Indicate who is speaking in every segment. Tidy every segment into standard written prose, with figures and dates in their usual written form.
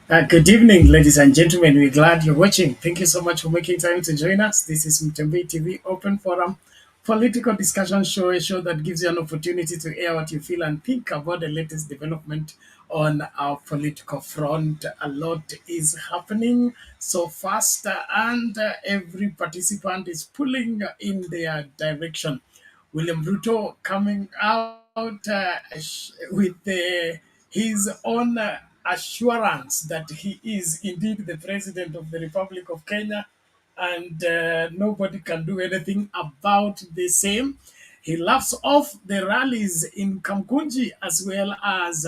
Speaker 1: Good evening, ladies and gentlemen. We're glad you're watching. Thank you so much for making time to join us. This is Mtembe TV Open Forum political discussion show, a show that gives you an opportunity to air what you feel and think about the latest development on our political front. A lot is happening so fast, and every participant is pulling in their direction. William Ruto coming out with his own assurance that he is indeed the president of the Republic of Kenya, and nobody can do anything about the same. He laughs off the rallies in Kamkunji as well as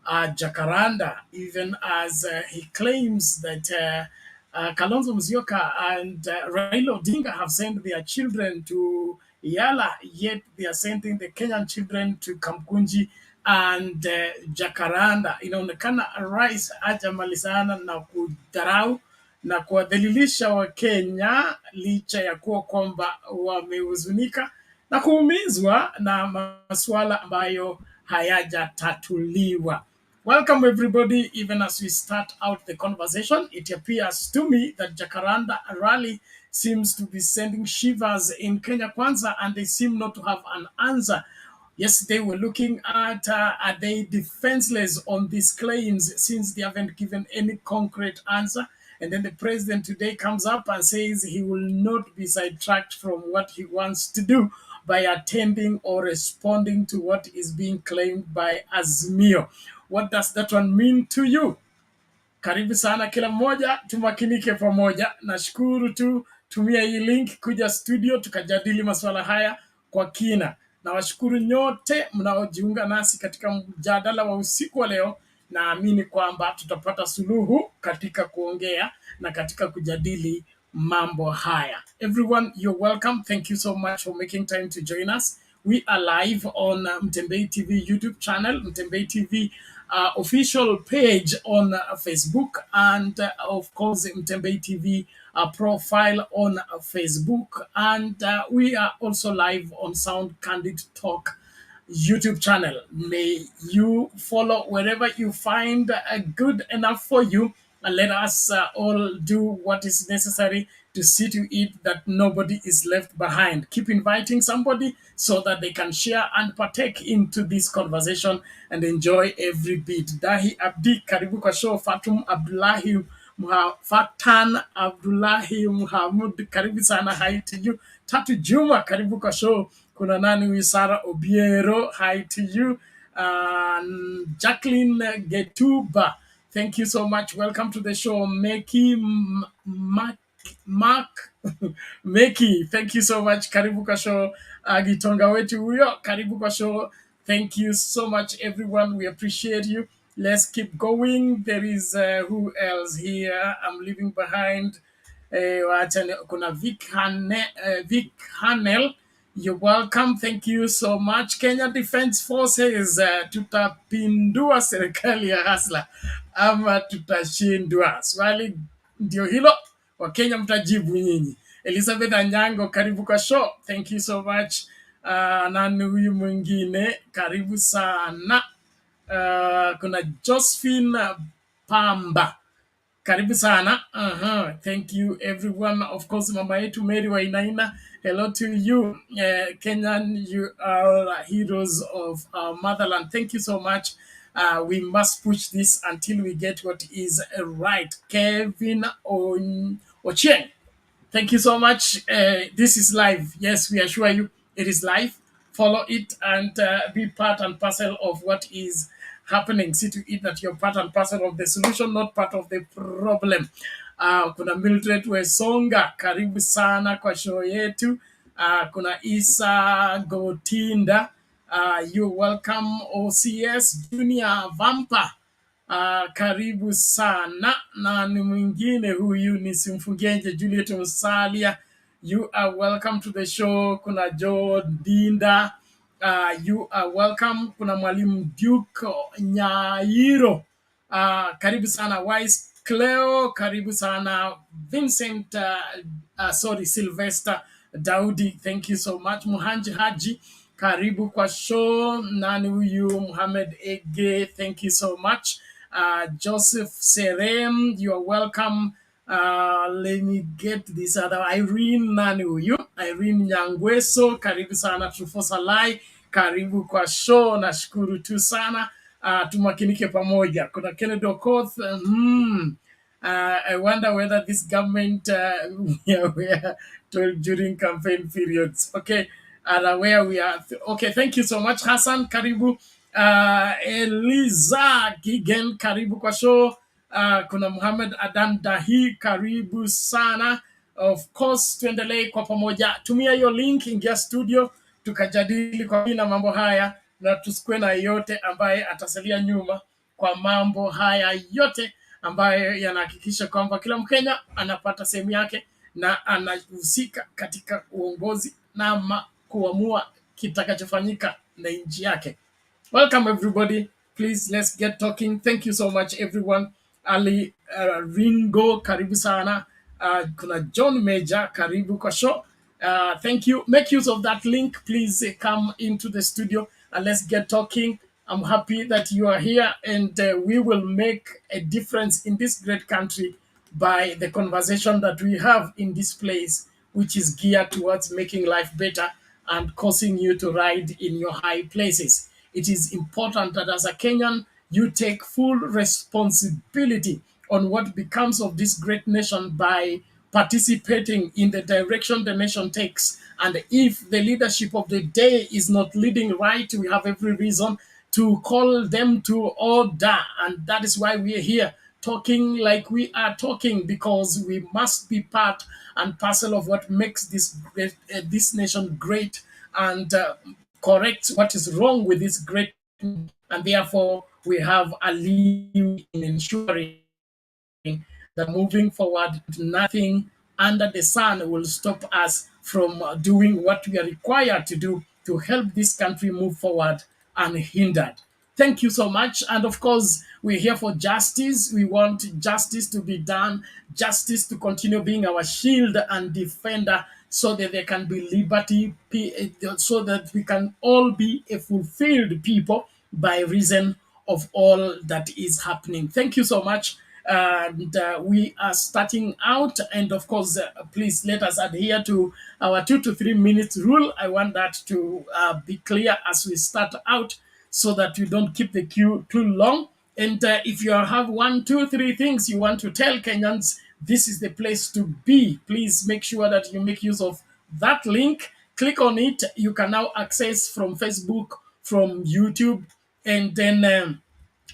Speaker 1: Jacaranda, even as he claims that Kalonzo Musyoka and Raila Odinga have sent their children to Yala, yet they are sending the Kenyan children to Kamkunji and Jacaranda. Inaonekana rais hajamalizana na kudharau na kuwadhalilisha Wakenya licha ya kuwa kwamba wamehuzunika na kuumizwa na masuala ambayo hayajatatuliwa. Welcome everybody. Even as we start out the conversation, it appears to me that Jacaranda rally seems to be sending shivers in Kenya Kwanza, and they seem not to have an answer. Yesterday, we're looking at are they defenseless on these claims since they haven't given any concrete answer? And then the president today comes up and says he will not be sidetracked from what he wants to do by attending or responding to what is being claimed by Azimio. What does that one mean to you? Karibu sana kila mmoja, tumakinike pamoja. Nashukuru tu tumia hii link kuja studio tukajadili masuala haya kwa kina. Na washukuru nyote mnaojiunga nasi katika mjadala wa usiku wa leo. Naamini kwamba tutapata suluhu katika kuongea na katika kujadili mambo haya. Everyone, you're welcome. Thank you so much for making time to join us. We are live on Mtembei TV YouTube channel, Mtembei TV official page on Facebook, and of course Mtembei TV profile on Facebook, and we are also live on Sound Candid Talk YouTube channel. May you follow wherever you find good enough for you, and let us all do what is necessary to see to it that nobody is left behind. Keep inviting somebody so that they can share and partake into this conversation and enjoy every bit. Dahi Abdi, karibu kwa show. Fatum Abdullahi Fatan Abdullahi Muhammad, karibu sana. Hi to you. Tatu Juma, karibu kwa show. Kuna nani Wisara Obiero, hi to you. Jacqueline Getuba, thank you so much. Welcome to the show. Mark Meki, thank you so much. Karibu kwa show. Gitonga wetu huyo, karibu kwa show. Thank you so much, everyone. We appreciate you. Let's keep going. There is who else here? I'm leaving behind. Kuna Vic Hanel. You're welcome. Thank you so much. Kenya Defense Forces, tutapindua serikali ya hasla ama tutashindwa? Swali ndio hilo. Wakenya mtajibu nyinyi. Elizabeth Anyango, karibu kwa show. Thank you so much. Nani huyu mwingine? Karibu sana. Kuna Josephine Pamba. Karibu sana. Thank you everyone. Of course, mama yetu Mary Wainaina. Hello to you. Kenyan, you are heroes of our motherland. Thank you so much. We must push this until we get what is right. Kevin Ochieng. Thank you so much. This is live. Yes, we assure you it is live. Follow it and be part and parcel of what is happening. See to it that you're part and parcel of the solution, not part of the problem. Kuna Mildred Wesonga, karibu sana kwa show yetu. Kuna Isa Gotinda, you're welcome. OCS Junior Vampa, karibu sana. Na ni mwingine huyu ni simfugenje Juliet Musalia. You are welcome to the show. Kuna Joe Dinda, you are welcome. Kuna Mwalimu Duke Nyairo, karibu sana. Wise Cleo, karibu sana. Vincent, Sylvester Daudi, thank you so much. Muhanji Haji, karibu kwa show. Nani huyu? Muhammad Ege, thank you so much. Joseph Serem, you are welcome. Let me get this other. Irene nani huyu? Irene Nyangweso, karibu sana Trufosa Lai, karibu kwa show, nashukuru tu sana. Tumakinike pamoja. Kuna Kennedy Okoth, I wonder whether this government we are told during campaign periods. Okay, and where we are. Okay, thank you so much, Hassan. Karibu. Eliza Gigen, karibu kwa show. Kuna Muhammad Adan Dahi, karibu sana. Of course, tuendelee kwa pamoja. Tumia hiyo link, ingia studio, tukajadili kwa kina mambo haya na tusikue na yote ambaye atasalia nyuma kwa mambo haya yote ambayo yanahakikisha kwamba kila Mkenya anapata sehemu yake na anahusika katika uongozi na kuamua kitakachofanyika na nchi yake. Welcome, everybody. Please, let's get talking. Thank you so much, everyone. Ali Ringo, karibu sana. Kuna John Major, karibu kwa show. Thank you. Make use of that link. Please come into the studio and let's get talking. I'm happy that you are here, and we will make a difference in this great country by the conversation that we have in this place, which is geared towards making life better and causing you to ride in your high places. It is important that as a Kenyan, you take full responsibility on what becomes of this great nation by participating in the direction the nation takes. And if the leadership of the day is not leading right, we have every reason to call them to order. And that is why we are here talking like we are talking, because we must be part and parcel of what makes this nation great, and correct what is wrong with this great, and therefore we have a lead in ensuring that moving forward, nothing under the sun will stop us from doing what we are required to do to help this country move forward unhindered. Thank you so much. And of course, we're here for justice. We want justice to be done, justice to continue being our shield and defender, so that there can be liberty, so that we can all be a fulfilled people by reason of all that is happening. Thank you so much. And we are starting out, and of course, please let us adhere to our 2 to 3 minutes rule. I want that to be clear as we start out, so that you don't keep the queue too long. And if you have 1, 2, 3 things you want to tell Kenyans, this is the place to be. Please make sure that you make use of that link. Click on it. You can now access from Facebook, from YouTube, and then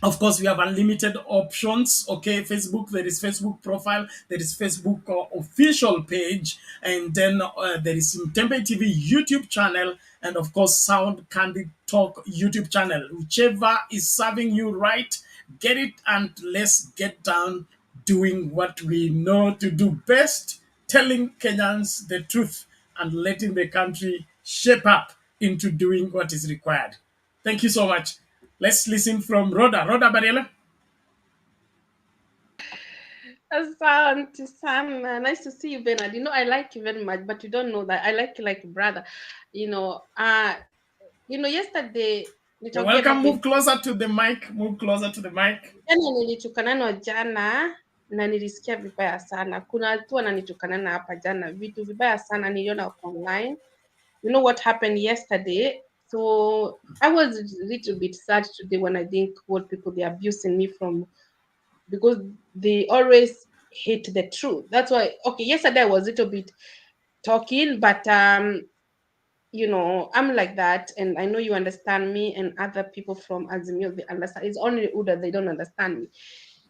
Speaker 1: of course, we have unlimited options. Okay, Facebook, there is Facebook profile, there is Facebook official page, and then there is Tempe TV YouTube channel, and of course, Sound Candy Talk YouTube channel. Whichever is serving you right, get it, and let's get down doing what we know to do best, telling Kenyans the truth and letting the country shape up into doing what is required. Thank you so much. Let's listen from Rhoda. Rhoda Bariela.
Speaker 2: Asante sana. Nice to see you, Bernard. I like you very much, but you don't know that I like you like a brother. Yesterday
Speaker 1: You're
Speaker 2: nitaongea
Speaker 1: welcome.
Speaker 2: topic.
Speaker 1: Move closer to the mic. Move closer to the mic.
Speaker 2: Jana nilitukanana jana na nilisikia vibaya sana. Kuna watu wananitukanana hapa jana, vitu vibaya sana niliona online. You know what happened yesterday? So I was a little bit sad today when I think what people they're abusing me from, because they always hate the truth. That's why, okay, yesterday I was a little bit talking, but I'm like that, and I know you understand me, and other people from Azimio, they understand. It's only Uda they don't understand me,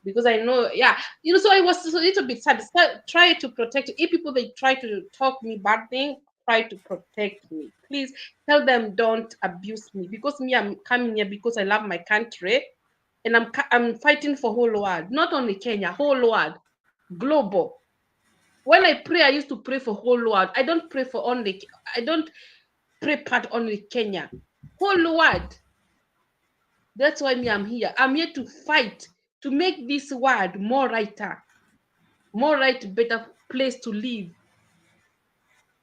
Speaker 2: because I know, yeah, so I was a little bit sad. Try to protect. If people they try to talk me bad thing, try to protect me. Please tell them don't abuse me, because me, I'm coming here because I love my country, and I'm fighting for whole world, not only Kenya, whole world, global. When I pray, I used to pray for whole world. I don't pray for only. I don't pray part only Kenya, whole world. That's why me I'm here. I'm here to fight to make this world more righter, more right, better place to live.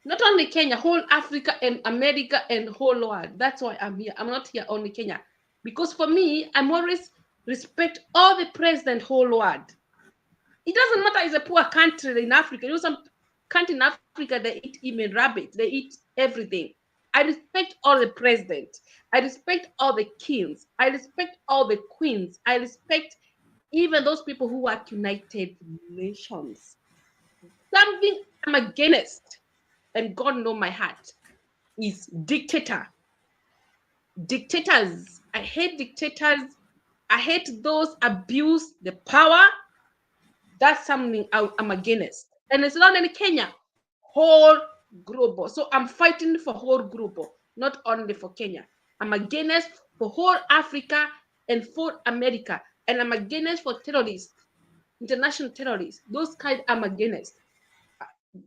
Speaker 2: Not only Kenya, whole Africa and America and whole world. That's why I'm here. I'm not here only Kenya, because for me, I'm always respect all the president whole world. It doesn't matter it's a poor country in Africa. You know, some country in Africa they eat even rabbit, they eat everything. I respect all the president. I respect all the kings. I respect all the queens. I respect even those people who work United Nations. Something I'm against, and God know my heart, is dictators. I hate dictators. I hate those abuse the power. That's something I'm against. And it's not in Kenya, whole global. So I'm fighting for whole global, not only for Kenya. I'm against for whole Africa and for America. And I'm against for terrorists, international terrorists. Those kind I'm against.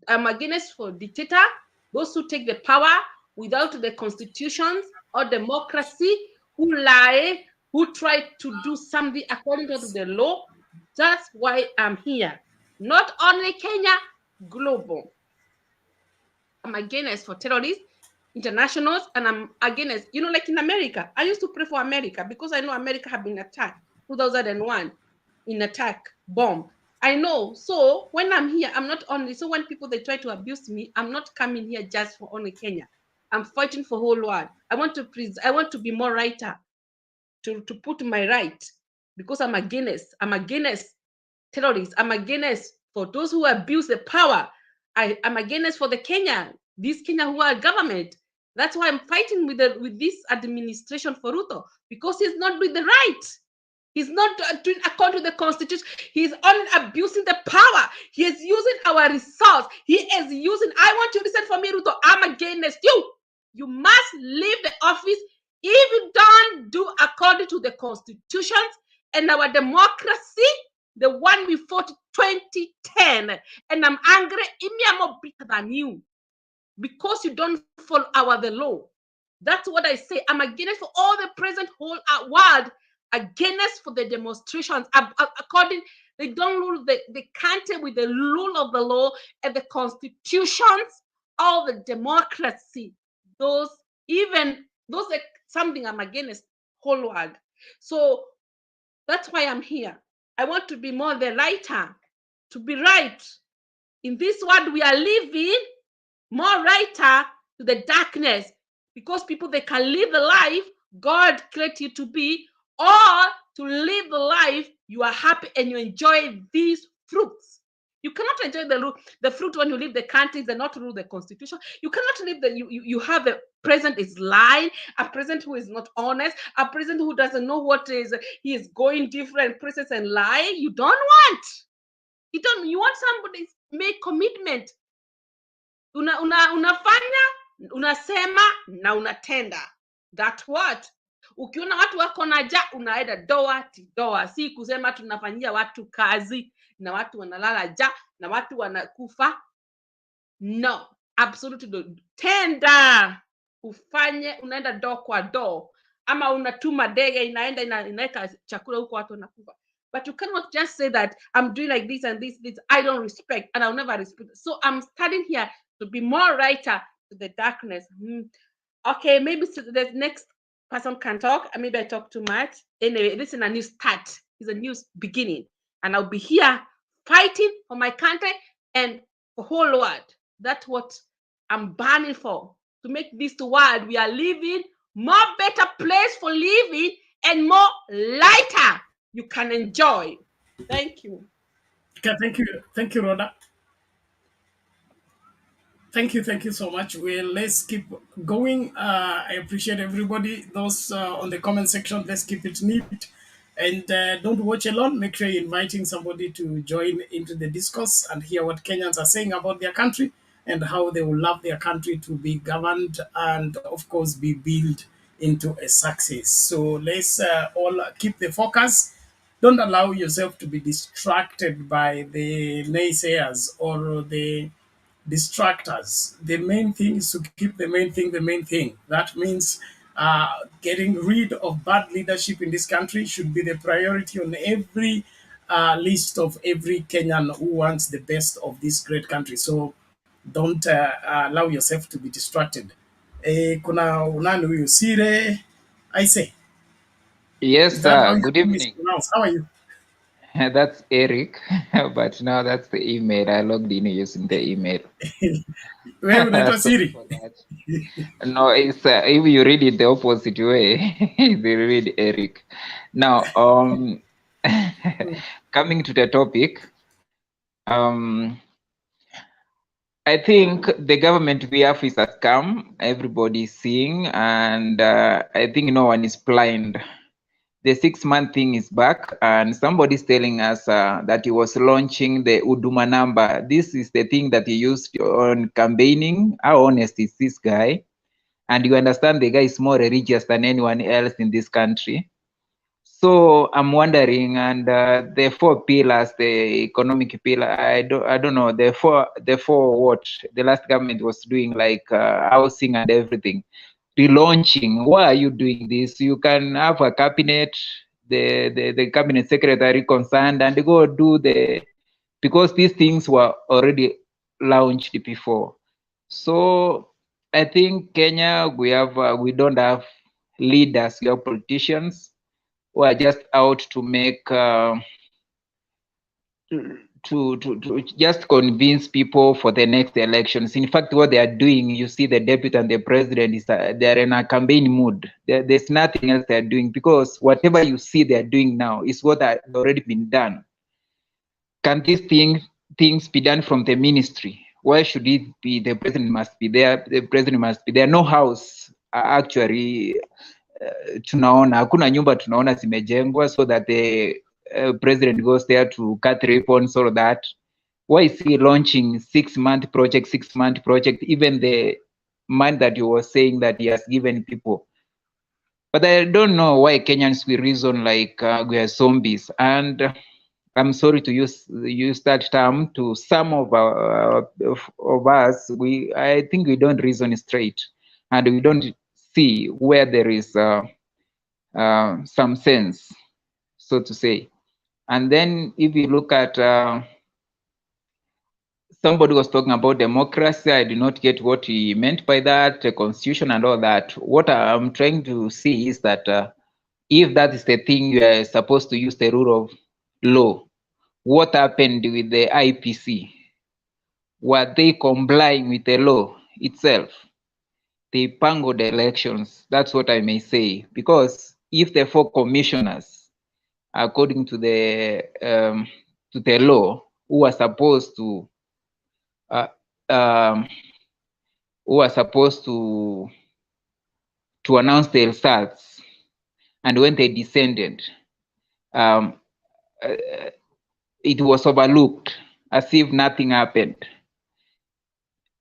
Speaker 2: I'm against for dictator, those who take the power without the constitutions or democracy, who lie, who try to do something according to the law. That's why I'm here. Not only Kenya, global. I'm against for terrorists, internationals, and I'm against, like in America. I used to pray for America because I know America have been attacked 2001 in attack bomb. I know. So when I'm here, I'm not only, so when people they try to abuse me, I'm not coming here just for only Kenya. I'm fighting for whole world. I want to be more writer to put my right, because I'm against terrorists. I'm against for those who abuse the power. I'm against for the Kenya, these Kenya who are government. That's why I'm fighting with this administration for Ruto, because he's not doing the right. He's not doing according to the constitution. He's only abusing the power. He is using our resource. He is using. I want you to listen for me, Ruto. I'm against you. You must leave the office if you don't do according to the constitutions and our democracy, the one we fought 2010. And I'm angry. I'm more bitter than you because you don't follow the law. That's what I say. I'm against for all the present whole world, against for the demonstrations. According, they don't rule the country with the rule of the law and the constitutions, all the democracy. Those, even those are something I'm against whole world. So that's why I'm here. I want to be more the writer, to be right. In this world we are living, more writer to the darkness, because people they can live the life God created you to be, or to live the life you are happy and you enjoy these fruits. You cannot enjoy the fruit when you leave the countries and not rule the constitution. You cannot live you have a president is lying, a president who is not honest, a president who doesn't know what is he is going different places and lie. You don't want. You want somebody make commitment. Unafanya, unasema na unatenda. That what? Ukiona watu wako na ja, unaenda doa tidoa, si kusema tunafanyia watu kazi na watu wanalala ja na watu wanakufa. No, absolutely. Tenda, ufanye, unaenda do kwa do, ama unatuma ndege inaenda inaweka chakula huko watu wanakufa. But you cannot just say that I'm doing like this and this. I don't respect, and I'll never respect. So I'm starting here to be more writer to the darkness. Okay, maybe the next person can talk, and maybe I talk too much. Anyway, this is a new start. It's a new beginning, and I'll be here fighting for my country and the whole world. That's what I'm burning for, to make this world we are living more better place for living and more lighter you can enjoy. Thank you.
Speaker 1: Okay, thank you, Rhoda. Thank you so much. Well, let's keep going. I appreciate everybody. Those on the comment section, let's keep it neat. And don't watch alone. Make sure you're inviting somebody to join into the discourse and hear what Kenyans are saying about their country and how they will love their country to be governed and, of course, be built into a success. So let's all keep the focus. Don't allow yourself to be distracted by the naysayers or the distractors. The main thing is to keep the main thing the main thing. That means getting rid of bad leadership in this country should be the priority on every list of every Kenyan who wants the best of this great country. So don't allow yourself to be distracted. Kuna unani huyu Sire, I say. Is
Speaker 3: Yes,
Speaker 1: that how
Speaker 3: sir.
Speaker 1: your
Speaker 3: Good
Speaker 1: name is
Speaker 3: evening.
Speaker 1: pronounced? How are you?
Speaker 3: That's Eric, but now that's the email. I logged in using the email.
Speaker 1: Wewe unaitwa
Speaker 3: Sorry
Speaker 1: Siri?
Speaker 3: for that. No, it's if you read it the opposite way, they read Eric. Now, coming to the topic, um, I think the government we have is a scam. Everybody is seeing, and I think no one is blind. The 6-month thing is back, and somebody's telling us that he was launching the Uduma number. This is the thing that he used on campaigning. How honest is this guy? And you understand the guy is more religious than anyone else in this country. So I'm wondering, and the 4 pillars, the economic pillar, I don't know, the four what the last government was doing, like housing and everything, relaunching. Why are you doing this? You can have a cabinet, the cabinet secretary concerned, and go do because these things were already launched before. So I think Kenya, we don't have leaders, we have politicians who are just out to make to just convince people for the next elections. In fact, what they are doing, you see, the deputy and the president is they're in a campaign mood. There's nothing else they're doing, because whatever you see they're doing now is what had already been done. Can these things be done from the ministry? Why should it be the president must be there? The president must be there. No house actually tunaona hakuna nyumba tunaona zimejengwa so that the president goes there to cut ribbons, all that. Why is he launching 6-month project, even the money that you were saying that he has given people? But I don't know why Kenyans we reason like we are zombies. And I'm sorry to use that term to some of us. I think we don't reason straight, and we don't see where there is some sense, so to say. And then if you look at somebody was talking about democracy, I did not get what he meant by that, the constitution and all that. What I'm trying to see is that if that is the thing you are supposed to use the rule of law, what happened with the IPC? Were they complying with the law itself? They bungled the elections. That's what I may say. Because if the 4 commissioners, according to the law, who are supposed to uh, um, announce the results, and when they descended, um, it was overlooked as if nothing happened.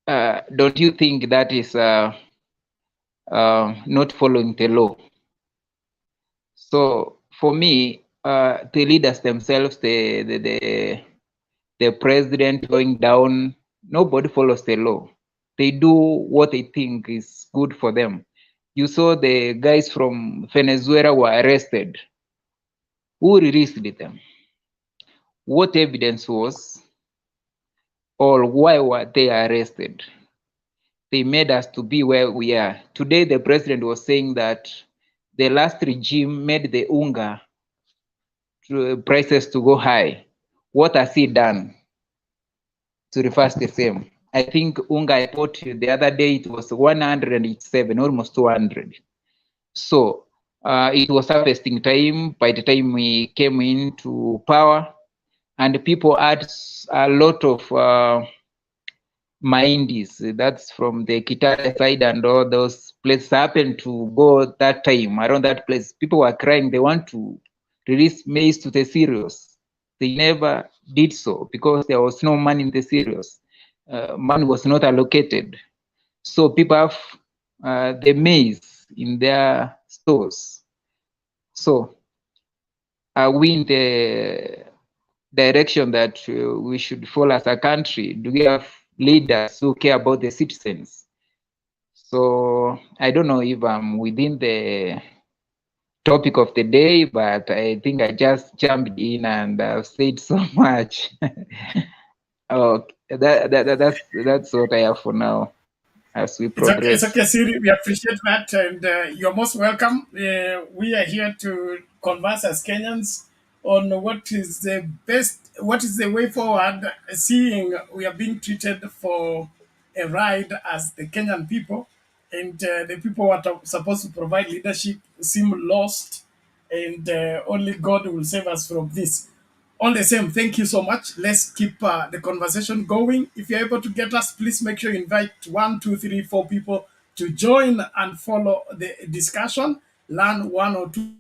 Speaker 3: Don't you think that is not following the law? So for me, the leaders themselves, the president going down, nobody follows the law. They do what they think is good for them. You saw the guys from Venezuela were arrested. Who released them? What evidence was, or why were they arrested? They made us to be where we are. Today, the president was saying that the last regime made the unga prices to go high. What has he done to reverse the same? I think unga I bought the other day, it was 187, almost 200. So it was harvesting time by the time we came into power, and people had a lot of Mindis, that's from the Kitale side and all those places happened to go that time around that place. People were crying, they want to release maize to the cereals. They never did so because there was no money in the cereals. Money was not allocated. So people have the maize in their stores. So are we in the direction that we should follow as a country? Do we have leaders who care about the citizens? So I don't know if I'm within the topic of the day, but I think I just jumped in and I've said so much. Okay, that's what I have for now. as we
Speaker 1: It's okay,
Speaker 3: progress.
Speaker 1: Siri. We appreciate that, and you're most welcome. We are here to converse as Kenyans on what is the best, what is the way forward. Seeing we are being treated for a ride as the Kenyan people, and the people who are supposed to provide leadership seem lost, and only God will save us from this. All the same, thank you so much. Let's keep the conversation going. If you're able to get us, please make sure you invite 1, 2, 3, 4 people to join and follow the discussion, learn 1 or 2,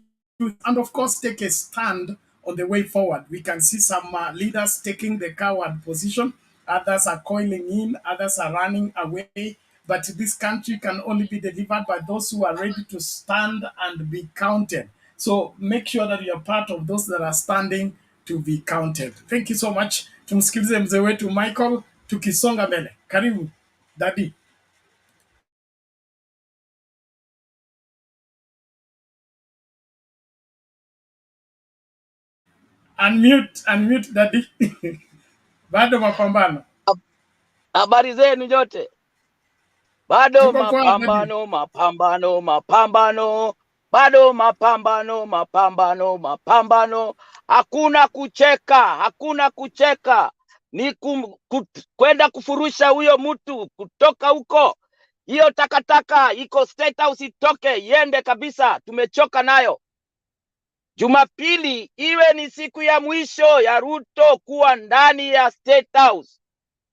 Speaker 1: and of course, take a stand on the way forward. We can see some leaders taking the coward position, others are coiling in, others are running away. But this country can only be delivered by those who are ready to stand and be counted. So make sure that you're part of those that are standing to be counted. Thank you so much. Tumsikilize mzee wetu Michael tukisonga mbele. Karibu Daddy. Unmute Daddy. Bado mapambano.
Speaker 4: Habari zenu nyote? Bado
Speaker 1: Tuko poa Daddy.
Speaker 4: mapambano, bado mapambano. Hakuna kucheka, ni kwenda kufurusha huyo mtu kutoka huko. Hiyo takataka iko State House, itoke iende kabisa, tumechoka nayo. Jumapili iwe ni siku ya mwisho ya Ruto kuwa ndani ya State House.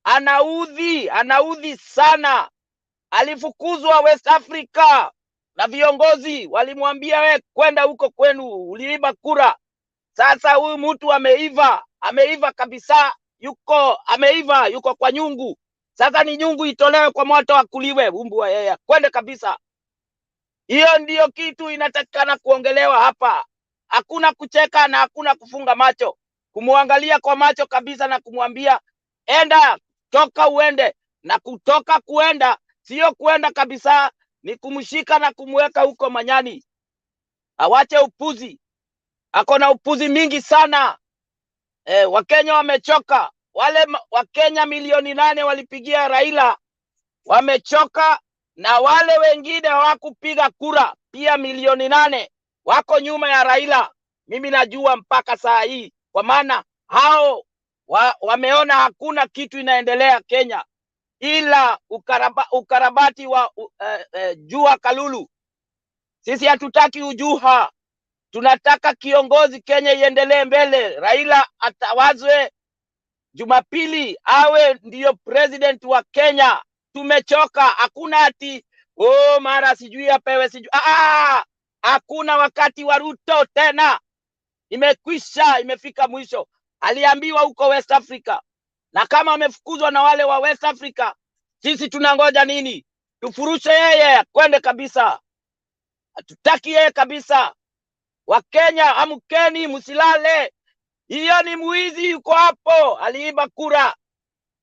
Speaker 4: Anaudhi sana. Alifukuzwa West Africa na viongozi walimwambia, we kwenda huko kwenu, uliiba kura. Sasa huyu mtu ameiva kabisa, yuko kwa nyungu. Sasa ni nyungu itolewe kwa moto akuliwe, umbwa yeye, kwende kabisa. Hiyo ndiyo kitu inatakikana kuongelewa hapa. Hakuna kucheka na hakuna kufunga macho. Kumuangalia kwa macho kabisa na kumwambia, enda, toka uende. Na kutoka kuenda, sio kuenda kabisa, ni kumshika na kumweka huko manyani. Awache upuzi. Akona upuzi mingi sana. Wakenya wamechoka. Wale Wakenya milioni 8 walipigia Raila wamechoka, na wale wengine hawakupiga kura pia milioni 8 wako nyuma ya Raila. Mimi najua mpaka saa hii, kwa maana hao wameona hakuna kitu inaendelea Kenya ila ukarabati wa Jua Kalulu. Sisi hatutaki ujuha, tunataka kiongozi Kenya iendelee mbele. Raila atawazwe Jumapili awe ndiyo president wa Kenya. Tumechoka, hakuna ati mara sijui apewe sijui. Hakuna wakati wa Ruto tena. Imekwisha, imefika mwisho. Aliambiwa huko West Africa. Na kama amefukuzwa na wale wa West Africa, sisi tunangoja nini? Tufurushe yeye kwende kabisa. Hatutaki yeye kabisa. Wakenya amkeni, msilale. Hiyo ni muizi yuko hapo, aliiba kura.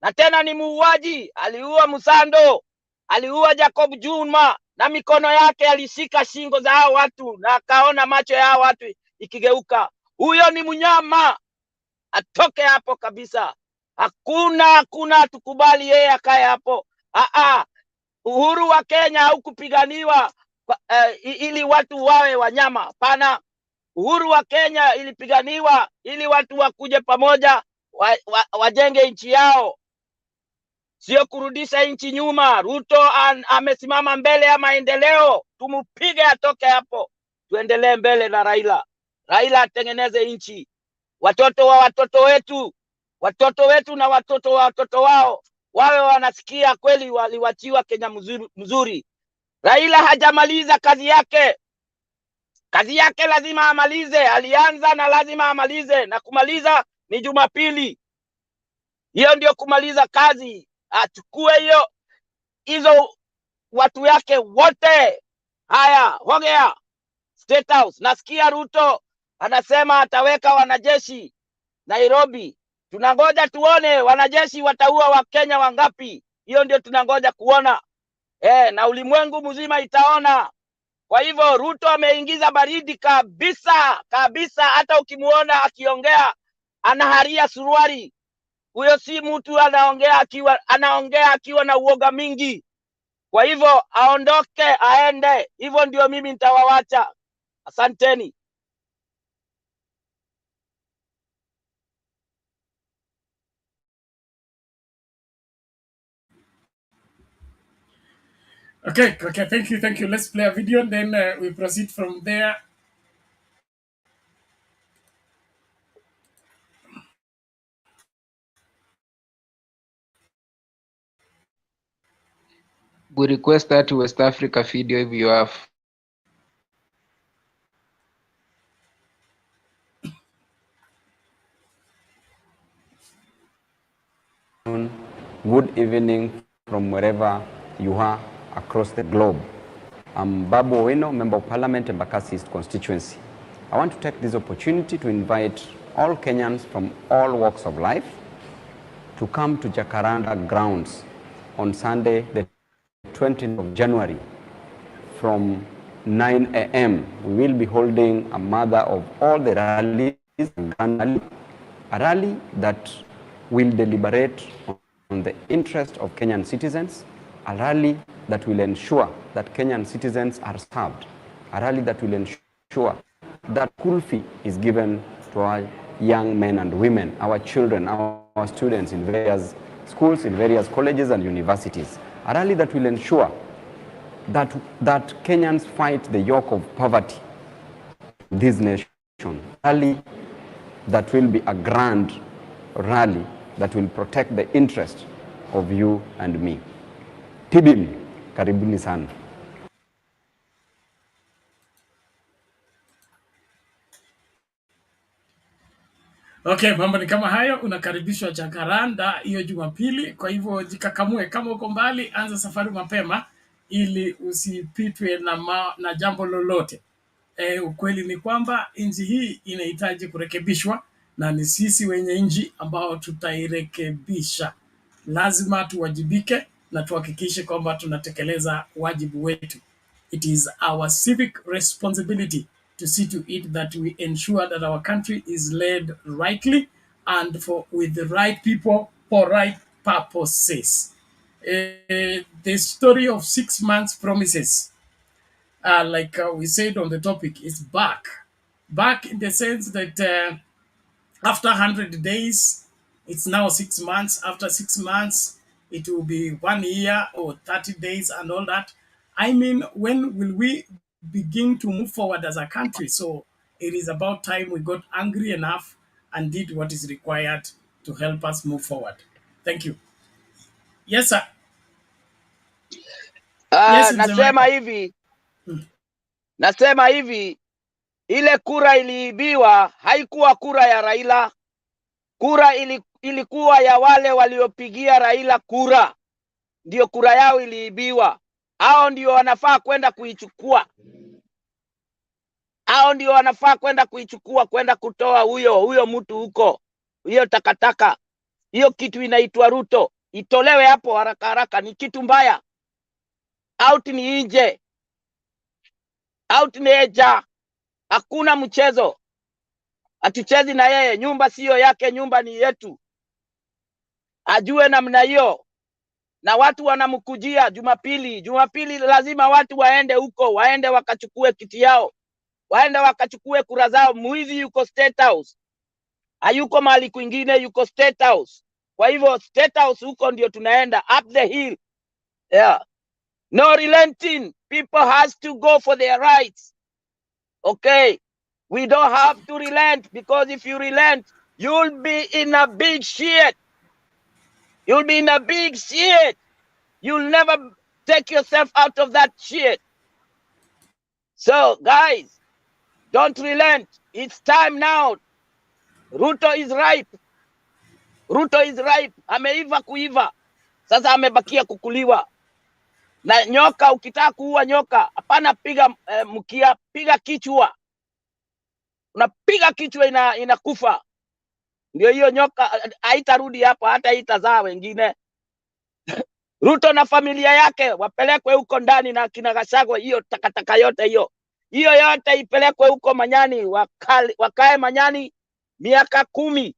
Speaker 4: Na tena ni muuaji, aliua Musando, aliua Jacob Juma, na mikono yake alishika shingo za hao watu na akaona macho ya hao watu ikigeuka. Huyo ni mnyama, atoke hapo kabisa. Hakuna tukubali yeye akae hapo. Uhuru wa Kenya haukupiganiwa ili watu wawe wanyama. Pana, uhuru wa Kenya ilipiganiwa ili watu wakuje pamoja, wajenge nchi yao, sio kurudisha nchi nyuma. Ruto amesimama mbele ya maendeleo, tumupige atoke hapo, tuendelee mbele na Raila. Raila atengeneze nchi. Watoto wa watoto wetu na watoto wa watoto wao wawe wanasikia kweli waliwachiwa Kenya mzuri. Raila hajamaliza kazi yake. Kazi yake lazima amalize. Alianza na lazima amalize, na kumaliza ni Jumapili. Hiyo ndio kumaliza kazi. Achukue hizo watu yake wote. Haya, hongea State House. Nasikia Ruto anasema ataweka wanajeshi Nairobi. Tunangoja tuone wanajeshi wataua Wakenya wangapi. Hiyo ndio tunangoja kuona. Na ulimwengu mzima itaona. Kwa hivyo Ruto ameingiza baridi kabisa. Hata ukimuona akiongea anaharia suruari. Huyo si mtu anaongea akiwa na uoga mingi. Kwa hivyo aondoke, aende. Hivyo ndio mimi nitawawacha. Asanteni.
Speaker 1: Okay, thank you. Let's play a video and then we proceed from there.
Speaker 3: We request that West Africa video if you have.
Speaker 5: Good evening from wherever you are across the globe. I'm Babu Owino, Member of Parliament, Embakasi East Constituency. I want to take this opportunity to invite all Kenyans from all walks of life to come to Jacaranda grounds on Sunday, the 20th of January from 9 a.m. We will be holding a mother of all the rallies, a rally that will deliberate on the interest of Kenyan citizens, a rally that will ensure that Kenyan citizens are served, a rally that will ensure that school fee is given to our young men and women, our children, our students in various schools, in various colleges and universities, a rally that will ensure that Kenyans fight the yoke of poverty in this nation, a rally that will be a grand rally that will protect the interest of you and me. Tibim, karibuni sana.
Speaker 1: Okay, mambo ni kama hayo. Unakaribishwa Jacaranda hiyo Jumapili. Kwa hivyo jikakamue, kama uko mbali, anza safari mapema ili usipitwe na jambo lolote. Ukweli ni kwamba nchi hii inahitaji kurekebishwa na ni sisi wenye nchi ambao tutairekebisha. Lazima tuwajibike na tuhakikishe kwamba tunatekeleza wajibu wetu. It is our civic responsibility to see to it that we ensure that our country is led rightly and with the right people for right purposes. The story of 6 months promises, like we said on the topic, is back. Back in the sense that after 100 days, it's now 6 months. After 6 months, it will be 1 year or 30 days and all that. I mean, when will we begin to move forward as a country? So it is about time we got angry enough and did what is required to help us move forward. Thank you. Yes, sir. Yes,
Speaker 4: nasema hivi, ile kura iliibiwa haikuwa kura ya Raila. Kura ilikuwa ya wale waliopigia Raila kura. Ndio kura yao iliibiwa. Hao ndio wanafaa kwenda kuichukua. Hao ndio wanafaa kwenda kuichukua, kwenda kutoa huyo mtu huko. Hiyo takataka. Hiyo kitu inaitwa Ruto. Itolewe hapo haraka haraka, ni kitu mbaya. Out ni nje. Out ni eja. Hakuna mchezo. Atuchezi na yeye, nyumba sio yake, nyumba ni yetu. Ajue namna hiyo. Na watu wanamkujia Jumapili lazima watu waende huko, waende wakachukue kiti yao. Waende wakachukue kura zao. Mwizi yuko State House. Hayuko mahali kwingine, yuko State House. Kwa hivyo State House huko ndio tunaenda, up the hill. Yeah. No relenting. People has to go for their rights. Okay. We don't have to relent, because if you relent, you'll be in a big shit. You'll be in a big shit. You'll never take yourself out of that shit. So, guys, don't relent. It's time now. Ruto is ripe. Ruto is ripe. Ameiva kuiva. Sasa amebakia kukuliwa. Na nyoka, ukitaka kuua nyoka, hapana piga mkia, piga kichwa. Unapiga kichwa inakufa. Ndio hiyo nyoka haitarudi hapa, hata itazaa wengine. Ruto na familia yake wapelekwe huko ndani na kina Gachagua, hiyo takataka yote hiyo. Hiyo yote ipelekwe huko Manyani, wakae Manyani miaka 10.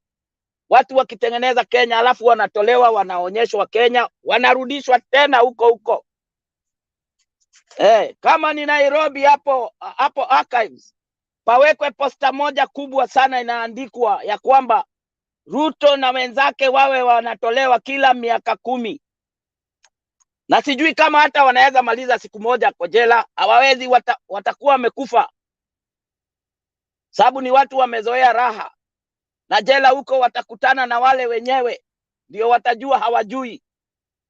Speaker 4: Watu wakitengeneza Kenya, alafu wanatolewa, wanaonyeshwa Kenya, wanarudishwa tena huko. Kama ni Nairobi hapo archives, pawekwe posta moja kubwa sana inaandikwa ya kwamba Ruto na wenzake wawe wanatolewa kila miaka 10. Na sijui kama hata wanaweza maliza siku moja kwa jela, hawawezi, watakuwa wamekufa. Sababu ni watu wamezoea raha. Na jela huko watakutana na wale wenyewe, ndio watajua hawajui.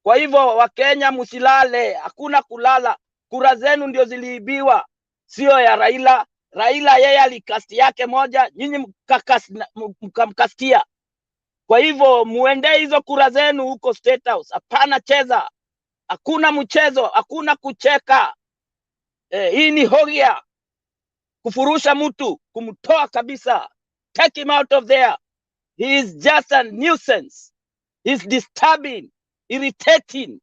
Speaker 4: Kwa hivyo Wakenya msilale, hakuna kulala. Kura zenu ndio ziliibiwa, sio ya Raila. Raila yeye alikasti yake moja, nyinyi mkamkastia. Kwa hivyo muende hizo kura zenu huko State House. Hapana cheza. Hakuna mchezo, hakuna kucheka. Hii ni horia. Kufurusha mtu, kumtoa kabisa. Take him out of there. He is just a nuisance. He's disturbing, irritating.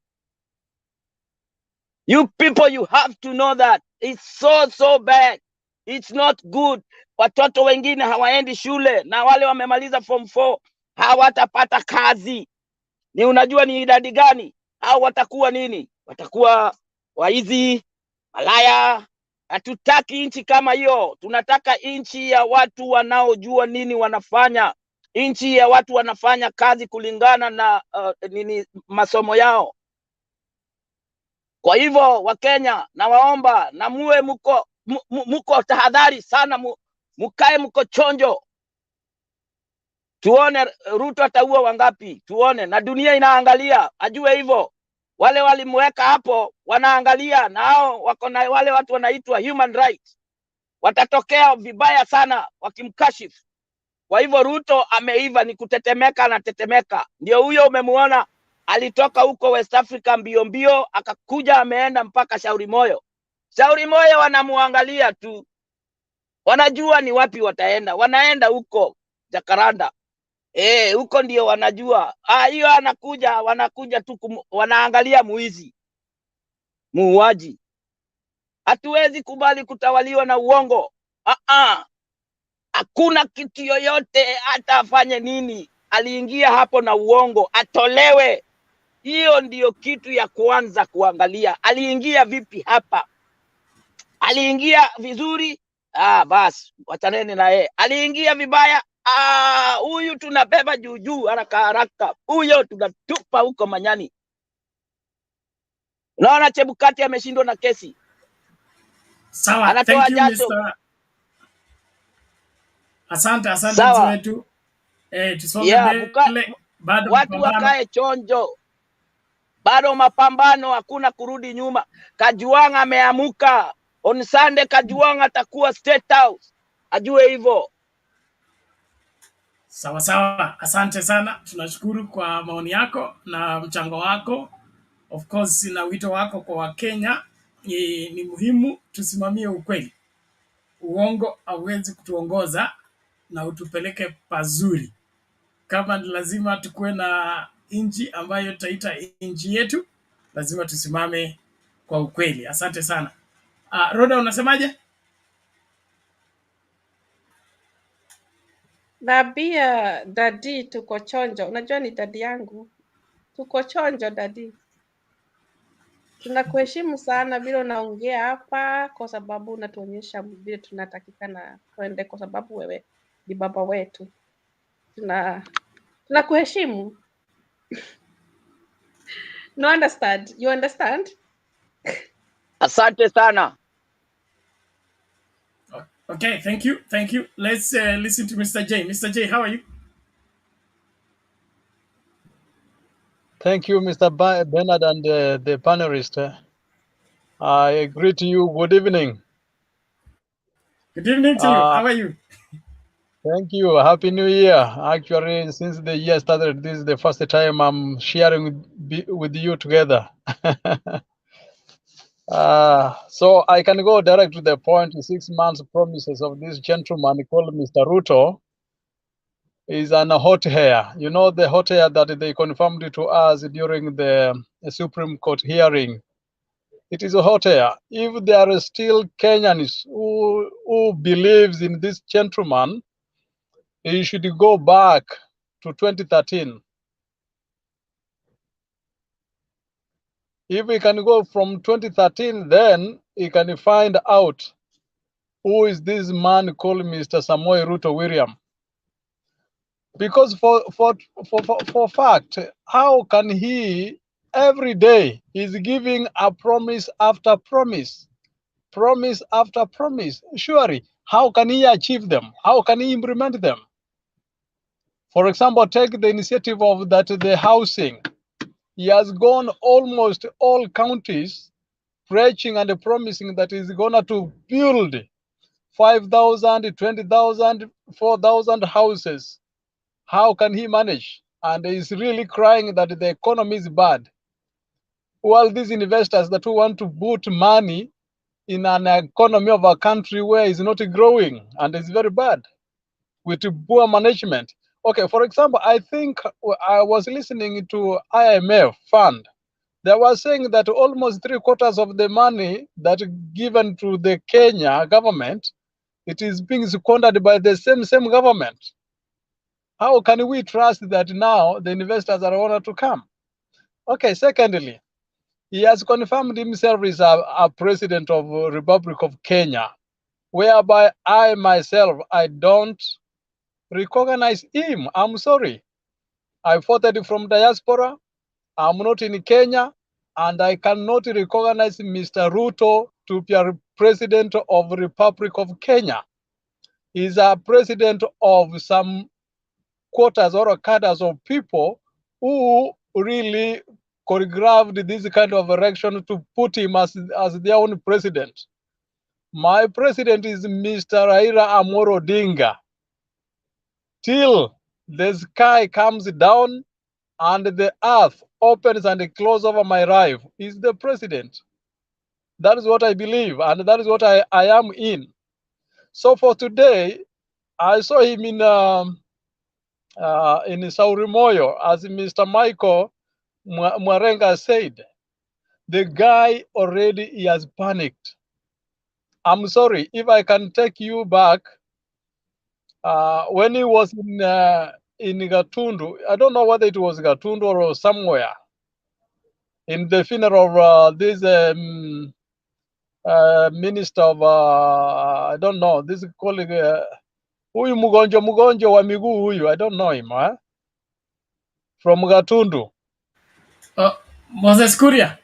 Speaker 4: You people, you have to know that. It's so bad. It's not good. Watoto wengine hawaendi shule na wale wamemaliza form 4 hawatapata kazi. Ni unajua ni idadi gani? Au watakuwa nini? Watakuwa waizi, malaya. Hatutaki nchi kama hiyo. Tunataka nchi ya watu wanaojua nini wanafanya. Nchi ya watu wanafanya kazi kulingana na masomo yao. Kwa hivyo Wakenya, nawaomba na muwe muko tahadhari sana, mukae mko chonjo. Tuone Ruto ataua wangapi, tuone, na dunia inaangalia, ajue hivyo. Wale walimweka hapo wanaangalia, na hao wako na wale watu wanaitwa human rights. Watatokea vibaya sana wakimkashifu. Kwa hivyo Ruto ameiva, ni kutetemeka na tetemeka. Ndio huyo umemuona alitoka huko West Africa mbio mbio, akakuja ameenda mpaka Shauri Moyo. Shauri Moyo wanamuangalia tu. Wanajua ni wapi wataenda. Wanaenda huko Jacaranda. Huko ndio wanajua. Hiyo wanakuja tu wanaangalia muizi. Muuaji. Hatuwezi kubali kutawaliwa na uongo. Hakuna kitu yoyote, hata afanye nini. Aliingia hapo na uongo, atolewe. Hiyo ndiyo kitu ya kwanza kuangalia. Aliingia vipi hapa? Aliingia vizuri? Basi wataneni na yeye. Aliingia vibaya? Huyu tunabeba juu haraka. Huyo tunatupa huko manyani. Unaona Chebukati ameshindwa na kesi.
Speaker 1: Sawa,
Speaker 4: anatoa
Speaker 1: thank you
Speaker 4: jasho.
Speaker 1: Mr. Asante
Speaker 4: Sawa.
Speaker 1: wetu. Tusonge mbele, bado
Speaker 4: watu wakae chonjo. Bado mapambano, hakuna kurudi nyuma. Kajwang ameamuka. On Sunday Kajwang atakuwa State House. Ajue hivyo.
Speaker 1: Sawa, asante sana. Tunashukuru kwa maoni yako na mchango wako. Of course na wito wako kwa Wakenya. Ni muhimu tusimamie ukweli. Uongo hauwezi kutuongoza na utupeleke pazuri. Kama lazima tukue na nchi ambayo tutaita nchi yetu, lazima tusimame kwa ukweli. Asante sana. Roda, unasemaje?
Speaker 2: Nabia dadi, tuko chonjo. Unajua ni dadi yangu. Tuko chonjo dadi. Tunakuheshimu sana vile unaongea hapa, kwa sababu unatuonyesha vile tunatakikana twende, kwa sababu wewe ni baba wetu. Tunakuheshimu. No understand. You understand?
Speaker 4: Asante sana.
Speaker 1: Okay, thank you. Let's listen to Mr. J. Mr. J, how are you?
Speaker 6: Thank you, Mr. Bernard and the panelist. I agree to you. Good evening.
Speaker 1: Good evening to you. How are you?
Speaker 6: Thank you. Happy New Year. Actually, since the year started, this is the first time I'm sharing with you together. So I can go direct to the point. 6 months promises of this gentleman called Mr. Ruto is an hot hair. You know, the hot hair that they confirmed to us during the Supreme Court hearing. It is a hot hair. If there are still Kenyans who believes in this gentleman, he should go back to 2013. If we can go from 2013, then he can find out who is this man called Mr. Samoei Ruto William. Because for fact, how can he every day is giving a promise after promise, promise after promise? Surely, how can he achieve them? How can he implement them? For example, take the initiative of that the housing. He has gone almost all counties preaching and promising that he's gonna to build 5,000, 20,000, 4,000 houses. How can he manage? And he's really crying that the economy is bad. All these investors that want to put money in an economy of a country where it's not growing and it's very bad with poor management. Okay, for example, I think I was listening to IMF fund. They were saying that almost 3/4 of the money that given to the Kenya government, it is being squandered by the same government. How can we trust that now the investors are ordered to come? Okay, secondly, he has confirmed himself as a president of Republic of Kenya, whereby I myself, I don't recognize him. I'm sorry. I voted from diaspora. I'm not in Kenya, and I cannot recognize Mr. Ruto to be a president of Republic of Kenya. He's a president of some quarters or cadres of people who really choreographed this kind of election to put him as their own president. My president is Mr. Raila Amolo Odinga. Till the sky comes down and the earth opens and closes over my life, is the president. That is what I believe, and that is what I am in. So for today, I saw him in Saurimoyo, as Mr. Michael Mwarenga said. The guy already he has panicked. I'm sorry, if I can take you back, when he was in Gatundu, I don't know whether it was Gatundu or somewhere, in the funeral of this minister of, I don't know, this colleague, huyu mgonjwa wa miguu huyu, I don't know him, from Gatundu.
Speaker 1: Moses Kuria.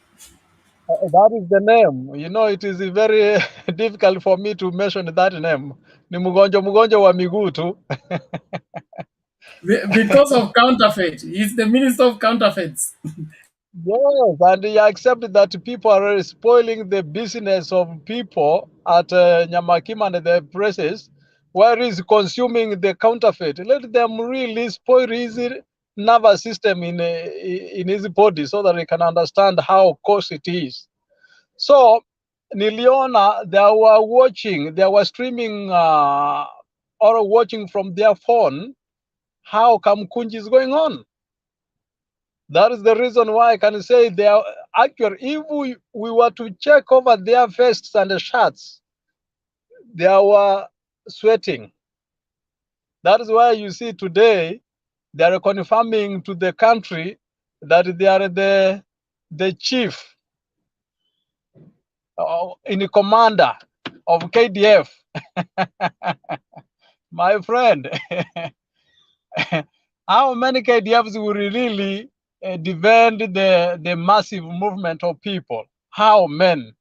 Speaker 6: That is the name. You know, it is very difficult for me to mention that name. Ni mgonjwa wa miguu tu.
Speaker 1: Because of counterfeit. He's the minister of counterfeits.
Speaker 6: Yes, and he accepted that people are spoiling the business of people at Nyamakima and the places where he's consuming the counterfeit. Let them really spoil his nervous system in his body so that he can understand how costly it is. So, niliona they were streaming or watching from their phone how Kamkunji is going on. That is the reason why I can say they are actually, if we were to check over their vests and the shirts, they were sweating. That is why you see today they are confirming to the country that they are the chief in the commander of KDF. My friend, how many KDFs will really defend the massive movement of people? How many?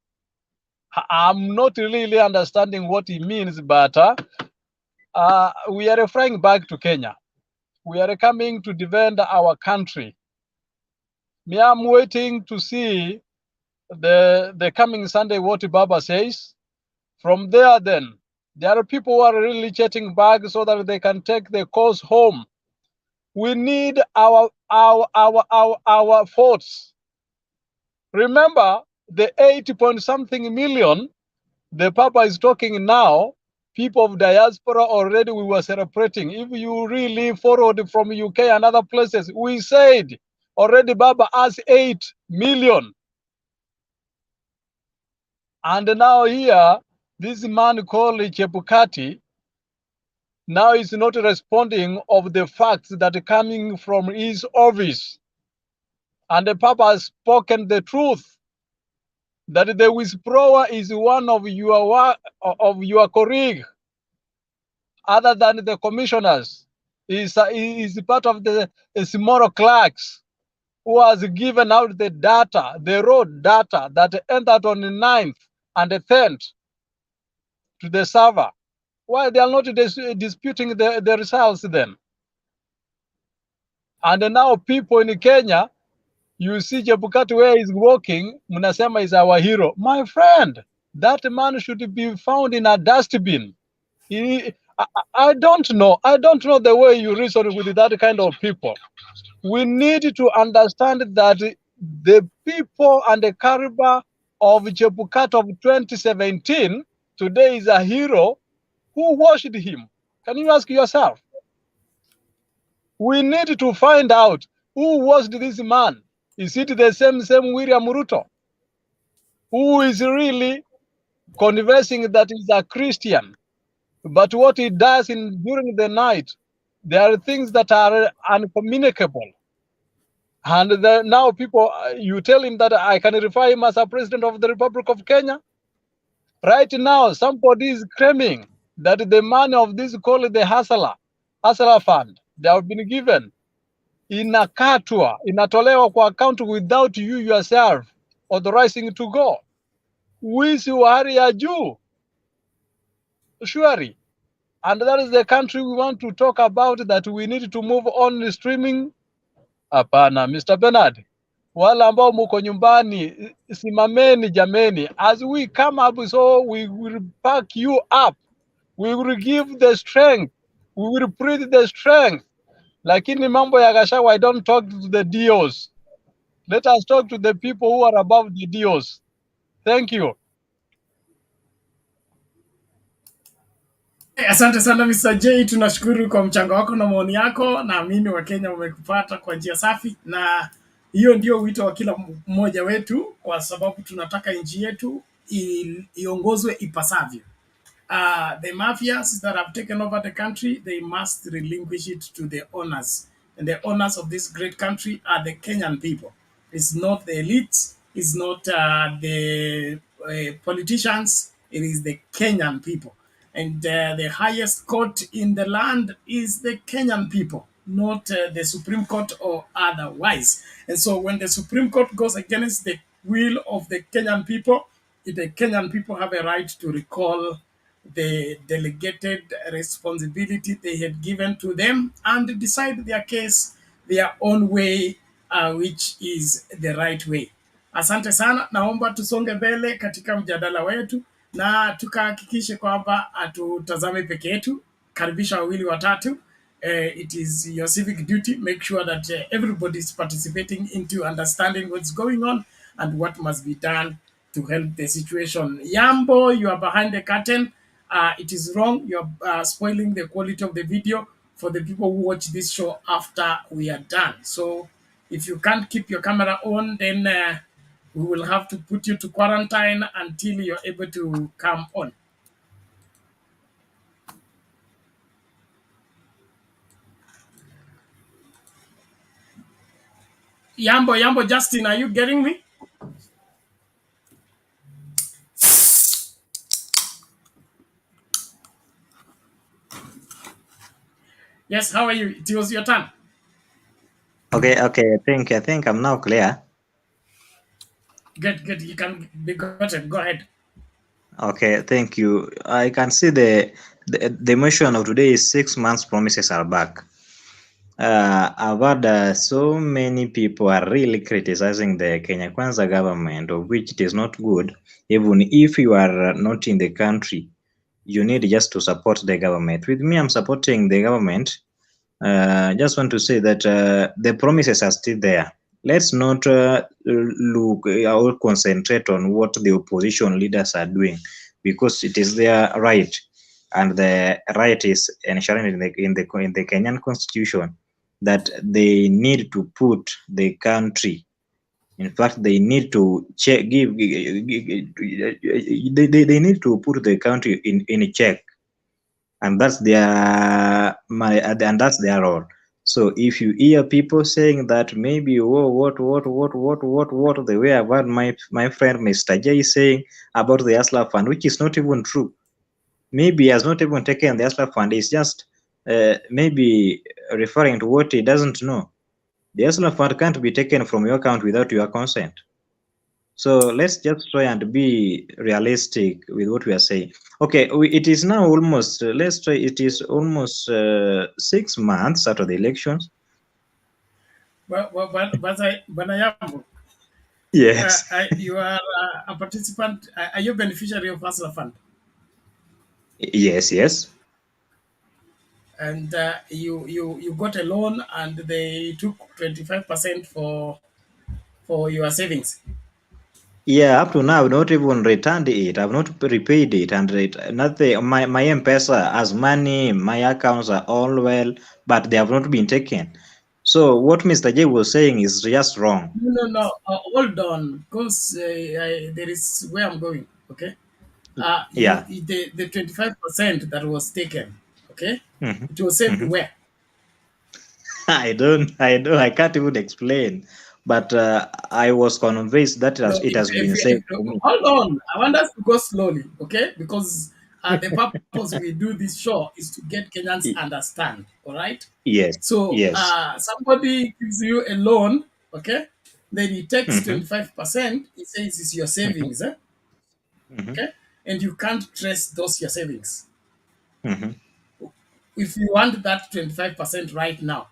Speaker 6: I'm not really understanding what he means, but we are referring back to Kenya. We are coming to defend our country. Me, I'm waiting to see the coming Sunday what Baba says. From there, then there are people who are really chatting back so that they can take the cause home. We need our votes. Remember the 80-point-something million the Papa is talking now. People of diaspora already we were celebrating. If you really followed from UK and other places, we said already Baba has 8 million. And now here, this man called Chebukati now is not responding of the facts that are coming from his office. And the Papa has spoken the truth, that the whisperer is one of your colleague, other than the commissioners. Is part of the small clerks who has given out the data, the raw data that entered on the 9th and the 10th to the server. Why they are not disputing the results then? And now people in Kenya, you see Chebukati where he's working, Munasema is our hero. My friend, that man should be found in a dustbin. I don't know. I don't know the way you reason with that kind of people. We need to understand that the people and the caliber of Chebukati of 2017 today is a hero. Who worshipped him? Can you ask yourself? We need to find out who was this man. Is it the same William Ruto, who is really conversing that he's a Christian, but what he does during the night, there are things that are uncommunicable. And now people, you tell him that I can refer him as a president of the Republic of Kenya. Right now, somebody is claiming that the money of this called the Hustler Fund, they have been given inakatwa, inatolewa kwa account without you yourself authorizing to go. Wizi wa hali ya juu, surely. And that is the country we want to talk about, that we need to move on streaming. Hapana, Mr. Bernard. Wala ambao muko nyumbani, simameni jameni. As we come up, so we will back you up. We will give the strength. We will breathe the strength. Lakini mambo ya Gachagua, I don't talk to the DOs. Let us talk to the people who are above the DOs. Thank you.
Speaker 1: Asante sana Mr. J, tunashukuru kwa mchango wako na maoni yako. Naamini Wakenya wamekupata kwa njia safi, na hiyo ndio wito wa kila mmoja wetu, kwa sababu tunataka nchi yetu iongozwe ipasavyo. The mafias that have taken over the country, they must relinquish it to the owners. And the owners of this great country are the Kenyan people. It's not the elites, it's not the politicians, it is the Kenyan people. And the highest court in the land is the Kenyan people, not the Supreme Court or otherwise. And so when the Supreme Court goes against the will of the Kenyan people, the Kenyan people have a right to recall the delegated responsibility they had given to them and decide their case their own way, which is the right way. Asante sana, naomba tusonge mbele katika mjadala wetu na tukahakikishe kwamba hatutazame peke yetu, karibisha wawili watatu. It is your civic duty, make sure that everybody is participating into understanding what's going on and what must be done to help the situation. Yambo, you are behind the curtain. It is wrong. You're spoiling the quality of the video for the people who watch this show after we are done. So if you can't keep your camera on, then we will have to put you to quarantine until you're able to come on. Yambo, Justin, are you getting me? Yes, how are you? It was your turn.
Speaker 7: Okay, I think I'm now clear.
Speaker 1: Good. You can be gotten. Go ahead.
Speaker 7: Okay, thank you. I can see the motion of today is 6 months promises are back. I've heard so many people are really criticizing the Kenya Kwanza government, of which it is not good. Even if you are not in the country, you need just to support the government. With me, I'm supporting the government. Just want to say that the promises are still there. Let's not look or concentrate on what the opposition leaders are doing, because it is their right, and the right is enshrined in the Kenyan constitution that they need to put the country. In fact, they need to check, they need to put the country in check, and that's their role. So if you hear people saying that maybe what the way about my friend Mr. J is saying about the Asla fund, which is not even true. Maybe he has not even taken the Asla fund. He's just maybe referring to what he doesn't know. The Asla fund can't be taken from your account without your consent. So let's just try and be realistic with what we are saying. Okay, it is now almost, let's try, it is almost 6 months after the elections.
Speaker 1: But I am.
Speaker 7: Yes.
Speaker 1: You are a participant. Are you a beneficiary of Hustler Fund?
Speaker 7: Yes, yes.
Speaker 1: And you got a loan, and they took 25% for your savings.
Speaker 7: Yeah, up to now, I've not even returned it. I've not repaid it, and nothing. My M-Pesa has money. My accounts are all well, but they have not been taken. So what Mr. J was saying is just wrong.
Speaker 1: No. Hold on, because there is where I'm going. Okay.
Speaker 7: Yeah.
Speaker 1: The 25% that was taken. Okay.
Speaker 7: hmm
Speaker 1: It was saved
Speaker 7: hmm
Speaker 1: where?
Speaker 7: I can't even explain, but I was convinced that
Speaker 1: No,
Speaker 7: it has been saved for me.
Speaker 1: hold on. I want us to go slowly, okay? Because the purpose we do this show is to get Kenyans
Speaker 7: Y-
Speaker 1: understand. All right.
Speaker 7: Yes,
Speaker 1: So
Speaker 7: yes.
Speaker 1: somebody gives you a loan, okay? Then he takes
Speaker 7: hmm
Speaker 1: 25%. He says it's your
Speaker 7: hmm
Speaker 1: savings,
Speaker 7: hmm
Speaker 1: okay? And you can't trace those your savings.
Speaker 7: hmm
Speaker 1: If you want that 25% right now,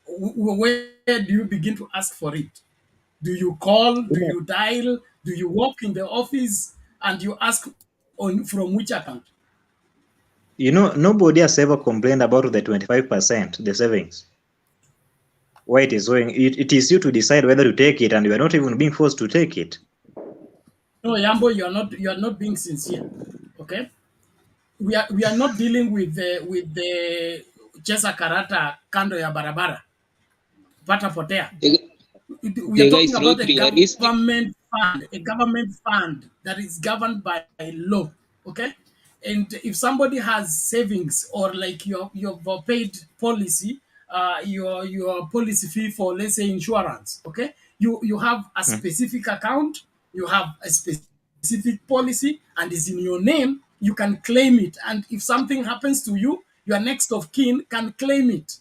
Speaker 1: where do you begin to ask for it? Do you call?
Speaker 7: You
Speaker 1: Do
Speaker 7: know,
Speaker 1: you dial? Do you walk in the office and you ask on from which account?
Speaker 7: nobody has ever complained about the 25%, the savings. Why it is going? It is you to decide whether to take it, and you are not even being forced to take it.
Speaker 1: No, Yambo, you are not being sincere. Okay, we are not dealing with the chesa karata kando ya barabara pata potea. We are
Speaker 3: The guy
Speaker 1: talking
Speaker 3: is
Speaker 1: about
Speaker 3: not realistic.
Speaker 1: a government fund that is governed by law. Okay, and if somebody has savings, or like your paid policy, your policy fee for, let's say, insurance. Okay, you have a
Speaker 7: Mm.
Speaker 1: specific account, you have a specific policy, and is in your name. You can claim it, and if something happens to you, your next of kin can claim it.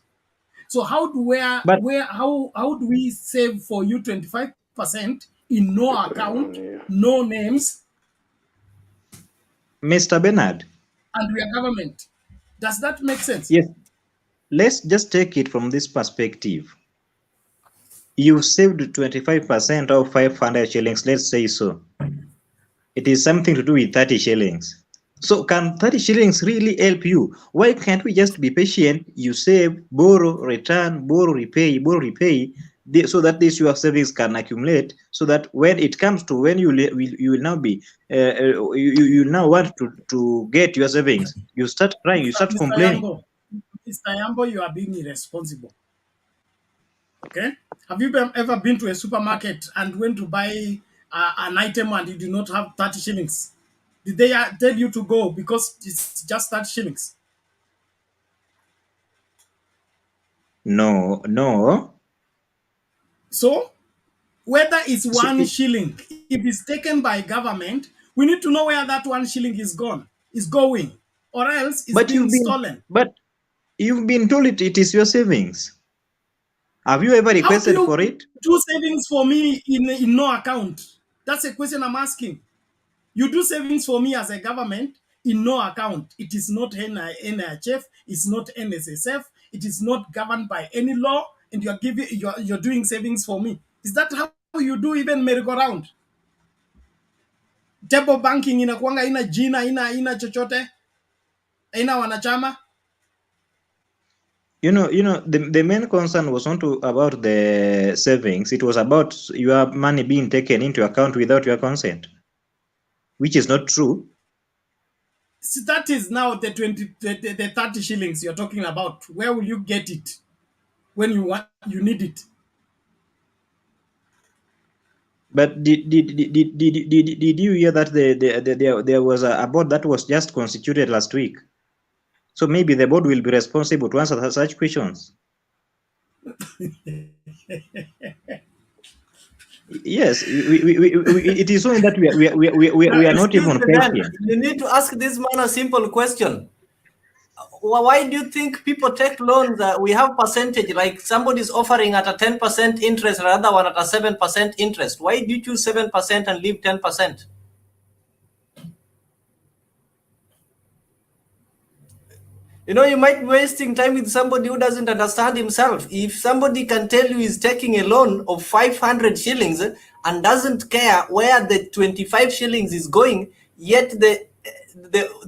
Speaker 1: So
Speaker 7: But
Speaker 1: how do we save for you 25% in no account, no names,
Speaker 7: Mr. Bernard,
Speaker 1: and we are government? Does that make sense?
Speaker 7: yes, let's just take it from this perspective. You saved 25% of 500 shillings, let's say so. It is something to do with 30 shillings. So can 30 shillings really help you? Why can't we just be patient? You save, borrow, return, borrow, repay, so that this your savings can accumulate, so that when it comes to when you will now be, you now want to get your savings, you start crying, you start
Speaker 1: Mr.
Speaker 7: complaining.
Speaker 1: Yambo, Mr. Yambo, you are being irresponsible. Okay? Have you ever been to a supermarket and went to buy an item and you do not have 30 shillings? Did they tell you to go because it's just 30 shillings?
Speaker 7: No, no.
Speaker 1: So, whether it's
Speaker 7: So,
Speaker 1: 1 shilling, if it's taken by government, we need to know where that 1 shilling is going, or else it's
Speaker 7: but
Speaker 1: being stolen.
Speaker 7: you've been told it is your savings. Have you ever
Speaker 1: How do
Speaker 7: requested
Speaker 1: you
Speaker 7: for it?
Speaker 1: do savings for me in no account? That's a question I'm asking. You do savings for me as a government in no account. It is not NHF, it's not NSSF, it is not governed by any law, and you're doing savings for me. Is that how you do even merry-go-round? Table banking inakuanga ina jina, ina chochote, ina wanachama.
Speaker 7: The main concern was not about the savings. It was about your money being taken into account without your consent, which is not true.
Speaker 1: So that is now the 30 shillings you're talking about. Where will you get it when you need it?
Speaker 7: But did you hear that there was a board that was just constituted last week? So maybe the board will be responsible to answer such questions. Yes, it is only that
Speaker 8: Now,
Speaker 7: we are not
Speaker 8: excuse
Speaker 7: even
Speaker 8: me, Ben.
Speaker 7: patient.
Speaker 8: You need to ask this man a simple question. Why do you think people take loans? We have percentage, like somebody's offering at a 10% interest, another one at a 7% interest. Why do you choose 7% and leave 10%? You know, you might be wasting time with somebody who doesn't understand himself. If somebody can tell you he's taking a loan of 500 shillings and doesn't care where the 25 shillings is going, yet the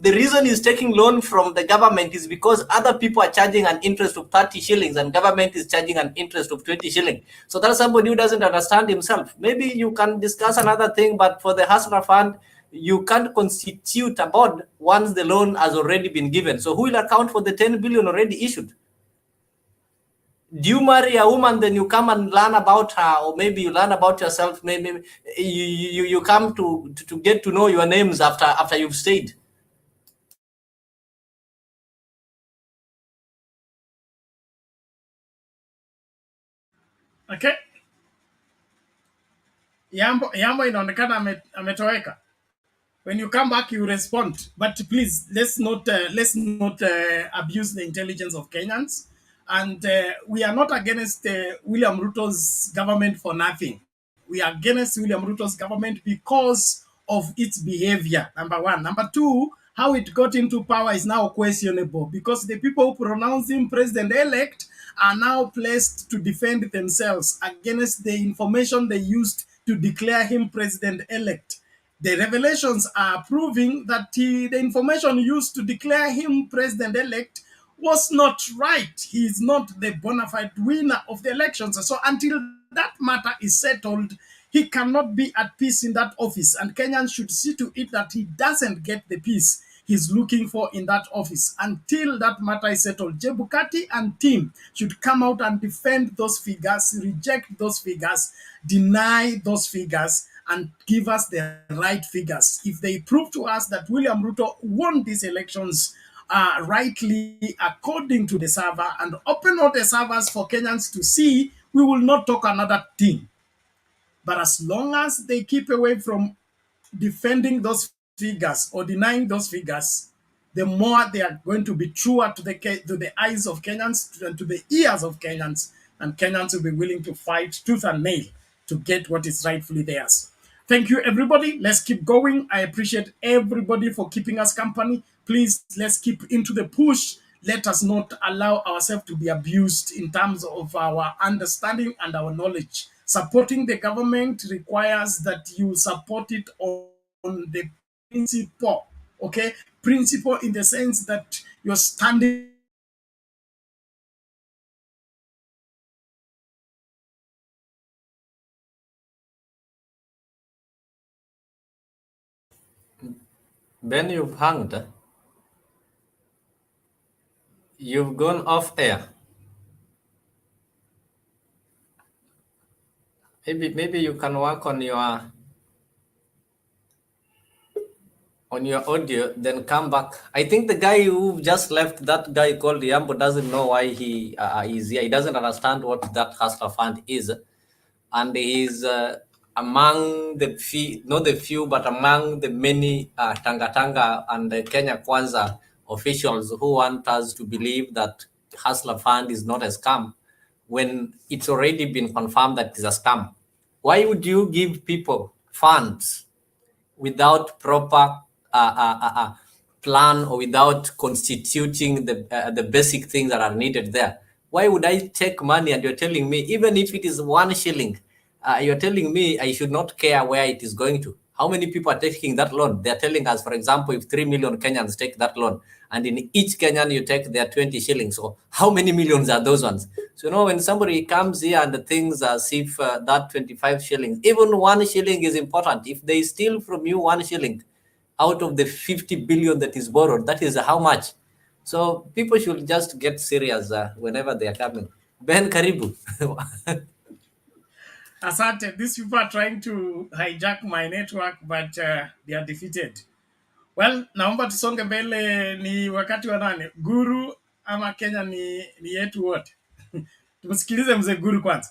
Speaker 8: reason he's taking loan from the government is because other people are charging an interest of 30 shillings and government is charging an interest of 20 shillings. So that's somebody who doesn't understand himself. Maybe you can discuss another thing, but for the hustler fund, you can't constitute a board once the loan has already been given. So who will account for the 10 billion already issued? Do you marry a woman, then you come and learn about her, or maybe you learn about yourself? Maybe you come to get to know your names after you've stayed.
Speaker 1: Okay. Yambo inaonekana ametoweka. When you come back, you respond. But please, let's not abuse the intelligence of Kenyans. And we are not against William Ruto's government for nothing. We are against William Ruto's government because of its behavior. Number one. Number two, how it got into power is now questionable because the people who pronounce him president-elect are now placed to defend themselves against the information they used to declare him president-elect. The revelations are proving that the information used to declare him president-elect was not right. He is not the bona fide winner of the elections. So until that matter is settled, he cannot be at peace in that office. And Kenyans should see to it that he doesn't get the peace he's looking for in that office. Until that matter is settled, Jebukati and team should come out and defend those figures, reject those figures, deny those figures, and give us the right figures. If they prove to us that William Ruto won these elections rightly according to the server and open all the servers for Kenyans to see, we will not talk another thing. But as long as they keep away from defending those figures or denying those figures, the more they are going to be truer to the eyes of Kenyans and to the ears of Kenyans, and Kenyans will be willing to fight tooth and nail to get what is rightfully theirs. Thank you, everybody. Let's keep going. I appreciate everybody for keeping us company. Please, let's keep into the push. Let us not allow ourselves to be abused in terms of our understanding and our knowledge. Supporting the government requires that you support it on the principle, okay? Principle in the sense that you're standing.
Speaker 8: Ben, you've hanged. You've gone off air. Maybe you can work on your audio, then come back. I think the guy who just left, that guy called Yambo, doesn't know why he is here. He doesn't understand what that hustler fund is, and he's among the few, not the few, but among the many Tanga Tanga and Kenya Kwanza officials who want us to believe that hustler fund is not a scam when it's already been confirmed that it's a scam. Why would you give people funds without proper plan or without constituting the basic things that are needed there? Why would I take money and you're telling me, even if it is 1 shilling, you're telling me I should not care where it is going to? How many people are taking that loan? They're telling us, for example, if 3 million Kenyans take that loan, and in each Kenyan you take their 20 shillings. So how many millions are those ones? So, when somebody comes here and thinks as if that 25 shillings, even 1 shilling is important. If they steal from you 1 shilling out of the 50 billion that is borrowed, that is how much? So people should just get serious whenever they are coming. Ben, karibu.
Speaker 1: Asante, these people are trying to hijack my network, but they are defeated. Well, naomba tusonge mbele. Ni wakati wa nane, Guru ama Kenya ni yetu wote. Tumsikilize mzee Guru kwanza.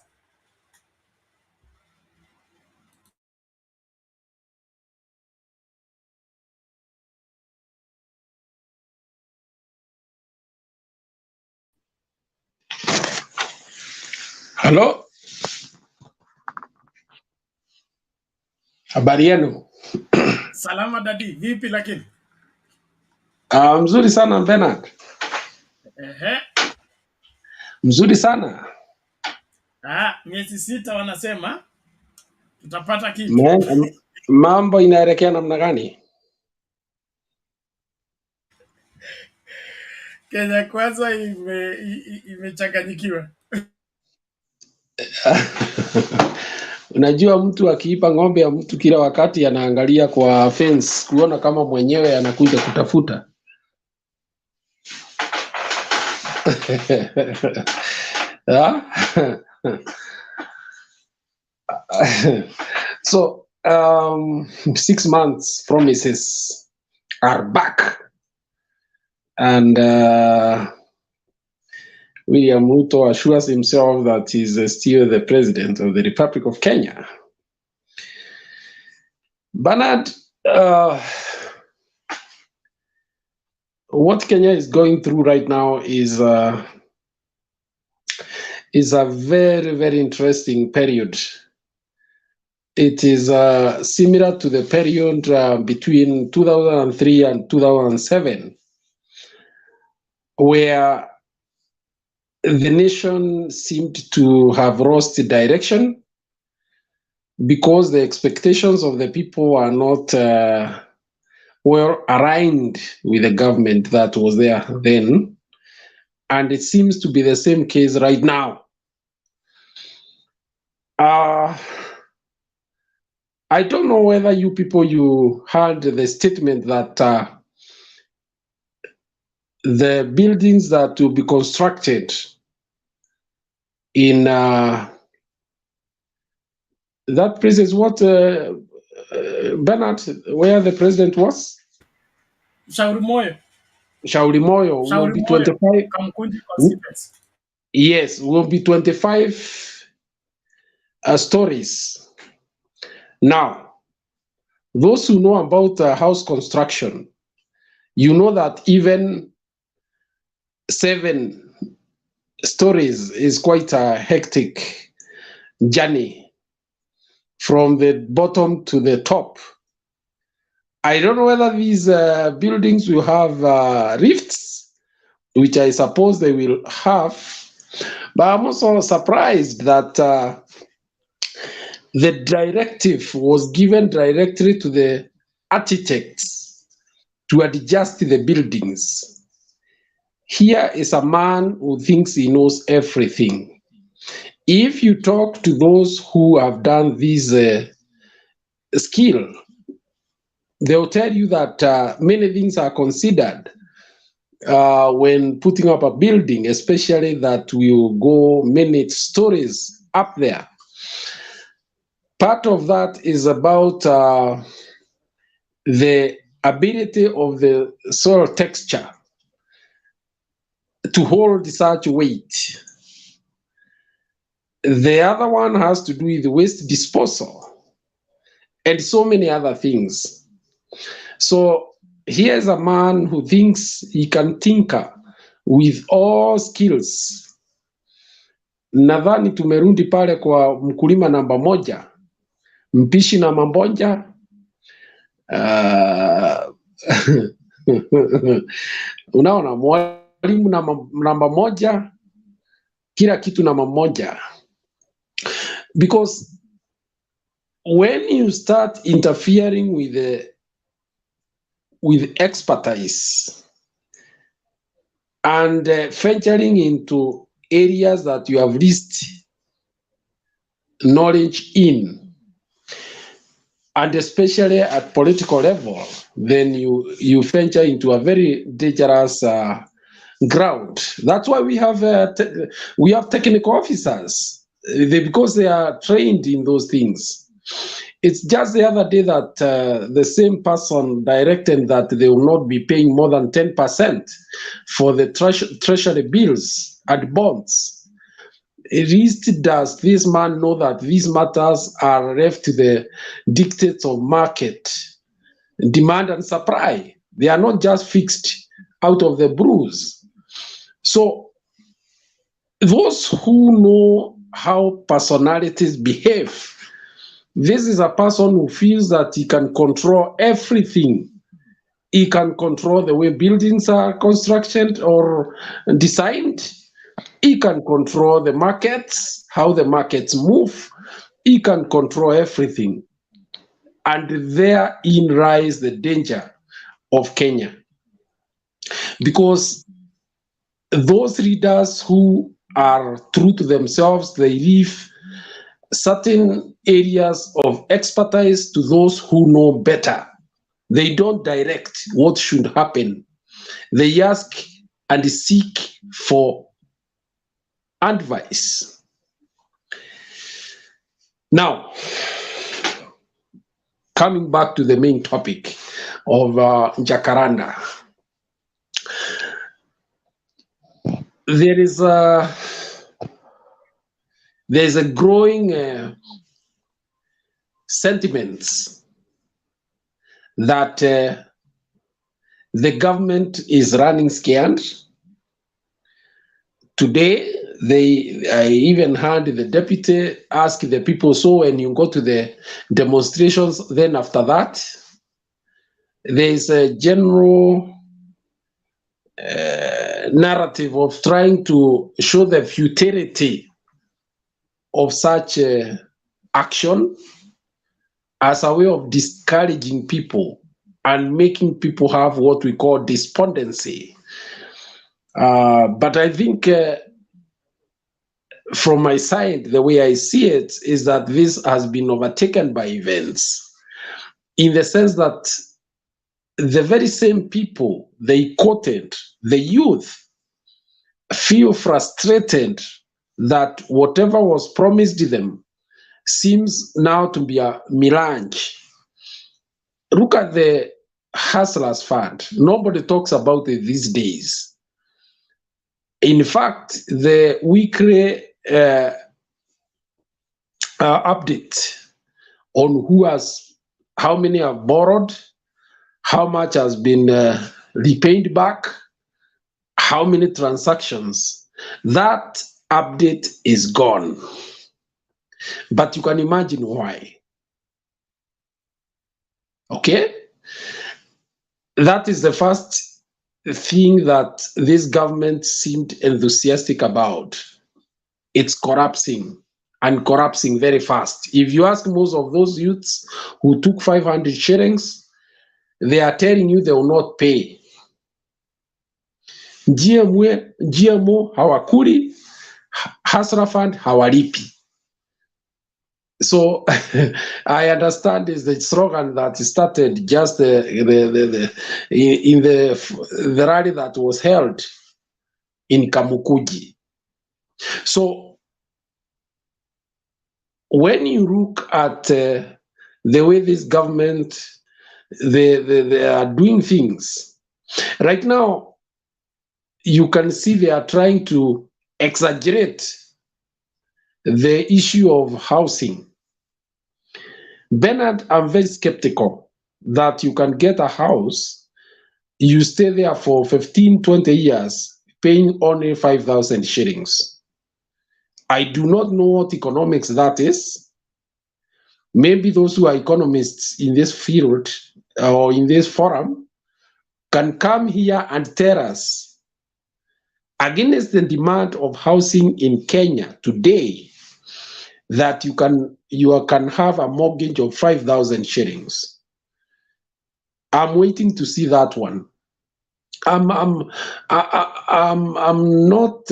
Speaker 9: Halo, habari yenu?
Speaker 1: Salama dadi, vipi lakini?
Speaker 9: Mzuri sana Bernard.
Speaker 1: Ehe.
Speaker 9: Mzuri sana.
Speaker 1: Miezi 6 wanasema tutapata kitu.
Speaker 9: Mambo inaelekea namna gani?
Speaker 1: Kenya kwanza imechanganyikiwa.
Speaker 9: Unajua mtu akiipa ng'ombe ya mtu kila wakati anaangalia kwa fence kuona kama mwenyewe anakuja kutafuta. So 6 months promises are back, and William Ruto assures himself that he's still the president of the Republic of Kenya. Bernard, what Kenya is going through right now is a very, very interesting period. It is similar to the period between 2003 and 2007, where the nation seemed to have lost direction because the expectations of the people are not well aligned with the government that was there then. And it seems to be the same case right now. I don't know whether you people, you heard the statement that the buildings that will be constructed in that place is what, Bernard, where the president was?
Speaker 1: Shauri Moyo.
Speaker 9: Shauri Moyo will be 25.
Speaker 1: Kamkunji constituency.
Speaker 9: Yes, will be 25 stories. Now, those who know about house construction, you know that even 7 stories is quite a hectic journey from the bottom to the top. I don't know whether these buildings will have rifts, which I suppose they will have, but I'm also surprised that the directive was given directly to the architects to adjust the buildings. Here is a man who thinks he knows everything. If you talk to those who have done this skill, they'll tell you that many things are considered when putting up a building, especially that will go many stories up there. Part of that is about the ability of the soil texture to hold such weight. The other one has to do with waste disposal and so many other things. So here's a man who thinks he can tinker with all skills. Nadhani tumerudi pale kwa mkulima namba moja, mpishi na mambonja. Unaona, mwalimu namba moja, kila kitu namba moja. Because when you start interfering with expertise and venturing into areas that you have least knowledge in, and especially at political level, then you venture into a very dangerous ground. That's why we have technical officers, because they are trained in those things. It's just the other day that the same person directed that they will not be paying more than 10% for the treasury bills and bonds. least does this man know that these matters are left to the dictates of market, demand and supply. They are not just fixed out of the bruise. So those who know how personalities behave, this is a person who feels that he can control everything. He can control the way buildings are constructed or designed. He can control the markets, how the markets move. He can control everything. And therein lies the danger of Kenya. Because those leaders who are true to themselves, they leave certain areas of expertise to those who know better. They don't direct what should happen. They ask and seek for advice. Now, coming back to the main topic of Jacaranda, there's a growing sentiments that the government is running scared. Today, I even heard the deputy ask the people, so when you go to the demonstrations, then after that, there's a general narrative of trying to show the futility of such action as a way of discouraging people and making people have what we call despondency. But I think from my side, the way I see it is that this has been overtaken by events, in the sense that the very same people they quoted, the youth, feel frustrated that whatever was promised to them seems now to be a mirage. Look at the Hustlers Fund. Nobody talks about it these days. In fact, the weekly update on how many have borrowed, how much has been repaid back, how many transactions, that update is gone. But you can imagine why. Okay? That is the first thing that this government seemed enthusiastic about. It's corrupting, and corrupting very fast. If you ask most of those youths who took 500 shillings, they are telling you they will not pay. GMO hawakuli, Hustler Fund hawalipi. So I understand is the slogan that started just in the rally that was held in Kamukuji. So when you look at the way this government they are doing things right now, you can see they are trying to exaggerate the issue of housing. Bernard, I'm very skeptical that you can get a house, you stay there for 15, 20 years, paying only 5,000 shillings. I do not know what economics that is. Maybe those who are economists in this field or in this forum can come here and tell us, against the demand of housing in Kenya today, that you can have a mortgage of 5,000 shillings. I'm waiting to see that one. I'm not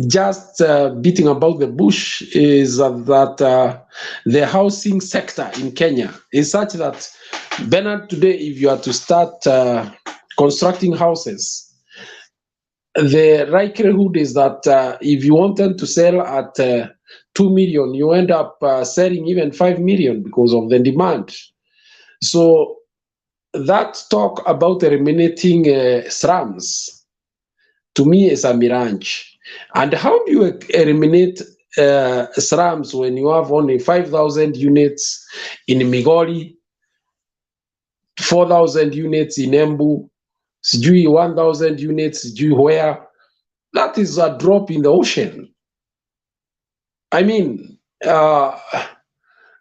Speaker 9: just beating about the bush. Is that the housing sector in Kenya is such that, Bernard, today, if you are to start constructing houses, the likelihood is that if you wanted to sell at 2 million, you end up selling even 5 million because of the demand. So that talk about eliminating slums, to me, is a mirage. And how do you eliminate slums when you have only 5,000 units in Migori, 4,000 units in Embu, sijui 1,000 units, sijui where? That is a drop in the ocean. I mean,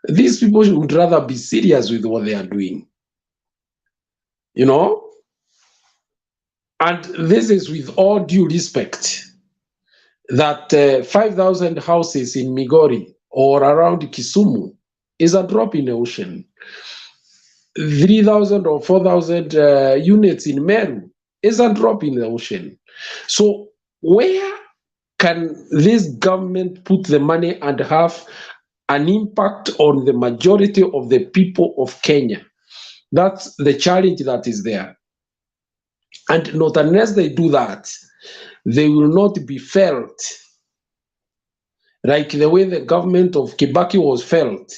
Speaker 9: these people would rather be serious with what they are doing, you know? And this is with all due respect that 5,000 houses in Migori or around Kisumu is a drop in the ocean. 3,000 or 4,000 units in Meru is a drop in the ocean. So where can this government put the money and have an impact on the majority of the people of Kenya? That's the challenge that is there. And not unless they do that, they will not be felt like the way the government of Kibaki was felt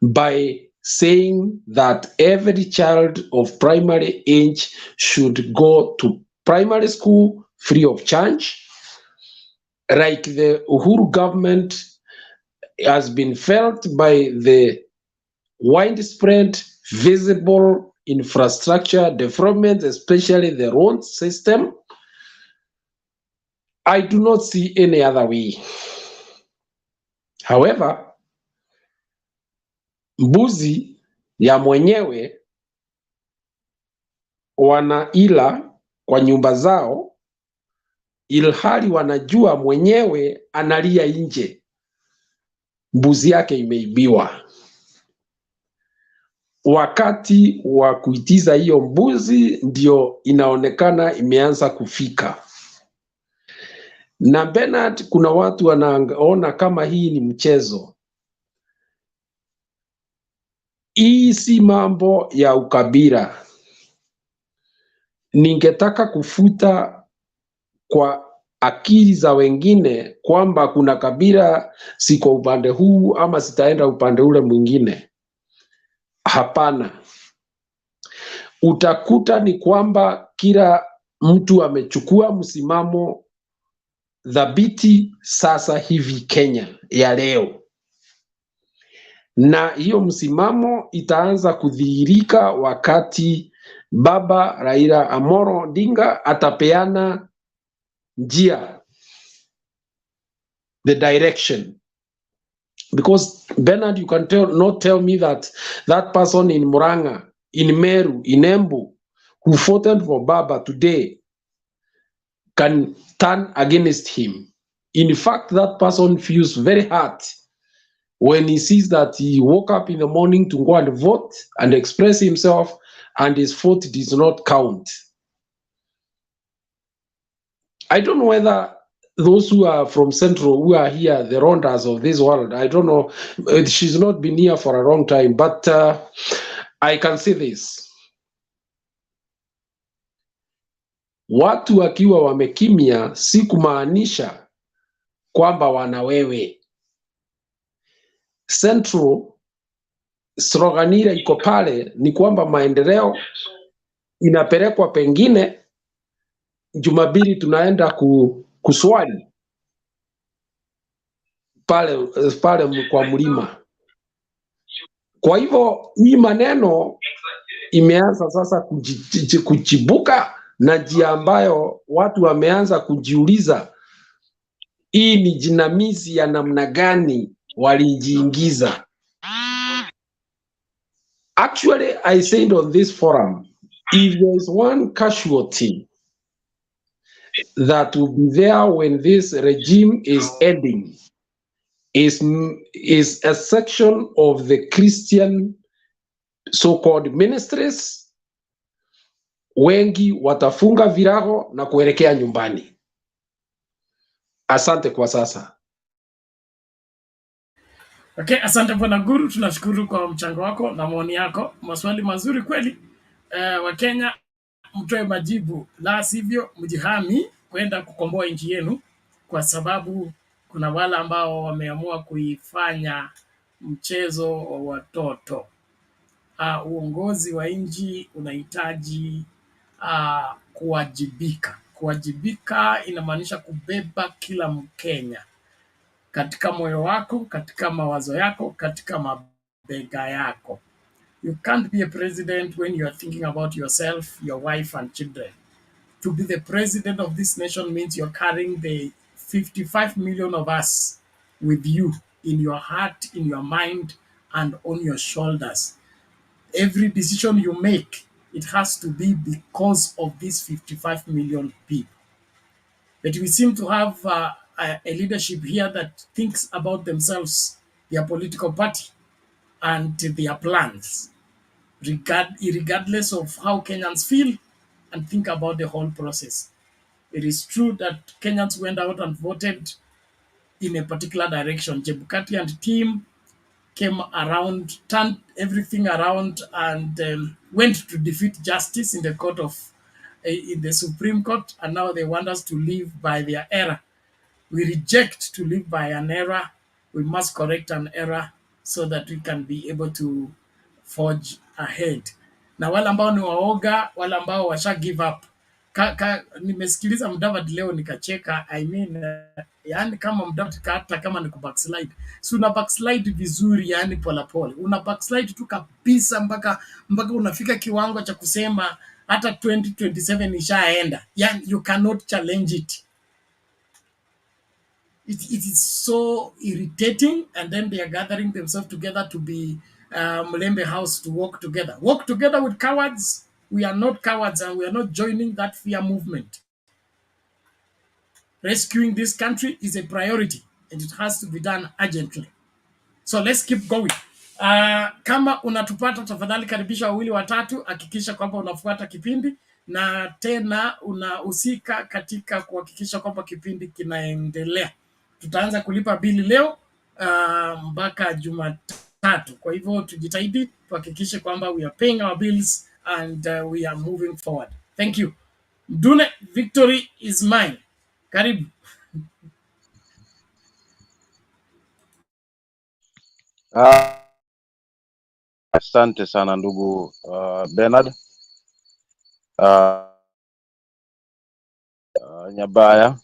Speaker 9: by saying that every child of primary age should go to primary school free of charge. Like the Uhuru government has been felt by the widespread visible infrastructure development, especially the road system. I do not see any other way. However, mbuzi ya mwenyewe wanaila kwa nyumba zao, ilhali wanajua mwenyewe analia nje, mbuzi yake imeibiwa. Wakati wa kuitiza hiyo mbuzi ndio inaonekana imeanza kufika. Na Bernard, kuna watu wanaona kama hii ni mchezo. Hii si mambo ya ukabila. Ningetaka kufuta kwa akili za wengine kwamba kuna kabila siko upande huu ama sitaenda upande ule mwingine. Hapana. Utakuta ni kwamba kila mtu amechukua msimamo dhabiti sasa hivi Kenya ya leo, na hiyo msimamo itaanza kudhihirika wakati Baba Raila Amolo Odinga atapeana njia, the direction. Because Bernard, you can not tell me that that person in Murang'a, in Meru, in Embu, who fought for Baba today can turn against him. In fact, that person feels very hurt when he sees that he woke up in the morning to go and vote and express himself, and his vote does not count. I don't know whether those who are from Central, who are here, the Rondas of this world, I don't know, she's not been here for a long time, but I can say this. Watu wakiwa wamekimya si kumaanisha kwamba wanawewe. Central sloganira iko pale ni kwamba maendeleo inapelekwa pengine. Jumapili tunaenda kuswali pale kwa mlima. Kwa hivyo hii maneno imeanza sasa kuchibuka na njia ambayo watu wameanza kujiuliza hii ni jinamizi ya namna gani walijiingiza. Actually, I said on this forum, if there is one casualty that will be there when this regime is ending, is a section of the Christian so-called ministries. Wengi watafunga virago na kuelekea nyumbani. Asante kwa sasa.
Speaker 1: Okay, asante Bwana Guru, tunashukuru kwa mchango wako na maoni yako. Maswali mazuri kweli. Wakenya mtoe majibu, la sivyo mjihami kwenda kukomboa nchi yenu, kwa sababu kuna wale ambao wameamua kuifanya mchezo wa watoto. Uongozi wa nchi unahitaji kuwajibika. Kuwajibika inamaanisha kubeba kila Mkenya katika moyo wako, katika mawazo yako, katika mabega yako. You can't be a president when you are thinking about yourself, your wife and children. To be the president of this nation means you're carrying the 55 million of us with you in your heart, in your mind, and on your shoulders. Every decision you make, it has to be because of these 55 million people. But we seem to have a leadership here that thinks about themselves, their political party, and their plans, regardless of how Kenyans feel and think about the whole process. It is true that Kenyans went out and voted in a particular direction. Chebukati and team came around, turned everything around, and went to defeat justice in the in the Supreme Court, and now they want us to live by their error. We reject to live by an error. We must correct an error so that we can be able to forge ahead. Na wale ambao ni waoga, wale ambao washa give up. Nimesikiliza Mudavadi leo nikacheka. I mean, yani kama Mudavadi hata kama ni kubackslide. Si una backslide vizuri, yani polepole. Una backslide tu kabisa mpaka unafika kiwango cha kusema hata 2027 ishaenda. Yani you cannot challenge it. It is so irritating, and then they are gathering themselves together to be Mulembe House to work together. Work together with cowards? We are not cowards, and we are not joining that fear movement. Rescuing this country is a priority, and it has to be done urgently. So let's keep going. Kama unatupata tafadhali karibisha wawili watatu, hakikisha kwamba unafuata kipindi na tena unahusika katika kuhakikisha kwamba kipindi kinaendelea. Tutaanza kulipa bili leo mpaka Jumatatu. Kwa hivyo tujitahidi tuhakikishe kwamba we are paying our bills and we are moving forward. Thank you. Mdune, victory is mine. Karibu.
Speaker 10: Asante sana ndugu Bernard Nyabaya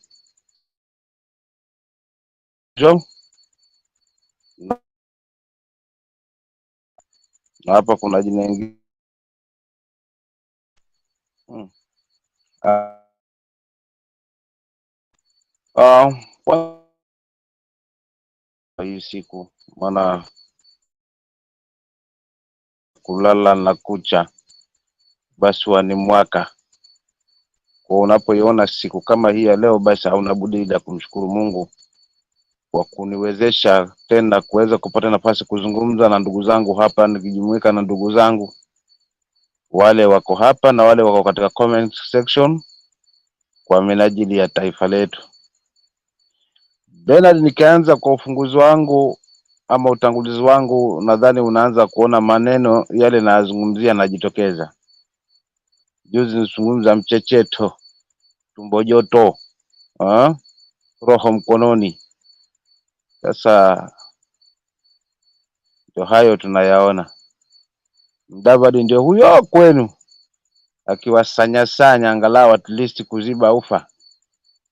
Speaker 10: Jo, na hapa kuna jina lingine hii siku maana kulala na kucha basi ni mwaka. Kwa unapoiona siku kama hii ya leo, basi hauna budi ila kumshukuru Mungu kwa kuniwezesha tena kuweza kupata nafasi kuzungumza na ndugu zangu hapa, nikijumuika na ndugu zangu wale wako hapa na wale wako katika comment section kwa minajili ya taifa letu. Bernard, nikianza kwa ufunguzi wangu ama utangulizi wangu, nadhani unaanza kuona maneno yale nazungumzia najitokeza. Juzi nizungumza mchecheto, tumbo joto, roho mkononi. Sasa ndio hayo tunayaona. Mudavadi ndio huyo kwenu akiwasanya angalau at least kuziba ufa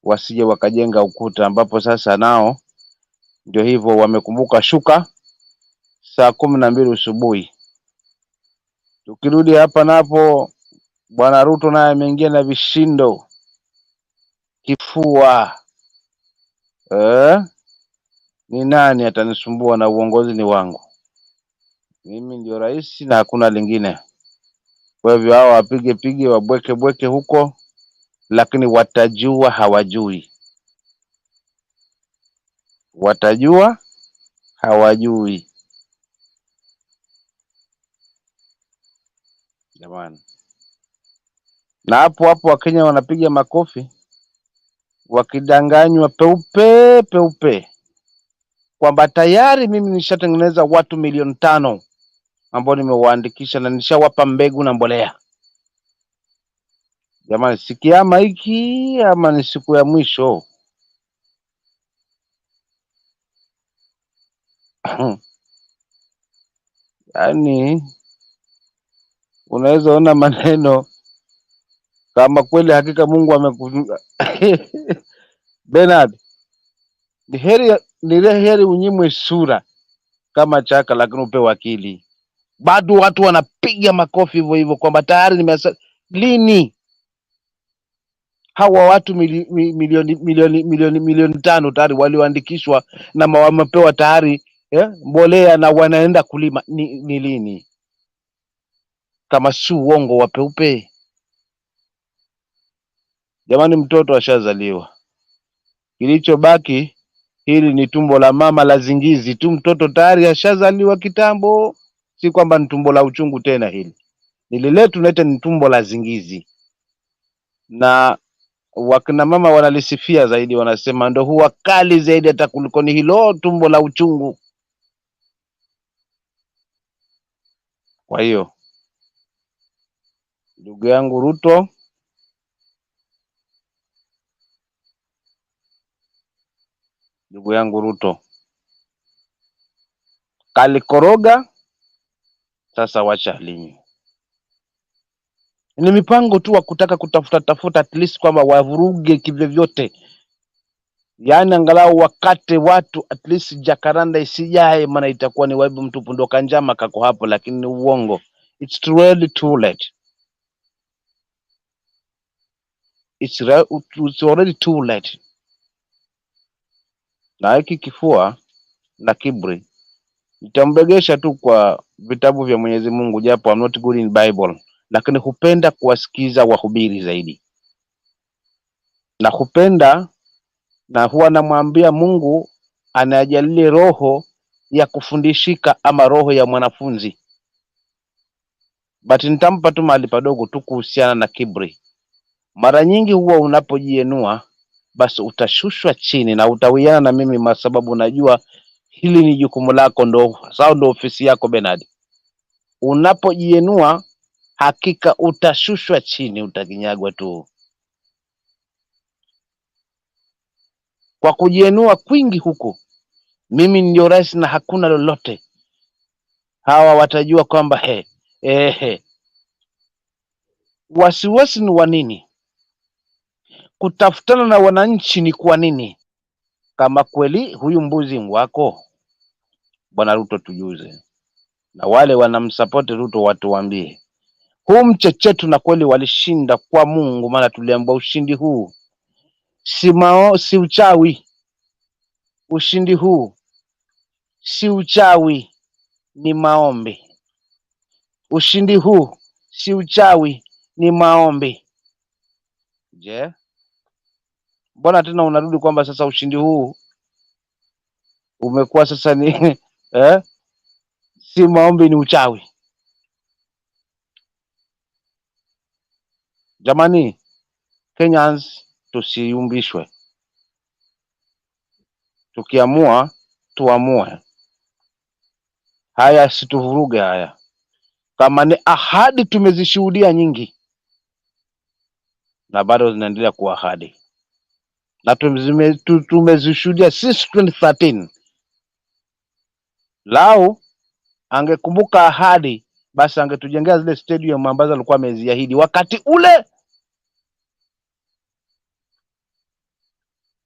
Speaker 10: wasije wakajenga ukuta, ambapo sasa nao ndio hivyo wamekumbuka shuka saa 12 asubuhi. Tukirudi hapa napo Bwana Ruto naye ameingia na vishindo kifua. Ni nani atanisumbua na uongozi ni wangu? Mimi ndio rais na hakuna lingine. Kwa hivyo hao wapige wabweke huko, lakini watajua hawajui. Watajua hawajui. Jamani. Na hapo Wakenya wanapiga makofi wakidanganywa peupe kwamba tayari mimi nishatengeneza watu 500,000 ambao nimewaandikisha na nishawapa mbegu na mbolea. Jamani, sikiama hiki ama ni siku ya mwisho? Yaani unaweza ona maneno Kama kweli hakika Mungu Bernard, ni heri unyimwe sura kama chaka, lakini upewe akili. Bado watu wanapiga makofi hivyo hivyo kwamba tayari lini? Hawa watu milioni 5 tayari walioandikishwa na wamepewa tayari mbolea na wanaenda kulima, ni lini? Kama si uongo wa peupe. Jamani, mtoto ashazaliwa, kilichobaki hili ni tumbo la mama la zingizi tu. Mtoto tayari ashazaliwa kitambo, si kwamba ni tumbo la uchungu tena. Hili lile tunaita ni tumbo la zingizi, na wakina mama wanalisifia zaidi, wanasema ndo huwa kali zaidi hata kuliko ni hilo tumbo la uchungu. Kwa hiyo ndugu yangu Ruto, kalikoroga, sasa wacha alinywe. Ni mipango tu wa kutaka tafuta at least kwamba wavuruge kivyovyote, yaani angalau wakate watu at least Jacaranda isijae, maana itakuwa ni waibu mtupu. Ndo kanjama kako hapo, lakini ni uongo. It's really too late. It's already too late. Na hiki kifua na kibri nitambegesha tu kwa vitabu vya Mwenyezi Mungu, japo I'm not good in Bible, lakini hupenda kuwasikiza wahubiri zaidi, na hupenda na huwa namwambia Mungu anajalie roho ya kufundishika ama roho ya mwanafunzi, but nitampa tu mahali padogo tu kuhusiana na kibri. Mara nyingi huwa unapojienua basi utashushwa chini na utawiana na mimi, kwa sababu najua hili ni jukumu lako, ndo ofisi yako Bernard. Unapojienua hakika utashushwa chini, utakinyagwa tu. Kwa kujienua kwingi huku, mimi ndio rais na hakuna lolote, hawa watajua kwamba wasiwasi ni wa nini? Kutafutana na wananchi ni kwa nini? Kama kweli huyu mbuzi wako Bwana Ruto tujuze, na wale wanamsupport Ruto watu waambie huu mchechetu na kweli walishinda kwa Mungu, maana tuliambiwa ushindi huu si uchawi. Ushindi huu si uchawi, ni maombi. Ushindi huu si uchawi, ni maombi. Je, mbona tena unarudi kwamba sasa ushindi huu umekuwa sasa ni si maombi, ni uchawi? Jamani, Kenyans tusiumbishwe. Tukiamua tuamue, haya situvuruge haya. Kama ni ahadi tumezishuhudia nyingi, na bado zinaendelea kuwa ahadi, na tumezishuhudia since 2013. Lao angekumbuka ahadi, basi angetujengea zile stadium ambazo alikuwa ameziahidi wakati ule.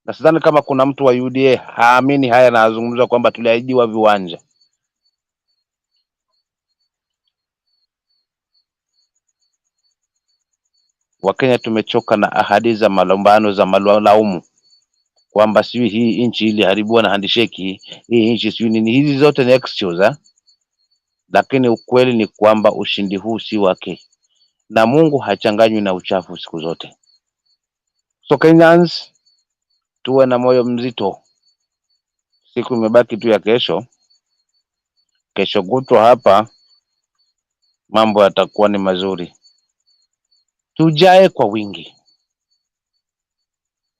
Speaker 10: Na sidhani kama kuna mtu wa UDA haamini haya na azungumza kwamba tuliahidiwa viwanja. Wakenya tumechoka na ahadi za malombano za malaumu kwamba sijui hii nchi iliharibiwa na handshake, hii nchi sijui nini. Hizi zote ni excuse, lakini ukweli ni kwamba ushindi huu si wake, na Mungu hachanganywi na uchafu siku zote. So Kenyans, tuwe na moyo mzito. Siku imebaki tu ya kesho. Kesho kutwa hapa mambo yatakuwa ni mazuri. Tujae kwa wingi,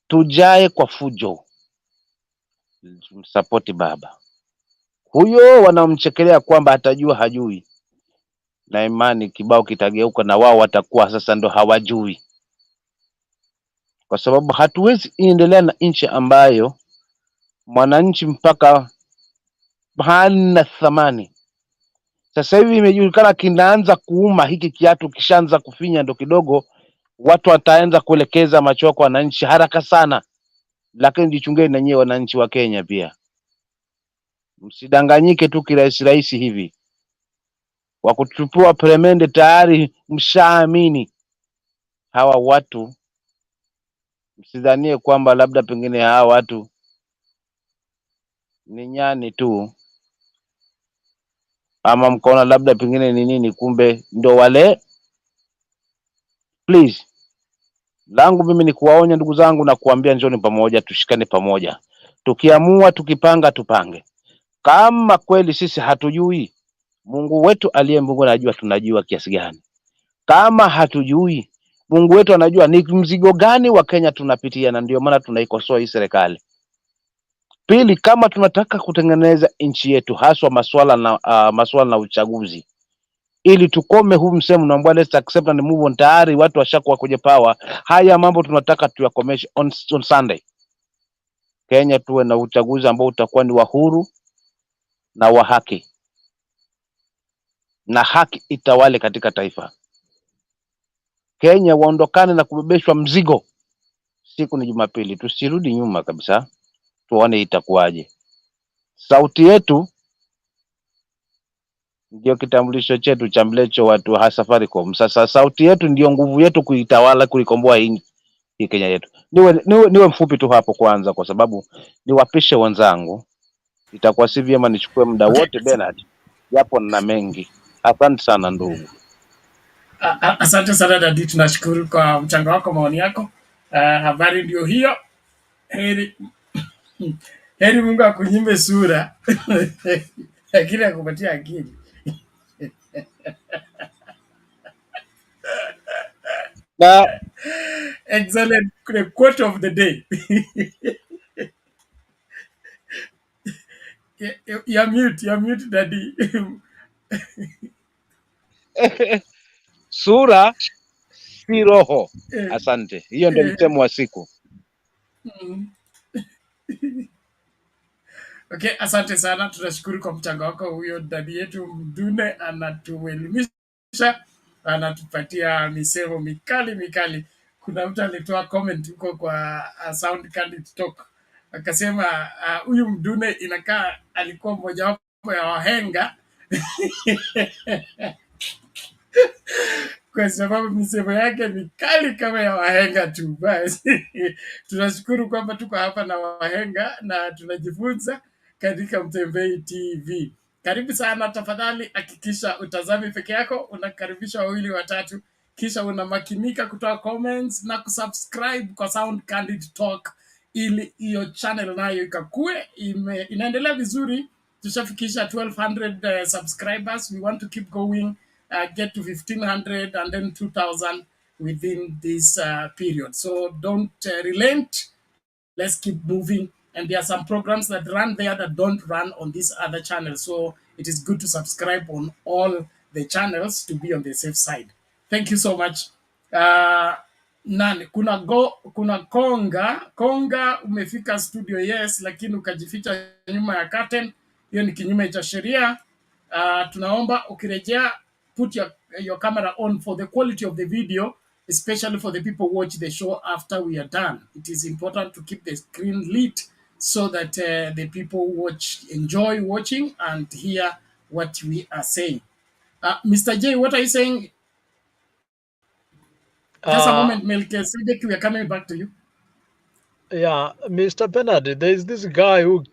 Speaker 10: tujae kwa fujo, msapoti baba huyo. Wanamchekelea kwamba atajua hajui, na imani kibao kitageuka na wao watakuwa sasa ndo hawajui, kwa sababu hatuwezi endelea na nchi ambayo mwananchi mpaka hana thamani. Sasa hivi imejulikana kinaanza kuuma hiki kiatu, kishaanza kufinya ndo kidogo watu wataanza kuelekeza macho yao kwa wananchi haraka sana, lakini jichungeni na nyewe wananchi wa Kenya pia, msidanganyike tu kirahisi rahisi hivi. Wa kutupua peremende tayari mshaamini. Hawa watu msidhanie kwamba labda pengine hawa watu ni nyani tu, ama mkaona labda pengine ni nini, kumbe ndo wale. Please, langu mimi ni kuwaonya ndugu zangu na kuambia njoni pamoja, tushikane pamoja. Tukiamua, tukipanga, tupange. Kama kweli sisi hatujui, Mungu wetu aliye mbinguni anajua tunajua kiasi gani. Kama hatujui, Mungu wetu anajua ni mzigo gani wa Kenya tunapitia, na ndio maana tunaikosoa hii serikali. Pili, kama tunataka kutengeneza nchi yetu, haswa masuala na uchaguzi, ili tukome huu msemo naomba let's accept and move on, tayari watu washakuwa kwenye power. Haya mambo tunataka tuyakomeshe on Sunday. Kenya tuwe na uchaguzi ambao utakuwa ni wa huru na wa haki, na haki itawale katika taifa. Kenya waondokane na kubebeshwa mzigo. Siku ni Jumapili, tusirudi nyuma kabisa, tuone itakuwaje. Sauti yetu ndio kitambulisho chetu cha mlecho watu wa Safaricom. Sasa sauti yetu ndio nguvu yetu kuitawala, kuikomboa hii Kenya yetu. Niwe mfupi tu hapo kwanza, kwa sababu niwapishe wenzangu, itakuwa si vyema nichukue muda wote Bernard, japo nina mengi. Asante sana ndugu.
Speaker 1: Asante sana Dadi, tunashukuru kwa mchango wako, maoni yako. Habari ndio hiyo. Heri Mungu akunyime sura lakini akupatia akili. Excellent quote of the day. You're mute Daddy.
Speaker 10: Sura si roho. Asante, hiyo ndio msemo wa siku.
Speaker 1: Okay, asante sana, tunashukuru kwa mchango wako. Huyo dadi yetu Mdune anatuelimisha, anatupatia misemo mikali. Kuna mtu alitoa comment huko kwa Sound Candid Talk, akasema huyu Mdune inakaa alikuwa mmoja wapo ya wahenga kwa sababu misemo yake mikali kama ya wahenga tu. Basi tunashukuru kwamba tuko hapa na wahenga na tunajifunza katika Mtembei TV. Karibu sana, tafadhali hakikisha utazami peke yako, unakaribisha wawili watatu, kisha unamakinika kutoa comments na kusubscribe kwa Sound Candid Talk, ili hiyo channel nayo ikakue. Inaendelea vizuri, tushafikisha 1200 subscribers. We want to keep going, get to 1500 and then 2000 within this period. So don't relent. Let's keep moving. And there are some programs that run there that don't run on this other channel. So it is good to subscribe on all the channels to be on the safe side. Thank you so much. Kuna Konga umefika studio, yes, lakini ukajificha nyuma ya curtain. Hiyo ni kinyume cha sheria. Tunaomba ukirejea, put your camera on for the quality of the video, especially for the people watch the show after we are done. It is important to keep the screen lit so that the people enjoy watching and hear what we are saying. Mr. J, what are you saying? Just a moment, Melchizedek, we are coming back to you.
Speaker 6: Yeah, Mr. Bernard, there is this guy who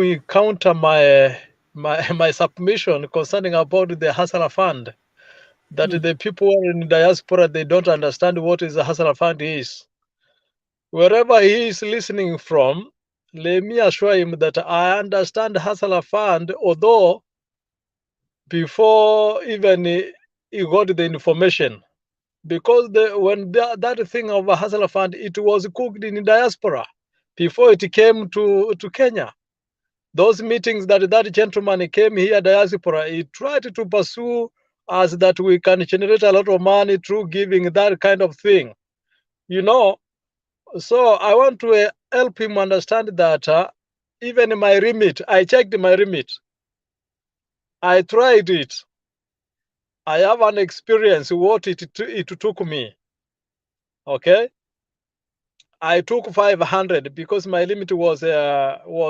Speaker 6: encountered my submission concerning about the Hustler Fund, that the people in diaspora, they don't understand what is the Hustler Fund is. Wherever he is listening from, let me assure him that I understand Hustler Fund, although before even he got the information, because when that thing of a Hustler Fund, it was cooked in diaspora before it came to Kenya. Those meetings that gentleman came here, diaspora, he tried to pursue us that we can generate a lot of money through giving that kind of thing, you know. So I want to help him understand that even my remit, I checked my remit. I tried it. I have an experience what it took me. Okay, I took 500 because my limit was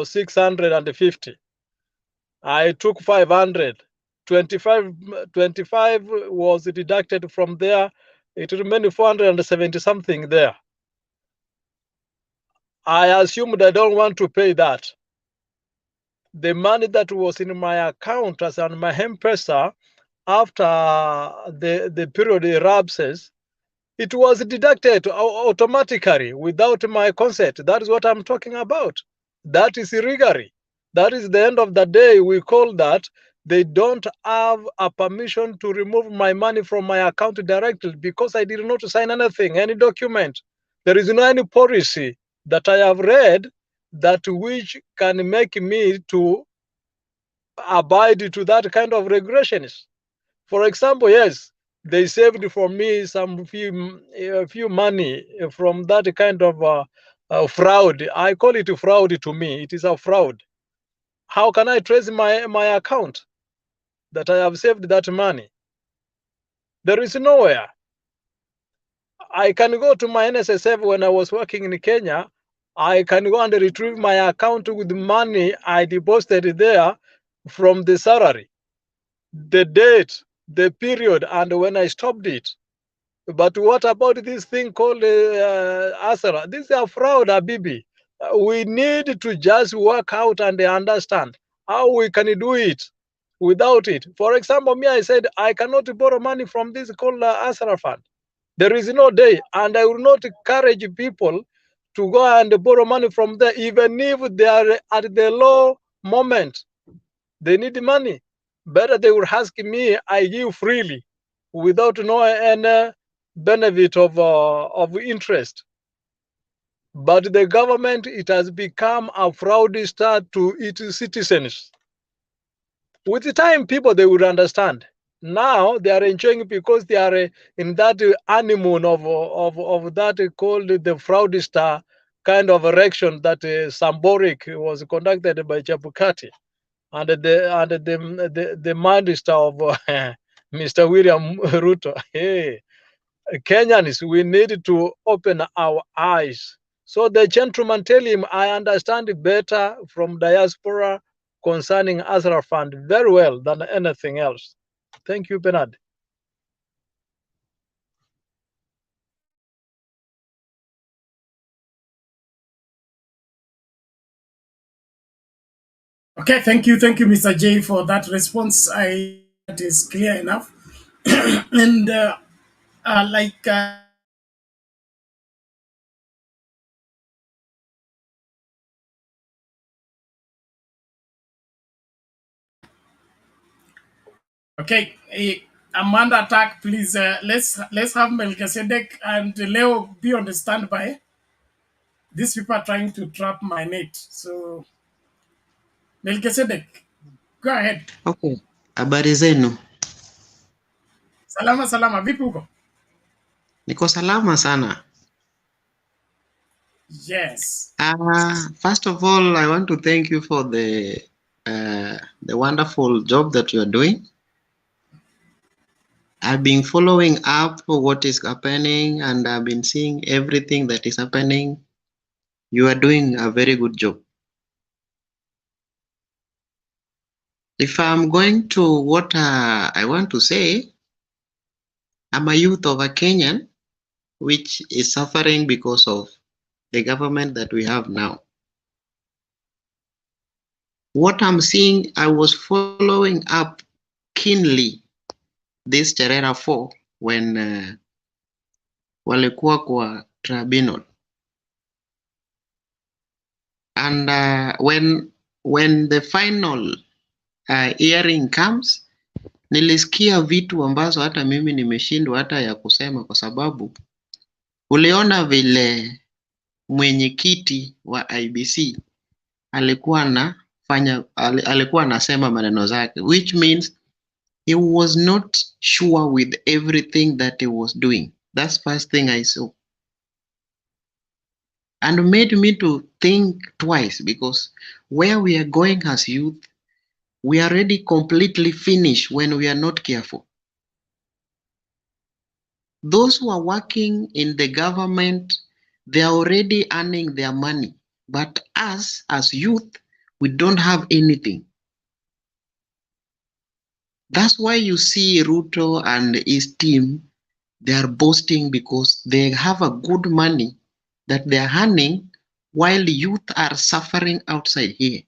Speaker 6: 650. I took 500. 25 was deducted from there. It remained 470 something there. I assumed I don't want to pay that. The money that was in my account as on my M-Pesa after the period elapses, it was deducted automatically without my consent. That is what I'm talking about. That is irregularity. That is the end of the day. We call that they don't have a permission to remove my money from my account directly because I did not sign anything, any document. There is no any policy that I have read that which can make me to abide to that kind of regulations. For example, yes, they saved for me some few money from that kind of fraud. I call it a fraud to me. It is a fraud. How can I trace my account that I have saved that money? There is nowhere. I can go to my NSSF when I was working in Kenya. I can go and retrieve my account with the money I deposited there from the salary, the date, the period, and when I stopped it. But what about this thing called Asara? This is a fraud, Abibi. We need to just work out and understand how we can do it without it. For example, me, I said I cannot borrow money from this called Asara fund. There is no day, and I will not encourage people to go and borrow money from there, even if they are at the low moment. They need money. Better they will ask me, I give freely, without no any benefit of interest. But the government, it has become a fraudster to its citizens. With the time, people, they will understand. Now they are enjoying because they are in that honeymoon of that called the fraudster kind of erection that Samboric was conducted by Chapukati and the minister of Mr. William Ruto. Hey, Kenyans, we need to open our eyes. So the gentleman tell him, I understand better from diaspora concerning Azra Fund very well than anything else. Thank you, Bernard.
Speaker 1: Okay, thank you, Mr. J, for that response. I that is clear enough, and like. Okay, Amanda Attack, please. Let's have Melchizedek and Leo be on the standby. These people are trying to trap my net. So Melchizedek, go ahead.
Speaker 11: Okay, habari zenu?
Speaker 1: Salama salama, vipi huko?
Speaker 11: Niko salama sana.
Speaker 1: Yes.
Speaker 11: First of all, I want to thank you for the wonderful job that you are doing. I've been following up what is happening and I've been seeing everything that is happening. You are doing a very good job. If I'm going to what I want to say, I'm a youth of a Kenyan which is suffering because of the government that we have now. What I'm seeing, I was following up keenly this Cherera 4 when walikuwa kwa tribunal. And when the final hearing comes, nilisikia vitu ambazo hata mimi nimeshindwa hata ya kusema kwa sababu uliona vile mwenyekiti wa IBC alikuwa anasema maneno zake, which means he was not sure with everything that he was doing. That's first thing I saw. And made me to think twice because where we are going as youth, we are already completely finished when we are not careful. Those who are working in the government, they are already earning their money. But us, as youth, we don't have anything. That's why you see Ruto and his team, they are boasting because they have a good money that they are earning while youth are suffering outside here.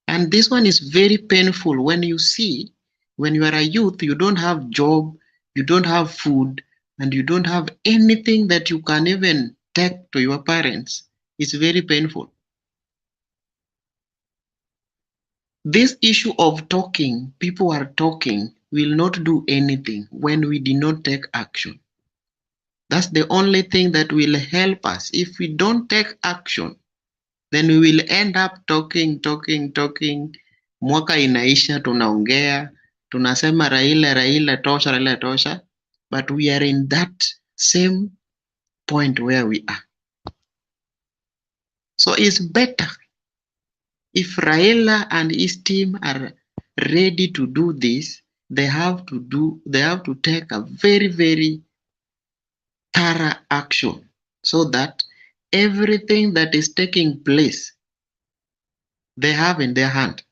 Speaker 11: And this one is very painful when you see, when you are a youth, you don't have job, you don't have food, and you don't have anything that you can even take to your parents. It's very painful. This issue of talking, people are talking, will not do anything when we do not take action. That's the only thing that will help us. If we don't take action, then we will end up talking. Mwaka inaisha, tunaongea, tunasema Raila tosha, but we are in that same point where we are. So it's better if Raila and his team are ready to do this. They have to take a very, very thorough action so that everything that is taking place, they have in their hand.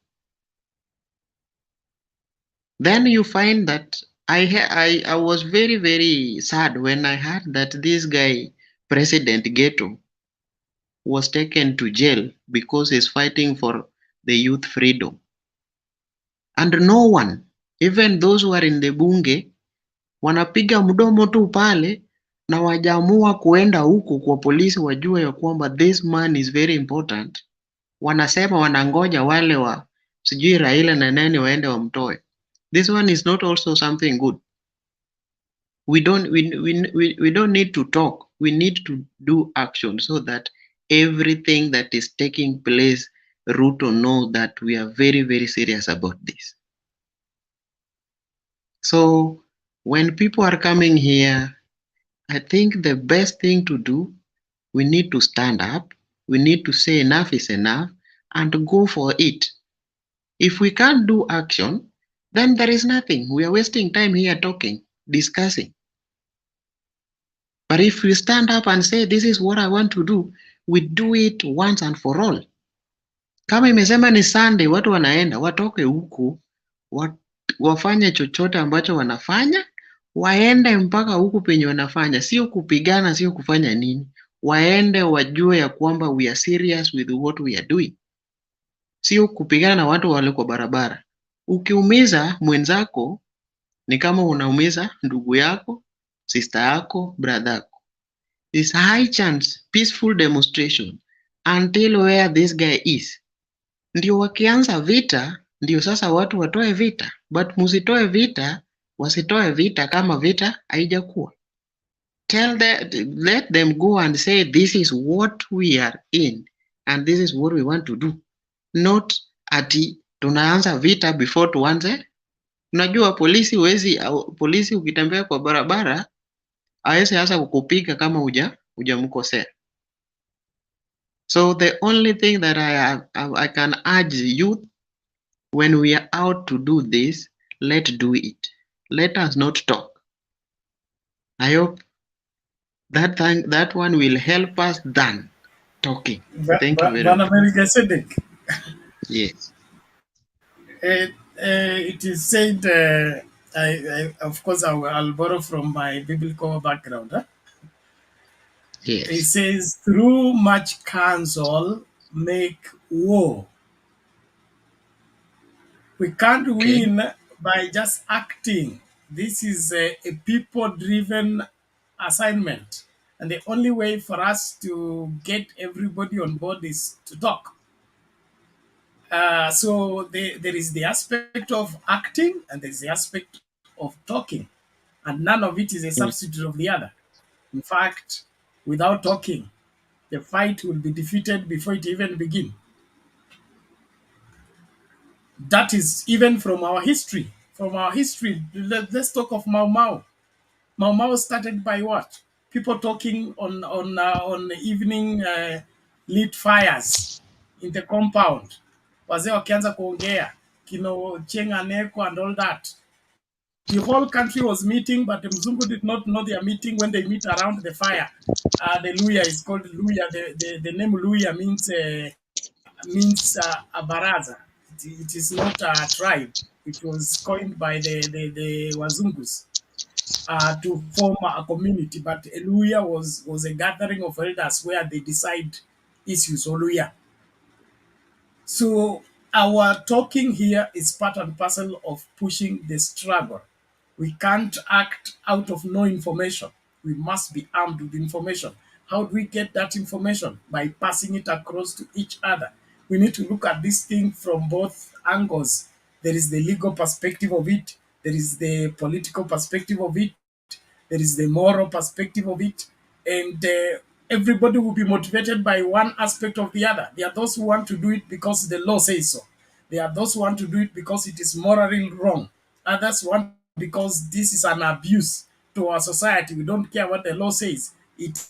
Speaker 11: Then you find that I was very, very sad when I heard that this guy, President Ghetto, was taken to jail because he's fighting for the youth freedom. And no one, even those who are in the bunge, wanapiga mdomo tu pale na wajaamua kuenda huku kwa polisi wajue ya kwamba this man is very important. Wanasema wanangoja wale wa sijui Raila na nani waende wamtoe. This one is not also something good. We don't need to talk. We need to do action so that everything that is taking place, Ruto knows that we are very, very serious about this. So when people are coming here, I think the best thing to do, we need to stand up. We need to say enough is enough and go for it. If we can't do action, then there is nothing. We are wasting time here talking, discussing. But if we stand up and say, this is what I want to do, we do it once and for all. Kama imesema ni Sunday, watu wanaenda, watoke huku, wafanye chochote ambacho wanafanya, waende mpaka huku penye wanafanya, sio kupigana, sio kufanya nini. Waende wajue ya kwamba we are serious with what we are doing. Sio kupigana na watu wale kwa barabara. Ukiumiza mwenzako ni kama unaumiza ndugu yako, sister yako, brother yako. It's high chance peaceful demonstration until where this guy is. Ndio wakianza vita, ndio sasa watu watoe vita, but musitoe vita, wasitoe vita kama vita haijakuwa. Let them go and say this is what we are in and this is what we want to do. Not ati tunaanza vita before tuanze. Unajua polisi ukitembea kwa barabara hawezi hasa kukupiga kama hujamkosea. So the only thing that I can urge youth, when we are out to do this, let's do it. Let us not talk. I hope that one will help us than talking. Thank you very much. Yes.
Speaker 1: It is said, of course, I'll borrow from my biblical background. Huh?
Speaker 11: Yes.
Speaker 1: It says, through much counsel, make war. We can't win by just acting. This is a people-driven assignment. And the only way for us to get everybody on board is to talk. So there is the aspect of acting and there's the aspect of talking. And none of it is a substitute of the other. In fact, without talking, the fight will be defeated before it even begins. That is even from our history. From our history, let's talk of Mau Mau. Mau Mau started by what? People talking on evening lit fires in the compound. Wazee wakianza kuongea, kino chenga neko and all that. The whole country was meeting, but the Mzungu did not know they are meeting when they meet around the fire. The Luya is called Luya. The name Luya means a baraza. It is not a tribe. It was coined by the Wazungus to form a community. But Luya was a gathering of elders where they decide issues. Luya. So our talking here is part and parcel of pushing the struggle. We can't act out of no information. We must be armed with information. How do we get that information? By passing it across to each other. We need to look at this thing from both angles. There is the legal perspective of it, there is the political perspective of it, there is the moral perspective of it, and everybody will be motivated by one aspect of the other. There are those who want to do it because the law says so. There are those who want to do it because it is morally wrong. Others want to do it because this is an abuse to our society. We don't care what the law says. It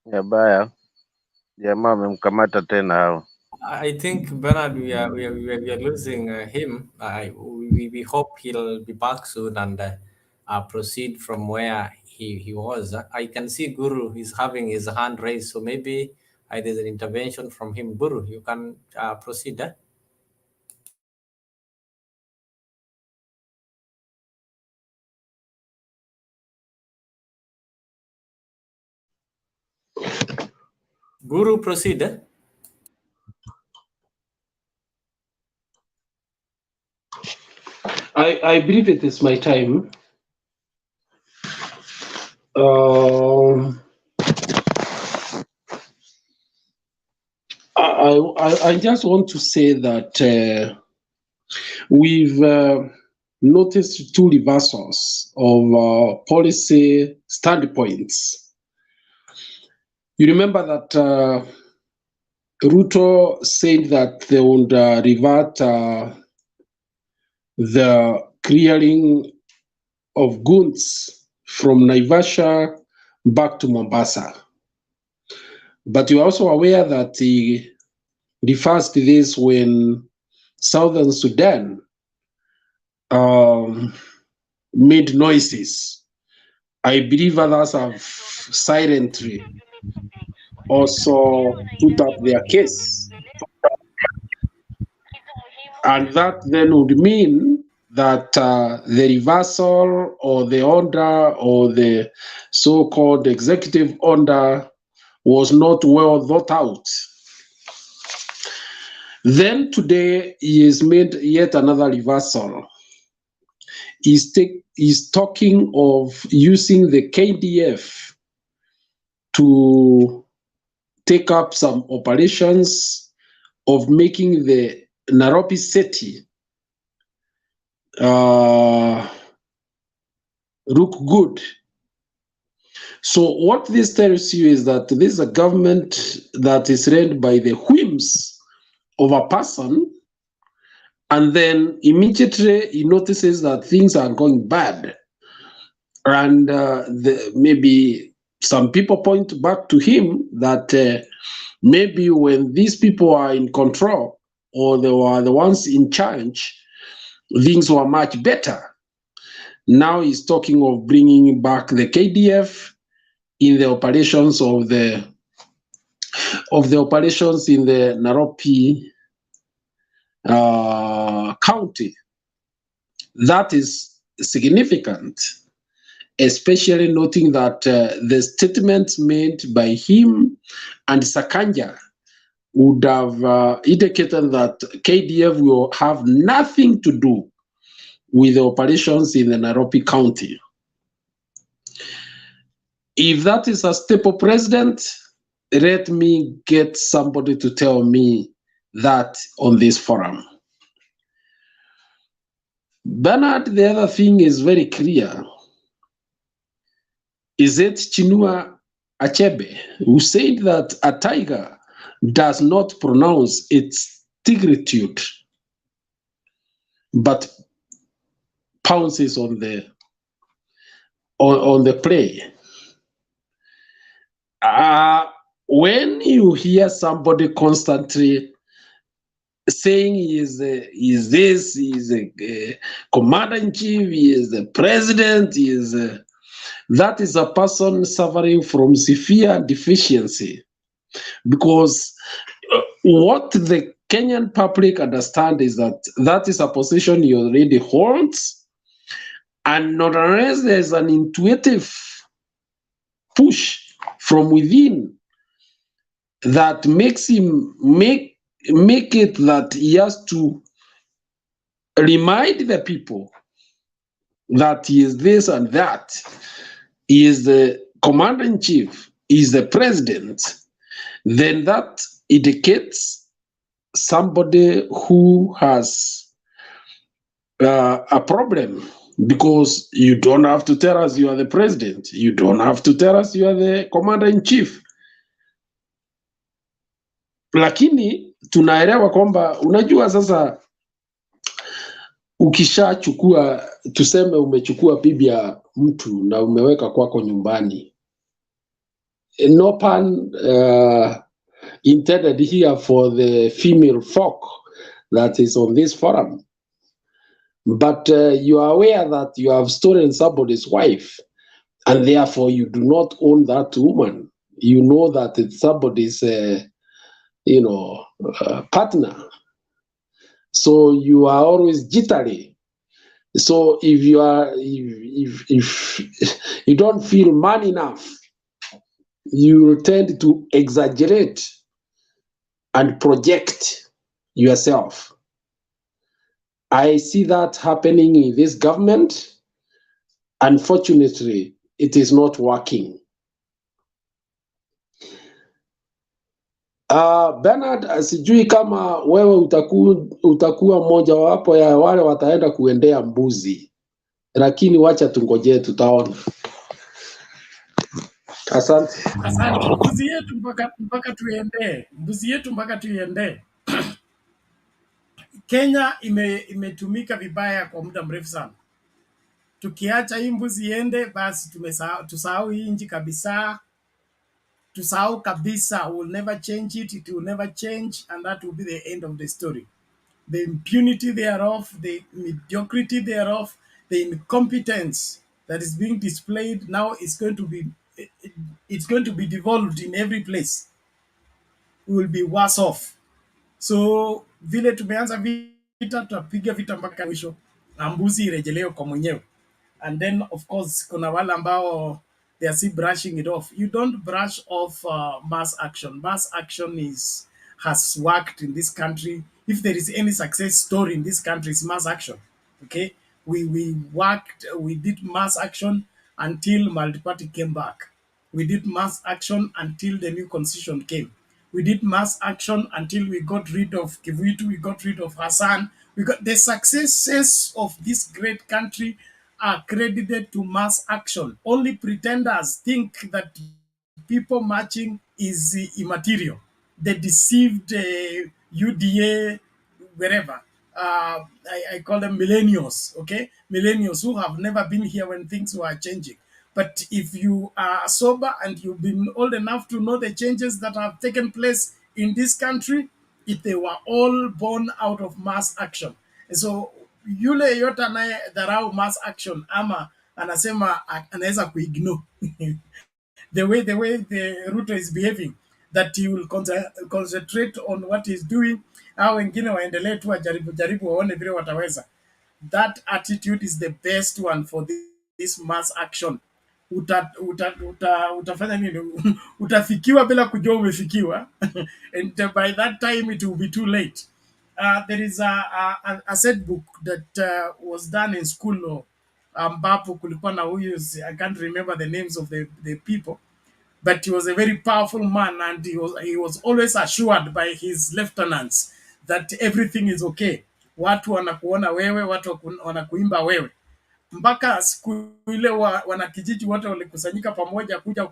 Speaker 10: Yabaya, jamaa amemkamata tena hao.
Speaker 8: I think Bernard, we are losing him. We hope he'll be back soon and proceed from where he was. I can see Guru is having his hand raised, so maybe there's an intervention from him. Guru, you can proceed. Guru, proceed.
Speaker 9: I believe it is my time. I just want to say that we've noticed two reversals of policy standpoints. You remember that Ruto said that they would revert the clearing of goods from Naivasha back to Mombasa. But you're also aware that he refers to this when Southern Sudan made noises. I believe others have silently also put up their case. And that then would mean that the reversal or the order or the so-called executive order was not well thought out. Then today he has made yet another reversal. He's talking of using the KDF to take up some operations of making the Nairobi city look good. So what this tells you is that this is a government that is led by the whims of a person, and then immediately he notices that things are going bad. And maybe some people point back to him that maybe when these people are in control or they were the ones in charge, things were much better. Now he's talking of bringing back the KDF in the operations of the operations in the Nairobi county. That is significant, especially noting that the statements made by him and Sakanja would have indicated that KDF will have nothing to do with the operations in the Nairobi county. If that is a stable president, let me get somebody to tell me that on this forum. Bernard, the other thing is very clear. Is it Chinua Achebe who said that a tiger does not pronounce its tigritude, but pounces on the play. When you hear somebody constantly saying he is this, he is a commander-in-chief, he is the president, he is that is a person suffering from severe deficiency, because what the Kenyan public understand is that that is a position he already holds, and not unless there's an intuitive push from within that makes him make it that he has to remind the people that he is this and that, he is the commander-in-chief, he is the president, then that indicates somebody who has a problem, because you don't have to tell us you are the president, you don't have to tell us you are the commander-in-chief. Lakini tunaelewa kwamba, unajua sasa, ukishachukua, tuseme umechukua bibi ya mtu na umeweka kwako nyumbani, no pun intended here for the female folk that is on this forum, but you are aware that you have stolen somebody's wife, and therefore you do not own that woman. You know that it's somebody's partner, so you are always jittery. So if you are if you don't feel man enough, you will tend to exaggerate and project yourself. I see that happening in this government. Unfortunately, it is not working. Bernard, sijui kama wewe utakuwa mmoja wapo ya wale wataenda kuendea mbuzi, lakini wacha tungojee, tutaona. Asante.
Speaker 1: Asante. Mbuzi yetu mpaka tuiendee. Kenya imetumika vibaya kwa muda mrefu sana. Tukiacha hii mbuzi iende, basi tusahau hii nchi kabisa. Tusahau kabisa. We'll never change it. It will never change, and that will be the end of the story. The impunity thereof, the mediocrity thereof, the incompetence that is being displayed now is going to be devolved in every place. We will be worse off. So vile tumeanza vita, tutapiga vita mpaka mwisho, na mbuzi irejelewe kwa mwenyewe. And then of course kuna wale ambao they are still brushing it off. You don't brush off mass action. Mass action has worked in this country. If there is any success story in this country, it's mass action. Okay, we did mass action until multi-party came back. We did mass action until the new constitution came. We did mass action until we got rid of Kivuitu, we got rid of Hassan. We got the successes of this great country are credited to mass action. Only pretenders think that people marching is immaterial. The deceived UDA, wherever. I call them millennials, okay? Millennials who have never been here when things were changing. But if you are sober and you've been old enough to know the changes that have taken place in this country, if they were all born out of mass action. And so yule yote anayedharau mass action ama anasema anaweza kuignore the way the Ruto is behaving, that he will concentrate on what he's doing, au wengine waendelee tu jaribu waone vile wataweza. That attitude is the best one for this mass action. Utafanya nini? Utafikiwa bila kujua umefikiwa. And by that time it will be too late. There is a set book that was done in school ambapo kulikuwa na huyu, I can't remember the names of the people, but he was a very powerful man, and he was always assured by his lieutenants that everything is okay. Watu wanakuona wewe, watu wanakuimba wewe. Mpaka siku ile wanakijiji wote walikusanyika pamoja kuja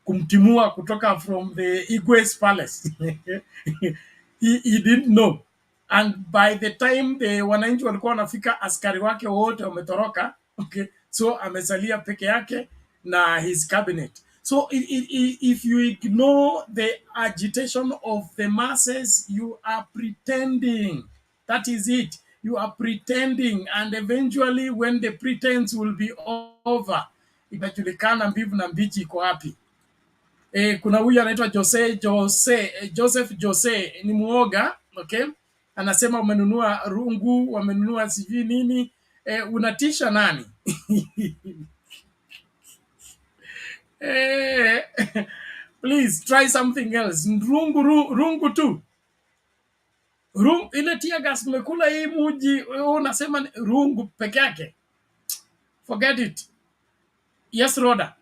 Speaker 1: kumtimua kutoka from the Igwe's palace. he didn't know. And by the time the wananchi walikuwa wanafika, askari wake wote wametoroka. Okay, so amesalia peke yake na his cabinet. So if you ignore the agitation of the masses, you are pretending. That is it. You are pretending, and eventually when the pretense will be over, itajulikana mbivu na mbichi iko wapi. Kuna huyu anaitwa Joseph Jose, ni muoga. Okay, anasema wamenunua rungu, wamenunua sijui nini. Unatisha nani? eh, Please try something else. Rungu tu. Ile tear gas mmekula hii muji, unasema rungu peke yake. Forget it. Yes, Rhoda.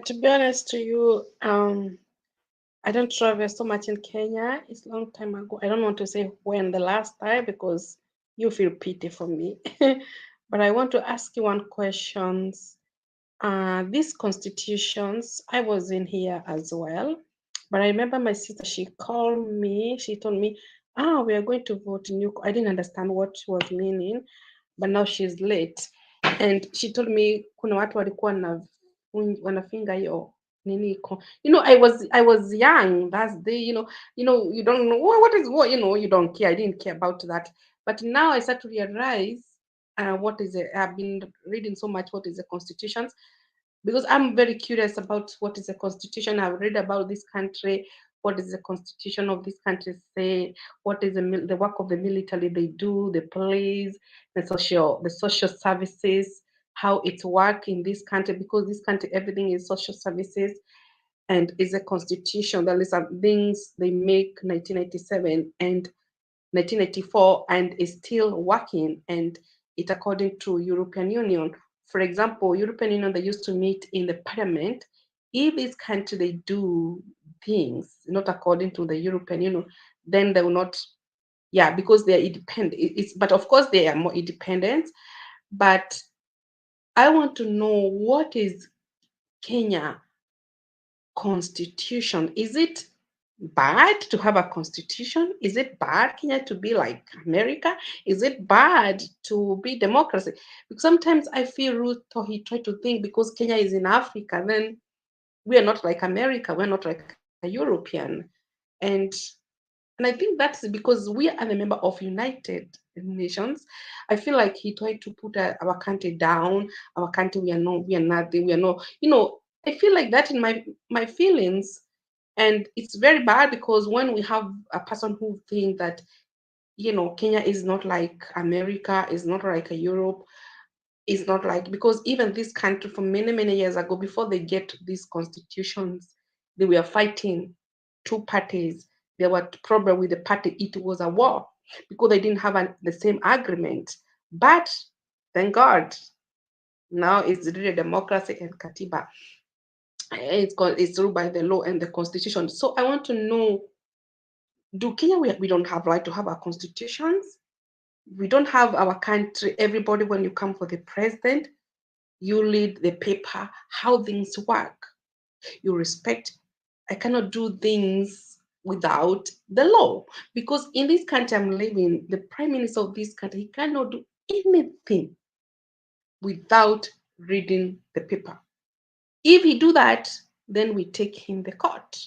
Speaker 2: To be honest to you, I don't travel so much in Kenya. It's a long time ago. I don't want to say when the last time because you feel pity for me. But I want to ask you one question. These constitutions, I was in here as well. But I remember my sister, she called me, she told me, we are going to vote new. I didn't understand what she was meaning, but now she's late. And she told me, kuna watu walikuwa wanafinga hiyo nini. I was young. That's the, you don't know what is what, you don't care. I didn't care about that. But now I start to realize what is it. I've been reading so much what is the constitutions, because I'm very curious about what is the constitution. I've read about this country. What does the constitution of this country say? What is the work of the military they do, the police, the social services, how it work in this country, because this country, everything is social services and is a constitution. There is some things they make 1997 and 1994 and is still working, and it according to European Union. For example, European Union, they used to meet in the parliament. If this country, they do things not according to the European Union, then they will not, because they are independent. But of course they are more independent. But I want to know, what is Kenya constitution? Is it bad to have a constitution? Is it bad, Kenya, to be like America? Is it bad to be democracy? Because sometimes I feel Ruto, he tried to think because Kenya is in Africa, then we are not like America, we're not like a European. And I think that's because we are a member of United Nations. I feel like he tried to put our country down. Our country, we are nothing. We are no, I feel like that in my feelings. And it's very bad because when we have a person who think that, Kenya is not like America, is not like a Europe, is not like, because even this country from many, many years ago, before they get these constitutions, they were fighting two parties. There were problem with the party. It was a war because they didn't have the same agreement. But thank God, now it's really democracy and Katiba. It's ruled by the law and the constitution. So I want to know, do Kenya, we don't have right to have our constitutions? We don't have our country, everybody, when you come for the president, you lead the paper, how things work. You respect. I cannot do things without the law, because in this country I'm living, the prime minister of this country, he cannot do anything without reading the paper. If he do that, then we take him the court.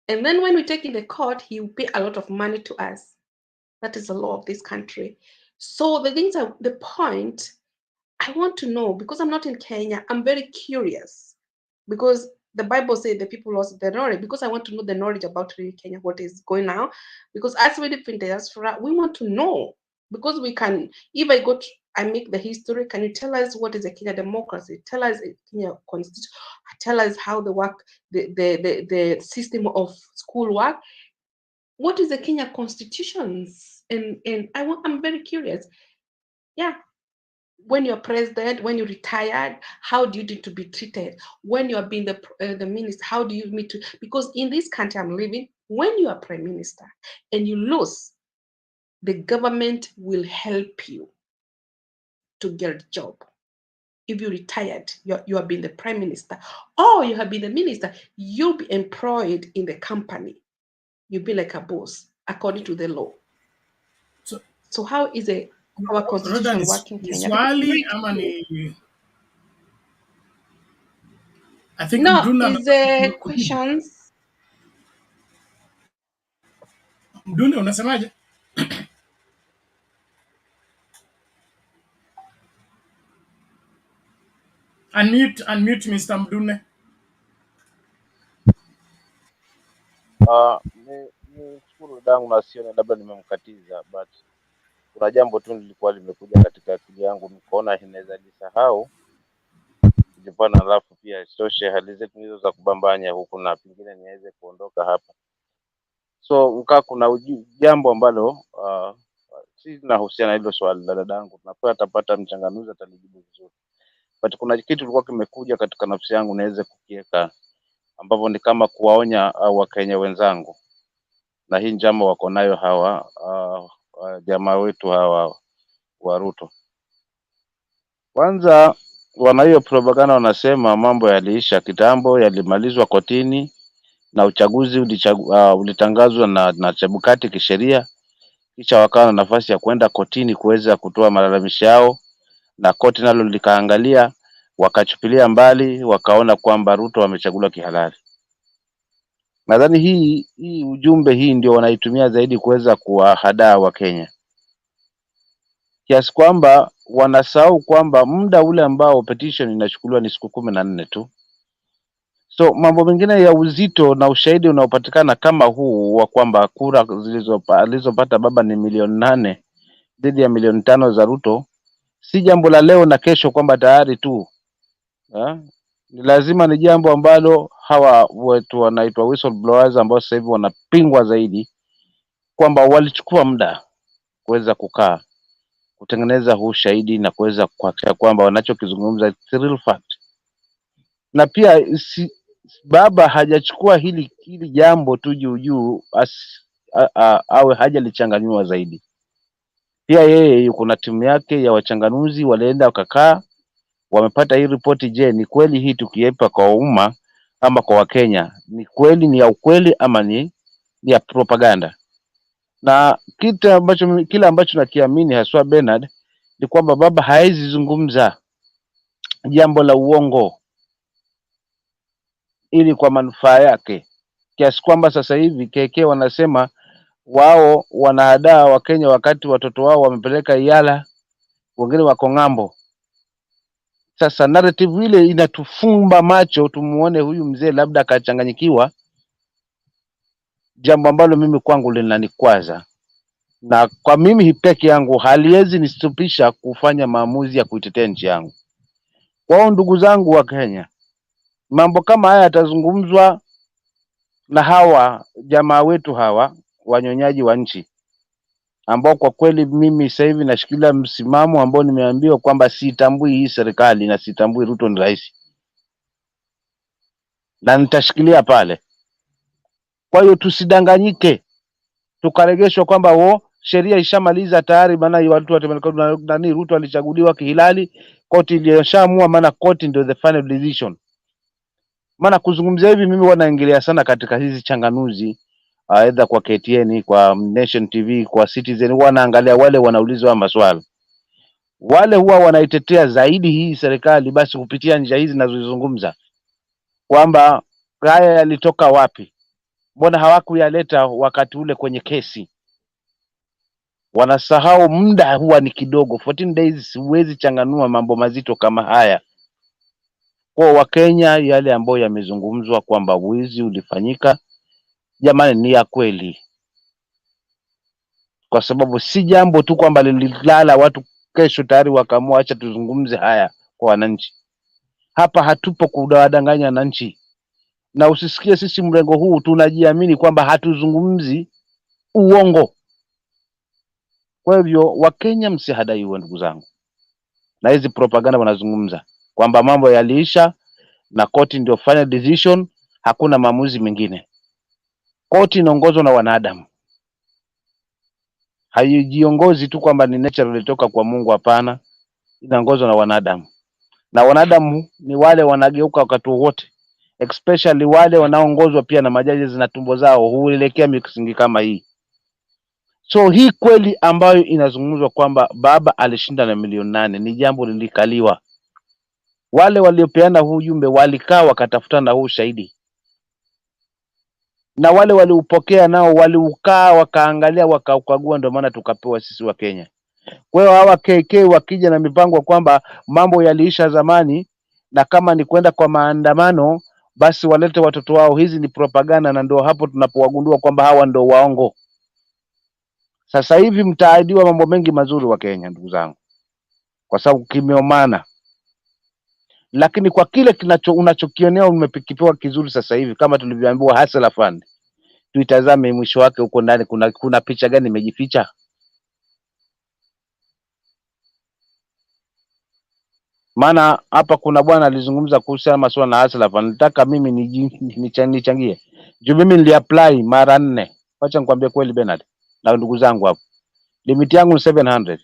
Speaker 2: And then when we take him the court, he will pay a lot of money to us. That is the law of this country. So the point I want to know, because I'm not in Kenya, I'm very curious, because the Bible says the people lost the knowledge, because I want to know the knowledge about really Kenya, what is going on. Because as we live in diaspora, we want to know, because we can, if I make the history, can you tell us what is a Kenya democracy? Tell us a Kenya constitution. Tell us how the work, the system of school work. What is the Kenya constitutions? And I'm very curious. Yeah. When you're president, when you retired, how do you need to be treated? When you're being the minister, how do you need to? Because in this country I'm living, when you are prime minister and you lose, the government will help you to get a job. if you retired, you have been the prime minister, or you have been the minister, you'll be employed in the company. You'll be like a boss according to the law. So how is our constitution working,
Speaker 1: ni
Speaker 2: Kenya?
Speaker 1: swali ama ni I think
Speaker 2: No,
Speaker 1: Mduna
Speaker 2: is questions.
Speaker 1: Mdune unasemaje? Unmute Mr. Mdune.
Speaker 10: Ni shukuru dangu na sione labda nimemkatiza, but kuna jambo tu lilikuwa limekuja katika akili yangu, nikaona inaweza nisahau jipana, alafu pia isitoshe hali zetu hizo za kubambanya huku na pengine niweze kuondoka hapa. So kuna jambo ambalo si linahusiana hilo swali la dadangu, tunapewa atapata mchanganuzi atalijibu vizuri, but kuna kitu kilikuwa kimekuja katika nafsi yangu naweze kukiweka, ambapo ni kama kuwaonya Wakenya wenzangu na hii njama wako nayo hawa jamaa wetu hawa wa Ruto. Kwanza wana hiyo propaganda, wanasema mambo yaliisha kitambo, yalimalizwa kotini na uchaguzi ulitangazwa na Chebukati kisheria, kisha wakawa na nafasi ya kwenda kotini kuweza kutoa malalamishi yao, na koti nalo likaangalia, wakachupilia mbali, wakaona kwamba Ruto amechaguliwa kihalali. Nadhani hii ujumbe hii ndio wanaitumia zaidi kuweza kuwahadaa Wakenya, kiasi kwamba wanasahau kwamba muda ule ambao petition inachukuliwa ni siku 14 tu. So mambo mengine ya uzito na ushahidi unaopatikana kama huu wa kwamba kura zilizopata baba ni 8,000,000 dhidi ya 5,000,000 za Ruto, si jambo la leo na kesho kwamba tayari tu ni lazima, ni jambo ambalo hawa wetu wanaitwa whistleblowers ambao sasa hivi wanapingwa zaidi, kwamba walichukua muda kuweza kukaa kutengeneza huu shahidi na kuweza kuhakikisha kwamba wanachokizungumza it's real fact. Na pia baba hajachukua hili jambo tu juu awe hajalichanganywa zaidi. Pia yeye yuko na timu yake ya wachanganuzi, walienda wakakaa, wamepata hii ripoti. Je, ni kweli hii tukiepa kwa umma ama kwa Wakenya, ni kweli, ni ya ukweli ama ni ya propaganda? Na kile ambacho nakiamini haswa Bernard ni kwamba baba hawezi zungumza jambo la uongo ili kwa manufaa yake, kiasi kwamba sasa hivi KK wanasema wao wanahadaa Wakenya wakati watoto wao wamepeleka Iyala, wengine wako ng'ambo. Sasa narrative ile inatufumba macho, tumuone huyu mzee labda akachanganyikiwa, jambo ambalo mimi kwangu linanikwaza, na kwa mimi peke yangu haliwezi nistopisha kufanya maamuzi ya kuitetea nchi yangu. Kwao ndugu zangu wa Kenya, mambo kama haya yatazungumzwa na hawa jamaa wetu hawa wanyonyaji wa nchi, ambao kwa kweli mimi sasa hivi nashikilia msimamo ambao nimeambiwa kwamba sitambui hii serikali na sitambui Ruto ni rais, na nitashikilia pale. Kwa hiyo tusidanganyike tukaregeshwa kwamba sheria ishamaliza tayari, maana watu nani Ruto alichaguliwa kihilali, koti ilishaamua, maana koti ndio the final decision. Maana kuzungumzia hivi mimi wanaingilia sana katika hizi changanuzi, aidha kwa KTN, kwa Nation TV, kwa Citizen, wanaangalia wale wanaulizwa maswali, wale huwa wanaitetea zaidi hii serikali, basi kupitia njia hizi ninazozungumza kwamba haya yalitoka wapi, mbona hawakuyaleta wakati ule kwenye kesi. Wanasahau muda huwa ni kidogo, 14 days, huwezi changanua mambo mazito kama haya. Kwa Wakenya, yale ambayo yamezungumzwa kwamba wizi ulifanyika, jamani, ni ya kweli, kwa sababu si jambo tu kwamba lililala watu kesho tayari wakaamua acha tuzungumze haya kwa wananchi. Hapa hatupo kuwadanganya wananchi, na usisikie sisi mrengo huu tunajiamini kwamba hatuzungumzi uongo. Kwa hivyo Wakenya msihadaiwe ndugu zangu na hizi propaganda wanazungumza kwamba mambo yaliisha na koti ndio final decision, hakuna maamuzi mengine. Koti inaongozwa na wanadamu, haijiongozi tu kwamba ni nature ilitoka kwa Mungu, hapana, inaongozwa na wanadamu. na wanadamu ni wale wanageuka wakati wowote, especially wale wanaongozwa pia na majaji na tumbo zao huelekea misingi kama hii. So hii kweli ambayo inazungumzwa kwamba baba alishinda na milioni 8 ni jambo lilikaliwa. Wale waliopeana huu ujumbe walikaa wakatafuta na huu shahidi, na wale waliupokea nao waliukaa wakaangalia wakaukagua, ndio maana tukapewa sisi wa Kenya. Kwa hiyo hawa KK wakija na mipango kwamba mambo yaliisha zamani na kama ni kwenda kwa maandamano basi walete watoto wao, hizi ni propaganda, na ndio hapo tunapowagundua kwamba hawa ndio waongo. Sasa hivi mtaahidiwa mambo mengi mazuri wa Kenya, ndugu zangu, kwa sababu kimeomana, lakini kwa kile unachokionea umepikipewa kizuri sasa hivi, kama tulivyoambiwa Hustler Fund, tuitazame mwisho wake huko ndani kuna picha gani imejificha? Maana hapa kuna bwana alizungumza kuhusiana masuala na Hustler Fund. Nataka mimi nichangie. Juu mimi niliapply mara 4. Acha nikwambie kweli Bernard na ndugu zangu hapo. Limit yangu ni 700.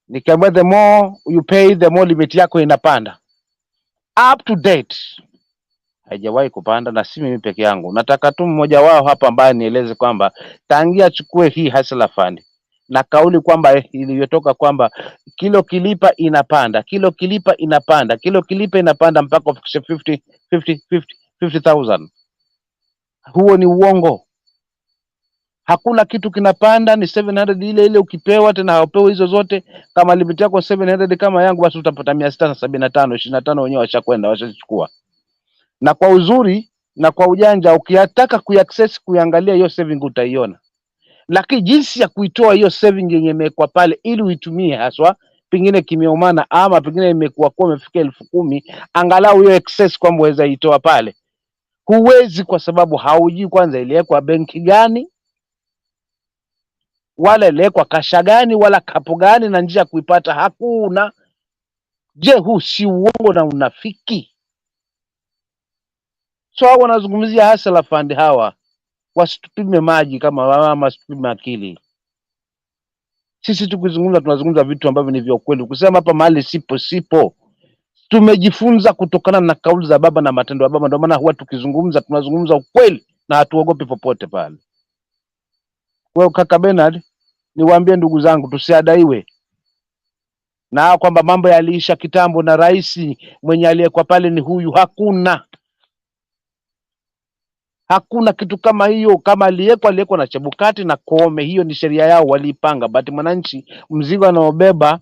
Speaker 10: Nikiambia the more you pay the more limit yako inapanda. Up to date haijawahi kupanda, na si mimi peke yangu. Nataka tu mmoja wao hapa ambaye nieleze kwamba tangia achukue hii Hustler Fund na kauli kwamba iliyotoka kwamba kilo kilipa inapanda, kilo kilipa inapanda, kilo kilipa inapanda mpaka kufikisha 50,000. Huo ni uongo. Hakuna kitu kinapanda, ni 700 ile ile ukipewa, tena haupewi hizo zote. Kama limit yako 700 kama yangu, basi utapata 675, 25 wenyewe washakwenda washachukua. Na kwa uzuri na kwa ujanja, ukiyataka kuaccess kuangalia hiyo saving utaiona, lakini jinsi ya kuitoa hiyo saving yenye imekuwa pale ili uitumie haswa, pengine kimeumana ama pengine imekuwa kwa imefika 10,000, angalau hiyo excess kwamba uweza itoa pale, huwezi, kwa sababu haujui kwanza iliwekwa benki gani, wala iliwekwa kasha gani, wala kapo gani, na njia kuipata hakuna. Je, huu si uongo na unafiki? So hao wanazungumzia Hustler Fund, hawa wasitupime maji kama mama, wasitupime akili. Sisi tukizungumza tunazungumza vitu ambavyo ni vya ukweli. Kusema hapa mahali sipo. Tumejifunza kutokana na kauli za baba na matendo ya baba, ndio maana huwa tukizungumza tunazungumza ukweli na hatuogopi popote pale. Kwa kaka Bernard, niwaambie ndugu zangu tusiadaiwe na kwamba mambo yaliisha kitambo na rais mwenye aliyekuwa pale ni huyu. Hakuna kitu kama hiyo. Kama aliyekuwa na Chebukati na Koome, hiyo ni sheria yao waliipanga. But mwananchi mzigo anaobeba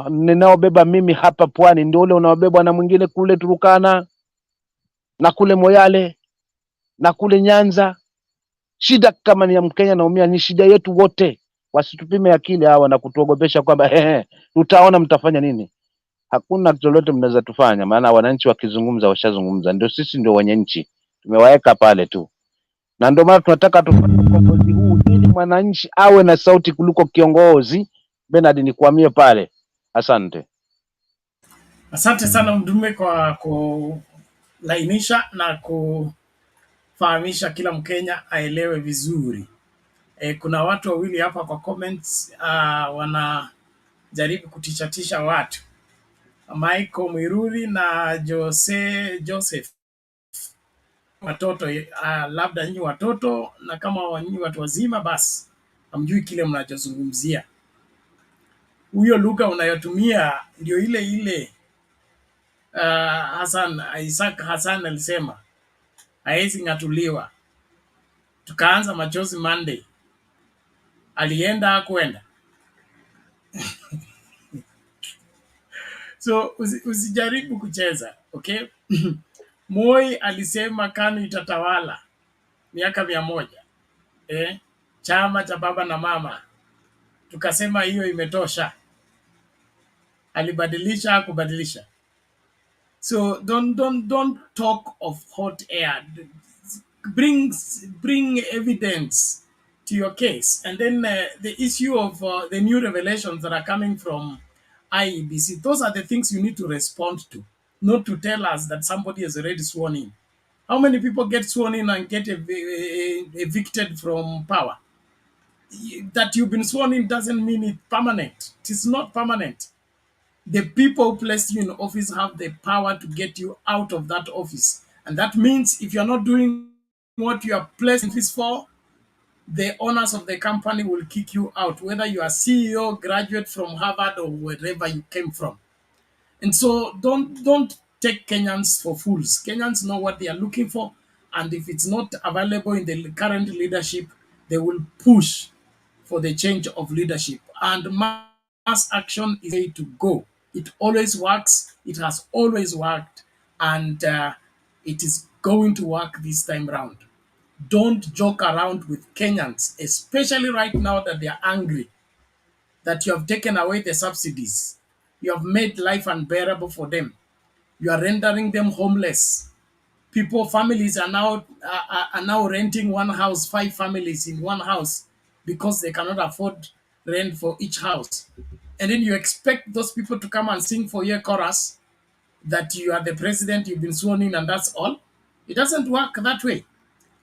Speaker 10: ninaobeba mimi hapa Pwani ndio ule unaobebwa na mwingine kule Turukana na kule Moyale na kule Nyanza. Shida kama ni ya Mkenya naumia, ni shida yetu wote. Wasitupime akili hawa na kutuogopesha kwamba tutaona mtafanya nini. Hakuna kitu lolote mnaweza tufanya, maana wananchi wakizungumza washazungumza. Ndio sisi ndio wenye nchi, tumewaweka pale tu, na ndio maana tunataka tufanye ukombozi huu ili mwananchi awe na sauti kuliko kiongozi. Bernard, nikuamie pale. Asante.
Speaker 1: Asante sana Mdume kwa kulainisha na kufahamisha kila Mkenya aelewe vizuri. Kuna watu wawili hapa kwa comments wanajaribu kutishatisha watu. Michael Mwiruri na Joseph. Watoto labda nyinyi watoto, na kama nyinyi watu wazima basi hamjui kile mnachozungumzia. Huyo lugha unayotumia ndio ile ile Isaac Hassan alisema haezi ngatuliwa. Tukaanza machozi Monday. Alienda kwenda. So usijaribu kucheza, okay? Moi alisema KANU itatawala miaka 100. Chama cha baba na mama. Tukasema hiyo imetosha. Alibadilisha kubadilisha. So don't talk of hot air. Bring evidence to your case. And then the issue of the new revelations that are coming from IEBC, those are the things you need to respond to, not to tell us that somebody has already sworn in. How many people get sworn in and get evicted from power? that you've been sworn in doesn't mean it's permanent. It is not permanent. The people who placed you in office have the power to get you out of that office. And that means if you're not doing what you are placed in office for, the owners of the company will kick you out, whether you are CEO, graduate from Harvard, or wherever you came from. And so don't take Kenyans for fools. Kenyans know what they are looking for, and if it's not available in the current leadership, they will push for the change of leadership. And mass action is the way to go. It always works. It has always worked, and it is going to work this time round. Don't joke around with Kenyans, especially right now that they are angry that you have taken away the subsidies. You have made life unbearable for them. You are rendering them homeless. Families are now renting one house, 5 families in one house, because they cannot afford rent for each house. And then you expect those people to come and sing for your chorus that you are the president, you've been sworn in, and that's all. It doesn't work that way.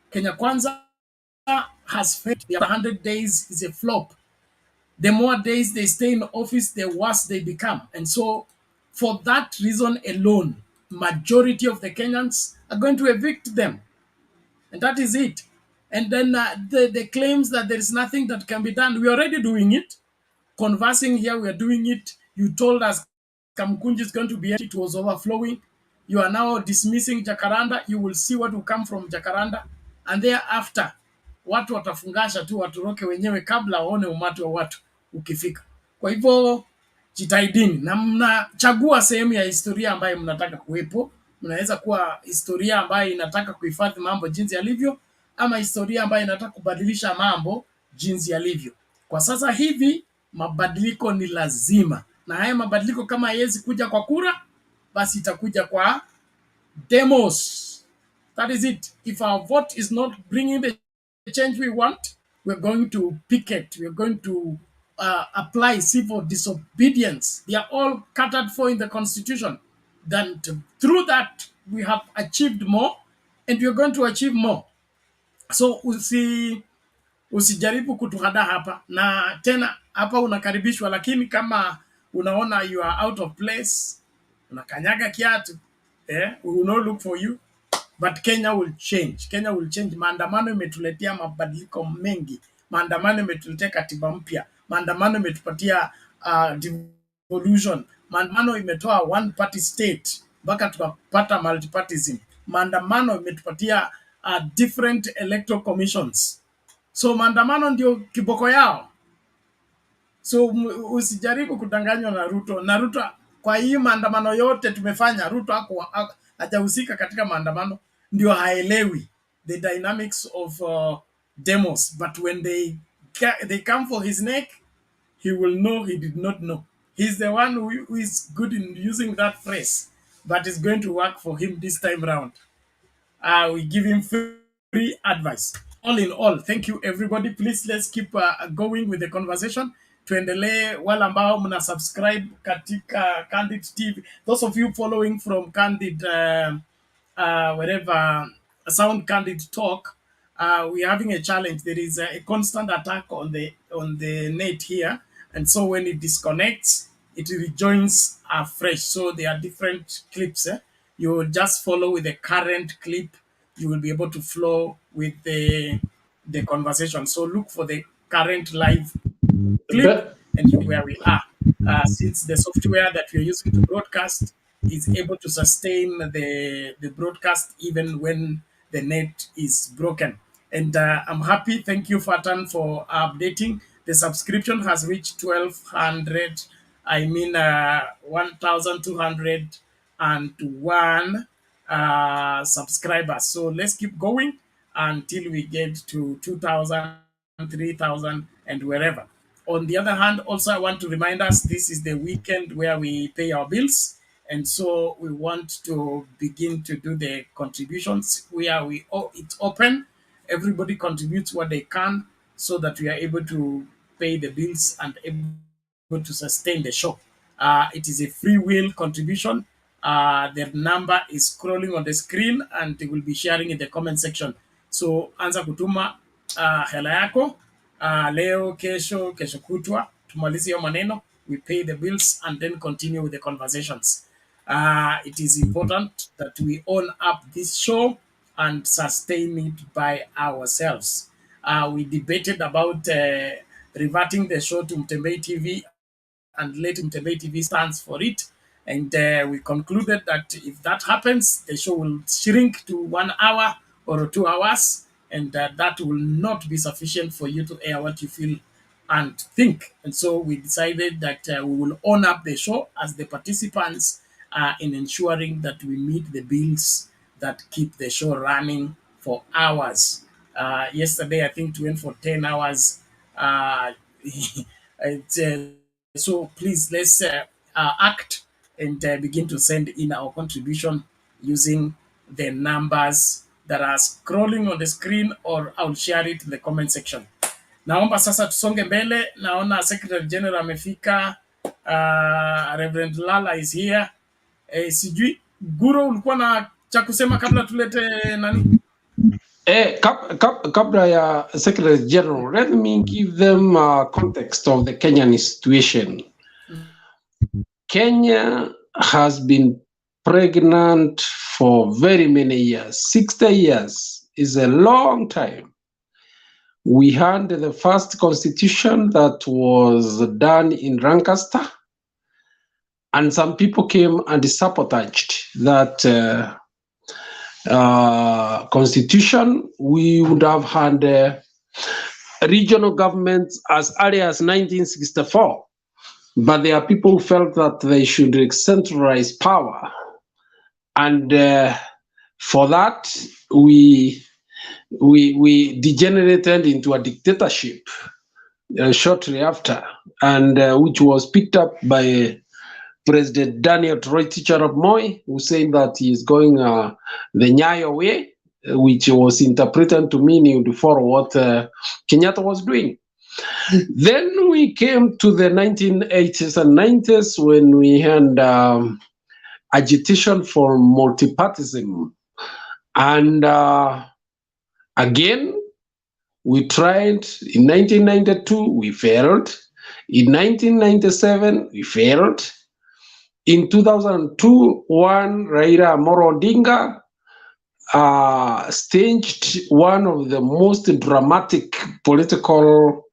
Speaker 1: Kenya Kwanza has failed. The 100 days is a flop. The more days they stay in office, the worse they become. And so, for that reason alone, majority of the Kenyans are going to evict them. And that is it. And then the claims that there is nothing that can be done, we're already doing it. Conversing here, we're doing it. You told us Kamkunji is going to be empty, it was overflowing. You are now dismissing Jacaranda. You will see what will come from Jacaranda. And thereafter, watu watafungasha tu watoroke wenyewe kabla waone umati wa watu ukifika. Kwa hivyo jitahidini na mnachagua sehemu ya historia ambayo mnataka kuwepo. Mnaweza kuwa historia ambayo inataka kuhifadhi mambo jinsi yalivyo, ama historia ambayo inataka kubadilisha mambo jinsi yalivyo. Kwa sasa hivi mabadiliko ni lazima, na haya mabadiliko kama haiwezi kuja kwa kura, basi itakuja kwa demos. That is it. If our vote is not bringing the change we want, we're going to picket. We're going to apply civil disobedience. They are all catered for in the Constitution. Then through that, we have achieved more, and we're going to achieve more. So usijaribu kutuhada hapa, na tena hapa unakaribishwa, lakini kama unaona you are out of place, unakanyaga kiatu, we will not look for you. But Kenya will change. Kenya will change. Maandamano imetuletea mabadiliko mengi. Maandamano imetuletea katiba mpya. Maandamano imetupatia devolution. Maandamano imetoa one party state mpaka tukapata multipartyism. Maandamano imetupatia different electoral commissions. So maandamano ndio kiboko yao. So usijaribu kudanganywa na Ruto. Na Ruto, kwa hii maandamano yote tumefanya, Ruto hajahusika katika maandamano, ndio haelewi the dynamics of demos. But when they come for his neck, he will know he did not know. He's the one who is good in using that phrase, but it's going to work for him this time around. We give him free advice. All in all, thank you everybody. Please let's keep going with the conversation. Tuendelee wale ambao mna subscribe katika Candid TV. Those of you following from Candid, wherever Sound Candid Talk, we are having a challenge. There is a constant attack on the net here, and so when it disconnects, it rejoins afresh. So there are different clips. You just follow with the current clip. You will be able to flow with the conversation. So look for the current live clip and where we are. Since the software that we're using to broadcast is able to sustain the broadcast even when the net is broken. And I'm happy. Thank you, Fatan, for updating. The subscription has reached 1,200. 1,201 subscribers. So let's keep going until we get to 2,000, 3,000, and wherever. On the other hand, also I want to remind us this is the weekend where we pay our bills. And so we want to begin to do the contributions where it's open. Everybody contributes what they can so that we are able to pay the bills and able to sustain the show. It is a free will contribution. The number is scrolling on the screen and they will be sharing in the comment section. So anza kutuma hela yako leo, kesho, kesho kutwa, tumalize hiyo maneno, we pay the bills and then continue with the conversations. It is important that we own up this show and sustain it by ourselves. We debated about reverting the show to Mtembei TV and let Mtembei TV stands for it. And we concluded that if that happens, the show will shrink to 1 hour or 2 hours, and that will not be sufficient for you to air what you feel and think. And so we decided that we will own up the show as the participants in ensuring that we meet the bills that keep the show running for hours. Yesterday, I think we went for 10 hours. So please, let's act and begin to send in our contribution using the numbers that are scrolling on the screen, or I'll share it in the comment section. Naomba sasa tusonge mbele. Naona Secretary General amefika. Reverend Lala is here. Sijui Guro, ulikuwa na cha kusema kabla tulete nani?
Speaker 9: Kabla ya Secretary General, let me give them context of the Kenyan situation. Kenya has been pregnant for very many years. 60 years is a long time. We had the first constitution that was done in Lancaster, and some people came and sabotaged that constitution. We would have had regional governments as early as 1964, but there are people who felt that they should centralize power, and for that we degenerated into a dictatorship shortly after, and which was picked up by President Daniel Toroitich arap Moi, who said that he is going the Nyayo way, which was interpreted to mean he would follow what Kenyatta was doing. Then we came to the 1980s and 90s when we had agitation for multipartyism. And again, we tried. In 1992, we failed. In 1997, we failed. In 2002, Raila Amolo Odinga staged one of the most dramatic political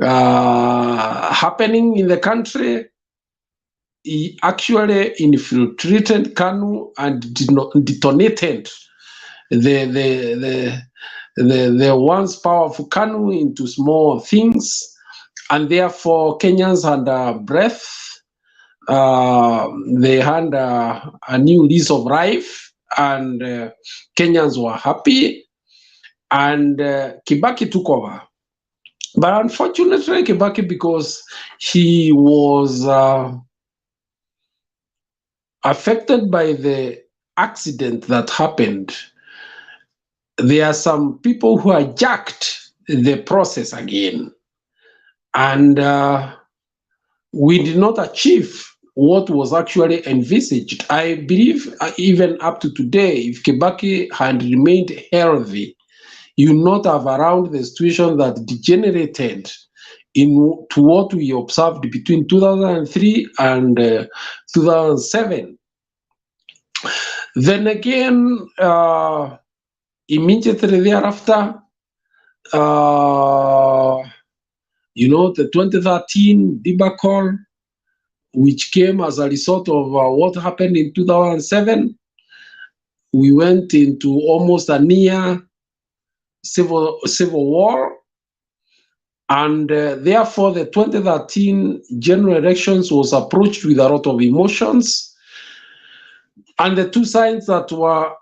Speaker 9: happening in the country. He actually infiltrated KANU and detonated the once powerful KANU into small things, and therefore Kenyans had a breath. They had a new lease of life, and Kenyans were happy, and Kibaki took over. But unfortunately, Kibaki, because he was affected by the accident that happened, there are some people who hijacked the process again, and we did not achieve what was actually envisaged. I believe even up to today, if Kibaki had remained healthy, you would not have around the situation that degenerated to what we observed between 2003 and 2007. Then again, immediately thereafter, the 2013 debacle, which came as a result of what happened in 2007, we went into almost a near civil war, and therefore the 2013 general elections was approached with a lot of emotions, and the two sides that were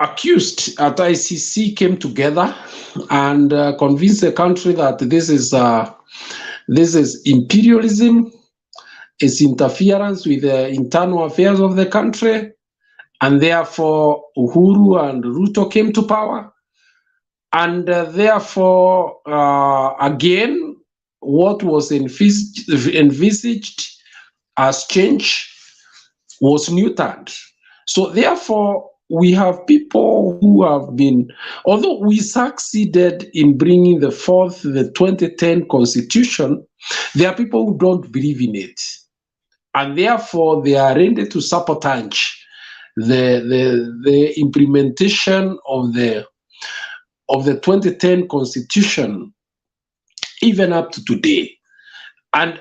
Speaker 9: accused at ICC came together and convinced the country that this is imperialism, it's interference with the internal affairs of the country, and therefore Uhuru and Ruto came to power. And therefore, again, what was envisaged as change was neutered. So therefore, we have people who have been, although we succeeded in bringing the 2010 constitution, there are people who don't believe in it. And therefore, they are ready to sabotage the implementation of the 2010 constitution, even up to today. And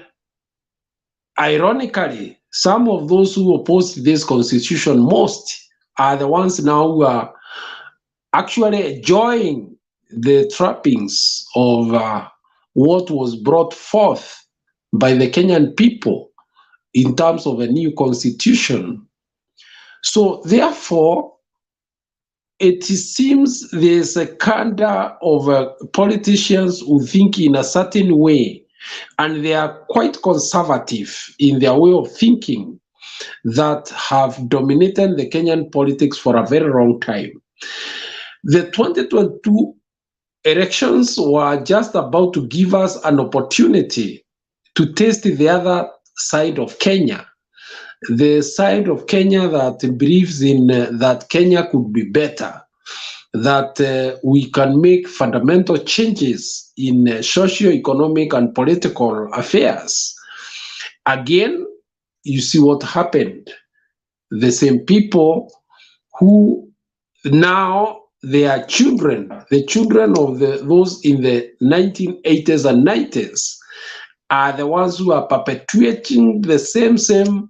Speaker 9: ironically, some of those who opposed this constitution most are the ones now who are actually enjoying the trappings of what was brought forth by the Kenyan people in terms of a new constitution. So therefore, it seems there's a cadre of politicians who think in a certain way, and they are quite conservative in their way of thinking, that have dominated the Kenyan politics for a very long time. The 2022 elections were just about to give us an opportunity to taste the other side of Kenya, the side of Kenya that believes in that Kenya could be better, that we can make fundamental changes in socio-economic and political affairs. Again, you see what happened. The same people who now they are children, the children of those in the 1980s and 90s, are the ones who are perpetuating the same system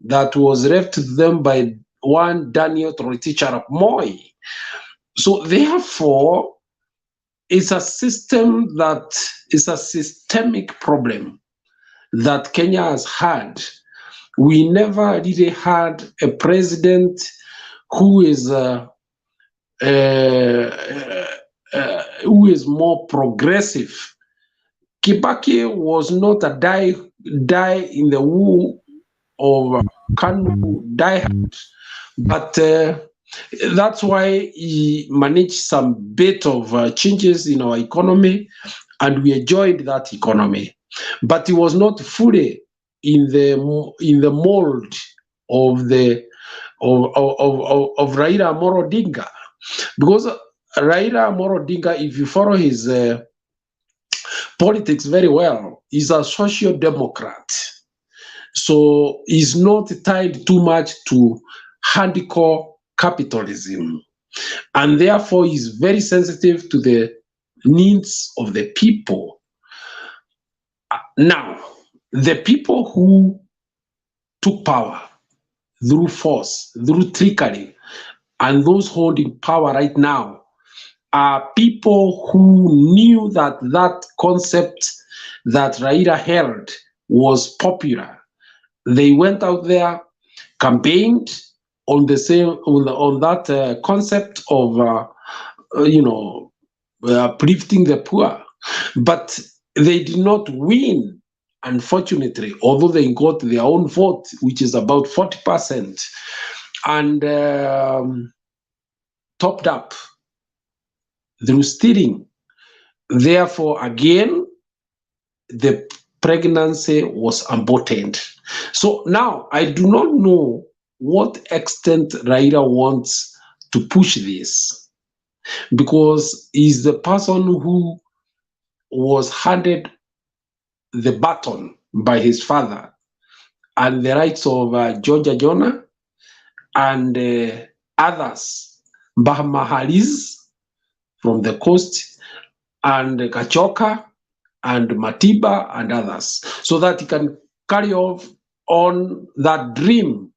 Speaker 9: that was left to them by one Daniel Toroitich Arap Moi. So therefore, it's a system that is a systemic problem that Kenya has had. We never really had a president who is more progressive. Kibaki was not a die in the wool of Kanu diehard, but that's why he managed some bit of changes in our economy, and we enjoyed that economy. But he was not fully in the mold of Raila Amolo Odinga, because Raila Amolo Odinga, if you follow his politics very well, is a social democrat. So he's not tied too much to hardcore capitalism, and therefore he's very sensitive to the needs of the people. Now, the people who took power through force, through trickery, and those holding power right now are people who knew that that concept that Raila held was popular. They went out there, campaigned on the same on that concept of uplifting the poor, but they did not win, unfortunately, although they got their own vote, which is about 40%, and topped up through stealing. Therefore, again, the pregnancy was aborted. So now I do not know what extent Raila wants to push this, because he's the person who was handed the baton by his father and the rights of Georgia Jonah and others, Bahamahalis from the coast, and Kachoka and Matiba and others, so that he can carry on that dream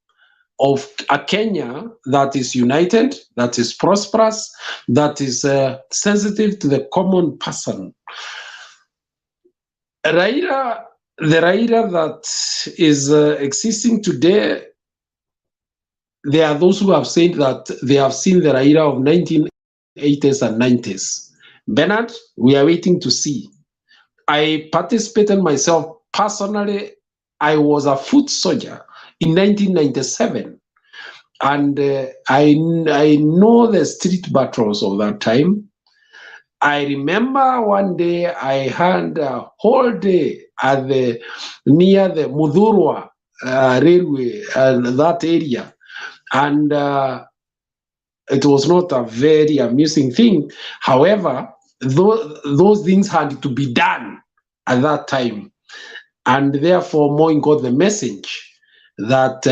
Speaker 9: of a Kenya that is united, that is prosperous, that is sensitive to the common person. The Raila that is existing today, there are those who have said that they have seen the Raila of 1980s and 90s. Bernard, we are waiting to see. I participated myself personally. I was a foot soldier in 1997, and I know the street battles of that time. I remember one day I had a whole day at near the Mudhurwa railway and that area, and it was not a very amusing thing. However, those things had to be done at that time, and therefore Moi got the message that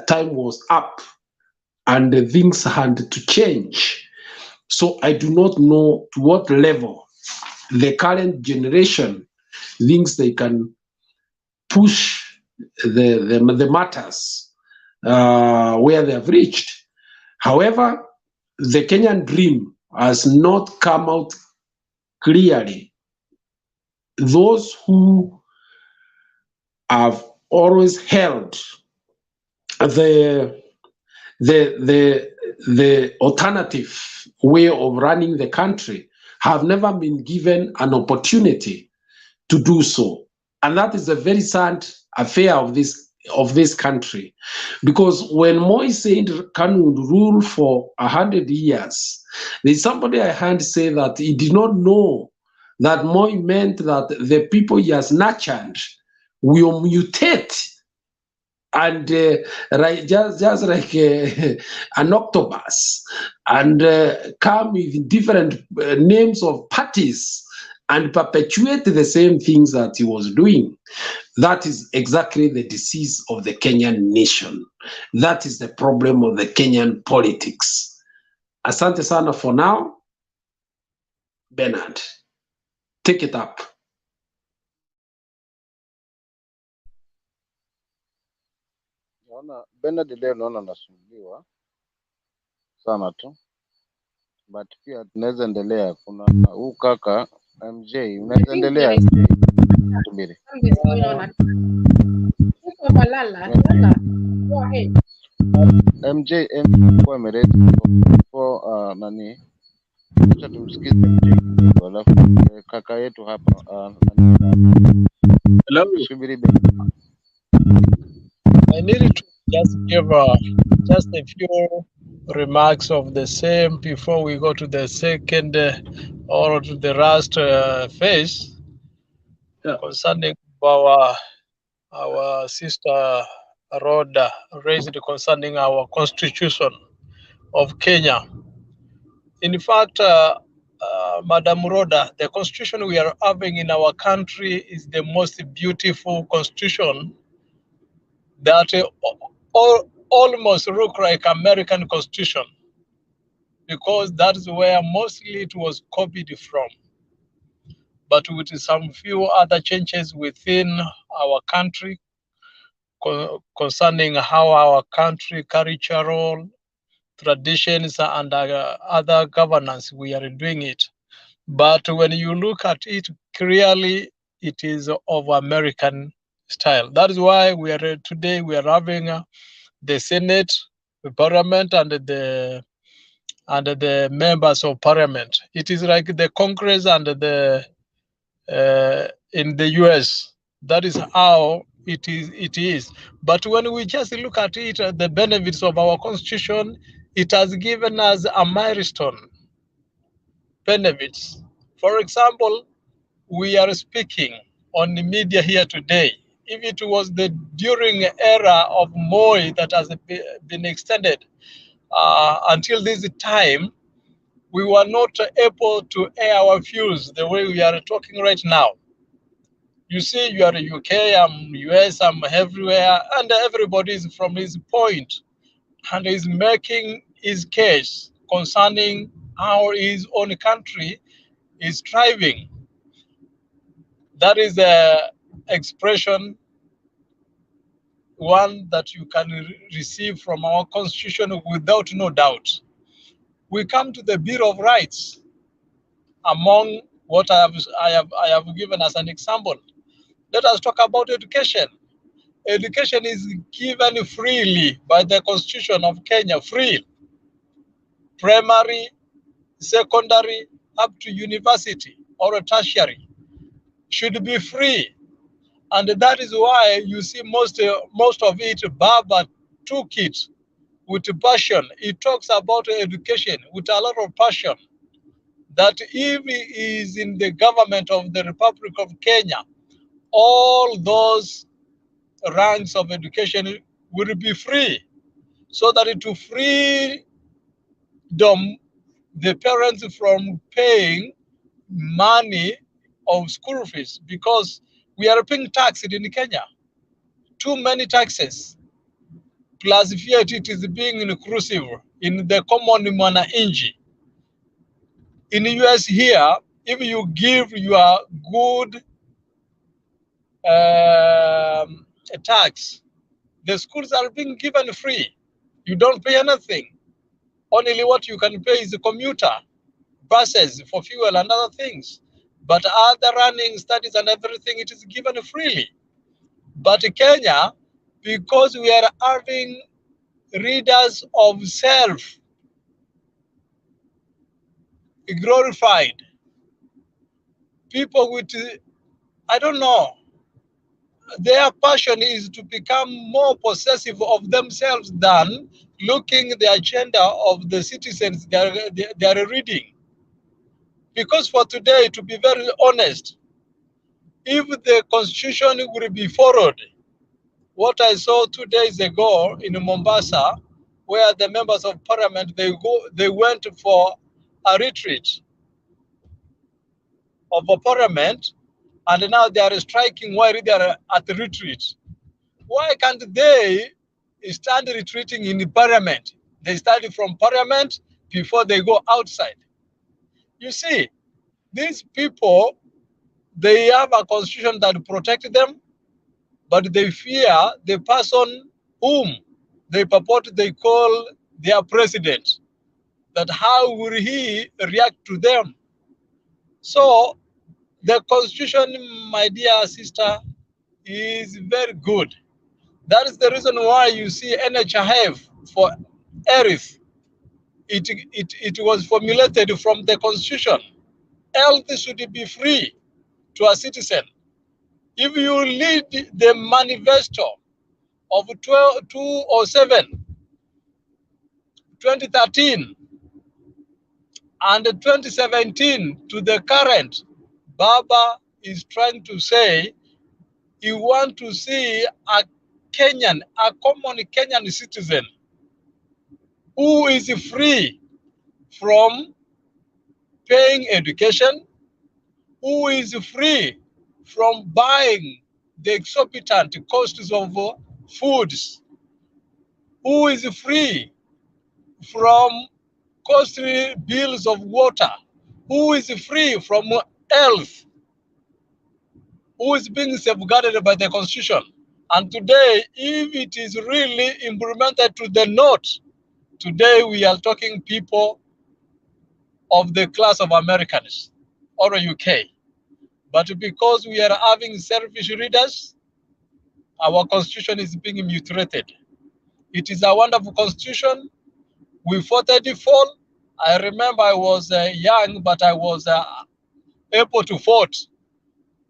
Speaker 9: time was up and things had to change. So I do not know to what level the current generation thinks they can push the matters where they have reached. However, the Kenyan dream has not come out clearly. Those who have always held the alternative way of running the country have never been given an opportunity to do so. And that is a very sad affair of this country. Because when Moi said Kanu would rule for 100 years, there's somebody I heard say that he did not know that Moi meant that the people he has nurtured will mutate and right, just like an octopus, and come with different names of parties and perpetuate the same things that he was doing. That is exactly the disease of the Kenyan nation. That is the problem of the Kenyan politics. Asante sana for now. Bernard, take it up.
Speaker 10: Naona Bernard leo naona nasumbuliwa sana tu, but pia tunaweza endelea. Kuna huu kaka MJ, unaweza endelea MJ. Subiri.
Speaker 2: Something's going on. Uko balala, lala. Go ahead.
Speaker 10: MJ kwa ameleta kwa nani? Acha tumsikize MJ alafu kaka yetu hapa
Speaker 6: Hello.
Speaker 10: subiri.
Speaker 6: I needed to just give just a few remarks of the same before we go to the second or to the last phase concerning our sister Rhoda raised concerning our constitution of Kenya. In fact, Madam Rhoda, the constitution we are having in our country is the most beautiful constitution that almost look like American constitution, because that's where mostly it was copied from. But with some few other changes within our country concerning how our country cultural traditions and other governance, we are doing it. But when you look at it clearly, it is of American style. That is why today we are having the Senate, the Parliament, and the members of Parliament. It is like the Congress and the in the US. That is how it is. But when we just look at it, the benefits of our Constitution, it has given us a milestone benefits. For example, we are speaking on the media here today. If it was the during era of Moi that has been extended until this time, we were not able to air our views the way we are talking right now. You see, you are UK, I'm US, I'm everywhere, and everybody is from his point and is making his case concerning how his own country is thriving. That is the expression one that you can receive from our constitution without no doubt. We come to the Bill of Rights. Among what I have given as an example, let us talk about education. Education is given freely by the Constitution of Kenya, free. Primary, secondary, up to university or tertiary should be free. And that is why you see most of it, Baba took it with passion. He talks about education with a lot of passion. That if he is in the government of the Republic of Kenya, all those ranks of education will be free, so that to free the parents from paying money of school fees, because we are paying tax in Kenya, too many taxes, plus VAT. It is being inclusive in the common mwananchi. In the US here, if you give your good tax, the schools are being given free. You don't pay anything. Only what you can pay is the commuter, buses for fuel and other things. But other running studies and everything, it is given freely. But Kenya, because we are having readers of self glorified, people with, I don't know, their passion is to become more possessive of themselves than looking the agenda of the citizens they are reading. Because for today, to be very honest, if the constitution will be followed, what I saw 2 days ago in Mombasa, where the members of parliament, they went for a retreat of a parliament, and now they are striking while they are at the retreat. Why can't they start retreating in the parliament? They start from parliament before they go outside. You see, these people, they have a constitution that protects them, but they fear the person whom they purport they call their president, that how will he react to them? So the constitution, my dear sister, is very good. That is the reason why you see NHIF for Earth. It was formulated from the constitution. Health should be free to a citizen. If you read the manifesto of 207, 2013, and 2017 to the current, Baba is trying to say he wants to see a Kenyan, a common Kenyan citizen who is free from paying education, who is free from buying the exorbitant costs of foods, who is free from costly bills of water, who is free from health, who is being safeguarded by the constitution. And today, if it is really implemented to the note, today we are talking people of the class of Americans or UK. But because we are having selfish readers, our constitution is being mutilated. It is a wonderful constitution. We fought the fall. I remember I was young, but I was able to vote.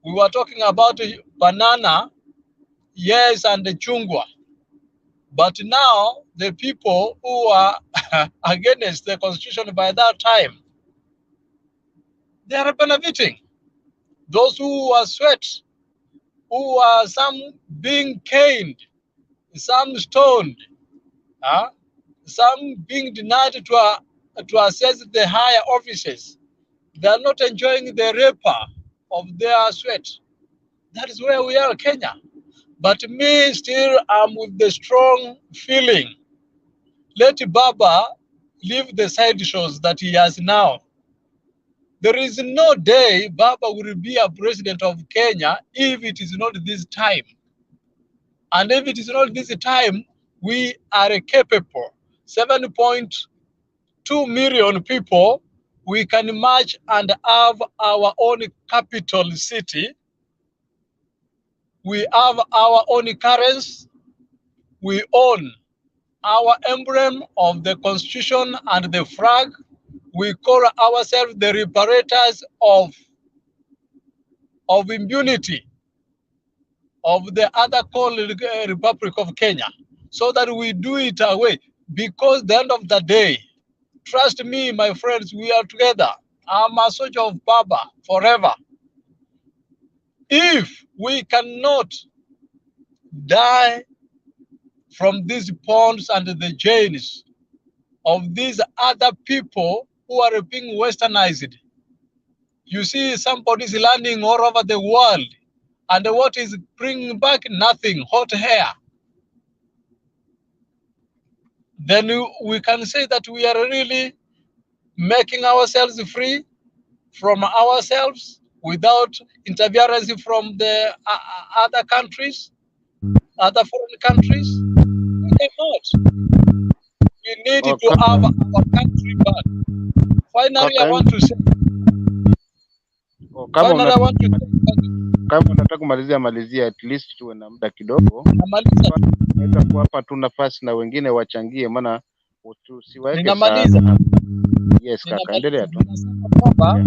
Speaker 6: We were talking about banana, yes, and the chungwa. But now the people who are against the constitution by that time, they are benefiting. Those who are sweat, who are some being caned, some stoned, some being denied to access the higher offices. They are not enjoying the reaper of their sweat. That is where we are, Kenya. But me still, I'm with the strong feeling. Let Baba leave the side shows that he has now. There is no day Baba will be a president of Kenya if it is not this time. And if it is not this time, we are capable. 7.2 million people, we can march and have our own capital city. We have our own currency. We own our emblem of the constitution and the flag. We call ourselves the liberators of impunity of the other called Republic of Kenya, so that we do it away. Because at the end of the day, trust me, my friends, we are together. I'm a soldier of Baba forever. If we cannot die from these ponds and the jails of these other people who are being westernized. You see, somebody's landing all over the world, and what is bringing back? Nothing, hot air. Then we can say that we are really making ourselves free from ourselves without interference from the other countries, other foreign countries. We cannot. We need
Speaker 10: Oh,
Speaker 6: to have our country back. Finally, I
Speaker 10: kaka
Speaker 6: want to say,
Speaker 10: kama
Speaker 6: finally, I want to say,
Speaker 10: kama unataka kumalizia, at least tuwe na muda kidogo.
Speaker 6: namaliza,
Speaker 10: Naweza kuwapa tu nafasi na wengine wachangie, maana tusiweke
Speaker 6: ninamaliza,
Speaker 10: sana. Yes kaka, endelea tu.
Speaker 6: ninasema kwamba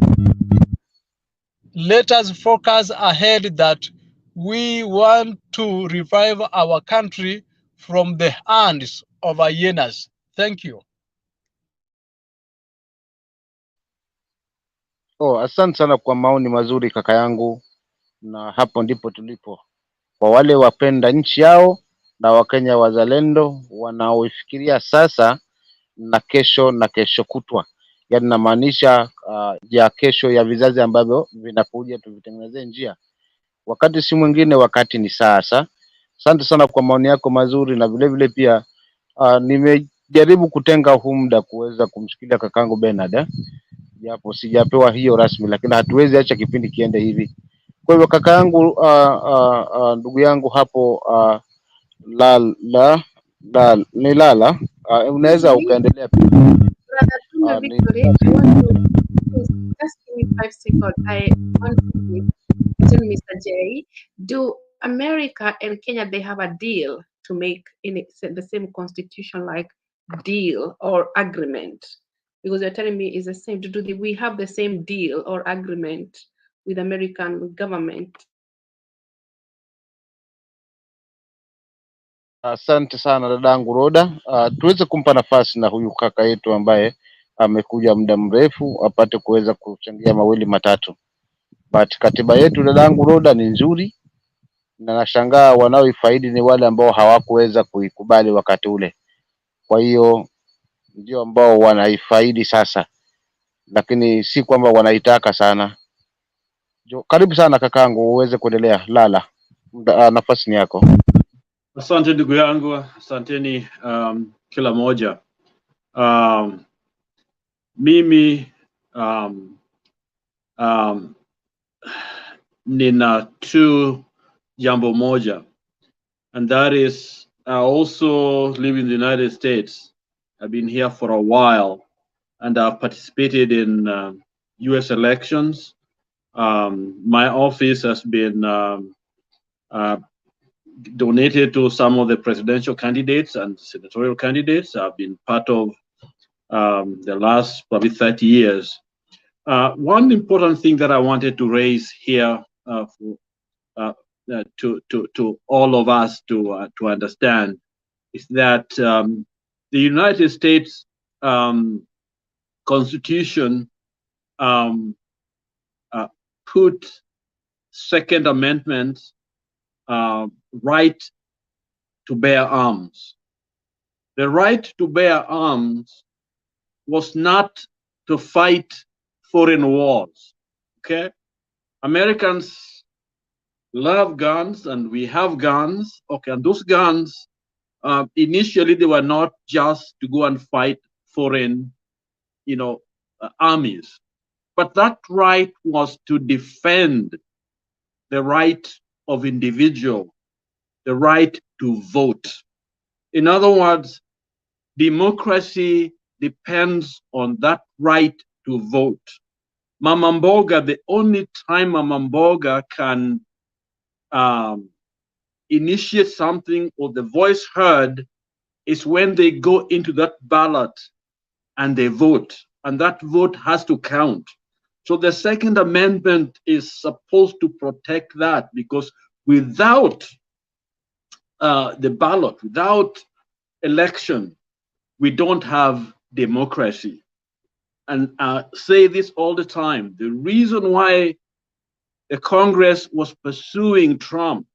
Speaker 6: let us focus ahead that we want to revive our country from the hands of hyenas. Thank you.
Speaker 10: Oh, asante sana kwa maoni mazuri kaka yangu, na hapo ndipo tulipo. Kwa wale wapenda nchi yao na Wakenya wazalendo wanaoifikiria sasa na kesho kutwa, yaani namaanisha ya kesho ya vizazi ambavyo vinakuja, tuvitengenezee njia. Wakati si mwingine, wakati ni sasa. Asante sana kwa maoni yako mazuri, na vile vile pia nimejaribu kutenga huu muda kuweza kumshikilia kakangu Bernard, japo sijapewa hiyo rasmi, lakini hatuwezi acha kipindi kiende hivi. Kwa hivyo kaka yangu, ndugu yangu hapo, Lala, unaweza ukaendelea pia.
Speaker 2: Brother Tume Victory, I want to please just give me 5 seconds. I want to tell Mr. J, do America and Kenya, they have a deal to make in the same constitution, like deal or agreement? Because you're telling me it's the same. We have the same deal or agreement with American government?
Speaker 10: Asante sana dadangu Roda. Tuweze kumpa nafasi na huyu kaka yetu ambaye amekuja muda mrefu apate kuweza kuchangia mawili matatu. But katiba yetu dadangu Roda ni nzuri, na nashangaa wanaoifaidi ni wale ambao hawakuweza kuikubali wakati ule. Kwa hiyo ndio ambao wanaifaidi sasa, lakini si kwamba wanaitaka sana. Karibu sana kakangu, uweze kuendelea. Lala, nafasi ni yako.
Speaker 12: Asante ndugu yangu, asanteni kila moja. Mimi nina tu jambo moja, and that is I also live in the United States. I've been here for a while, and I've participated in U.S. elections. My office has been donated to some of the presidential candidates and senatorial candidates. I've been part of the last probably 30 years. One important thing that I wanted to raise here to all of us to understand is that the United States Constitution put Second Amendment right to bear arms. The right to bear arms was not to fight foreign wars. Okay, Americans love guns, and we have guns. Okay, and those guns initially they were not just to go and fight foreign, armies, but that right was to defend the right of individual, the right to vote. In other words, democracy depends on that right to vote. Mama Mboga, the only time Mama Mboga can initiate something or the voice heard is when they go into that ballot and they vote, and that vote has to count. So the Second Amendment is supposed to protect that, because without the ballot, without election, we don't have democracy. And I say this all the time. The reason why the Congress was pursuing Trump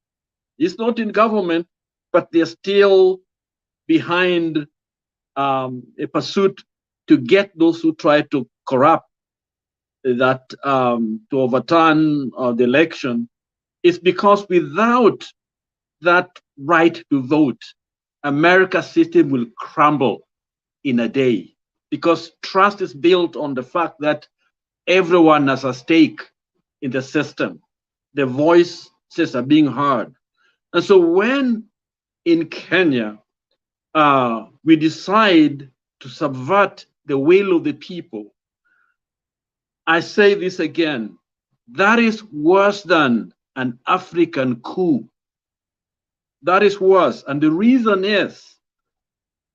Speaker 12: He's not in government, but they're still behind a pursuit to get those who try to corrupt that, to overturn the election. Is because without that right to vote, America's system will crumble in a day, because trust is built on the fact that everyone has a stake in the system. The voices are being heard. And so when in Kenya, we decide to subvert the will of the people, I say this again, that is worse than an African coup. That is worse. And the reason is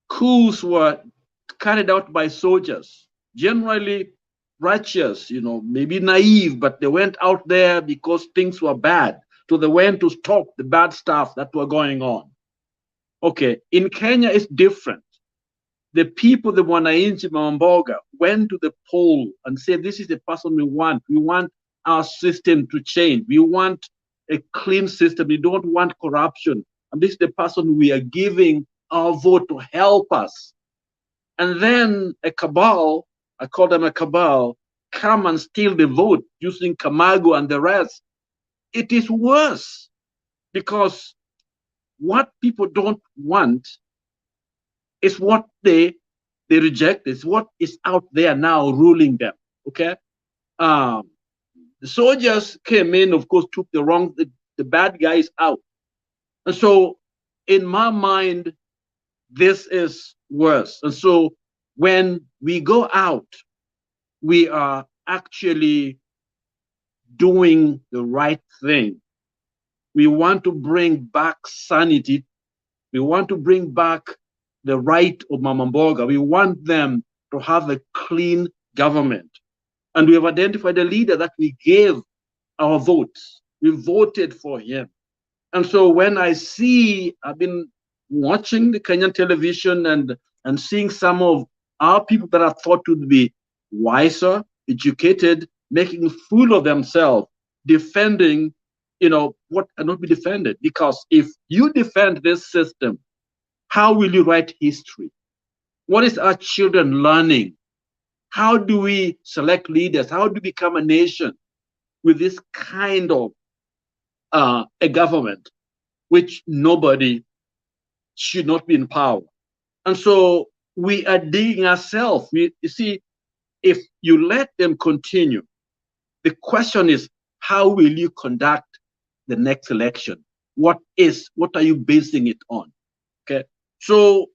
Speaker 12: coups were carried out by soldiers, generally righteous, maybe naive, but they went out there because things were bad. So they went to stop the bad stuff that were going on. Okay, in Kenya, it's different. The people, the wananchi Mamboga, went to the poll and said, this is the person we want. We want our system to change. We want a clean system. We don't want corruption. And this is the person we are giving our vote to help us. And then a cabal, I call them a cabal, come and steal the vote using Kamago and the rest. It is worse, because what people don't want is what they reject. It's what is out there now ruling them. Okay, the soldiers came in, of course, took the bad guys out, and so in my mind, this is worse. And so when we go out, we are actually doing the right thing. We want to bring back sanity. We want to bring back the right of Mama Mboga. We want them to have a clean government. And we have identified a leader that we gave our votes. We voted for him. And so when I've been watching the Kenyan television and seeing some of our people that are thought to be wiser, educated, making a fool of themselves, defending, what cannot be defended. Because if you defend this system, how will you write history? What is our children learning? How do we select leaders? How do we become a nation with this kind of a government which nobody should not be in power? And so we are digging ourselves. You see, if you let them continue, the question is, how will you conduct the next election? What are you basing it on? Okay, so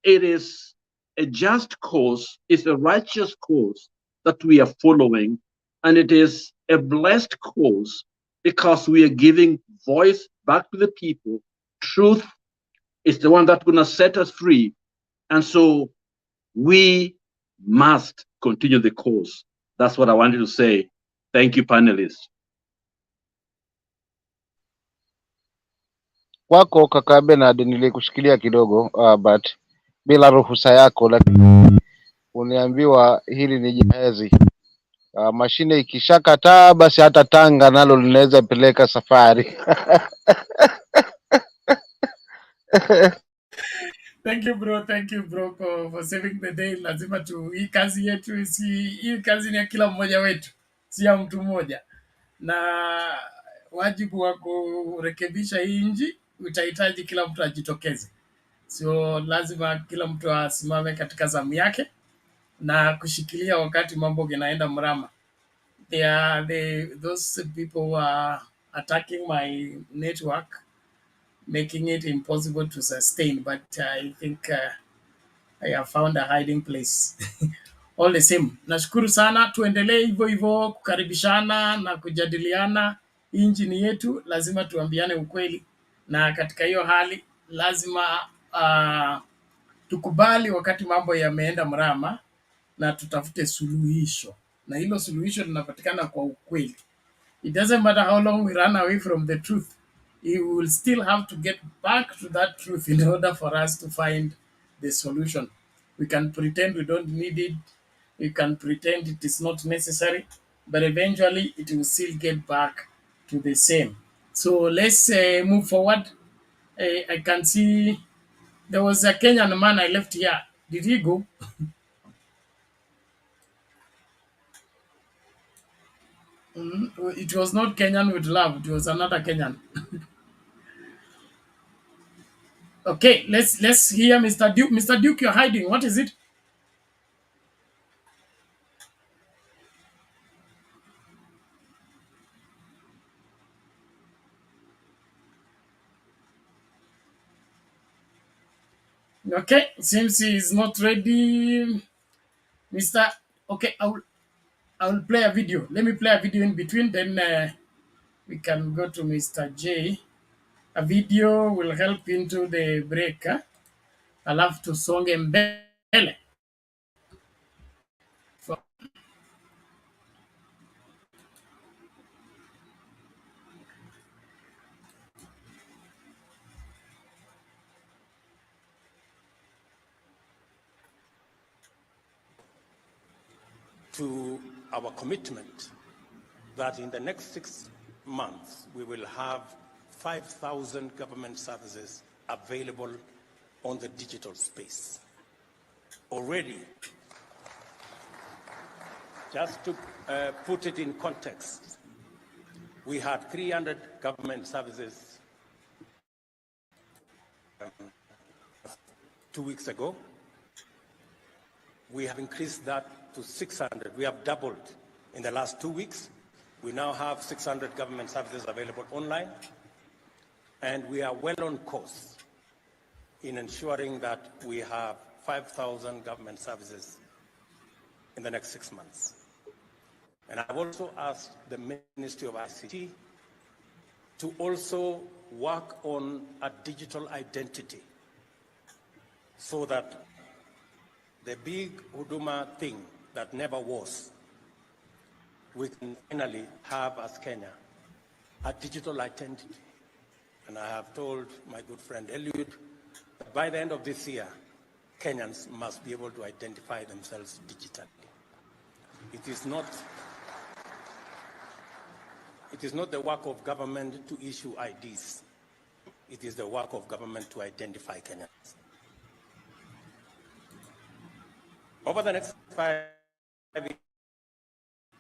Speaker 12: it is a just cause, it's a righteous cause that we are following, and it is a blessed cause because we are giving voice back to the people. Truth is the one that's going to set us free, and so we must continue the course. That's what I wanted to say. Thank you, panelists.
Speaker 13: Kwako kaka Bernard, nilikushikilia kidogo but bila ruhusa yako, lakini uniambiwa hili ni jahazi. Mashine ikishakataa basi hata tanga nalo linaweza peleka safari.
Speaker 1: Thank you bro for saving the day. Lazima hii kazi yetu, hii kazi ni ya kila mmoja wetu, si ya mtu mmoja, na wajibu wa kurekebisha hii nchi utahitaji kila mtu ajitokeze. So lazima kila mtu asimame katika zamu yake na kushikilia wakati mambo yanaenda mrama. Those people who are attacking my network, making it impossible to sustain, but I think I have found a hiding place. All the same, nashukuru sana, tuendelee hivyo hivyo kukaribishana na kujadiliana. Nchi ni yetu, lazima tuambiane ukweli, na katika hiyo hali lazima tukubali wakati mambo yameenda mrama na tutafute suluhisho, na hilo suluhisho linapatikana kwa ukweli. It doesn't matter how long we run away from the truth, we will still have to get back to that truth in order for us to find the solution. We can pretend we don't need it, we can pretend it is not necessary, but eventually it will still get back to the same. So let's move forward. I can see there was a Kenyan man I left here. Did he go? It was not Kenyan with love. It was another Kenyan. Okay, let's hear Mr. Duke. Mr. Duke, you're hiding. What is it? Okay, seems he is not ready. Mr. Okay, I will play a video. Let me play a video in between, then we can go to Mr. J. A video will help into the break. Alafu tusonge mbele.
Speaker 14: To our commitment that in the next 6 months, we will have 5,000 government services available on the digital space. Already, just to put it in context, we had 300 government services 2 weeks ago. We have increased that to 600. We have doubled in the last 2 weeks. We now have 600 government services available online, and we are well on course in ensuring that we have 5,000 government services in the next 6 months. And I've also asked the Ministry of ICT to also work on a digital identity so that the big Huduma thing that never was, we can finally have as Kenya a digital identity. And I have told my good friend Eliud that by the end of this year, Kenyans must be able to identify themselves digitally. It is not the work of government to issue IDs. It is the work of government to identify Kenyans. Over the next 5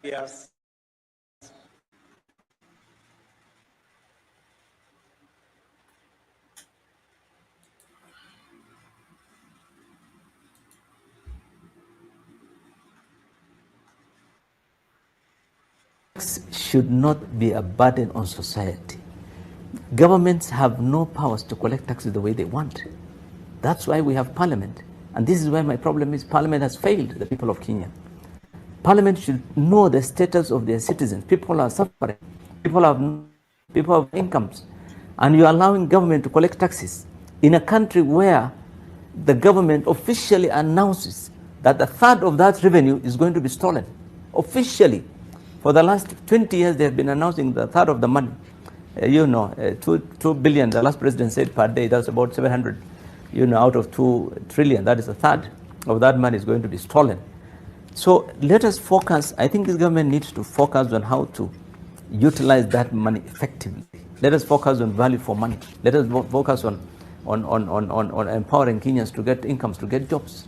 Speaker 14: years,
Speaker 15: should not be a burden on society. Governments have no powers to collect taxes the way they want. That's why we have parliament. And this is where my problem is. Parliament has failed the people of Kenya. Parliament should know the status of their citizens. People are suffering. People have incomes. And you're allowing government to collect taxes in a country where the government officially announces that a third of that revenue is going to be stolen. Officially. For the last 20 years, they have been announcing the third of the money. 2 billion, the last president said per day, that's about 700, out of 2 trillion, that is a third of that money is going to be stolen. So let us focus, I think this government needs to focus on how to utilize that money effectively. Let us focus on value for money. Let us focus on empowering Kenyans to get incomes, to get jobs.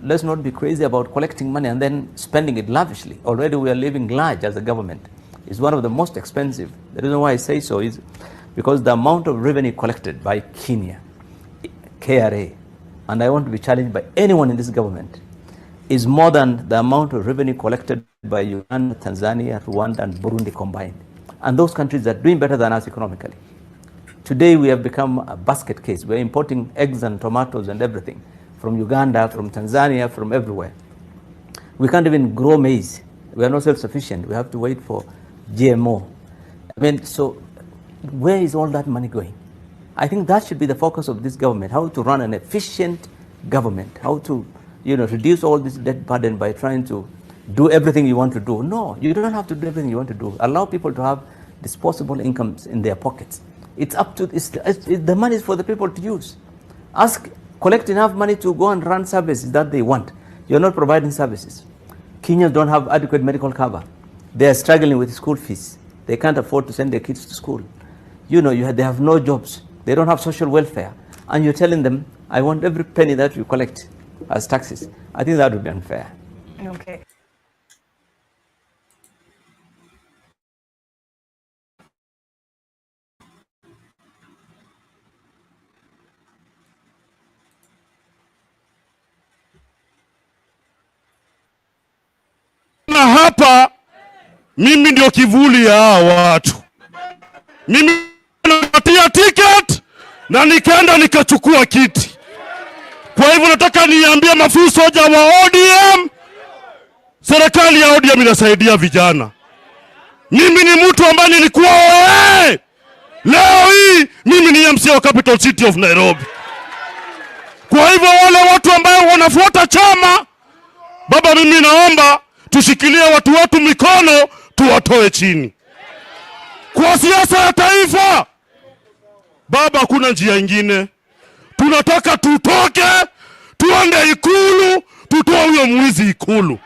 Speaker 15: Let's not be crazy about collecting money and then spending it lavishly. Already we are living large as a government. It's one of the most expensive. The reason why I say so is because the amount of revenue collected by Kenya, KRA, and I want to be challenged by anyone in this government, is more than the amount of revenue collected by Uganda, Tanzania, Rwanda, and Burundi combined. And those countries are doing better than us economically. Today we have become a basket case. We're importing eggs and tomatoes and everything from Uganda, from Tanzania, from everywhere. We can't even grow maize. We are not self-sufficient. We have to wait for GMO. So where is all that money going? I think that should be the focus of this government, how to run an efficient government, how to reduce all this debt burden by trying to do everything you want to do. No, you don't have to do everything you want to do. Allow people to have disposable incomes in their pockets. It's up to, the money is for the people to use. Collect enough money to go and run services that they want. You're not providing services. Kenyans don't have adequate medical cover. They are struggling with school fees. They can't afford to send their kids to school. You know, they have no jobs. They don't have social welfare. And you're telling them, I want every penny that you collect as taxes. I think that would be unfair.
Speaker 16: Okay.
Speaker 17: Na hapa mimi ndio kivuli ya hawa watu. Mimi napatia ticket na nikaenda nikachukua kiti. Kwa hivyo nataka niambie maafisa wa ODM, serikali ya ODM inasaidia vijana. Mimi ni mtu ambaye nilikuwa leo hii mimi ni MC wa Capital City of Nairobi. Kwa hivyo wale watu ambao wanafuata chama, baba, mimi naomba tushikilie watu wetu mikono, tuwatoe chini. Kwa siasa ya taifa, baba, hakuna njia ingine. Tunataka tutoke, tuende Ikulu, tutoe huyo mwizi Ikulu.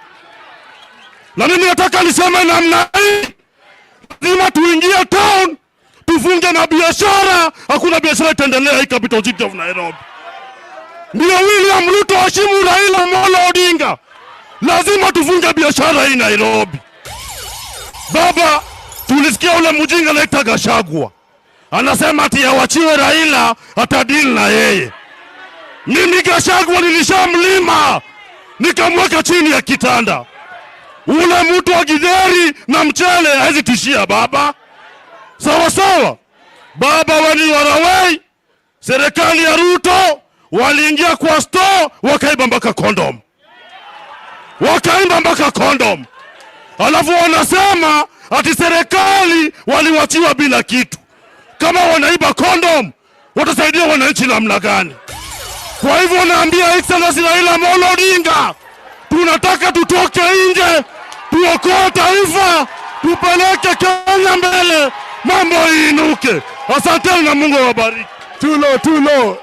Speaker 17: Na mimi nataka niseme namna hii, lazima tuingie town, tufunge na biashara. Hakuna biashara itaendelea hii Capital City of Nairobi. Ndio William Ruto heshimu Raila Amolo Odinga. Lazima tufunge biashara hii Nairobi. Baba, tulisikia ule mjinga anaitwa Gachagua anasema ati awachiwe Raila atadili na yeye. Mimi Gachagua nilishamlima, nikamweka chini ya kitanda. Ule mtu wa githeri na mchele hawezi tishia baba. Sawa sawa. Baba, wali warawei, serikali ya Ruto waliingia kwa store wakaiba mpaka condom. Wakaimba mpaka condom. Alafu wanasema ati serikali waliwachiwa bila kitu. Kama wanaiba condom, watasaidia wananchi namna gani? Kwa hivyo naambia Excellency Raila Amolo Odinga, tunataka tutoke nje, tuokoe taifa, tupeleke Kenya mbele, mambo iinuke. Asante na Mungu awabariki. Tulo.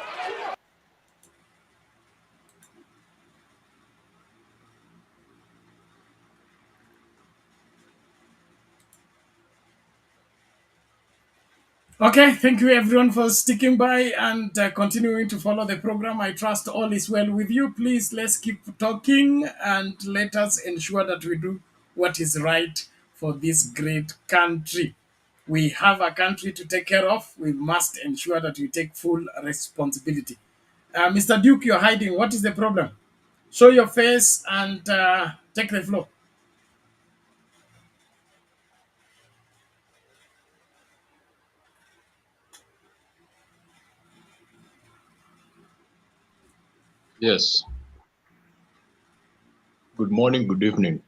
Speaker 1: Okay, thank you everyone for sticking by and continuing to follow the program. I trust all is well with you. Please, let's keep talking and let us ensure that we do what is right for this great country. We have a country to take care of. We must ensure that we take full responsibility. Mr. Duke, you're hiding. What is the problem? Show your face and take the floor.
Speaker 18: Yes. Good morning, good evening.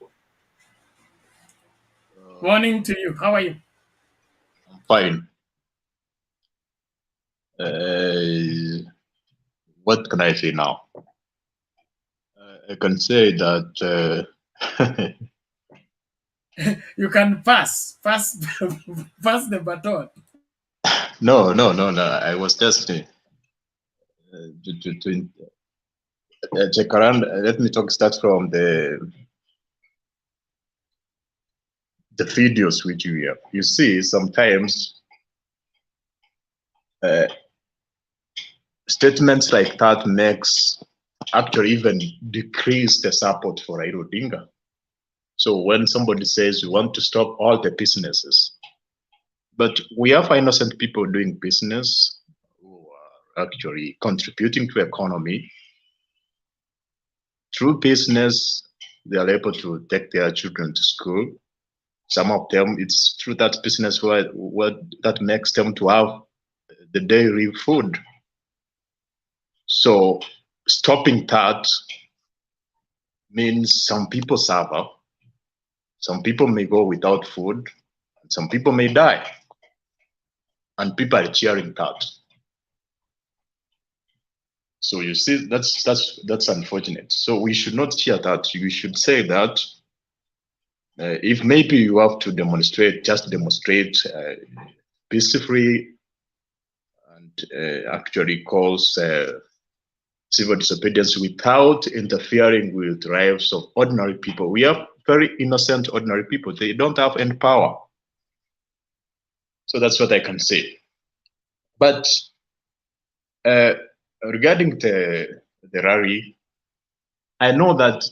Speaker 1: Morning to you. How are you?
Speaker 18: I'm fine. What can I say now? I can say that
Speaker 1: You can pass the baton.
Speaker 18: no. I was just JACARANDA. Let me start from the videos which you have. You see, sometimes statements like that makes actually even decrease the support for Raila Odinga. So when somebody says we want to stop all the businesses, but we have innocent people doing business who are actually contributing to economy. Through business, they are able to take their children to school. Some of them, it's through that business where that makes them to have the daily food. So stopping that means some people suffer, some people may go without food, and some people may die, and people are cheering that. So you see, that's unfortunate. So we should not cheer that. You should say that if maybe you have to demonstrate, just demonstrate peacefully, and actually cause civil disobedience without interfering with the lives of ordinary people. We have very innocent ordinary people. They don't have any power. So that's what I can say. But regarding the rally, I know that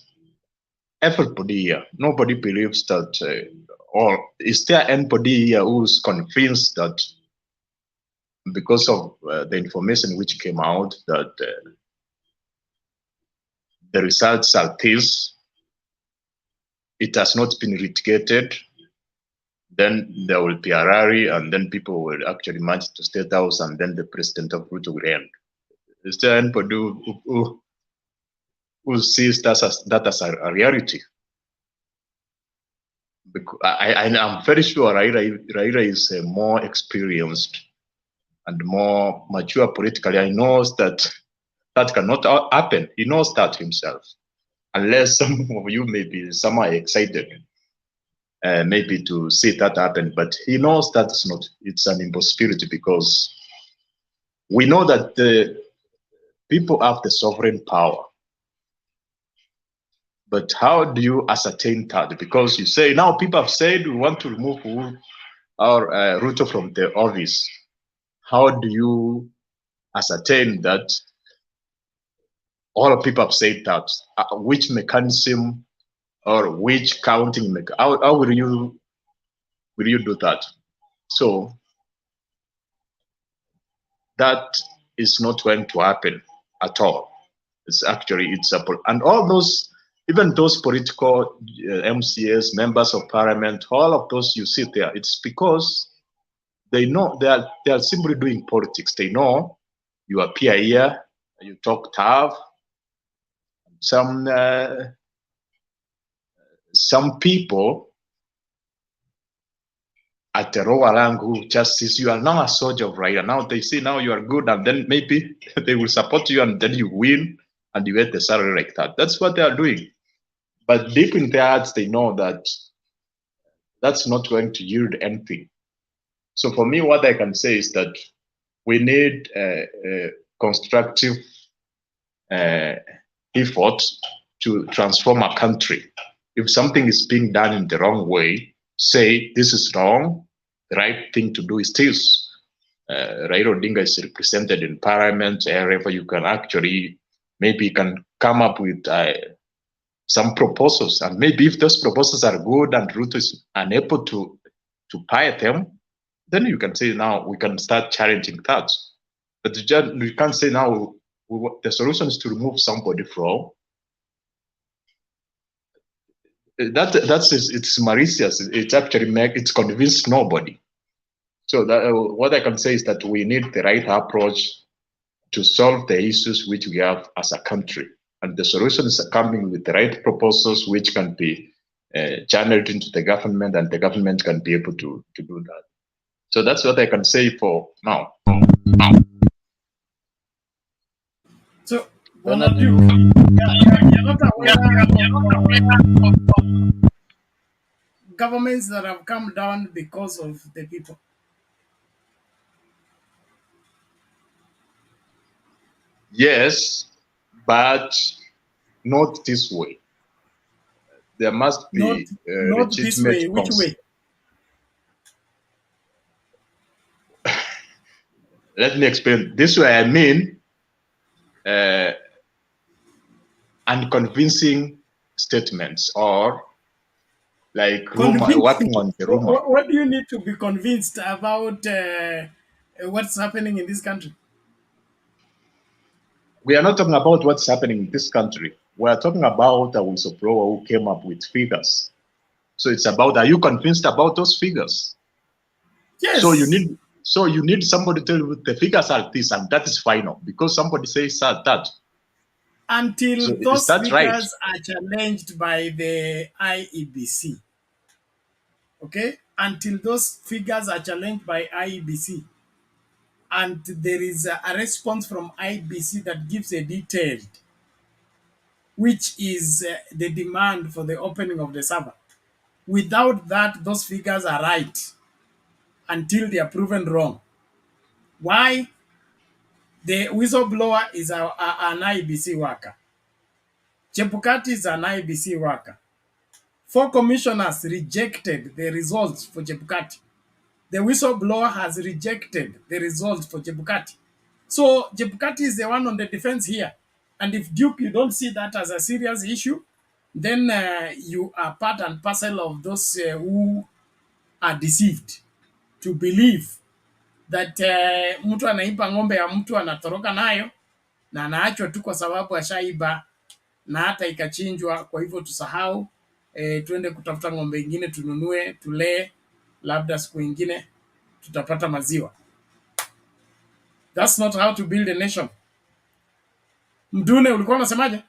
Speaker 18: everybody here, nobody believes that, or is there anybody here who's convinced that because of the information which came out that the results are this, it has not been litigated, then there will be a rally and then people will actually march to State House and then the president of Ruto will end. Is there anybody who sees that as a reality? Because I'm very sure Raila is more experienced and more mature politically. I know that cannot happen. He knows that himself. Unless some of you maybe some are excited, maybe to see that happen, but he knows that it's an impossibility, because we know that the people have the sovereign power. But how do you ascertain that? Because you say now people have said we want to remove our Ruto from the office. How do you ascertain that all of people have said that? Which mechanism or which counting? How will you do that? So that is not going to happen at all. It's and all those, even those political MCAs, members of parliament, all of those you see there, it's because they know they are simply doing politics. They know you appear here, you talk tough. Some people at the lower rank who just says you are now a soldier of Raila. Now they say now you are good, and then maybe they will support you, and then you win and you get the salary like that. That's what they are doing. But deep in their hearts, they know that that's not going to yield anything. So for me, what I can say is that we need a constructive effort to transform a country. If something is being done in the wrong way, say this is wrong, the right thing to do is this. Raila Odinga is represented in parliament, wherever you can actually, maybe you can come up with some proposals, and maybe if those proposals are good and Ruto is unable to buy them, then you can say now we can start challenging that. But you can't say now the solution is to remove somebody from. It's malicious. It's actually it's convinced nobody. So what I can say is that we need the right approach to solve the issues which we have as a country, and the solutions are coming with the right proposals which can be channeled into the government, and the government can be able to do that. So that's what I can say for now.
Speaker 1: So, Donald Duke, you're not aware of governments that have come down because of the people.
Speaker 18: Yes, but not this way. There must be
Speaker 1: not this way. Which way?
Speaker 18: Let me explain. This way, I mean unconvincing statements, or like working on the rumor.
Speaker 1: What do you need to be convinced about what's happening in this country?
Speaker 18: We are not talking about what's happening in this country. We are talking about a whistleblower who came up with figures. So it's about, are you convinced about those figures?
Speaker 1: Yes.
Speaker 18: So you need somebody to tell you the figures are this, and that is final, because somebody says that.
Speaker 1: Until those figures are challenged by the IEBC. Okay? Until those figures are challenged by IEBC, and there is a response from IEBC that gives a detailed, which is the demand for the opening of the server. Without that, those figures are right until they are proven wrong. Why? The whistleblower is an IEBC worker. Chebukati is an IEBC worker. 4 commissioners rejected the results for Chebukati. The whistleblower has rejected the results for Chebukati. So Chebukati is the one on the defense here. And if Duke, you don't see that as a serious issue, then you are part and parcel of those who are deceived to believe that mtu anaiba ng'ombe ya mtu anatoroka nayo na anaachwa tu kwa sababu ashaiba na hata ikachinjwa. Kwa hivyo tusahau, tuende kutafuta ng'ombe ingine tununue, tulee, labda siku ingine tutapata maziwa. That's not how to build a nation. Mdune, ulikuwa unasemaje?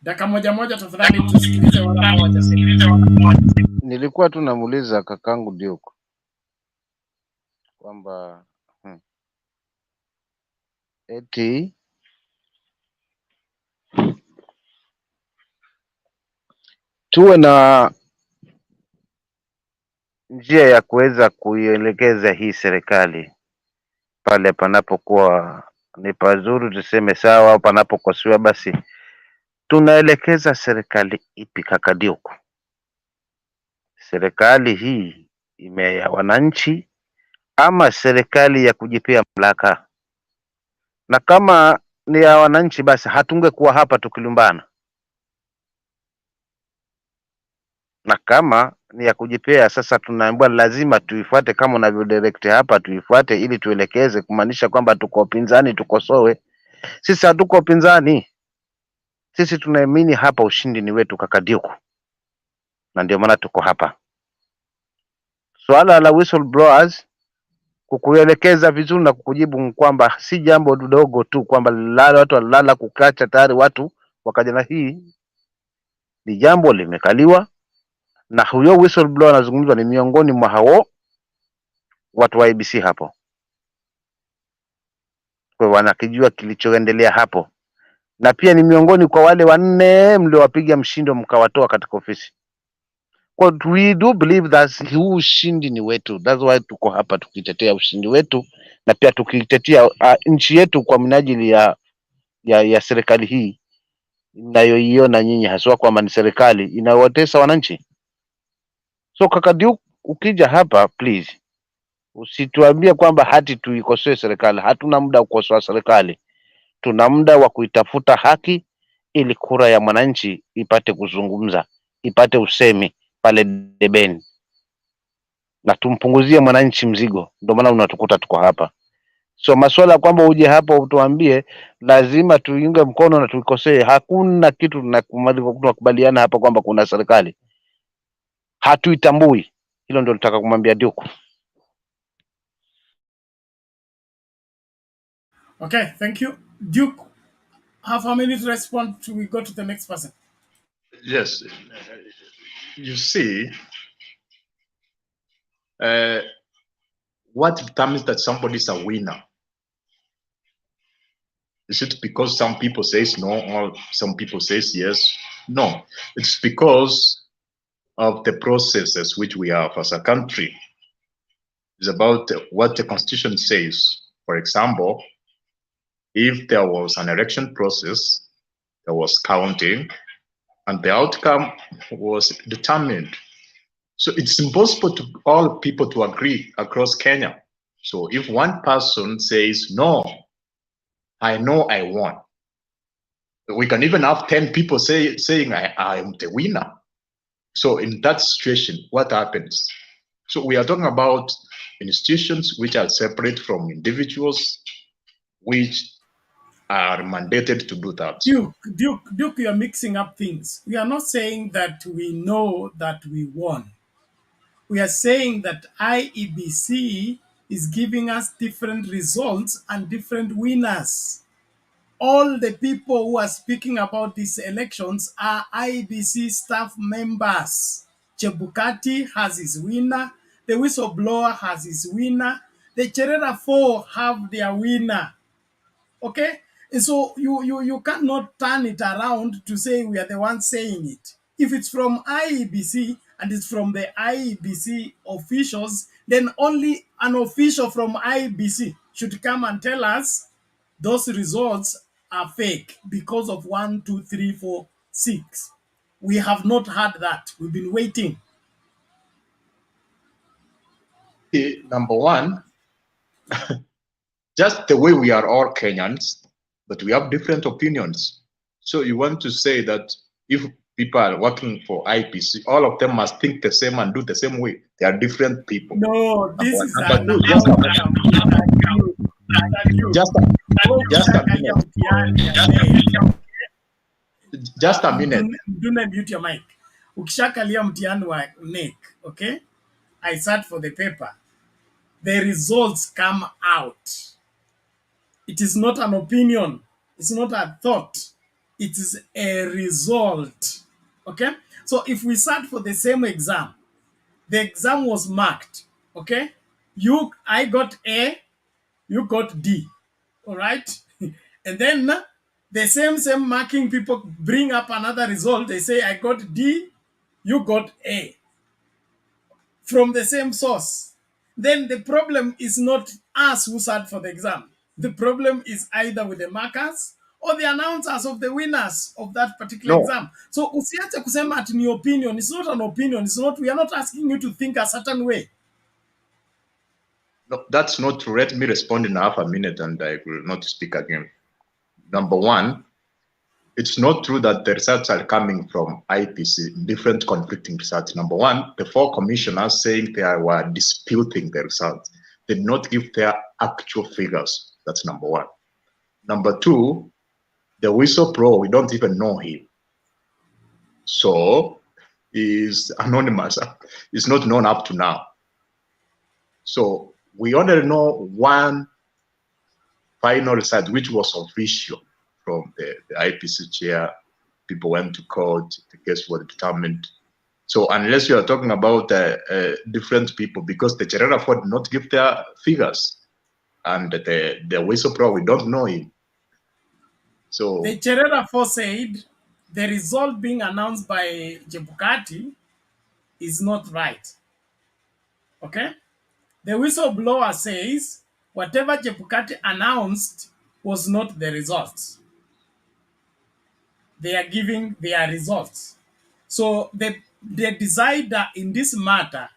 Speaker 1: Dakika moja tafadhali tusikilize wala hawajasikia.
Speaker 13: Nilikuwa tu namuuliza kakangu Duke kwamba eti tuwe na njia ya kuweza kuielekeza hii serikali pale panapokuwa ni pazuri tuseme sawa, au panapokosewa basi tunaelekeza serikali ipi kaka Duke? Serikali hii ya wananchi ama serikali ya kujipea mamlaka? Na kama ni ya wananchi basi hatungekuwa hapa tukilumbana, na kama ni ya kujipea sasa tunaambiwa lazima tuifuate, kama unavyo direct hapa tuifuate ili tuelekeze, kumaanisha kwamba tuko upinzani tukosoe. Sisi hatuko upinzani, sisi tunaamini hapa ushindi ni wetu kaka Duke, na ndio maana tuko hapa. Swala la whistleblowers kukuelekeza vizuri na kukujibu kwamba si jambo dogo tu kwamba watu walala kukacha tayari watu wakaja, na hii ni jambo limekaliwa, na huyo whistleblower anazungumzwa ni miongoni mwa hao watu wa IBC hapo. Kwa wanakijua kilichoendelea hapo, na pia ni miongoni kwa wale 4 mliowapiga mshindo mkawatoa katika ofisi. Kwa we do believe that huu ushindi ni wetu. That's why tuko hapa tukitetea ushindi wetu, na pia tukitetea nchi yetu kwa minajili ya serikali hii mnayoiona nyinyi, haswa kwamba ni serikali inayowatesa wananchi. So kaka Duke, ukija hapa please usituambie kwamba hati tuikosoe serikali. Hatuna muda wa kukosoa serikali, tuna muda wa kuitafuta haki ili kura ya mwananchi ipate kuzungumza, ipate usemi pale debeni, na tumpunguzie mwananchi mzigo. Ndio maana unatukuta tuko hapa. So masuala kwamba uje hapa utuambie lazima tuinge mkono na tuikosee, hakuna kitu tunakubaliana hapa kwamba kuna serikali, hatuitambui. Hilo ndio nataka kumwambia Duke.
Speaker 1: Okay, thank you. Duke, half a minute to respond till we go to the next person.
Speaker 18: Yes, you see, what determines that somebody is a winner? Is it because some people says no or some people says yes? No, it's because of the processes which we have as a country. It's about what the constitution says. For example, if there was an election process, there was counting, and the outcome was determined. So it's impossible to all people to agree across Kenya. So if one person says, no, I know I won, we can even have 10 people saying I am the winner. So in that situation, what happens? So we are talking about institutions which are separate from individuals, which are mandated to do that.
Speaker 1: Duke, you are mixing up things. We are not saying that we know that we won. We are saying that IEBC is giving us different results and different winners. All the people who are speaking about these elections are IEBC staff members. Chebukati has his winner. The whistleblower has his winner. The Cherera 4 have their winner. Okay? And so you cannot turn it around to say we are the ones saying it. If it's from IEBC and it's from the IEBC officials, then only an official from IEBC should come and tell us those results are fake because of 1, 2, 3, 4, 6. We have not had that. We've been waiting.
Speaker 18: number one, just the way we are all Kenyans, but we have different opinions. So you want to say that if people are working for IPC, all of them must think the same and do the same way. They are different people.
Speaker 1: No, this
Speaker 18: Number
Speaker 1: is
Speaker 18: one. Number two,
Speaker 1: just
Speaker 18: a minute. Just a minute.
Speaker 1: Do not mute your mic. Ukishakalia mtihani wa NEC, okay? I sat for the paper. The results come out. It is not an opinion. It's not a thought. It is a result. Okay? So if we sat for the same exam, the exam was marked. Okay? I got A, you got D. All right? And then the same marking people bring up another result. They say, I got D, you got A. From the same source. Then the problem is not us who sat for the exam. The problem is either with the markers or the announcers of the winners of that particular exam. So usiache kusema ati ni opinion. It's not an opinion. It's not. We are not asking you to think a certain way.
Speaker 18: No, that's not true. Let me respond in half a minute and I will not speak again. Number one, it's not true that the results are coming from IPC, different conflicting results. Number one, the 4 commissioners saying they were disputing the results. They did not give their actual figures. That's number one. Number two, the whistleblower, we don't even know him. So he's anonymous. He's not known up to now. So we only know one final result, which was official from the IPC chair. People went to court, the case was determined. So unless you are talking about different people, because the Cherera 4 did not give their figures, and the whistleblower, we don't know him. So
Speaker 1: the Cherera 4 said the result being announced by Chebukati is not right. Okay? The whistleblower says whatever Chebukati announced was not the results. They are giving their results. So the decider in this matter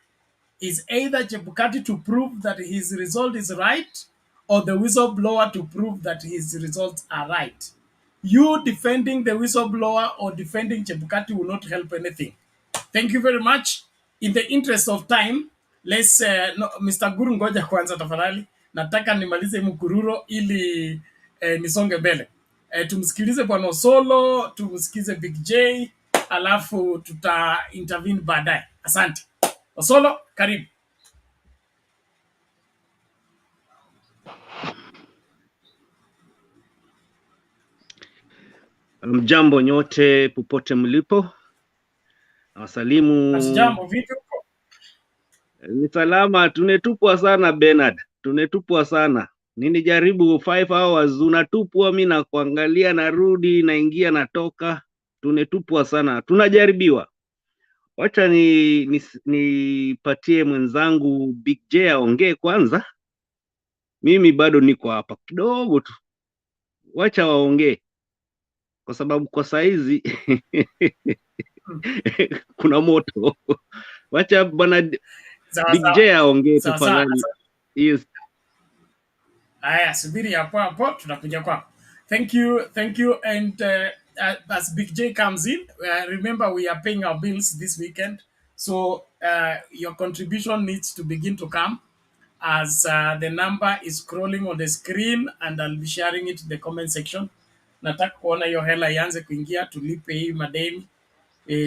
Speaker 1: is either Chebukati to prove that his result is right or the whistleblower to prove that his results are right. You defending the whistleblower or defending Chebukati will not help anything. Thank you very much. In the interest of time, let's Mr. Guru, ngoja kwanza tafadhali. Nataka nimalize mkururo ili nisonge mbele. Tumsikilize Bwana Osolo, tumsikize Big J, alafu tuta intervene baadaye. Asante. Osolo, karibu.
Speaker 16: Mjambo nyote popote mlipo. Nawasalimu.
Speaker 1: Jambo, vipi uko?
Speaker 16: Ni salama, tunetupwa sana Bernard. Tunetupwa sana. Ninijaribu 5 hours unatupwa, mimi na kuangalia, narudi, naingia, natoka. Tunetupwa sana. Tunajaribiwa. Wacha nipatie mwenzangu Big J aongee kwanza. Mimi bado niko hapa kidogo tu. Wacha waongee. Kwa sababu kwa saizi kuna moto. Wacha bwana Big J aongee tafadhali. Yes.
Speaker 1: Aya, subiri hapo tunakuja kwako. Thank you and as Big J comes in, remember we are paying our bills this weekend, so your contribution needs to begin to come as the number is scrolling on the screen and I'll be sharing it in the comment section. Nataka kuona hiyo hela ianze kuingia, tulipe hii madeni.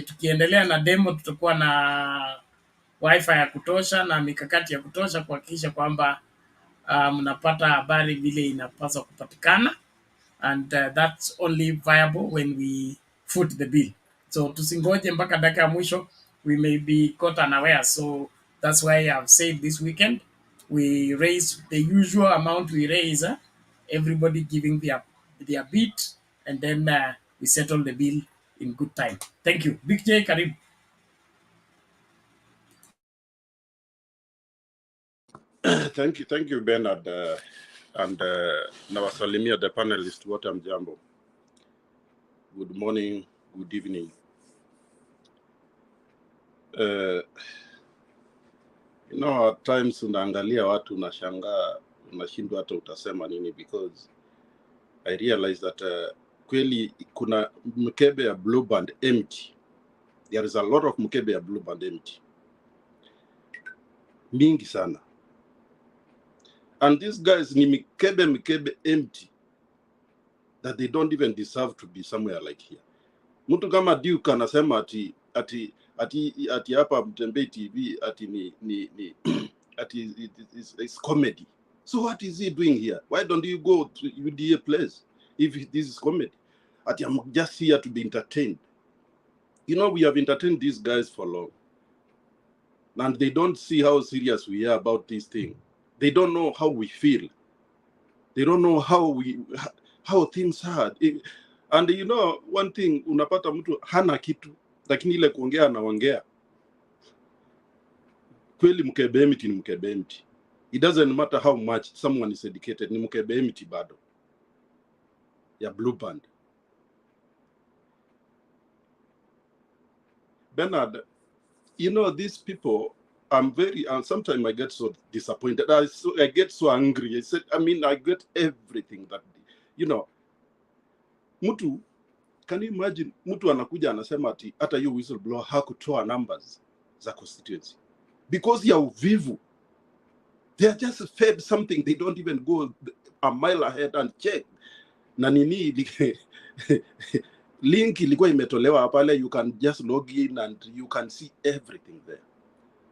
Speaker 1: Tukiendelea na demo tutakuwa na wifi ya kutosha na mikakati ya kutosha kuhakikisha kwamba mnapata habari vile inapaswa kupatikana, and that's only viable when we foot the bill. So tusingoje mpaka dakika ya mwisho, we may be caught unaware. So that's why I've said this weekend we raise the usual amount we raise, everybody giving their bit, and then we settle the bill in good time. Thank you. Big J, karibu.
Speaker 17: Thank you Bernard, and nawasalimia the panelists wote, mjambo. Good morning, good evening. You know, at times unaangalia watu unashangaa, unashindwa hata utasema nini, because I realize that kweli kuna mkebe ya blue band empty. There is a lot of mkebe ya blue band empty. Mingi sana. And these guys ni mkebe empty that they don't even deserve to be somewhere like here. Mtu kama Duke anasema ati hapa Mtembei TV ati ni ati it's comedy. So what is he doing here? Why don't you go to UDA place if this is comedy? Ati I'm just here to be entertained. You know, we have entertained these guys for long. And they don't see how serious we are about this thing. They don't know how we feel. They don't know how things are. And you know, one thing, unapata mtu hana kitu, lakini ile kuongea anaongea. Kweli mkebe empty ni mkebe empty. It doesn't matter how much someone is educated, ni mkebe empty bado. Ya blue band. Bernard, you know, these people, I'm very, sometimes I get so disappointed. I get so angry. I get everything that, you know, mtu, can you imagine, mtu anakuja anasema ati hata hiyo whistleblower hakutoa numbers za constituency. Because ya uvivu. They are just fed something. They don't even go a mile ahead and check. Na nini, link ilikuwa imetolewa pale, you can just log in and you can see everything there.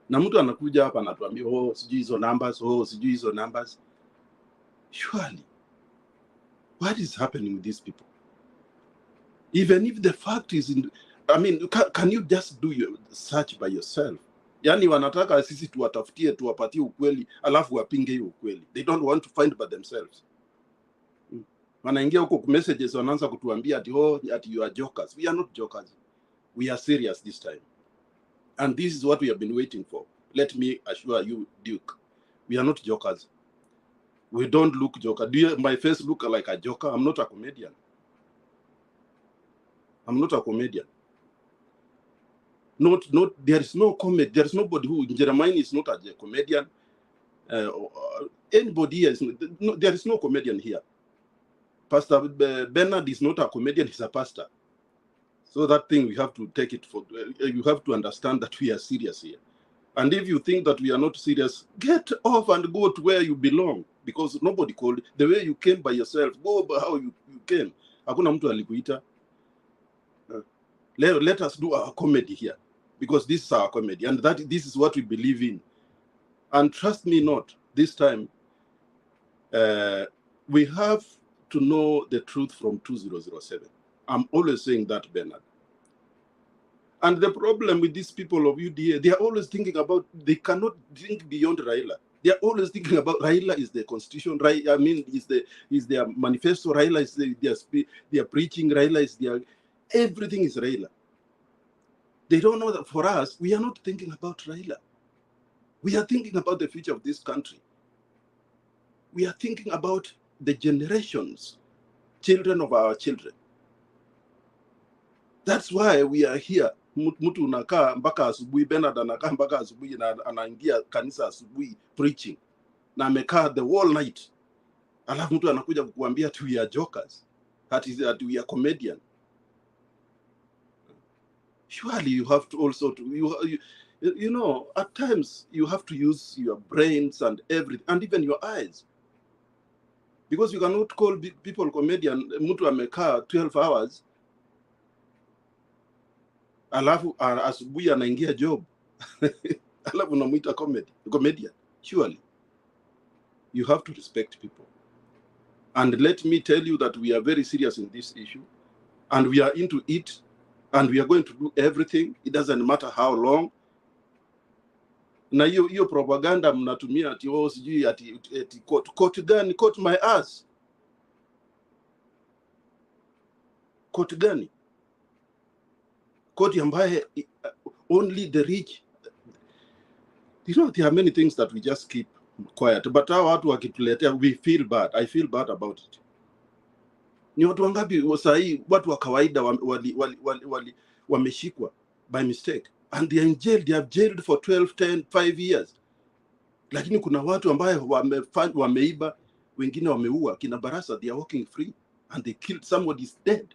Speaker 17: Na mtu anakuja hapa anatuambia sijui hizo numbers. Surely, what is happening with these people? Even if the fact is can you just do your search by yourself? Yani wanataka sisi tuwatafutie, tuwapatie ukweli, alafu wapinge hiyo ukweli. They don't want to find by themselves. Wanaingia huko messages wanaanza kutuambia ati you are jokers. We are not jokers. We are serious this time. And this is what we have been waiting for. Let me assure you, Duke, we are not jokers. We don't look joker. My face look like a joker? I'm not a comedian. I'm not a comedian. There is no comedy. There is nobody who, Jeremiah is not a comedian. Anybody here there is no comedian here. Pastor Bernard is not a comedian, he's a pastor. So that thing, we have to take it for, you have to understand that we are serious here. And if you think that we are not serious, get off and go to where you belong. Because nobody called. The way you came by yourself, go by how you came. Hakuna mtu alikuita. Let us do our comedy here. Because this is our comedy. And this is what we believe in. And trust me not, this time, we have to know the truth from 2007. I'm always saying that, Bernard. And the problem with these people of UDA, they are always thinking about, they cannot think beyond Raila. They are always thinking about Raila is the constitution, is their manifesto, Raila is their preaching, Raila is everything is Raila. They don't know that for us, we are not thinking about Raila. We are thinking about the future of this country. We are thinking about the generations, children of our children. That's why we are here. Mtu unakaa mpaka asubuhi, Bernard anakaa mpaka asubuhi na anaingia kanisa asubuhi preaching. Na amekaa the whole night. Alafu mtu anakuja kukuambia ati we are jokers. That we are comedian. Surely you have to also, you know, at times you have to use your brains and everything, and even your eyes. Because you cannot call people comedian, mtu amekaa 12 hours, alafu asubuhi anaingia job. Alafu unamuita comedian. Surely, you have to respect people. And let me tell you that we are very serious in this issue, and we are into it, and we are going to do everything. It doesn't matter how long. Na hiyo propaganda mnatumia ati sijui ati court gani, court my ass. Court gani? Court ambaye only the rich. You know, there are many things that we just keep quiet. But hao watu wakituletea, we feel bad. I feel bad about it. Ni watu wangapi wasai, watu wa kawaida wameshikwa by mistake. And they are in jail. They have jailed for 12, 10, 5 years.
Speaker 19: lakini kuna watu ambayo wameiba, wengine wameua. Kina Barasa, they are walking free and they killed somebody is dead.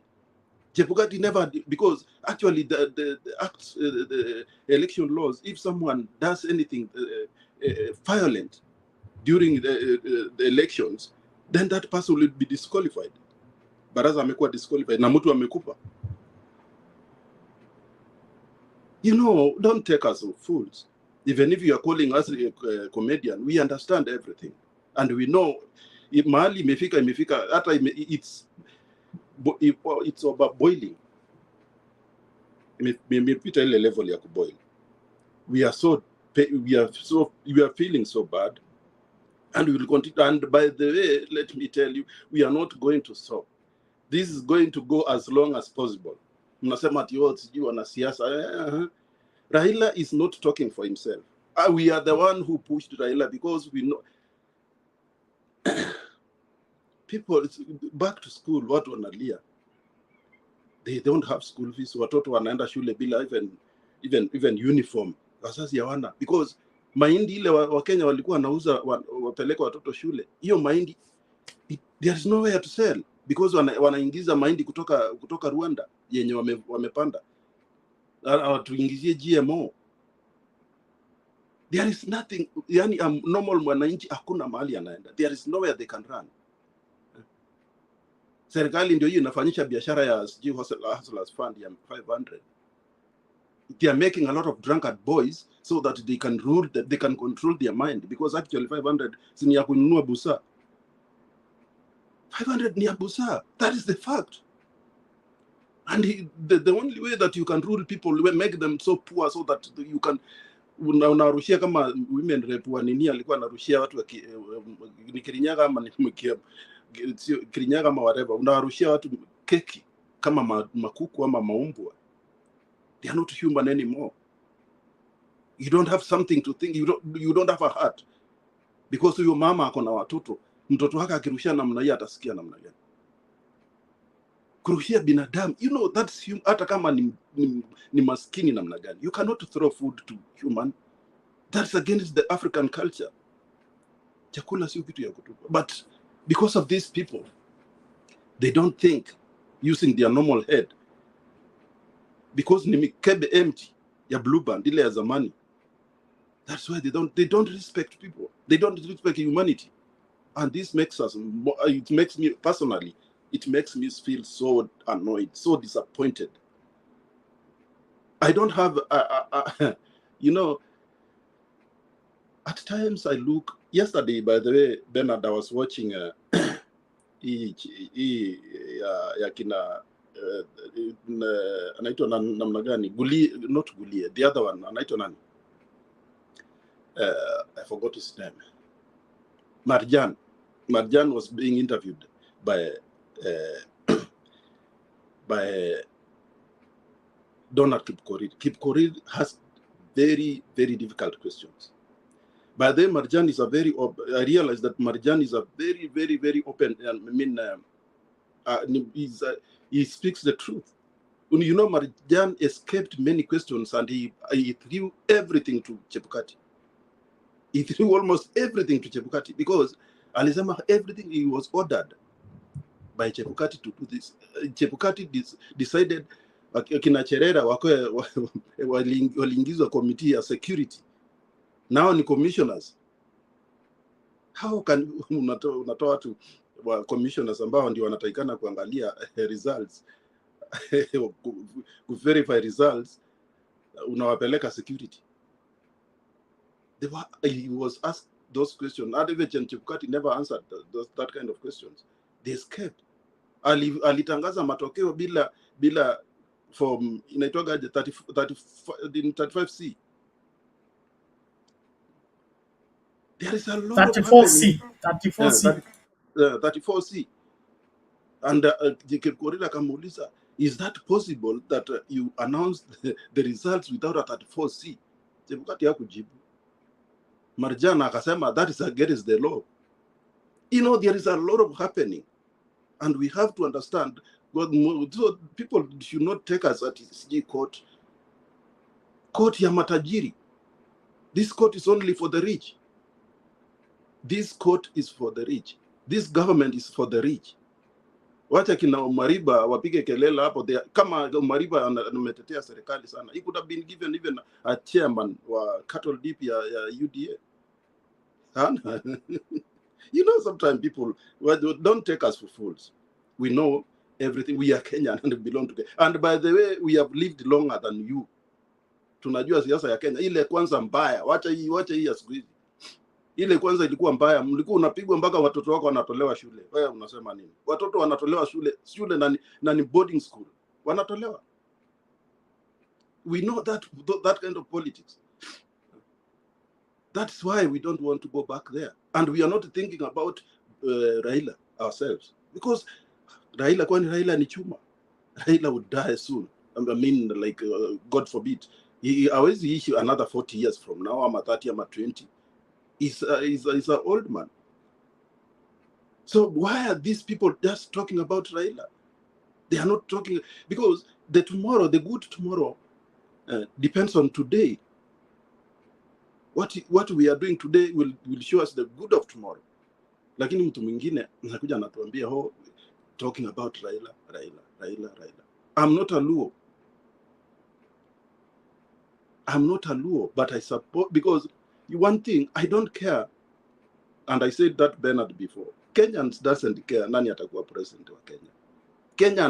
Speaker 19: Chebukati never, because actually the acts, the election laws, if someone does anything violent during the elections, then that person will be disqualified. Barasa amekuwa disqualified na mtu amekufa. You know, don't take us as fools. Even if you are calling us a comedian, we understand everything. And we know, if mahali imefika, hata it's about boiling. Imepita ile level ya kuboil. We are feeling so bad. And we will continue. And by the way, let me tell you, we are not going to stop. This is going to go as long as possible. Mnasema ati sijui wanasiasa. Raila is not talking for himself. We are the one who pushed Raila because we know people back to school, watu wanalia. They don't have school fees. Watoto wanaenda shule bila even uniform. Wazazi hawana, because mahindi ile wa Kenya walikuwa wanauza wapeleka watoto shule. Hiyo mahindi there is nowhere to sell because wanaingiza mahindi kutoka Rwanda yenye wamepanda. Tuingizie GMO. There is nothing, yani normal mwananchi hakuna mahali anaenda. There is nowhere they can run. Serikali ndio hiyo inafanyisha biashara ya Hustlers Fund ya 500. They are making a lot of drunkard boys so that they can they can control their mind, because actually 500 si ya kununua busa. 500 ni ya busa. That is the fact. And the only way that you can rule people, make them so poor so that you can unarushia kama women rep wa nini alikuwa anarushia watu ni Kirinyaga ama ni Kirinyaga ama whatever, unarushia watu keki kama makuku ama maumbwa. They are not human anymore. You don't have something to think. You don't have a heart, because your mama akona watoto, mtoto wake akirushia namna hii atasikia namna gani? Kurushia binadamu, you know, that's human. Hata kama ni maskini namna gani, you cannot throw food to human. That's against the African culture. Chakula sio kitu ya kutupa. But because of these people, they don't think using their normal head. Because ni mikebe empty ya blue band ile ya zamani. That's why they don't respect people. They don't respect humanity. And this makes us, it makes me personally, it makes me feel so annoyed, so disappointed. I don't have, you know, at times I look, yesterday, by the way, Bernard, I was watching yakina anaitwa namna gani? Not Gulie, the other one, anaitwa nani? I forgot his name. Marjan was being interviewed by Donald Kipkorir. Kipkorir has very, very difficult questions. By then, Marjan is I realized that Marjan is a very, very, very open. I mean, he speaks the truth. You know, Marjan escaped many questions and he threw everything to Chebukati. He threw almost everything to Chebukati because alisema everything he was ordered by Chebukati to do this. Chebukati decided kina Cherera waliingizwa committee ya security. Now ni commissioners. How can unatoa watu wa commissioners ambao ndio wanatakikana kuangalia results, verify results, unawapeleka security? He was asked those questions. Advocate Chebukati never answered that kind of questions. They escaped. Alitangaza matokeo bila form inaitwaga 35C. There is a lot
Speaker 1: 34C, 34C.
Speaker 19: 34C. And Kipkorir akamuuliza, is that possible that you announced the results without a 34C? Chebukati hakujibu. Marjan akasema that is against the law. You know, there is a lot of happening, and we have to understand. So people should not take us at CG court. Court ya matajiri. This court is only for the rich. This court is for the rich. This government is for the rich. Wacha kina Omariba wapige kelele hapo. Kama Omariba ametetea serikali sana, he could have been given even a chairman wa cattle dip ya UDA. You know, sometimes people don't take us for fools. We know everything. We are Kenyan and belong to Kenya. And by the way, we have lived longer than you. Tunajua siasa ya Kenya ile kwanza mbaya. Wacha hii ya siku hizi. Ile kwanza ilikuwa mbaya. Mlikuwa unapigwa mpaka watoto wako wanatolewa shule. Wewe unasema nini? Watoto wanatolewa shule na ni boarding school. Wanatolewa. We know that kind of politics. That's why we don't want to go back there. And we are not thinking about Raila ourselves. Because Raila ni chuma. Raila would die soon. I mean, like, God forbid. He always issue another 40 years from now. I'm 30, I'm 20. He's an old man. So why are these people just talking about Raila? They are not talking, because the good tomorrow depends on today. What we are doing today will show us the good of tomorrow. Lakini mtu mwingine anakuja anatuambia talking about Raila. I'm not a Luo. But I support, because one thing, I don't care, and I said that Bernard before, Kenyans doesn't care nani atakuwa president wa Kenya. Kenya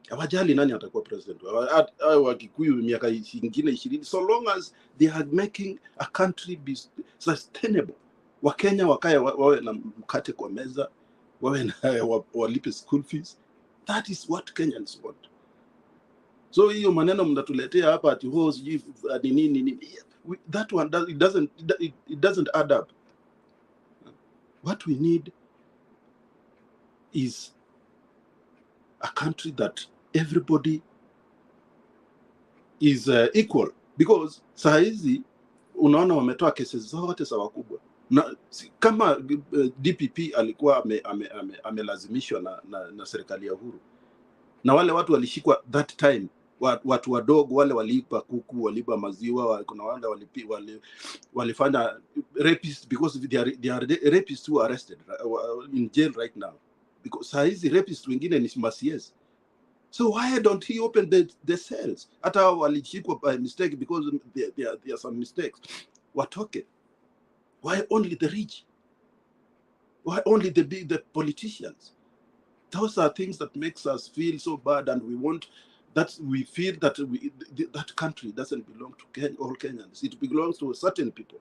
Speaker 19: hawajali nani atakuwa president. Wa Kikuyu miaka ingine 20, so long as they are making a country be sustainable. Wakenya wakae wawe na mkate kwa meza, wawe na walipe school fees. That is what Kenyans want. So hiyo maneno mnatuletea hapa ati nini, that one it doesn't add up. What we need is a country that everybody is equal, because saa hizi unaona wametoa kesi zote za wakubwa, na kama DPP alikuwa amelazimishwa na serikali ya Uhuru, na wale watu walishikwa that time, watu wadogo wale waliipa kuku, waliipa maziwa, kuna wale walifanya rapists, because they are rapists who are arrested in jail right now, because saa hizi rapists wengine ni masies. So why don't he open the cells? Hata walishikwa by mistake, because there are some mistakes. Watoke. Why only the rich? Why only the politicians? Those are things that makes us feel so bad, and we feel that that country doesn't belong to all Kenyans. It belongs to certain people,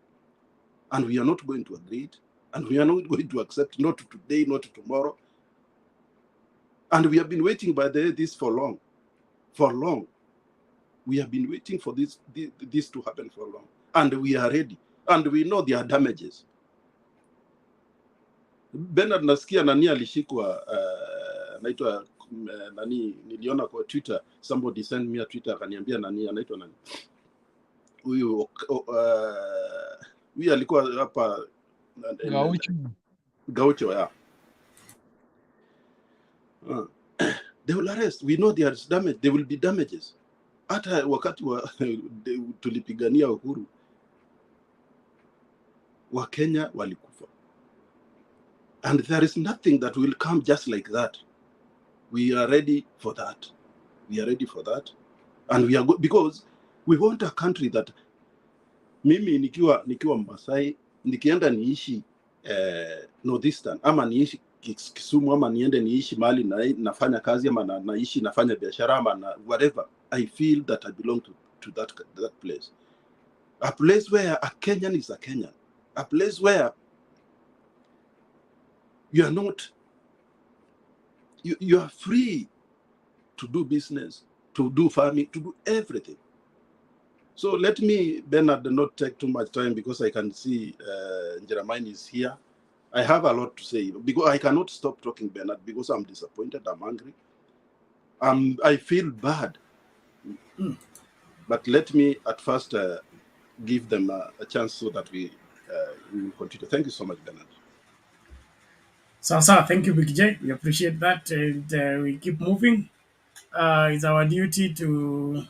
Speaker 19: and we are not going to agree it, and we are not going to accept, not today, not tomorrow. And we have been waiting by this for long. We have been waiting for this to happen for long, and we are ready, and we know there are damages. Bernard, nasikia nani alishikwa, naitwa nani, niliona kwa Twitter, somebody sent me a Twitter akaniambia nani anaitwa nani huyu alikuwa hapa Gaucho ya they will arrest. We know there is damage, there will be damages. Hata wakati tulipigania uhuru, wa Kenya walikufa, and there is nothing that will come just like that. We are ready for that. And we are because we want a country that, mimi nikiwa Masai, nikienda niishi Northeastern, ama niishi Kisumu, ama niende niishi mahali nafanya kazi, ama naishi nafanya biashara, ama whatever, I feel that I belong to that place. A place where a Kenyan is a Kenyan. A place where you are not, you are free to do business, to do farming, to do everything. So let me, Bernard, not take too much time, because I can see Jeremiah is here. I have a lot to say, because I cannot stop talking, Bernard, because I'm disappointed, I'm angry. I feel bad. But let me at first give them a chance so that we will continue. Thank you so much, Bernard.
Speaker 1: So, thank you, Big J. We appreciate that, and we keep moving. It's our duty to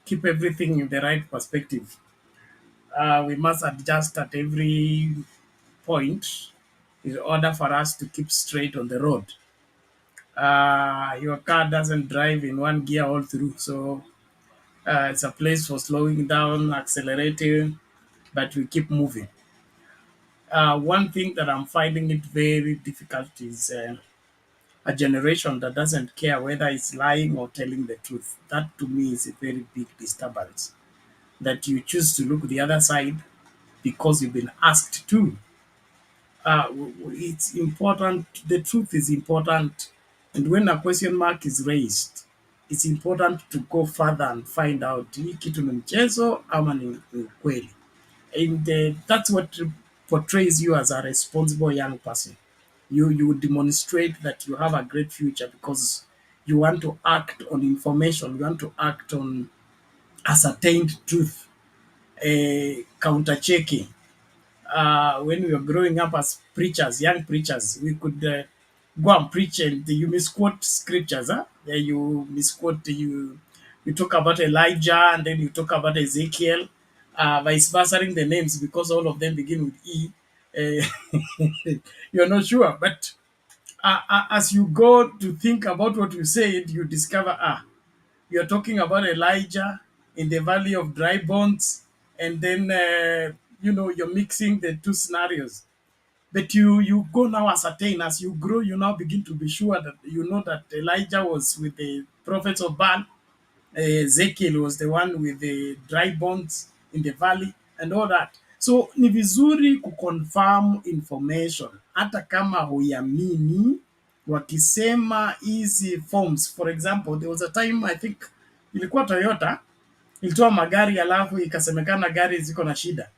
Speaker 1: keep everything in the right perspective. We must adjust at every point in order for us to keep straight on the road. Your car doesn't drive in one gear all through, so it's a place for slowing down, accelerating, but we keep moving. One thing that I'm finding it very difficult is a generation that doesn't care whether it's lying or telling the truth. That to me is a very big disturbance. That you choose to look the other side because you've been asked to. It's important. The truth is important, and when a question mark is raised, it's important to go further and find out hii kitu ni mchezo ama ni ukweli. And that's what portrays you as a responsible young person. You demonstrate that you have a great future because you want to act on information, you want to act on ascertained truth, counter checking. When we were growing up as preachers, young preachers, we could go and preach and you misquote scriptures. You misquote, you talk about Elijah and then you talk about Ezekiel, vice versa the names because all of them begin with E. You're not sure, but as you go to think about what you said, you discover, you're talking about Elijah in the valley of dry bones, and then you're mixing the two scenarios. But you go now ascertain as you grow, you now begin to be sure that you know that Elijah was with the prophets of Baal, Ezekiel was the one with the dry bones in the valley and all that. So ni vizuri kuconfirm information hata kama huyamini wakisema hizi forms. For example, there was a time I think ilikuwa Toyota ilitoa magari alafu ikasemekana gari ziko na shida.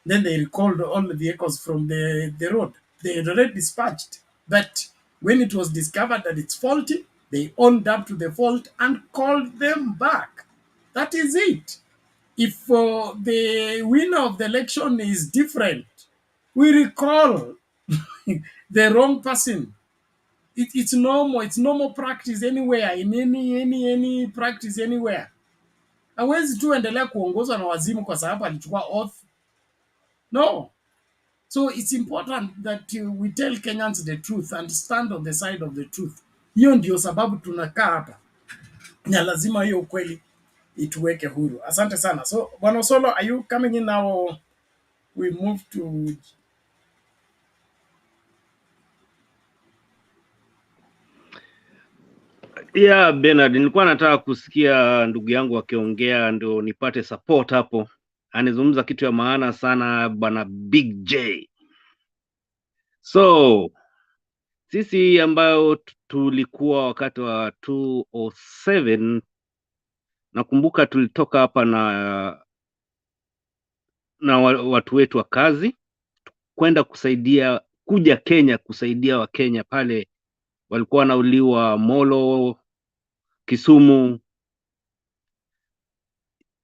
Speaker 1: Then they recalled all the vehicles from the road. They had already dispatched. But when it was discovered that it's faulty, they owned up to the fault and called them back. That is it. If the winner of the election is different, we recall the wrong person. It's normal. It's normal practice anywhere, in any practice anywhere. Hawezi tu endelea kuongozwa na wazimu kwa sababu alichukua oath. No. So it's important that we tell Kenyans the truth and stand on the side of the truth. Hiyo ndio sababu tunakaa hapa. Na lazima hiyo ukweli ituweke huru. Asante sana. So, Bwana Solo, are you coming in now or we move to...
Speaker 16: Yeah, Bernard, nilikuwa nataka kusikia ndugu yangu akiongea ndio nipate support hapo. Anazungumza kitu ya maana sana bwana Big J. So, sisi ambayo tulikuwa wakati wa 207 nakumbuka tulitoka hapa na watu wetu wa kazi kwenda kuja Kenya kusaidia wa Kenya pale walikuwa wanauliwa Molo, Kisumu.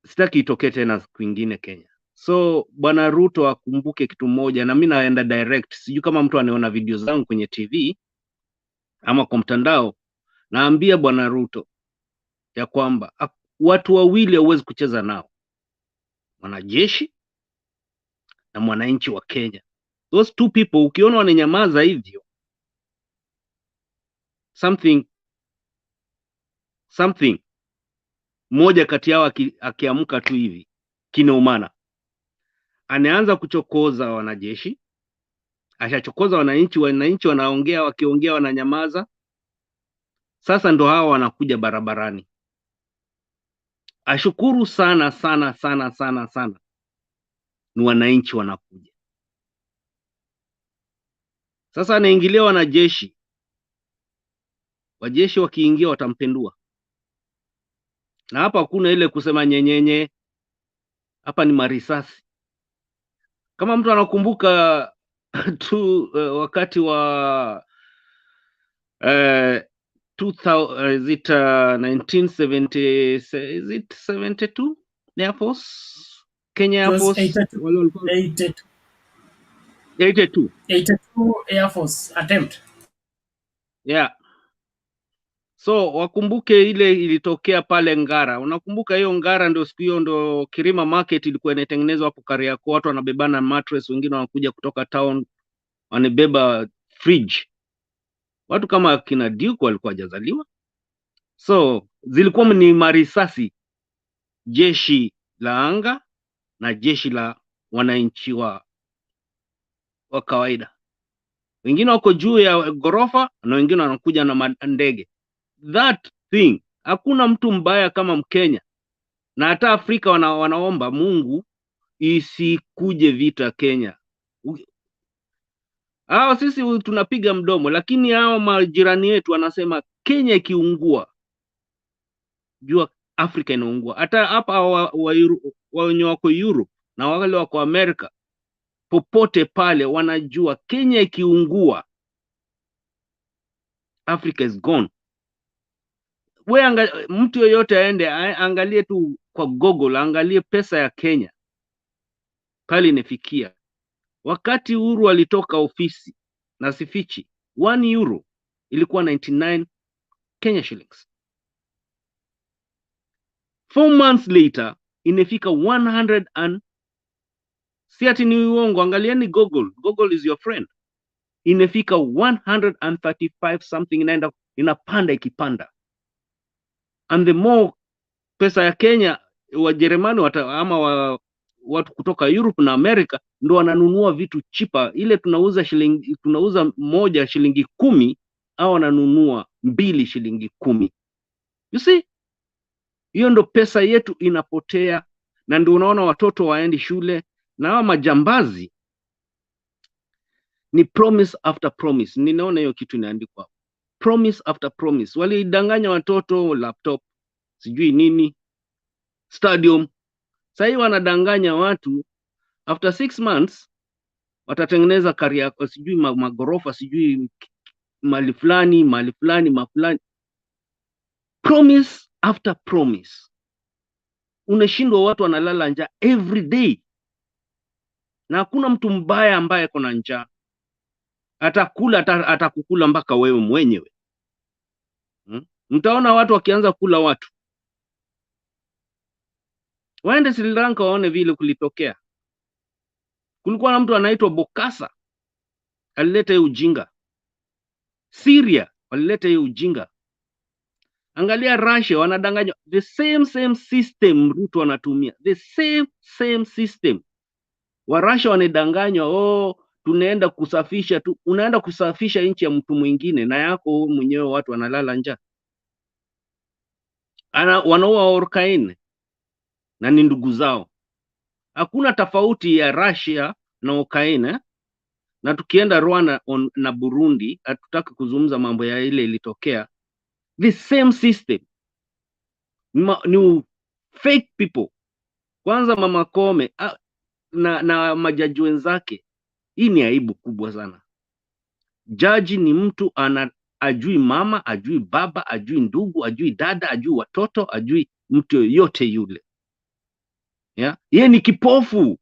Speaker 16: Sitaki itokee tena kwingine Kenya. So bwana Ruto akumbuke kitu moja, na mimi naenda direct, sijui kama mtu anaona video zangu kwenye TV ama kwa mtandao. Naambia bwana Ruto ya kwamba watu wawili hauwezi kucheza nao, mwanajeshi na mwananchi wa Kenya. Those two people ukiona wananyamaza hivyo, something mmoja kati yao akiamka tu hivi kinaumana, anaanza kuchokoza wanajeshi, ashachokoza wananchi wanaongea, wakiongea wananyamaza. Sasa ndo hao wanakuja barabarani. Ashukuru sana sana sana sana sana ni wananchi wanakuja. Sasa anaingilia wanajeshi. Wajeshi wakiingia watampendua. Na hapa hakuna ile kusema nyenyenye. Hapa ni marisasi. Kama mtu anakumbuka tu wakati wa 1970, is it 72 Air Force, Kenya Air Force 82
Speaker 1: Air Force attempt.
Speaker 16: Yeah. So wakumbuke ile ilitokea pale Ngara. Unakumbuka hiyo Ngara ndio siku hiyo ndio Kirima Market ilikuwa inatengenezwa hapo Kariakoo, watu wanabebana mattress, wengine wanakuja kutoka town wanabeba fridge. Watu kama kina Duke walikuwa hajazaliwa. So zilikuwa ni marisasi, jeshi la anga na jeshi la wananchi wa kawaida. Wengine wako juu ya gorofa na wengine wanakuja na ndege. That thing, hakuna mtu mbaya kama Mkenya. Na hata Afrika wanaomba Mungu isikuje vita Kenya. Sisi tunapiga mdomo, lakini hao majirani yetu wanasema Kenya ikiungua, jua Afrika inaungua. Hata hapa wenye wako Europe na wale wako Amerika, popote pale wanajua Kenya ikiungua, Africa is gone. Mtu yoyote aende angalie tu kwa Google, angalie pesa ya Kenya pale inefikia. Wakati Uhuru alitoka ofisi, na sifichi, 1 euro ilikuwa 99 Kenya shillings. 4 months later inefika 100 and si ati ni uongo, angalieni Google. Google is your friend. Inefika 135 something, inapanda ikipanda. And the more pesa ya Kenya, Wajerumani ama watu kutoka Europe na America ndo wananunua vitu chipa. Ile tunauza moja shilingi 10, au wananunua 2 shilingi 10. You see? Hiyo ndo pesa yetu inapotea, na ndio unaona watoto waendi shule, na hawa majambazi ni promise after promise. Ninaona hiyo kitu inaandikwa promise after promise. Walidanganya watoto laptop, sijui nini, stadium. Sasa wanadanganya watu after 6 months watatengeneza Kariakoo, sijui magorofa, sijui mali fulani. Promise after promise. Unashindwa, watu wanalala njaa every day. Na hakuna mtu mbaya ambaye kuna njaa. Atakukula mpaka wewe mwenyewe. Mtaona watu wakianza kula watu. Waende Sri Lanka waone vile kulitokea. Kulikuwa na mtu anaitwa Bokassa, alileta hiyo ujinga. Syria walileta hiyo ujinga. Angalia Russia, wanadanganya. The same system Ruto wanatumia. The same system. Wa Russia wanadanganywa, tunaenda kusafisha tu. Unaenda kusafisha nchi ya mtu mwingine, na yako mwenyewe watu wanalala njaa. Wanaua Orkaine na ni ndugu zao. Hakuna tofauti ya Russia na Ukraine. Na tukienda Rwanda na Burundi, hatutaki kuzungumza mambo ya ile ilitokea. The same system. Ni fake people. Kwanza Mama Kome na majaji wenzake. Hii ni aibu kubwa sana. Jaji ni mtu ajui mama, ajui baba, ajui ndugu, ajui dada, ajui watoto, ajui mtu yote yule. Yeye ni kipofu.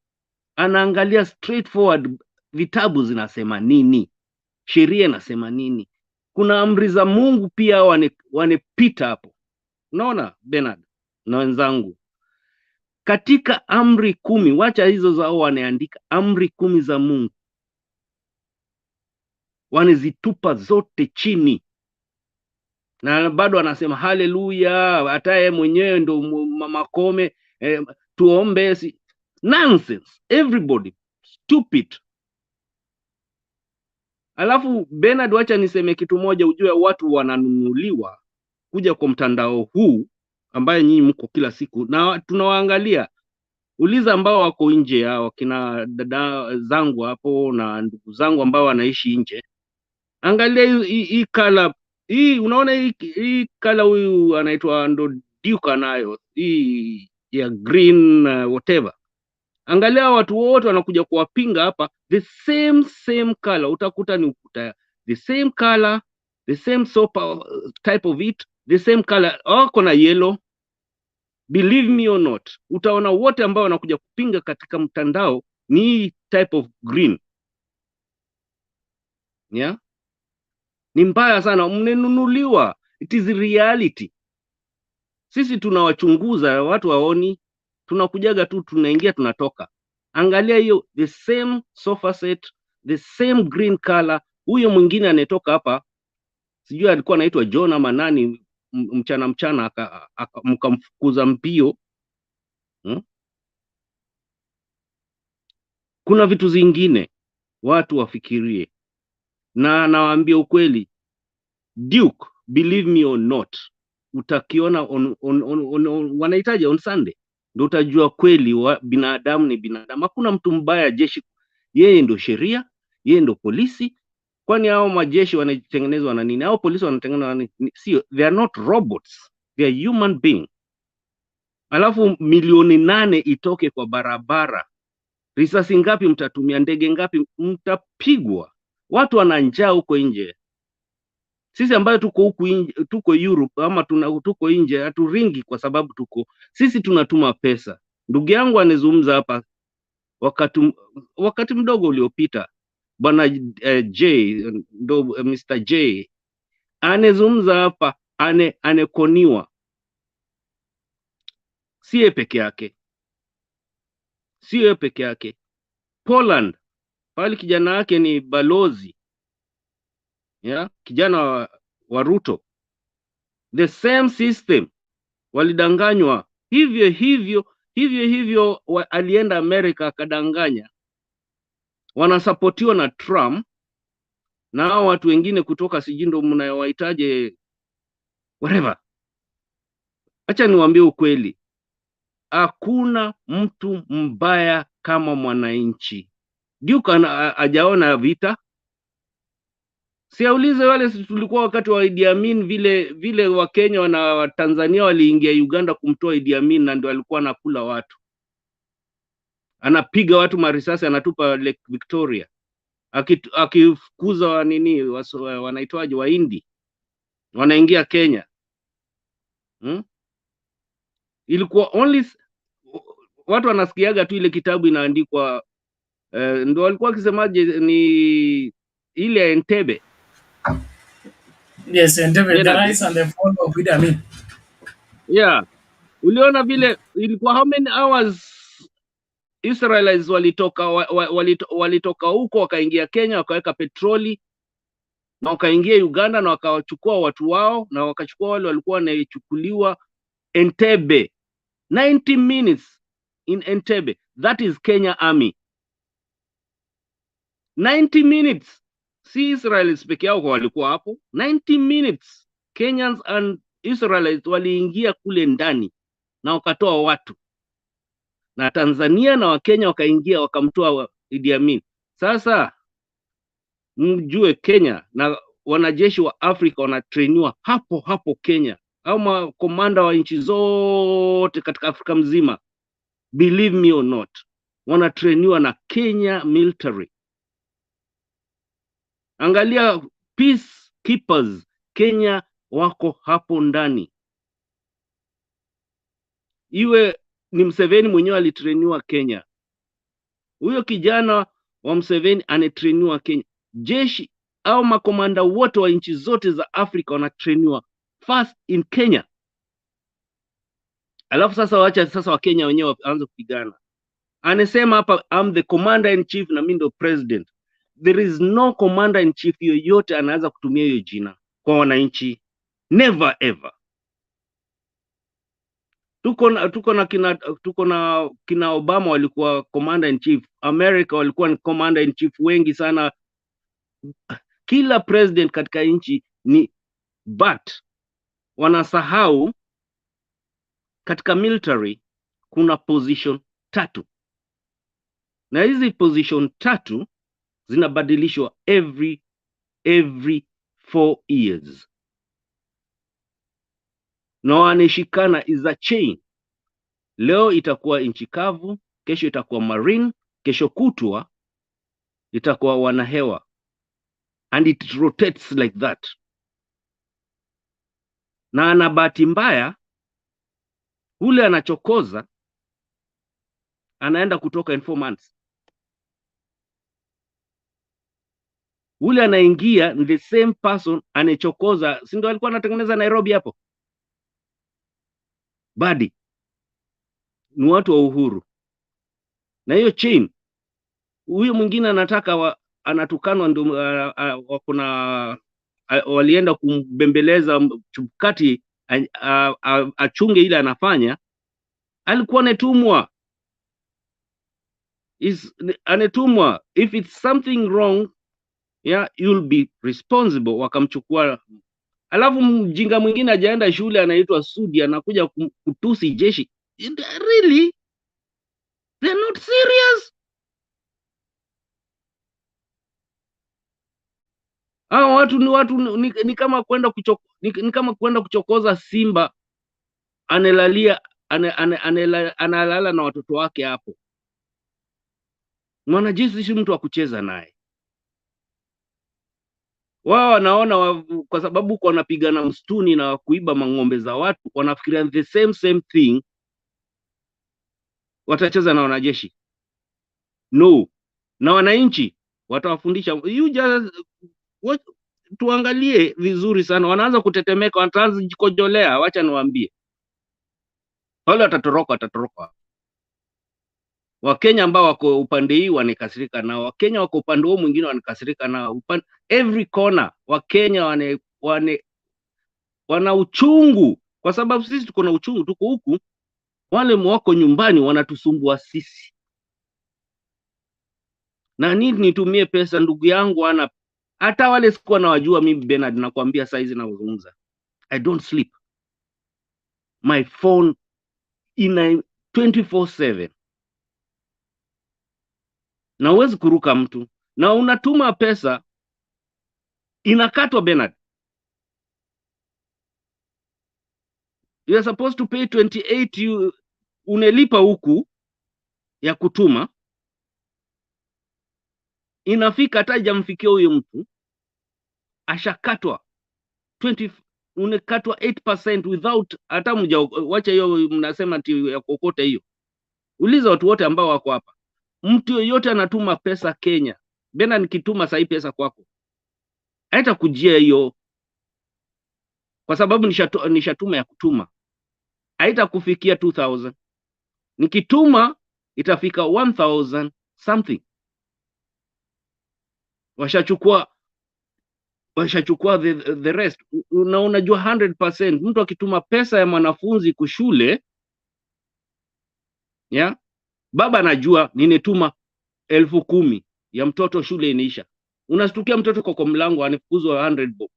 Speaker 16: Anaangalia straightforward, vitabu zinasema nini, sheria inasema nini. Kuna amri za Mungu pia wanepita hapo. Unaona Bernard na wenzangu, katika amri 10, wacha hizo zao, wanaandika amri 10 za Mungu, wanezitupa zote chini, na bado anasema haleluya, hata yeye mwenyewe ndo Mama Kome, tuombe. Nonsense. Everybody stupid. Alafu Bernard, wacha niseme kitu moja, ujue watu wananunuliwa kuja kwa mtandao huu ambaye nyinyi mko kila siku na tunawaangalia. Uliza ambao wako nje, hao kina dada zangu hapo na ndugu zangu ambao wanaishi nje. Angalia hii kala. Hii unaona hii kala, huyu anaitwa ndo Duke nayo. Hii ya green whatever. Angalia watu wote wanakuja kuwapinga hapa, the same color. Utakuta ni ukuta, the same color, the same soap type of it, the same color. Kuna yellow. Believe me or not, utaona wote ambao wanakuja kupinga katika mtandao ni type of green. Ni mbaya sana, mnenunuliwa. It is reality. Sisi tunawachunguza, watu waoni, tunakujaga tu, tunaingia tunatoka. Angalia hiyo, the same sofa set, the same green color. Huyo mwingine anetoka hapa, sijui alikuwa anaitwa John ama nani, mchana mkamfukuza mbio. Kuna vitu zingine watu wafikirie, na nawaambia ukweli, Duke, believe me or not, utakiona wanahitaji on Sunday ndio utajua kweli binadamu ni binadamu. Hakuna mtu mbaya. Jeshi yeye ndio sheria, yeye ndio polisi. Kwani hao majeshi wanatengenezwa na nini? Hao polisi wanatengenezwa na nini? Sio, they are not robots, they are human being. Alafu milioni 8 itoke kwa barabara, risasi ngapi mtatumia? Ndege ngapi mtapigwa? Watu wana njaa huko nje. Sisi ambayo tuko huku nje, tuko Europe ama tuko nje, haturingi kwa sababu sisi tunatuma pesa. Ndugu yangu anazungumza hapa wakati mdogo uliopita, bwana Mr. J anazungumza hapa, anekoniwa. Siye peke yake. Poland pale kijana yake ni balozi, kijana wa Ruto. The same system, walidanganywa hivyo. Alienda Amerika akadanganya, wanasapotiwa na Trump na hao watu wengine kutoka sijindo mnayowaitaje whatever. Acha niwaambie ukweli, hakuna mtu mbaya kama mwananchi. Duke hajaona vita. Siaulize wale tulikuwa wakati wa Idi Amin, vile wa Kenya na wa Tanzania waliingia Uganda kumtoa Idi Amin, na ndio alikuwa anakula watu, anapiga watu marisasi, anatupa Lake Victoria, akifukuza wanaitwaje wa Hindi wanaingia Kenya. Ilikuwa only watu wanasikiaga tu ile kitabu inaandikwa, ndio walikuwa kisemaje, ni ile Entebbe.
Speaker 1: Yes, Entebbe, the rise and the fall of Idi Amin.
Speaker 16: Yeah, uliona vile ilikuwa how many hours Israelites walitoka huko wakaingia Kenya, wakaweka petroli na wakaingia Uganda na wakawachukua watu wao na wakachukua wale walikuwa wanachukuliwa Entebbe. 90 minutes in Entebbe. That is Kenya Army. 90 minutes. Si Israelites peke yao walikuwa hapo. 90 minutes. Kenyans and Israelites waliingia kule ndani na wakatoa watu. Na Tanzania na Wakenya wakaingia wakamtoa Idi Amin. Sasa mjue Kenya na wanajeshi wa Afrika wanatrainiwa hapo Kenya, au makomanda wa nchi zote katika Afrika mzima, believe me or not, wanatrainiwa na Kenya military. Angalia peacekeepers Kenya wako hapo ndani. Iwe ni Museveni mwenyewe alitrainiwa Kenya. Huyo kijana wa Museveni anatrainiwa Kenya. Jeshi au makomanda wote wa nchi zote za Afrika wanatrainiwa first in Kenya. Alafu sasa waacha sasa wa Kenya wenyewe waanze kupigana. Anasema hapa, I'm the commander in chief na mimi ndo president. There is no commander in chief yoyote anaweza kutumia hiyo jina kwa wananchi. Never ever. Tuko na kina Obama walikuwa commander in chief, America walikuwa ni commander in chief wengi sana. Kila president katika nchi ni, but wanasahau katika military kuna position 3, na hizi position 3 zinabadilishwa every 4 years, na wanashikana is a chain. Leo itakuwa nchi kavu, kesho itakuwa marine, kesho kutwa itakuwa wanahewa, and it rotates like that. Na ana bahati mbaya, ule anachokoza anaenda kutoka in 4 months. ule anaingia ni the same person anachokoza, si ndio alikuwa anatengeneza Nairobi hapo? Badi ni watu wa Uhuru na hiyo chain. Huyo mwingine anataka anatukanwa, ndio kuna walienda kumbembeleza Chebukati achunge ile anafanya. Alikuwa anetumwa, if it's something wrong, yeah, you'll be responsible. Wakamchukua. Alafu mjinga mwingine ajaenda shule anaitwa Sudi anakuja kutusi jeshi. Really? They're not serious? Hao watu ni kama kwenda ni kama kwenda kuchokoza simba, analala na watoto wake hapo. Mwanajeshi si mtu wa kucheza naye. Wao wanaona kwa sababu wanapigana msituni na kuiba mang'ombe za watu, wanafikiria the same thing watacheza na wanajeshi. No. Na wananchi watawafundisha. You just tuangalie vizuri sana, wanaanza kutetemeka, wanaanza kujikojolea. Wacha niwaambie, wale watatoroka. Wakenya ambao wako upande hii wanakasirika nao, Wakenya wako upande huo mwingine wanakasirika nao. Every corner Wakenya wana uchungu, kwa sababu sisi tuko na uchungu, tuko huku, wale wako nyumbani wanatusumbua sisi. Na nini nitumie pesa ndugu yangu hata wale sikuwa nawajua mimi Bernard, nakwambia saizi nazungumza. I don't sleep. My phone ina 24/7. Na uwezi kuruka mtu. Na unatuma pesa inakatwa Bernard. You are supposed to pay 28, unelipa huku ya kutuma. Inafika hata jamfikia huyo mtu, ashakatwa 20, unekatwa 8% without hata wacha hiyo mnasema ati ya kokota hiyo. Uliza watu wote ambao wako hapa. Mtu yoyote anatuma pesa Kenya, Bena nikituma sahi pesa kwako, haita kujia hiyo, kwa sababu nishatuma ya kutuma. Haita kufikia 2000. Nikituma itafika 1000 something. Washachukua the rest. Na unajua 100% mtu akituma pesa ya mwanafunzi kushule, yeah, baba anajua ninetuma 10,000 ya mtoto, shule inaisha. Unastukia mtoto kwa mlango anafukuzwa 100 bob.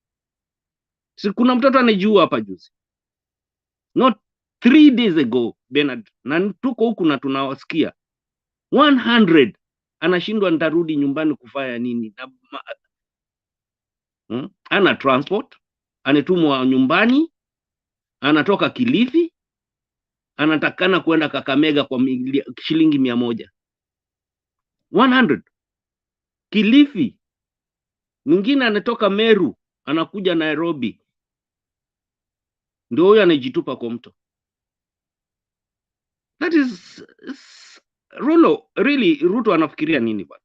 Speaker 16: Si kuna mtoto anejua hapa juzi, not 3 days ago Bernard, na tuko huku na tunawasikia 100 anashindwa, nitarudi nyumbani kufanya nini? Ana transport, anetumwa nyumbani, anatoka Kilifi, anatakana kwenda Kakamega kwa shilingi 100. 100 Kilifi. Mwingine anatoka Meru anakuja Nairobi, ndio huyo anajitupa kwa mto. That is Ruto anafikiria nini bwana?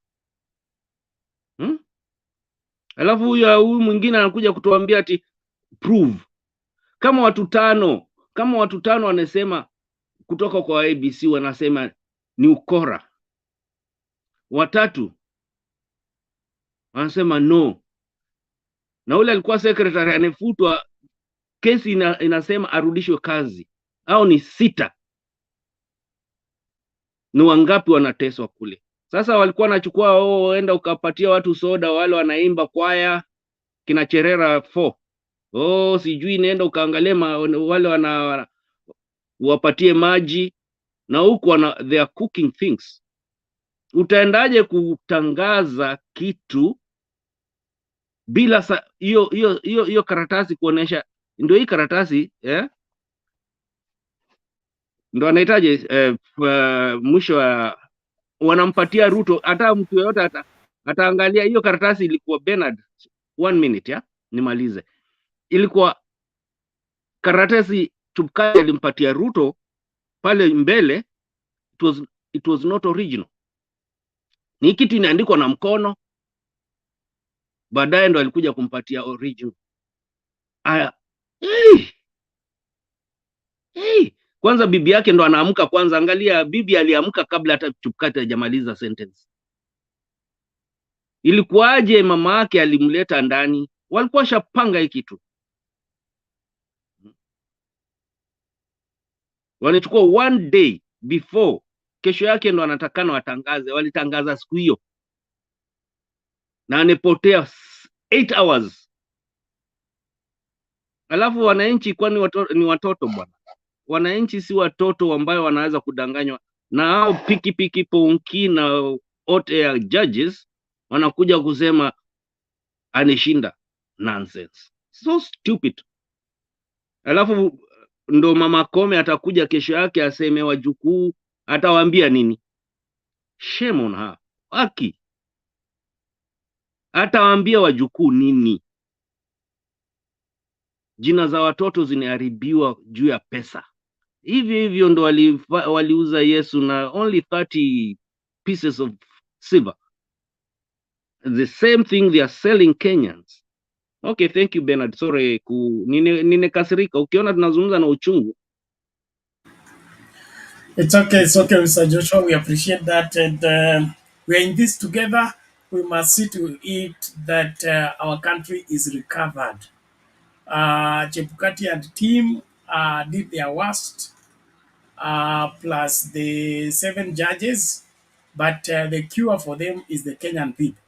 Speaker 16: Alafu huyu mwingine anakuja kutuambia ati prove. Kama watu tano wanasema kutoka kwa ABC wanasema ni ukora, 3 wanasema no, na ule alikuwa secretary anefutwa, kesi inasema arudishwe kazi, au ni 6. Ni wangapi wanateswa kule? Sasa walikuwa wanachukua enda ukapatia watu soda, wale wanaimba kwaya kina Cherera 4. Sijui nenda ukaangalia wale wapatie maji, na huku they are cooking things. Utaendaje kutangaza kitu bila hiyo karatasi kuonesha? Ndio hii karatasi ndio anahitaji mwisho wanampatia Ruto. Hata mtu yoyote ataangalia hiyo karatasi. Ilikuwa Bernard, 1 minute nimalize. Ilikuwa karatasi Chebukati alimpatia Ruto pale mbele, it was not original. Ni kitu inaandikwa na mkono. baadaye ndo alikuja kumpatia original. Aya, hey, hey. Kwanza bibi yake ndo anaamka kwanza. Angalia, bibi aliamka kabla hata Chebukati hajamaliza sentence. Ilikuwaje mama yake alimleta ndani? Walikuwa shapanga hii kitu. Walichukua one day before, kesho yake ndo anatakana watangaze. Walitangaza siku hiyo na anepotea 8 hours. Alafu wananchi, kwani ni watoto bwana? Wananchi si watoto ambayo wanaweza kudanganywa na hao piki ponki na hot air judges wanakuja kusema anishinda. Nonsense, so stupid. Alafu ndo mama Kome atakuja kesho yake aseme wajukuu, atawaambia nini? Shame on her. Haki, atawaambia wajukuu nini? Jina za watoto zinaharibiwa juu ya pesa. Hivyo ndo waliuza Yesu na only 30 pieces of silver. The same thing they are selling Kenyans. Okay, thank you Bernard. Sorry ninekasirika. Ukiona tunazungumza na uchungu.
Speaker 1: It's okay, Mr. Joshua. We appreciate that, and we're in this together. We must see to it that our country is recovered. Chebukati and team did their worst, plus the 7 judges, but the cure for them is the Kenyan people.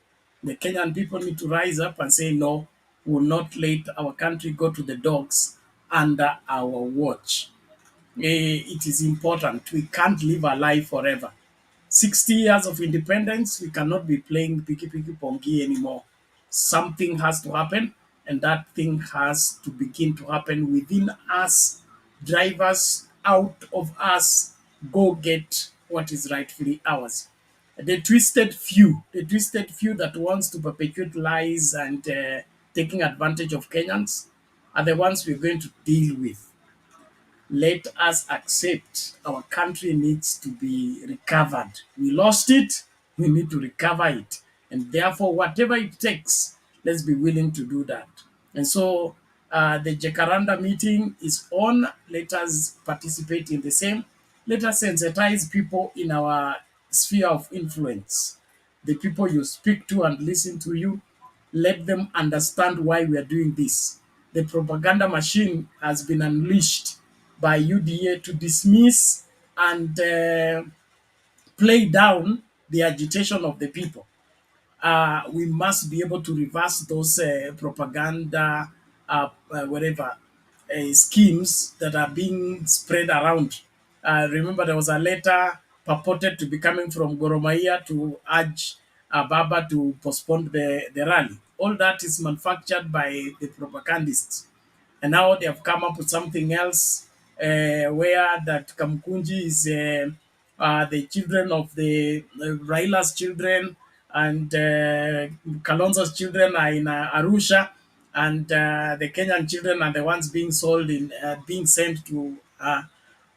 Speaker 1: The Kenyan people need to rise up and say, no, we will not let our country go to the dogs under our watch. It is important. We can't live our life forever. 60 years of independence, we cannot be playing piki pongi anymore. Something has to happen, and that thing has to begin to happen within us. Drivers out of us, go get what is rightfully ours. The twisted few that wants to perpetuate lies and taking advantage of Kenyans are the ones we're going to deal with. Let us accept our country needs to be recovered. We lost it, we need to recover it. And therefore, whatever it takes, let's be willing to do that. And so the JACARANDA meeting is on. Let us participate in the same. Let us sensitize people in our sphere of influence. The people you speak to and listen to you, let them understand why we are doing this. The propaganda machine has been unleashed by UDA to dismiss and play down the agitation of the people. We must be able to reverse those propaganda, schemes that are being spread around. Remember, there was a letter purported to be coming from Goromaya to urge Baba to postpone the rally. All that is manufactured by the propagandists. And now they have come up with something else where that Kamkunji is the children of the Raila's children, and Kalonzo's children are in Arusha, and the Kenyan children are the ones being sold in being sent to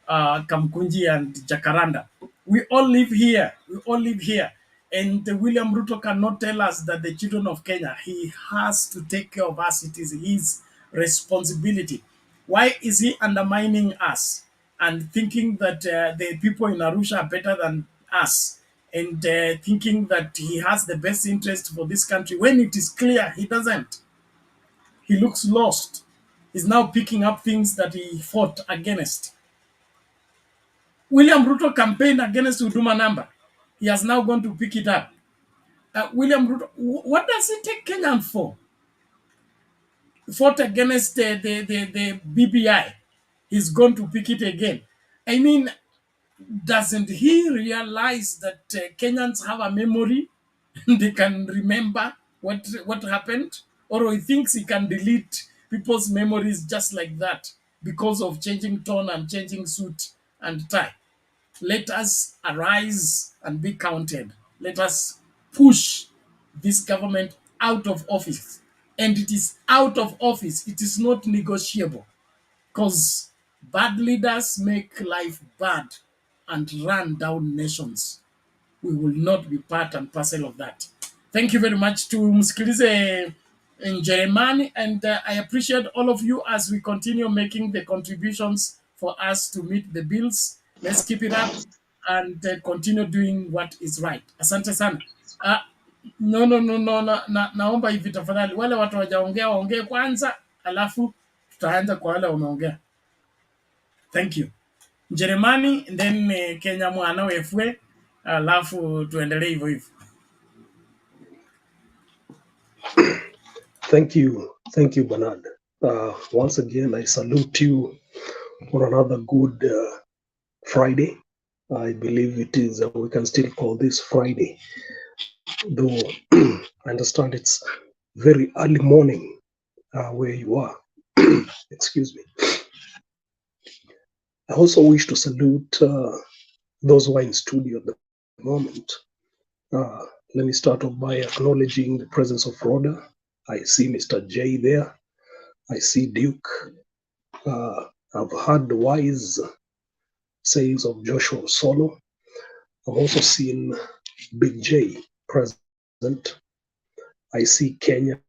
Speaker 1: Kamkunji and Jacaranda. We all live here. We all live here. And William Ruto cannot tell us that the children of Kenya, he has to take care of us. It is his responsibility. Why is he undermining us and thinking that the people in Arusha are better than us, and thinking that he has the best interest for this country when it is clear he doesn't? He looks lost. He's now picking up things that he fought against. William Ruto campaigned against Huduma number. He has now gone to pick it up. William Ruto, what does he take Kenyan for? He fought against the BBI. He's going to pick it again. I mean, doesn't he realize that Kenyans have a memory? They can remember what happened? Or he thinks he can delete people's memories just like that because of changing tone and changing suit and tie? Let us arise and be counted. Let us push this government out of office. And it is out of office. It is not negotiable. Because bad leaders make life bad and run down nations. We will not be part and parcel of that. Thank you very much. Tumsikilize Jeremani, and I appreciate all of you as we continue making the contributions for us to meet the bills. Let's keep it up and continue doing what is right. Asante sana. Uh, naomba hivi tafadhali, wale watu wajaongea waongee kwanza, alafu tutaanza kwa wale wameongea. Thank you. Jeremani, then Kenya mwana wefwe, alafu tuendelee hivyo hivyo.
Speaker 20: Thank you, Bernard. Once again, I salute you for another good Friday. I believe it is, we can still call this Friday, though I understand it's very early morning where you are. Excuse me. I also wish to salute those who are in studio at the moment. Let me start off by acknowledging the presence of Rhoda. I see Mr. J there. I see Duke. I've heard the wise sayings of Joshua Solo. I've also seen Big J present. I see Kenya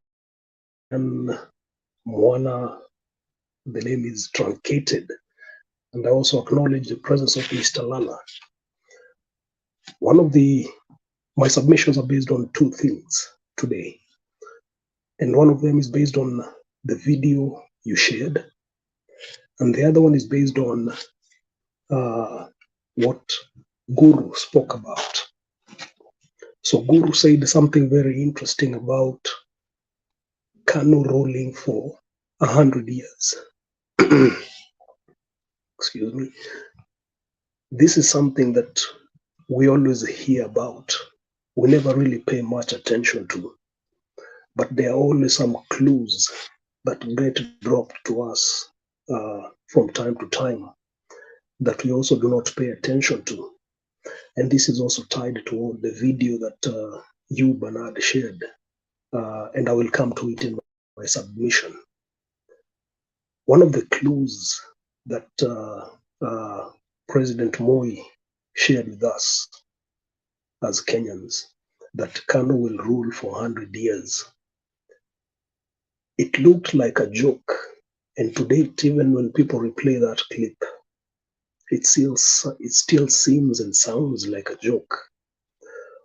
Speaker 20: and Mwana. The name is truncated. And I also acknowledge the presence of Mr. Lala. My submissions are based on two things today. And one of them is based on the video you shared. And the other one is based on what Guru spoke about. So Guru said something very interesting about Kanu ruling for 100 years. Excuse me. This is something that we always hear about. We never really pay much attention to. But there are always some clues that get dropped to us from time to time that we also do not pay attention to. And this is also tied to the video that you, Bernard, shared. And I will come to it in my submission. One of the clues that President Moi shared with us as Kenyans, that Kanu will rule for 100 years. It looked like a joke. And to date, even when people replay that clip, it still seems and sounds like a joke.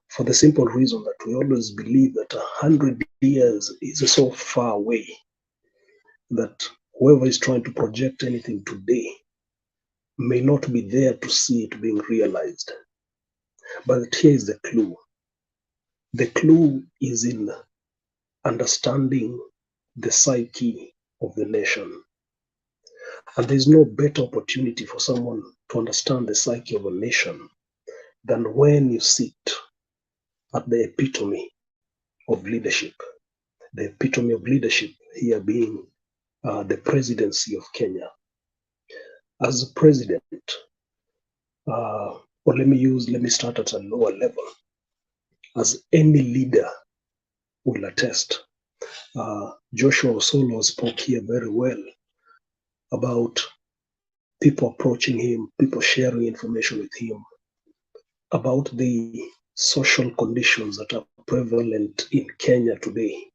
Speaker 20: For the simple reason that we always believe that 100 years is so far away that whoever is trying to project anything today may not be there to see it being realized. But here is the clue. The clue is in understanding the psyche of the nation. And there's no better opportunity for someone to understand the psyche of a nation than when you sit at the epitome of leadership. The epitome of leadership here being the presidency of Kenya. As a president, let me start at a lower level. As any leader will attest, Joshua Solo spoke here very well about people approaching him, people sharing information with him about the social conditions that are prevalent in Kenya today.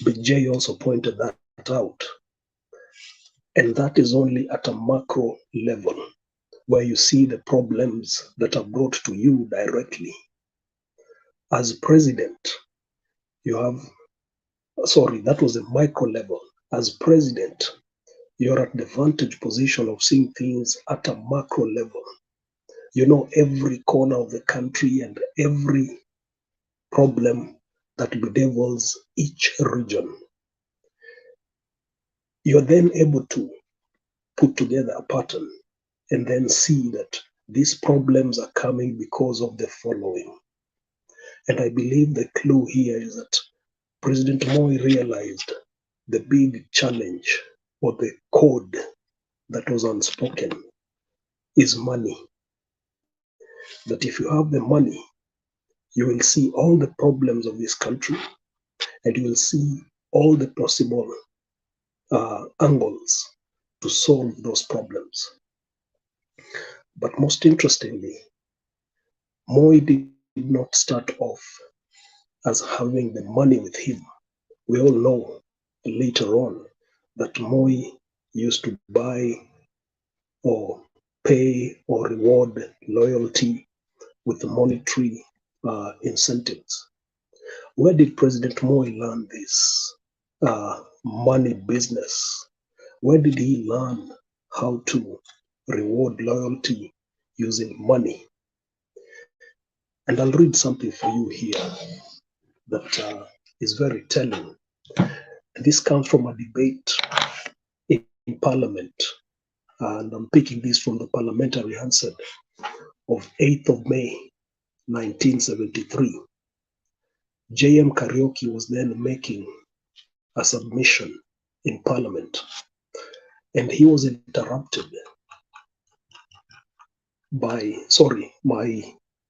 Speaker 20: Big J also pointed that out. And that is only at a macro level, where you see the problems that are brought to you directly. As president, that was a micro level. As president, you're at the vantage position of seeing things at a macro level. You know every corner of the country and every problem that bedevils each region. You're then able to put together a pattern and then see that these problems are coming because of the following. And I believe the clue here is that President Moi realized the big challenge or the code that was unspoken is money. That if you have the money, you will see all the problems of this country and you will see all the possible angles to solve those problems. But most interestingly, Moi did not start off as having the money with him. We all know later on that Moi used to buy or pay or reward loyalty with monetary incentives. Where did President Moi learn this money business? Where did he learn how to reward loyalty using money? And I'll read something for you here that is very telling. This comes from a debate in Parliament, and I'm picking this from the Parliamentary Hansard of 8th of May, 1973. J.M. Karaoke was then making a submission in Parliament, and he was interrupted by, sorry, my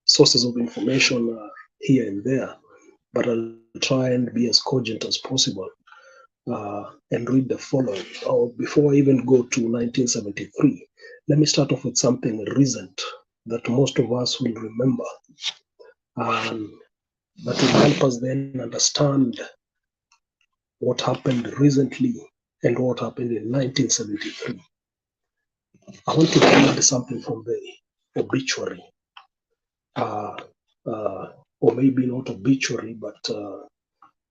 Speaker 20: sources of information are here and there, but I'll try and be as cogent as possible and read the following. Before I even go to 1973, let me start off with something recent that most of us will remember, and that will help us then understand what happened recently and what happened in 1973. I want to read something from the obituary, or maybe not obituary, but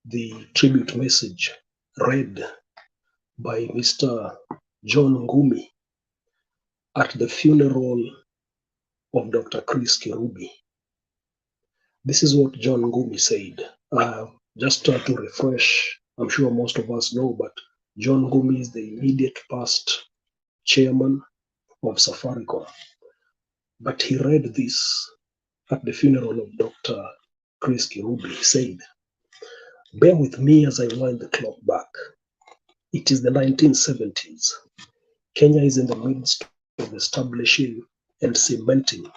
Speaker 20: the tribute message read by Mr. John Ngumi at the funeral of Dr. Chris Kirubi. This is what John Ngumi said. Just to refresh, I'm sure most of us know, but John Ngumi is the immediate past chairman of Safaricom. But he read this at the funeral of Dr. Chris Kirubi. He said, "Bear with me as I wind the clock back. It is the 1970s. Kenya is in the midst of establishing and cementing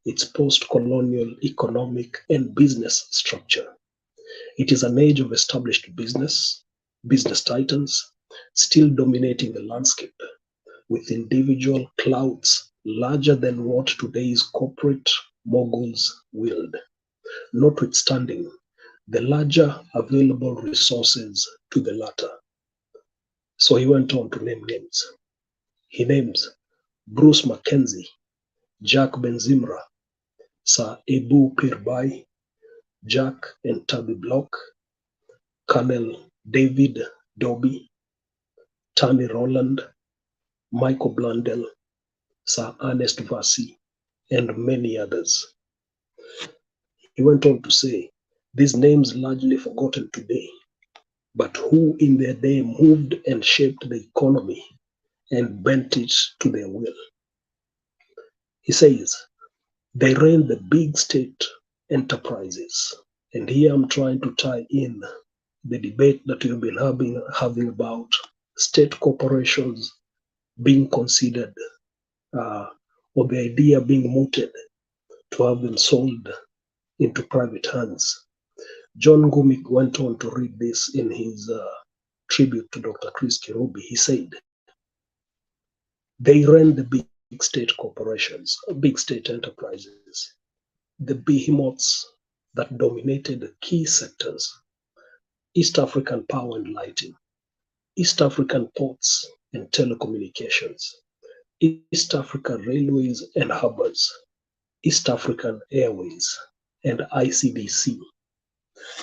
Speaker 20: its post-colonial economic and business structure. It is an age of established business titans still dominating the landscape, with individual clouds larger than what today's corporate moguls wield, notwithstanding the larger available resources to the latter." So he went on to name names. He names Bruce Mackenzie, Jack Benzimra, Sir Ebu Pirbai, Jack and Tabby Block, Colonel David Dobie, Tony Rowland, Michael Blundell, Sir Ernest Vasi, and many others. He went on to say, these names largely forgotten today, but who in their day moved and shaped the economy and bent it to their will. He says, they ran the big state enterprises. And here I'm trying to tie in the debate that we've been having about state corporations being considered, or the idea being mooted to have them sold into private hands. John Ngumi went on to read this in his tribute to Dr. Chris Kirubi. He said, they ran the big state corporations, big state enterprises, the behemoths that dominated key sectors: East African power and lighting, East African ports and telecommunications, East African railways and harbors, East African airways, and ICDC.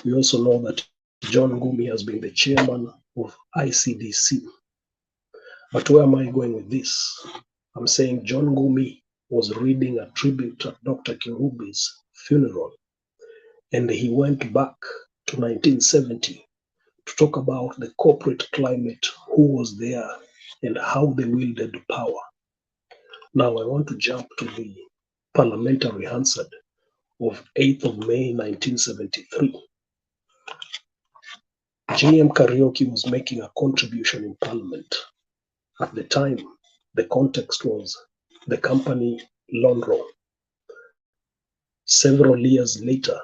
Speaker 20: We also know that John Ngumi has been the chairman of ICDC. But where am I going with this? I'm saying John Ngumi was reading a tribute at Dr. Kirubi's funeral, and he went back to 1970 to talk about the corporate climate, who was there, and how they wielded power. Now I want to jump to the Parliamentary Hansard of 8th of May 1973. J.M. Karaoke was making a contribution in Parliament. At the time, the context was the company Lonro. Several years later,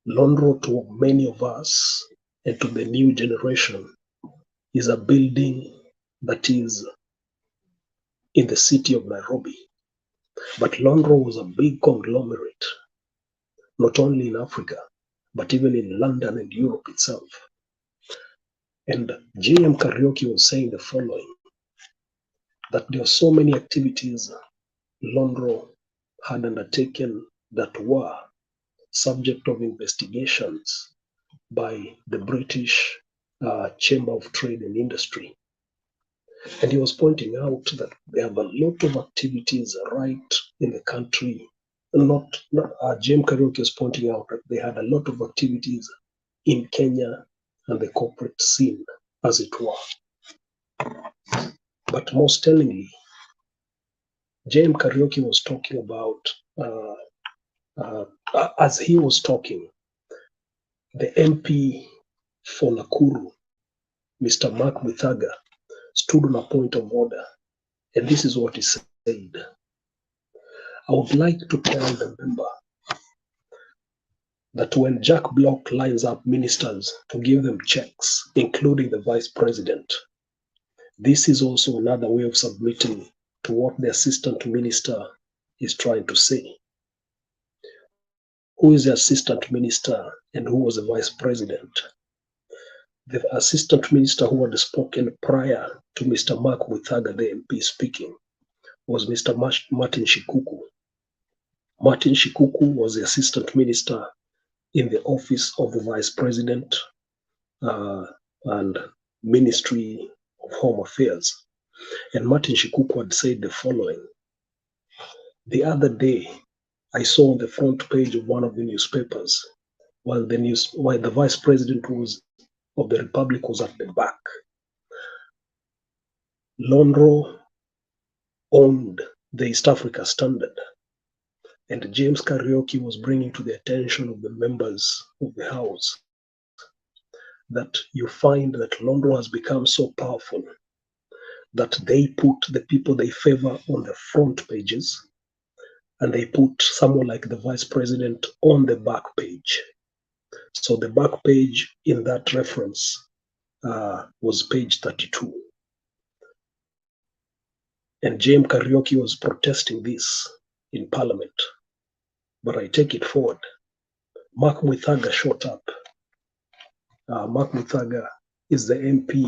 Speaker 20: Lonro, to many of us and to the new generation, is a building that is in the city of Nairobi. But Lonro was a big conglomerate, not only in Africa, but even in London and Europe itself. And JM Karaoke was saying the following, that there are so many activities Londro had undertaken that were subject of investigations by the British Chamber of Trade and Industry. And he was pointing out that there have a lot of activities right in the country. Jim Karaoke was pointing out that they had a lot of activities in Kenya and the corporate scene, as it were. But most tellingly, Jim Karaoke was talking about, as he was talking, the MP for Nakuru, Mr. Mark Mithaga, stood on a point of order. And this is what he said. I would like to tell the member that when Jack Block lines up ministers to give them checks, including the vice president, this is also another way of submitting to what the assistant minister is trying to say. Who is the assistant minister and who was the vice president? The assistant minister who had spoken prior to Mr. Mark Mithaga, the MP, speaking, was Mr. Martin Shikuku. Martin Shikuku was the assistant minister in the office of the vice president and Ministry of Home Affairs. And Martin Shikuku had said the following. The other day, I saw on the front page of one of the newspapers, while the vice president of the Republic was at the back, Londro owned the East Africa Standard. And James Karaoke was bringing to the attention of the members of the House that you find that Londro has become so powerful that they put the people they favor on the front pages and they put someone like the vice president on the back page. So the back page in that reference was page 32. And James Karaoke was protesting this in Parliament. But I take it forward. Mark Mithaga shot up. Mark Mithaga is the MP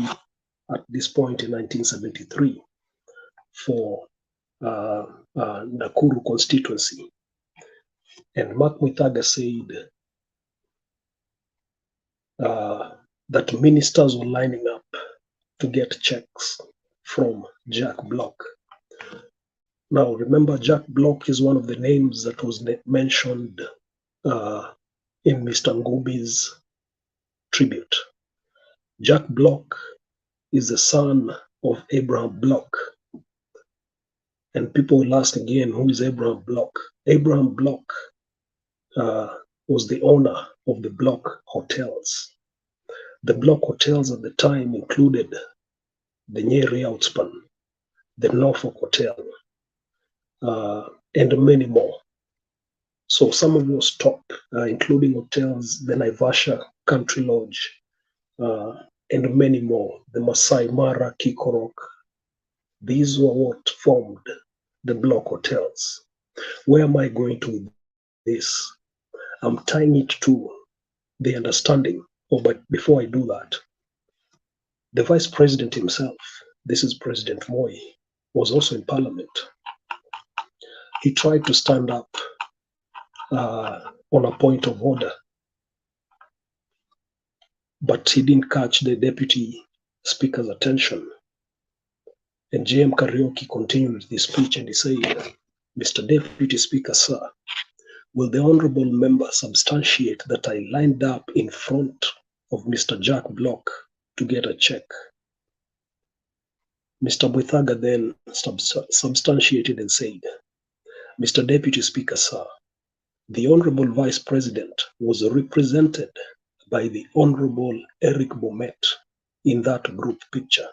Speaker 20: at this point in 1973 for Nakuru constituency. And Mark Mithaga said that ministers were lining up to get checks from Jack Block. Now, remember, Jack Block is one of the names that was mentioned in Mr. Ngubi's tribute. Jack Block is the son of Abraham Block. And people will ask again, who is Abraham Block? Abraham Block was the owner of the Block Hotels. The Block Hotels at the time included the Nyeri Outspan, the Norfolk Hotel, and many more. So some of those top, including hotels, the Naivasha Country Lodge, and many more, the Masai Mara, Kikorok, these were what formed the Block Hotels. Where am I going to with this? I'm tying it to the understanding. Oh, but before I do that, the vice president himself, this is President Moi, was also in Parliament. He tried to stand up on a point of order, but he didn't catch the deputy speaker's attention. And JM Karaoke continued his speech and he said, Mr. Deputy Speaker, sir, will the honorable member substantiate that I lined up in front of Mr. Jack Block to get a check? Mr. Mithaga then substantiated and said, Mr. Deputy Speaker, sir, the Honorable Vice President was represented by the Honorable Eric Bomet in that group picture.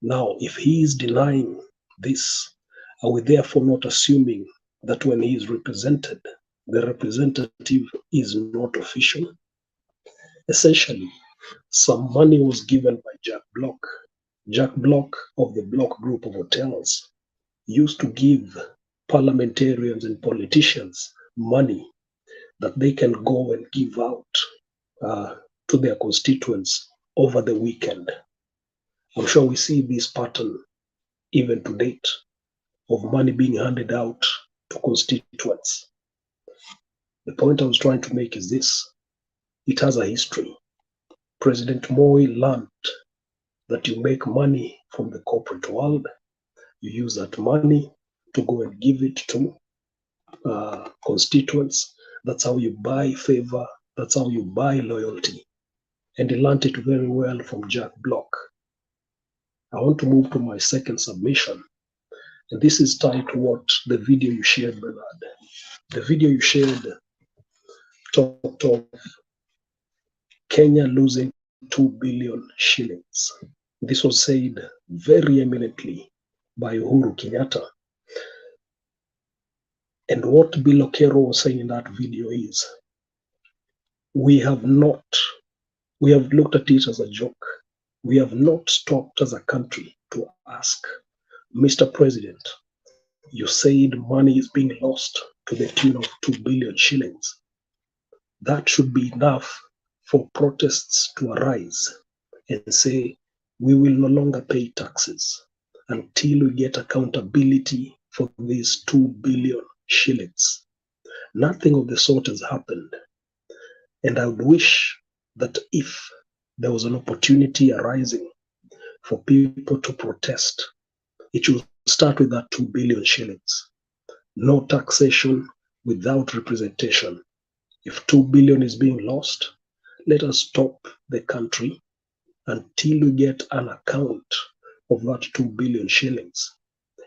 Speaker 20: Now, if he is denying this, are we therefore not assuming that when he is represented, the representative is not official? Essentially, some money was given by Jack Block. Jack Block of the Block Group of Hotels used to give parliamentarians and politicians money that they can go and give out to their constituents over the weekend. I'm sure we see this pattern even to date of money being handed out to constituents. The point I was trying to make is this: it has a history. President Moi learned that you make money from the corporate world, you use that money to go and give it to constituents. That's how you buy favor, that's how you buy loyalty. And he learned it very well from Jack Block. I want to move to my second submission, and this is tied to what the video you shared, Bernard. The video you shared talked of Kenya losing 2 billion shillings. This was said very eminently by Uhuru Kenyatta. And what Bill Okero was saying in that video is, we have looked at it as a joke. We have not stopped as a country to ask, Mr. President, you said money is being lost to the tune of 2 billion shillings. That should be enough for protests to arise and say, we will no longer pay taxes until we get accountability for these 2 billion shillings. Nothing of the sort has happened. And I would wish that if there was an opportunity arising for people to protest, it should start with that 2 billion shillings. No taxation without representation. If 2 billion is being lost, let us stop the country until we get an account of that 2 billion shillings.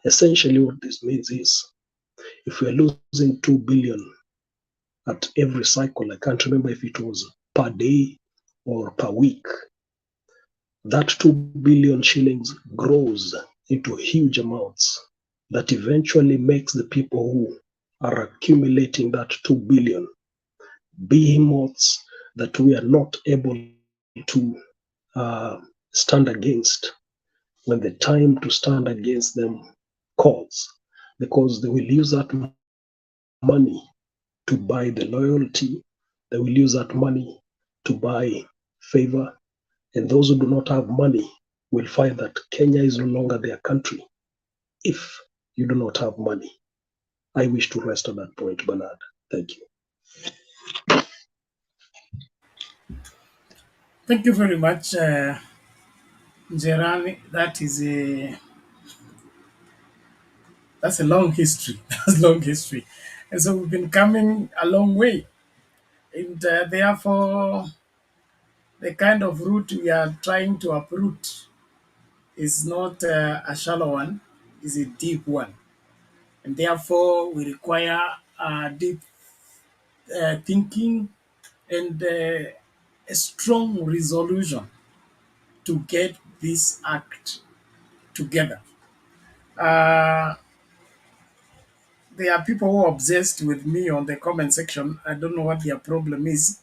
Speaker 20: Essentially what this means is, if we're losing 2 billion at every cycle, I can't remember if it was per day or per week, that 2 billion shillings grows into huge amounts that eventually makes the people who are accumulating that 2 billion behemoths that we are not able to stand against when the time to stand against them calls, because they will use that money to buy the loyalty, they will use that money to buy favor, and those who do not have money will find that Kenya is no longer their country if you do not have money. I wish to rest on that point, Bernard. Thank you.
Speaker 1: Thank you very much, Jerani. That's a long history. That's long history. And so we've been coming a long way. And therefore, the kind of route we are trying to uproot is not a shallow one, is a deep one. And therefore, we require deep thinking and a strong resolution to get this act together. There are people who are obsessed with me on the comment section. I don't know what their problem is.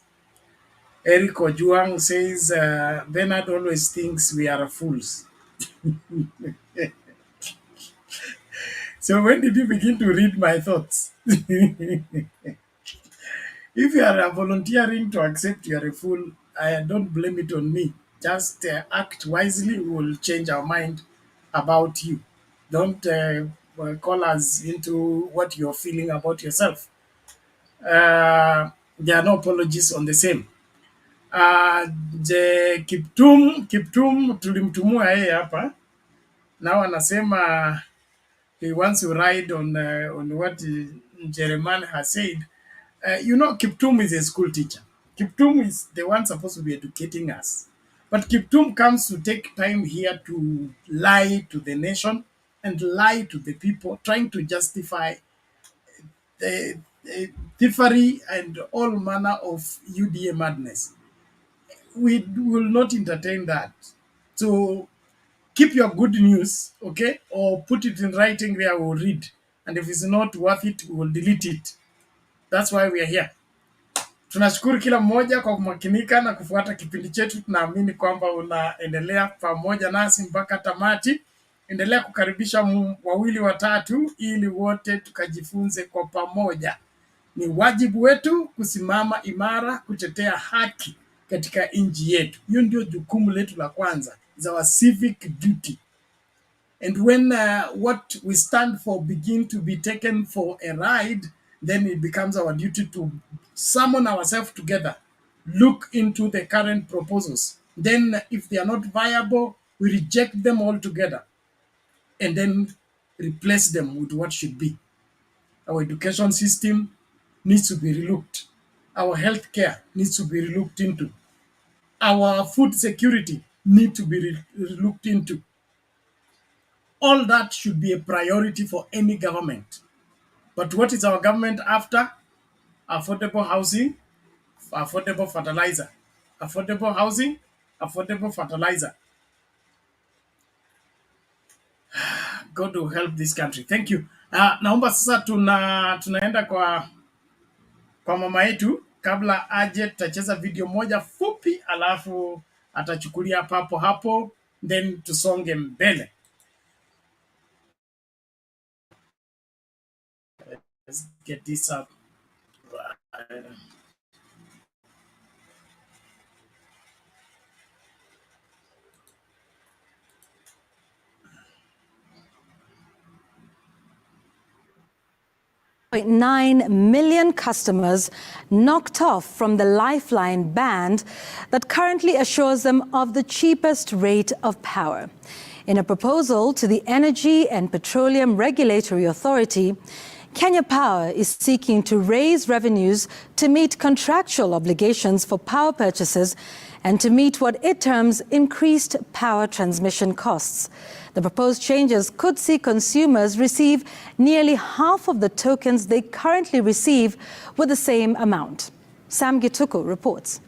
Speaker 1: Eric Ojuang says, Bernard always thinks we are fools. So when did you begin to read my thoughts? If you are volunteering to accept you are a fool, I don't blame it on me. Just act wisely. We will change our mind about you. Don't call us into what you're feeling about yourself. There are no apologies on the same. Kiptum tulimtumua yeye hapa. Now anasema he wants to ride on what Jeremiah has said. You know, Kiptum is a school teacher. Kiptum is the one supposed to be educating us. But Kiptum comes to take time here to lie to the nation and lie to the people, trying to justify the thievery and all manner of UDA madness. We will not entertain that. So keep your good news, okay? Or put it in writing where we'll read. And if it's not worth it, we will delete it. That's why we are here. Tunashukuru kila mmoja kwa kumakinika na kufuata kipindi chetu. Tunaamini kwamba unaendelea pamoja nasi mpaka tamati. Endelea kukaribisha wawili watatu ili wote tukajifunze kwa pamoja. Ni wajibu wetu kusimama imara kutetea haki katika nchi yetu. Hiyo ndio jukumu letu la kwanza. It's our civic duty. And when what we stand for begin to be taken for a ride, then it becomes our duty to summon ourselves together, look into the current proposals. Then if they are not viable, we reject them altogether and then replace them with what should be. Our education system needs to be relooked. Our healthcare needs to be relooked into. Our food security needs to be relooked into. All that should be a priority for any government. But what is our government after? Affordable housing, affordable fertilizer. Affordable housing, affordable fertilizer. God will help this country. Thank you. Naomba sasa tunaenda kwa mama yetu. Kabla aje tutacheza video moja fupi, alafu atachukulia papo hapo, then tusonge mbele. Let's get this up.
Speaker 21: 1.9 million customers knocked off from the Lifeline band that currently assures them of the cheapest rate of power. In a proposal to the Energy and Petroleum Regulatory Authority, Kenya Power is seeking to raise revenues to meet contractual obligations for power purchases and to meet what it terms increased power transmission costs. The proposed changes could see consumers receive nearly half of the tokens they currently receive with the same amount. Sam Gituku reports.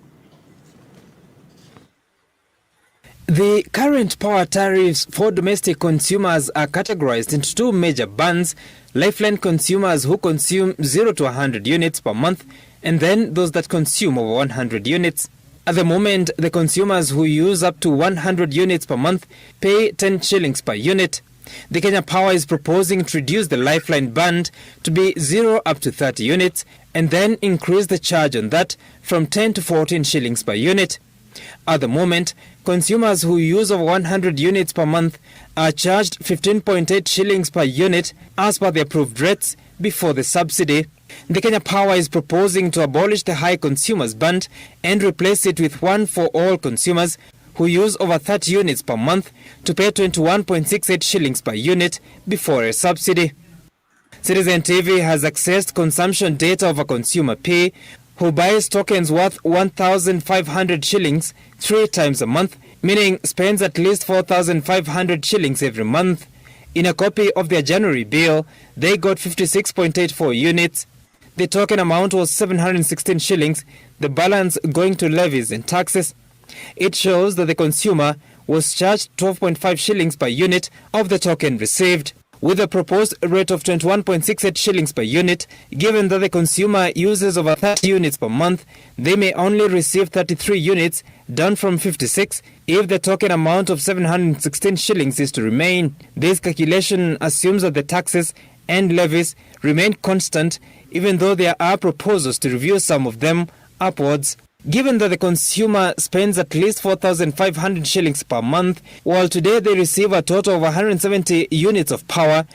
Speaker 22: The current power tariffs for domestic consumers are categorized into two major bands: Lifeline consumers who consume 0 to 100 units per month, and then those that consume over 100 units. At the moment, the consumers who use up to 100 units per month pay 10 shillings per unit. The Kenya Power is proposing to reduce the Lifeline band to be 0 up to 30 units and then increase the charge on that from 10 to 14 shillings per unit. At the moment, consumers who use over 100 units per month are charged 15.8 shillings per unit as per the approved rates before the subsidy. The Kenya Power is proposing to abolish the high consumers band and replace it with one for all consumers who use over 30 units per month to pay 21.68 shillings per unit before a subsidy. Citizen TV has accessed consumption data of a consumer P who buys tokens worth 1,500 shillings 3 times a month, meaning spends at least 4,500 shillings every month. In a copy of their January bill, they got 56.84 units. The token amount was 716 shillings, the balance going to levies and taxes. It shows that the consumer was charged 12.5 shillings per unit of the token received, with a proposed rate of 21.68 shillings per unit. Given that the consumer uses over 30 units per month, they may only receive 33 units, down from 56, if the token amount of 716 shillings is to remain. This calculation assumes that the taxes and levies remain constant, even though there are proposals to review some of them upwards. Given that the consumer spends at least 4,500 shillings per month, while today they receive a total of 170 units of power,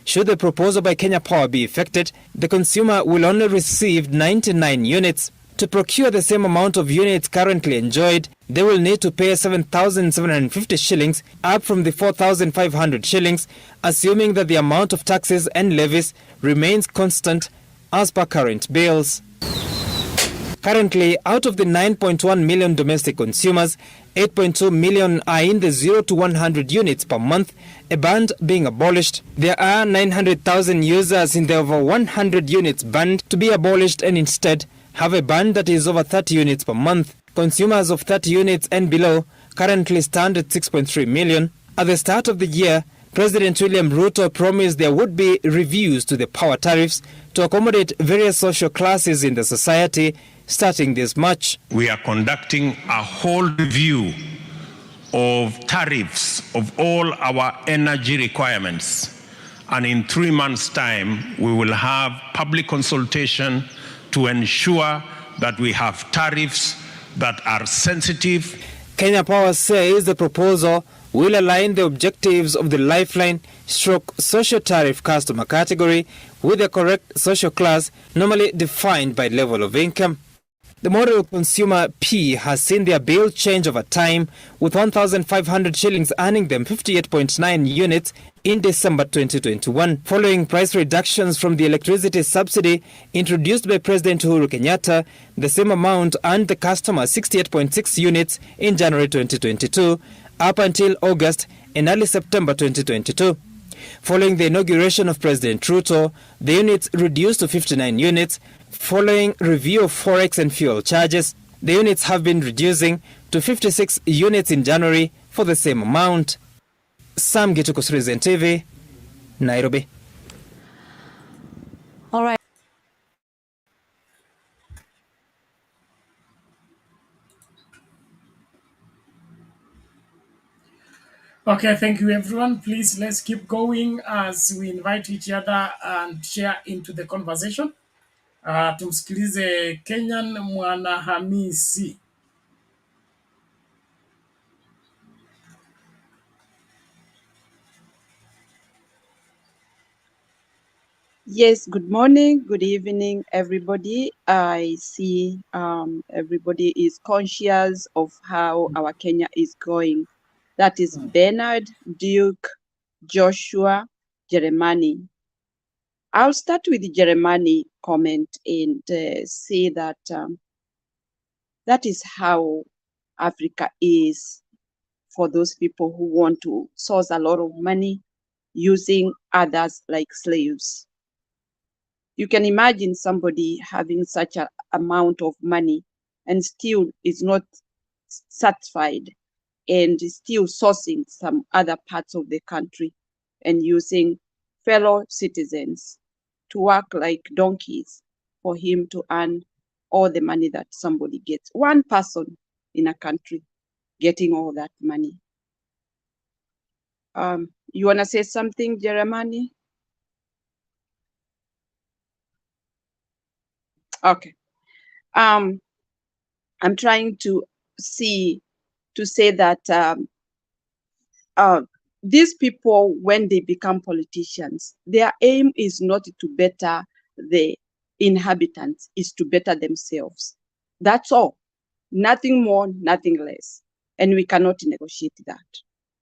Speaker 22: should the proposal by Kenya Power be effected, the consumer will only receive 99 units. To procure the same amount of units currently enjoyed, they will need to pay 7,750 shillings, up from the 4,500 shillings, assuming that the amount of taxes and levies remains constant as per current bills. Currently, out of the 9.1 million domestic consumers, 8.2 million are in the 0 to 100 units per month, a band being abolished. There are 900,000 users in the over 100 units band to be abolished and instead have a band that is over 30 units per month. Consumers of 30 units and below currently stand at 6.3 million. At the start of the year, President William Ruto promised there would be reviews to the power tariffs to accommodate various social classes in the society starting this March.
Speaker 23: We are conducting a whole review of tariffs of all our energy requirements, and in 3 months' time, we will have public consultation to ensure that we have tariffs that are sensitive.
Speaker 22: Kenya Power says the proposal will align the objectives of the Lifeline social tariff customer category with the correct social class normally defined by level of income. The model consumer P has seen their bill change over time, with 1,500 shillings earning them 58.9 units in December 2021, following price reductions from the electricity subsidy introduced by President Uhuru Kenyatta. The same amount earned the customer 68.6 units in January 2022, up until August and early September 2022. Following the inauguration of President Ruto, the units reduced to 59 units. Following review of forex and fuel charges, the units have been reducing to 56 units in January for the same amount. Sam Gituko, Citizen TV, Nairobi.
Speaker 21: All right.
Speaker 1: Okay, thank you everyone. Please, let's keep going as we invite each other and share into the conversation. Tumsikilize Kenyan Mwanahamisi.
Speaker 3: Yes, good morning, good evening, everybody. I see everybody is conscious of how our Kenya is going. That is Bernard, Duke, Joshua, Jeremani. I'll start with the Jeremani comment and say that that is how Africa is for those people who want to source a lot of money using others like slaves. You can imagine somebody having such an amount of money and still is not satisfied and is still sourcing some other parts of the country and using fellow citizens to work like donkeys for him to earn all the money that somebody gets. One person in a country getting all that money. You want to say something, Jeremani? Okay. I'm trying to say that these people, when they become politicians, their aim is not to better the inhabitants, is to better themselves. That's all. Nothing more, nothing less. And we cannot negotiate that.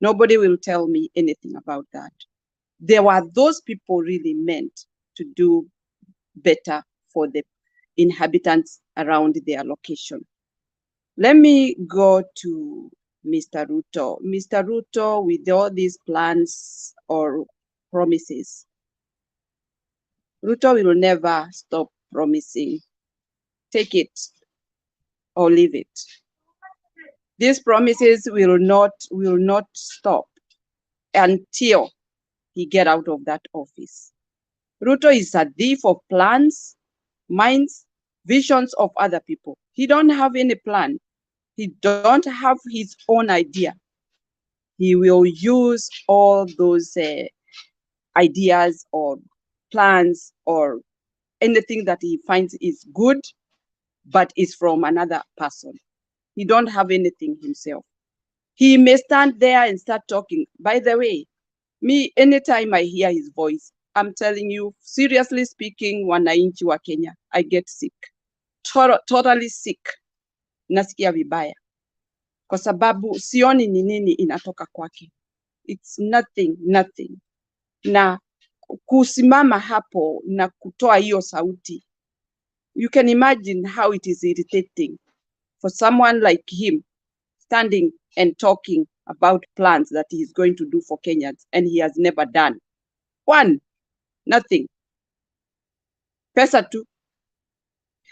Speaker 3: Nobody will tell me anything about that. There were those people really meant to do better for the inhabitants around their location. Let me go to Mr. Ruto. Mr. Ruto, with all these plans or promises, Ruto will never stop promising. Take it or leave it. These promises will not stop until he get out of that office. Ruto is a thief of plans, minds, visions of other people. He don't have any plan. He don't have his own idea. He will use all those ideas or plans or anything that he finds is good, but is from another person. He don't have anything himself. He may stand there and start talking. By the way, me, anytime I hear his voice, I'm telling you, seriously speaking, wananchi wa Kenya, I get sick. Totally sick. Nasikia vibaya. Kwa sababu sioni ni nini inatoka kwake. It's nothing. Na kusimama hapo na kutoa hiyo sauti, you can imagine how it is irritating for someone like him standing and talking about plans that he is going to do for Kenyans and he has never done. One, nothing. Pesa tu.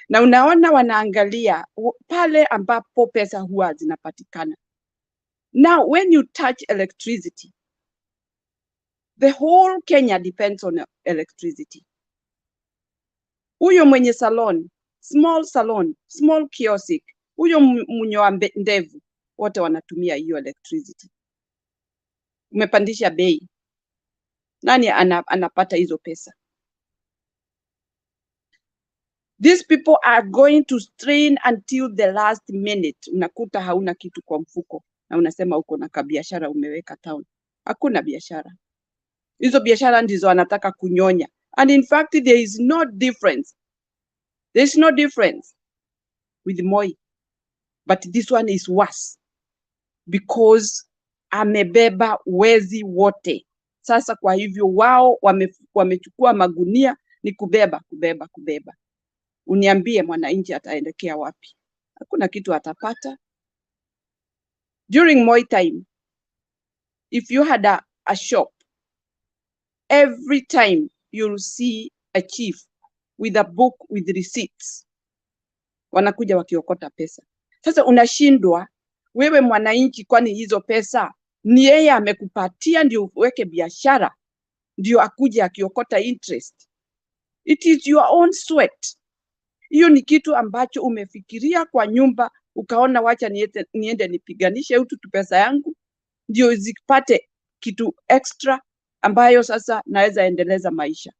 Speaker 3: Na unaona wanaangalia pale ambapo pesa huwa zinapatikana. Now, when you touch electricity, the whole Kenya depends on electricity. Huyo mwenye salon, small kiosk, huyo mwenye ndevu, wote wanatumia hiyo electricity. Umepandisha bei. Nani anapata hizo pesa? These people are going to strain until the last minute. Unakuta hauna kitu kwa mfuko na unasema uko na kabiashara umeweka town. Hakuna biashara. Hizo biashara ndizo anataka kunyonya. And in fact, there is no difference. There is no difference with Moi. But this one is worse because amebeba wezi wote. Sasa kwa hivyo wao wamechukua magunia ni kubeba. Uniambie mwananchi ataendekea wapi? Hakuna kitu atapata. During Moi time, if you had a shop, every time you'll see a chief with a book with receipts. Wanakuja wakiokota pesa. Sasa unashindwa wewe mwananchi, kwani hizo pesa ni yeye amekupatia ndio uweke biashara, ndio akuje akiokota interest? It is your own sweat. Hiyo ni kitu ambacho umefikiria kwa nyumba, ukaona wacha niende nipiganishe utu pesa yangu ndio zipate kitu extra ambayo sasa naweza endeleza maisha.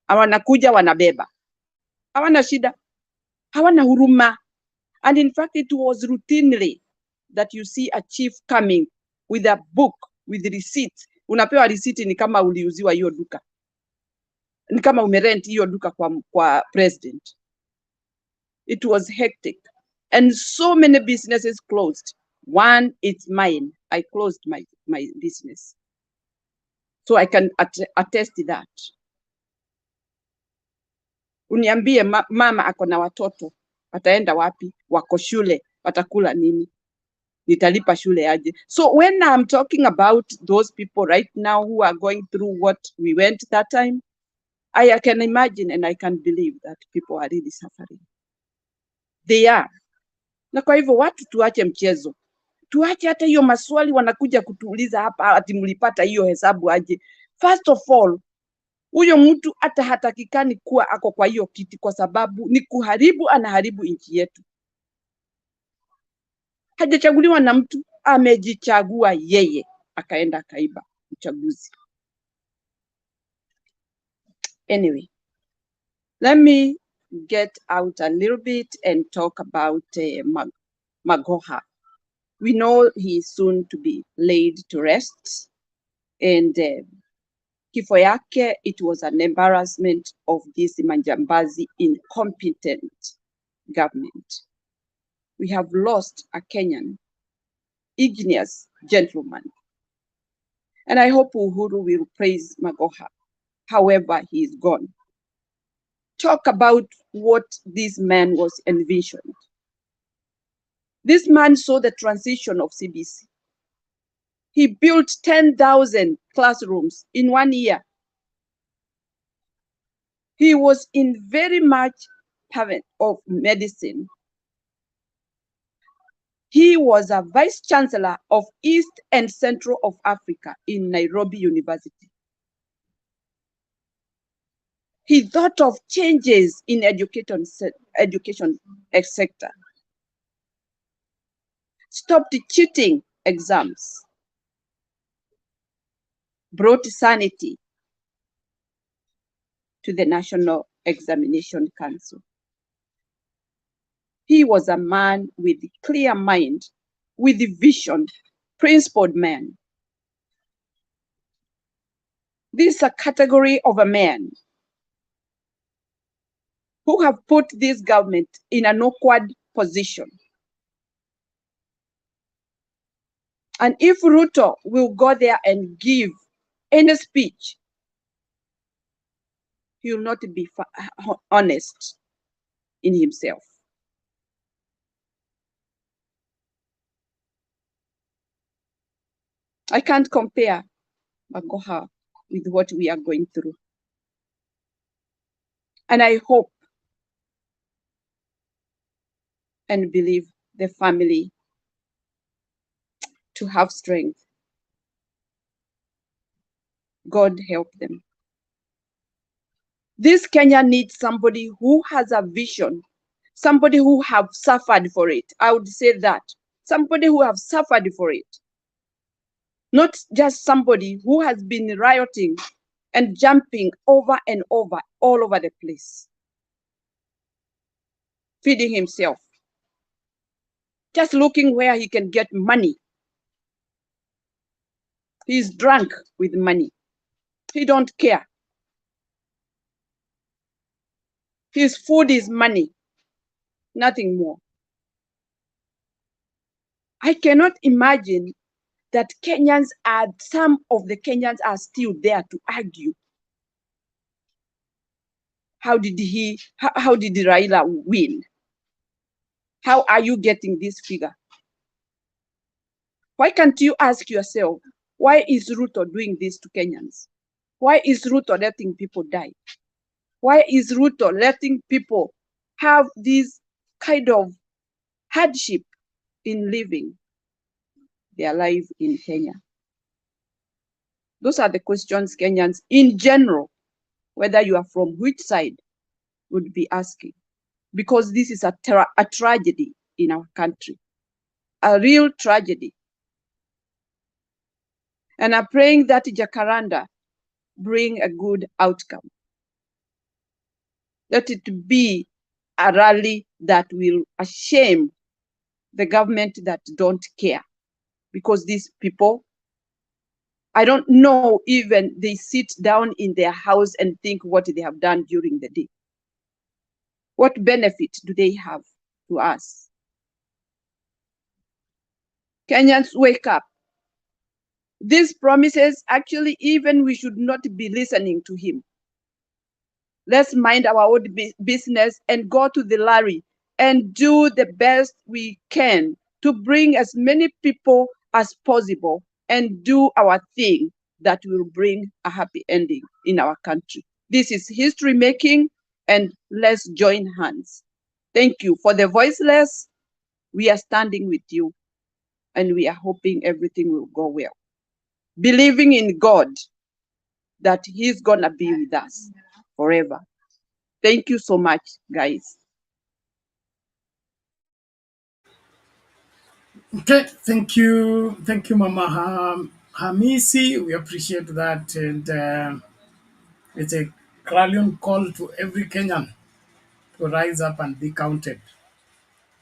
Speaker 3: Wanakuja wanabeba. Hawana shida. Hawana huruma. And in fact, it was routinely that you see a chief coming with a book with receipts. Unapewa receipt ni kama uliuziwa hiyo duka. Ni kama umerent hiyo duka kwa president. It was hectic. And so many businesses closed. One, it's mine. I closed my business. So I can attest to that. Uniambie mama ako na watoto. Wataenda wapi? Wako shule. Watakula nini? Nitalipa shule aje? So when I'm talking about those people right now who are going through what we went that time, I can imagine and I can believe that people are really suffering. They are. Na kwa hivyo watu tuache mchezo. Tuache hata hiyo maswali wanakuja kutuuliza hapa ati mlipata hiyo hesabu aje. First of all, huyo mtu hata hatakikani kuwa ako kwa hiyo kiti kwa sababu ni kuharibu, anaharibu nchi yetu. Hajachaguliwa na mtu, amejichagua yeye, akaenda akaiba uchaguzi. Anyway, let me get out a little bit and talk about Magoha. We know he is soon to be laid to rest, and kifo yake, it was an embarrassment of this Manjambazi incompetent government. We have lost a Kenyan, igneous gentleman. And I hope Uhuru will praise Magoha, however he is gone. Talk about what this man was envisioned. This man saw the transition of CBC. He built 10,000 classrooms in 1 year. He was in very much fervent of medicine. He was a vice chancellor of East and Central of Africa in Nairobi University. He thought of changes in education sector. Stopped cheating exams. Brought sanity to the National Examination Council. He was a man with a clear mind, with a vision, principled man. This is a category of a man who have put this government in an awkward position. And if Ruto will go there and give any speech, he will not be honest in himself. I can't compare Magoha with what we are going through. And I hope and believe the family to have strength. God help them. This Kenya needs somebody who has a vision, somebody who have suffered for it. I would say that. Somebody who have suffered for it. Not just somebody who has been rioting and jumping over and over all over the place, feeding himself, just looking where he can get money. He's drunk with money. He don't care. His food is money, nothing more. I cannot imagine that some of the Kenyans are still there to argue. How did Raila win? How are you getting this figure? Why can't you ask yourself, why is Ruto doing this to Kenyans? Why is Ruto letting people die? Why is Ruto letting people have this kind of hardship in living their life in Kenya? Those are the questions Kenyans in general, whether you are from which side, would be asking. Because this is a tragedy in our country, a real tragedy. And I'm praying that Jacaranda bring a good outcome. Let it be a rally that will shame the government that don't care. Because these people, I don't know even they sit down in their house and think what they have done during the day. What benefit do they have to us? Kenyans, wake up. These promises, actually, even we should not be listening to him. Let's mind our own business and go to the rally and do the best we can to bring as many people as possible and do our thing that will bring a happy ending in our country. This is history making, and let's join hands. Thank you. For the voiceless, we are standing with you, and we are hoping everything will go well. Believing in God that he's gonna be with us forever. Thank you so much, guys.
Speaker 1: Okay, thank you, Mama Hamisi. We appreciate that, and it's a clarion call to every Kenyan to rise up and be counted.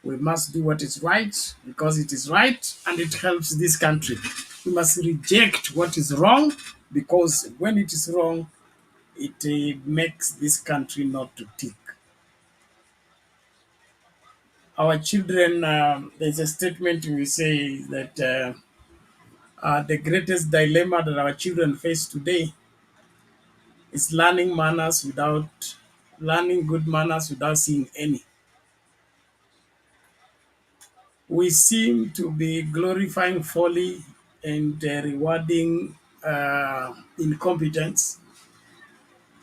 Speaker 1: We must do what is right because it is right and it helps this country. We must reject what is wrong because when it is wrong, it makes this country not to tick. Our children, there's a statement we say that the greatest dilemma that our children face today is learning good manners without seeing any. We seem to be glorifying folly and rewarding incompetence,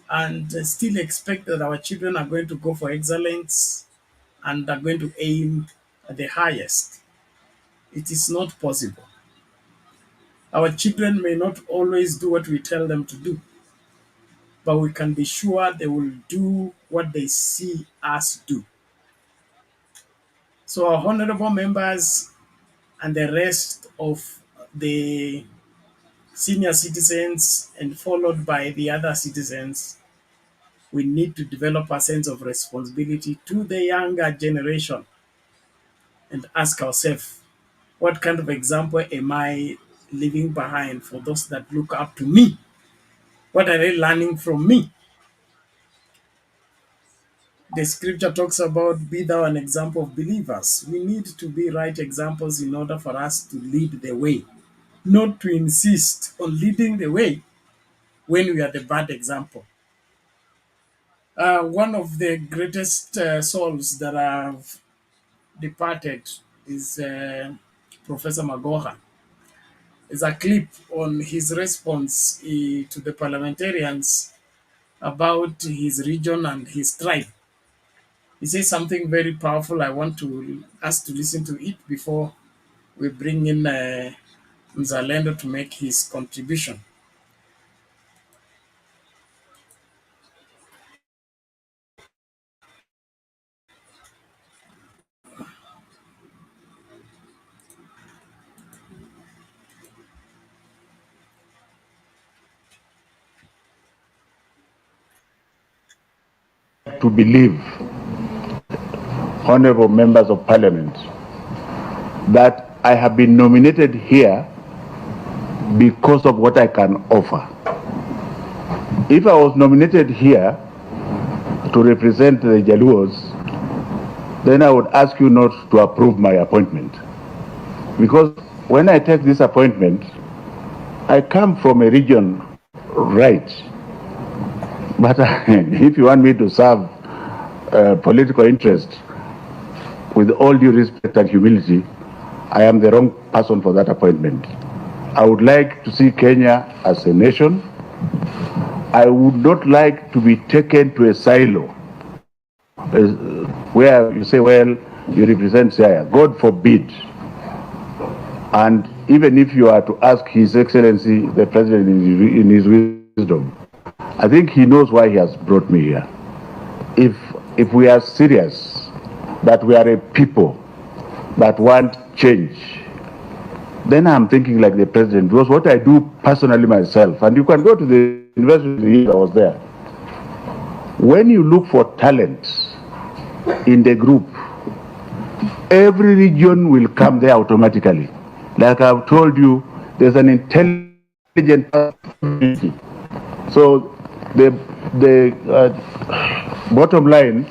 Speaker 1: and still expect that our children are going to go for excellence and are going to aim at the highest. It is not possible. Our children may not always do what we tell them to do, but we can be sure they will do what they see us do. So, our honorable members and the rest of the senior citizens and followed by the other citizens, we need to develop a sense of responsibility to the younger generation and ask ourselves, what kind of example am I leaving behind for those that look up to me? What are they learning from me? The scripture talks about be thou an example of believers. We need to be right examples in order for us to lead the way, not to insist on leading the way when we are the bad example. One of the greatest souls that have departed is Professor Magoha. There's a clip on his response to the parliamentarians about his region and his tribe. He says something very powerful. I want us to listen to it before we bring in Mzalendo to make his contribution.
Speaker 4: to believe, honorable members of parliament, that I have been nominated here because of what I can offer. If I was nominated here to represent the Jaluos, then I would ask you not to approve my appointment. Because when I take this appointment, I come from a region, right? But if you want me to serve political interest, with all due respect and humility, I am the wrong person for that appointment. I would like to see Kenya as a nation. I would not like to be taken to a silo where you say, well, you represent Siaya. God forbid. And even if you are to ask His Excellency, the President, in his wisdom, I think he knows why he has brought me here. If we are serious that we are a people that want change, then I'm thinking like the President, because what I do personally myself, and you can go to the university, I was there. When you look for talent in the group, every region will come there automatically. Like I've told you, there's an intelligent community. So the bottom line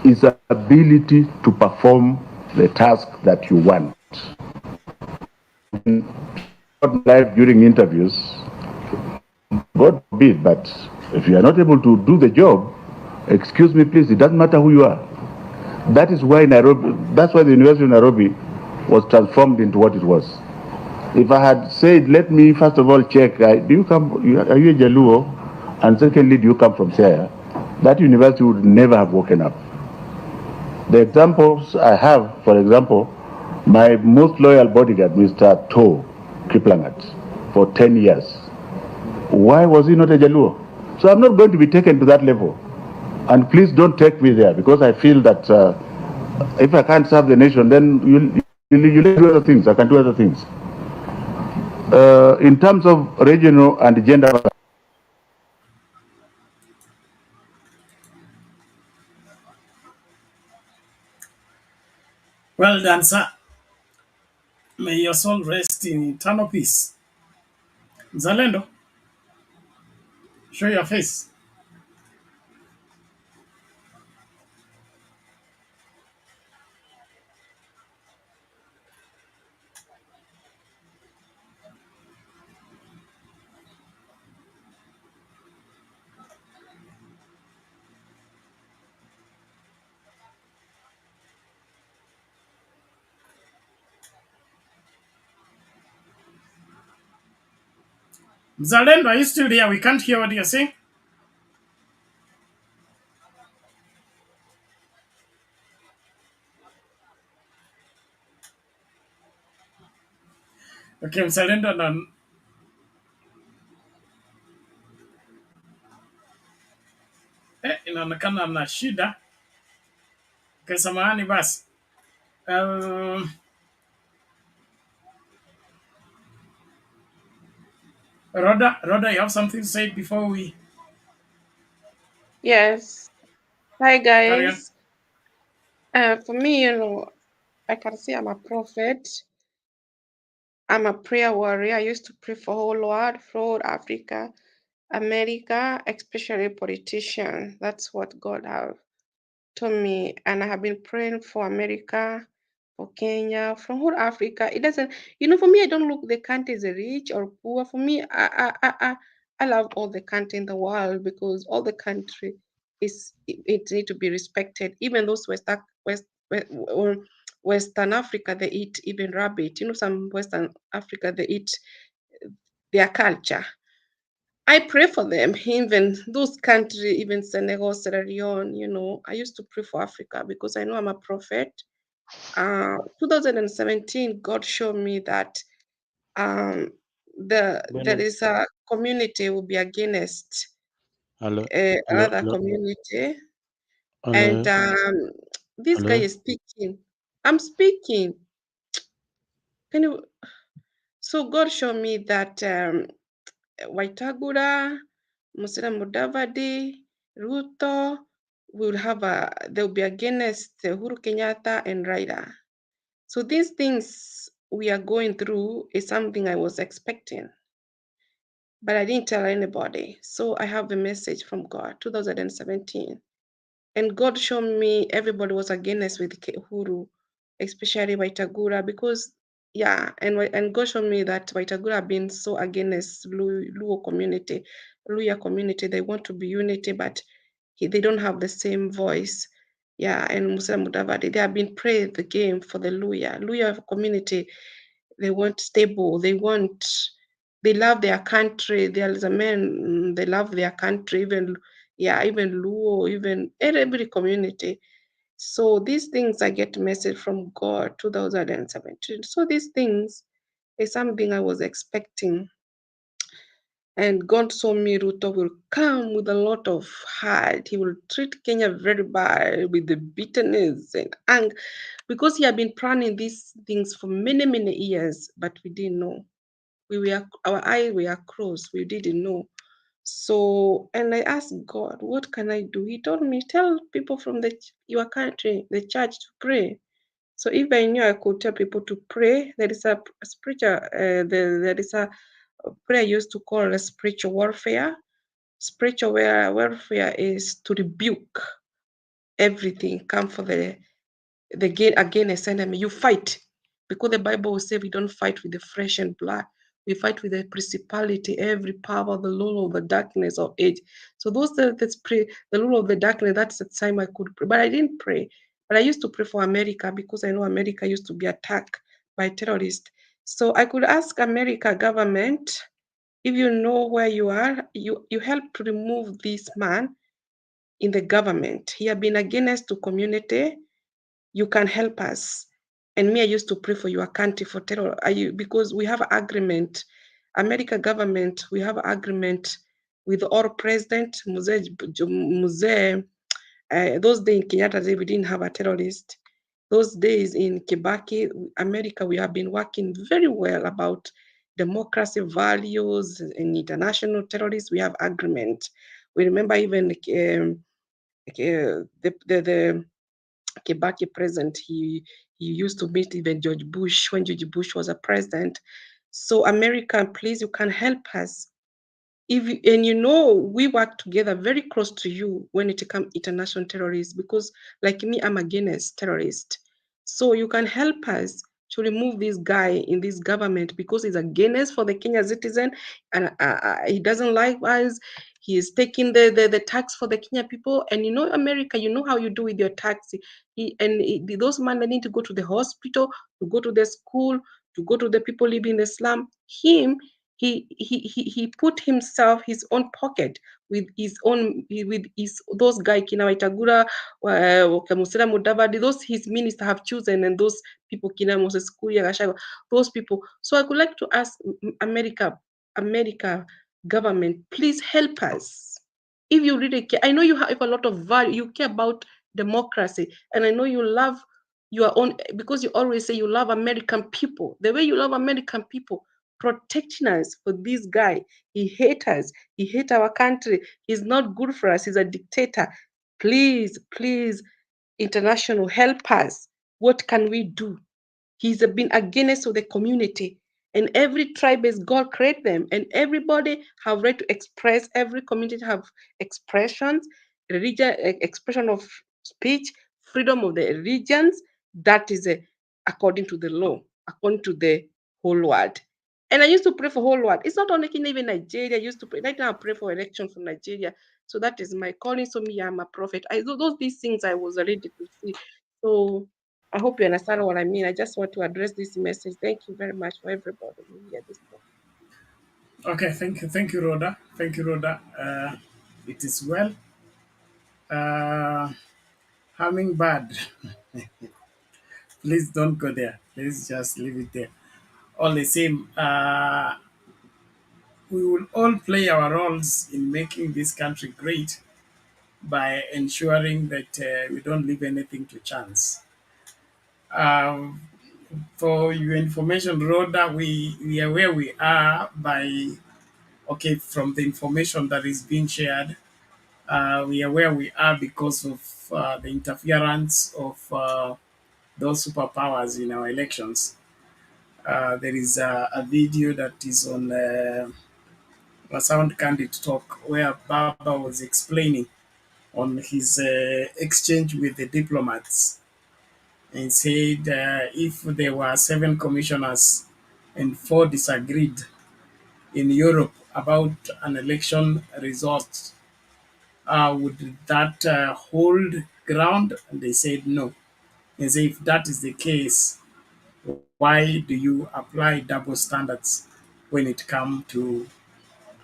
Speaker 4: is the ability to perform the task that you want. Not life during interviews, God forbid, but if you are not able to do the job, excuse me please, it doesn't matter who you are. That is why that's why the University of Nairobi was transformed into what it was. If I had said, let me first of all check, do you come, are you a Jaluo? And secondly, do you come from Siaya? That university would never have woken up. The examples I have, for example, my most loyal bodyguard, Mr. To Kiplangat, for 10 years. Why was he not a Jaluo? So I'm not going to be taken to that level. And please don't take me there, because I feel that if I can't serve the nation, then you do other things. I can do other things. In terms of regional and gender,
Speaker 1: Well done, sir. May your soul rest in eternal peace. Zalendo, show your face. Zalendo, are you still there? We can't hear what you're saying. Okay, Zalendo na inaonekana na shida. Okay, samahani basi. Rhoda, you have something to say before we
Speaker 2: Yes. Hi
Speaker 1: carry on?
Speaker 2: guys. For me, I can say I'm a prophet. I'm a prayer warrior. I used to pray for whole world, for whole Africa, America, especially politicians. That's what God have told me, and I have been praying for America, for Kenya, from whole Africa. It doesn't, for me, I don't look the countries rich or poor. For me, I love all the country in the world, because all the country it need to be respected. Even those Western Africa, they eat even rabbit. Some Western Africa, they eat their culture. I pray for them, even those countries, even Senegal, Sierra Leone, I used to pray for Africa, because I know I'm a prophet. 2017, God showed me that there is a community will be against another community. And this guy is speaking. I'm speaking. Can you? So God showed me that Waitagura, Musila Mudavadi, Ruto, they'll be against Uhuru Kenyatta and Raila. So these things we are going through is something I was expecting, but I didn't tell anybody. So I have a message from God, 2017. And God showed me everybody was against with Uhuru, especially Waitagura, because and God showed me that Waitagura have been so against Luo community, Luya community. They want to be unity, but they don't have the same voice. Yeah, and Musa Mudavadi, they have been playing the game for the Luya community. They want stable. They love their country. There is a man, they love their country, even Luo, even every community. So these things I get message from God 2017. So these things is something I was expecting. And God saw me, Ruto will come with a lot of heart. He will treat Kenya very bad with the bitterness and anger, because he had been planning these things for many, many years, but we didn't know. Our eyes were closed. We didn't know. So, and I asked God, what can I do? He told me, tell people from your country, the church, to pray. So if I knew I could tell people to pray, there is a spiritual, there is a prayer used to call a spiritual warfare. Spiritual warfare is to rebuke everything, come for the against enemy. You fight, because the Bible will say we don't fight with the flesh and blood. We fight with the principality, every power, the Lord of the darkness of age. So those that's pray, the Lord of the darkness, that's the time I could pray. But I didn't pray. But I used to pray for America, because I know America used to be attacked by terrorists. So I could ask America government, if you know where you are, you help to remove this man in the government. He has been against the community. You can help us. And me, I used to pray for your country for terror. Because we have agreement, America government, we have agreement with our president, Muse, those days in Kenyatta, we didn't have a terrorist. Those days in Kibaki, America, we have been working very well about democracy values and international terrorists. We have agreement. We remember even the Kibaki president, he used to meet even George Bush when George Bush was a president. So America, please, you can help us. We work together very close to you when it comes international terrorists, because like me, I'm against terrorists. So you can help us to remove this guy in this government, because he's against for the Kenya citizen, and he doesn't like us. He is taking the tax for the Kenya people. And America, you know how you do with your tax. Those men, they need to go to the hospital, to go to the school, to go to the people living in the slum. He put himself his own pocket with those guy Kina Waitagura, Musela Mudavadi, those his minister have chosen, and those people Kina Moses Kuria Gachagua, those people. So I would like to ask America government, please help us. If you really care, I know you have a lot of value, you care about democracy, and I know you love your own, because you always say you love American people. The way you love American people, protecting us for this guy. He hates us. He hates our country. He's not good for us. He's a dictator. Please, please, international, help us. What can we do? He's been against the community. And every tribe is God create them. And everybody have right to express, every community have expressions, religion, expression of speech, freedom of the religions. That is according to the law, according to the whole world. And I used to pray for whole world. It's not only even Nigeria. I used to pray. Right now I pray for election from Nigeria. So that is my calling. So me, I'm a prophet. These things I was ready to see. So I hope you understand what I mean. I just want to address this message. Thank you very much for everybody who hear this.
Speaker 1: Okay, thank you, Rhoda. Thank you, Rhoda. It is well. Hummingbird, please don't go there. Let's just leave it there. All the same, we will all play our roles in making this country great by ensuring that we don't leave anything to chance. Um, for your information, Rhoda, we are where we are by, okay, from the information that is being shared. We are where we are because of the interference of those superpowers in our elections. There is a video that is on a Sound Candid Talk where Baba was explaining on his exchange with the diplomats and said if there were 7 commissioners and 4 disagreed in Europe about an election result, would that hold ground? And they said no. And say if that is the case, why do you apply double standards when it comes to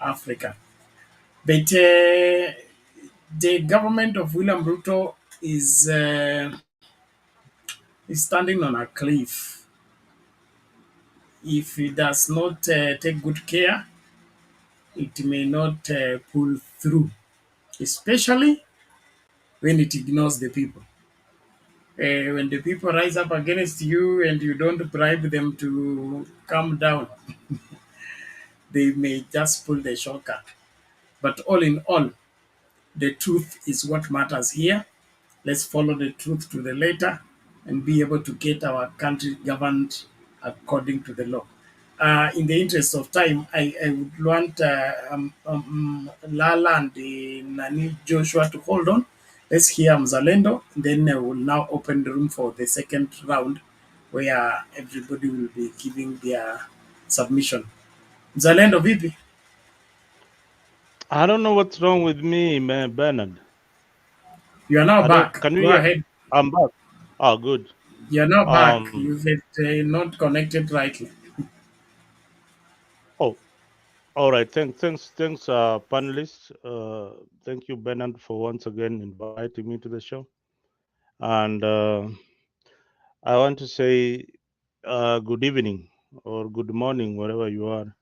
Speaker 1: Africa? But the government of William Ruto is standing on a cliff. If it does not take good care, it may not pull through, especially when it ignores the people. When the people rise up against you and you don't bribe them to calm down, they may just pull the shocker. But all in all, the truth is what matters here. Let's follow the truth to the letter and be able to get our country governed according to the law. In the interest of time, I would want Lala and Nani Joshua to hold on. Let's hear Mzalendo, then we'll now open the room for the second round where everybody will be giving their submission. Mzalendo, vipi?
Speaker 5: I don't know what's wrong with me, man, Bernard.
Speaker 1: You are now
Speaker 5: I don't.
Speaker 1: back.
Speaker 5: Can you
Speaker 1: Go
Speaker 5: hear?
Speaker 1: ahead.
Speaker 5: I'm back. Oh, good.
Speaker 1: You're not back. You've not connected rightly.
Speaker 5: Oh, all right. Thanks, panelists. Thank you, Bernard, for once again inviting me to the show. And I want to say good evening or good morning, wherever you are.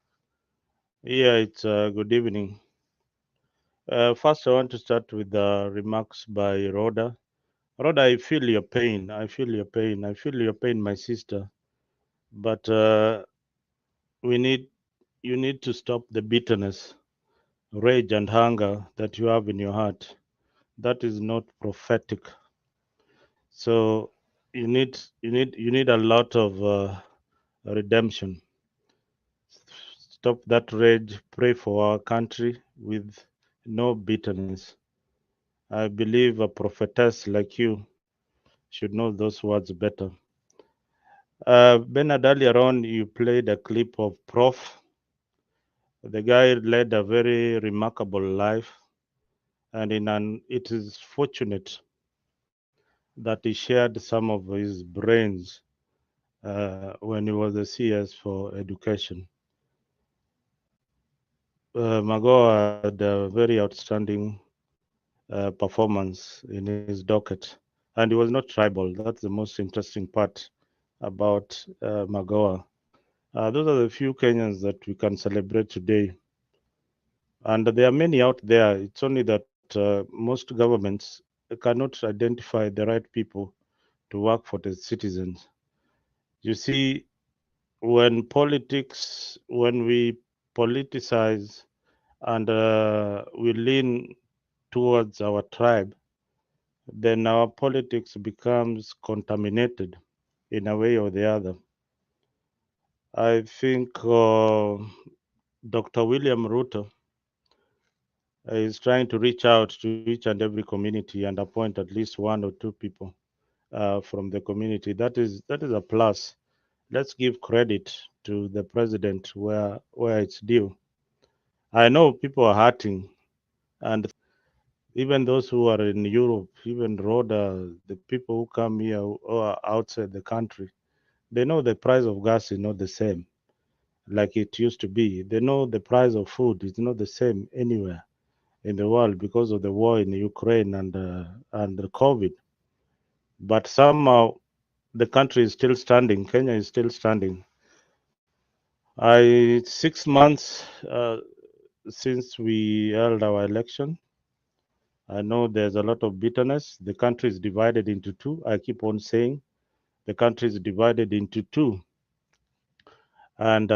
Speaker 5: Yeah, it's good evening. First, I want to start with the remarks by Rhoda. Rhoda, I feel your pain. I feel your pain. I feel your pain, my sister. But you need to stop the bitterness, rage, and hunger that you have in your heart. That is not prophetic. So you need a lot of redemption. Stop that rage. Pray for our country with no bitterness. I believe a prophetess like you should know those words better. Bernard, earlier on, you played a clip of Prof. The guy led a very remarkable life, and it is fortunate that he shared some of his brains when he was a CS for education. Magoa had a very outstanding performance in his docket, and he was not tribal. That's the most interesting part about Magoa. Those are the few Kenyans that we can celebrate today. And there are many out there. It's only that most governments cannot identify the right people to work for the citizens. You see, when we politicize and we lean towards our tribe, then our politics becomes contaminated in a way or the other. I think Dr. William Ruto is trying to reach out to each and every community and appoint at least 1 or 2 people from the community. That is a plus. Let's give credit to the president where it's due. I know people are hurting, and even those who are in Europe, even Rhoda, the people who come here or are outside the country, they know the price of gas is not the same like it used to be. They know the price of food is not the same anywhere in the world because of the war in Ukraine and the COVID. But somehow the country is still standing. Kenya is still standing. 6 months since we held our election. I know there's a lot of bitterness. The country is divided into two. I keep on saying the country is divided into two. And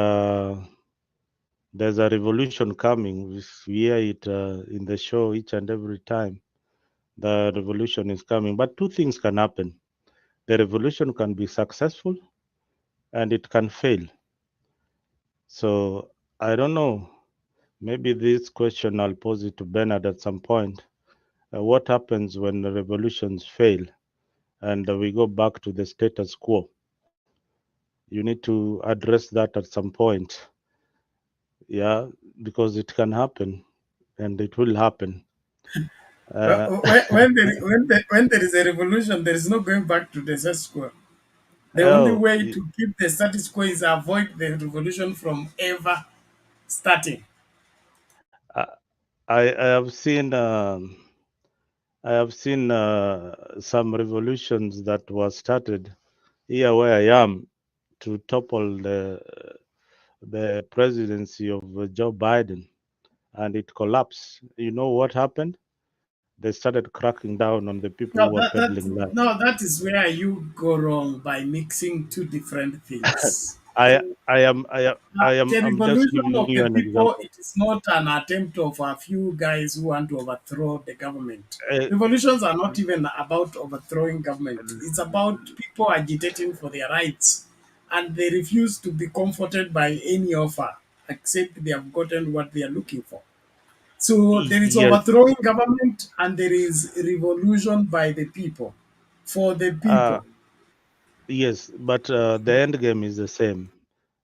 Speaker 5: There's a revolution coming. We hear it in the show each and every time. The revolution is coming. But two things can happen. The revolution can be successful and it can fail. So I don't know. Maybe this question I'll pose it to Bernard at some point. What happens when the revolutions fail and we go back to the status quo? You need to address that at some point. Yeah, because it can happen and it will happen.
Speaker 1: When there is a revolution, there is no going back to the status quo. The only
Speaker 5: oh,
Speaker 1: way to keep the status quo is avoid the revolution from ever starting.
Speaker 5: I have seen some revolutions that were started here where I am to topple the presidency of Joe Biden, and it collapsed. You know what happened? They started cracking down on the people who
Speaker 1: No,
Speaker 5: were peddling lies.
Speaker 1: that is where you go wrong by mixing two different things.
Speaker 5: I am
Speaker 1: The
Speaker 5: I'm just
Speaker 1: revolution
Speaker 5: giving
Speaker 1: of
Speaker 5: you
Speaker 1: the
Speaker 5: an
Speaker 1: people,
Speaker 5: example.
Speaker 1: it is not an attempt of a few guys who want to overthrow the government.
Speaker 5: Uh,
Speaker 1: Revolutions are not even about overthrowing government. It's about people agitating for their rights, and they refuse to be comforted by any offer except they have gotten what they are looking for. So there is
Speaker 5: yes,
Speaker 1: overthrowing government and there is revolution by the people, for the
Speaker 5: uh,
Speaker 1: people.
Speaker 5: yes, but the end game is the same.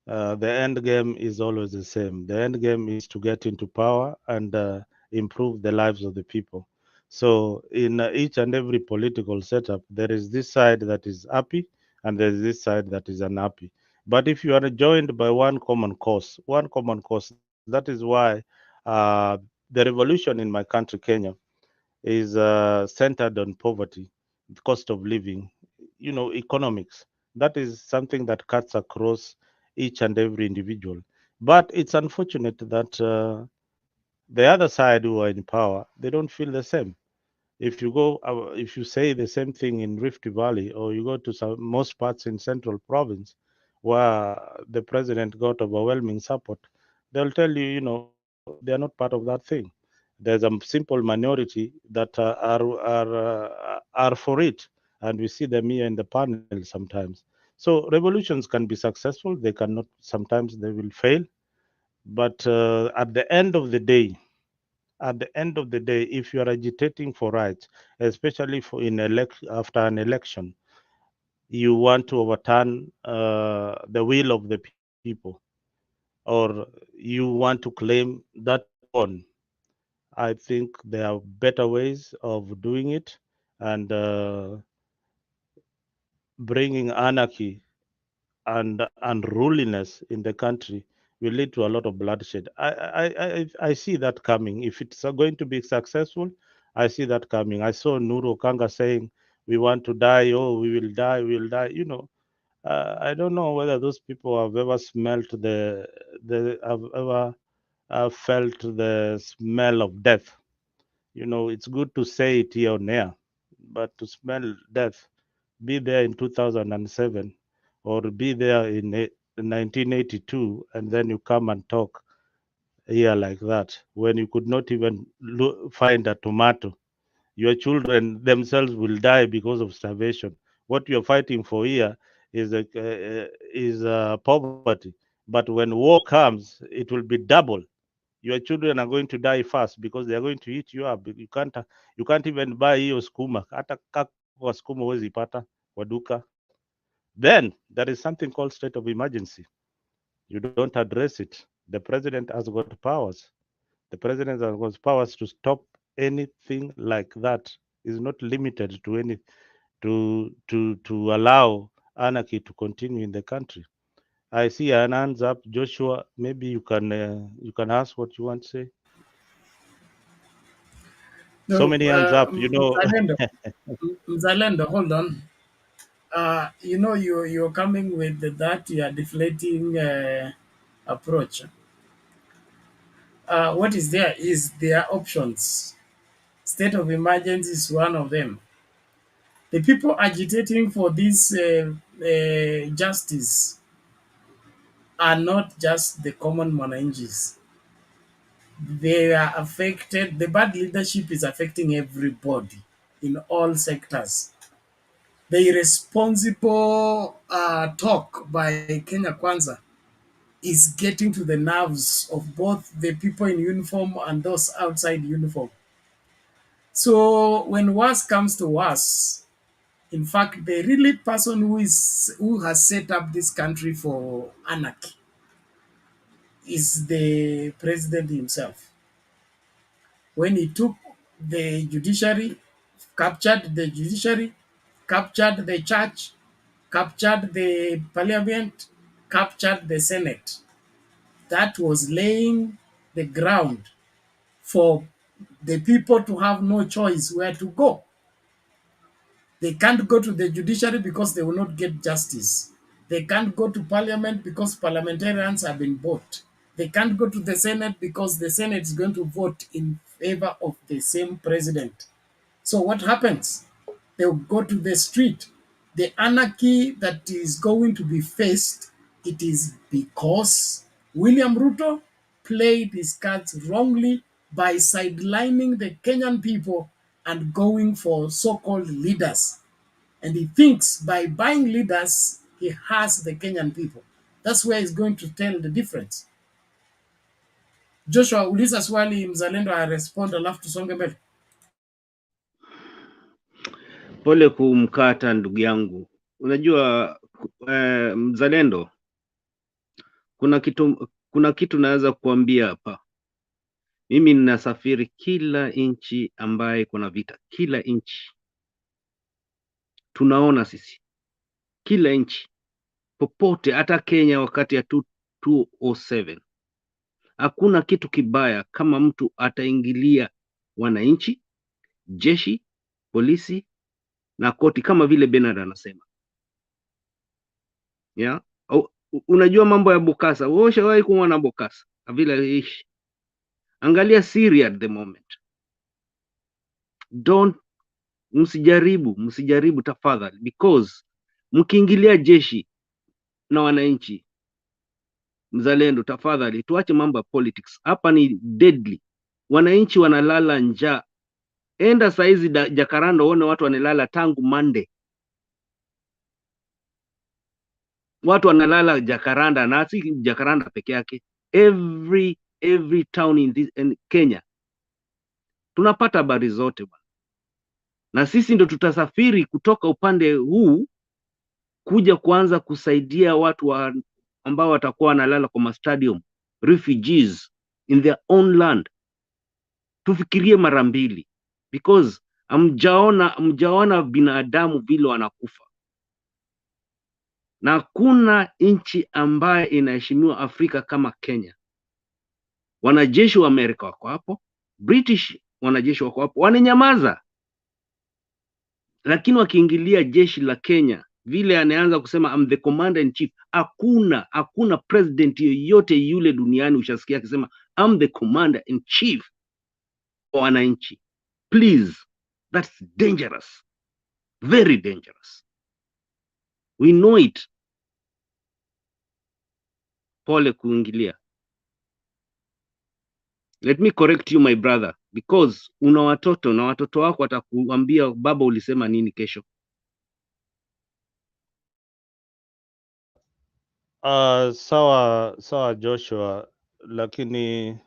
Speaker 5: The end game is always the same. The end game is to get into power and improve the lives of the people. So, in each and every political setup, there is this side that is happy and there is this side that is unhappy. But if you are joined by one common cause, that is why uh, the revolution in my country, Kenya, is centered on poverty, the cost of living, economics. That is something that cuts across each and every individual. But it's unfortunate that the other side who are in power, they don't feel the same. If you say the same thing in Rift Valley, or you go to most parts in Central Province, where the president got overwhelming support, they'll tell you, they are not part of that thing. There's a simple minority that are for it, and we see them here in the panel sometimes. So revolutions can be successful; they cannot. Sometimes they will fail, but at the end of the day, if you are agitating for rights, especially after an election, you want to overturn the will of the people, or you want to claim that you won. I think there are better ways of doing it, and bringing anarchy and unruliness in the country will lead to a lot of bloodshed. I see that coming. If it's going to be successful, I see that coming. I saw Nuru Kanga saying, "We want to die. Oh, we will die. We will die." I don't know whether those people have ever smelt have ever felt the smell of death. It's good to say it here on air, but to smell death, be there in 2007 or be there in 1982, and then you come and talk here like that when you could not even find a tomato. Your children themselves will die because of starvation. What you're fighting for here is poverty. But when war comes, it will be double. Your children are going to die fast because they are going to eat you up. You can't even buy hiyo skuma. Hata kwa skuma huwezi pata kwa duka. Then there is something called state of emergency. You don't address it. The president has got powers. The president has got powers to stop anything like that. Is not limited to any to allow anarchy to continue in the country. I see an hands up, Joshua. Maybe you can ask what you want to say. So
Speaker 1: No,
Speaker 5: many hands up.
Speaker 1: Mzalendo, hold on. You're coming with that you are deflating approach. What is there is there are options. State of emergency is one of them. The people agitating for this justice, are not just the common mwananchis. They are affected. The bad leadership is affecting everybody in all sectors. The irresponsible talk by Kenya Kwanza is getting to the nerves of both the people in uniform and those outside uniform. So when worse comes to worse, in fact, the really person who has set up this country for anarchy is the president himself. When he took the judiciary, captured the judiciary, captured the church, captured the parliament, captured the Senate. That was laying the ground for the people to have no choice where to go. They can't go to the judiciary because they will not get justice. They can't go to parliament because parliamentarians have been bought. They can't go to the Senate because the Senate is going to vote in favor of the same president. So what happens? They'll go to the street. The anarchy that is going to be faced, it is because William Ruto played his cards wrongly by sidelining the Kenyan people and going for so-called leaders. And he thinks by buying leaders, he has the Kenyan people. That's where he's going to tell the difference. Joshua, uliza swali mzalendo arespond alafu tusonge mbele.
Speaker 16: Pole kumkata ndugu yangu. Unajua mzalendo, kuna kitu naweza kuambia hapa. Mimi ninasafiri kila nchi ambaye kuna vita, kila nchi. Tunaona sisi kila nchi popote, hata Kenya wakati ya 2007. Hakuna kitu kibaya kama mtu ataingilia wananchi, jeshi, polisi na koti kama vile Bernard anasema. Yeah? Unajua mambo ya Bokassa, wewe ushawahi kuona Bokassa vile ishi? Angalia Syria at the moment. Msijaribu tafadhali, because mkiingilia jeshi na wananchi, mzalendo, tafadhali tuache mambo ya politics. Hapa ni deadly. Wananchi wanalala njaa. Enda saizi Jacaranda uone watu wanalala tangu Monday. Watu wanalala Jacaranda, na si Jacaranda peke yake. Every town in Kenya. Tunapata habari zote bwana. Na sisi ndo tutasafiri kutoka upande huu kuja kuanza kusaidia watu ambao watakuwa wanalala kwa stadium, refugees in their own land. Tufikirie mara mbili, because mjaona binadamu vile wanakufa. Na kuna nchi ambaye inaheshimiwa Afrika kama Kenya. Wanajeshi wa Amerika wako hapo, British wanajeshi wako hapo, wananyamaza. Lakini wakiingilia jeshi la Kenya, vile anaanza kusema I'm the commander in chief, hakuna president yoyote yule duniani ushasikia akisema I'm the commander in chief wa wananchi. Please, that's dangerous. Very dangerous. We know it. Pole kuingilia. Let me correct you my brother, because una watoto na watoto wako watakuambia baba ulisema nini kesho.
Speaker 5: Sawa Joshua, lakini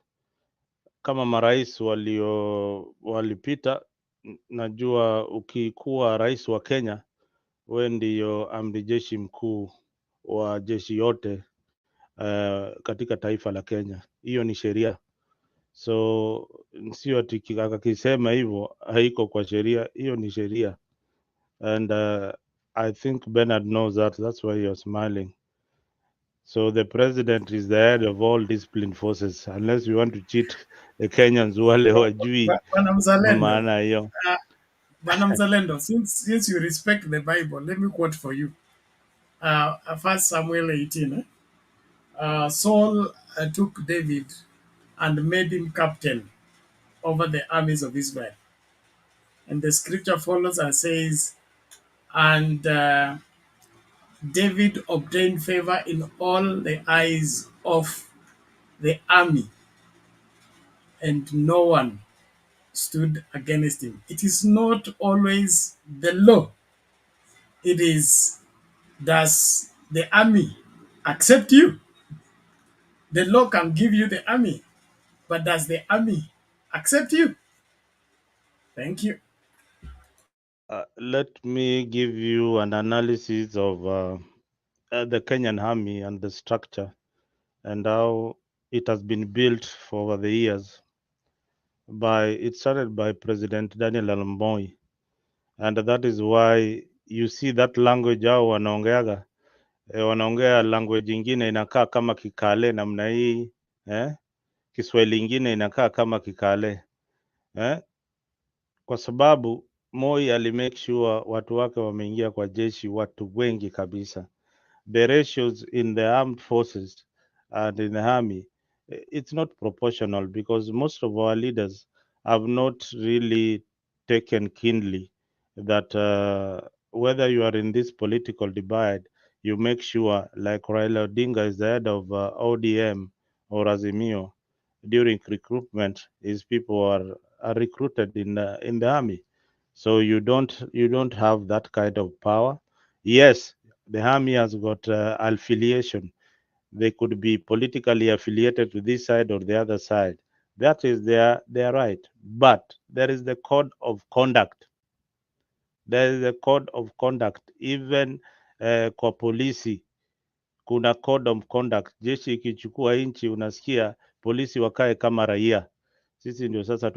Speaker 5: kama marais walipita, najua ukikuwa rais wa Kenya, we ndiyo amri jeshi mkuu wa jeshi yote katika taifa la Kenya. Hiyo ni sheria. So sio ati akisema hivyo haiko kwa sheria, hiyo ni sheria. And I think Bernard knows that. That's why you're smiling. So the president is the head of all disciplined forces, unless we want to cheat the Kenyans wale wajui maana hiyo.
Speaker 1: Bwana Mzalendo, since you respect the Bible, let me quote for you. 1 Samuel 18. Saul took David and made him captain over the armies of Israel. And the scripture follows and says, and David obtained favor in all the eyes of the army, and no one stood against him. It is not always the law. It is, does the army accept you? The law can give you the army, but does the army accept you? Thank you.
Speaker 5: Let me give you an analysis of the Kenyan Army and the structure and how it has been built for over the years. It started by President Daniel Arap Moi, and that is why you see that language hao wanaongeaga wanaongea language ingine inakaa kama Kikale namna hii Kiswahili ingine inakaa kama Kikale kwa sababu Moi alimake sure watu wake wameingia kwa jeshi, watu wengi kabisa. The ratios in the armed forces and in the army, it's not proportional because most of our leaders have not really taken keenly that whether you are in this political divide, you make sure, like Raila Odinga is the head of ODM or Azimio, during recruitment, his people are recruited in the army. So you don't have that kind of power. Yes, the army has got affiliation. They could be politically affiliated to this side or the other side. That is their right. But there is the code of conduct. There is a code of conduct. Even kwa polisi kuna code of conduct. Jeshi ikichukua nchi, unasikia polisi wakae kama raia. Sisi ndio sasa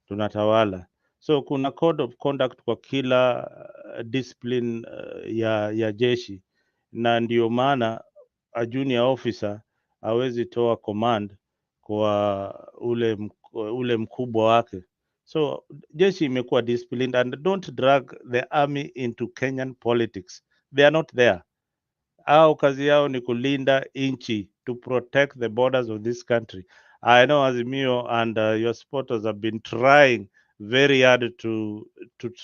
Speaker 5: tunatawala. So kuna code of conduct kwa kila discipline ya jeshi, na ndio maana a junior officer hawezi toa command kwa ule mkubwa wake. So jeshi imekuwa disciplined, and don't drag the army into Kenyan politics. They are not there. Au kazi yao ni kulinda inchi, to protect the borders of this country. I know Azimio and your supporters have been trying very hard to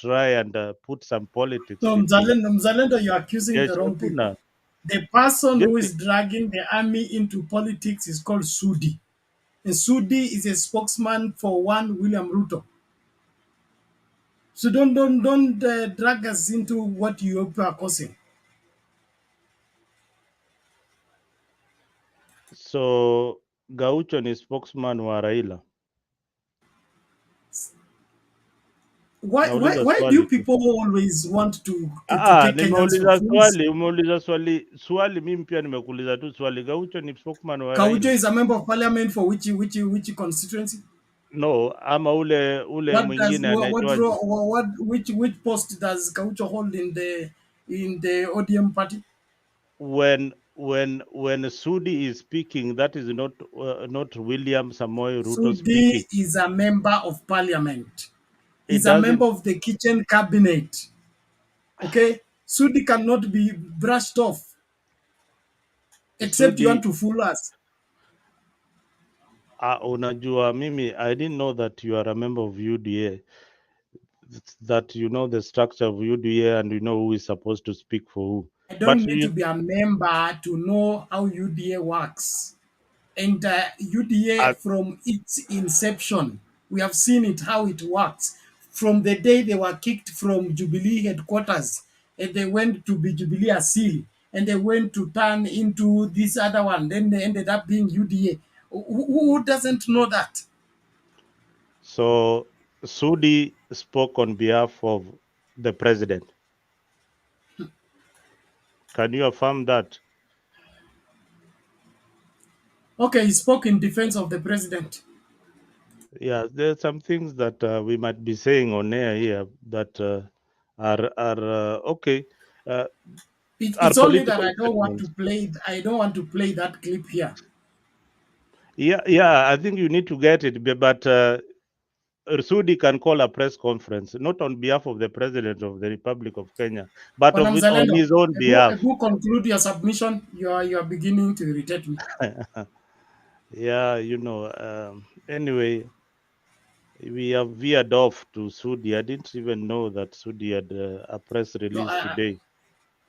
Speaker 5: try and put some politics
Speaker 1: So
Speaker 5: between
Speaker 1: Mzalendo, you're accusing the
Speaker 5: jeshi.
Speaker 1: wrong people.
Speaker 5: Hakuna
Speaker 1: The person who
Speaker 5: jeshi.
Speaker 1: is dragging the army into politics is called Sudi. And Sudi is a spokesman for one William Ruto. So don't drag us into what you are causing.
Speaker 5: So Gaucho ni spokesman wa Raila. Nauliza
Speaker 1: Why do
Speaker 5: swali
Speaker 1: you
Speaker 5: tu.
Speaker 1: people always want to take Kenyans for fools?
Speaker 5: Umeuliza swali, mimi pia nimekuuliza tu swali. Gaucho ni spokesman wa
Speaker 1: Gaucho
Speaker 5: Raila.
Speaker 1: is a member of parliament for which constituency?
Speaker 5: No, ama ule
Speaker 1: What does
Speaker 5: mwingine anaitwaje?
Speaker 1: which post does Gaucho hold in the ODM party?
Speaker 5: When Sudi is speaking, that is not William Samoei Ruto
Speaker 1: Sudi
Speaker 5: speaking.
Speaker 1: is a member of parliament.
Speaker 5: It
Speaker 1: He's a member
Speaker 5: doesn't.
Speaker 1: of the kitchen cabinet. Okay? Sudi cannot be brushed off, except you want
Speaker 5: Sudi,
Speaker 1: to fool us.
Speaker 5: unajua mimi, I didn't know that you are a member of UDA, that you know the structure of UDA and you know who is supposed to speak for who.
Speaker 1: I
Speaker 5: But
Speaker 1: don't need to be a member to know how UDA works. And UDA, from its inception, we have seen it, how it works. From the day they were kicked from Jubilee headquarters, and they went to be Jubilee Asil, and they went to turn into this other one, then they ended up being UDA. Who doesn't know that?
Speaker 5: So Sudi spoke on behalf of the president. Can you affirm that?
Speaker 1: Okay, he spoke in defense of the president.
Speaker 5: Yeah, there are some things that we might be saying on air here that are okay. Are
Speaker 1: It's only that
Speaker 5: political
Speaker 1: I don't want to
Speaker 5: statements.
Speaker 1: play. I don't want to play that clip here.
Speaker 5: Yeah. I think you need to get it, but Sudi can call a press conference, not on behalf of the president of the Republic of Kenya, but
Speaker 1: Bwana
Speaker 5: on
Speaker 1: Mzalendo,
Speaker 5: his own behalf.
Speaker 1: who conclude your submission? You are beginning to irritate me.
Speaker 5: Yeah, anyway, we have veered off to Sudi. I didn't even know that Sudi had a press
Speaker 1: No,
Speaker 5: release today.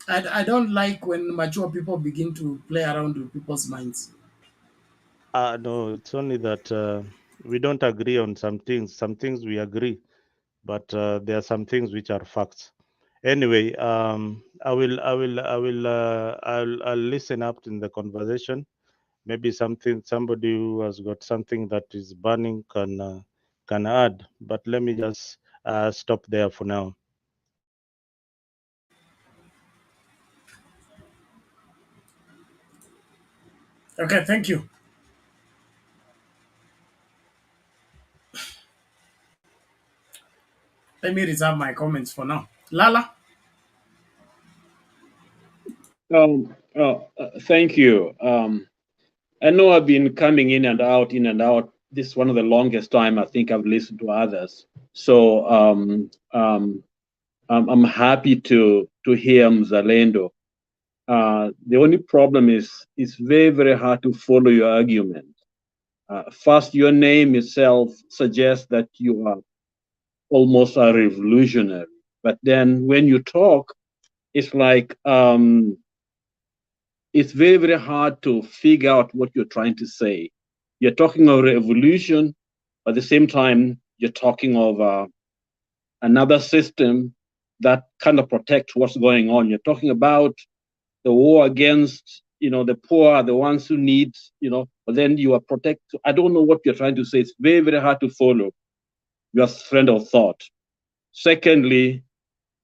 Speaker 1: I don't like when mature people begin to play around with people's minds.
Speaker 5: No, it's only that we don't agree on some things. Some things we agree, but there are some things which are facts. Anyway, I'll listen up in the conversation. Maybe somebody who has got something that is burning can add. But let me just stop there for now.
Speaker 1: Okay, thank you. Let me reserve my comments for now. Lala?
Speaker 12: Thank you. I know I've been coming in and out, in and out. This is one of the longest time I think I've listened to others. So I'm happy to hear Mzalendo. The only problem is it's very, very hard to follow your argument. First, your name itself suggests that you are almost a revolutionary. But then when you talk, it's like it's very, very hard to figure out what you're trying to say. You're talking of revolution, but at the same time, you're talking of another system that kind of protects what's going on. You're talking about the war against, the poor, the ones who need, but then you are protect. I don't know what you're trying to say. It's very, very hard to follow your friend of thought. Secondly,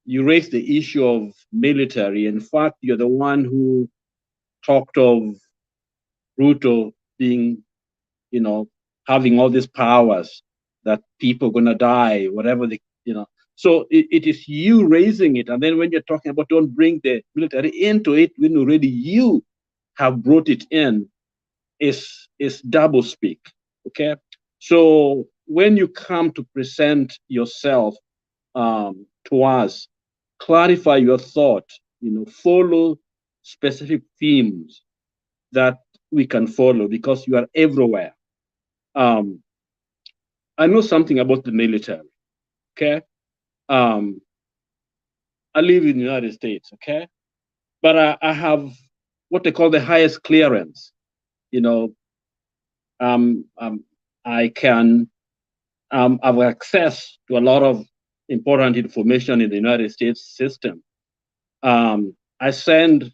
Speaker 12: you raised the issue of military. In fact, you're the one who talked of Ruto being, having all these powers that people are gonna die, whatever So it is you raising it, and then when you're talking about don't bring the military into it, when already you have brought it in, is double speak. Okay, so when you come to present yourself to us, clarify your thought. Follow specific themes that we can follow because you are everywhere. I know something about the military. Okay, I live in the United States. Okay, but I have what they call the highest clearance. I can have access to a lot of important information in the United States system. I send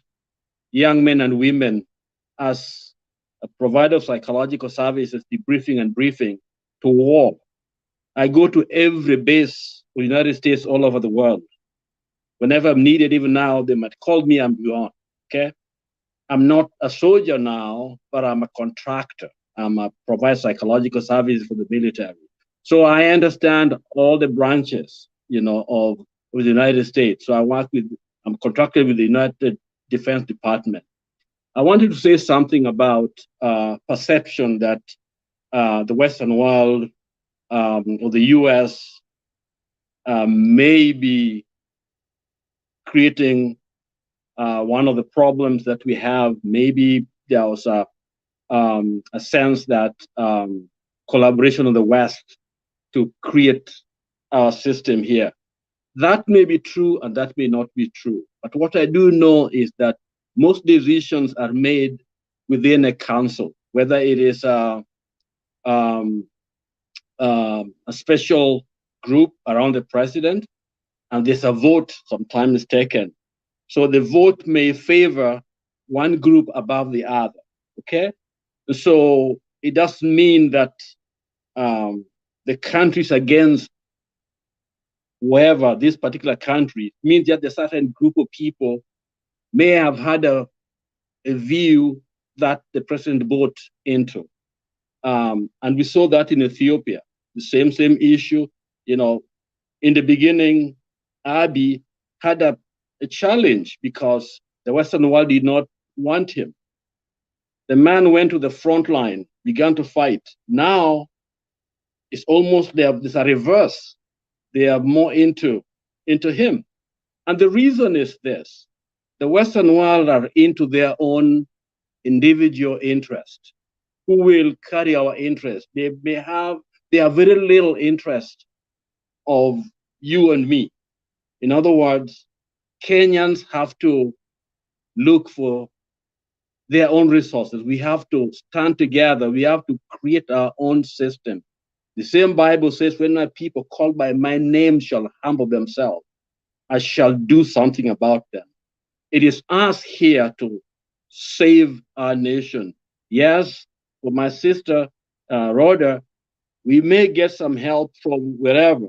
Speaker 12: young men and women as a provider of psychological services, debriefing and briefing to war. I go to every base of the United States all over the world. Whenever I'm needed, even now, they might call me, I'm gone. Okay. I'm not a soldier now, but I'm a contractor. I'm a provide psychological services for the military. So I understand all the branches, of the United States. So I'm contracted with the United Defense Department. I wanted to say something about perception that the Western world or the US may be creating one of the problems that we have. Maybe there was a sense that collaboration of the West to create our system here. That may be true and that may not be true. But what I do know is that most decisions are made within a council, whether it is a special group around the president, and there's a vote sometimes taken. So the vote may favor one group above the other. Okay, so it doesn't mean that the countries against wherever this particular country means that a certain group of people may have had a view that the president bought into. And we saw that in Ethiopia, the same issue. In the beginning, Abiy had a challenge because the Western world did not want him. The man went to the front line, began to fight. Now, it's almost there's a reverse. They are more into him. And the reason is this: the Western world are into their own individual interest. Who will carry our interest? They have very little interest of you and me. In other words, Kenyans have to look for their own resources. We have to stand together. We have to create our own system. The same Bible says, when my people called by my name shall humble themselves, I shall do something about them. It is us here to save our nation. Yes, for my sister, Rhoda, we may get some help from wherever.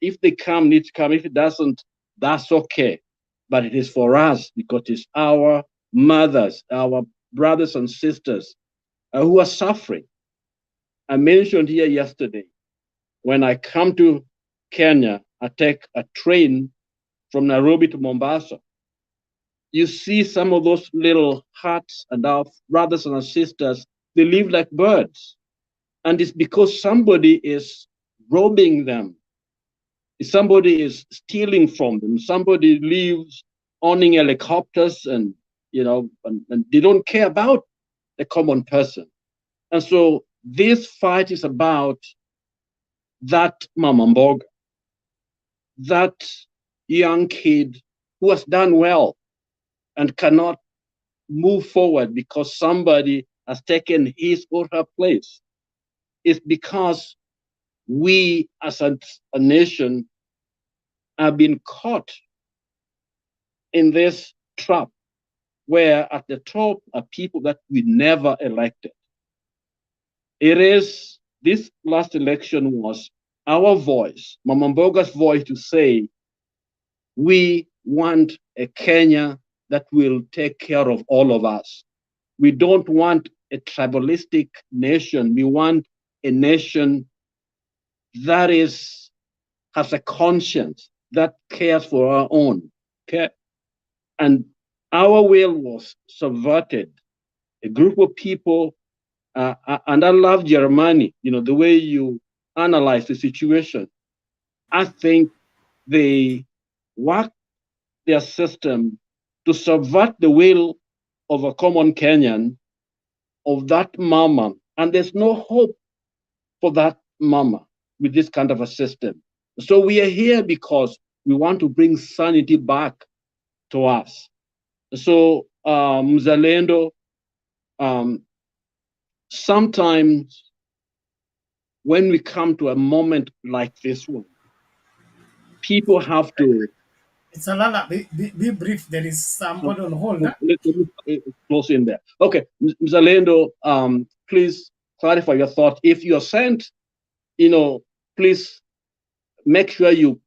Speaker 12: If they come, need to come. If it doesn't, that's okay. But it is for us because it's our mothers, our brothers and sisters who are suffering. I mentioned here yesterday, when I come to Kenya, I take a train from Nairobi to Mombasa. You see some of those little huts and our brothers and our sisters, they live like birds. And it's because somebody is robbing them. Somebody is stealing from them. Somebody lives owning helicopters and they don't care about the common person. And so this fight is about that Mama Mboga, that young kid who has done well and cannot move forward because somebody has taken his or her place. It's because we as a nation have been caught in this trap where at the top are people that we never elected. This last election was our voice, Mama Mboga's voice, to say, we want a Kenya that will take care of all of us. We don't want a tribalistic nation. We want a nation that has a conscience, that cares for our own. Okay? And our will was subverted. A group of people, and I love Germany, the way you analyze the situation. I think they work their system to subvert the will of a common Kenyan, of that mama. And there's no hope for that mama with this kind of a system. So we are here because we want to bring sanity back to us. So, Mzalendo, sometimes when we come to a moment like this one, people have to.
Speaker 1: It's a lot. Be brief. There is somebody on hold. Huh?
Speaker 12: Let me close in there. Okay, Mzalendo, please clarify your thought. If you're sent, please make sure you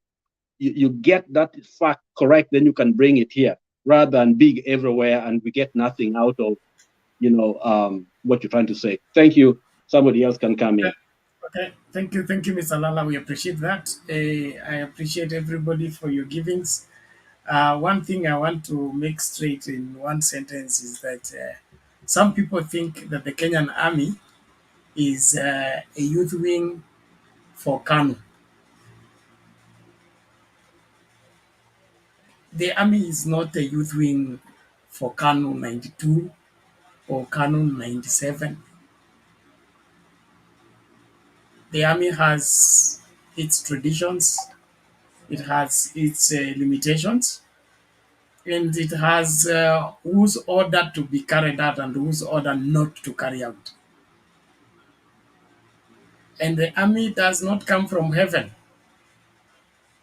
Speaker 12: get that fact correct. Then you can bring it here, rather than big everywhere and we get nothing out of what you're trying to say. Thank you. Somebody else can come in.
Speaker 1: Okay, thank you, Mr. Lala. We appreciate that. I appreciate everybody for your givings. One thing I want to make straight in one sentence is that some people think that the Kenyan Army is a youth wing for KANU. The Army is not a youth wing for KANU 92 or KANU 97. The Army has its traditions, it has its limitations, and it has who's ordered to be carried out and who's ordered not to carry out. And the army does not come from heaven.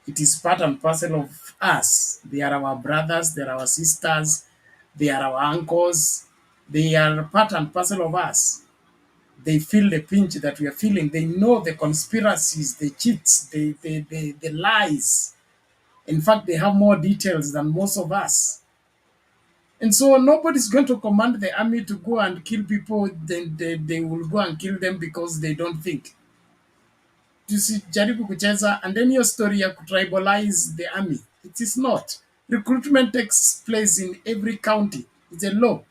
Speaker 1: It is part and parcel of us. They are our brothers, they are our sisters, they are our uncles. They are part and parcel of us. They feel the pinch that we are feeling. They know the conspiracies, the cheats, the lies. In fact, they have more details than most of us. And so nobody's going to command the army to go and kill people. Then they will go and kill them because they don't think. Tusijaribu kucheza, and then your story ya tribalize the army. It is not. Recruitment takes place in every county. It's a law.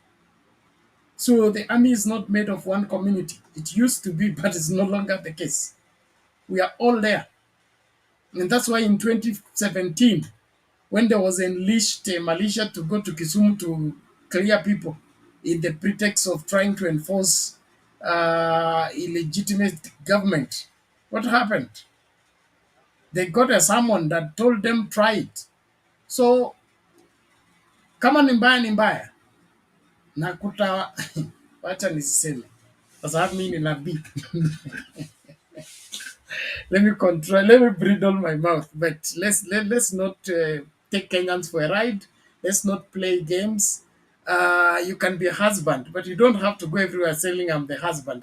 Speaker 1: So the army is not made of one community. It used to be, but it's no longer the case. We are all there. And that's why in 2017, when there was unleashed a militia to go to Kisumu to clear people in the pretext of trying to enforce illegitimate government, what happened? They got a summon that told them try it. So Kama ni mbaya ni mbaya. Na wacha nisiseme. Kwa sababu mimi ni nabii. Let me bridle my mouth. But let's not take Kenyans for a ride. Let's not play games. You can be a husband, but you don't have to go everywhere saying I'm the husband.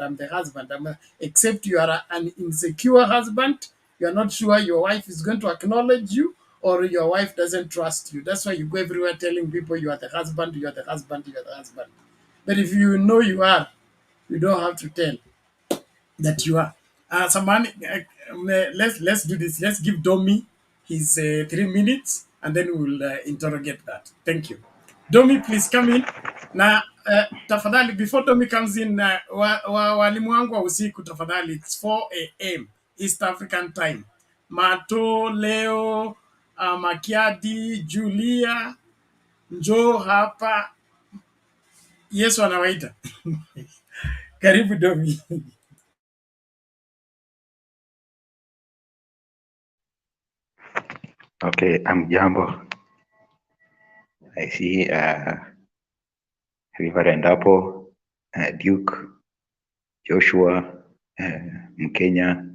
Speaker 1: Except you are an insecure husband. You're not sure your wife is going to acknowledge you, or your wife doesn't trust you. That's why you go everywhere telling people you are the husband, you are the husband, you are the husband. But if you know you are, you don't have to tell that you are. Samani, let's do this. Let's give Domi his 3 minutes, and then we'll interrogate that. Thank you. Domi, please come in. Na tafadhali, before Domi comes in, walimu wangu wa usiku tafadhali, it's 4 a.m. East African time. Mato, Leo, Makiadi, Julia, njoo hapa. Yesu anawaita. Karibu Domi.
Speaker 7: Okay, Jambo. I see Reverend Apple, Duke, Joshua, Mkenya,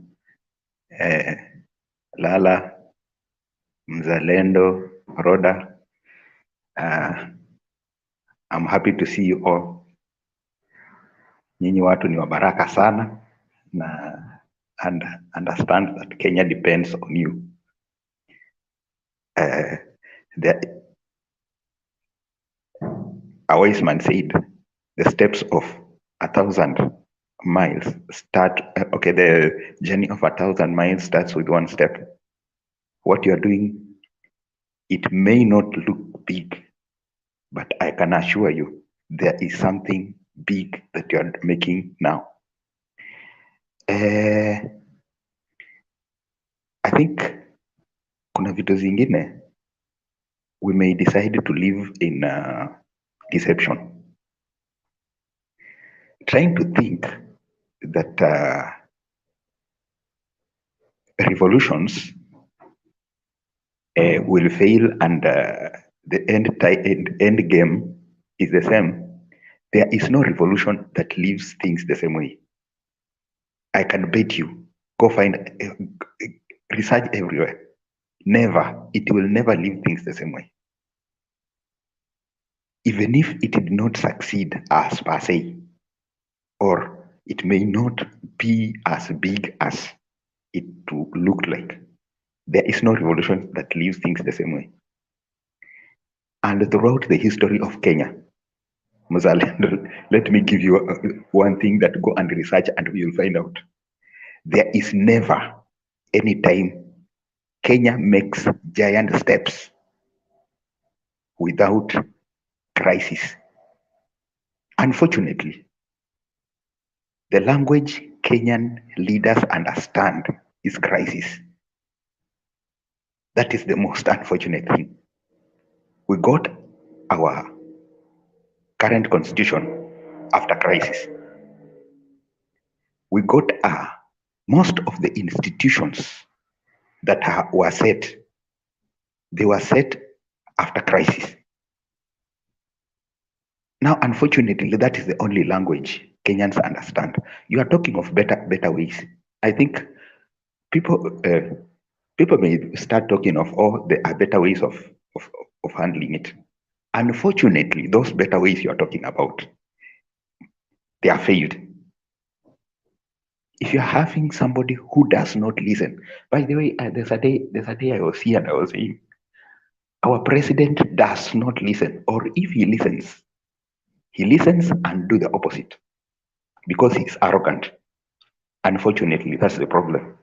Speaker 7: Lala, Mzalendo, Roda. I'm happy to see you all. Nyinyi watu ni wabaraka sana and understand that Kenya depends on you. A wise man said, the steps of 1,000 miles start, the journey of 1,000 miles starts with one step. What you are doing, it may not look big, but I can assure you, there is something big that you are making now. I think kuna vitu zingine, we may decide to live in deception. Trying to think that revolutions will fail and the end game is the same. There is no revolution that leaves things the same way. I can bet you, go find research everywhere. Never, it will never leave things the same way. Even if it did not succeed as per se, or it may not be as big as it looked like, there is no revolution that leaves things the same way. And throughout the history of Kenya, Mzalendo, let me give you one thing that go and research and you'll find out. There is never any time Kenya makes giant steps without crisis. Unfortunately, the language Kenyan leaders understand is crisis. That is the most unfortunate thing. We got our current constitution after crisis. We got most of the institutions that were set, they were set after crisis. Now, unfortunately, that is the only language Kenyans understand. You are talking of better ways. I think people may start talking of, there are better ways of handling it. Unfortunately, those better ways you are talking about, they are failed. If you're having somebody who does not listen, by the way, there's a day I was here and I was saying, our president does not listen, or if he listens and do the opposite because he's arrogant. Unfortunately, that's the problem.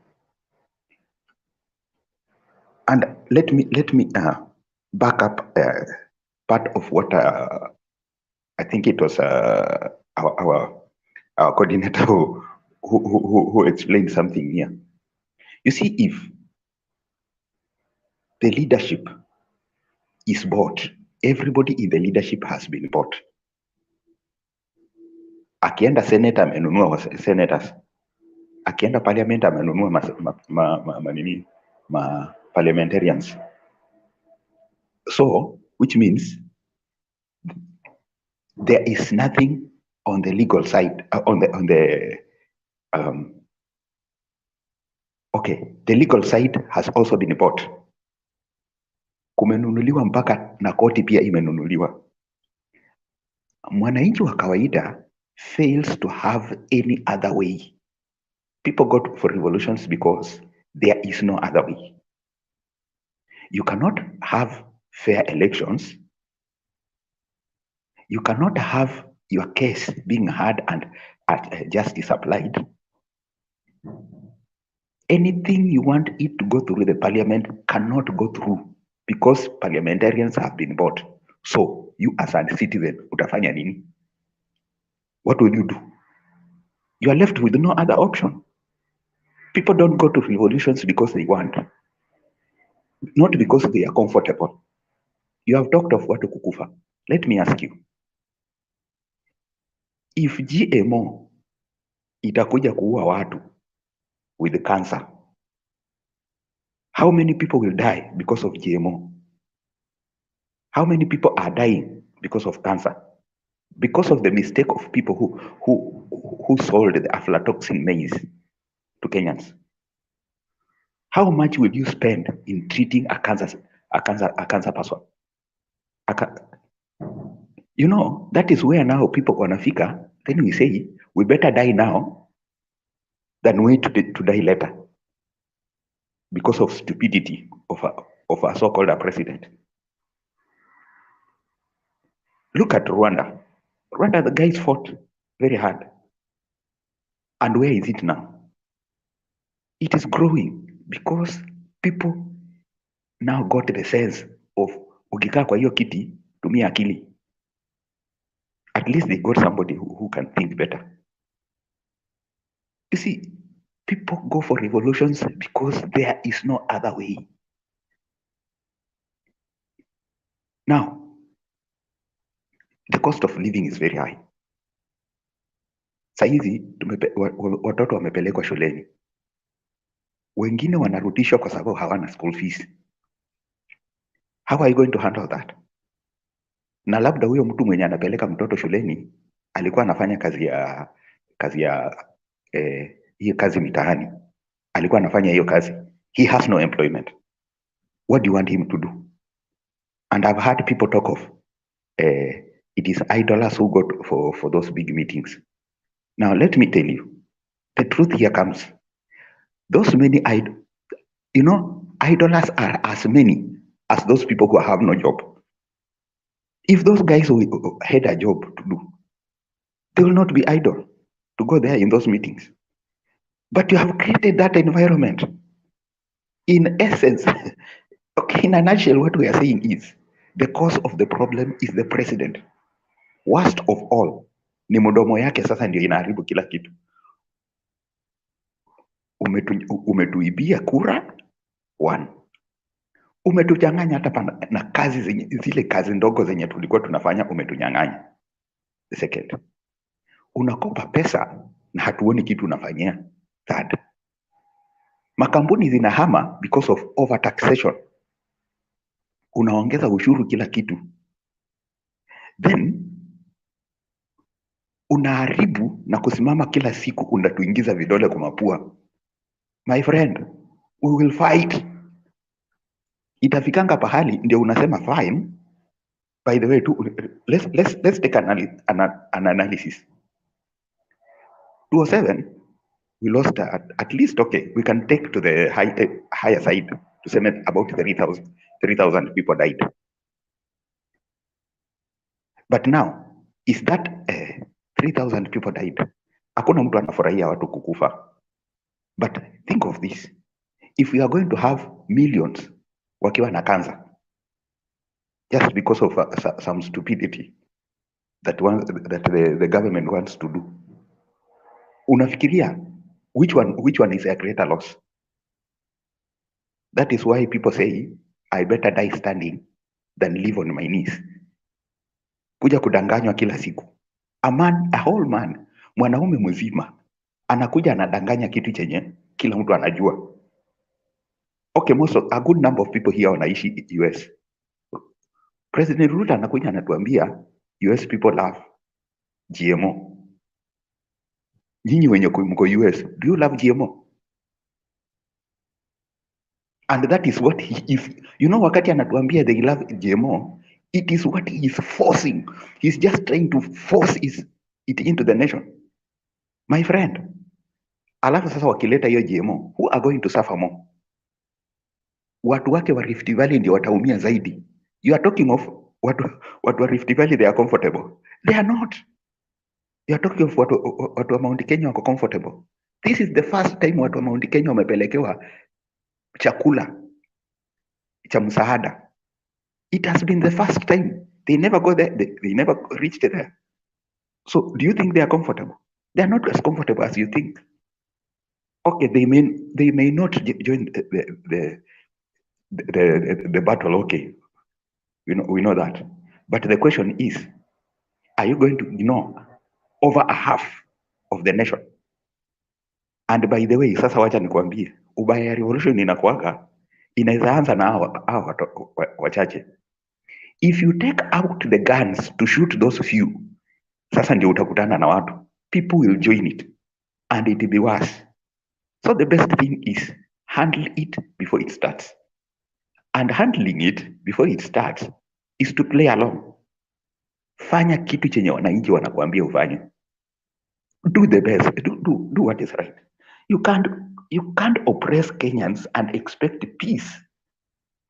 Speaker 7: And let me back up part of what I think it was our coordinator who explained something here. You see, if the leadership is bought, everybody in the leadership has been bought. Akienda senator amenunua senators, akienda parliament amenunua parliamentarians. So, which means there is nothing on the legal side, okay, the legal side has also been bought. Kumenunuliwa mpaka na koti pia imenunuliwa. Mwananchi wa kawaida fails to have any other way. People go for revolutions because there is no other way. You cannot have fair elections. You cannot have your case being heard and justice applied. Anything you want it to go through the parliament cannot go through because parliamentarians have been bought. So you as a citizen, utafanya nini? What will you do? You are left with no other option. People don't go to revolutions because they want, not because they are comfortable. You have talked of watu kukufa. Let me ask you, if GMO itakuja kuua watu with cancer, how many people will die because of GMO? How many people are dying because of cancer? Because of the mistake of people who sold the aflatoxin maize to Kenyans. How much will you spend in treating a cancer person? You know, that is where now people wanafika. Then we say we better die now than wait to die later because of stupidity of a so-called president. Look at Rwanda. Rwanda, the guys fought very hard. And where is it now? It is growing because people now got the sense of ukikaa kwa hiyo kiti, tumia akili. At least they got somebody who can think better. You see, people go for revolutions because there is no other way. Now, the cost of living is very high. Saizi watoto wamepelekwa shuleni, wengine wanarudishwa kwa sababu hawana school fees. How are you going to handle that? Na labda huyo mtu mwenye anapeleka mtoto shuleni alikuwa anafanya hiyo kazi mitaani, alikuwa anafanya hiyo kazi. He has no employment. What do you want him to do? And I've heard people talk of it is idlers who go for those big meetings. Now let me tell you, the truth here comes. Those many idlers are as many as those people who have no job. If those guys had a job to do, they will not be idle to go there in those meetings. But you have created that environment. In essence, okay, in a nutshell, what we are saying is the cause of the problem is the president. Worst of all, ni mdomo yake sasa ndio inaharibu kila kitu. Umetuibia kura, one. Umetunyang'anya hata na kazi zile kazi ndogo zenye tulikuwa tunafanya, umetunyang'anya. The second, unakopa pesa na hatuoni kitu unafanyia. Third, makampuni zinahama because of overtaxation. Unaongeza ushuru kila kitu. Then unaharibu na kusimama kila siku unatuingiza vidole kwa mapua. My friend, we will fight. Itafikanga pahali ndio unasema fine. By the way, let's take an analysis. 2007, we lost at least, okay, we can take to the higher side to say about 3,000 people died. But now, is that 3,000 people died? Hakuna mtu anafurahia watu kukufa. But think of this. If we are going to have millions wakiwa na cancer, just because of some stupidity that the government wants to do, unafikiria which one is a greater loss? That is why people say I better die standing than live on my knees. Kuja kudanganywa kila siku. A whole man, mwanaume mzima anakuja anadanganya kitu chenye kila mtu anajua. Okay, a good number of people here wanaishi US. President Ruto anakuja anatuambia US people love GMO. Nyinyi wenye mko US, do you love GMO? And that is what he is. You know, wakati anatuambia they love GMO, it is what he is forcing. He's just trying to force it into the nation. My friend, alafu sasa wakileta hiyo GMO, who are going to suffer more? Watu wake wa Rift Valley ndio wataumia zaidi. You are talking of watu wa Rift Valley, they are comfortable. They are not. You are talking of watu wa Mount Kenya wako comfortable. This is the first time watu wa Mount Kenya wamepelekewa chakula cha msaada. It has been the first time. They never go there. They never reached there. So do you think they are comfortable? They are not as comfortable as you think. Okay, they may not join the battle. Okay, we know that. But the question is, are you going to ignore over a half of the nation? And by the way, sasa wacha nikwambie, ubaya ya revolution inakuwaga inaweza anza na hao wachache. If you take out the guns to shoot those few, sasa ndio utakutana na watu. People will join it and it will be worse. So the best thing is handle it before it starts. And handling it before it starts is to play along. Fanya kitu chenye wananchi wanakuambia ufanye. Do the best. Do what is right. You can't oppress Kenyans and expect peace.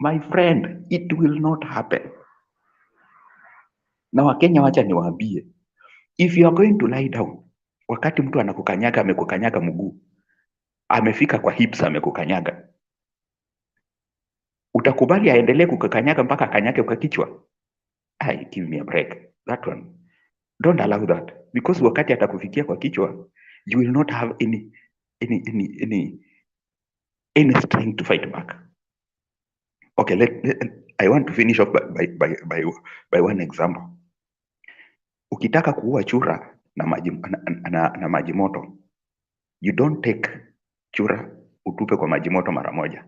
Speaker 7: My friend, it will not happen. Na Wakenya wacha niwaambie, if you are going to lie down, wakati mtu anakukanyaga amekukanyaga mguu, amefika kwa hips amekukanyaga, utakubali aendelee kukukanyaga mpaka akanyage kwa kichwa? Give me a break. That one, don't allow that, because wakati atakufikia kwa kichwa, you will not have any strength to fight back. Okay, I want to finish off by one example. Ukitaka kuua chura na maji moto, you don't take chura utupe kwa maji moto mara moja.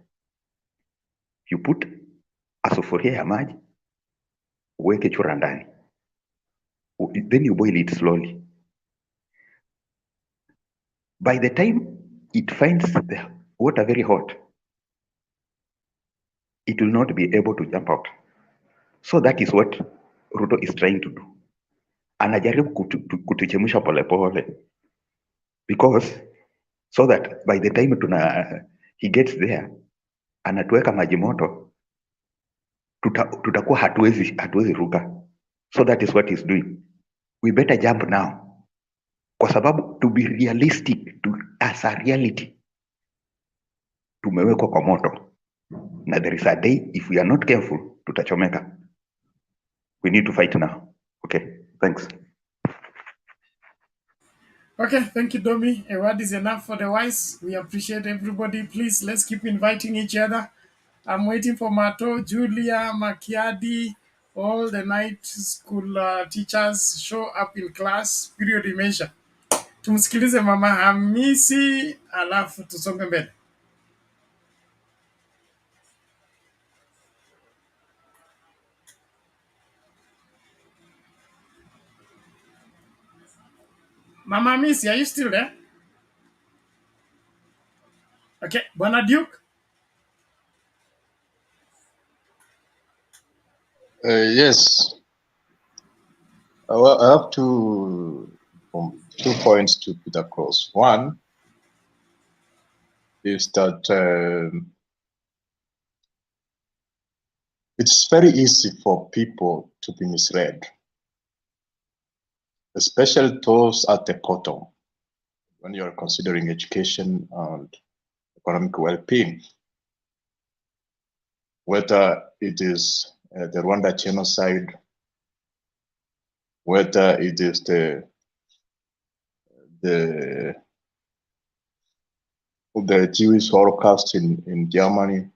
Speaker 7: You put a sufuria ya maji, uweke chura ndani, then you boil it slowly. By the time it finds the water very hot, it will not be able to jump out. So that is what Ruto is trying to do. Anajaribu kutuchemusha polepole, because so that by the time he gets there, anatuweka maji moto, tutakuwa hatuwezi ruka. So that is what he's doing. We better jump now, kwa sababu to be realistic, as a reality, tumewekwa kwa moto, na there is a day if we are not careful tutachomeka. We need to fight now. Okay, thanks.
Speaker 1: Okay, thank you, Domi. A word is enough for the wise. We appreciate everybody. Please, let's keep inviting each other. I'm waiting for Mato, Julia, Makiadi, all the night school teachers show up in class. Period imeisha. Tumsikilize Mama Hamisi, alafu tusonge mbele. Mama Hamisi, are you still there? Okay, Bwana Duke.
Speaker 18: Yes. I have two points to put across. One is that it's very easy for people to be misled, especially those at the bottom, when you're considering education and economic well-being, whether it is the Rwanda genocide, whether it is the Jewish Holocaust in Germany.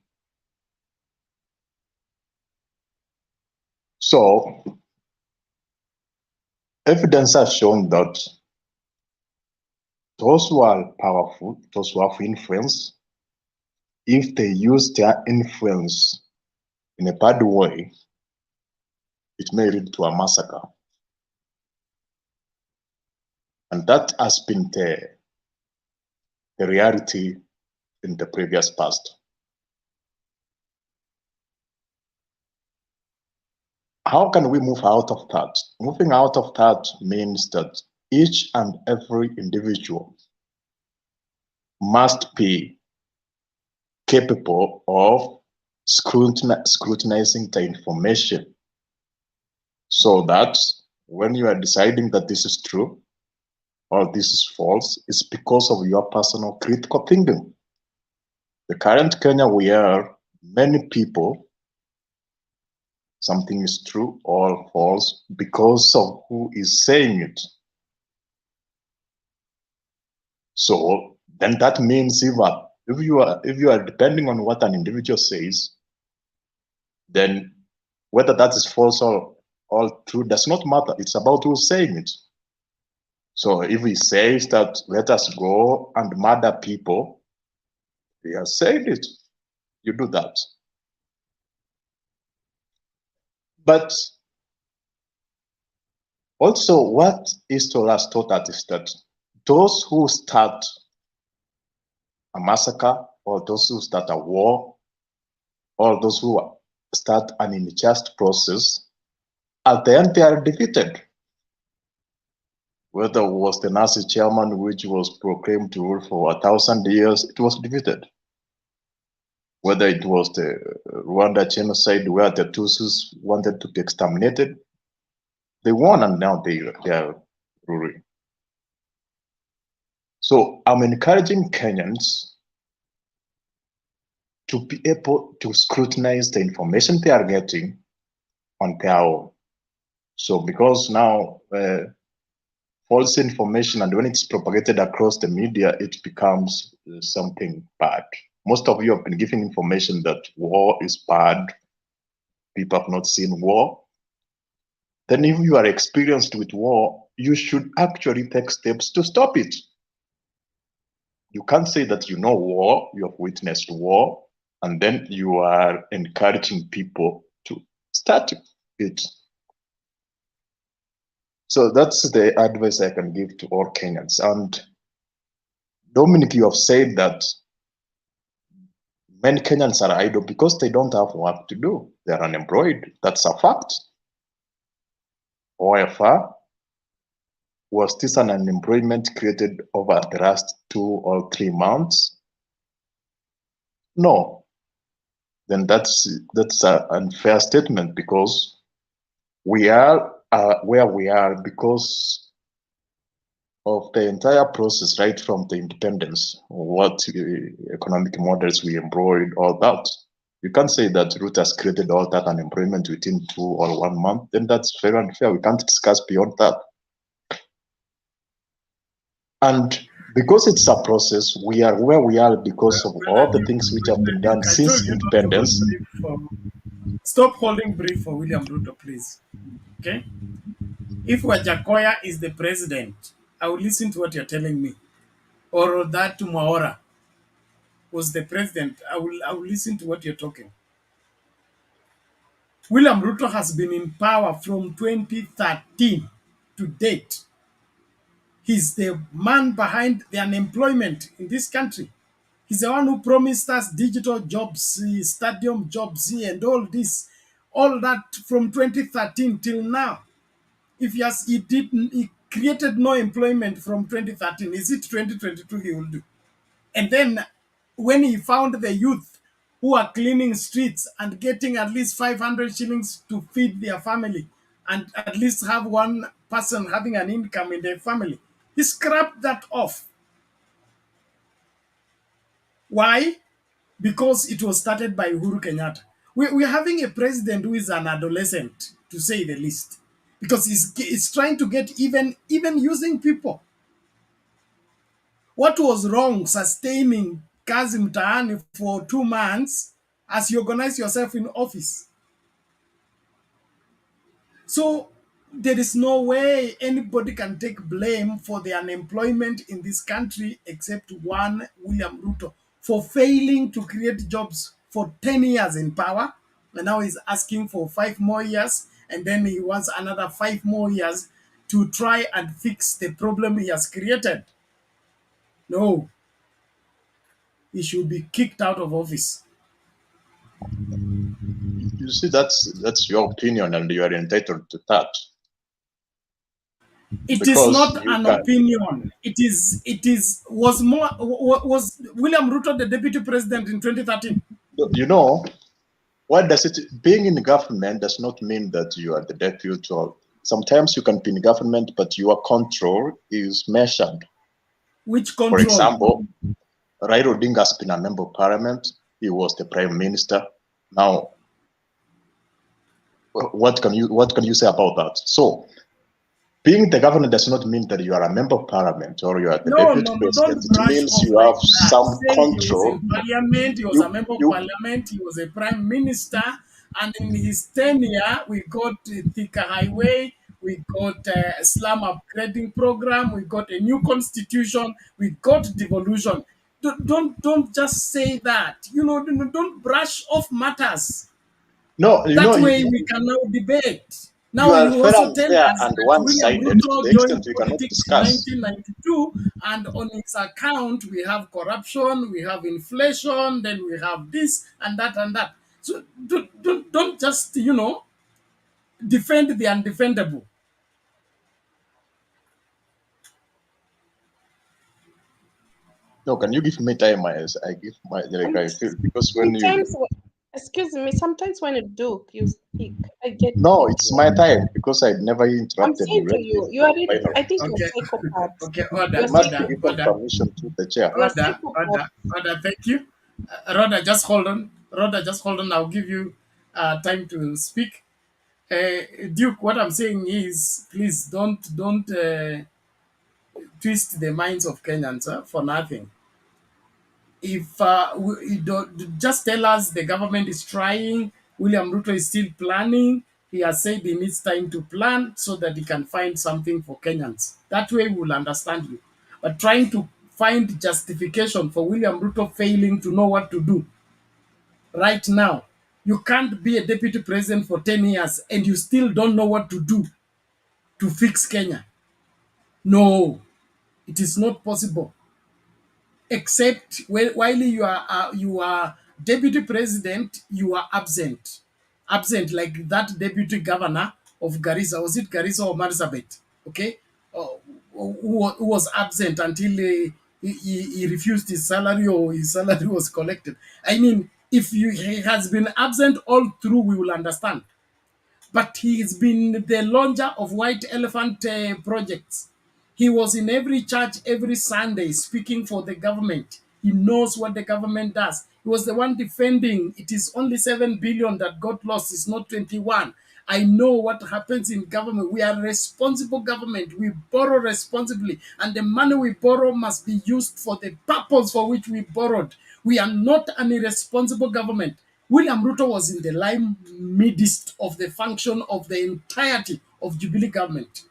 Speaker 18: So evidence has shown that those who are powerful, those who have influence, if they use their influence in a bad way, it may lead to a massacre. And that has been the reality in the previous past. How can we move out of that? Moving out of that means that each and every individual must be capable of scrutinizing the information, so that when you are deciding that this is true or this is false, it's because of your personal critical thinking. The current Kenya we are, many people, something is true or false because of who is saying it. So then that means if you are depending on what an individual says, then whether that is false or true does not matter. It's about who's saying it. So if he says that let us go and murder people, he has said it. You do that. But also what history has taught us is that those who start a massacre, or those who start a war, or those who start an unjust process, at the end they are defeated. Whether it was the Nazi chairman which was proclaimed to rule for 1,000 years, it was defeated. Whether it was the Rwanda genocide where the Tutsis wanted to be exterminated, they won and now they are ruling. So I'm encouraging Kenyans to be able to scrutinize the information they are getting on their own. So because now false information, and when it's propagated across the media, it becomes something bad. Most of you have been giving information that war is bad. People have not seen war. Then if you are experienced with war, you should actually take steps to stop it. You can't say that you know war, you have witnessed war, and then you are encouraging people to start it. So that's the advice I can give to all Kenyans. And Dominic, you have said that many Kenyans are idle because they don't have work to do. They're unemployed. That's a fact. However, was this an unemployment created over the last 2 or 3 months? No. Then that's an unfair statement, because we are where we are because of the entire process, right from the independence, what economic models we employed, all that. You can't say that Ruto has created all that unemployment within 2 or 1 month. Then that's very unfair. We can't discuss beyond that. And because it's a process, we are where we are because of all the things which have been done
Speaker 1: I told
Speaker 18: since
Speaker 1: you not to hold
Speaker 18: independence.
Speaker 1: brief for. Stop holding brief for William Ruto, please. Okay? If Wajakoya is the president, I will listen to what you're telling me. Or that Tumaora was the president, I will listen to what you're talking. William Ruto has been in power from 2013 to date. He's the man behind the unemployment in this country. He's the one who promised us digital jobs, stadium jobs, and all this, all that from 2013 till now. If he created no employment from 2013, is it 2022 he will do? And then when he found the youth who are cleaning streets and getting at least 500 shillings to feed their family and at least have one person having an income in their family, he scrapped that off. Why? Because it was started by Uhuru Kenyatta. We're having a president who is an adolescent, to say the least, because he's trying to get even using people. What was wrong sustaining Kazi Mtaani for 2 months as you organize yourself in office? So there is no way anybody can take blame for the unemployment in this country except one, William Ruto, for failing to create jobs for 10 years in power. And now he's asking for 5 more years, and then he wants another 5 more years. to try and fix the problem he has created. No, he should be kicked out of office.
Speaker 18: You see, that's your opinion, and you are entitled to that.
Speaker 1: It is
Speaker 18: Because
Speaker 1: not
Speaker 18: you
Speaker 1: an
Speaker 18: can.
Speaker 1: opinion. Was William Ruto the deputy president in 2013?
Speaker 18: You know, what does it? Being in government does not mean that you are the deputy. Or sometimes you can be in government, but your control is measured.
Speaker 1: Which control?
Speaker 18: For example, Raila Odinga has been a member of parliament. He was the prime minister. Now, what can you say about that? So, being the governor does not mean that you are a member of parliament or you are the deputy president.
Speaker 1: Don't brush
Speaker 18: It means
Speaker 1: off
Speaker 18: you
Speaker 1: like
Speaker 18: have
Speaker 1: that.
Speaker 18: some
Speaker 1: Say
Speaker 18: control.
Speaker 1: he was in parliament, he was a member of parliament, he was a prime minister, and in his tenure, we got Thika Highway, we got a slum upgrading program, we got a new constitution, we got devolution. Don't just say that. Don't brush off matters.
Speaker 18: No,
Speaker 1: That way we can now debate. Now
Speaker 18: you are
Speaker 1: you
Speaker 18: very
Speaker 1: also tell
Speaker 18: unfair
Speaker 1: us
Speaker 18: and
Speaker 1: that William
Speaker 18: one-sided to
Speaker 1: Ruto
Speaker 18: the
Speaker 1: joined
Speaker 18: extent we cannot
Speaker 1: politics in
Speaker 18: discuss.
Speaker 1: 1992, and on its account we have corruption, we have inflation, then we have this and that and that. So don't just defend the undefendable.
Speaker 18: No, can you give me time as I give my I feel, because when you
Speaker 2: Excuse me, sometimes when you do, you speak. I get
Speaker 18: no,
Speaker 2: it.
Speaker 18: it's my time because I never
Speaker 2: I'm
Speaker 18: interrupted
Speaker 2: saying to
Speaker 18: you.
Speaker 2: you, I think you're psychopath.
Speaker 1: Okay,
Speaker 2: You're
Speaker 18: Must be
Speaker 2: psychopath.
Speaker 18: given permission to the chair.
Speaker 2: You're psychopath.
Speaker 1: Rhoda, thank you. Rhoda, just hold on. Rhoda, just hold on. I'll give you time to speak. Duke, what I'm saying is, please don't twist the minds of Kenyans for nothing. If you don't, just tell us the government is trying, William Ruto is still planning. He has said he needs time to plan so that he can find something for Kenyans. That way we'll understand you. But trying to find justification for William Ruto failing to know what to do right now, you can't be a deputy president for 10 years and you still don't know what to do to fix Kenya. No, it is not possible. Except while you are deputy president, you are absent. Absent like that deputy governor of Garissa. Was it Garissa or Marsabit? Okay, who was absent until he refused his salary or his salary was collected. I mean, if he has been absent all through, we will understand. But he's been the launcher of White Elephant projects. He was in every church every Sunday speaking for the government. He knows what the government does. He was the one defending it is only 7 billion that got lost, it's not 21. I know what happens in government. We are a responsible government. We borrow responsibly, and the money we borrow must be used for the purpose for which we borrowed. We are not an irresponsible government. William Ruto was in the line midst of the function of the entirety of Jubilee government.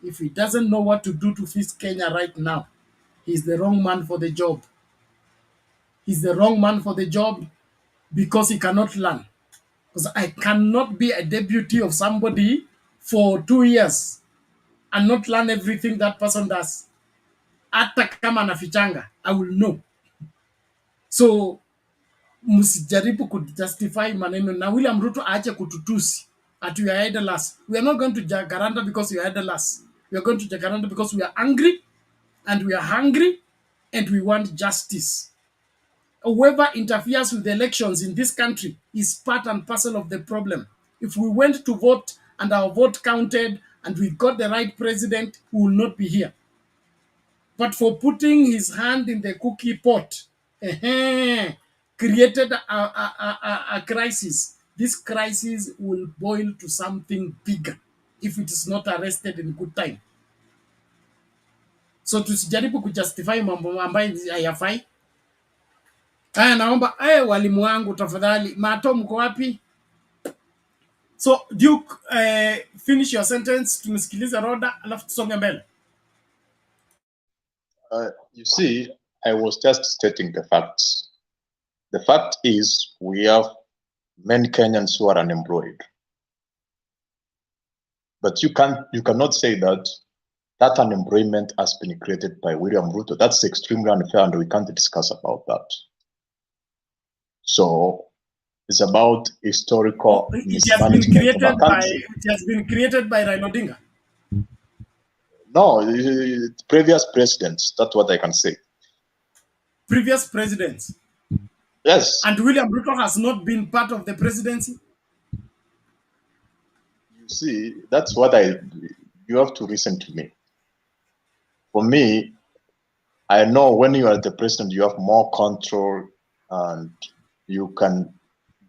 Speaker 1: If he doesn't know what to do to fix Kenya right now, he's the wrong man for the job. He's the wrong man for the job because he cannot learn. Because I cannot be a deputy of somebody for 2 years and not learn everything that person does. Hata kama nafichanga, I will know. So msijaribu kujustify maneno na William Ruto aache kututusi at we are idlers. We are not going to JACARANDA because we are idlers. We are going to JACARANDA because we are angry and we are hungry and we want justice. Whoever interferes with the elections in this country is part and parcel of the problem. If we went to vote and our vote counted and we got the right president, we will not be here. But for putting his hand in the cookie pot, created a crisis. This crisis will boil to something bigger if it is not arrested in good time. So tusijaribu kujustify mambo ambayo hayafai. Naomba walimu wangu tafadhali, Mato mko wapi? So Duke, finish your sentence, tumsikilize Rhoda alafu tusonge mbele.
Speaker 18: You see, I was just stating the facts. The fact is, we have many Kenyans who are unemployed. But you cannot say that that unemployment has been created by William Ruto. That's extremely unfair, and we can't discuss about that. So it's about historical mismanagement of a country.
Speaker 1: It has been created by Raila Odinga.
Speaker 18: No, previous presidents. That's what I can say.
Speaker 1: Previous presidents.
Speaker 18: Yes.
Speaker 1: And William Ruto has not been part of the presidency.
Speaker 18: You see, that's what you have to listen to me. For me, I know when you are the president, you have more control and you can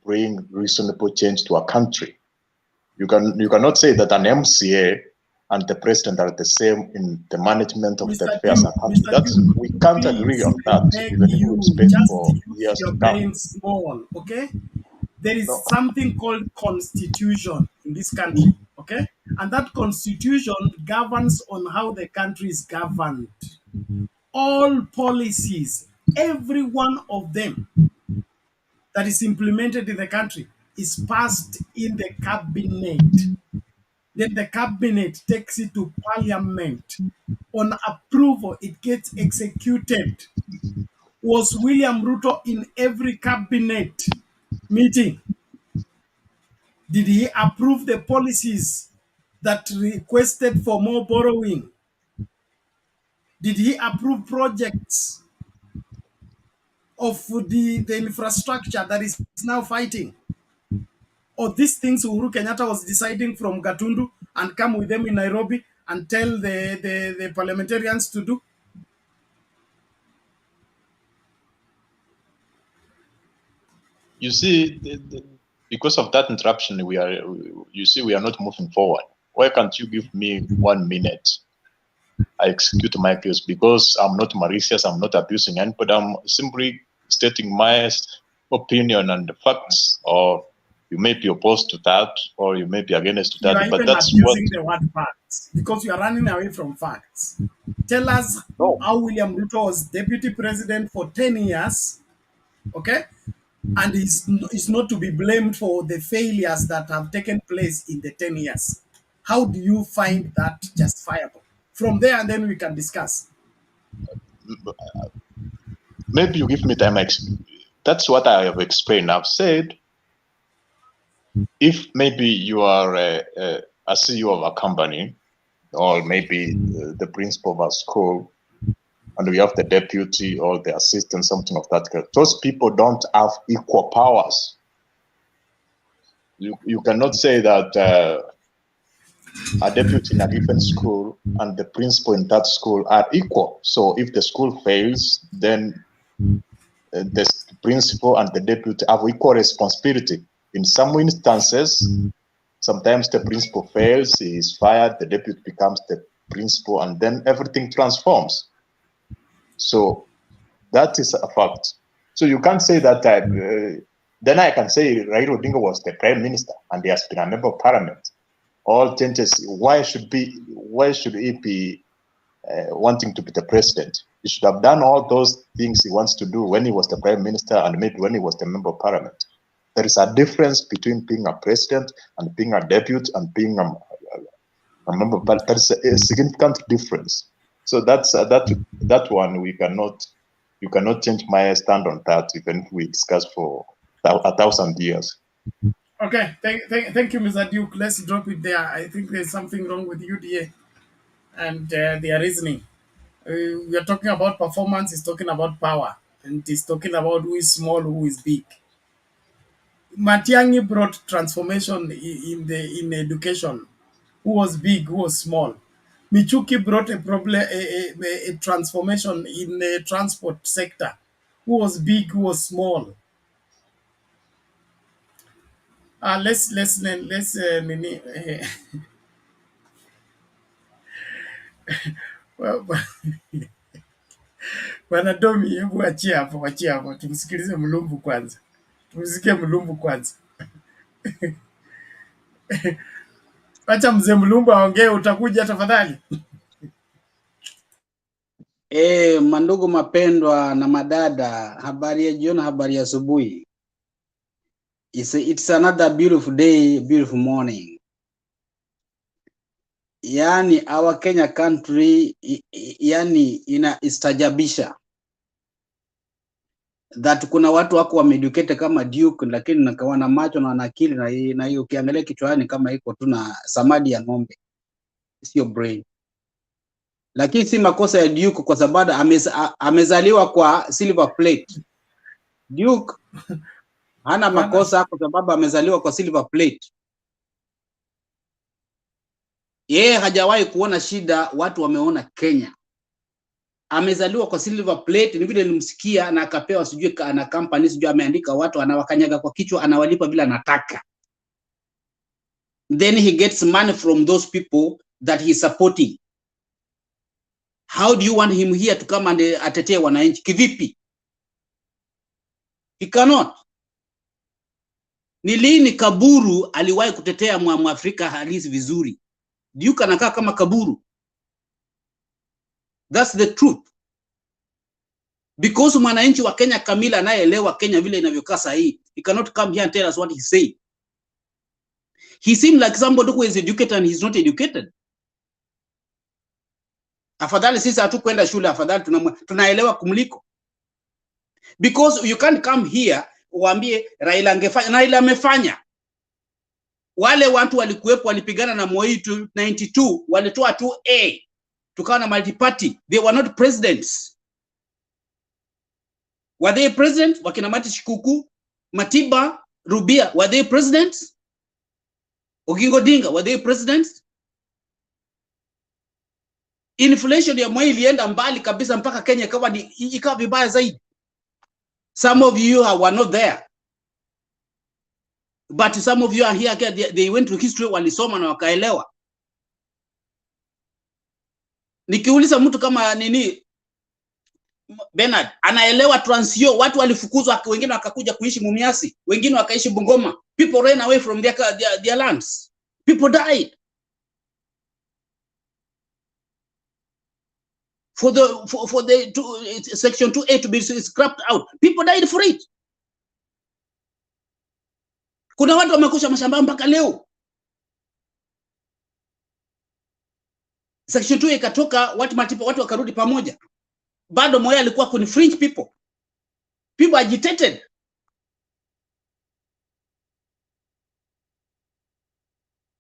Speaker 18: bring reasonable change to a country. You cannot say that an MCA and the president are the same in the management of the affairs of the country. We can't agree on that. Even if we expect for years to come.
Speaker 1: Small, okay? There is something called constitution in this country, okay? And that constitution governs on how the country is governed. All policies, every one of them that is implemented in the country is passed in the cabinet. Then the cabinet takes it to parliament. On approval, it gets executed. Was William Ruto in every cabinet meeting? Did he approve the policies that requested for more borrowing? Did he approve projects of the infrastructure that is now fighting? Or these things Uhuru Kenyatta was deciding from Gatundu and come with them in Nairobi and tell the parliamentarians to do?
Speaker 18: You see, because of that interruption, we are not moving forward. Why can't you give me 1 minute? I execute my case because I'm not malicious, I'm not abusing anybody, I'm simply stating my opinion and the facts, or you may be opposed to that, or you may be against that.
Speaker 1: You are
Speaker 18: but
Speaker 1: even
Speaker 18: that's
Speaker 1: abusing the word facts because you are running away from facts. Tell us how William Ruto was deputy president for 10 years, okay? And is not to be blamed for the failures that have taken place in the 10 years. How do you find that justifiable? From there, and then we can discuss.
Speaker 18: Maybe you give me time. That's what I have explained. I've said, if maybe you are a CEO of a company, or maybe the principal of a school, and we have the deputy or the assistant, something of that kind. Those people don't have equal powers. You cannot say that a deputy in a given school and the principal in that school are equal. So if the school fails, then the principal and the deputy have equal responsibility. In some instances, sometimes the principal fails, he is fired, the deputy becomes the principal, and then everything transforms. So that is a fact. So you can't say that. Then I can say Raila Odinga was the prime minister and he has been a member of parliament. All changes. Why should he be wanting to be the president? He should have done all those things he wants to do when he was the prime minister and maybe when he was the member of parliament. There is a difference between being a president and being a deputy and being a member. But there is a significant difference. So that's that one we cannot. You cannot change my stand on that, even if we discuss for 1,000 years.
Speaker 1: Okay, thank you, Mr. Duke. Let's drop it there. I think there's something wrong with UDA and their reasoning. We are talking about performance, he's talking about power, and he's talking about who is small, who is big. Matiang'i brought transformation in education. Who was big, who was small? Michuki brought a transformation in the transport sector. Who was big, who was small? Let's Bwana Domi, hebu achia hapo, tumsikilize Mlumbu kwanza. Tumsikie Mlumbu kwanza. Acha mzee Mlumbu aongee, utakuja tafadhali.
Speaker 8: Mandugu mapendwa na madada, habari ya jioni, habari ya asubuhi. It's another beautiful day, beautiful morning. Yani our Kenya country yani inaistajabisha that kuna watu wako wameeducate kama Duke, lakini nakawana macho na akili na hiyo ukiangalia kichwani kama iko tu na samadi ya ng'ombe, sio brain. Lakini si makosa ya Duke kwa sababu amezaliwa kwa silver plate. Duke hana makosa kwa sababu amezaliwa kwa silver plate. Yeye hajawahi kuona shida watu wameona Kenya. Amezaliwa kwa silver plate, ni vile nilimsikia na akapewa sijui ana company sijui ameandika watu anawakanyaga kwa kichwa anawalipa bila anataka. Then he gets money from those people that he's supporting. How do you want him here to come and atetee wananchi? Kivipi? He cannot. Ni lini Kaburu aliwahi kutetea Mwafrika halisi vizuri? Duke anakaa kama Kaburu. That's the truth. Because mwananchi wa Kenya kamila anayeelewa Kenya vile inavyokaa sahihi, he cannot come here and tell us what he say. He seems like somebody who is educated and he's not educated. Afadhali sisi hatukwenda shule, afadhali tunaelewa kumliko. Because you can't come here uambie Raila angefanya, Raila amefanya. Wale watu walikuwepo walipigana na Moi 92 walitoa 2A. Tukawa na multi-party. They were not presidents. Were they presidents? Wakina Mati Shikuku, Matiba, Rubia, were they presidents? Oginga Odinga, were they presidents? Inflation ya Moi ilienda mbali kabisa mpaka Kenya ikawa vibaya zaidi. Some of you were not there. But some of you are here, they went to history, walisoma na wakaelewa. Nikiuliza mtu kama nini Bernard anaelewa transio, watu walifukuzwa, wengine wakakuja kuishi Mumias, wengine wakaishi Bungoma. People ran away from their lands. People died. For the section 2A to be scrapped out. People died for it. Kuna watu wamekusha mashamba mpaka leo. Section 2 ikatoka, watu wakarudi pamoja. Bado Moi alikuwa kuni fringe people. People agitated.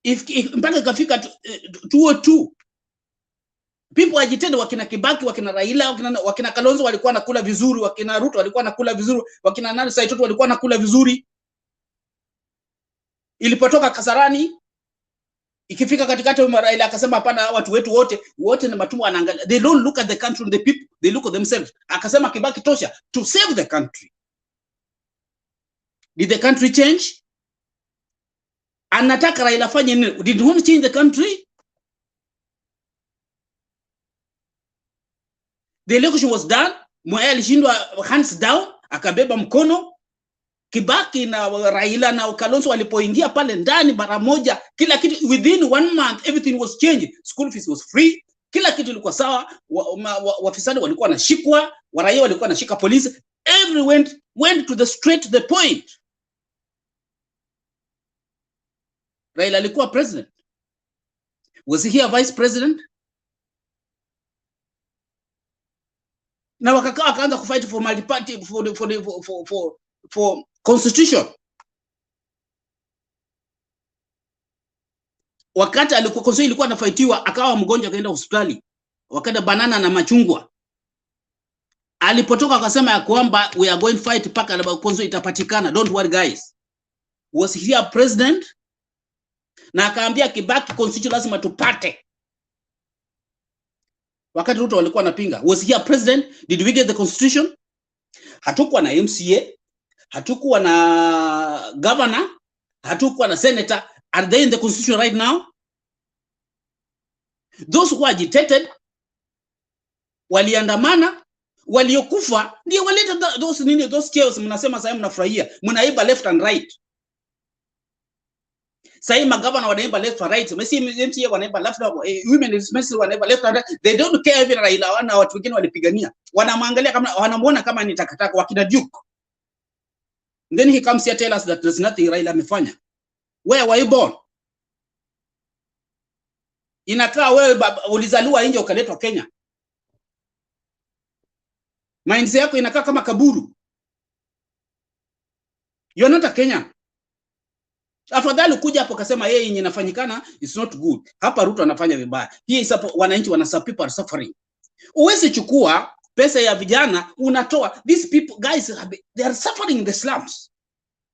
Speaker 8: If mpaka ikafika 202. People agitated, wakina Kibaki, wakina Raila, wakina Kalonzo walikuwa nakula vizuri, wakina Ruto walikuwa nakula vizuri, wakina Nani Saitoto walikuwa nakula vizuri. Ilipotoka Kasarani ikifika katikati Raila akasema hapana, watu wetu wote ni matumbo anaangalia. They don't look at the country and the people, they look at themselves. Akasema Kibaki tosha to save the country. Did the country change? Anataka Raila fanye nini? Did he change the country? The election was done. Moi alishindwa hands down, akabeba mkono. Kibaki na Raila na Kalonzo walipoingia pale ndani mara moja, kila kitu within 1 month everything was changed. School fees was free, kila kitu ilikuwa sawa. Wafisadi walikuwa wanashikwa, waraia walikuwa wanashika polisi. Everyone went to the straight to the point. Raila alikuwa president. Was he a vice president? Na wakaanza kufight for multi-party for constitution. Wakati alikuwa konso ilikuwa anafightiwa, akawa mgonjwa akaenda hospitali. Wakati banana na machungwa. Alipotoka akasema ya kwamba we are going to fight paka konso itapatikana. Don't worry guys. Was he a president? Na akaambia Kibaki constitution lazima tupate. Wakati Ruto walikuwa wanapinga. Was he a president? Did we get the constitution? Hatukuwa na MCA. Hatukuwa na governor, hatukuwa na senator. Are they in the constitution right now? Those who agitated, waliandamana, waliokufa, ndio waleta those chaos. Mnasema sasa mnafurahia, mnaiba left and right. Sasa magavana wanaiba left and right, MCA wanaiba left, women especially wanaiba left and right. They don't care even Raila wana watu wengine walipigania. Wanamwangalia kama wanamuona kama ni takataka, wakina Duke. Then he comes here tell us that there's nothing Raila amefanya. Where were you born? Inakaa wewe ulizaliwa nje ukaletwa Kenya. Mindset yako inakaa kama kaburu. You're not a Kenyan. Afadhali kuja hapo kasema yeye yenye inafanyikana is not good. Hapa Ruto anafanya vibaya. Hii wananchi people are suffering. Uwezi chukua pesa ya vijana unatoa. These people guys they are suffering in the slums.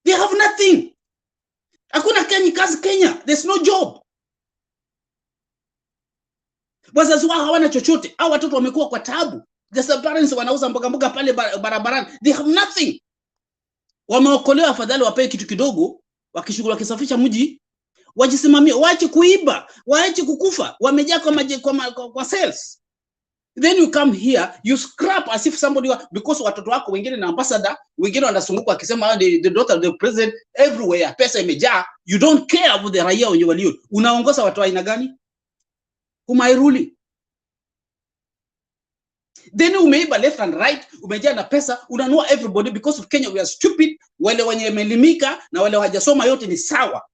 Speaker 8: They have nothing. Hakuna kazi Kenya. There's no job. Wazazi wao hawana chochote. Hao watoto wamekuwa kwa taabu. The parents wanauza mboga pale barabarani. They have nothing. Wameokolewa, afadhali wapewe kitu kidogo, wakisafisha mji, wajisimamie, waache kuiba, waache kukufa, wamejaa kwa cells. Then you come here, you scrap as if somebody, because watoto wako wengine na ambassador, wengine wanasunguka akisema the daughter of the president everywhere, pesa imejaa, you don't care about the raia wenye walio. Unaongoza watu aina gani? Who am I ruling? Then umeiba left and right, umejaa na pesa, unanua everybody because of Kenya we are stupid. Wale wenye wamelimika na wale hawajasoma yote ni sawa.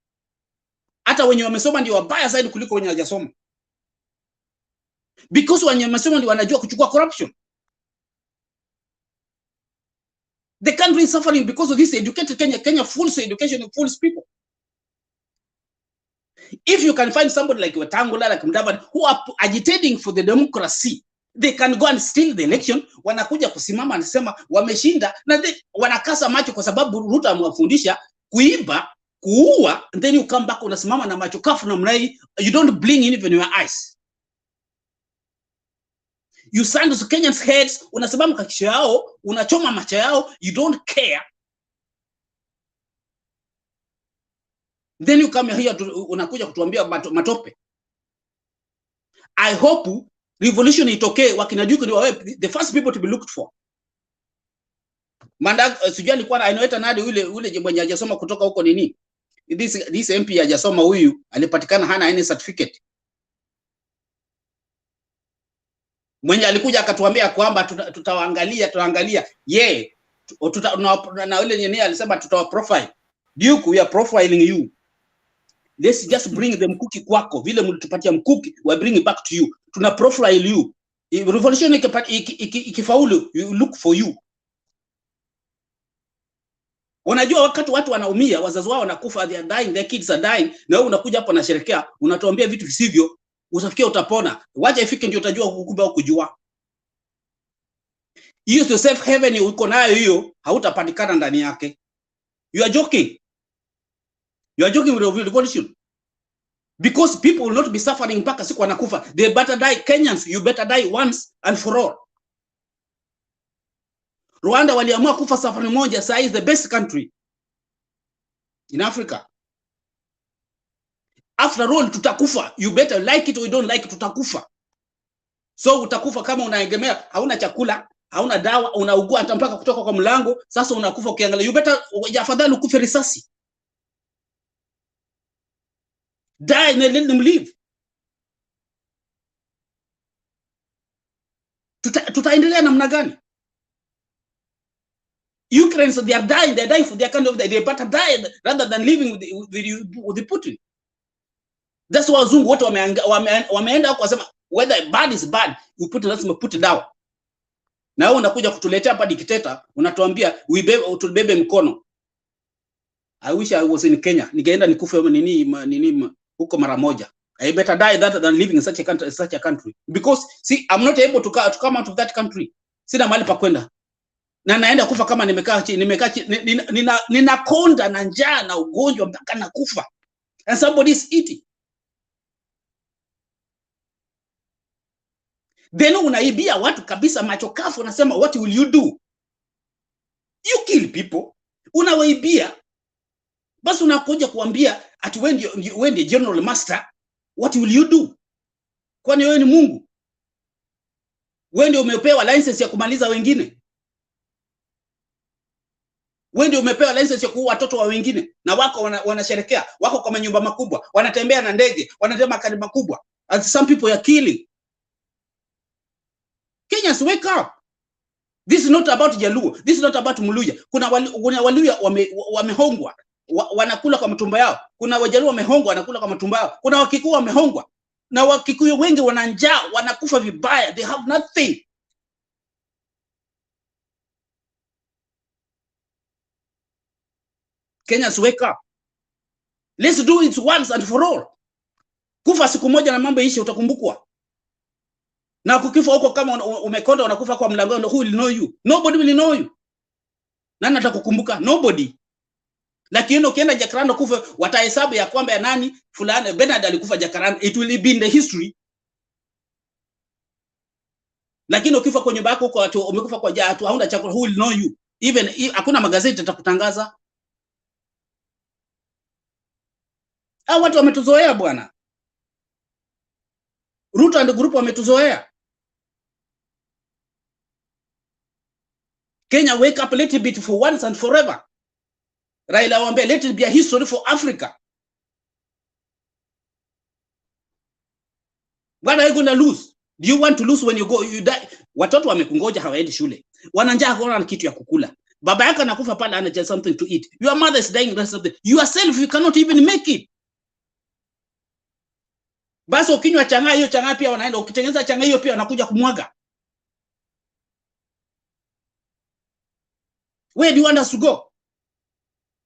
Speaker 8: Hata wenye wamesoma ndio wabaya zaidi kuliko wenye hawajasoma. Because wenye wamesoma ndio wanajua kuchukua corruption. The country is suffering because of this educated Kenya fools education and fools people. If you can find somebody like Wetangula, like Mudavadi, who are agitating for the democracy, they can go and steal the election. Wanakuja kusimama anasema wameshinda, na wanakasa macho kwa sababu Ruto amewafundisha kuiba, kuua, and then you come back unasimama na macho kafu na mrai, you don't blink even your eyes. You stand to Kenyans heads, unasimama kakisho yao, unachoma macho yao, you don't care. Then you come here unakuja kutuambia matope. I hope revolution itokee, wakina Juku ni wawe the first people to be looked for. Manda sijui alikuwa anaita nadi ule mwenye hajasoma kutoka huko nini. This MP hajasoma, huyu alipatikana hana any certificate. Mwenye alikuja akatuambia kwamba tutaangalia na ule nyenye alisema tutawa profile. Duke, we are profiling you. Let's just bring the mkuki kwako, vile mlitupatia mkuki, we bring it back to you. Tuna profile you. If revolution ikifaulu, you look for you. Unajua wakati watu wanaumia, wazazi wao wanakufa, they are dying, their kids are dying, na wewe unakuja hapo na sherekea, unatuambia vitu visivyo, usafikia utapona. Wacha ifike ndio utajua kumbe au kujua. Hiyo to safe haven uko nayo hiyo, hautapatikana ndani yake. You are joking. You are joking with revolution. Because people will not be suffering mpaka siku wanakufa. They better die. Kenyans, you better die once and for all. Rwanda waliamua kufa safari moja, saa is the best country in Africa. After all, tutakufa. You better like it or you don't like it, tutakufa. So utakufa kama unaegemea, hauna chakula, hauna dawa, unaugua hata mpaka kutoka kwa mlango, sasa unakufa ukiangalia. You better afadhali ukufe risasi. Die and let them live. Tutaendelea namna gani? Ukrainians, they are dying for their country. They better die rather than living with the Putin. That's why wazungu wote wameenda huko wasema whether bad is bad, lazima put it down. Na wewe unakuja kutuletea hapa dictator, unatuambia tulibebe mkono. I wish I was in Kenya. Ningeenda nikufe nini huko mara moja. I better die than living in such a country. Because see, I'm not able to come out of that country. Sina mahali pa kwenda. Na naenda kufa kama nimekaa ninakonda na njaa na ugonjwa mpaka nakufa. And somebody is eating. Then unaibia watu kabisa macho kafu, unasema what will you do? You kill people. Unawaibia. Basi unakuja kuambia ati wewe ndiye general master, what will you do? Kwani wewe ni Mungu? Wewe ndio umepewa license ya kumaliza wengine? Wewe ndio umepewa license ya kuua watoto wa wengine, na wako wanasherekea, wako kwa manyumba makubwa, wanatembea na ndege, wanatembea makari makubwa. And some people are killing. Kenyans, wake up. This is not about Jaluo. This is not about Muluya. Kuna Waluya wamehongwa, wanakula kwa matumba yao. Kuna Wajaluo wamehongwa, wanakula kwa matumba yao. Kuna Wakikuyu wamehongwa. Na Wakikuyu wengi wana njaa, wanakufa vibaya, they have nothing. Kenyans, wake up. Let's do it once and for all. Kufa siku moja na mambo ishe, utakumbukwa. Na kukifa huko kama umekonda unakufa kwa mlangoni, who will know you? Nobody will know you. Nani atakukumbuka? Nobody. Lakini ukienda Jacaranda kufa, watahesabu ya kwamba ya nani fulani Bernard alikufa Jacaranda, it will be in the history. Lakini ukifa kwenye bako huko watu umekufa kwa jatu, hauna chakula, who will know you? Even hakuna magazeti yatakutangaza. Hao watu wametuzoea bwana. Ruto and group wametuzoea. Kenya, wake up, let it be for once and forever. Raila waambia, let it be a history for Africa. What are you going to lose? Do you want to lose when you go, you die? Watoto wamekungoja hawaendi shule. Wana njaa, hawana kitu ya kukula. Baba yako anakufa pale, ana just something to eat. Your mother is dying, rest of the yourself, you cannot even make it. Basi ukinywa chang'aa, hiyo chang'aa pia wanaenda, ukitengeneza chang'aa hiyo pia wanakuja kumwaga. Where do you want us to go?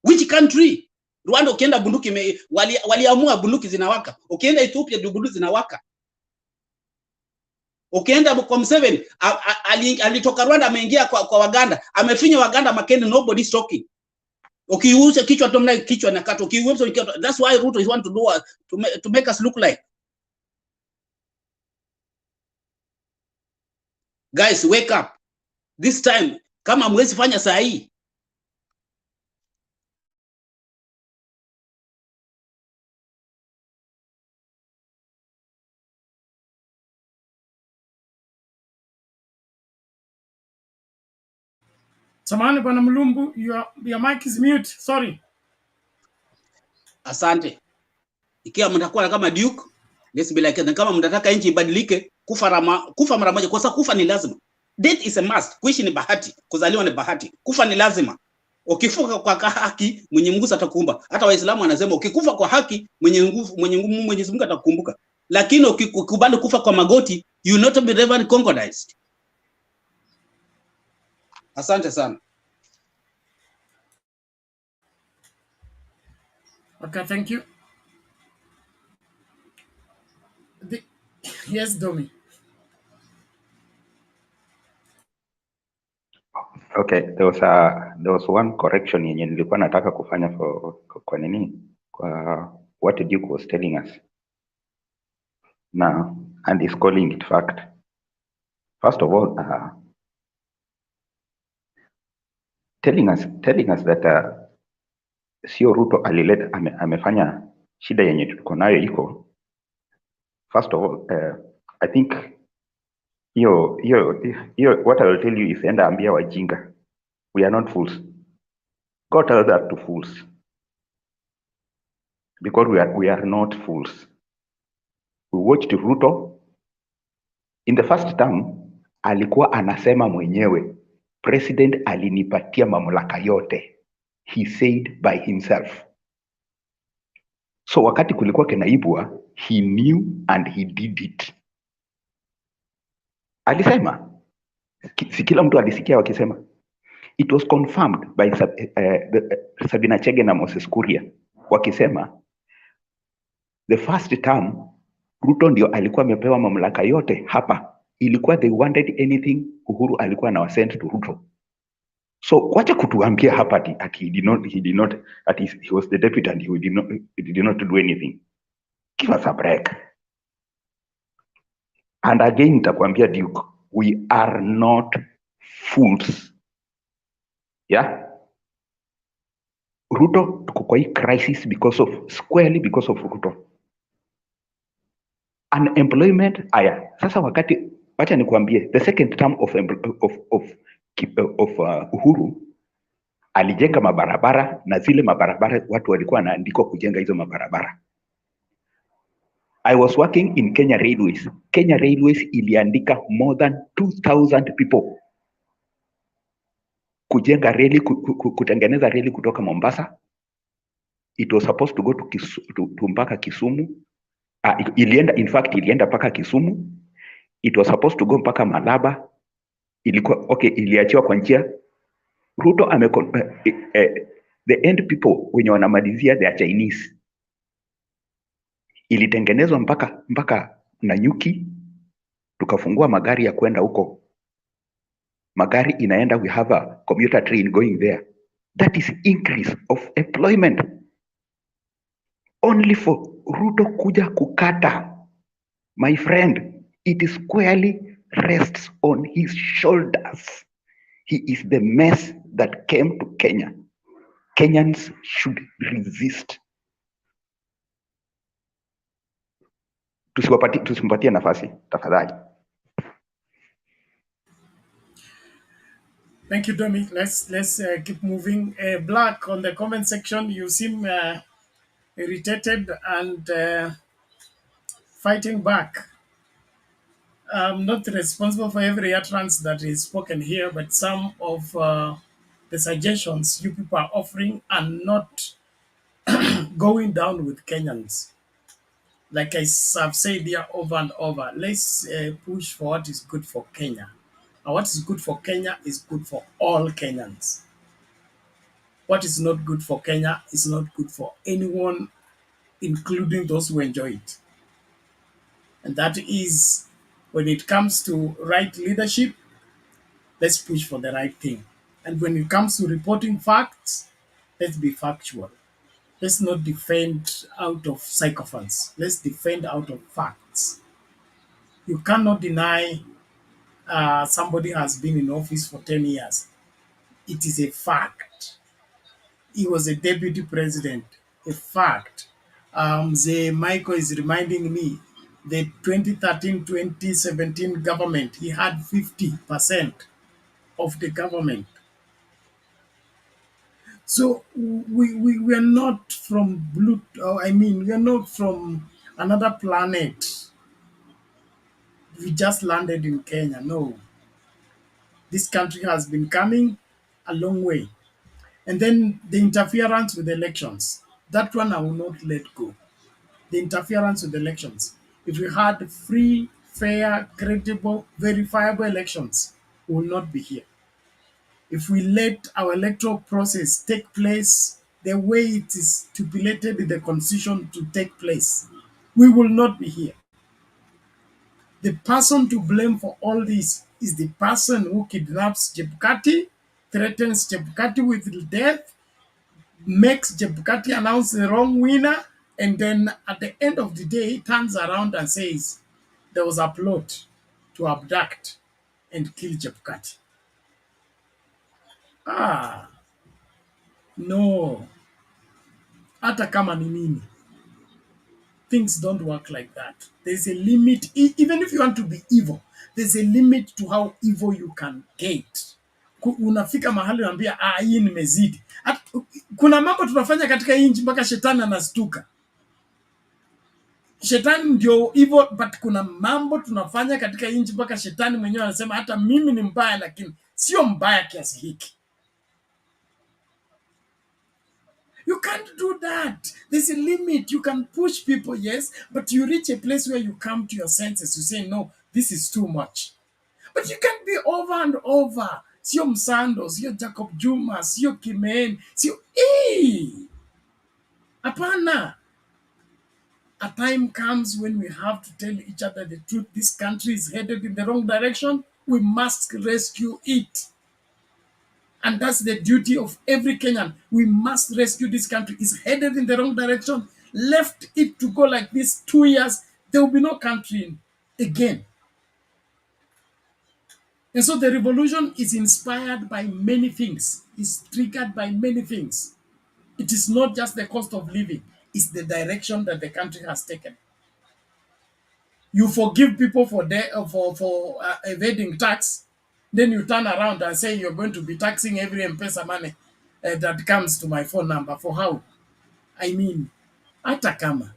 Speaker 8: Which country? Rwanda ukienda bunduki waliamua bunduki zinawaka. Ukienda Ethiopia bunduki zinawaka. Ukienda kwa Museveni alitoka Rwanda ameingia kwa Waganda, amefinya Waganda makende, nobody talking. Ukiuza kichwa tomna kichwa na kata, ukiuza kichwa. That's why Ruto is want to do to make us look like. Guys, wake up. This time kama mwezi fanya saa hii.
Speaker 1: Samahani bwana Mlumbu, your mic is mute. Sorry.
Speaker 8: Asante. Ikiwa mtakuwa kama Duke, let's be like that. Kama mtataka nchi ibadilike, kufa mara moja, kwa sababu kufa ni lazima. Death is a must. Kuishi ni bahati, kuzaliwa ni bahati. Kufa ni lazima. Ukifuka kwa haki, Mwenyezi Mungu atakukumbuka. Hata Waislamu wanasema ukikufa kwa haki, Mwenyezi Mungu atakukumbuka. Lakini ukikubali kufa kwa magoti, you will not be ever recognized. Asante sana.
Speaker 1: Okay, thank you. Yes, Domi.
Speaker 7: Okay, there was one correction yenye nilikuwa nataka kufanya kwa nini? Kwa what Duke was telling us. Now, and is calling it fact. First of all, telling us that sio Ruto alileta amefanya shida yenye tuko nayo iko. First of all, I think what I will tell you is enda ambia wajinga. We are not fools. Go tell that to fools. Because we are not fools. We watched Ruto in the first term, alikuwa anasema mwenyewe, president alinipatia mamlaka yote. He said by himself. So wakati kulikuwa kenaibwa, he knew and he did it. Alisema, si kila mtu alisikia wakisema. It was confirmed by Sabina Chege na Moses Kuria wakisema the first term Ruto ndio alikuwa amepewa mamlaka yote hapa. Ilikuwa they wanted anything, Uhuru alikuwa na send to Ruto. So kwacha kutuambia hapa ati he did not at he was the deputy and he did not do anything. Give us a break. And again nitakwambia Duke, we are not fools. Yeah, Ruto tuko kwa hii crisis squarely because of Ruto. Unemployment aya. Sasa wakati wacha nikuambie the second term of Uhuru alijenga mabarabara na zile mabarabara watu walikuwa wanaandikwa kujenga hizo mabarabara. I was working in Kenya Railways. Kenya Railways iliandika more than 2,000 people kujenga reli, kutengeneza reli kutoka Mombasa. It was supposed to go to mpaka Kisumu ilienda, in fact ilienda mpaka Kisumu. It was supposed to go mpaka Malaba. Ilikuwa okay, iliachiwa kwa njia. Ruto the end people wenye wanamalizia they are Chinese. Ilitengenezwa mpaka Nanyuki, tukafungua magari ya kwenda huko. Magari inaenda, we have a commuter train going there. That is increase of employment. Only for Ruto kuja kukata. My friend, it is squarely rests on his shoulders. He is the mess that came to Kenya. Kenyans should resist. Tusimpatie nafasi, tafadhali.
Speaker 1: Thank you, Domi. Let's keep moving. Black, on the comment section, you seem irritated and fighting back. I'm not responsible for every utterance that is spoken here, but some of the suggestions you people are offering are not going down with Kenyans. Like I've said here over and over, let's push for what is good for Kenya. And what is good for Kenya is good for all Kenyans. What is not good for Kenya is not good for anyone, including those who enjoy it. And that is, when it comes to right leadership, let's push for the right thing. And when it comes to reporting facts, let's be factual. Let's not defend out of sycophants. Let's defend out of facts. You cannot deny somebody has been in office for 10 years. It is a fact. He was a deputy president. A fact. Michael is reminding me, the 2013-2017 government, he had 50% of the government. So we are not from we are not from another planet. We just landed in Kenya. No. This country has been coming a long way. And then the interference with elections. That one I will not let go. The interference with elections. If we had free, fair, credible, verifiable elections, we will not be here. If we let our electoral process take place the way it is stipulated in the Constitution to take place, we will not be here. The person to blame for all this is the person who kidnaps Chebukati, threatens Chebukati with death, makes Chebukati announce the wrong winner, and then at the end of the day, turns around and says there was a plot to abduct and kill Chebukati. No. Hata kama ni mimi. Things don't work like that. There's a limit. Even if you want to be evil, there's a limit to how evil you can get. Unafika mahali unaambia hii nimezidi. Kuna mambo tunafanya katika hii nchi mpaka shetani anastuka. Shetani ndio evil, but kuna mambo tunafanya katika hii nchi mpaka shetani mwenyewe anasema hata mimi ni mbaya, lakini sio mbaya kiasi hiki. You can't do that. There's a limit. You can push people, yes, but you reach a place where you come to your senses. You say, no, this is too much. But you can't be over and over. Sio Msando, sio Jacob Juma, sio Kimeni, sio... Apana. A time comes when we have to tell each other the truth. This country is headed in the wrong direction. We must rescue it. And that's the duty of every Kenyan. We must rescue this country. It's headed in the wrong direction. Left it to go like this 2 years, there will be no country again. And so the revolution is inspired by many things. It's triggered by many things. It is not just the cost of living. It's the direction that the country has taken. You forgive people for evading tax. Then you turn around and say you're going to be taxing every M-Pesa money that comes to my phone number. For how? I mean, hata kama.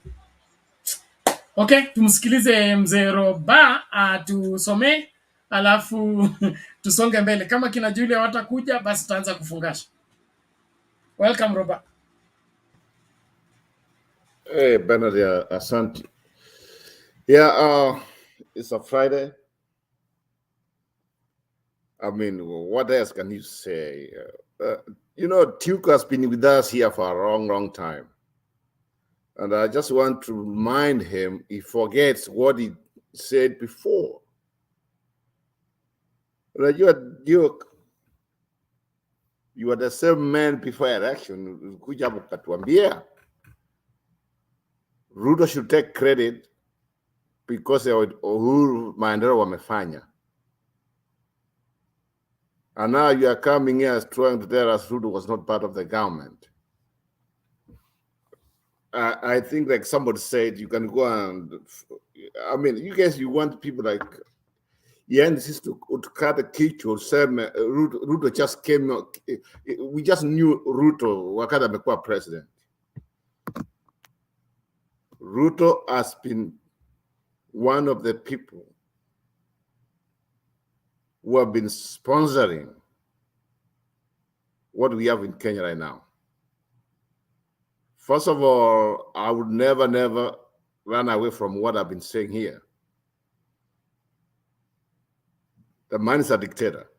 Speaker 1: Okay, tumsikilize mzee Roba tusomee, alafu tusonge mbele. Kama kina Julia watakuja, basi tutaanza kufungasha. Welcome Roba.
Speaker 6: Bernard, asante. Yeah, it's a Friday. I mean, what else can you say? Duke has been with us here for a long, long time. And I just want to remind him, he forgets what he said before. Duke, you are the same man before election. Kuja mkatuambia Ruto should take credit because Uhuru Maendeleo wamefanya. And now you are coming here trying to tell us Ruto was not part of the government. I think, like somebody said, you can go and, I mean, you guys, you want people like, yeah, this is to cut the kichwa, Ruto just came, we just knew Ruto, wakati amekuwa president. Ruto has been one of the people who have been sponsoring what we have in Kenya right now. First of all, I would never run away from what I've been saying here. The man is a dictator.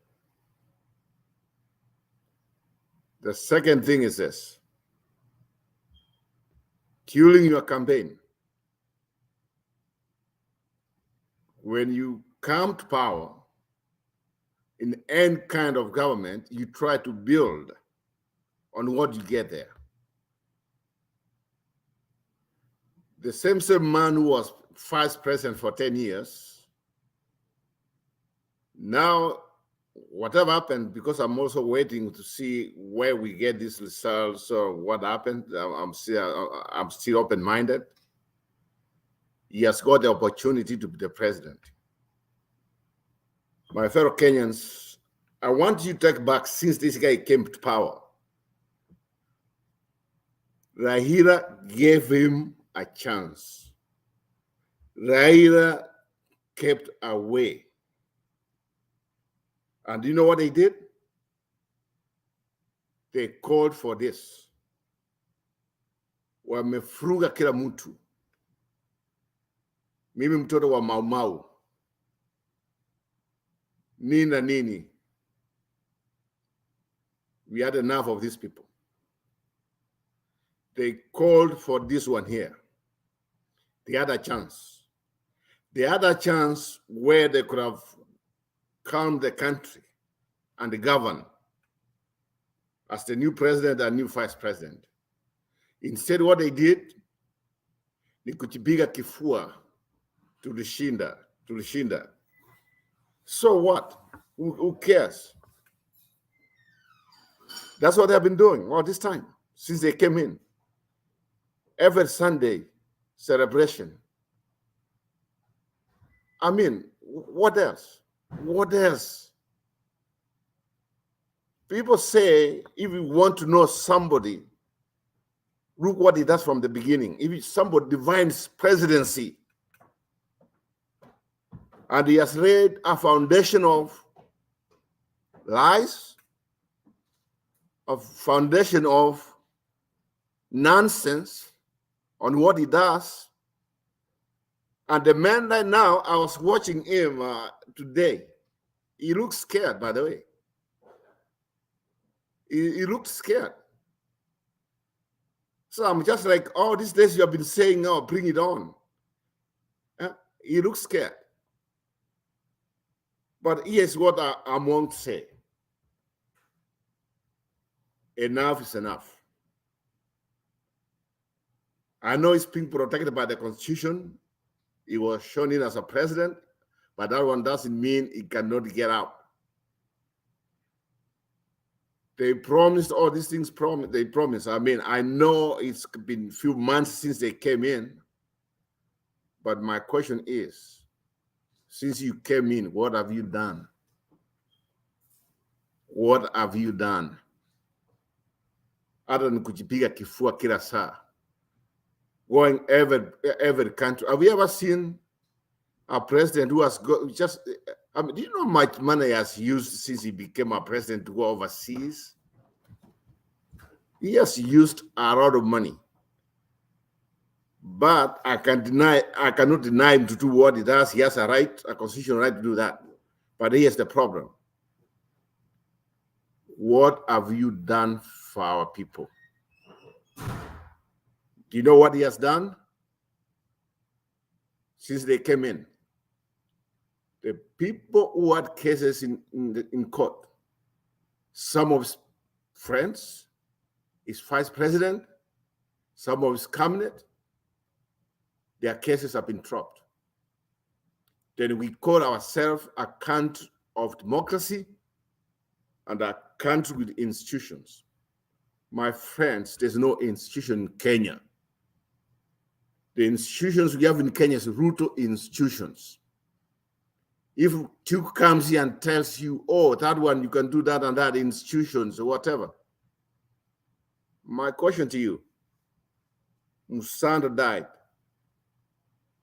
Speaker 6: The second thing is this: during your campaign, when you come to power in any kind of government, you try to build on what you get there. The same man who was vice president for 10 years, now, whatever happened, because I'm also waiting to see where we get these results or what happened, I'm still open-minded. He has got the opportunity to be the president. My fellow Kenyans, I want you to take back, since this guy came to power, Raila gave him a chance. Raila kept away. And you know what they did? They called for this. Wamefuruga kila mtu. Mimi mtoto wa Mau Mau. Nina nini. We had enough of these people. They called for this one here. They had a chance. They had a chance where they could have calmed the country and govern as the new president and new vice president. Instead, what they did, ni kujipiga kifua, tulishinda. So what? Who cares? That's what they've been doing all this time, since they came in. Every Sunday, celebration. I mean, what else? What else? People say, if you want to know somebody, look what he does from the beginning. If somebody divines presidency, and he has laid a foundation of lies, a foundation of nonsense on what he does. And the man right now, I was watching him today. He looks scared, by the way. He looked scared. So I'm just like, oh, these days you have been saying, oh, bring it on. He looks scared. But here's what I want to say. Enough is enough. I know he's being protected by the Constitution. He was shown in as a president, but that one doesn't mean he cannot get out. They promised all these things. They promised. I mean, I know it's been a few months since they came in, but my question is, since you came in, what have you done? What have you done? Other than kujipiga kifua kila saa, going every country. Have you ever seen a president who has just, I mean, do you know how much money he has used since he became a president to go overseas? He has used a lot of money. But I cannot deny him to do what he does. He has a constitutional right to do that. But here's the problem. What have you done for our people? Do you know what he has done since they came in? The people who had cases in court, some of his friends, his vice president, some of his cabinet, their cases have been dropped. Then we call ourselves a country of democracy and a country with institutions. My friends, there's no institution in Kenya. The institutions we have in Kenya is Ruto institutions. If Duke comes here and tells you, oh, that one, you can do that and that, institutions or whatever. My question to you, Musanda died.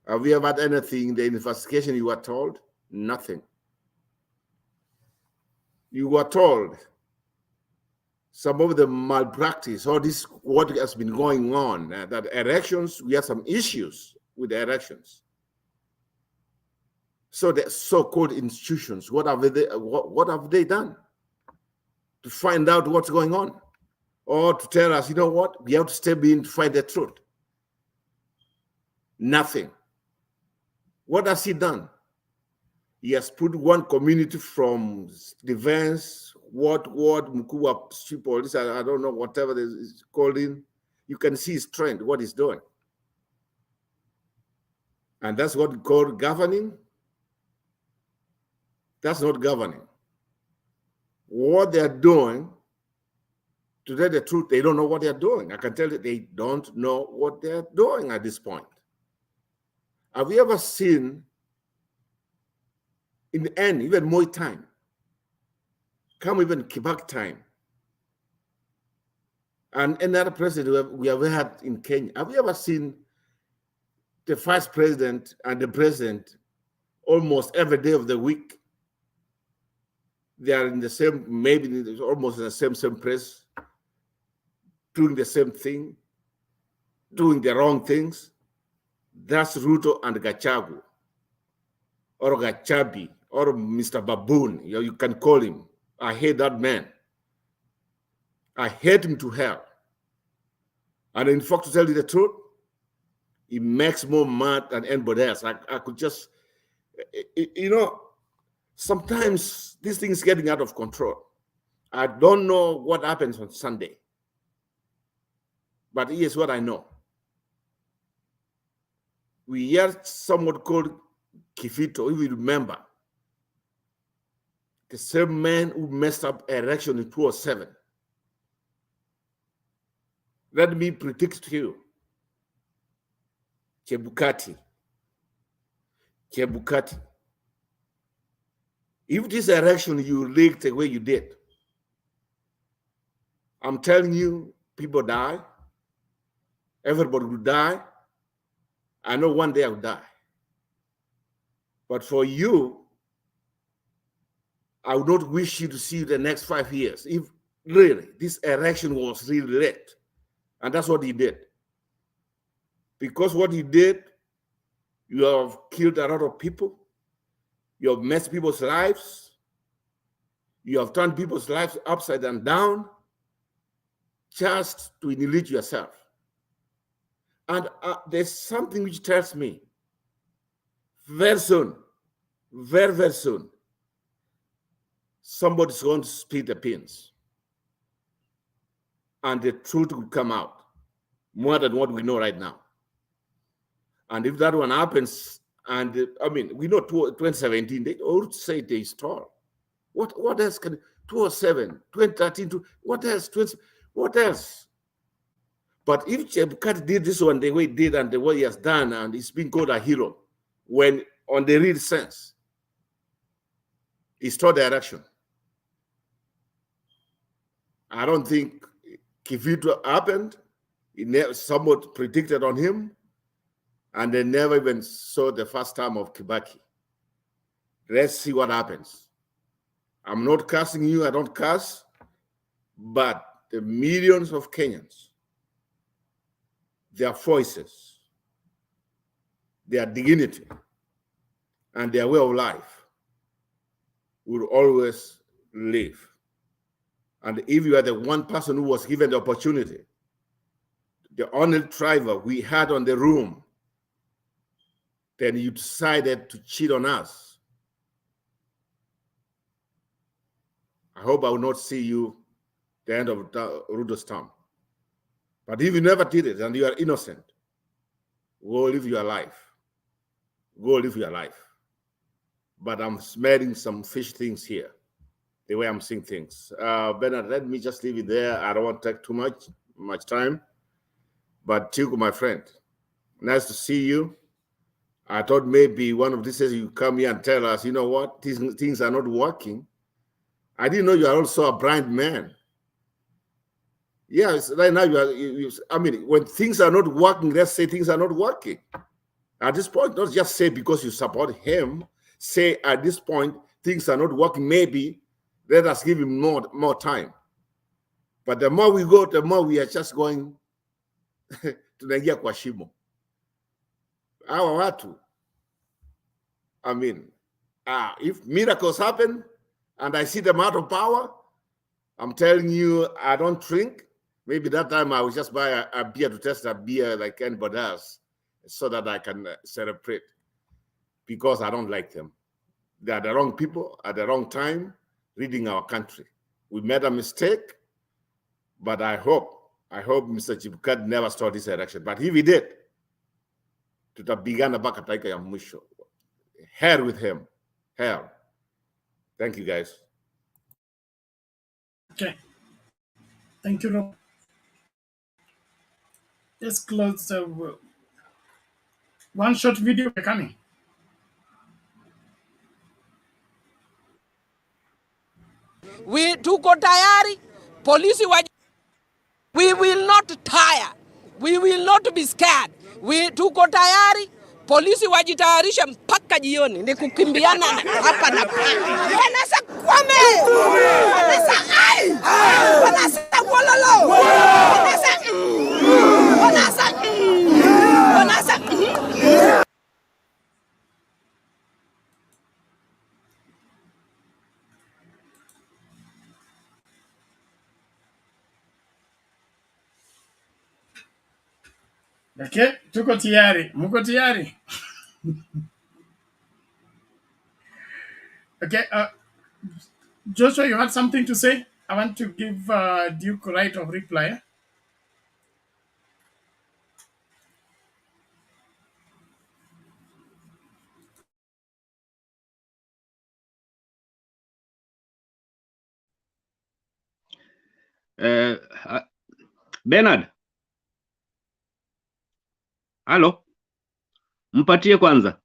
Speaker 6: Have you ever had anything in the investigation you were told? Nothing. You were told some of the malpractice, or this what has been going on, that elections, we have some issues with the elections. So the so-called institutions, what have they done to find out what's going on? Or to tell us, you know what, we have to step in to find the truth? Nothing. What has he done? He has put one community from defense, Mukua people, this, I don't know, whatever is called in. You can see his trend, what he's doing. And that's what we call governing. That's not governing. What they're doing, to tell the truth, they don't know what they're doing. I can tell you they don't know what they're doing at this point. Have you ever seen, in the end, even Moi time, come even Kibak time, and another president we have had in Kenya, have you ever seen the vice president and the president almost every day of the week? They are in the same, maybe almost in the same place, doing the same thing, doing the wrong things. That's Ruto and Gachagu, or Gachabi, or Mr. Baboon, you can call him. I hate that man. I hate him to hell. And in fact, to tell you the truth, he makes more mad than anybody else. I could just, you know, sometimes this thing is getting out of control. I don't know what happens on Sunday, but here's what I know. We heard someone called Kifito, if you remember, the same man who messed up election in 2007. Let me predict to you, Chebukati. If this election you rigged the way you did, I'm telling you, people die. Everybody will die. I know one day I'll die. But for you, I would not wish you to see the next 5 years. If really this election was really rigged, and that's what he did. Because what he did, you have killed a lot of people. You have messed people's lives. You have turned people's lives upside and down just to enrich yourself. And there's something which tells me very soon, very, very soon, somebody's going to split the pins. And the truth will come out more than what we know right now. And if that one happens, and I mean, we know 2017, they all say they stall. What else can 2007, 2013, what else? What else? But if Chebukati did this one the way he did and the way he has done, and he's been called a hero, when on the real sense, he stole the election. I don't think Kifito happened. Somewhat predicted on him, and they never even saw the first time of Kibaki. Let's see what happens. I'm not cursing you, I don't curse, but the millions of Kenyans, their voices their dignity and their way of life will always live. And if you are the one person who was given the opportunity, the only driver we had on the room, then you decided to cheat on us, I hope I will not see you the end of Ruto's term. But if you never did it and you are innocent, go live your life. Go live your life. But I'm smelling some fish things here, the way I'm seeing things. Bernard, let me just leave it there. I don't want to take too much time. But Tiku, my friend, nice to see you. I thought maybe one of these days you come here and tell us, you know what, things are not working. I didn't know you are also a blind man. Yes, right now I mean, when things are not working, let's say things are not working. At this point, don't just say because you support him, say at this point, things are not working, maybe let us give him more time. But the more we go, the more we are just going tunaingia kwa shimo. Hawa watu, I mean, if miracles happen and I see them out of power, I'm telling you, I don't drink. Maybe that time I will just buy a beer to test a beer like anybody else so that I can celebrate, because I don't like them. They are the wrong people at the wrong time leading our country. We made a mistake, but I hope Mr. Chibukati never started this election. But if he did, tutapigana mpaka dakika ya mwisho. Hell with him. Hell. Thank you, guys.
Speaker 1: Okay. Thank you, Rob. Let's close the one short video coming.
Speaker 9: Tuko tayari, polisi we will not tire. We will not be scared. Tuko tayari, polisi wajitayarishe mpaka jioni, ni kukimbiana hapa na pale. Wanasa kwame! Wanasa ai! Wanasa wololo! Wanasa
Speaker 1: Okay, tuko tayari. Muko tayari? Okay, Joshua, you had something to say? I want to give Duke right of reply.
Speaker 16: Bernard. Halo. Mpatie kwanza.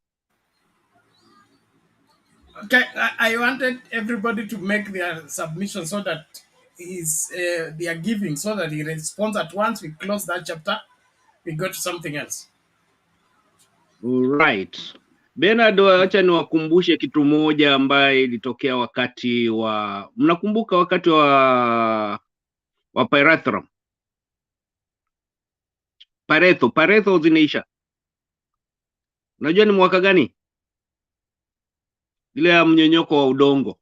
Speaker 1: Okay, I wanted everybody to make their submission so that they are giving, so that he responds at once. We close that chapter, we go to something else.
Speaker 16: Right. Bernard, acha niwakumbushe kitu moja ambaye ilitokea wakati wa, mnakumbuka wakati wa Pirathram? Paretho zinaisha. Unajua ni mwaka gani? Ile ya mnyonyoko wa udongo.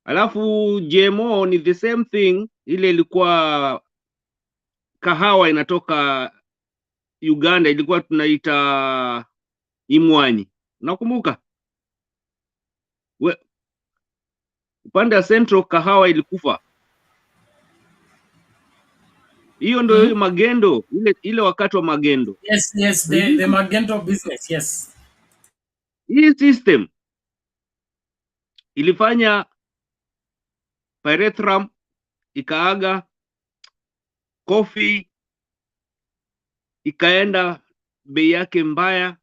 Speaker 16: Alafu GMO ni the same thing, ile ilikuwa kahawa inatoka Uganda, ilikuwa tunaita imwanyi. Unakumbuka? Upande wa Central kahawa ilikufa. Hiyo ndio magendo, ile wakati wa magendo.
Speaker 1: Yes, the magento business, yes.
Speaker 16: Hii system ilifanya pyrethrum ikaaga, coffee ikaenda bei yake mbaya,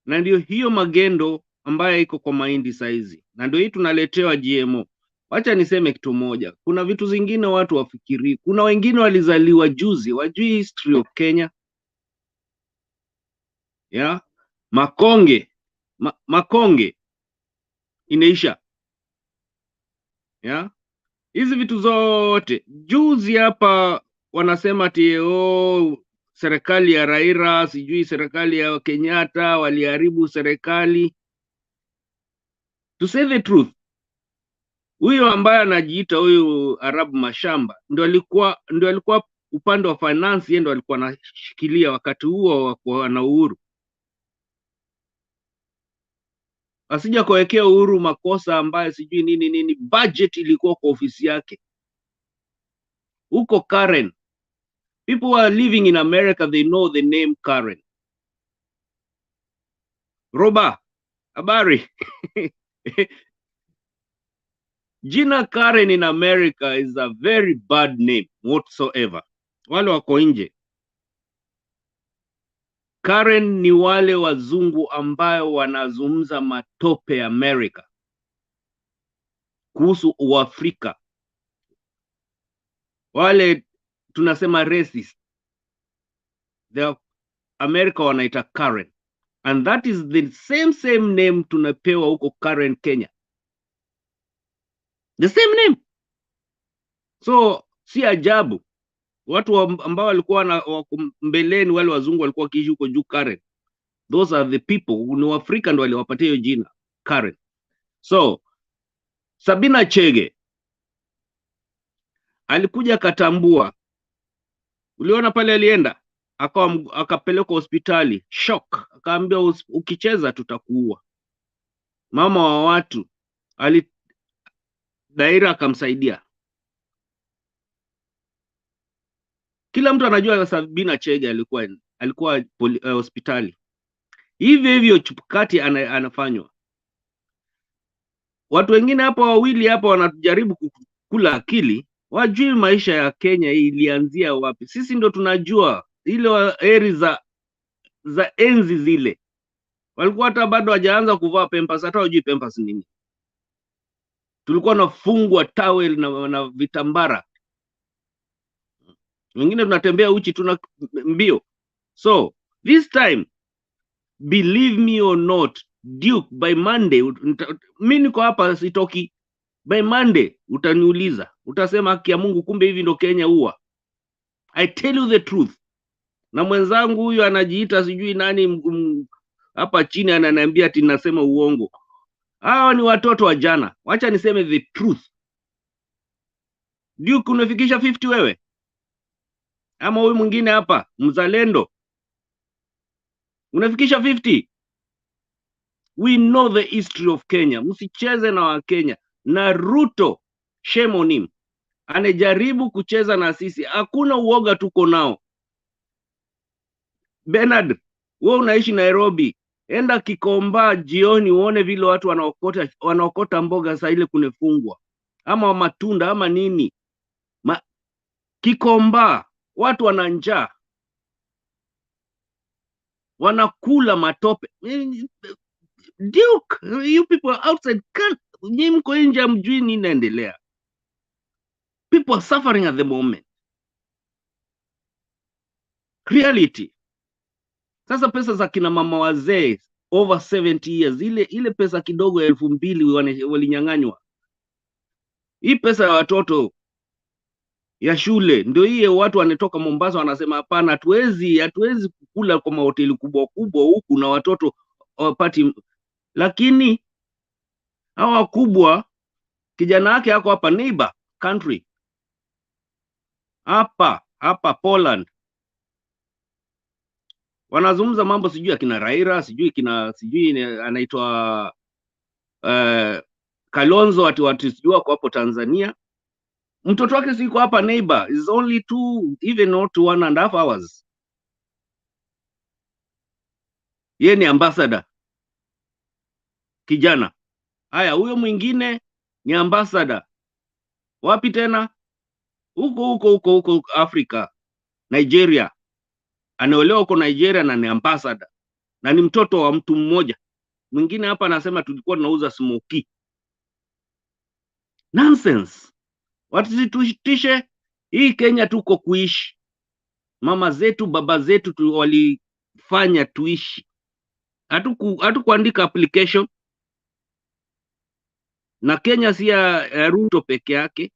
Speaker 16: na ndio hiyo magendo ambayo iko kwa mahindi saizi, na ndio hii tunaletewa GMO. Wacha niseme kitu moja, kuna vitu zingine watu wafikiri, kuna wengine walizaliwa juzi, wajui history of Kenya. Makonge inaisha. Hizi vitu zote juzi hapa wanasema ati serikali ya Raila, sijui serikali ya Kenyatta, waliharibu serikali. To say the truth, huyo ambaye anajiita huyu Arabu Mashamba ndio alikuwa upande wa finance, yeye ndio alikuwa anashikilia wakati huo wa na Uhuru. Asija kuwekea Uhuru makosa ambaye sijui nini, budget ilikuwa kwa ofisi yake. Huko Karen, people who are living in America, they know the name Karen. Roba, habari. Jina Karen in America is a very bad name whatsoever. Wale wako nje. Karen ni wale wazungu ambayo wanazungumza matope America kuhusu Uafrika. Wale tunasema racist. The America wanaita Karen. And that is the same name tunapewa huko Karen, Kenya. The same name. So si ajabu watu ambao walikuwa mbeleni, wale wazungu walikuwa kiishi huko juu Karen. Those are the people, ni Waafrika ndio waliwapatia hiyo jina Karen. So Sabina Chege alikuja katambua. Uliona pale alienda akapelekwa hospitali, shock, akaambia ukicheza tutakuua. Mama wa watu Daira akamsaidia. Kila mtu anajua Sabina Chege alikuwa hospitali. Hivyo Chupukati anafanywa. Watu wengine hapa wawili hapa wanajaribu kukula akili, wajui maisha ya Kenya hii ilianzia wapi. Sisi ndo tunajua ile eri za enzi zile. Walikuwa hata bado hajaanza kuvaa pampers, hata wajui pampers nini. Tulikuwa nafungwa towel na vitambara. Wengine tunatembea uchi, tuna mbio. So this time, believe me or not, Duke, by Monday, mimi niko hapa sitoki. By Monday utaniuliza, utasema haki ya Mungu, kumbe hivi ndo Kenya huwa. I tell you the truth. Na mwenzangu huyu anajiita sijui nani hapa chini ananiambia ati nasema uongo. Hao ni watoto wa jana. Wacha niseme the truth. Duke, unafikisha 50 wewe? Ama huyu mwingine hapa mzalendo unafikisha 50? We know the history of Kenya. Msicheze na wa Kenya. Na Ruto, shame on him, anajaribu kucheza na sisi. Hakuna uoga tuko nao. Bernard, wewe unaishi Nairobi, enda Kikomba jioni uone vile watu wanaokota mboga saa ile kunefungwa, ama matunda ama nini. Kikomba watu wana njaa, wanakula matope. Duke, you people outside can't, mko nje mjui nini inaendelea. People are suffering at the moment. Reality. Sasa pesa za kina mama wazee over 70 years, ile pesa kidogo ya 2,000 walinyang'anywa. Hii pesa ya watoto ya shule ndio hii watu wanatoka Mombasa wanasema hapana, hatuwezi kukula kwa mahoteli kubwa huku na watoto wapati. Lakini hawa kubwa, kijana wake yako hapa neighbor country hapa Poland, wanazungumza mambo sijui akina Raila, sijui anaitwa Kalonzo ati sijui wako hapo Tanzania. Mtoto wake siko hapa neighbor is only 2, even not 1.5 hours. Yeye ni ambassador kijana. Haya, huyo mwingine ni ambassador wapi tena? Huko Afrika, Nigeria. Anaolewa huko Nigeria na ni ambassador. Na ni mtoto wa mtu mmoja. Mwingine hapa anasema tulikuwa tunauza smoky. Nonsense. Wasitutishe. Hii Kenya tuko kuishi. Mama zetu, baba zetu walifanya tuishi. Hatukuandika application. Na Kenya si ya Ruto peke yake.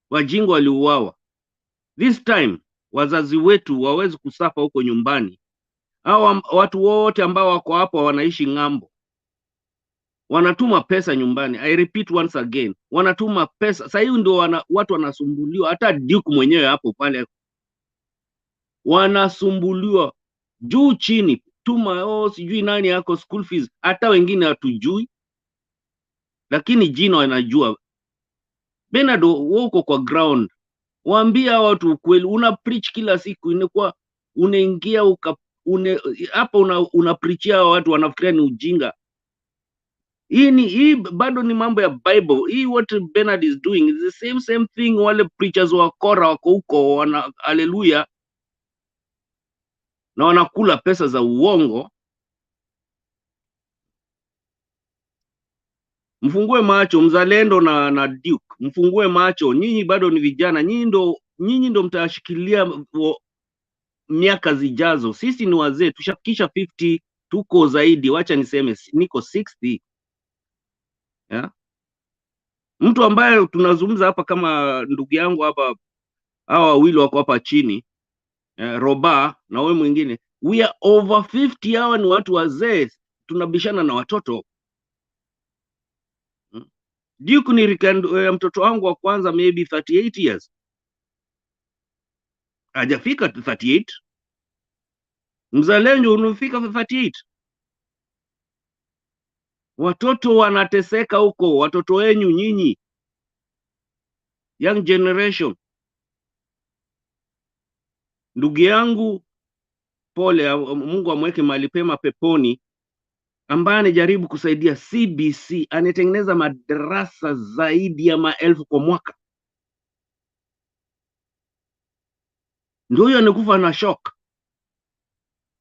Speaker 16: Wajingo waliuawa. This time wazazi wetu wawezi kusafa huko nyumbani. Hao watu wote ambao wako hapo wanaishi ng'ambo, wanatuma pesa nyumbani. I repeat once again, wanatuma pesa. Sasa hiyo ndio watu wanasumbuliwa. Hata Duke mwenyewe hapo pale wanasumbuliwa juu chini, tuma sijui nani yako school fees. Hata wengine hatujui, lakini jina wanajua. Benado, uko kwa ground, waambia watu ukweli. Una preach kila siku, inakuwa unaingia hapa una preachia watu, wanafikiria ni ujinga. Hii bado ni mambo ya Bible. Hii what Bernard is doing is the same thing. Wale preachers wa Kora wako huko wana haleluya na wanakula pesa za uongo. Mfungue macho Mzalendo na Duke, mfungue macho. Nyinyi bado ni vijana, nyinyi ndo mtashikilia miaka zijazo. Sisi ni wazee, tushafikisha 50, tuko zaidi. Wacha niseme niko 60. Yeah? Mtu ambaye tunazungumza hapa kama ndugu yangu hapa, hawa wawili wako hapa chini, Roba na wewe mwingine, we are over 50. Hawa ni watu wazee, tunabishana na watoto. Duke ni mtoto wangu wa kwanza, maybe 38 years. Hajafika 38. Mzalendo unafika 38. Watoto wanateseka huko, watoto wenyu nyinyi, young generation. Ndugu yangu pole, Mungu amweke mahali pema peponi, ambaye anajaribu kusaidia CBC, anatengeneza madarasa zaidi ya 1000 kwa mwaka. Ndio huyo anakufa na shock.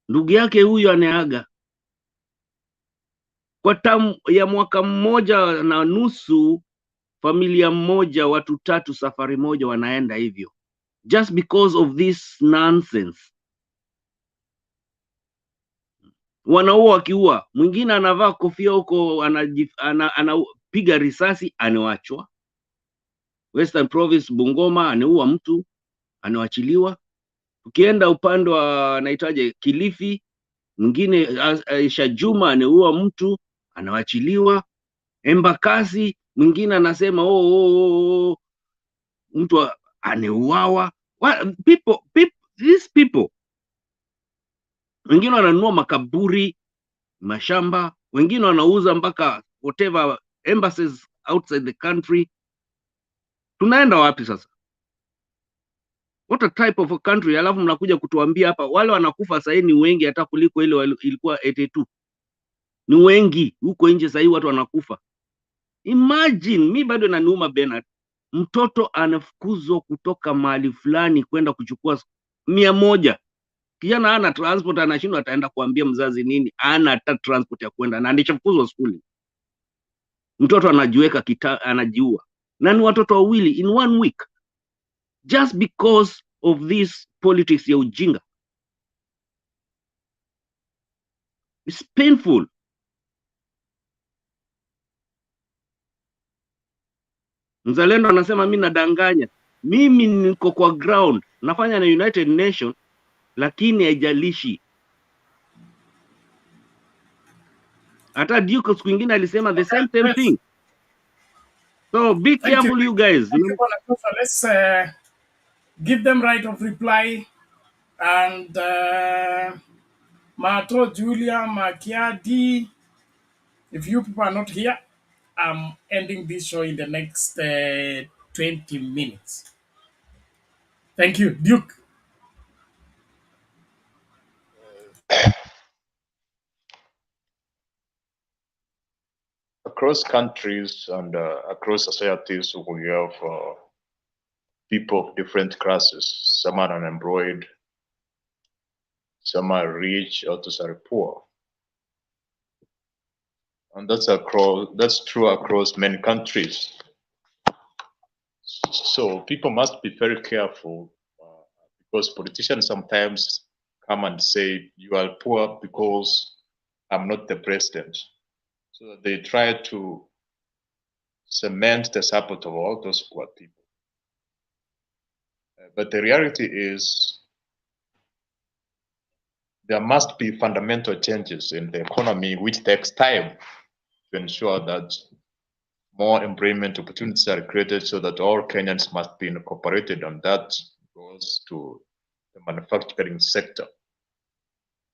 Speaker 16: Ndugu yake huyo aneaga kwa tamu ya mwaka mmoja na nusu. Familia moja, watu 3, safari moja wanaenda hivyo, just because of this nonsense. Wanaua wakiua, mwingine anavaa kofia huko, anapiga risasi, anawachwa. Western Province Bungoma, anaua mtu, anawachiliwa. Ukienda upande wa naitaje Kilifi, mwingine Aisha Juma anaua mtu, anawachiliwa. Embakasi mwingine anasema mtu aneuawa. These people, wengine wananunua makaburi, mashamba, wengine wanauza mpaka whatever embassies outside the country. Tunaenda wapi sasa? What a type of a country. Alafu mnakuja kutuambia hapa wale wanakufa sasa ni wengi hata kuliko ile ilikuwa 82. Ni wengi huko nje sasa watu wanakufa. Imagine, mi bado naniuma Bernard. Mtoto anafukuzwa kutoka mahali fulani kwenda kuchukua 100. Kijana ana transport, anashindwa ataenda kuambia mzazi nini? Ana hata transport ya kwenda na anachafukuzwa shule. Mtoto anajiweka anajiua. Na ni watoto wawili in 1 week. Just because of this politics ya ujinga. It's painful. Mzalendo anasema mimi nadanganya. Mimi niko kwa ground, nafanya na United Nations, lakini haijalishi. Hata Duke siku nyingine alisema the same thing. So be careful you guys.
Speaker 1: Let's give them right of reply. And Mato, Julia, Makiadi, if you people are not here, I'm ending this show in the next 20 minutes. Thank you. Duke.
Speaker 18: Across countries and across societies, we have people of different classes. Some are unemployed, some are rich, others are poor. And that's true across many countries. So people must be very careful because politicians sometimes come and say, you are poor because I'm not the president. So they try to cement the support of all those poor people. But the reality is there must be fundamental changes in the economy, which takes time to ensure that more employment opportunities are created so that all Kenyans must be incorporated, and that goes to the manufacturing sector.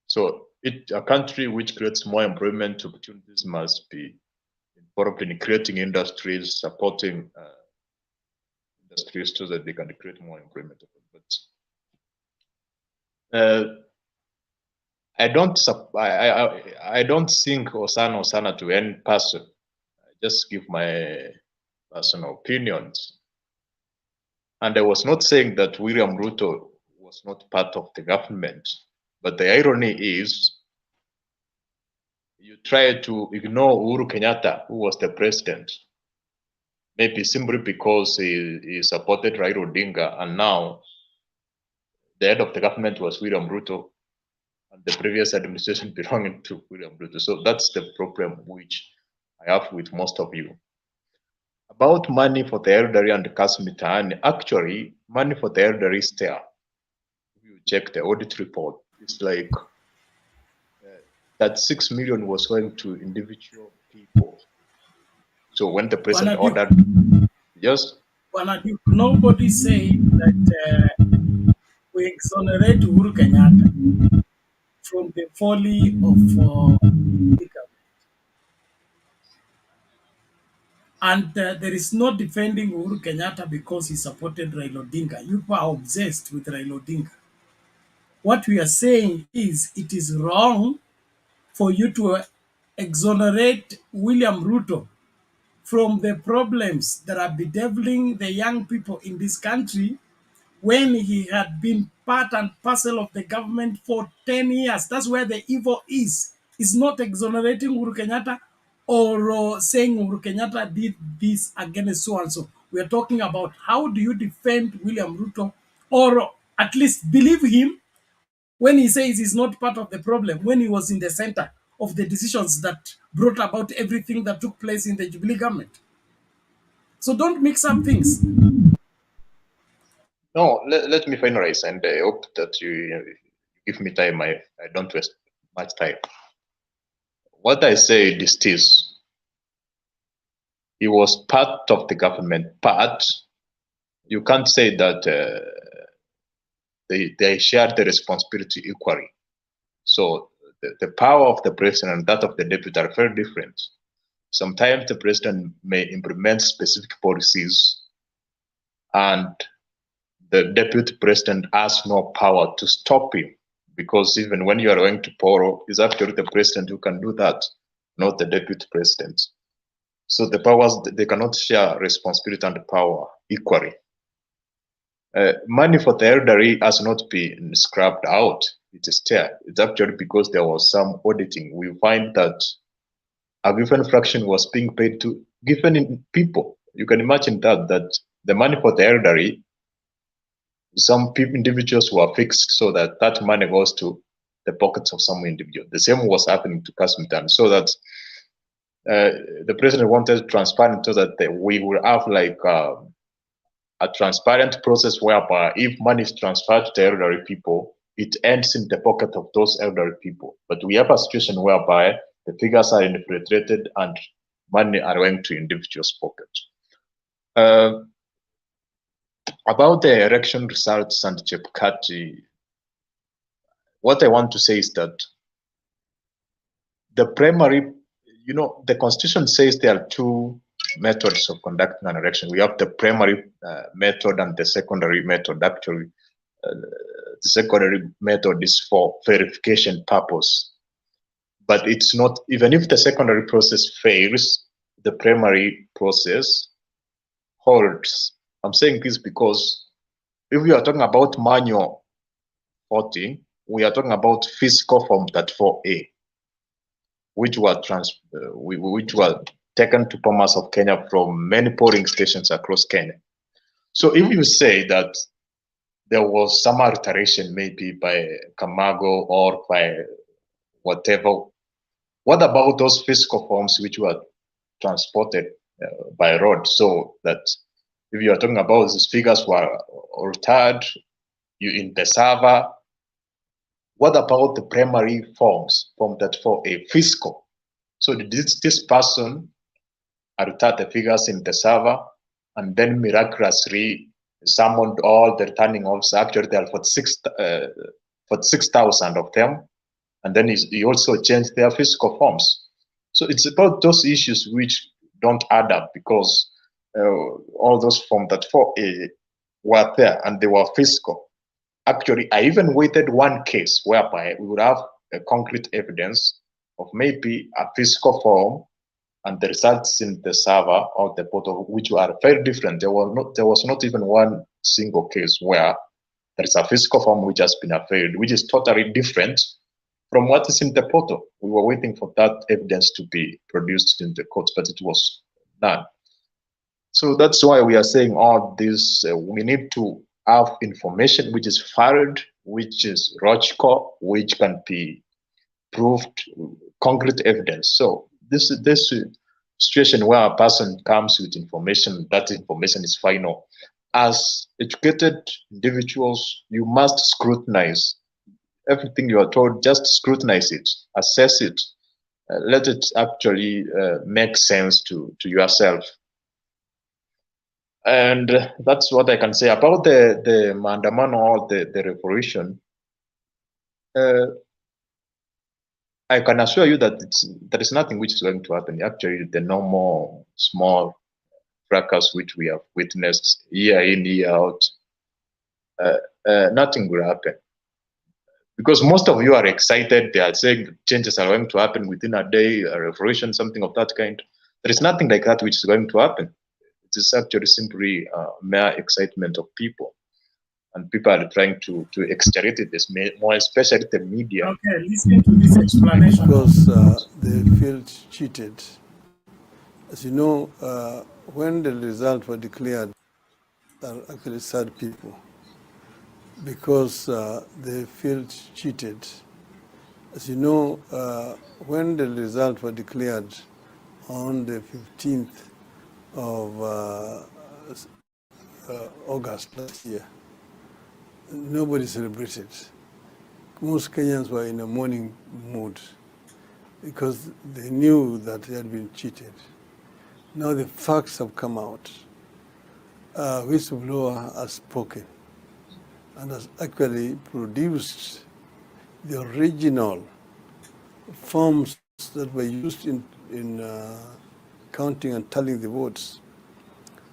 Speaker 18: So a country which creates more employment opportunities must be involved in creating industries, supporting industries so that they can create more employment opportunities. I don't think Osana to any person. I just give my personal opinions. And I was not saying that William Ruto was not part of the government, but the irony is you try to ignore Uhuru Kenyatta, who was the president, maybe simply because he supported Raila Odinga, and now the head of the government was William Ruto, and the previous administration belonging to William Ruto. So that's the problem which I have with most of you. About money for the elderly and Kasmitani, actually, money for the elderly is there. If you check the audit report, it's like that 6 million was going to individual people. So when the president ordered, yes?
Speaker 1: Nobody said that we exonerate Uhuru Kenyatta from the folly of the government. And there is no defending Uhuru Kenyatta because he supported Raila Odinga. You are obsessed with Raila Odinga. What we are saying is it is wrong for you to exonerate William Ruto from the problems that are bedeviling the young people in this country when he had been part and parcel of the government for 10 years. That's where the evil is. It's not exonerating Uhuru Kenyatta or saying Uhuru Kenyatta did this against so and so. We are talking about how do you defend William Ruto or at least believe him when he says he's not part of the problem, when he was in the center of the decisions that brought about everything that took place in the Jubilee government. So don't mix up things.
Speaker 18: No, let me finalize, and I hope that you give me time. I don't waste much time. What I said is this. He was part of the government, but you can't say that they shared the responsibility equally. So the power of the president and that of the deputy are very different. Sometimes the president may implement specific policies and the deputy president has no power to stop him, because even when you are going to borrow, it's actually the president who can do that, not the deputy president. So the powers, they cannot share responsibility and power equally. Money for the elderly has not been scrapped out. It is there. It's actually because there was some auditing. We find that a given fraction was being paid to given people. You can imagine that the money for the elderly, some people, individuals were fixed so that that money goes to the pockets of some individual. The same was happening to Kasmitan, so that the president wanted transparent so that we will have like a transparent process whereby if money is transferred to elderly people, it ends in the pocket of those elderly people. But we have a situation whereby the figures are infiltrated and money are going to individuals' pockets. About the election results and Chepkati, what I want to say is that the primary, the constitution says there are two methods of conducting an election. We have the primary method and the secondary method. Actually, the secondary method is for verification purpose. But it's not, even if the secondary process fails, the primary process holds. I'm saying this because if we are talking about manual voting, we are talking about physical form 34A, which were taken to Bomas of Kenya from many polling stations across Kenya. So if you say that there was some alteration maybe by Kamago or by whatever, what about those physical forms which were transported by road? So that if you are talking about these figures were altered in the server, What about the primary forms, Form 34A, fiscal? So this person entered the figures in the server, and then miraculously summoned all the returning officers. Actually, there are 46,000 of them. And then he also changed their fiscal forms. So it's about those issues which don't add up, because all those Form 34A were there and they were fiscal. Actually, I even waited one case whereby we would have a concrete evidence of maybe a fiscal form and the results in the server or the portal, which were very different. There was not even one single case where there is a fiscal form which has been failed, which is totally different from what is in the portal. We were waiting for that evidence to be produced in the courts, but it was none. So that's why we are saying all this. We need to have information which is valid, which is logical, which can be proved, concrete evidence. So this situation where a person comes with information, that information is final. As educated individuals, you must scrutinize everything you are told. Just scrutinize it, assess it, let it actually make sense to yourself. And that's what I can say about the maandamano or the revolution. I can assure you that there is nothing which is going to happen. Actually, the normal small fracas which we have witnessed year in, year out, nothing will happen. Because most of you are excited. They are saying changes are going to happen within a day, a revolution, something of that kind. There is nothing like that which is going to happen. It is actually simply mere excitement of people. And people are trying to exaggerate this, more especially the media.
Speaker 1: Okay, listen to this explanation.
Speaker 10: Because they feel cheated. As you know, when the results were declared, are actually sad people because they feel cheated. As you know, when the results were declared on the 15th of August last year, nobody celebrated. Most Kenyans were in a mourning mood because they knew that they had been cheated. Now the facts have come out. Whistleblower has spoken and has actually produced the original forms that were used in counting and tallying the votes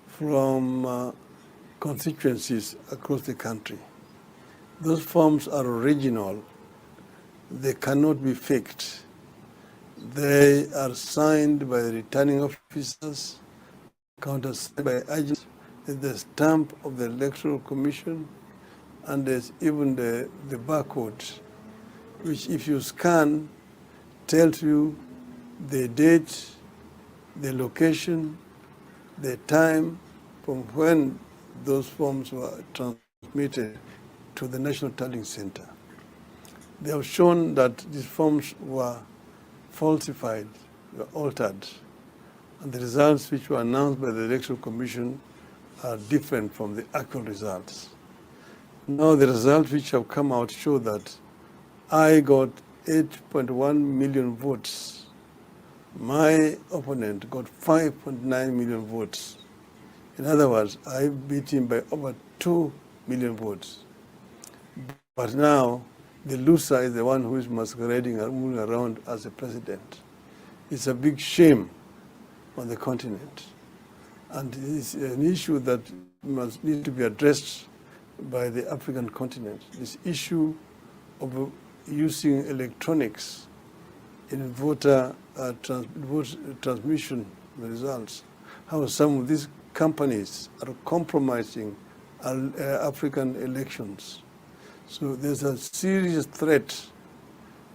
Speaker 10: from constituencies across the country. Those forms are original. They cannot be faked. They are signed by the returning officers, countersigned by agents, the stamp of the Electoral Commission, and there's even the barcode, which if you scan, tells you the date, the location, the time from when those forms were transmitted to the National Tallying Center. They have shown that these forms were falsified, were altered, and the results which were announced by the Electoral Commission are different from the actual results. Now the results which have come out show that I got 8.1 million votes. My opponent got 5.9 million votes. In other words, I beat him by over 2 million votes. But now the loser is the one who is masquerading and moving around as a president. It's a big shame on the continent. And it's an issue that must need to be addressed by the African continent. This issue of using electronics in voter transmission results, how some of these companies are compromising African elections. So there's a serious threat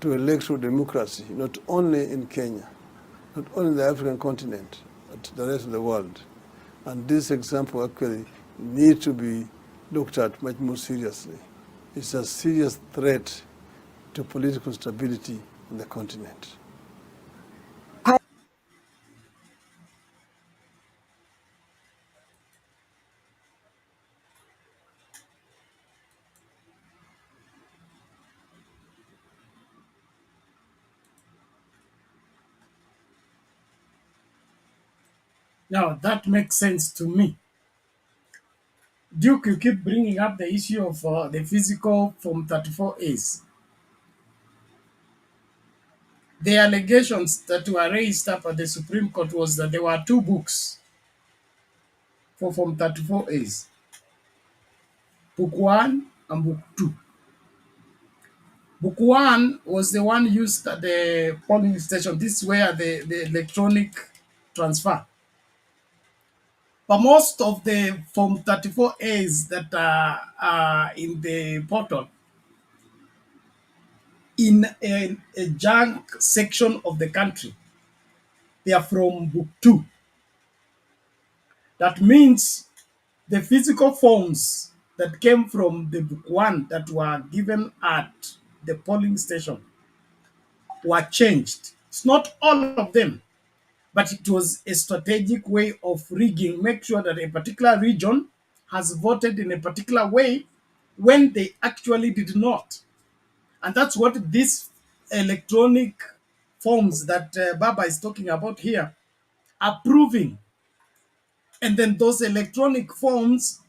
Speaker 10: to electoral democracy, not only in Kenya, not only in the African continent, but the rest of the world. And this example actually needs to be looked at much more seriously. It's a serious threat to political stability in the continent.
Speaker 1: Now, that makes sense to me. Duke, you keep bringing up the issue of the physical Form 34As. The allegations that were raised up at the Supreme Court was that there were two books for Form 34As, Book 1 and Book 2. Book 1 was the one used at the polling station. This is where the electronic transfer. But most of the Form 34As that are in the portal, in a junk section of the country, they are from Book 2. That means the physical forms that came from the Book 1 that were given at the polling station were changed. It's not all of them, but it was a strategic way of rigging, make sure that a particular region has voted in a particular way when they actually did not. And that's what these electronic forms that Baba is talking about here are proving. And then those electronic forms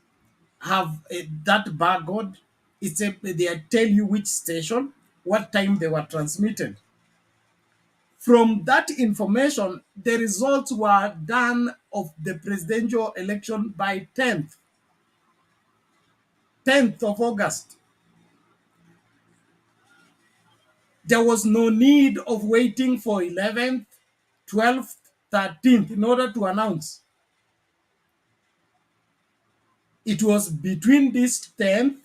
Speaker 1: have that barcode. They tell you which station, what time they were transmitted. From that information, the results were done of the presidential election by 10th of August. There was no need of waiting for 11th, 12th, 13th in order to announce. It was between this 10th,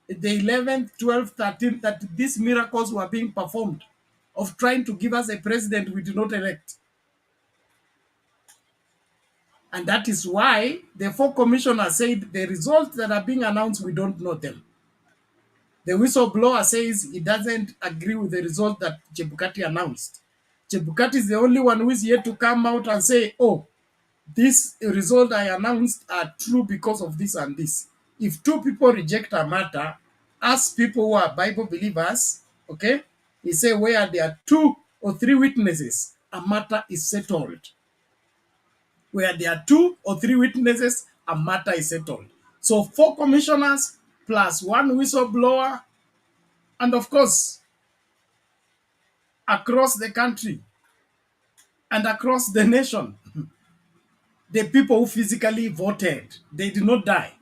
Speaker 1: the 11th, 12th, 13th that these miracles were being performed of trying to give us a president we did not elect. And that is why the four commissioners said the results that are being announced, we don't know them. The whistleblower says he doesn't agree with the result that Chebukati announced. Chebukati is the only one who is yet to come out and say, oh, this result I announced are true because of this and this. If two people reject a matter, as people who are Bible believers, okay, he say where there are 2 or 3 witnesses, a matter is settled. Where there are 2 or 3 witnesses, a matter is settled. So 4 commissioners plus 1 whistleblower, and of course, across the country and across the nation, the people who physically voted, they did not die.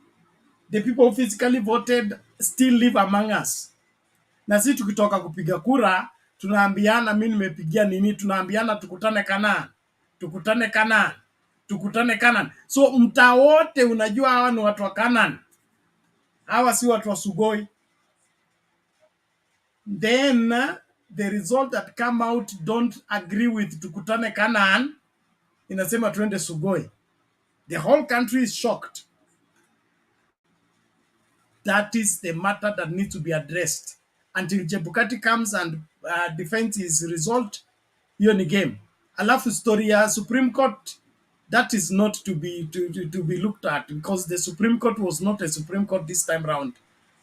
Speaker 1: The people who physically voted still live among us. Na sisi tukitoka kupiga kura, tunaambiana mimi nimepigia nini, tunaambiana tukutane Kanaan. Tukutane Kanaan. Tukutane Kanaan. So mtaa wote unajua hawa ni watu wa Kanaan. Hawa si watu wa Sugoi. Then the result that come out don't agree with tukutane Kanaan, inasema tuende Sugoi. The whole country is shocked. That is the matter that needs to be addressed. Until Chebukati comes and defends his result, hiyo ni game. Alafu story ya Supreme Court, that is not to be looked at, because the Supreme Court was not a Supreme Court this time round.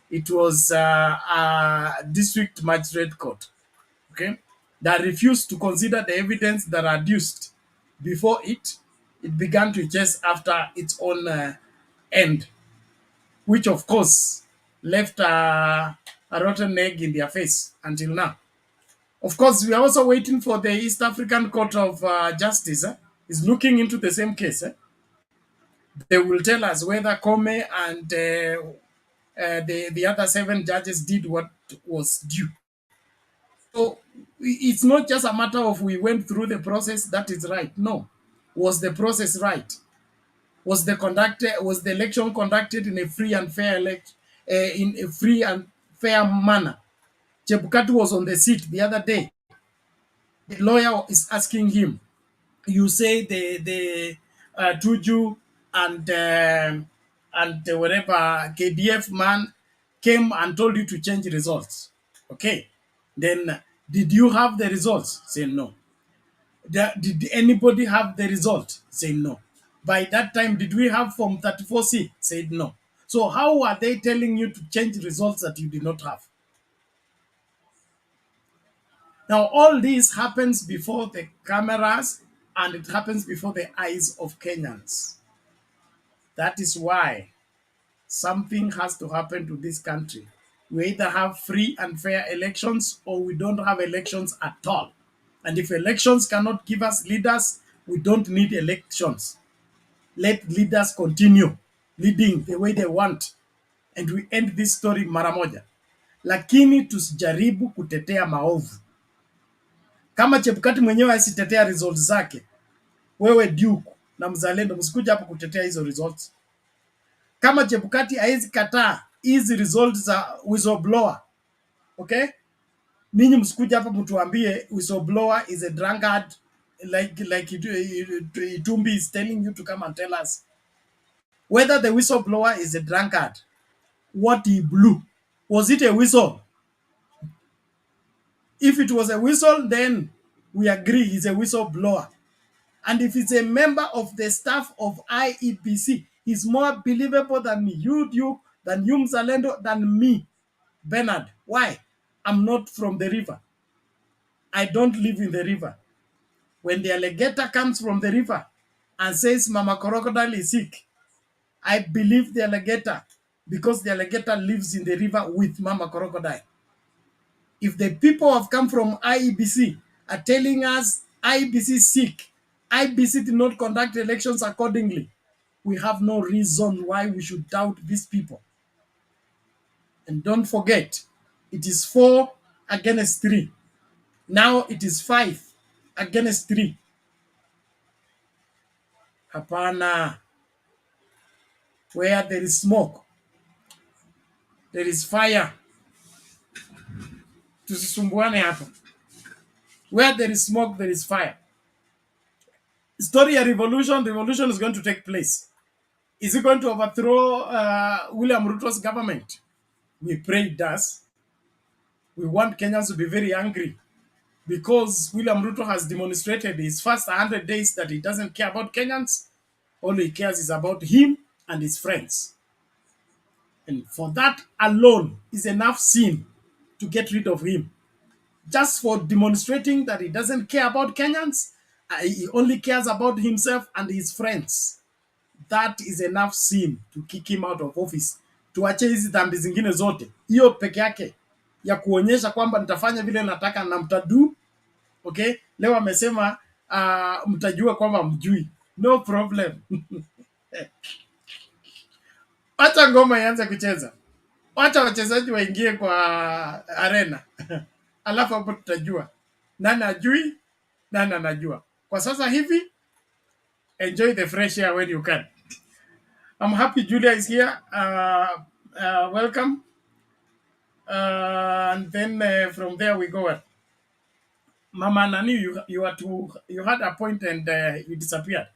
Speaker 1: It was a district magistrate court, okay, that refused to consider the evidence that are adduced before it. It began to chase after its own end, which of course left a rotten egg in their face until now. Of course, we are also waiting for the East African Court of Justice is looking into the same case. They will tell us whether Kome and the other 7 judges did what was due. So it's not just a matter of we went through the process, that is right. No. Was the process right? Was the election conducted in a free and fair manner? Chebukati was on the seat the other day. The lawyer is asking him, you say the Tuju and whatever KDF man came and told you to change results. Okay. Then did you have the results? Say no. Did anybody have the result? Say no. By that time, did we have Form 34C? Said no. So how are they telling you to change results that you did not have? Now, all this happens before the cameras and it happens before the eyes of Kenyans. That is why something has to happen to this country. We either have free and fair elections or we don't have elections at all. And if elections cannot give us leaders, we don't need elections. Let leaders continue leading the way they want, and we end this story mara moja. Lakini tusijaribu kutetea maovu. Kama Chebukati mwenyewe asitetea results zake, wewe Duke na Mzalendo msikuja hapo kutetea hizo results. Kama Chebukati haizi kataa hizi results za whistleblower, okay? Ninyi msikuja hapa mtuambie whistleblower is a drunkard, like Itumbi is telling you to come and tell us whether the whistleblower is a drunkard. What he blew, was it a whistle? If it was a whistle, then we agree he's a whistleblower. And if it's a member of the staff of IEBC, he's more believable than you, Duke, than you, Mzalendo, than me, Bernard. Why? I'm not from the river. I don't live in the river. When the alligator comes from the river and says Mama Crocodile is sick, I believe the alligator because the alligator lives in the river with Mama Crocodile. If the people have come from IEBC are telling us IEBC is sick, IEBC did not conduct elections accordingly, we have no reason why we should doubt these people. And don't forget, it is 4 against 3. Now it is 5 against 3. Hapana. Where there is smoke, there is fire. Tusisumbuane hapa. Where there is smoke, there is fire. Story of revolution is going to take place. Is it going to overthrow William Ruto's government? We pray it does. We want Kenyans to be very angry because William Ruto has demonstrated his first 100 days that he doesn't care about Kenyans. All he cares is about him and his friends. And for that alone is enough sin to get rid of him. Just for demonstrating that he doesn't care about Kenyans, he only cares about himself and his friends. That is enough sin to kick him out of office. Tuache hizi dhambi zingine zote. Hiyo peke yake ya kuonyesha kwamba nitafanya vile nataka na mtadu. Okay? Leo amesema mtajua kwamba mjui. No problem. Acha ngoma ianze kucheza. Acha wachezaji waingie kwa arena. Alafu hapo tutajua nani ajui, nani anajua. Kwa sasa hivi, enjoy the fresh air when you can. I'm happy Julia is here. Welcome. And then from there we go. Mama Nani, you had a point and you disappeared.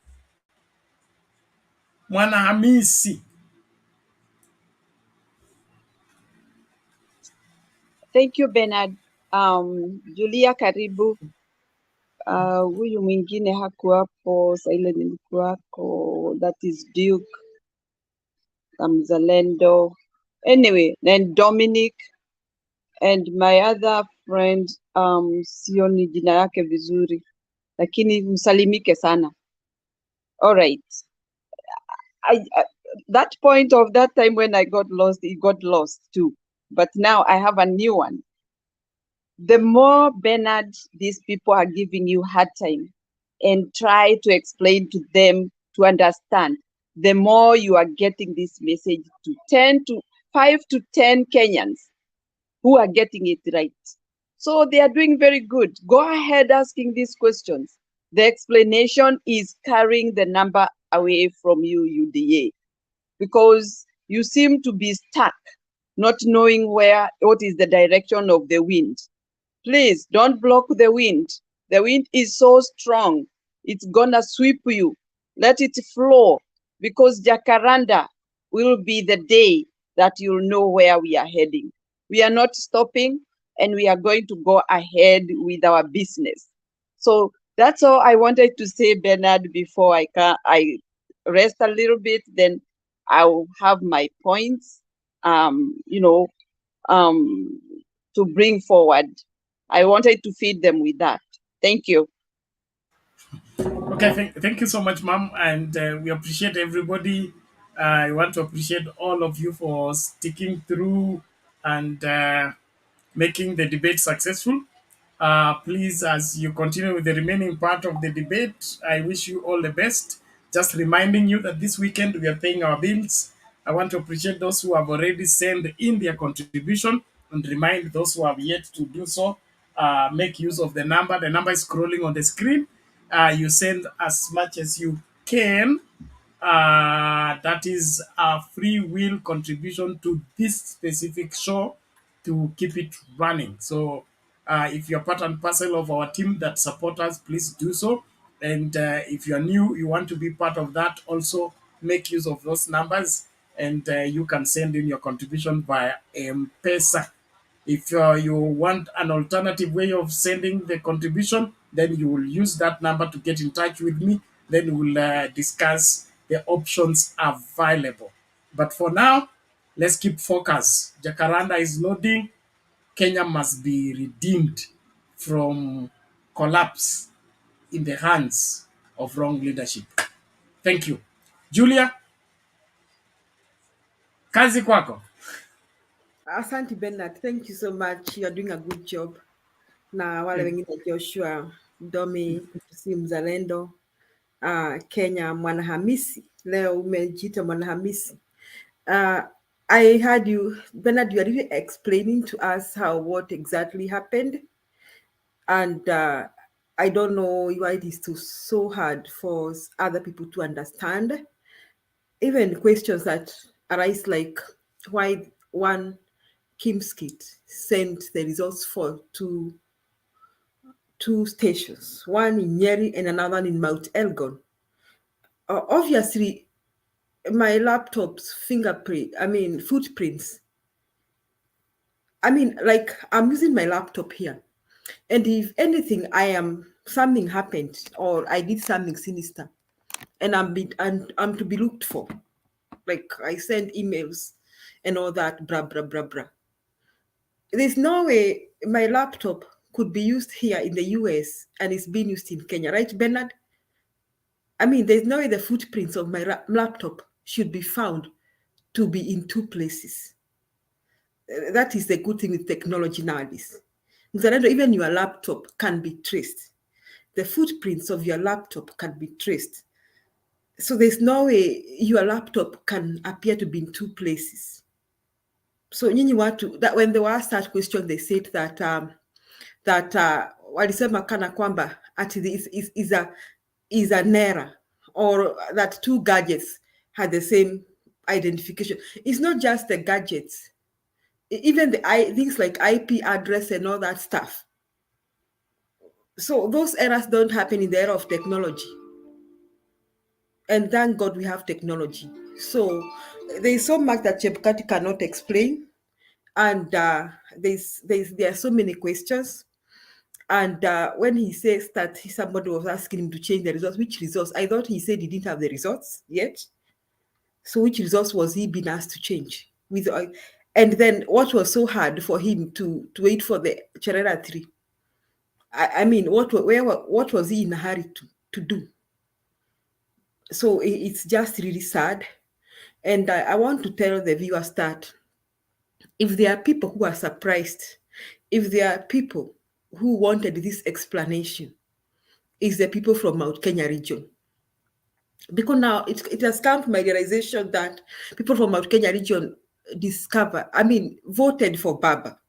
Speaker 1: Mwana Hamisi.
Speaker 3: Thank you, Bernard. Julia, karibu. Huyu mwingine hakuwapo, Silent nilikuwako, that is Duke, Mzalendo. Anyway, then Dominic and my other friend, sioni jina yake vizuri, lakini msalimike sana. All right. That point of that time when I got lost, it got lost too. But now I have a new one. The more, Bernard, these people are giving you hard time and try to explain to them to understand, the more you are getting this message to 5 to 10 Kenyans who are getting it right. So they are doing very good. Go ahead asking these questions. The explanation is carrying the number away from you, UDA, because you seem to be stuck, not knowing what is the direction of the wind. Please don't block the wind. The wind is so strong. It's gonna sweep you. Let it flow, because Jacaranda will be the day that you'll know where we are heading. We are not stopping, and we are going to go ahead with our business. So that's all I wanted to say, Bernard, before I rest a little bit, then I'll have my points, to bring forward. I wanted to feed them with that. Thank you.
Speaker 1: Okay, thank you so much, ma'am, and we appreciate everybody. I want to appreciate all of you for sticking through and making the debate successful. Please, as you continue with the remaining part of the debate, I wish you all the best. Just reminding you that this weekend we are paying our bills. I want to appreciate those who have already sent in their contribution and remind those who have yet to do so. Make use of the number. The number is scrolling on the screen. You send as much as you can. That is a free will contribution to this specific show to keep it running. So if you're part and parcel of our team that support us, please do so. And if you're new, you want to be part of that, also make use of those numbers and you can send in your contribution via M-Pesa. If you want an alternative way of sending the contribution, then you will use that number to get in touch with me. Then we'll discuss the options available. But for now, let's keep focus. Jacaranda is loading. Kenya must be redeemed from collapse in the hands of wrong leadership. Thank you. Julia, kazi kwako.
Speaker 11: Asante Bernard, thank you so much. You are doing a good job. Na wale wengine Joshua, Domi, si mzalendo, Kenya Mwanahamisi. Leo umejiita Mwanahamisi. I heard you, Bernard, you are really explaining to us what exactly happened. And I don't know why it is so hard for other people to understand. Even questions that arise like why one Kimskit sent the results for two stations, one in Nyeri and another in Mount Elgon. Obviously, my laptop's footprints. Like I'm using my laptop here. And if anything, something happened or I did something sinister and I'm to be looked for. Like I send emails and all that, blah, blah, blah, blah. There's no way my laptop could be used here in the US and it's being used in Kenya, right, Bernard? There's no way the footprints of my laptop should be found to be in two places. That is the good thing with technology nowadays. Even your laptop can be traced. The footprints of your laptop can be traced. So there's no way your laptop can appear to be in two places. So that when they were asked that question, they said that walisema kana kwamba is an error, or that two gadgets had the same identification. It's not just the gadgets, even things like IP address and all that stuff. So those errors don't happen in the era of technology. And thank God we have technology. So there's so much that Chebukati cannot explain. And there are so many questions. And when he says that somebody was asking him to change the results, which results? I thought he said he didn't have the results yet. So which results was he being asked to change? And then what was so hard for him to wait for the Cherera 3? What was he in a hurry to do? So it's just really sad. And I want to tell the viewers that if there are people who are surprised, if there are people who wanted this explanation, it's the people from Mount Kenya region. Because now it has come to my realization that people from Mount Kenya region voted for Baba.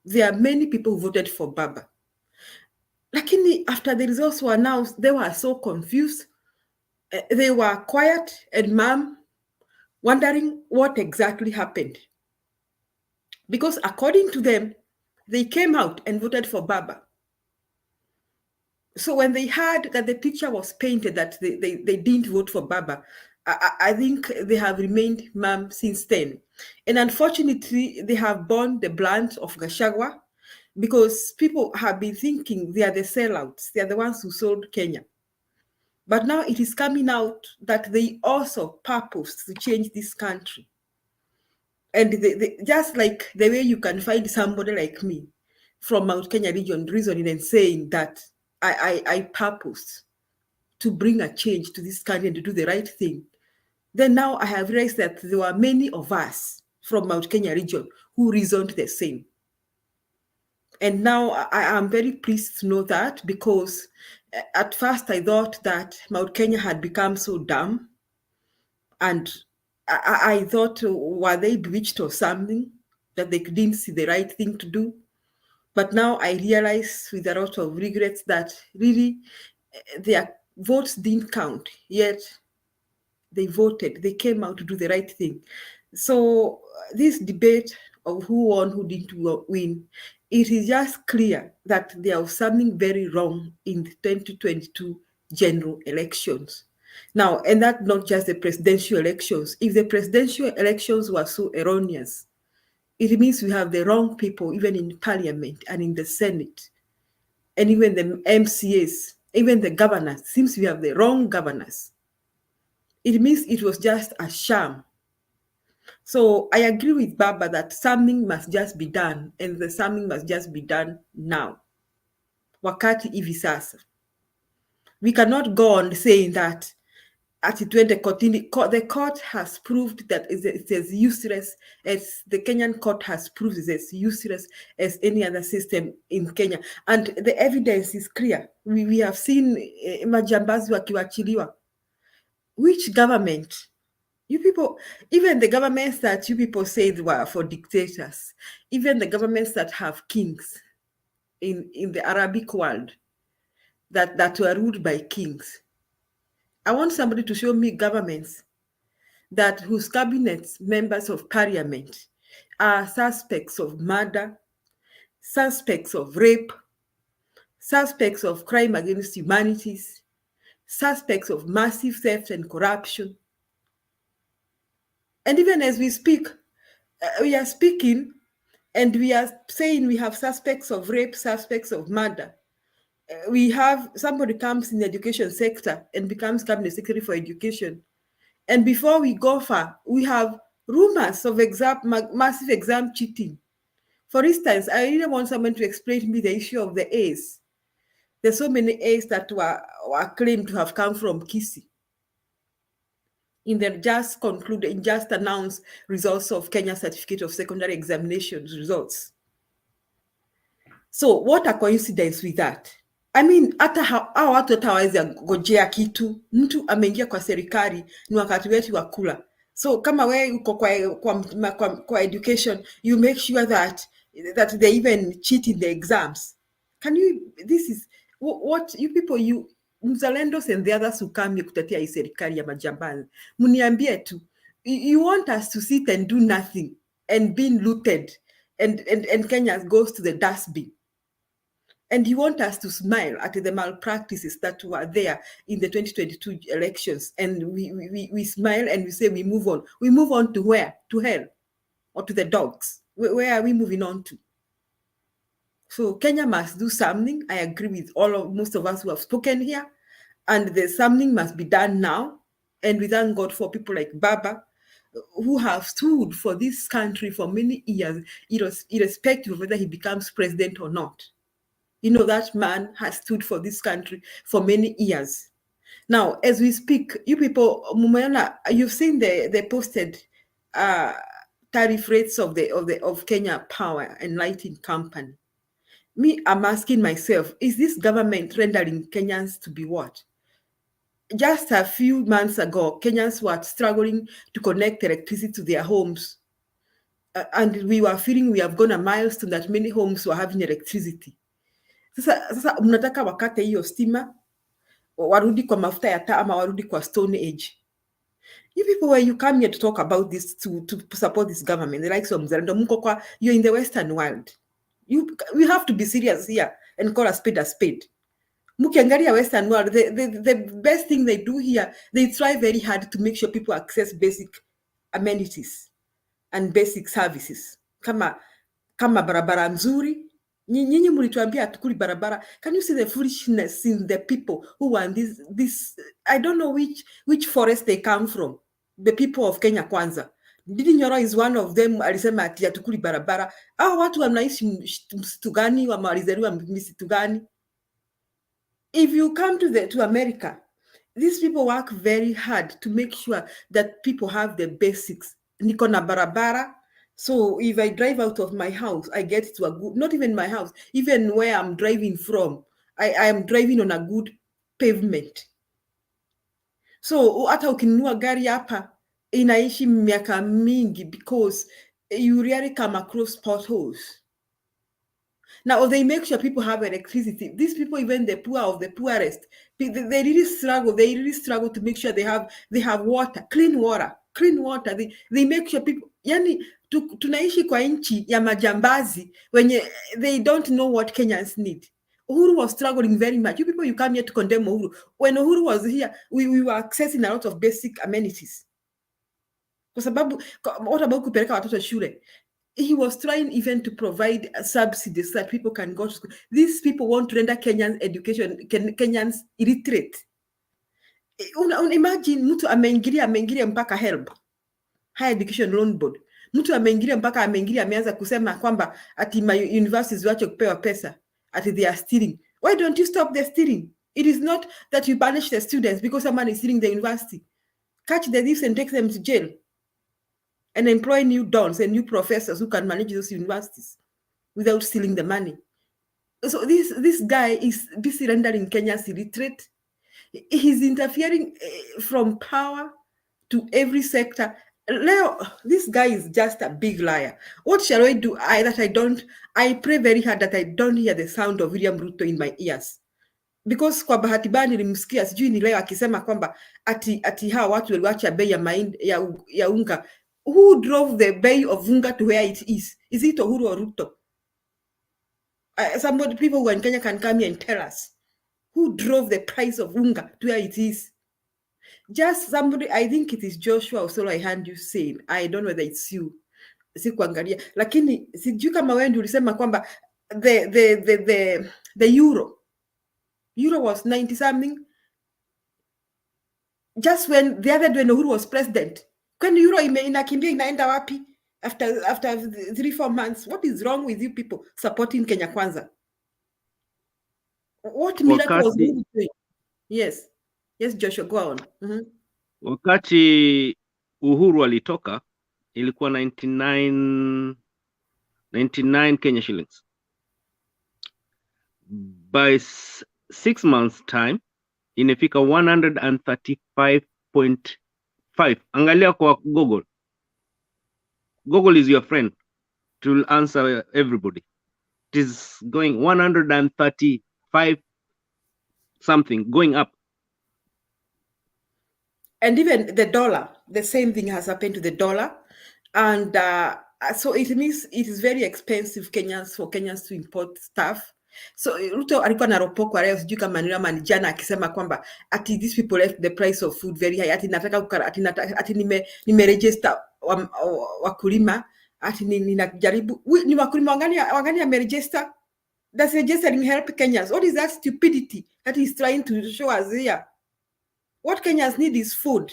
Speaker 11: There are many people who voted for Baba. Lakini after the results were announced, they were so confused. They were quiet and mum wondering what exactly happened. Because according to them, they came out and voted for Baba. So when they heard that the picture was painted that they didn't vote for Baba, I think they have remained mum since then. And unfortunately, they have borne the brunt of Gachagua because people have been thinking they are the sellouts. They are the ones who sold Kenya. But now it is coming out that they also purposed to change this country. And just like the way you can find somebody like me from Mount Kenya region reasoning and saying that I purposed to bring a change to this country and to do the right thing, then now I have realized that there were many of us from Mount Kenya region who reasoned the same. And now I am very pleased to know that, because at first I thought that Mount Kenya had become so dumb, and I thought, were they bewitched or something, that they didn't see the right thing to do? But now I realize with a lot of regrets that really their votes didn't count, yet they voted, they came out to do the right thing. So this debate of who won, who didn't win, it is just clear that there was something very wrong in the 2022 general elections. Now, and that's not just the presidential elections. If the presidential elections were so erroneous, it means we have the wrong people, even in parliament and in the Senate, and even the MCAs, even the governors. Seems we have the wrong governors. It means it was just a sham. So I agree with Baba that something must just be done, and the something must just be done now. Wakati hivi sasa. We cannot go on saying that the court has proved that it's as useless as the Kenyan court has proved it's as useless as any other system in Kenya. And the evidence is clear. We have seen majambazi wakiwachiliwa. Which government? You people, even the governments that you people said were for dictators, even the governments that have kings in the Arabic world that were ruled by kings. I want somebody to show me governments that whose cabinets, members of parliament, are suspects of murder, suspects of rape, suspects of crime against humanities, suspects of massive theft and corruption. And even as we speak, we are speaking and we are saying we have suspects of rape, suspects of murder. We have somebody comes in the education sector and becomes cabinet secretary for education. And before we go far, we have rumors of massive exam cheating. For instance, I really want someone to explain to me the issue of the A's. There's so many A's that were claimed to have come from Kisii. In the just announced results of Kenya Certificate of Secondary Examinations results. So what a coincidence with that. I mean, hata hao watu hawawezi gojea kitu. Mtu ameingia kwa serikali, ni wakati wetu wa kula. So kama wewe uko kwa education, you make sure that they even cheat in the exams. This is what you people, you Mzalendos and the others who come here kutetea hii serikali ya majambazi. Muniambie tu, you want us to sit and do nothing and being looted and Kenya goes to the dustbin. And you want us to smile at the malpractices that were there in the 2022 elections. And we smile and we say we move on. We move on to where? To hell or to the dogs? Where are we moving on to? So Kenya must do something. I agree with most of us who have spoken here. And there's something must be done now. And we thank God for people like Baba, who have stood for this country for many years, irrespective of whether he becomes president or not. You know, that man has stood for this country for many years. Now, as we speak, you people, you've seen the posted tariff rates of Kenya Power and Lighting Company. Me, I'm asking myself, is this government rendering Kenyans to be what? Just a few months ago, Kenyans were struggling to connect electricity to their homes. And we were feeling we have gone a milestone that many homes were having electricity. Sasa mnataka wakate hiyo stima, warudi kwa mafuta ya taa ama warudi kwa stone age. You people, when you come here to talk about this, to support this government, the likes of Mzalendo, you're in the Western world. We have to be serious here and call a spade a spade. Mukiangalia Western world, the best thing they do here, they try very hard to make sure people access basic amenities and basic services. Kama barabara nzuri, nyinyi mulituambia hatukuli barabara. Can you see the foolishness in the people who want this? I don't know which forest they come from. The people of Kenya Kwanza. Didi Nyoro is one of them. Alisema ati hatukuli barabara. Hao watu wanaishi msitu gani? Walizaliwa msitu gani? If you come to America, these people work very hard to make sure that people have the basics. Niko na barabara. So if I drive out of my house, I get to a good, not even my house, even where I'm driving from, I am driving on a good pavement. So hata ukinunua gari hapa inaishi miaka mingi because you rarely come across potholes. Now they make sure people have electricity. These people, even the poor of the poorest, they really struggle. They really struggle to make sure they have water, clean water, clean water. They make sure people, yani tunaishi kwa nchi ya majambazi wenye they don't know what Kenyans need. Uhuru was struggling very much. You people, you come here to condemn Uhuru. When Uhuru was here, we were accessing a lot of basic amenities. Kwa sababu, what about kupeleka watoto shule? He was trying even to provide subsidies so that people can go to school. These people want to render Kenyans education, Kenyans illiterate. Imagine mtu ameingilia mpaka HELB, Higher Education Loan Board. Mtu ameingilia ameanza kusema kwamba ati my universities wache kupewa pesa, ati they are stealing. Why don't you stop the stealing? It is not that you punish the students because someone is stealing the university. Catch the thieves and take them to jail. And employ new dons and new professors who can manage those universities without stealing the money. So this guy is busy rendering Kenyans illiterate. He's interfering from power to every sector. Leo, this guy is just a big liar. What shall I do? I pray very hard that I don't hear the sound of William Ruto in my ears. Because kwa bahati mbaya nilimsikia sijui ni leo akisema kwamba ati hawa watu waliwacha bei ya unga. Who drove the bay of unga to where it is? Is it Uhuru or Ruto? Somebody, people who are in Kenya can come here and tell us who drove the price of unga to where it is. Just somebody, I think it is Joshua Osolo I heard you saying. I don't know whether it's you. Sikuangalia. Lakini sijui kama wewe ndio ulisema kwamba the euro was 90 something. Just when the other day when Uhuru was president. When euro inakimbia inaenda wapi after 3-4 months? What is wrong with you people supporting Kenya Kwanza? What miracle was Uhuru doing? Yes, Joshua, go on.
Speaker 16: Wakati Uhuru alitoka ilikuwa 99 Kenya shillings. By 6 months time inafika 135.5. Angalia kwa Google. Google is your friend. It will answer everybody. It is going 135 something, going up.
Speaker 11: And even the dollar, the same thing has happened to the dollar. And so it means it is very expensive for Kenyans to import stuff. So Ruto alikuwa naropokwa leo sijui kama ni ama ni jana akisema kwamba ati these people left the price of food very high, ati nataka ati nimeregister wakulima, ati ninajaribu ni wakulima wangani ameregister. Does registering help Kenyans? What is that stupidity that he's trying to show us here? What Kenyans need is food.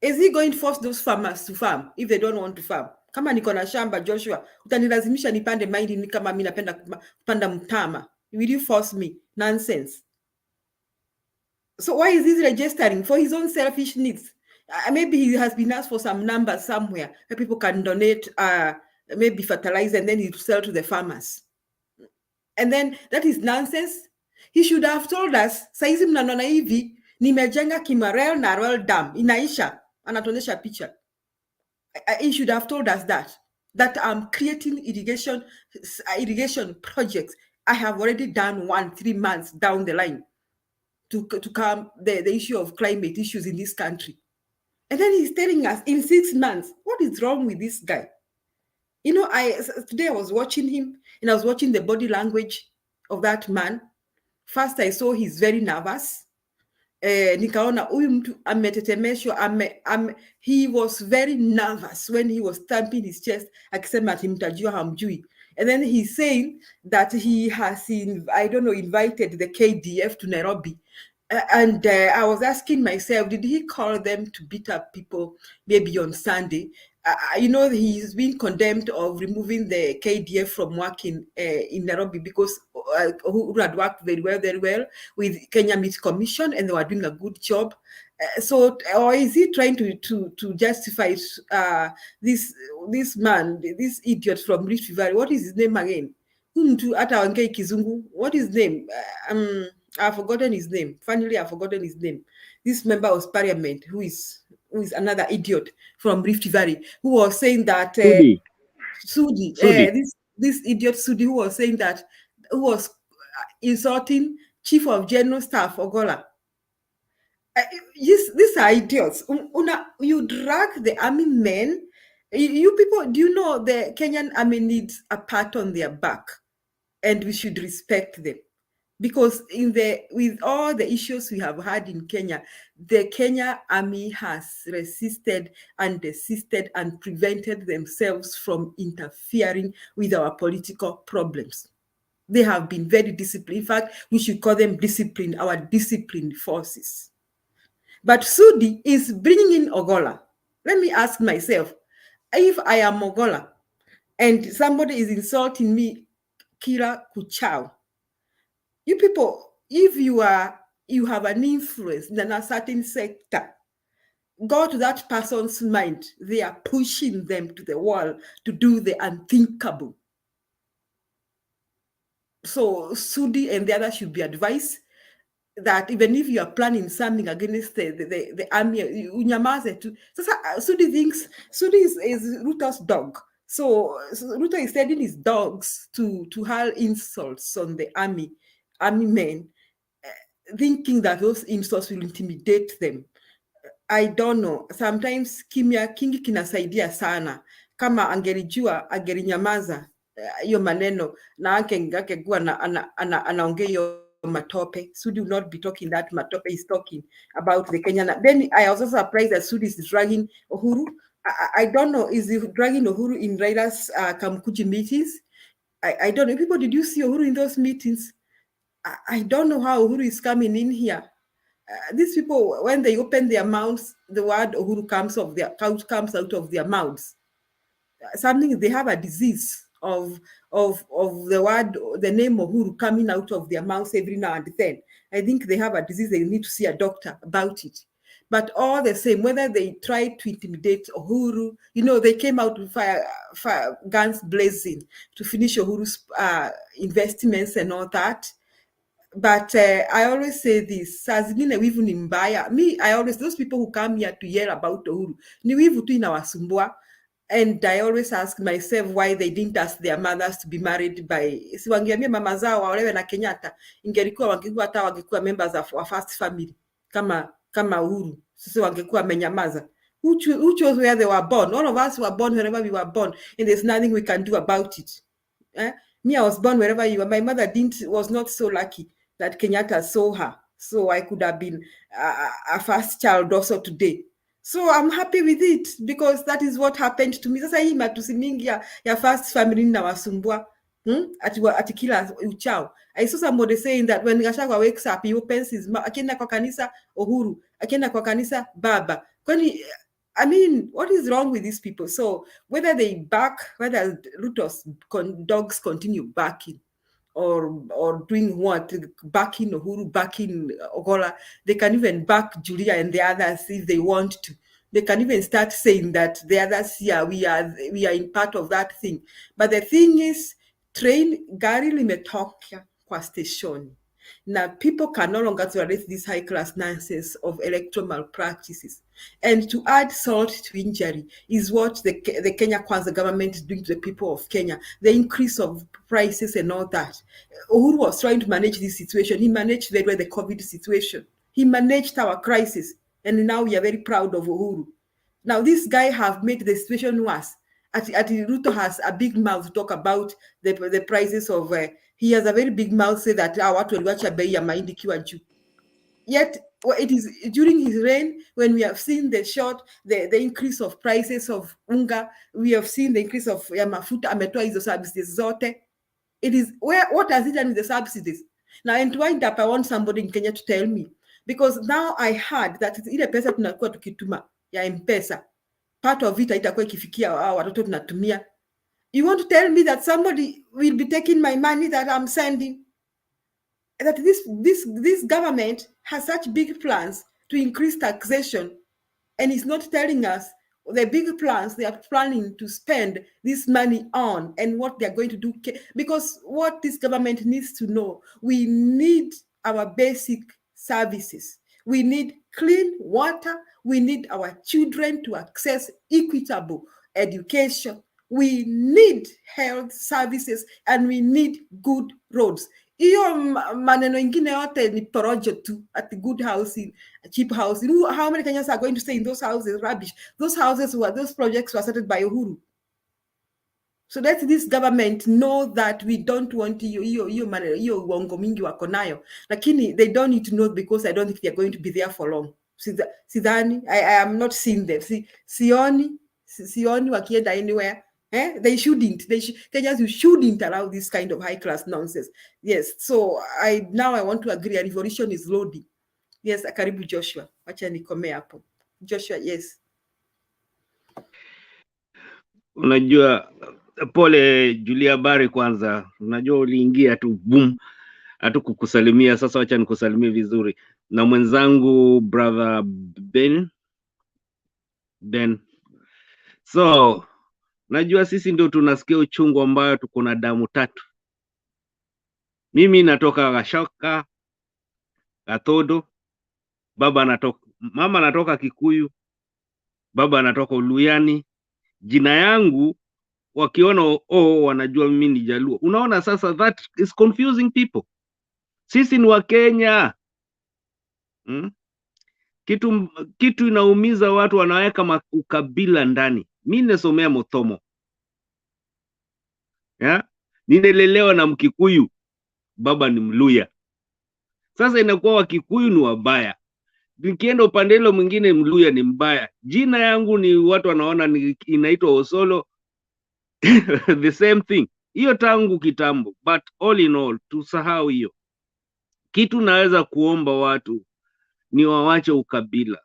Speaker 11: Is he going to force those farmers to farm if they don't want to farm? Kama niko na shamba Joshua, utanilazimisha nipande mahindi ni kama mimi napenda kupanda mtama. Will you force me? Nonsense. So why is he registering? For his own selfish needs. Maybe he has been asked for some numbers somewhere where people can donate maybe fertilizer and then he'll sell to the farmers. And then that is nonsense. He should have told us, saizi mnaona hivi, nimejenga Kimarel na Royal Dam, inaisha, anatuonyesha picha. He should have told us that I'm creating irrigation projects. I have already done 3 months down the line to calm the issue of climate issues in this country. And then he's telling us in 6 months, what is wrong with this guy? You know, today I was watching him and I was watching the body language of that man. First I saw he's very nervous. Nikaona huyu mtu ametetemeshwa, he was very nervous when he was stamping his chest akisema ati mtajua hamjui. And then he's saying that he has invited the KDF to Nairobi. And I was asking myself, did he call them to beat up people maybe on Sunday? He's been condemned of removing the KDF from work in Nairobi because who had worked very well with Kenya Meat Commission, and they were doing a good job. So, or is he trying to justify this man, this idiot from Rift Valley? What is his name again? What is his name? I've forgotten his name. Finally, I've forgotten his name. This member of parliament who is another idiot from Rift Valley, who was saying that Sudi. This idiot Sudi, who was saying that, who was insulting Chief of General Staff Ogola. Yes, these are idiots. You drag the army men. You people, do you know the Kenyan army needs a pat on their back, and we should respect them? Because with all the issues we have had in Kenya, the Kenya army has resisted and desisted and prevented themselves from interfering with our political problems. They have been very disciplined. In fact, we should call them disciplined, our disciplined forces. But Sudi is bringing in Ogola. Let me ask myself, if I am Ogola and somebody is insulting me, Kira Kuchao, you people, if you have an influence in a certain sector, go to that person's mind. They are pushing them to the wall to do the unthinkable. So Sudi and the others should be advised that even if you are planning something against the army, unyamaze tu. Sudi thinks Sudi is Ruto's dog. So Ruto is sending his dogs to hurl insults on the army men, thinking that those insults will intimidate them. I don't know. Sometimes kimya kingi kinasaidia sana. Kama angelijua, angelinyamaza hiyo maneno na angekuwa anaongea hiyo matope. Sudi will not be talking that matope. He's talking about the Kenyan. Then I was also surprised that Sudi is dragging Uhuru. I don't know. Is he dragging Uhuru in Raila's Kamkuji meetings? I don't know. People, did you see Uhuru in those meetings? I don't know how Uhuru is coming in here. These people, when they open their mouths, the word Uhuru comes out of their mouths. Something, they have a disease of the word, the name Uhuru coming out of their mouths every now and then. I think they have a disease. They need to see a doctor about it. But all the same, whether they try to intimidate Uhuru, they came out with fire guns blazing to finish Uhuru's investments and all that. But I always say this, those people who come here to hear about Uhuru, ni wivu tu inawasumbua. And I always ask myself why they didn't ask their mothers to be married by, si wangeambia mama zao waolewe na Kenyatta, ingelikuwa wangekuwa members of our first family, kama Uhuru, sisi wangekuwa menyamaza. Who chose where they were born? All of us were born wherever we were born, and there's nothing we can do about it. Me, I was born wherever you were. My mother was not so lucky that Kenyatta saw her. So I could have been a first child also today. So I'm happy with it because that is what happened to me. Sasa hii matusi mingi ya first family na wasumbua. Ati kila uchao. I saw somebody saying that when Gachagua wakes up, he opens his mouth. Akienda kwa kanisa Uhuru. Akienda kwa kanisa Baba. Kwani, I mean, what is wrong with these people? So whether Ruto's dogs continue barking or doing what, backing Uhuru, backing Ogola, they can even back Julia and the others if they want to. They can even start saying that the others here, we are in part of that thing. But the thing is, train gari limetoka kwa station. Now, people can no longer tolerate this high-class nonsense of electoral malpractices. And to add salt to injury is what the Kenya Kwanza government is doing to the people of Kenya. The increase of prices and all that. Uhuru was trying to manage this situation. He managed very well the COVID situation. He managed our crisis. And now we are very proud of Uhuru. Now, this guy have made the situation worse. Ruto has a big mouth to talk about the prices of... he has a very big mouth say that watu waliwacha bei ya mahindi kiwa juu. Yet it is during his reign when we have seen the increase of prices of unga, we have seen the increase of mafuta, ametoa hizo subsidies zote. It is what has he done with the subsidies? Now, and to wind up, I want somebody in Kenya to tell me, because now I heard that ile pesa tunakuwa tukituma ya M-Pesa, part of it haitakuwa ikifikia watoto tunatumia. You want to tell me that somebody will be taking my money that I'm sending that this government has such big plans to increase taxation, and it's not telling us the big plans they are planning to spend this money on and what they're going to do. Because what this government needs to know, we need our basic services. We need clean water. We need our children to access equitable education. We need health services, and we need good roads. Iyo maneno ingine yote ni porojo tu, at the good housing, cheap housing. How many Kenyans are going to stay in those houses? Rubbish. Those projects were started by Uhuru. So let this government know that we don't want hiyo uongo mingi wako nayo. Lakini they don't need to know, because I don't think they're going to be there for long. Sidhani, I am not seeing them. Sioni wakienda anywhere. They shouldn't. Kenyans, you shouldn't allow this kind of high-class nonsense. Yes, so I want to agree. A revolution is loading. Yes, karibu Joshua. Wacha nikome hapo. Joshua, yes.
Speaker 16: Unajua, pole Julia Bari, kwanza unajua uliingia tu boom, hatu kukusalimia. Sasa wacha nikusalimie vizuri, na mwenzangu brother Ben. So najua sisi ndio tunasikia uchungu ambayo tuko na damu tatu. Mimi natoka Gashoka, Gatodo, mama anatoka Kikuyu, baba anatoka Uluyani. Jina yangu wakiona wanajua mimi ni Jaluo. Unaona sasa, that is confusing people. Sisi ni wa Kenya. Kitu inaumiza watu, wanaweka ukabila ndani. Mimi nasomea Motomo. Ninelelewa na Mkikuyu, baba ni Mluya. Sasa inakuwa Wakikuyu ni wabaya, nikienda upande ile mwingine Mluya ni mbaya. Jina yangu ni watu wanaona inaitwa Osolo. The same thing. Hiyo tangu kitambo, but all in all tusahau hiyo. Kitu naweza kuomba watu ni wawache ukabila.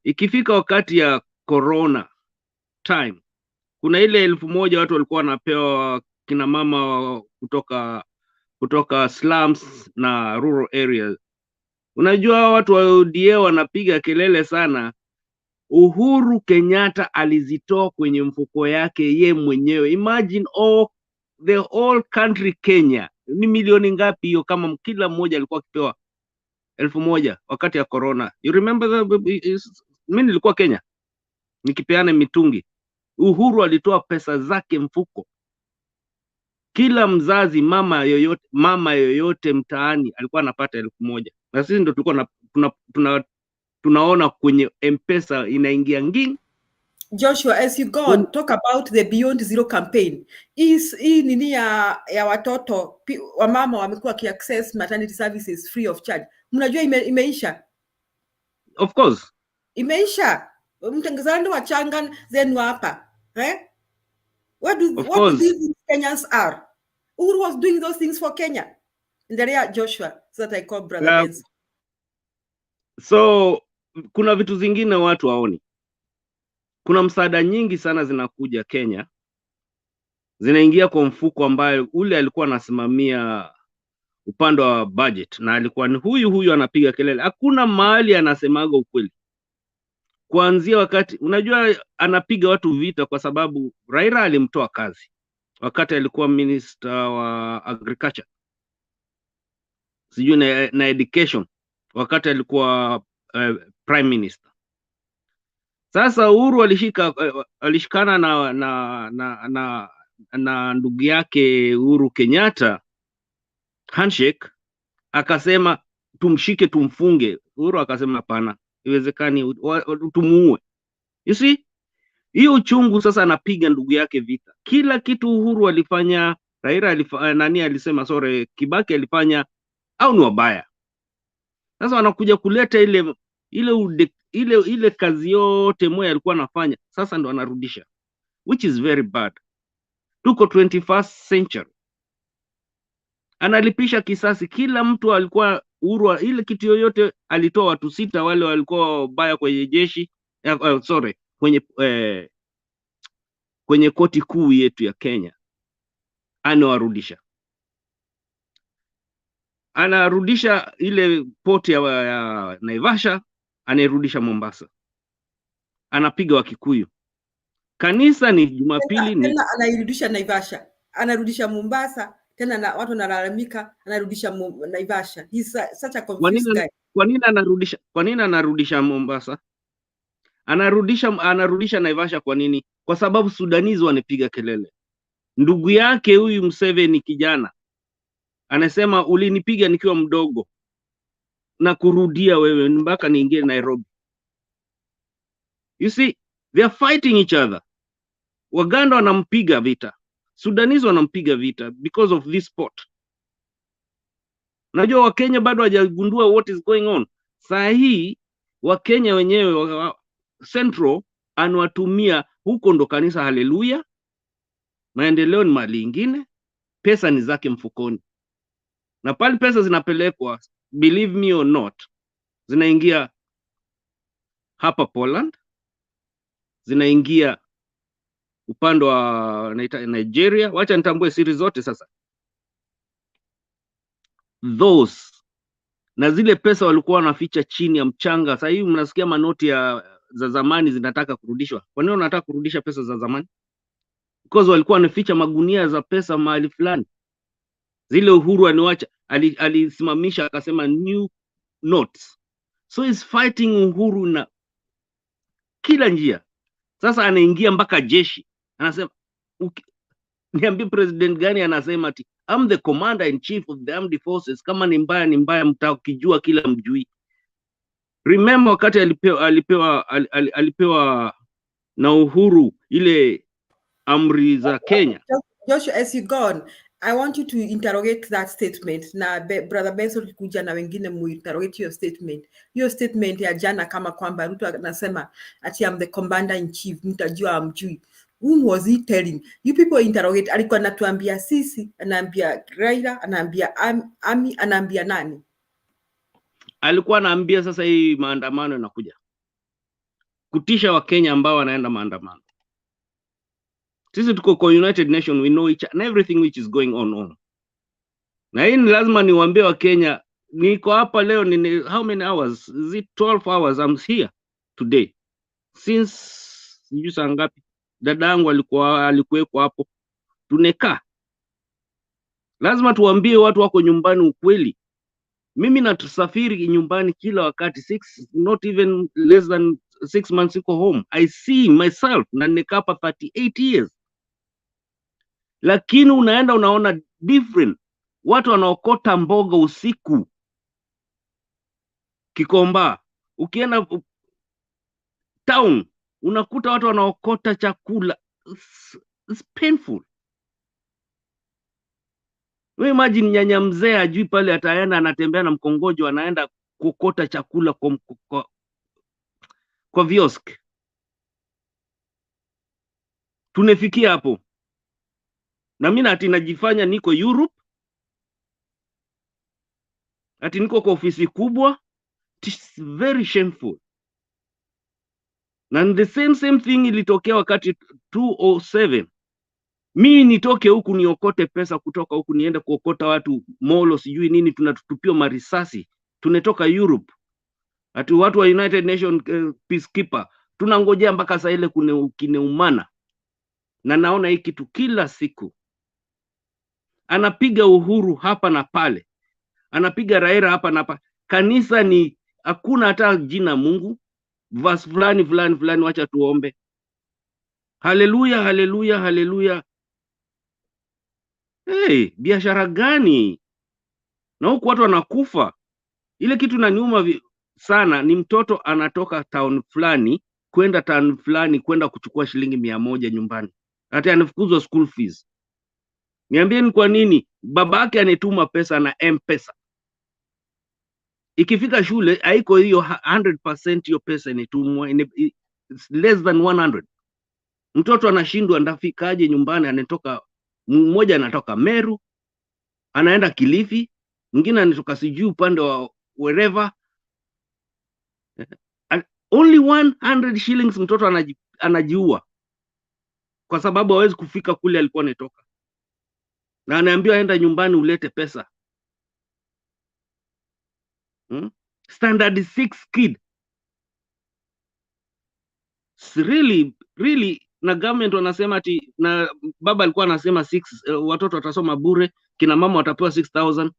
Speaker 16: Ikifika wakati ya corona time, kuna ile 1,000 watu walikuwa wanapewa, kina mama kutoka slums na rural areas. Unajua watu wa ODA wanapiga kelele sana. Uhuru Kenyatta alizitoa kwenye mfuko yake ye mwenyewe. Imagine the whole country Kenya. Ni milioni ngapi hiyo, kama kila mmoja alikuwa akipewa 1,000 wakati ya corona. You remember mimi nilikuwa Kenya nikipeana mitungi. Uhuru alitoa pesa zake mfuko. Kila mzazi, mama yoyote mtaani alikuwa anapata 1,000. Na sisi ndio tulikuwa tunaona kwenye M-Pesa inaingia nging.
Speaker 11: Joshua, as you go on, talk about the Beyond Zero campaign. Hii nini ya watoto wamama wamekuwa ki-access maternity services free of charge. Mnajua imeisha?
Speaker 16: Of course.
Speaker 11: Imeisha. Mtengezano wa changa zenu hapa. What do these Kenyans are? Who was doing those things for Kenya? Nderea Joshua, so that I call brother Benz.
Speaker 16: So kuna vitu zingine watu waoni. Kuna msaada nyingi sana zinakuja Kenya, zinaingia kwa mfuko ambayo ule alikuwa anasimamia upande wa budget, na alikuwa ni huyu anapiga kelele. Hakuna mahali anasemaga ukweli. Kuanzia wakati, unajua anapiga watu vita kwa sababu Raila alimtoa kazi wakati alikuwa minister wa agriculture, sijui na education wakati alikuwa prime minister. Sasa Uhuru alishikana na ndugu yake Uhuru Kenyatta handshake, akasema tumshike tumfunge. Uhuru akasema hapana, iwezekani, tumuue. You see, hiyo uchungu. Sasa anapiga ndugu yake vita. Kila kitu Uhuru alifanya, Raila alisema Kibaki alifanya au ni wabaya. Sasa wanakuja kuleta ile kazi yote moja alikuwa anafanya, sasa ndo anarudisha, which is very bad. Tuko 21st century. Analipisha kisasi. Kila mtu alikuwa Uhuru, ile kitu yoyote alitoa watu 6 wale walikuwa baya kwenye jeshi, kwenye koti kuu yetu ya Kenya, anawarudisha. anarudisha ile poti ya Naivasha, anairudisha Mombasa, anapiga Wakikuyu. Kanisa ni Jumapili ni
Speaker 11: tena anairudisha Naivasha, anarudisha Mombasa, tena na watu wanalalamika anarudisha Naivasha. He's such a confused guy.
Speaker 16: Kwa nini anarudisha Mombasa? Anarudisha Naivasha kwa nini? Kwa sababu Sudanese wanapiga kelele. Ndugu yake huyu Museveni kijana anasema ulinipiga nikiwa mdogo na kurudia wewe mpaka niingie Nairobi. You see, they are fighting each other. Waganda wanampiga vita, Sudanese wanampiga vita because of this sport. Najua Wakenya bado hawajagundua what is going on. Saa hii Wakenya wenyewe Central anawatumia huko, ndo kanisa haleluya, maendeleo ni mali ingine, pesa ni zake mfukoni. Na pale pesa zinapelekwa, believe me or not, zinaingia hapa Poland, zinaingia upande wa Nigeria. Wacha nitambue siri zote sasa. Those na zile pesa walikuwa wanaficha chini ya mchanga. Sasa hivi mnasikia manoti za zamani zinataka kurudishwa. Kwa nini wanataka kurudisha pesa za zamani? Because walikuwa wanaficha magunia za pesa mahali fulani. Zile Uhuru aniwacha alisimamisha akasema new notes. So he's fighting Uhuru na kila njia. Sasa anaingia mpaka jeshi. Anasema niambie president gani anasema ati I'm the commander in chief of the armed forces. Kama ni mbaya mtakijua kila mjui. Remember wakati alipewa na Uhuru ile amri za Kenya.
Speaker 11: Joshua, as you go on, I want you to interrogate that statement. Na brother Benson kuja na wengine interrogate your statement. Your statement ya jana kama kwamba Ruto anasema ati I'm the commander in chief, mtajua amjui. Whom was he telling? You people interrogate. Alikuwa anatuambia sisi, anaambia Raila, anaambia Ami, anaambia nani?
Speaker 16: Alikuwa anaambia sasa hii maandamano yanakuja kutisha Wakenya ambao wanaenda maandamano. Sisi tuko kwa United Nations, we know each and everything which is going on. Na hii ni lazima niwaambie Wakenya, niko hapa leo how many hours? Is it 12 hours I'm here today? Since sijui saa ngapi. Dadangu alikuweko hapo. Tunekaa. Lazima tuambie watu wako nyumbani ukweli. Mimi natusafiri nyumbani kila wakati, not even less than 6 months iko home. I see myself na nimekaa hapa 38 years. Lakini unaenda unaona different. Watu wanaokota mboga usiku. Kikomba. Ukienda town, unakuta watu wanaokota chakula. It's painful. We imagine nyanya mzee ajui pale ataenda anatembea na mkongojo anaenda kukota chakula kwa viosk. Tunefikia hapo. Na mimi ati najifanya niko Europe. Ati niko kwa ofisi kubwa. It's very shameful. Na the same thing ilitokea wakati 2007. Mimi nitoke huku niokote pesa kutoka huku niende kuokota watu molo sijui nini, tunatutupia marisasi. Tunetoka Europe. Ati watu wa United Nations peacekeeper tunangojea mpaka saa ile kineumana. Na naona hii kitu kila siku. Anapiga Uhuru hapa na pale. Anapiga Raila hapa na pale. Kanisa ni hakuna hata jina Mungu. Verse fulani wacha tuombe. Haleluya, haleluya, haleluya. Hey, biashara gani? Na huku watu wanakufa. Ile kitu inaniuma sana ni mtoto anatoka town fulani kwenda town fulani kwenda kuchukua shilingi 100 nyumbani. Hata anafukuzwa school fees. Niambieni kwa nini babake anetuma pesa na M-Pesa. Ikifika shule haiko hiyo 100% hiyo pesa inetumwa, less than 100. Mtoto anashindwa ndafikaje nyumbani, anatoka mmoja anatoka Meru, anaenda Kilifi, mwingine anatoka sijui upande wa wherever. Only 100 shillings mtoto anajiua. Kwa sababu hawezi kufika kule alikuwa anatoka. Na anaambiwa aenda nyumbani ulete pesa. Standard 6 kid. Really na government wanasema ati, na baba alikuwa anasema 6 watoto watasoma bure, kina mama watapewa 6,000.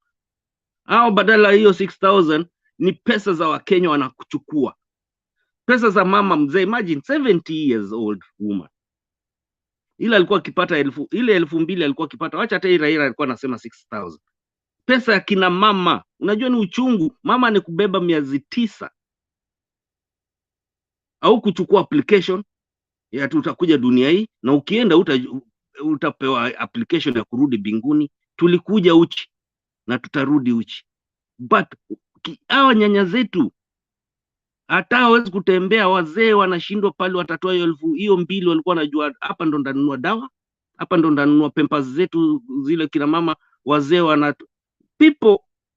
Speaker 16: Au badala hiyo 6,000 ni pesa za Wakenya wanakuchukua. Pesa za mama mzee, imagine 70 years old woman. Ila alikuwa akipata ile 2,000 alikuwa akipata. Wacha hata Raila alikuwa anasema 6,000. Pesa ya kina mama, unajua ni uchungu. Mama ni kubeba miezi 9 au kuchukua application ya utakuja dunia hii, na ukienda utapewa application ya kurudi binguni. Tulikuja uchi na tutarudi uchi. But hawa nyanya zetu hata hawezi kutembea, wazee wanashindwa pale, watatoa hiyo 2,000 walikuwa wanajua hapa ndo ndanunua dawa, hapa ndo ndanunua pampers zetu zile kina mama wazee wana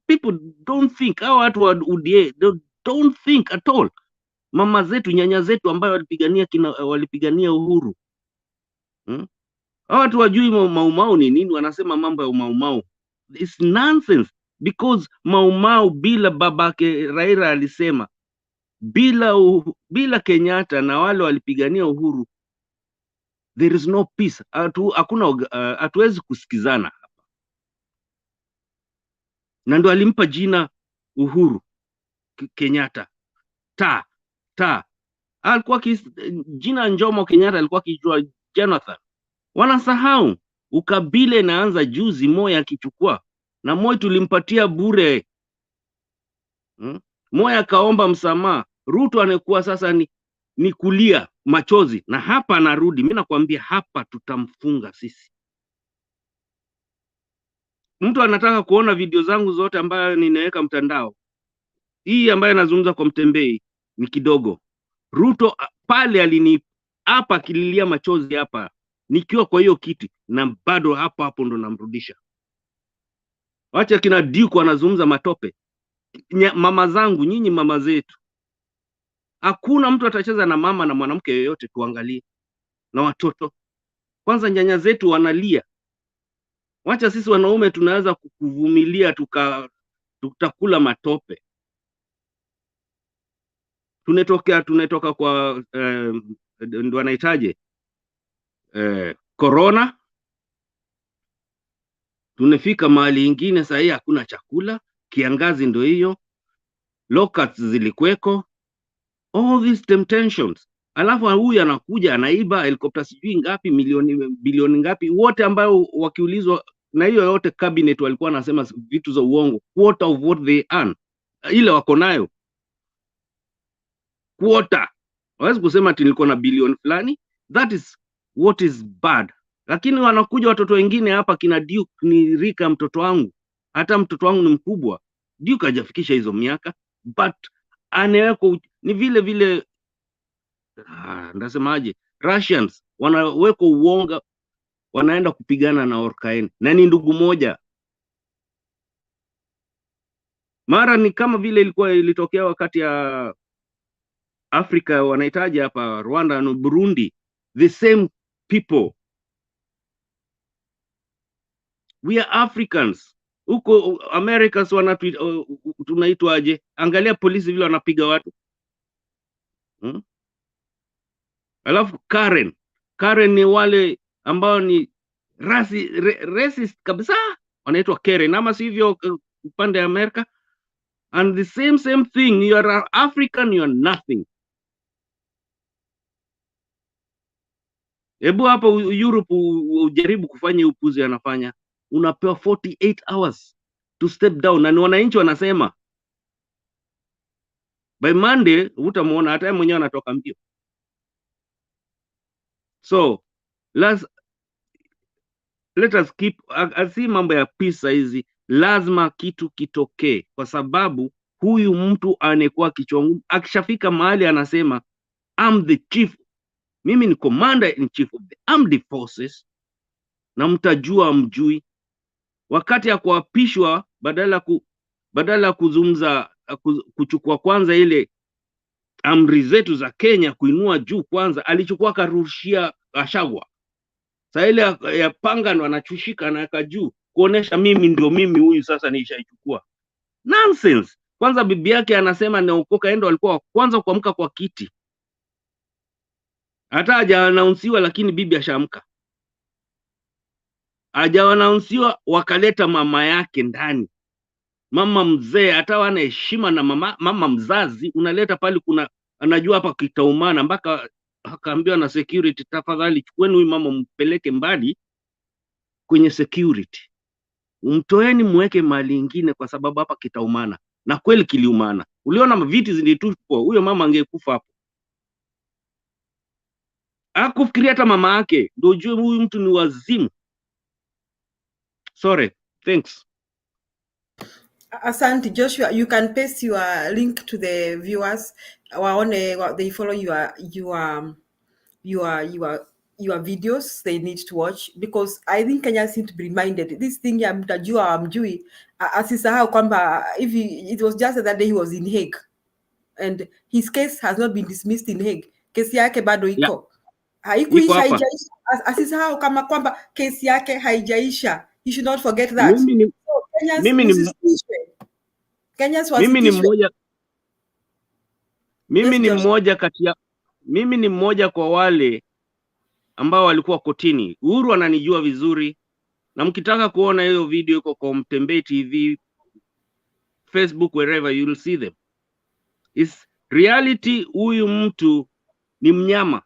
Speaker 16: people don't think, hawa watu wa UDA don't think at all. Mama zetu, nyanya zetu ambayo walipigania uhuru. Hawa watu wajui maumau ni nini, wanasema mambo ya maumau. It's nonsense, because maumau bila babake Raila alisema bila Kenyatta na wale walipigania uhuru, there is no peace. Hakuna, hatuwezi kusikizana hapa. Na ndo alimpa jina Uhuru Kenyatta. Alikuwa jina Jomo Kenyatta alikuwa kijua Jonathan. Wanasahau ukabila inaanza juzi Moi akichukua, na Moi tulimpatia bure. Moi akaomba msamaha. Ruto anakuwa sasa ni kulia machozi, na hapa anarudi. Mimi nakwambia hapa tutamfunga sisi. Mtu anataka kuona video zangu zote ambayo ninaweka mtandao, hii ambayo nazungumza kwa Mtembei ni kidogo. Ruto pale hapa kililia machozi hapa nikiwa kwa hiyo kiti, na bado hapo ndo namrudisha. Wacha kina Duke wanazungumza matope. Mama zangu, nyinyi mama zetu, hakuna mtu atacheza na mama na mwanamke yoyote. Tuangalie na watoto kwanza. Nyanya zetu wanalia, wacha sisi wanaume tunaweza kuvumilia, tutakula matope. Tunatoka kwa ndio wanahitaje corona, tunafika mahali ingine sasa hii hakuna chakula, kiangazi ndio hiyo, locusts zilikweko, all these temptations. Alafu huyu anakuja anaiba helicopter sijui ngapi, bilioni ngapi, wote ambao wakiulizwa, na hiyo yote cabinet walikuwa wanasema vitu za uongo. Quarter of what they earn, ile wako nayo quarter. Hawezi kusema ati nilikuwa na bilioni fulani. That is what is bad. Lakini wanakuja watoto wengine hapa, kina Duke ni rika mtoto wangu, hata mtoto wangu ni mkubwa. Duke hajafikisha hizo miaka, but anaweko ni vile ndasemaje, Russians wanaweko uonga, wanaenda kupigana na Orkaen, na ni ndugu moja. Mara ni kama vile ilitokea wakati ya Afrika wanahitaji hapa Rwanda na Burundi, the same people. We are Africans. Huko Americans tunaitwaje? Angalia polisi vile wanapiga watu. Alafu Karen ni wale ambao ni racist kabisa, wanaitwa Karen, ama sivyo upande ya Amerika. And the same thing, you are African, you are nothing. Hebu hapa Europe ujaribu kufanya upuzi anafanya, unapewa 48 hours to step down, na ni wananchi wanasema by Monday utamuona, hata yeye mwenyewe anatoka mbio. So let us keep asi mambo ya pisa hizi, lazima kitu kitokee, kwa sababu huyu mtu anekuwa kichwa ngumu. Akishafika mahali anasema I'm the chief, mimi ni commander in chief of the armed forces, na mtajua mjui. Wakati ya kuapishwa, badala kuzungumza kuchukua kwanza ile amri zetu za Kenya kuinua juu kwanza, alichukua karushia Gachagua. Sasa ile ya panga ndo anachushika na juu kuonesha mimi ndio mimi huyu sasa nishaichukua. Nonsense. Kwanza bibi yake anasema anaokoka, endo alikuwa wa kwanza kuamka kwa kiti. Hata hajaanaunsiwa, lakini bibi ashaamka. Hajaanaunsiwa, wakaleta mama yake ndani. Mama mzee, hata wana heshima na mama mzazi, unaleta pale, kuna anajua hapa kitaumana, mpaka akaambiwa na security, tafadhali chukueni huyu mama mpeleke mbali kwenye security. Mtoeni muweke mahali ingine kwa sababu hapa kitaumana. Na kweli kiliumana. Uliona viti zilitupwa, huyo mama angekufa hapo. Hakufikiria hata mama yake, ndio ujue huyu mtu ni wazimu. Sorry, thanks.
Speaker 11: Asante Joshua, you can paste your link to the viewers. They follow your videos they need to watch, because I think Kenyans need to be reminded this thing ya mtajua amjui, asisahau kwamba it was just that day he was in Hague and his case has not been dismissed in Hague. Kesi yake bado iko. Haijaisha. Asisahau kama kwamba kesi yake haijaisha. You should not forget that.
Speaker 16: Mimi ni mmoja kwa wale ambao walikuwa kotini. Uhuru ananijua vizuri, na mkitaka kuona hiyo video iko kwa Mtembei TV, Facebook, wherever you will see them. Is reality, huyu mtu ni mnyama.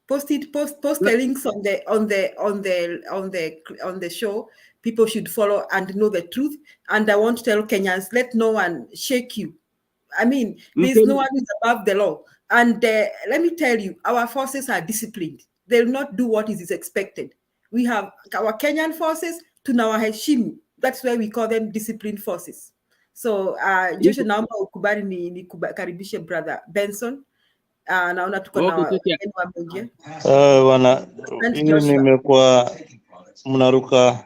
Speaker 11: Post the links on the show. People should follow and know the truth. And I want to tell Kenyans, let no one shake you. I mean, there's no one who's above the law. And let me tell you, our forces are disciplined. They'll not do what is expected. We have our Kenyan forces, tunawaheshimu. That's why we call them disciplined forces. So, Joshua, naomba ukubali ni karibishe brother Benson. Naona tuko na
Speaker 5: wana nimekuwa mnaruka,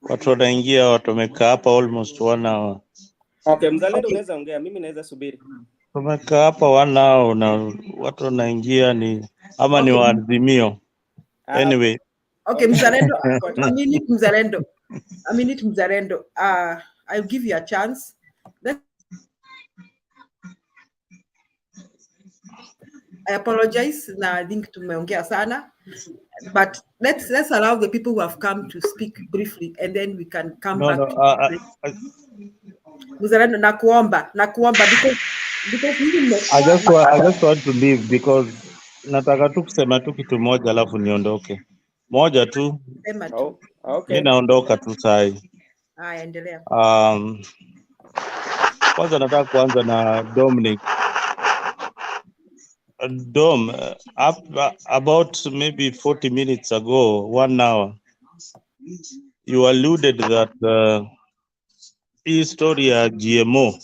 Speaker 5: watu wanaingia, watu wamekaa hapa almost 1 hour.
Speaker 13: Okay, mzalendo unaweza ongea, mimi naweza subiri.
Speaker 5: Tumekaa hapa 1 hour na watu wanaingia ni ama ni waadhimio. Anyway.
Speaker 11: Okay, mzalendo, a minute mzalendo. I'll give you a chance. I apologize. I think tumeongea sana, but let's allow the people who have come to speak briefly, and then we can come back. Mzalendo, nakuomba because
Speaker 5: I just want to leave because nataka tu kusema tu kitu moja alafu niondoke. Moja tu.
Speaker 13: Okay.
Speaker 5: Ninaondoka tu sai.
Speaker 11: Endelea.
Speaker 5: Kwanza nataka kuanza na Dominic. Dom, about maybe 40 minutes ago, 1 hour, you alluded that history ya GMO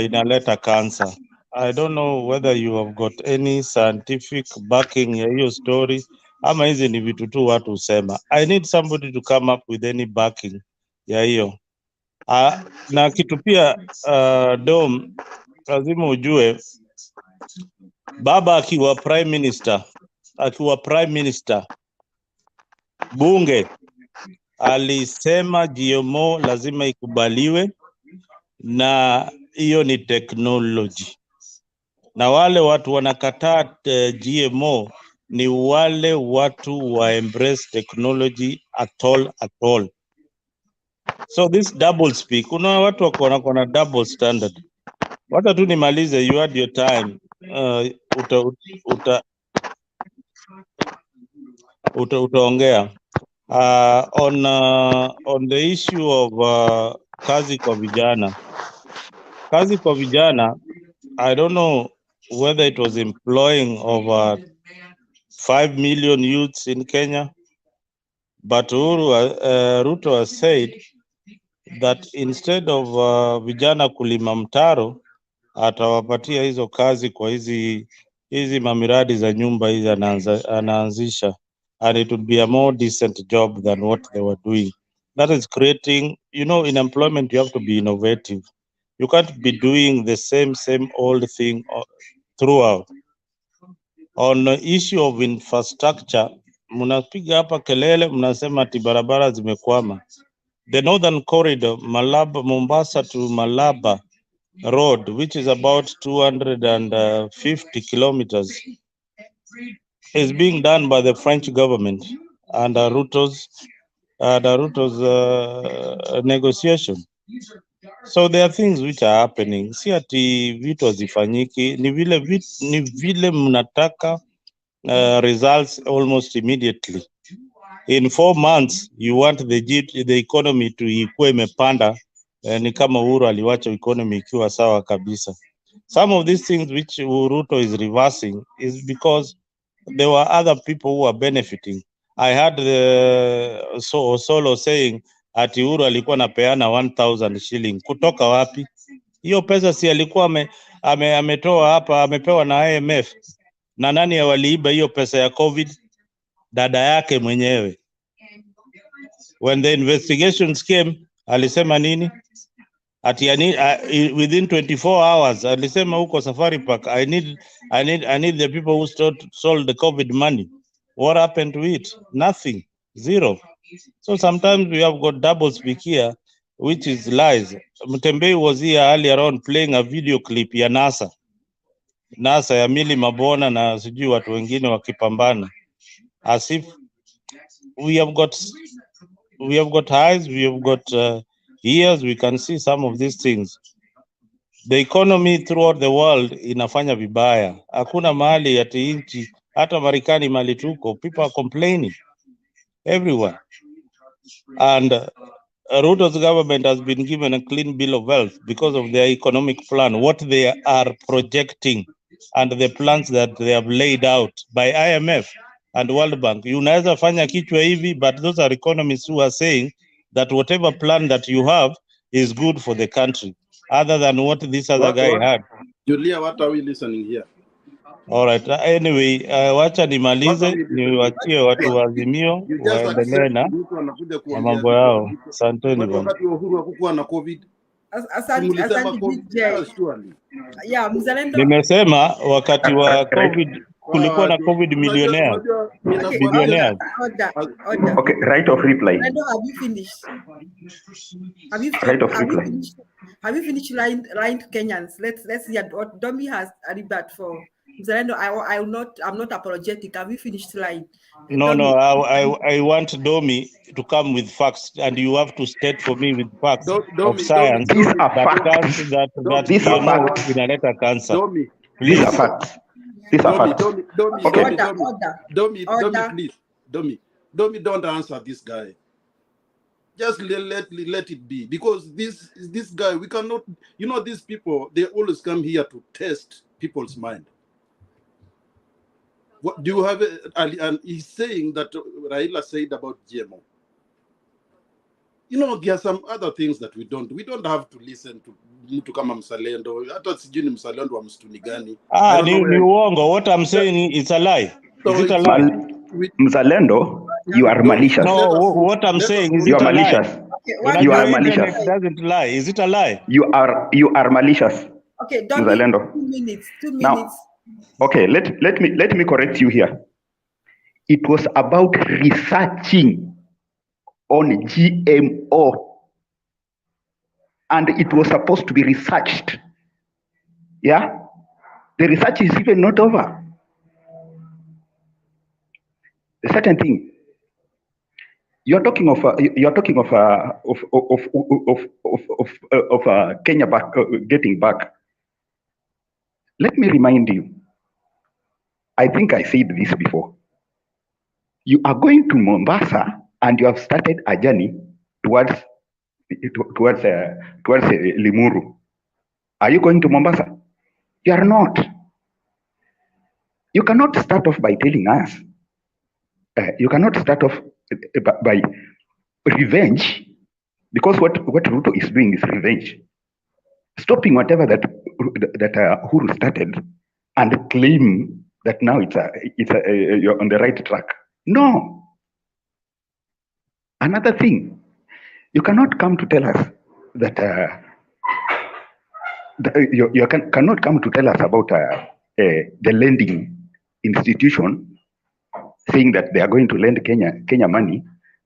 Speaker 5: inaleta cancer. I don't know whether you have got any scientific backing ya hiyo story ama hizi ni vitu tu watu usema. I need somebody to come up with any backing ya hiyo. Na kitu pia Dom, lazima ujue baba akiwa prime minister, bunge alisema GMO lazima ikubaliwe na hiyo ni technology. Na wale watu wanakataa GMO ni wale watu wa embrace technology at all. So this double speak, kuna watu wako na double standard. Wacha tu nimalize, you had your time. Utaongea on the issue of kazi kwa vijana. Kazi kwa vijana, I don't know whether it was employing over 5 million youths in Kenya, but Ruto has said that instead of vijana kulima mtaro, atawapatia hizo kazi kwa hizi mamiradi za nyumba hizi anaanzisha, and it would be a more decent job than what they were doing. That is creating, in employment you have to be innovative. You can't be doing the same old thing throughout. On the issue of infrastructure, mnapiga hapa kelele, mnasema ati barabara zimekwama. the northern corridor, Malaba, Mombasa to Malaba road, which is about 250 kilometers, is being done by the French government under Ruto's negotiation. So there are things which are happening. Si ati vitu hazifanyiki, ni vile mnataka results almost immediately. In 4 months you want the economy to ikuwe imepanda, ni kama Uhuru aliwacha economy ikiwa sawa kabisa. Some of these things which Ruto is reversing is because there were other people who are benefiting. I heard Solo saying ati Uhuru alikuwa anapeana 1,000 shilling. Kutoka wapi? Hiyo pesa si alikuwa ametoa hapa, amepewa na IMF. Na nani waliiba hiyo pesa ya COVID? Dada yake mwenyewe. When the investigations came, alisema nini? Ati within 24 hours alisema huko Safari Park, I need the people who sold the COVID money. What happened to it? Nothing. Zero. So sometimes we have got double speak here, which is lies. Mtembei was here earlier on playing a video clip ya NASA ya Mili Mabona na sijui watu wengine wakipambana, as if we have got eyes, we have got ears, we can see some of these things. The economy throughout the world inafanya vibaya. Hakuna mahali ati nchi, hata Marekani mahali tuko, people are complaining everywhere. And Ruto's government has been given a clean bill of health because of their economic plan, what they are projecting and the plans that they have laid out by IMF and World Bank. Unaweza fanya kichwa hivi, but those are economists who are saying that whatever plan that you have is good for the country, other than what this other guy had.
Speaker 19: Julia, what are we listening here?
Speaker 5: All right. Anyway, wacha nimalize niwachie watu wa Azimio waendelee na mambo yao. Asanteni bwana.
Speaker 19: Wakati wa Uhuru hakukuwa na COVID.
Speaker 5: Nimesema wakati wa COVID kulikuwa na COVID millionaires.
Speaker 7: Okay, right of reply.
Speaker 11: Have you finished? Have you finished lying to Kenyans? Let's hear what Domi has a rebut for. Mzalendo, I'm not apologetic. Have you finished lying?
Speaker 5: No, I want Domi to come with facts, and you have to state for me with facts of science that inaleta cancer.
Speaker 7: These are facts. These are facts.
Speaker 19: Domi, please. Domi, don't answer this guy. Just let it be, because this guy, we cannot. You know, these people, they always come here to test people's mind. What do you have? And he's saying that Raila said about GMO. You know, there are some other things that we don't have to listen to mtu kama mzalendo. Hata sijui ni mzalendo wa msituni gani.
Speaker 5: Ni uongo. What I'm saying is a lie. Is it a lie?
Speaker 7: Mzalendo, you are malicious.
Speaker 5: No, what I'm saying is
Speaker 7: you
Speaker 5: it
Speaker 7: are
Speaker 5: a
Speaker 7: malicious.
Speaker 5: lie?
Speaker 7: You are malicious.
Speaker 5: It doesn't lie. Is it a lie?
Speaker 7: You are malicious.
Speaker 11: Okay,
Speaker 7: Mzalendo.
Speaker 11: 2 minutes. 2 minutes.
Speaker 7: Now, okay, let me correct you here. It was about researching on GMO, and it was supposed to be researched. Yeah, the research is even not over. The second thing, you're talking of Kenya back, getting back. Let me remind you. I think I said this before. You are going to Mombasa and you have started a journey towards Limuru. Are you going to Mombasa? You are not. You cannot start off by telling us. You cannot start off by revenge, because what Ruto is doing is revenge, stopping whatever that Uhuru started and claim that now you're on the right track. No. Another thing, you cannot come to tell us that you cannot come to tell us about the lending institution, saying that they are going to lend Kenya money,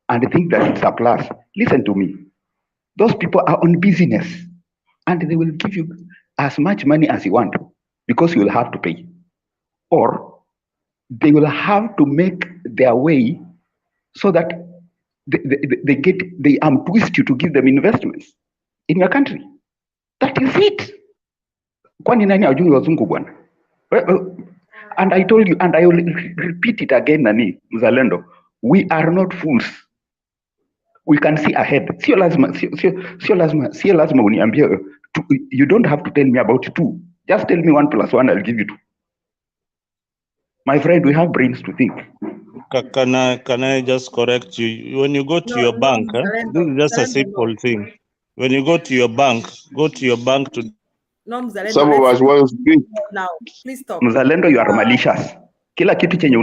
Speaker 7: and think that it's a plus. Listen to me. Those people are on business, and they will give you as much money as you want because you will have to pay. Or they will have to make their way so that they twist you to give them investments in your country. That is it. Kwani nani ajui wazungu bwana? And I told you, and I will repeat it again, Nani Mzalendo, we are not fools. We can see ahead. Sio lazima uniambie, you don't have to tell me about 2. Just tell me 1 + 1, I'll give you 2. My friend, we have brains to think.
Speaker 5: Can I just correct you? When you go to your bank, this is just a simple thing. When you go to your bank, to.
Speaker 11: No, Mzalendo,
Speaker 4: Some of us want to speak.
Speaker 11: now. Please stop.
Speaker 7: Mzalendo, you are malicious. Kila kitu chenye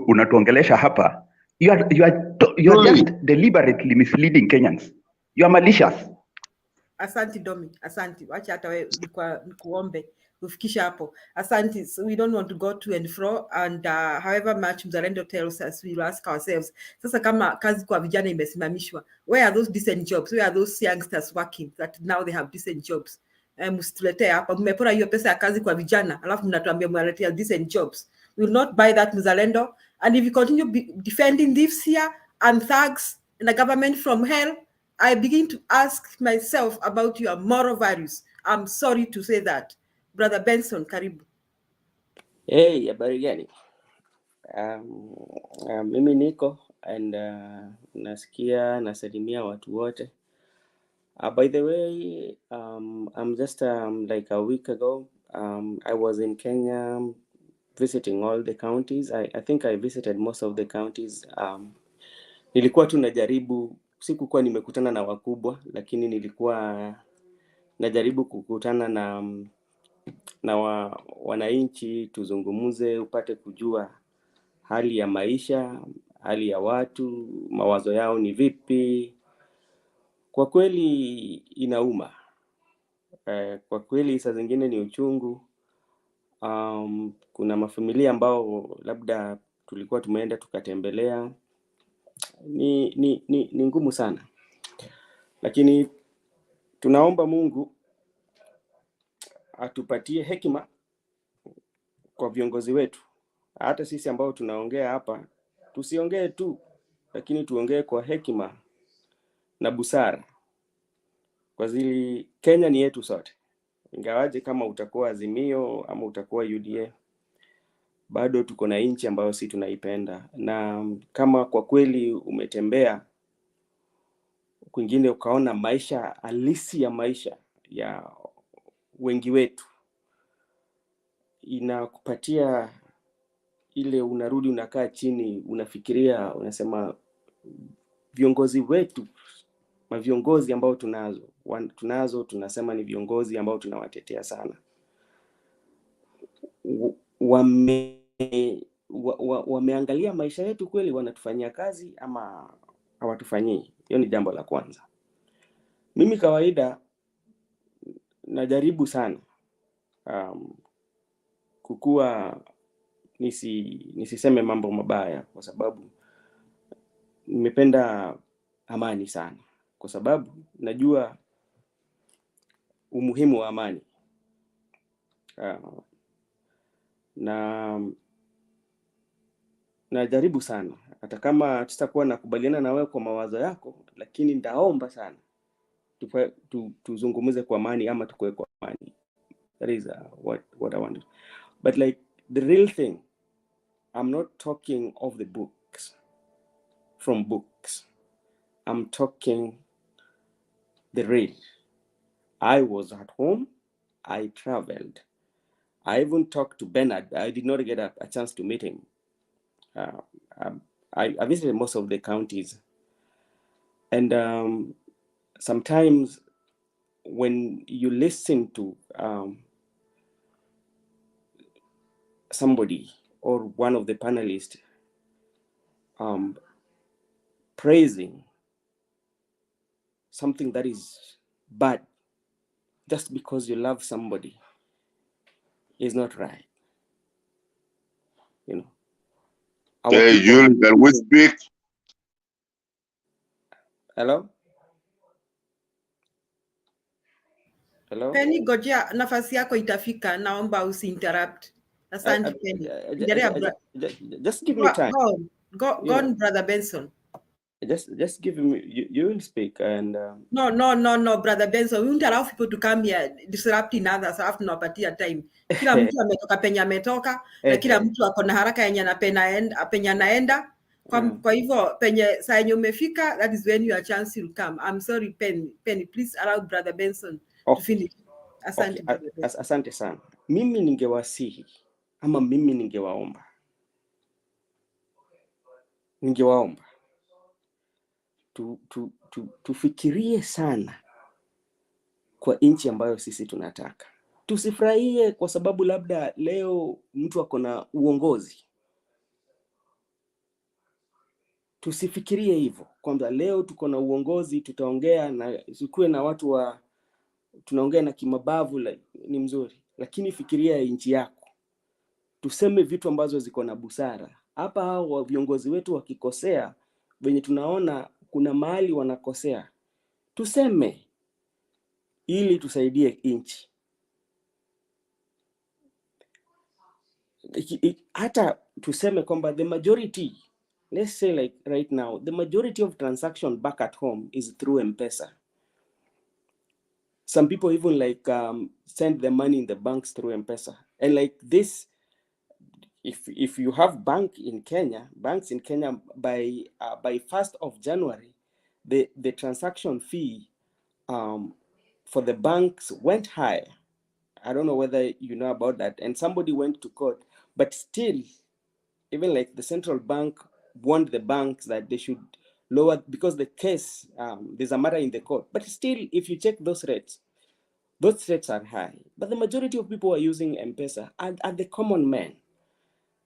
Speaker 7: unatuongelesha hapa, you are just deliberately misleading Kenyans. You are malicious.
Speaker 11: Asante Domi, asante. Wacha hata wewe nikuombe kufikisha hapo. Asante. So we don't want to go to and fro, and however much Mzalendo tells us, we will ask ourselves. Sasa kama kazi kwa vijana imesimamishwa, where are those decent jobs? Where are those youngsters working that now they have decent jobs? Msituletee hapa, mmepora hiyo pesa ya kazi kwa vijana, alafu mnatuambia mwaletea decent jobs. We will not buy that, Mzalendo. And if you continue defending thieves here and thugs and a government from hell, I begin to ask myself about your moral values. I'm sorry to say that. Brother Benson, karibu.
Speaker 13: Hey, habari gani? Mimi niko and nasikia nasalimia watu wote. By the way, I'm just like a week ago, I was in Kenya visiting all the counties. I think I visited most of the counties. Nilikuwa tu najaribu, sikukuwa nimekutana na wakubwa, lakini nilikuwa najaribu kukutana na wananchi, tuzungumuze, upate kujua hali ya maisha, hali ya watu, mawazo yao ni vipi. Kwa kweli inauma. Kwa kweli saa zingine ni uchungu. Kuna mafamilia ambao labda tulikuwa tumeenda tukatembelea. Ni ngumu sana. Lakini tunaomba Mungu atupatie hekima kwa viongozi wetu. Hata sisi ambao tunaongea hapa, tusiongee tu, lakini tuongee kwa hekima na busara. Kwa zili Kenya ni yetu sote. Ingawaje kama utakuwa Azimio ama utakuwa UDA, bado tuko na nchi ambayo si tunaipenda. Na kama kwa kweli umetembea kwingine ukaona maisha halisi ya maisha ya wengi wetu, inakupatia ile unarudi unakaa chini, unafikiria, unasema viongozi wetu, maviongozi ambao tunazo tunasema ni viongozi ambao tunawatetea sana. Wameangalia maisha yetu kweli, wanatufanyia kazi ama hawatufanyii? Hiyo ni jambo la kwanza. Mimi kawaida najaribu sana kukua nisiseme mambo mabaya, kwa sababu nimependa amani sana, kwa sababu najua umuhimu wa amani. Na najaribu sana, hata kama sitakuwa nakubaliana na wewe kwa mawazo yako, lakini ndaomba sana tuzungumuze kwa amani ama tukue kwa amani. That is what I want. But like the real thing, I'm not talking of the books, from books. I'm talking the real. I was at home, I traveled. I even talked to Bernard. I did not get a chance to meet him. I visited most of the counties. And sometimes when you listen to somebody or one of the panelists praising something that is bad just because you love somebody is not right. You know.
Speaker 4: Hey, Jules, can we speak?
Speaker 13: Hello? Hello?
Speaker 11: Penny, gojea nafasi yako itafika, naomba usi-interrupt. Asante Penny.
Speaker 13: Just give me time.
Speaker 11: Go on, Brother Benson.
Speaker 13: Just give me, you will speak and...
Speaker 11: No, Brother Benson. We won't allow people to come here disrupting others after tunapatia time. Kila mtu ametoka penye ametoka na kila mtu ako na haraka yenye penye anaenda. Kwa hivyo penye saa yenye umefika, that is when your chance will come. I'm sorry Penny, please allow Brother Benson to finish. Asante.
Speaker 13: Okay. Asante sana. Mimi ningewasihi ama mimi ningewaomba tufikirie sana kwa nchi ambayo sisi tunataka. Tusifurahie kwa sababu labda leo mtu ako na uongozi. Tusifikirie hivyo kwamba leo tuko na uongozi, tutaongea na sikuwe na watu tunaongea na kimabavu ni mzuri, lakini fikiria nchi yako. Tuseme vitu ambazo ziko na busara. Hapa hao viongozi wetu wakikosea, wenye tunaona kuna mahali wanakosea, tuseme ili tusaidie nchi. Hata tuseme kwamba the majority, let's say like right now, the majority of transaction back at home is through M-Pesa. Some people even send the money in the banks through M-Pesa. And like this, if you have banks in Kenya, by 1st of January, the transaction fee for the banks went high. I don't know whether you know about that. And somebody went to court, but still, even like the central bank warned the banks that they should lower, because the case, there's a matter in the court. But still, if you check those rates are high. But the majority of people who are using M-Pesa are the common men,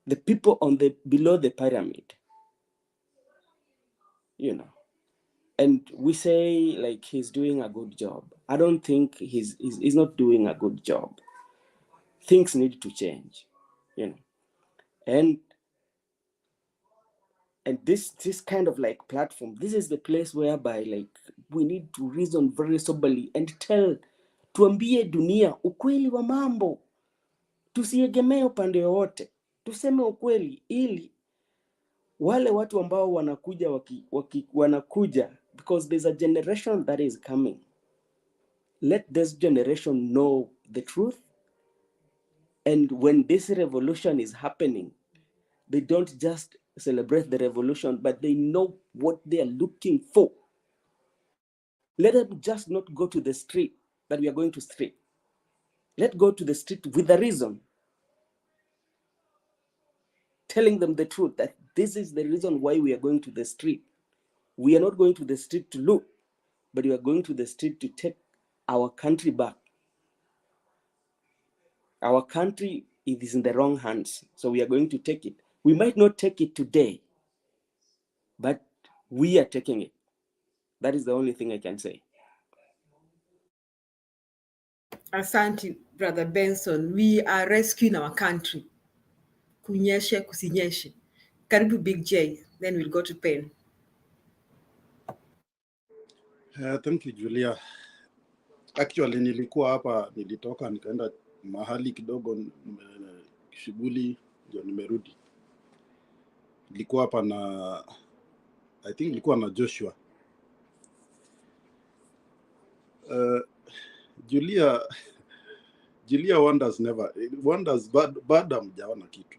Speaker 13: the people on below the pyramid, you know. And we say like he's doing a good job. I don't think he's not doing a good job. Things need to change, you know. And this kind of like platform, this is the place whereby like we need to reason very soberly and tuambie dunia ukweli wa mambo. Tusiegemee upande wote. Tuseme ukweli ili wale watu ambao wanakuja, because there's a generation that is coming. Let this generation know the truth. And when this revolution is happening, they don't just celebrate the revolution, but they know what they are looking for. Let them just not go to the street that we are going to street. Let's go to the street with a reason. Telling them the truth that this is the reason why we are going to the street. We are not going to the street to loot, but we are going to the street to take our country back. Our country is in the wrong hands, so we are going to take it. We might not take it today, but we are taking it. That is the only thing I can say.
Speaker 11: Asante, Brother Benson. We are rescuing our country. Kunyeshe, kusinyeshe. Karibu Big J, then we'll go to Pen.
Speaker 19: Thank you, Julia. Actually, nilikuwa hapa, nilitoka nikaenda mahali kidogo shughuli, ndio nimerudi. Nilikuwa hapa I think nilikuwa na Joshua. Julia wonders bad hamjaona kitu.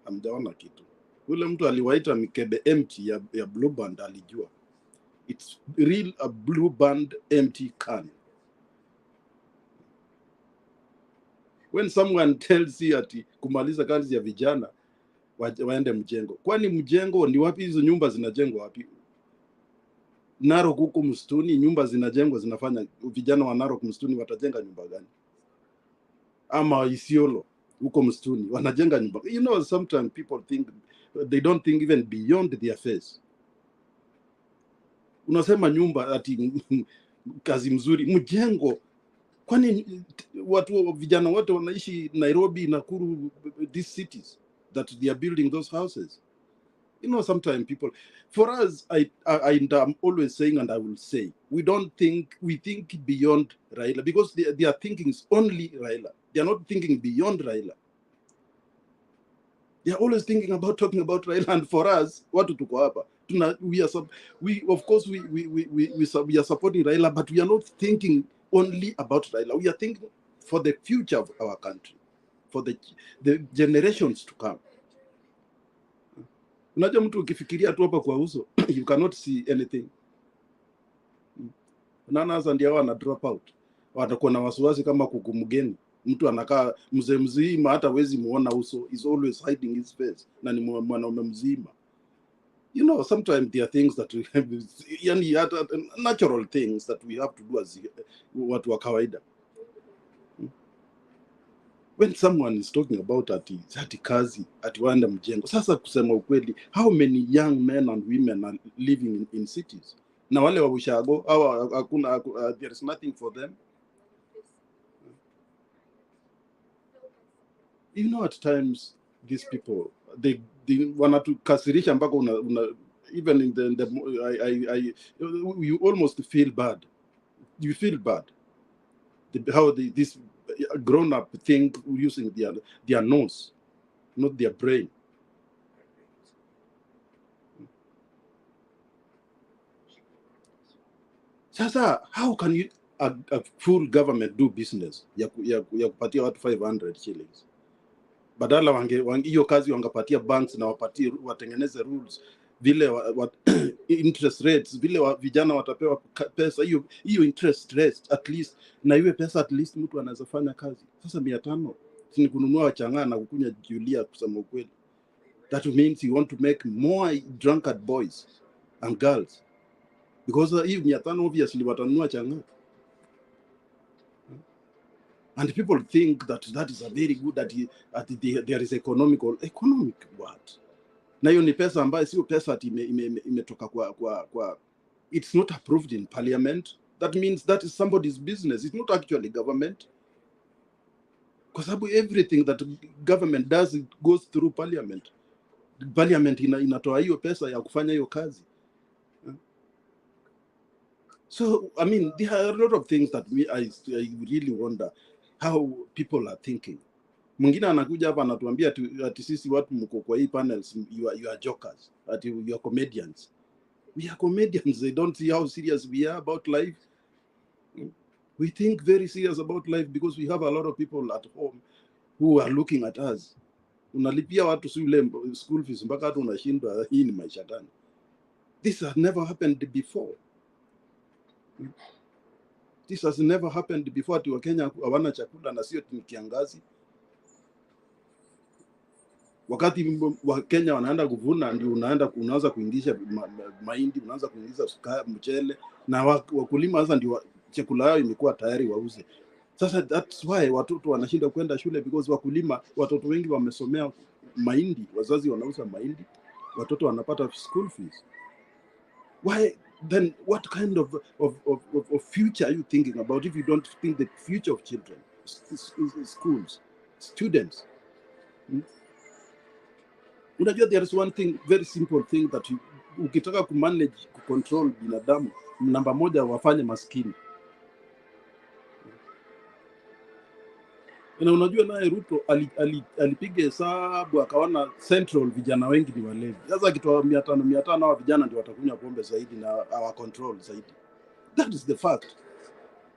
Speaker 19: Hamjaona kitu. Ule mtu aliwaita mikebe empty ya blue band alijua. It's real a blue band empty can. When someone tells you ati kumaliza kazi ya vijana waende mjengo. Kwani mjengo ni wapi? Hizo nyumba zinajengwa wapi? Narok huko msituni nyumba zinajengwa, zinafanya vijana wa Narok msituni watajenga nyumba gani? Ama Isiolo huko msituni wanajenga nyumba. You know, sometimes people think they don't think even beyond their face. Unasema nyumba ati kazi mzuri, mjengo. Kwani vijana wote wanaishi Nairobi, Nakuru, these cities that they are building those houses? You know, sometimes people, for us, I'm always saying, and I will say, we think beyond Raila, because their thinking is only Raila. They are not thinking beyond Raila. They are always thinking about talking about Raila. And for us, what tuko hapa? We are supporting Raila, but we are not thinking only about Raila. We are thinking for the future of our country, for the generations to come. Unajua mtu ukifikiria tu hapa kwa uso, you cannot see anything. Nanas ndio wana drop out. Watakuwa na wasiwasi kama kuku mgeni. Mtu anakaa mzee mzima hata wezi muona uso, is always hiding his face. Na ni mwanaume mzima. You know, sometimes there are things that we have, yani natural things that we have to do as watu wa kawaida. When someone is talking about ati kazi, ati waenda mjengo. Sasa kusema ukweli, how many young men and women are living in cities? Na wale wa ushago, hakuna, there is nothing for them. You know, at times, these people, they wanatukasirisha mpaka even in you almost feel bad. You feel bad. How this grown-up think using their nose, not their brain. Sasa, how can you a full government do business ya kupatia watu 500 shillings? Badala hiyo kazi wangepatia banks na watengeneze rules vile interest rates vile vijana watapewa pesa hiyo interest rates at least, na iwe pesa at least mtu anaweza fanya kazi. Sasa 500 ni kununua wachangana na kukunya Julia, kusema ukweli. That means you want to make more drunkard boys and girls, because hiyo 500 obviously watanunua changana. And people think that is a very good, that there is economic what? Na hiyo ni pesa ambayo sio pesa ati imetoka kwa it's not approved in parliament. That means that is somebody's business. It's not actually government. Kwa sababu everything that government does, it goes through parliament. Parliament inatoa hiyo pesa ya kufanya hiyo kazi. So, I mean, there are a lot of things that I really wonder how people are thinking. Mwingine anakuja hapa anatuambia ati sisi watu mko kwa hii panels, you are jokers, ati you are comedians. We are comedians. They don't see how serious we are about life. We think very serious about life because we have a lot of people at home who are looking at us. Unalipia watu school fees mpaka hata unashindwa hii ni maisha gani? This has never happened before. This has never happened before. Ati Wakenya hawana chakula na sio kiangazi. Wakati Wakenya wanaenda kuvuna, ndio unaanza kuingisha mahindi, unaanza kuingisha mchele, na wakulima sasa ndio chakula yao imekuwa tayari wauze. Sasa that's why watoto wanashinda kwenda shule, because wakulima, watoto wengi wamesomea mahindi, wazazi wanauza mahindi, watoto wanapata school fees. Why then? What kind of future are you thinking about if you don't think the future of children, schools, students? Unajua, there is one thing, very simple thing, that ukitaka kumanage, kucontrol binadamu, namba moja wafanye maskini. Na unajua naye Ruto alipiga hesabu akaona Central vijana wengi ni walevi. Sasa akitoa 500 hawa vijana ndio watakunywa pombe zaidi na our control zaidi. That is the fact.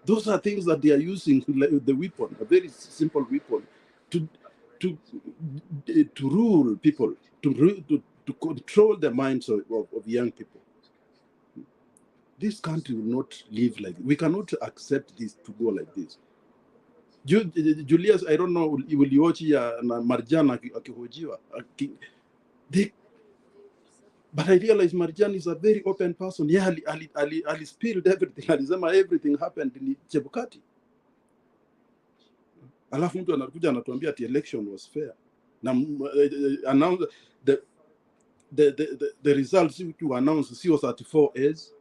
Speaker 19: Those are things that they are using, the weapon, a very simple weapon, to rule people, to control the minds of young people. This country will not live like this. We cannot accept this to go like this. Julius, I don't know, will you watch na Marjan akihojiwa? But I realize Marjan is a very open person. Yeah, ali spilled everything. Alisema everything happened in Chebukati. Alafu mtu anakuja anatuambia the election was fair. Na announce the results to announce sio 34 A's.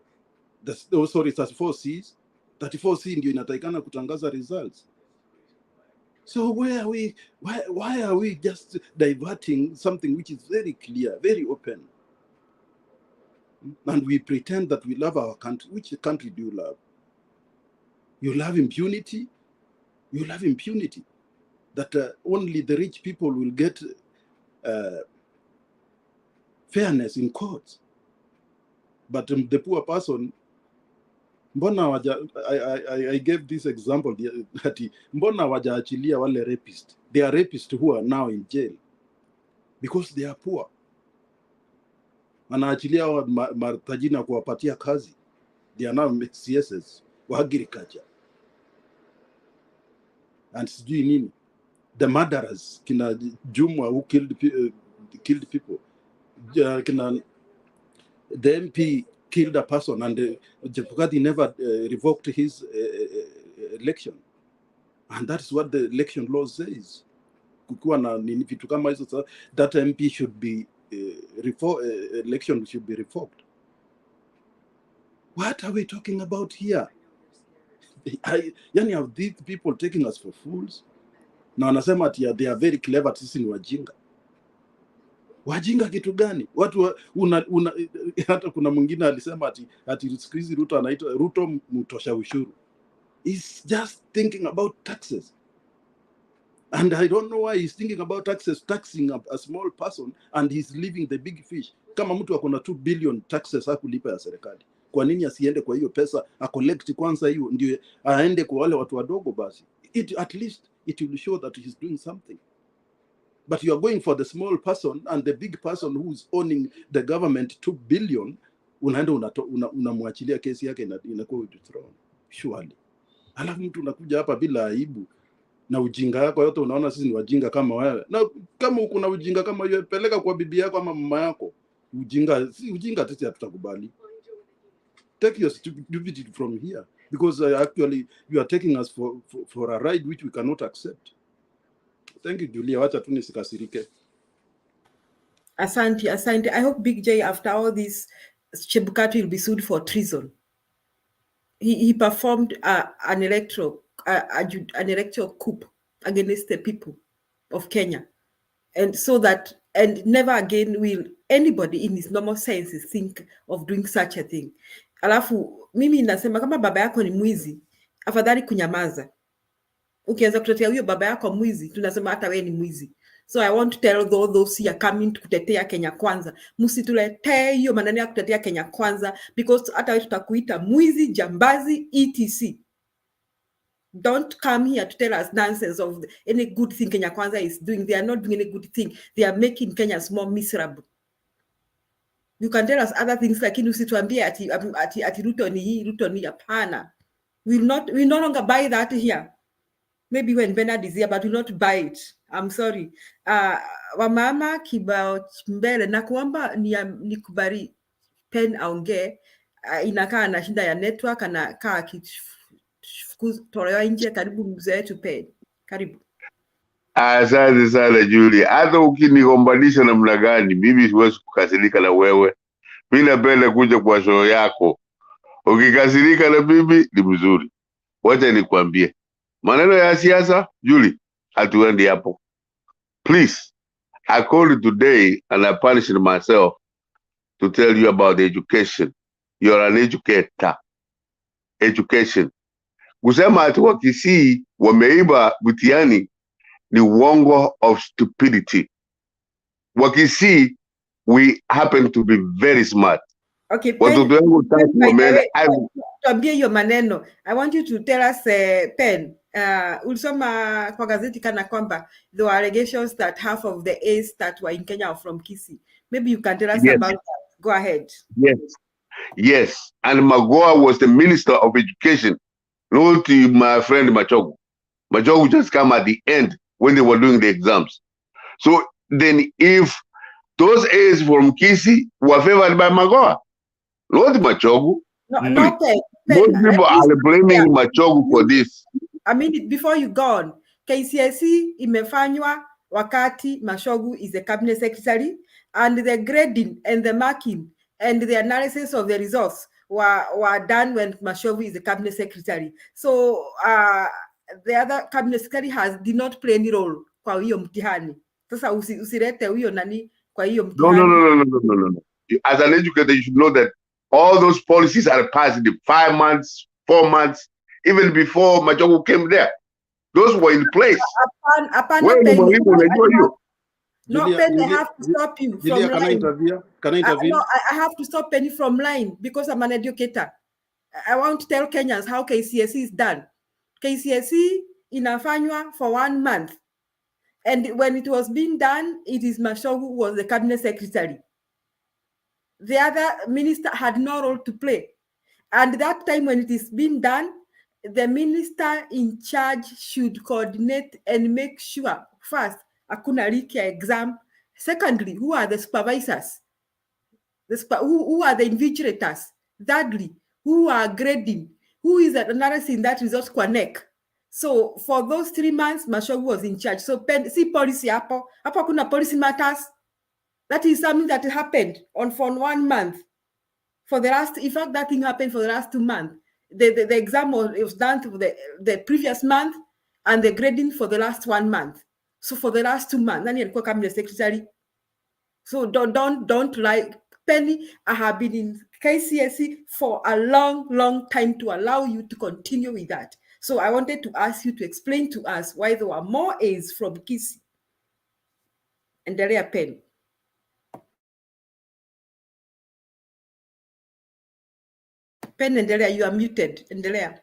Speaker 19: Sorry, 34 C's. 34 C ndio inatakikana kutangaza results. So why are we just diverting something which is very clear, very open? And we pretend that we love our country. Which country do you love? You love impunity? You love impunity. That only the rich people will get fairness in courts. But the poor person, I gave this example that mbona wajaachilia wale rapists. They are rapists who are now in jail because they are poor. Wanaachilia matajina kuwapatia kazi. They are now CSs wa agriculture. And sijui nini. The murderers, kina Jumwa who killed people. The MP killed a person, and Chebukati never revoked his election. And that's what the election law says. Kukuwa na nini vitu kama hizo, that MP should be election should be revoked. What are we talking about here? Yani, have these people taking us for fools? Na wanasema ati they are very clever, sisi ni wajinga. Wajinga kitu gani? Watu hata kuna mwingine alisema ati siku hizi Ruto anaitwa Ruto mtosha ushuru. He's just thinking about taxes. And I don't know why he's thinking about taxes, taxing a small person, and he's leaving the big fish. Kama mtu akona 2 billion taxes hakulipa ya serikali. Kwa nini asiende kwa hiyo pesa, collect kwanza hiyo, ndio aende kwa wale watu wadogo basi? At least it will show that he's doing something. But you are going for the small person, and the big person who's owning the government 2 billion, unaenda unamwachilia kesi yake inakuwa withdrawn. Surely. Alafu mtu unakuja hapa bila aibu na ujinga yako yote, unaona sisi ni wajinga kama wewe. Na kama uko na ujinga kama hiyo, peleka kwa bibi yako ama mama yako. Ujinga sisi hatutakubali. Take your stupidity from here, because actually you are taking us for a ride which we cannot accept. Thank you, Julia. Wacha tu nisikasirike.
Speaker 11: Asante. I hope Big J, after all this, Chebukati will be sued for treason. He performed an electoral coup against the people of Kenya, and never again will anybody in his normal senses think of doing such a thing. Alafu mimi nasema kama baba yako ni mwizi, afadhali kunyamaza. Ukianza kutetea huyo baba yako mwizi, tunasema hata wewe ni mwizi. So I want to tell those who are coming to kutetea Kenya Kwanza, msituletee hiyo maneno ya kutetea Kenya Kwanza, because hata wewe tutakuita mwizi, jambazi, etc. Don't come here to tell us nonsense of any good thing Kenya Kwanza is doing. They are not doing any good thing. They are making Kenyans more miserable. You can tell us other things, lakini usituambie ati Ruto ni hii, Ruto ni hapana. We no longer buy that here. Maybe when Bernard is here, but we not buy it. I'm sorry. Wamama kibao mbele na kuomba nikubali pen aongee. Inakaa na shinda ya network, anakaa tolewa nje. Karibu mzee wetu pen. Karibu.
Speaker 4: Asante sana Julia. Hata ukinigombanisha namna gani, mimi siwezi kukasirika na wewe. Mimi napenda kuja kwa show yako. Ukikasirika na mimi ni mzuri. Wacha nikwambie. Maneno ya siasa, Julie, hatuendi hapo. Please, I called you today and I punished myself to tell you about education. You're an educator. Education. Kusema ati Wakisii wameiba mtihani ni uongo of stupidity. Wakisii, we happen to be very smart.
Speaker 11: Okay, tuambie hiyo maneno. I want you to tell us, Pen, ulisoma kwa gazeti kana kwamba there were allegations that half of the A's that were in Kenya are from Kisii. Maybe you can tell us about that. Go ahead.
Speaker 4: Yes. And Magoa was the Minister of Education. Not my friend Machogu. Machogu just come at the end when they were doing the exams. So then if those A's from Kisii were favored by Magoa, not Machogu.
Speaker 11: No,
Speaker 4: Most people are blaming Machogu for this.
Speaker 11: I mean, before you go on, KCSE imefanywa wakati Machogu is the cabinet secretary, and the grading and the marking and the analysis of the results were done when Machogu is the cabinet secretary. So the other cabinet secretary did not play any role kwa hiyo mtihani. Sasa usirete huyo nani kwa hiyo mtihani.
Speaker 4: No.
Speaker 6: as an educator, you should know that all those policies are passed in 5 months, 4 months, even before Machogu came there. Those were in place. Where the Mwalimu unajua hiyo?
Speaker 11: No, Penny, I have to stop you
Speaker 19: Julia,
Speaker 11: from
Speaker 19: can I
Speaker 11: line.
Speaker 19: intervene? Can I intervene?
Speaker 11: No, I have to stop Penny from line because I'm an educator. I want to tell Kenyans how KCSE is done. KCSE inafanywa for 1 month. And when it was being done, it is Mashogu who was the cabinet secretary. The other minister had no role to play. And that time when it is being done, the minister in charge should coordinate and make sure, first, hakuna leak ya exam. Secondly, who are the supervisors? Who are the invigilators? Thirdly, who are grading? Who is analyzing that results kwa NEC? So for those 3 months, Mashogu was in charge. So see policy hapo kuna policy matters. That is something that happened for 1 month. For the last, in fact, that thing happened for the last 2 months. The exam was done for the previous month and the grading for the last 1 month. So for the last 2 months, nani alikuwa cabinet secretary? So don't lie. Penny, I have been in KCSE for a long time to allow you to continue with that. So I wanted to ask you to explain to us why there were more A's from Kisii. Endelea Penny. Penny, endelea, you are muted. Endelea.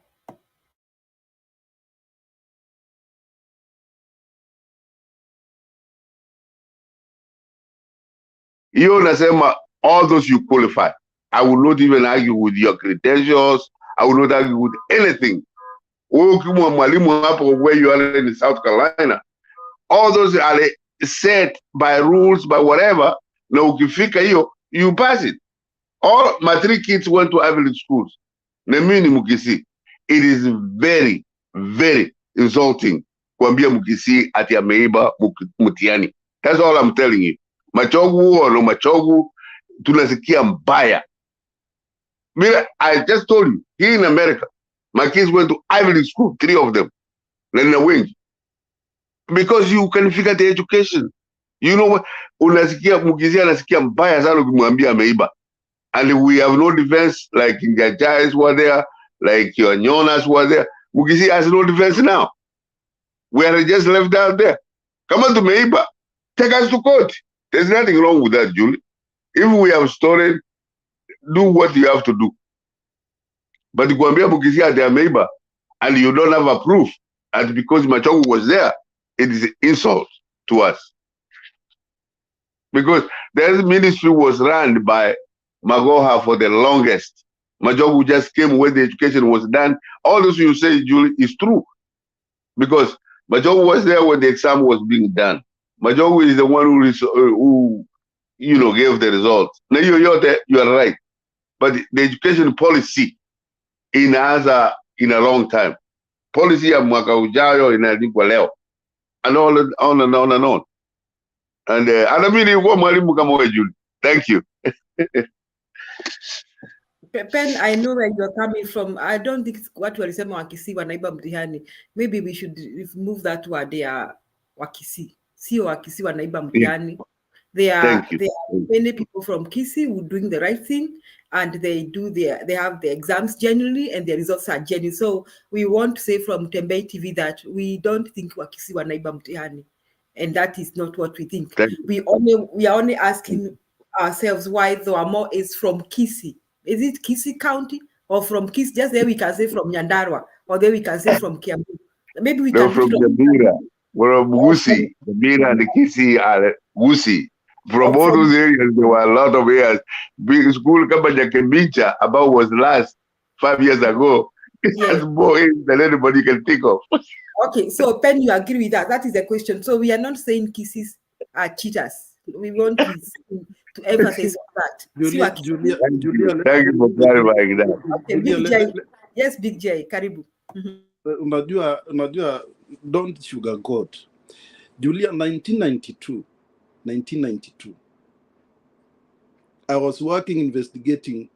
Speaker 6: You nasema all those you qualify. I will not even argue with your credentials. I will not argue with anything. Ukiwa mwalimu hapo where you are in South Carolina, all those are set by rules, by whatever. Na ukifika hiyo, you pass it. All my 3 kids went to Ivy League schools. Na mimi ni Mkisii. It is very, very insulting kuambia Mkisii ati ameiba mtihani. That's all I'm telling you. Machogu or no Machogu, tunasikia mbaya. I just told you, here in America, my kids went to Ivy League school, 3 of them. Because you can figure the education. You know what? Unasikia Mkisii anasikia mbaya sana ukimwambia ameiba. And we have no defense, like in Jajais were there, like your Nyonas were there. Mkisii has no defense now. We are just left out there. Come on to Meiba. Take us to court. There's nothing wrong with that, Julie. If we have stolen, do what you have to do. But kuambia Mkisii ati ameiba, and you don't have a proof, and because Machogu was there, it is an insult to us. Because the ministry was run by Magoha for the longest. Machogu just came when the education was done. All this you say, Julie, is true. Because Machogu was there when the exam was being done. Machogu is the one who gave the results. Now you are right. But the education policy in a long time. Policy ya mwaka ujayo inaandikwa leo. And on and on and on. And anamini uko mwalimu kama wewe, Julie. Thank you.
Speaker 11: Pen, I know where you're coming from. I don't think what walisema Wakisii wanaiba mtihani. Maybe we should move that word. They are Wakisii. Sio Wakisii wanaiba mtihani. There are many people from Kisii who are doing the right thing, and they have the exams genuinely, and the results are genuine. So we want to say from Tembei TV that we don't think Wakisii wanaiba mtihani, and that is not what we think. We are only asking ourselves why there are more is from Kisii. Is it Kisii County or from Kisii? Just there we can say from Nyandarua, or there we can say from Kiambu. Maybe we can
Speaker 6: from Nyamira. We're from Gusii. Nyamira and the Kisii are Gusii. From all those areas, there were a lot of areas. Big school kama Jakembicha about was last 5 years ago. It has more than anybody can think of.
Speaker 11: Okay, so Pen, you agree with that? That is the question. So we are not saying Kisii are cheaters. We want to emphasize on that.
Speaker 19: Julia,
Speaker 6: thank you for clarifying that.
Speaker 11: Okay, Big J. Yes, Big J. Karibu.
Speaker 19: Unajua, don't sugarcoat. Julia, 1992, I was working investigating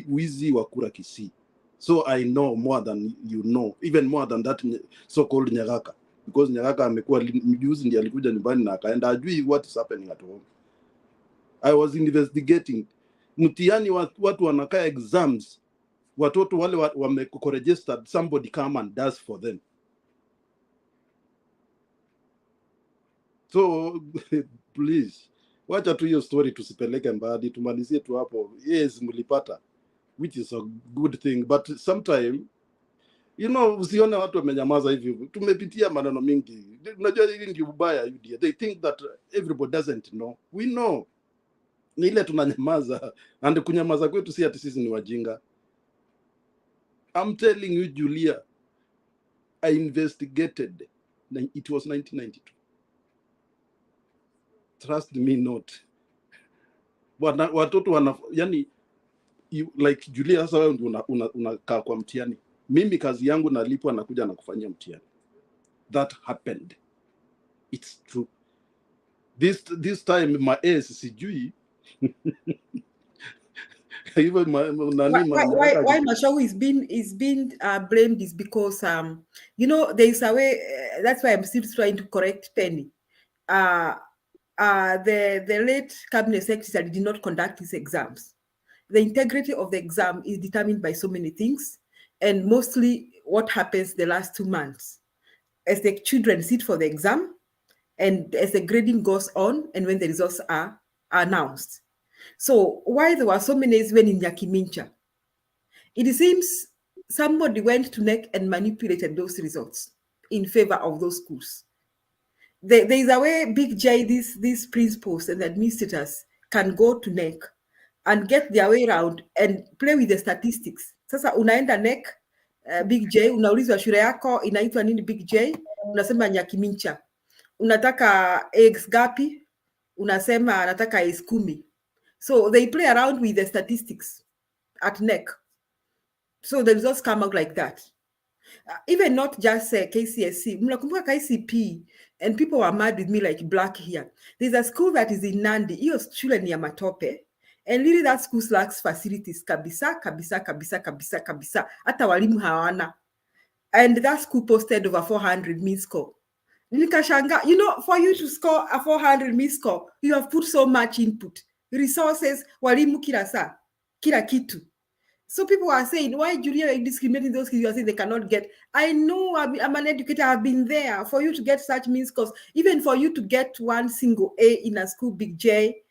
Speaker 19: wizi wa kura Kisii. So I know more than you know, even more than that so-called Nyagaka. Because Nyagaka amekuwa mjuzi ndiye alikuja nyumbani na akaenda ajui what is happening at home. I was investigating. Mtihani watu wanakaa exams. Watoto wale wameko registered, somebody come and does for them. So please, wacha tu hiyo story tusipeleke mbali, tumalizie tu hapo. Yes, mlipata, which is a good thing, but sometime usione watu wamenyamaza hivi. Tumepitia maneno mingi. Unajua hili ndio ubaya UDA. They think that everybody doesn't know. We know. Ni ile tunanyamaza, and kunyamaza kwetu si ati sisi ni wajinga. I'm telling you, Julia, I investigated. It was 1992. Trust me not. Watoto yani, like Julia, sasa wewe unakaa kwa mtihani. Mimi kazi yangu nalipwa nakuja na kufanyia mtihani. That happened. It's true. This time my ace sijui. Even
Speaker 11: why Mashawu is being blamed is because there is a way. That's why I'm still trying to correct Penny. The late cabinet secretary did not conduct his exams. The integrity of the exam is determined by so many things, and mostly what happens the last 2 months as the children sit for the exam and as the grading goes on and when the results are announced. So why there were so many when in Nyakimincha, it seems somebody went to NEC and manipulated those results in favor of those schools. There is a way Big J, these principals and administrators can go to NEC and get their way around and play with the statistics. Sasa unaenda NEC, Big J, unaulizwa shule yako inaitwa nini Big J, unasema Nyakimincha. Unataka eggs gapi, unasema nataka eggs 10. So they play around with the statistics at NEC. So the results come out like that. Even not just KCSE, mnakumbuka KCP, and people were mad with me like black here. There's a school that is in Nandi, hiyo shule ni ya matope, and really that school lacks facilities kabisa. Hata walimu hawana. And that school posted over 400 mean score. Nikashanga, for you to score a 400 mean score, you have put so much input, resources, walimu kila kitu. So people are saying, why Julia are discriminating those kids? You are saying they cannot get. I know I'm an educator. I've been there. For you to get such mean scores, even for you to get one single A in a school, Big J,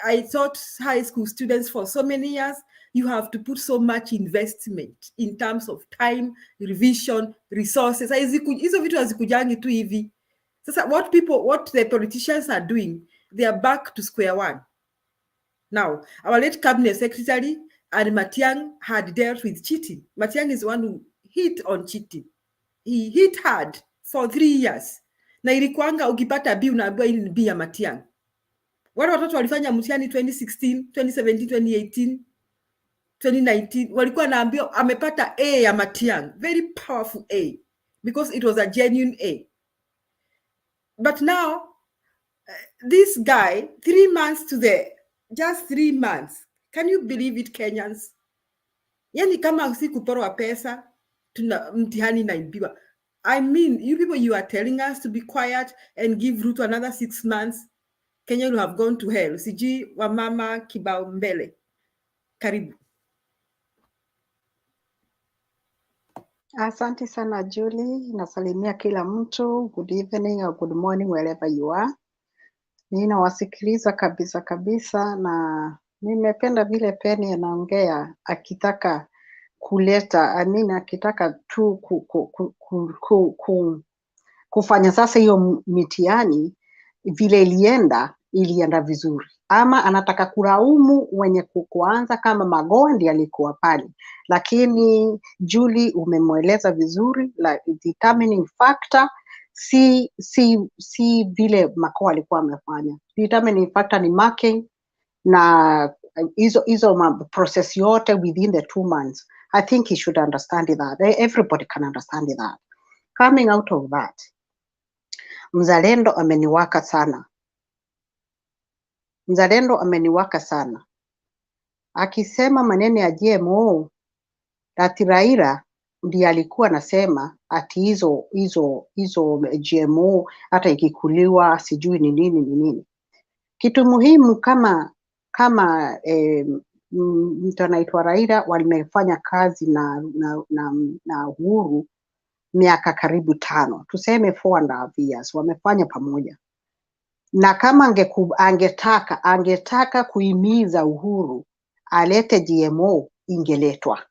Speaker 11: I taught high school students for so many years. You have to put so much investment in terms of time, revision, resources. Hizo vitu hazikujangi tu hivi. Sasa what the politicians are doing, they are back to square one. Now, our late cabinet secretary and Matiang had dealt with cheating. Matiang is the one who hit on cheating. He hit hard for 3 years. Na ilikuanga ukipata B unaambiwa hii ni B ya Matiang. Wale watoto walifanya mtihani 2016, 2017, 2018, 2019 walikuwa naambiwa amepata A ya Matiang. Very powerful A because it was a genuine A. But now this guy 3 months just 3 months. Can you believe it, Kenyans? Yani kama si kuporwa pesa, tuna mtihani naibiwa. I mean, you people, you are telling us to be quiet and give Ruto another 6 months. Kenya will have gone to hell. Siji wa mama kibao mbele. Karibu.
Speaker 14: Asante sana Julie, nasalimia kila mtu. Good evening or good morning wherever you are. Ninawasikiliza kabisa na nimependa vile Penny anaongea akitaka kuleta akitaka tu kufanya sasa hiyo mitihani vile ilienda vizuri, ama anataka kulaumu wenye kuanza kama Magondi alikuwa pale. Lakini Julie umemweleza vizuri, like determining factor si vile Mako alikuwa amefanya. Determining factor ni marking na hizo process yote within the 2 months. I think he should understand that. Everybody can understand that. Coming out of that, Mzalendo ameniwaka sana. Akisema maneno ya GMO, ati Raila ndiye alikuwa anasema ati hizo GMO hata ikikuliwa sijui ni nini. Kitu muhimu kama kama mtu anaitwa Raila walimefanya kazi na Uhuru miaka karibu 5, tuseme 4.5 years wamefanya pamoja. Na kama angetaka kuhimiza Uhuru alete GMO ingeletwa.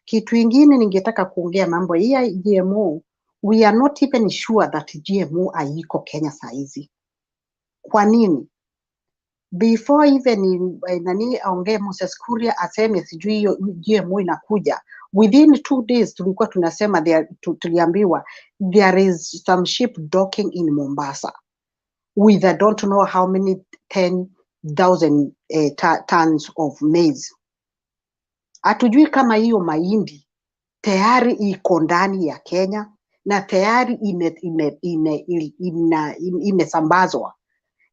Speaker 14: Kitu ingine ningetaka kuongea mambo ya GMO, we are not even sure that GMO haiko Kenya saizi. Kwa nini? Before even nani aongee Moses Kuria aseme sijui hiyo GMO inakuja, within 2 days tulikuwa tunasema tuliambiwa there is some ship docking in Mombasa with I don't know how many 10,000 tons of maize. Hatujui kama hiyo mahindi tayari iko ndani ya Kenya na tayari imesambazwa.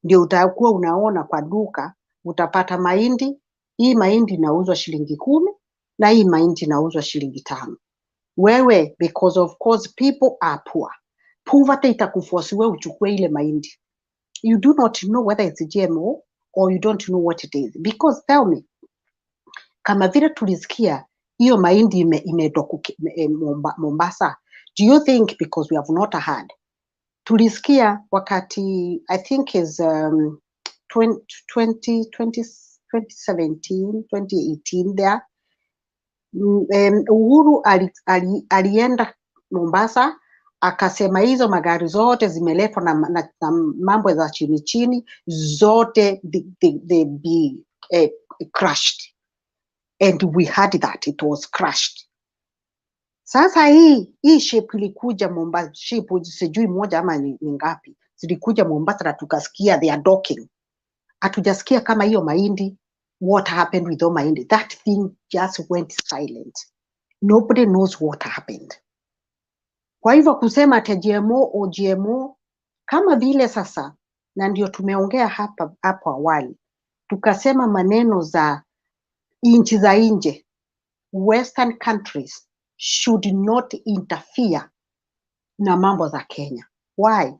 Speaker 14: Ndio utakuwa unaona kwa duka, utapata mahindi, hii mahindi inauzwa shilingi 10 na hii mahindi inauzwa shilingi 5. Wewe, because of course people are poor. Poverty itakuforce wewe uchukue ile mahindi. You do not know whether it's GMO or you don't know what it is. Because tell me, kama vile tulisikia hiyo mahindi imedoku Mombasa, do you think because we have not heard? Tulisikia wakati I think is 2017, 2018 there, Uhuru alienda Mombasa akasema hizo magari zote zimeletwa na mambo za chini zote they be crushed, and we heard that it was crushed. Sasa hii ship ilikuja Mombasa, ship sijui moja ama ni ngapi zilikuja Mombasa na tukasikia they are docking. Hatujasikia kama hiyo mahindi, what happened with the mahindi. That thing just went silent. Nobody knows what happened. Kwa hivyo kusema ati GMO kama vile sasa, na ndio tumeongea hapo awali, tukasema maneno za nchi za nje, Western countries should not interfere na mambo za Kenya. Why?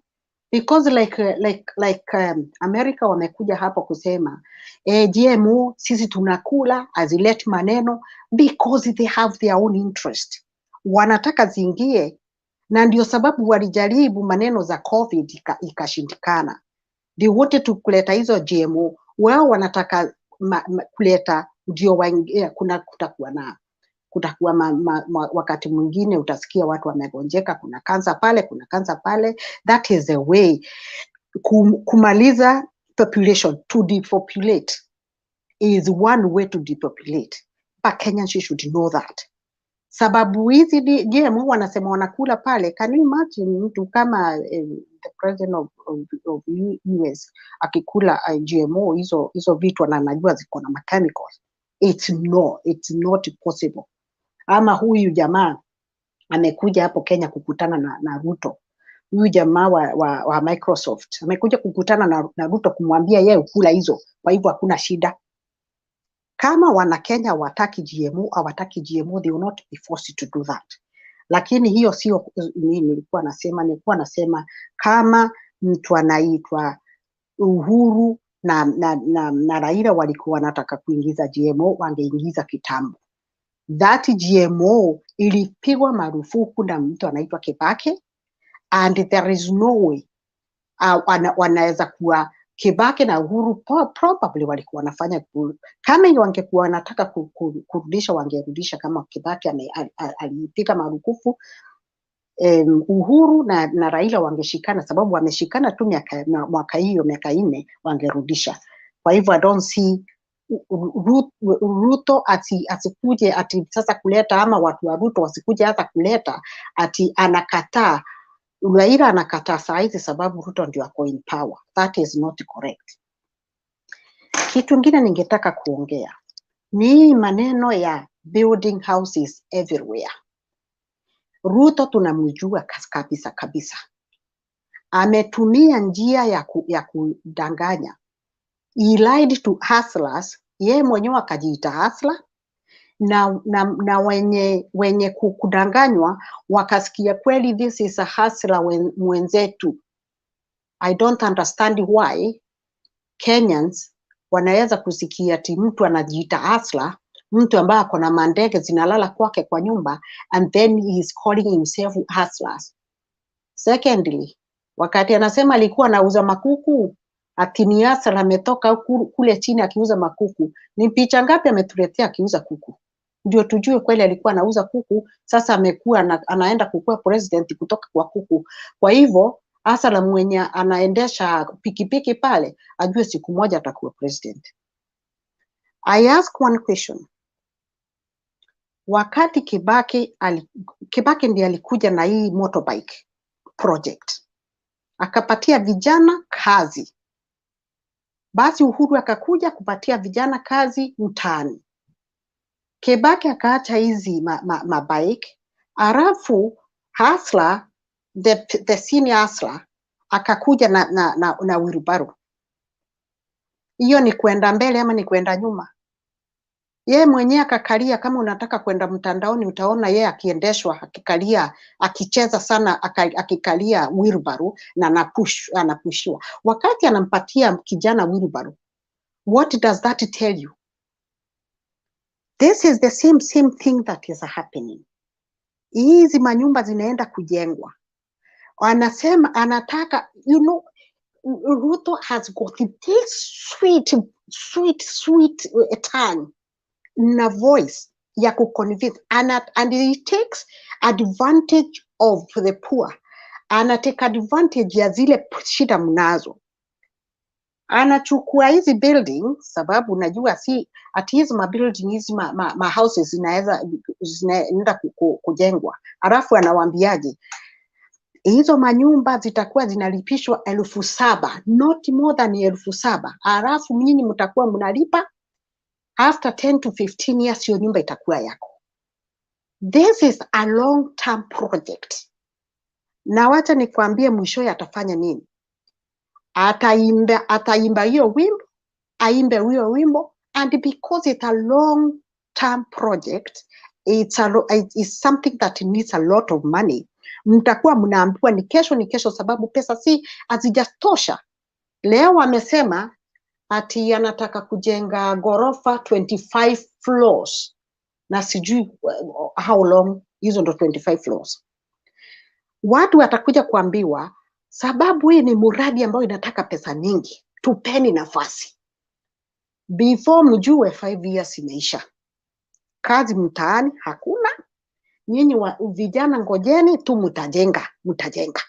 Speaker 14: Because America wamekuja hapo kusema GMO sisi tunakula, azileti maneno, because they have their own interest. Wanataka zingie, na ndio sababu walijaribu maneno za COVID ikashindikana. They wanted to kuleta hizo GMO, wao wanataka kuleta ndio kutakuwa wakati mwingine utasikia watu wamegonjeka, kuna kansa pale, that is a way kumaliza population, to depopulate is one way to depopulate, but Kenyans should know that. Sababu hizi GMO wanasema wanakula pale, can you imagine mtu kama the president of US akikula GMO hizo vitu na anajua ziko na chemicals? It's not possible. Ama huyu jamaa amekuja hapo Kenya kukutana na Ruto. Huyu jamaa wa Microsoft amekuja kukutana na Ruto kumwambia yeye ukula hizo, kwa hivyo hakuna shida. Kama wana Kenya wataki GMO, they will not be forced to do that. Lakini hiyo sio nilikuwa nasema kama mtu anaitwa Uhuru na Raila walikuwa wanataka kuingiza GMO, wangeingiza kitambo. That GMO ilipigwa marufuku na mtu anaitwa Kibaki, and there is no way wanaweza kuwa Kibaki na Uhuru probably walikuwa wanafanya kama hiyo, wangekuwa wanataka kurudisha wangerudisha. Kama Kibaki alipiga marufuku, Uhuru na Raila wangeshikana, sababu wameshikana tu miaka 4 wangerudisha. Kwa hivyo I don't see Ruto asikuje ati sasa kuleta, ama watu wa Ruto wasikuje hata kuleta ati anakataa. Raila anakataa saizi sababu Ruto ndio ako in power. That is not correct. Kitu kingine ningetaka kuongea ni maneno ya building houses everywhere. Ruto tunamjua kabisa. Ametumia njia ya kudanganya. He lied to hustlers. Yeye mwenyewe akajiita hustler, na wenye kudanganywa wakasikia kweli this is a hustler mwenzetu. I don't understand why Kenyans wanaweza kusikia ati mtu anajiita asla, mtu ambaye ako na mandege zinalala kwake kwa nyumba, and then he is calling himself hustlers. Secondly, wakati anasema alikuwa anauza makuku, ati ni asla ametoka kule chini akiuza makuku, ni picha ngapi ametuletea akiuza kuku? Ndio tujue kweli alikuwa anauza kuku. Sasa amekuwa anaenda kukuwa president kutoka kwa kuku. Kwa hivyo asala mwenye anaendesha pikipiki pale ajue siku moja atakuwa president. I ask one question. Wakati Kibaki ndiye alikuja na hii motorbike project, akapatia vijana kazi, basi Uhuru akakuja kupatia vijana kazi mtaani. Kibaki akaacha hizi mabike, arafu hustler, the senior hustler akakuja na wheelbarrow. Hiyo ni kwenda mbele ama ni kwenda nyuma? Ye mwenyewe akakalia. Kama unataka kwenda mtandaoni utaona ye akiendeshwa akikalia, akicheza sana akikalia wheelbarrow na anapushiwa. Wakati anampatia kijana wheelbarrow, what does that tell you? This is the same thing that is happening. Hizi manyumba zinaenda kujengwa. Anasema anataka, you know, Ruto has got this sweet tongue na voice ya kuconvince, and he takes advantage of the poor. Take advantage ya zile shida mnazo. Anachukua hizi building, sababu unajua si ati hizi mabuilding hizi ma houses zinaenda kujengwa. Alafu anawaambiaje, hizo manyumba zitakuwa zinalipishwa 7,000, not more than 7,000. Alafu nyinyi mtakuwa mnalipa after 10 to 15 years, hiyo nyumba itakuwa yako. This is a long term project. Na wacha nikwambie mwisho atafanya nini. Ataimba hiyo wimbo, aimbe hiyo wimbo, and because it's a long term project, it's something that needs a lot of money. Mtakuwa mnaambiwa ni kesho, sababu pesa si hazijatosha. Leo amesema ati anataka kujenga gorofa 25 floors, na sijui how long hizo ndo 25 floors. Watu watakuja kuambiwa, sababu hii ni muradi ambao inataka pesa nyingi, tupeni nafasi. Before mjue 5 years imeisha. Kazi mtaani hakuna. Nyinyi vijana ngojeni tu, mtajenga.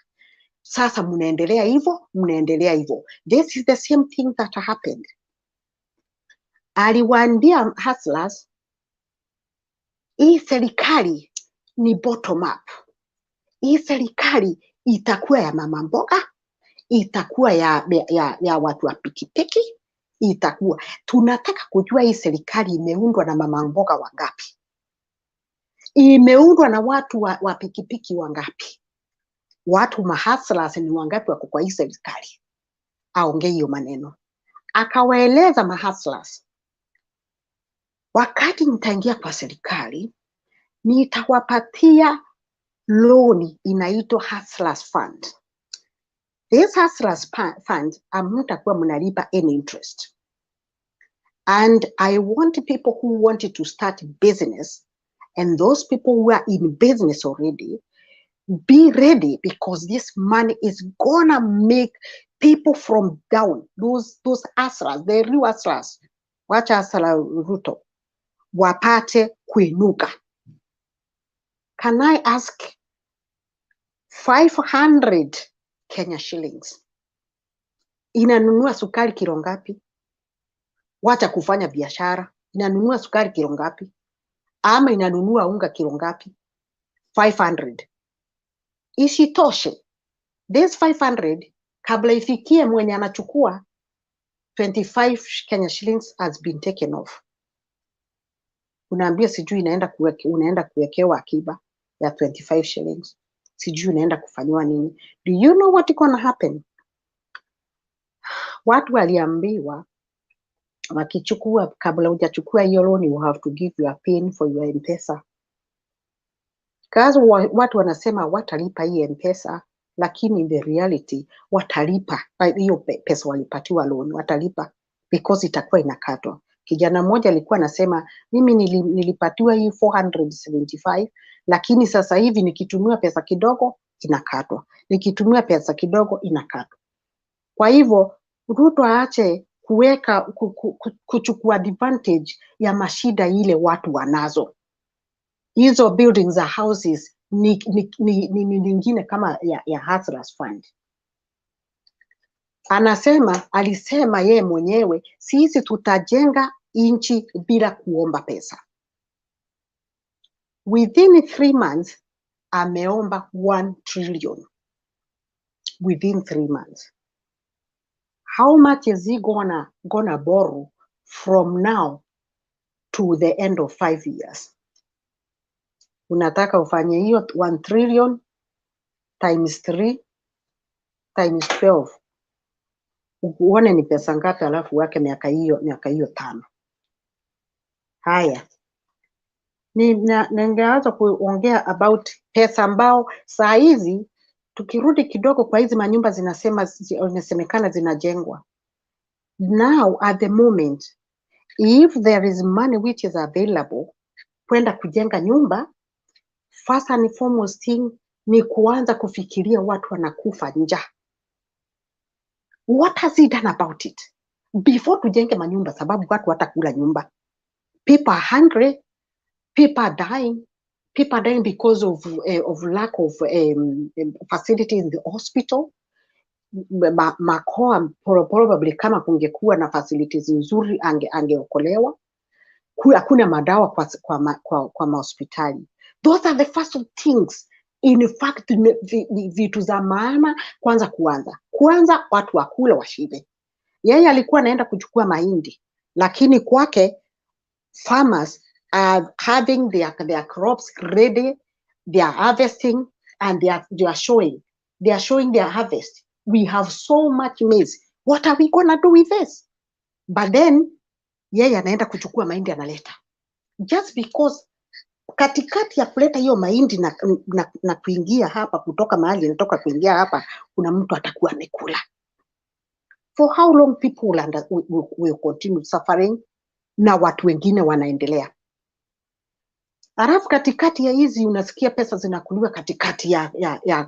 Speaker 14: Sasa mnaendelea hivyo. This is the same thing that happened. Aliwaambia hustlers, hii serikali ni bottom up. Hii serikali itakuwa ya mama mboga, itakuwa ya watu wa pikipiki, itakuwa. Tunataka kujua hii serikali imeundwa na mama mboga wangapi? Imeundwa na watu wa pikipiki wangapi? Watu mahustlers ni wangapi wako kwa hii serikali? Aongee hiyo maneno. Akawaeleza mahustlers, wakati mtaingia kwa serikali, nitawapatia loan inaitwa Hustlers Fund. This Hustlers Fund, hamtakuwa mnalipa any interest. And I want people who wanted to start business, and those people who are in business already, be ready, because this money is gonna make people from down, those hustlers, the real hustlers, wacha hustler Ruto, wapate kuinuka. Can I ask 500 Kenya shillings inanunua sukari kilo ngapi? Wacha kufanya biashara, inanunua sukari kilo ngapi? Ama inanunua unga kilo ngapi? 500. Isitoshe, this 500 kabla ifikie mwenye anachukua 25 Kenya shillings has been taken off. Unaambia sijui unaenda kuwekewa akiba ya 25 shillings. Sijui unaenda kufanywa nini. Do you know what is gonna happen? Watu waliambiwa wakichukua, kabla hujachukua hiyo loan, you have to give your PIN for your M-Pesa. Kazi watu wanasema watalipa hii M-Pesa, lakini in the reality watalipa hiyo pesa walipatiwa loan, watalipa. because itakuwa inakatwa. Kijana mmoja alikuwa anasema mimi nilipatiwa hii 475 lakini sasa hivi nikitumia pesa kidogo inakatwa. Nikitumia pesa kidogo inakatwa. Kwa hivyo Ruto aache kuchukua advantage ya mashida ile watu wanazo. Hizo buildings za houses ni nyingine kama ya Hustlers Fund. Alisema ye mwenyewe sisi tutajenga inchi bila kuomba pesa. Within 3 months ameomba 1 trillion. Within 3 months. How much is he gonna borrow from now to the end of 5 years? Unataka ufanye hiyo 1 trillion times 3 times 12. Uone ni pesa ngapi alafu wake miaka hiyo 5. Haya. Ningeanza kuongea about pesa ambao saa hizi tukirudi kidogo kwa hizi manyumba zinasemekana zinajengwa. Now at the moment if there is money which is available kwenda kujenga nyumba, first and foremost thing ni kuanza kufikiria watu wanakufa njaa. What has he done about it? Before tujenge manyumba sababu watu watakula nyumba. People are hungry, people are dying because of lack of facilities in the hospital. Makoa probably kama kungekuwa na facilities nzuri angeokolewa. Hakuna madawa kwa mahospitali. Those are the first things. In fact, vitu za maana kwanza watu wakula washibe. Yeye alikuwa anaenda kuchukua mahindi, lakini kwake farmers are having their crops ready, they are harvesting and they are showing their harvest. We have so much maize. What are we gonna do with this? But then yeye anaenda kuchukua mahindi analeta. Just because katikati ya kuleta hiyo mahindi na kuingia hapa kutoka mahali inatoka kuingia hapa kuna mtu atakuwa amekula. For how long people will continue suffering na watu wengine wanaendelea. Alafu katikati ya hizi unasikia pesa zinakuliwa katikati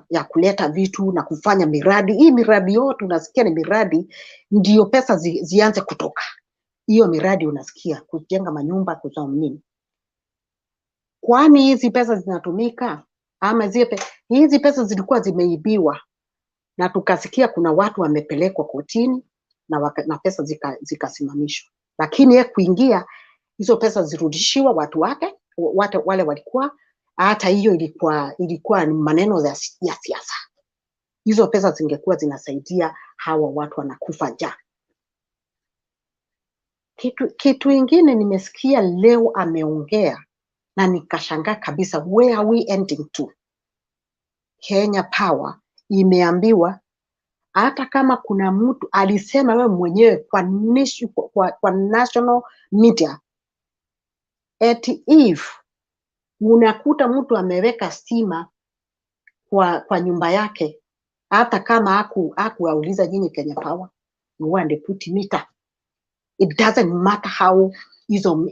Speaker 14: ya kuleta vitu na kufanya miradi. Hii miradi yote unasikia ni miradi ndio pesa zianze kutoka. Hiyo miradi unasikia kujenga manyumba kuzao nini. Kwani hizi pesa zinatumika ama hizi pesa zilikuwa zimeibiwa na tukasikia kuna watu wamepelekwa kotini na pesa zikasimamishwa. Lakini yeye kuingia hizo pesa zirudishiwa watu wake wale walikuwa hata hiyo ilikuwa ni maneno ya siasa. Hizo pesa zingekuwa zinasaidia hawa watu wanakufa njaa. Kitu ingine nimesikia leo ameongea na nikashangaa kabisa, where are we ending to? Kenya Power imeambiwa hata kama kuna mtu alisema wewe mwenyewe kwa national media eti if unakuta mtu ameweka stima kwa nyumba yake hata kama hakuauliza nyinyi Kenya Power, you want to put meter. It doesn't matter how hizo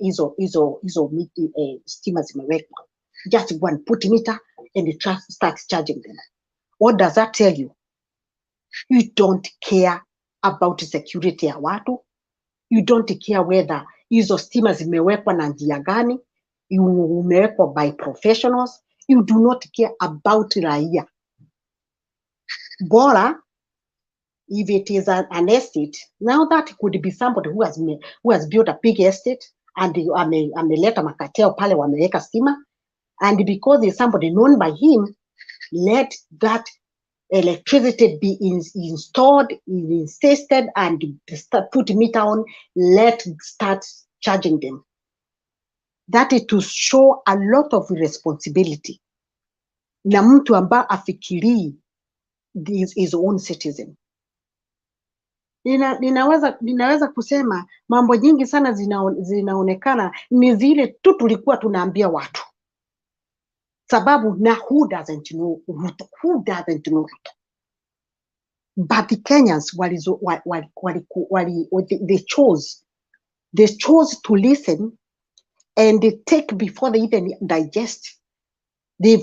Speaker 14: stima zimewekwa. Just go and put meter and it starts charging them. What does that tell you? You don't care about security ya watu. You don't care whether hizo stima zimewekwa na njia gani. Umewekwa by professionals. You do not care about raia. Bora, if it is an estate, now that could be somebody who has built a big estate and ameleta makateo pale wameweka stima, and because it's somebody known by him, let that electricity be installed, insisted, and put meter on, start charging them. That is to show a lot of responsibility. Na mtu ambaye afikirii his own citizen. Ninaweza kusema mambo nyingi sana zinaonekana ni zile tu tulikuwa tunaambia watu. Sababu na who doesn't know Ruto? Who doesn't know Ruto? But the Kenyans, they chose to listen and they take before they even digest. They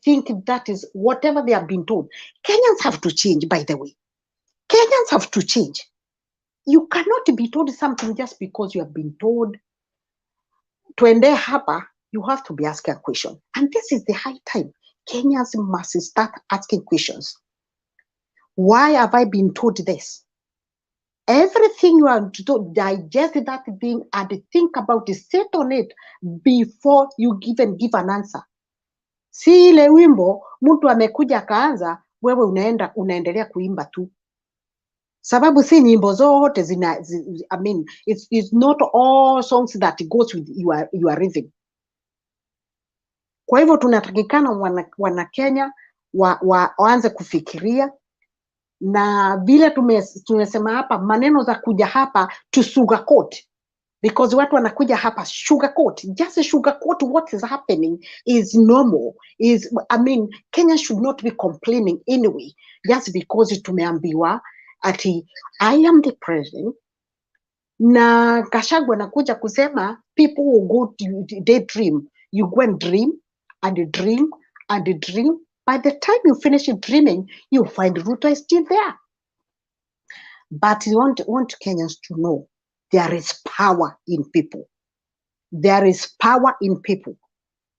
Speaker 14: think that is whatever they have been told. Kenyans have to change, by the way. Kenyans have to change. You cannot be told something just because you have been told. Twende hapa, you have to be asking a question. And this is the high time. Kenyans must start asking questions. Why have I been told this? Everything you are to digest that thing and think about it, sit on it before you even give an answer. Si ile wimbo mtu amekuja akaanza, wewe unaendelea kuimba tu. Sababu si nyimbo zote I mean, it's not all songs that goes with your rhythm. Kwa hivyo tunatakikana wana Kenya waanze kufikiria, na vile tumesema hapa, maneno za kuja hapa to sugarcoat, because watu wanakuja hapa sugarcoat, just sugarcoat what is happening is normal. I mean, Kenya should not be complaining anyway, just because tumeambiwa ati I am the president, na Gachagua anakuja kusema people will go to daydream. You go and dream and dream and dream. By the time you finish dreaming, you find Ruto is still there. But you want Kenyans to know there is power in people. There is power in people.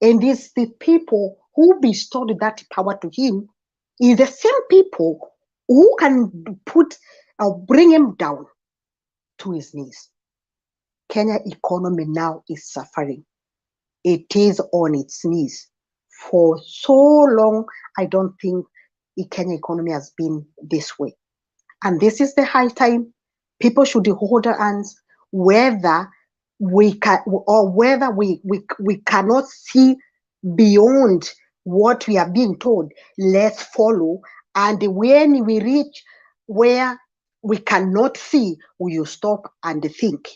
Speaker 14: And it's the people who bestowed that power to him is the same people who can bring him down to his knees. Kenya economy now is suffering. It is on its knees. For so long, I don't think the Kenya economy has been this way. And this is the high time. People should hold their hands, whether we can or whether we cannot see beyond what we are being told. Let's follow. And when we reach where we cannot see, we will stop and think.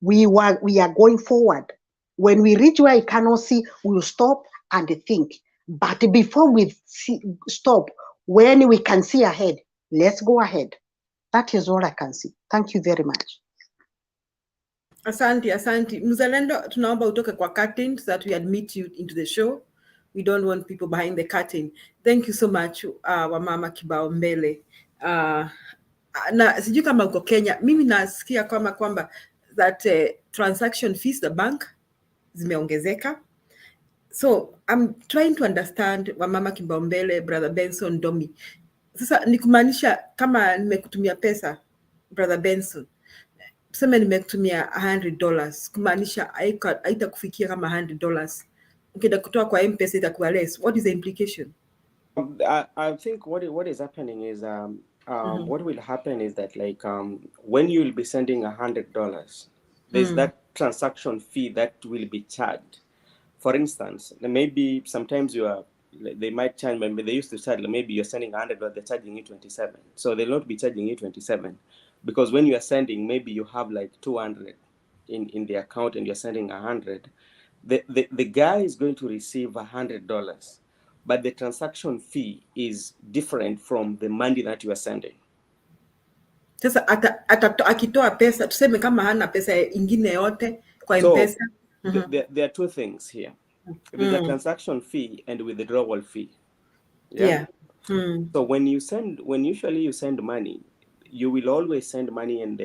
Speaker 14: We are going forward. When we reach where we cannot see, we will stop and think. But before we stop, when we can see ahead, let's go ahead. That is all I can see. Thank you very much.
Speaker 11: Asante. Mzalendo, tunaomba utoke kwa curtain so that we admit you into the show. We don't want people behind the curtain. Thank you so much, Wamama Kibao Mbele. Na sijui kama uko Kenya, mimi nasikia kwamba that transaction fees the bank zimeongezeka. So I'm trying to understand, Wamama Kibao Mbele, Brother Benson, Domi. Sasa ni kumaanisha kama nimekutumia pesa, Brother Benson, tuseme nimekutumia $100, kumaanisha haitakufikia kama $100. Ukienda kutoa kwa M-Pesa itakuwa less. What is the implication?
Speaker 13: I think what is happening is what will happen is that when you will be sending $100, there's that transaction fee that will be charged. For instance, maybe sometimes they might charge, maybe they used to charge, maybe you're sending $100, they're charging you 27. So they'll not be charging you 27 because when you are sending, maybe you have like 200 in the account and you're sending 100. The guy is going to receive $100, but the transaction fee is different from the money that you are sending.
Speaker 11: Sasa akitoa pesa, tuseme kama hana pesa ingine yote kwa M-Pesa.
Speaker 13: There are two things here. There's a transaction fee and withdrawal fee.
Speaker 11: Yeah.
Speaker 13: So when usually you send money, you will always send money in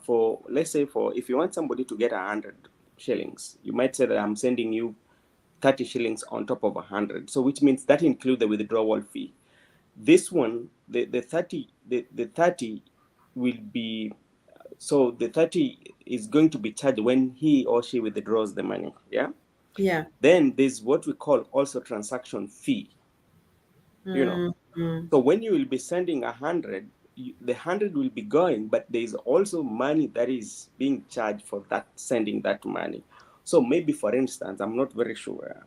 Speaker 13: for, let's say, if you want somebody to get 100 shillings, you might say that I'm sending you 30 shillings on top of 100. So which means that includes the withdrawal fee. This one, the 30 will be, so the 30 is going to be charged when he or she withdraws the money. Yeah.
Speaker 11: Yeah.
Speaker 13: Then there's what we call also transaction fee. You know. So when you will be sending 100, the 100 will be going, but there's also money that is being charged for that, sending that money. So maybe, for instance, I'm not very sure.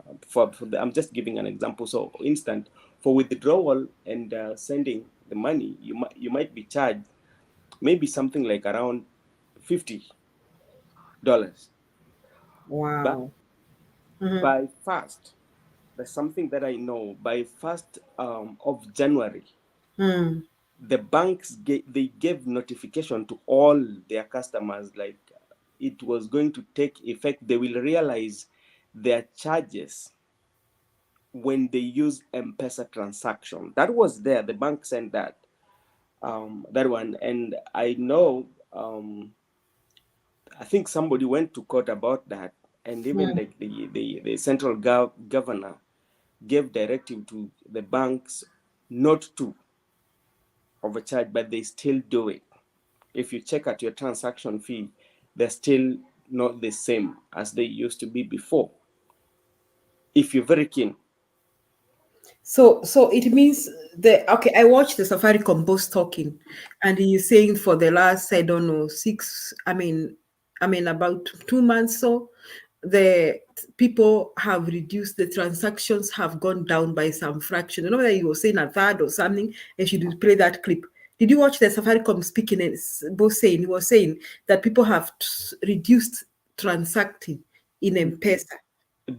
Speaker 13: I'm just giving an example. So, for withdrawal and sending the money, you might be charged maybe something like around $50.
Speaker 11: Wow.
Speaker 13: But by 1st, there's something that I know, by 1st of January,
Speaker 11: Mm.
Speaker 13: The banks gave notification to all their customers, like it was going to take effect. They will realize their charges when they use M-Pesa transaction. That was there. The bank sent that that one, and I know I think somebody went to court about that, and even
Speaker 11: Mm.
Speaker 13: like the central governor gave directive to the banks not to overcharge, but they still do it. If you check at your transaction fee, they're still not the same as they used to be before. If you're very keen.
Speaker 11: So it means okay, I watched the Safaricom boss talking, and he's saying for the last, I don't know, about 2 months, so the people have reduced, the transactions have gone down by some fraction. You know that he was saying a third or something, and should play that clip. Did you watch the Safaricom speaking and both saying, he was saying that people have reduced transacting in M-Pesa?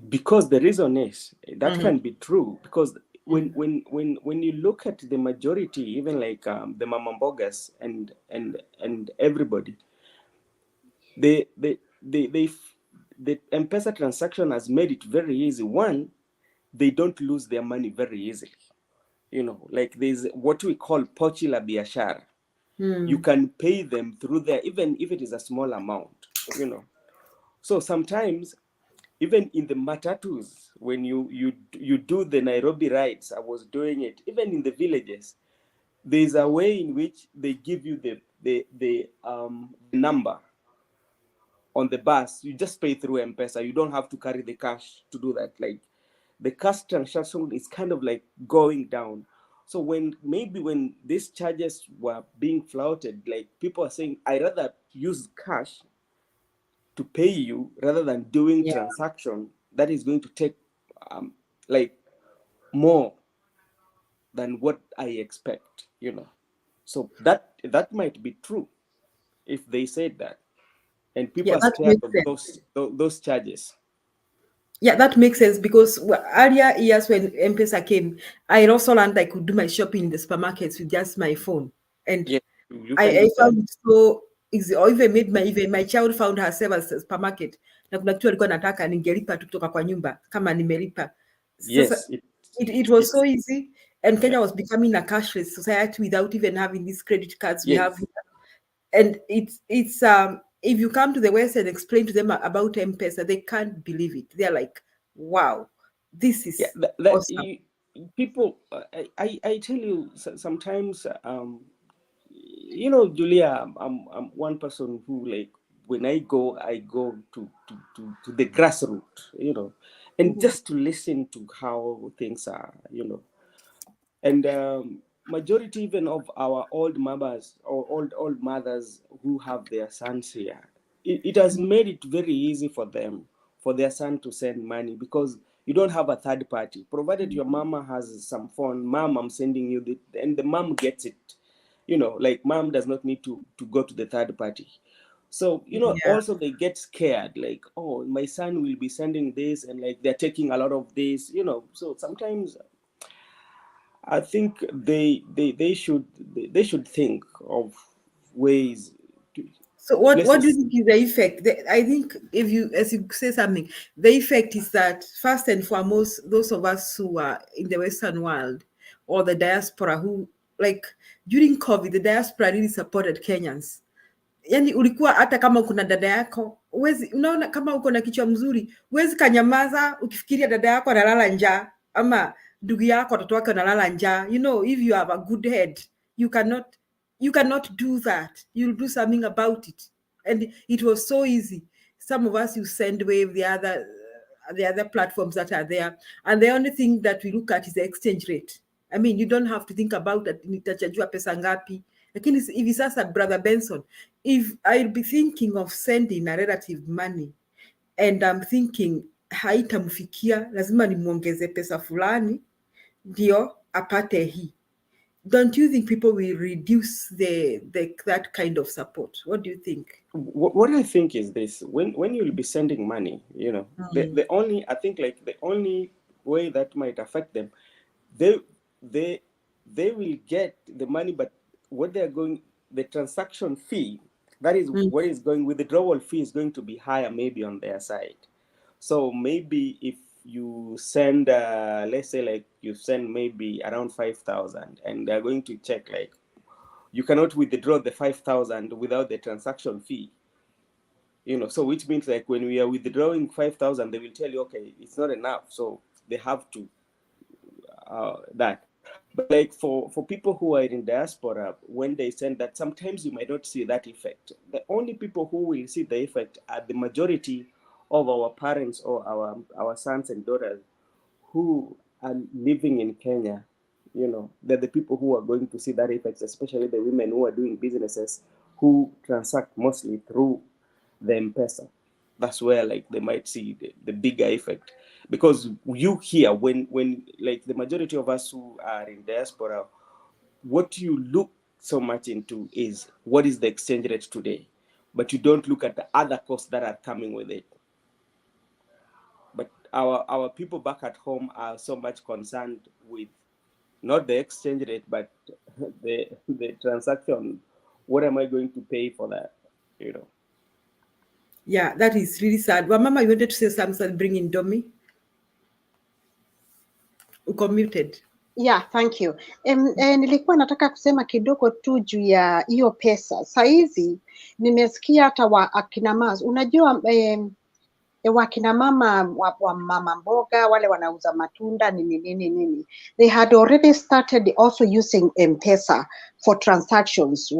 Speaker 13: Because the reason is that
Speaker 11: Mhm.
Speaker 13: can be true, because when you look at the majority, even like the mama mbogas and everybody, the M-Pesa transaction has made it very easy. One, they don't lose their money very easily. You know, like there's what we call pochi la biashara. You can pay them through there, even if it is a small amount, you know. So sometimes, even in the matatus, when you do the Nairobi rides, I was doing it, even in the villages, there's a way in which they give you the number on the bus. You just pay through M-Pesa. You don't have to carry the cash to do that. Like the cash transaction is kind of like going down. So when these charges were being flouted, like people are saying, I rather use cash to pay you rather than doing transaction that is going to take like more than what I expect, you know. So that might be true if they said that, and people
Speaker 11: Yeah,
Speaker 13: are
Speaker 11: that
Speaker 13: scared
Speaker 11: makes
Speaker 13: of
Speaker 11: sense.
Speaker 13: those charges.
Speaker 11: Yeah, that makes sense because earlier years when M-Pesa came, I also learned I could do my shopping in the supermarkets with just my phone, and
Speaker 13: Yeah, you can
Speaker 11: I
Speaker 13: do that.
Speaker 11: found it so easy. Or even my child found herself as a supermarket, na kuna kitu alikuwa nataka ningelipa tu kutoka kwa nyumba kama nimelipa. Sasa
Speaker 13: Yes,
Speaker 11: it was so
Speaker 13: it's
Speaker 11: easy, and
Speaker 13: yeah.
Speaker 11: Kenya was becoming a cashless society without even having these credit cards we have
Speaker 13: Yes.
Speaker 11: here. And it's if you come to the West and explain to them about M-Pesa, they can't believe it. They're like, wow, this
Speaker 13: Yeah,
Speaker 11: is awesome.
Speaker 13: people, I tell you, sometimes, you know, Julia, I'm one person who, like, when I go to the grassroots, you know, and
Speaker 11: Mhm.
Speaker 13: just to listen to how things are, you know. And majority even of our old mothers or old mothers who have their sons here, it has made it very easy for them, for their son to send money, because you don't have a third party. Provided your mama has some phone, mom, I'm sending you and the mom gets it. You know, like mom does not need to go to the third party. So, you know,
Speaker 11: Yeah.
Speaker 13: also they get scared, like, oh, my son will be sending this, and like they're taking a lot of this, you know. So sometimes I think they should think of ways to
Speaker 11: So what do you
Speaker 13: places.
Speaker 11: think is the effect? I think if you, as you say something, the effect is that first and foremost, those of us who are in the Western world or the diaspora who, like, during COVID, the diaspora really supported Kenyans. Yani ulikuwa hata kama kuna dada yako unaona kama uko na kichwa mzuri huwezi kanyamaza ukifikiria dada yako analala njaa ama ndugu yako watoto wake analala njaa. You know, if you have a good head, you cannot do that. You'll do something about it. And it was so easy. Some of us use Sendwave, the other platforms that are there, and the only thing that we look at is the exchange rate. I mean, you don't have to think about that nitachajua pesa ngapi. Lakini hivi sasa, Brother Benson, if I'll be thinking of sending a relative money and I'm thinking haitamfikia, lazima nimuongeze pesa fulani ndio apate hii. Don't you think people will reduce that kind of support? What do you think?
Speaker 13: What I think is this: when you'll be sending money, you know, the only, I think, like the only way that might affect them, they they will get the money, but what they are going, the transaction fee, that is what is going, withdrawal fee is going to be higher maybe on their side. So maybe if you send, let's say like you send maybe around 5,000 and they're going to check like, you cannot withdraw the 5,000 without the transaction fee. You know, so which means like when we are withdrawing 5,000, they will tell you, okay, it's not enough. So they have to, that. But like for people who are in diaspora, when they send that, sometimes you might not see that effect. The only people who will see the effect are the majority of our parents or our sons and daughters who are living in Kenya. You know, they're the people who are going to see that effect, especially the women who are doing businesses who transact mostly through the M-Pesa. That's where like they might see the bigger effect. Because you hear when like the majority of us who are in diaspora, what you look so much into is what is the exchange rate today, but you don't look at the other costs that are coming with it. But our people back at home are so much concerned with not the exchange rate, but the transaction. What am I going to pay for that? You know.
Speaker 11: Yeah, that is really sad. Well, Mama, you wanted to say something, bring in Domi. Uko muted.
Speaker 14: Yeah, thank you. Nilikuwa nataka kusema kidogo tu juu ya hiyo pesa. Saizi nimesikia hata akina mama, unajua wakina mama wa mama mboga wale wanauza matunda nini, they had already started also using M-Pesa for transactions.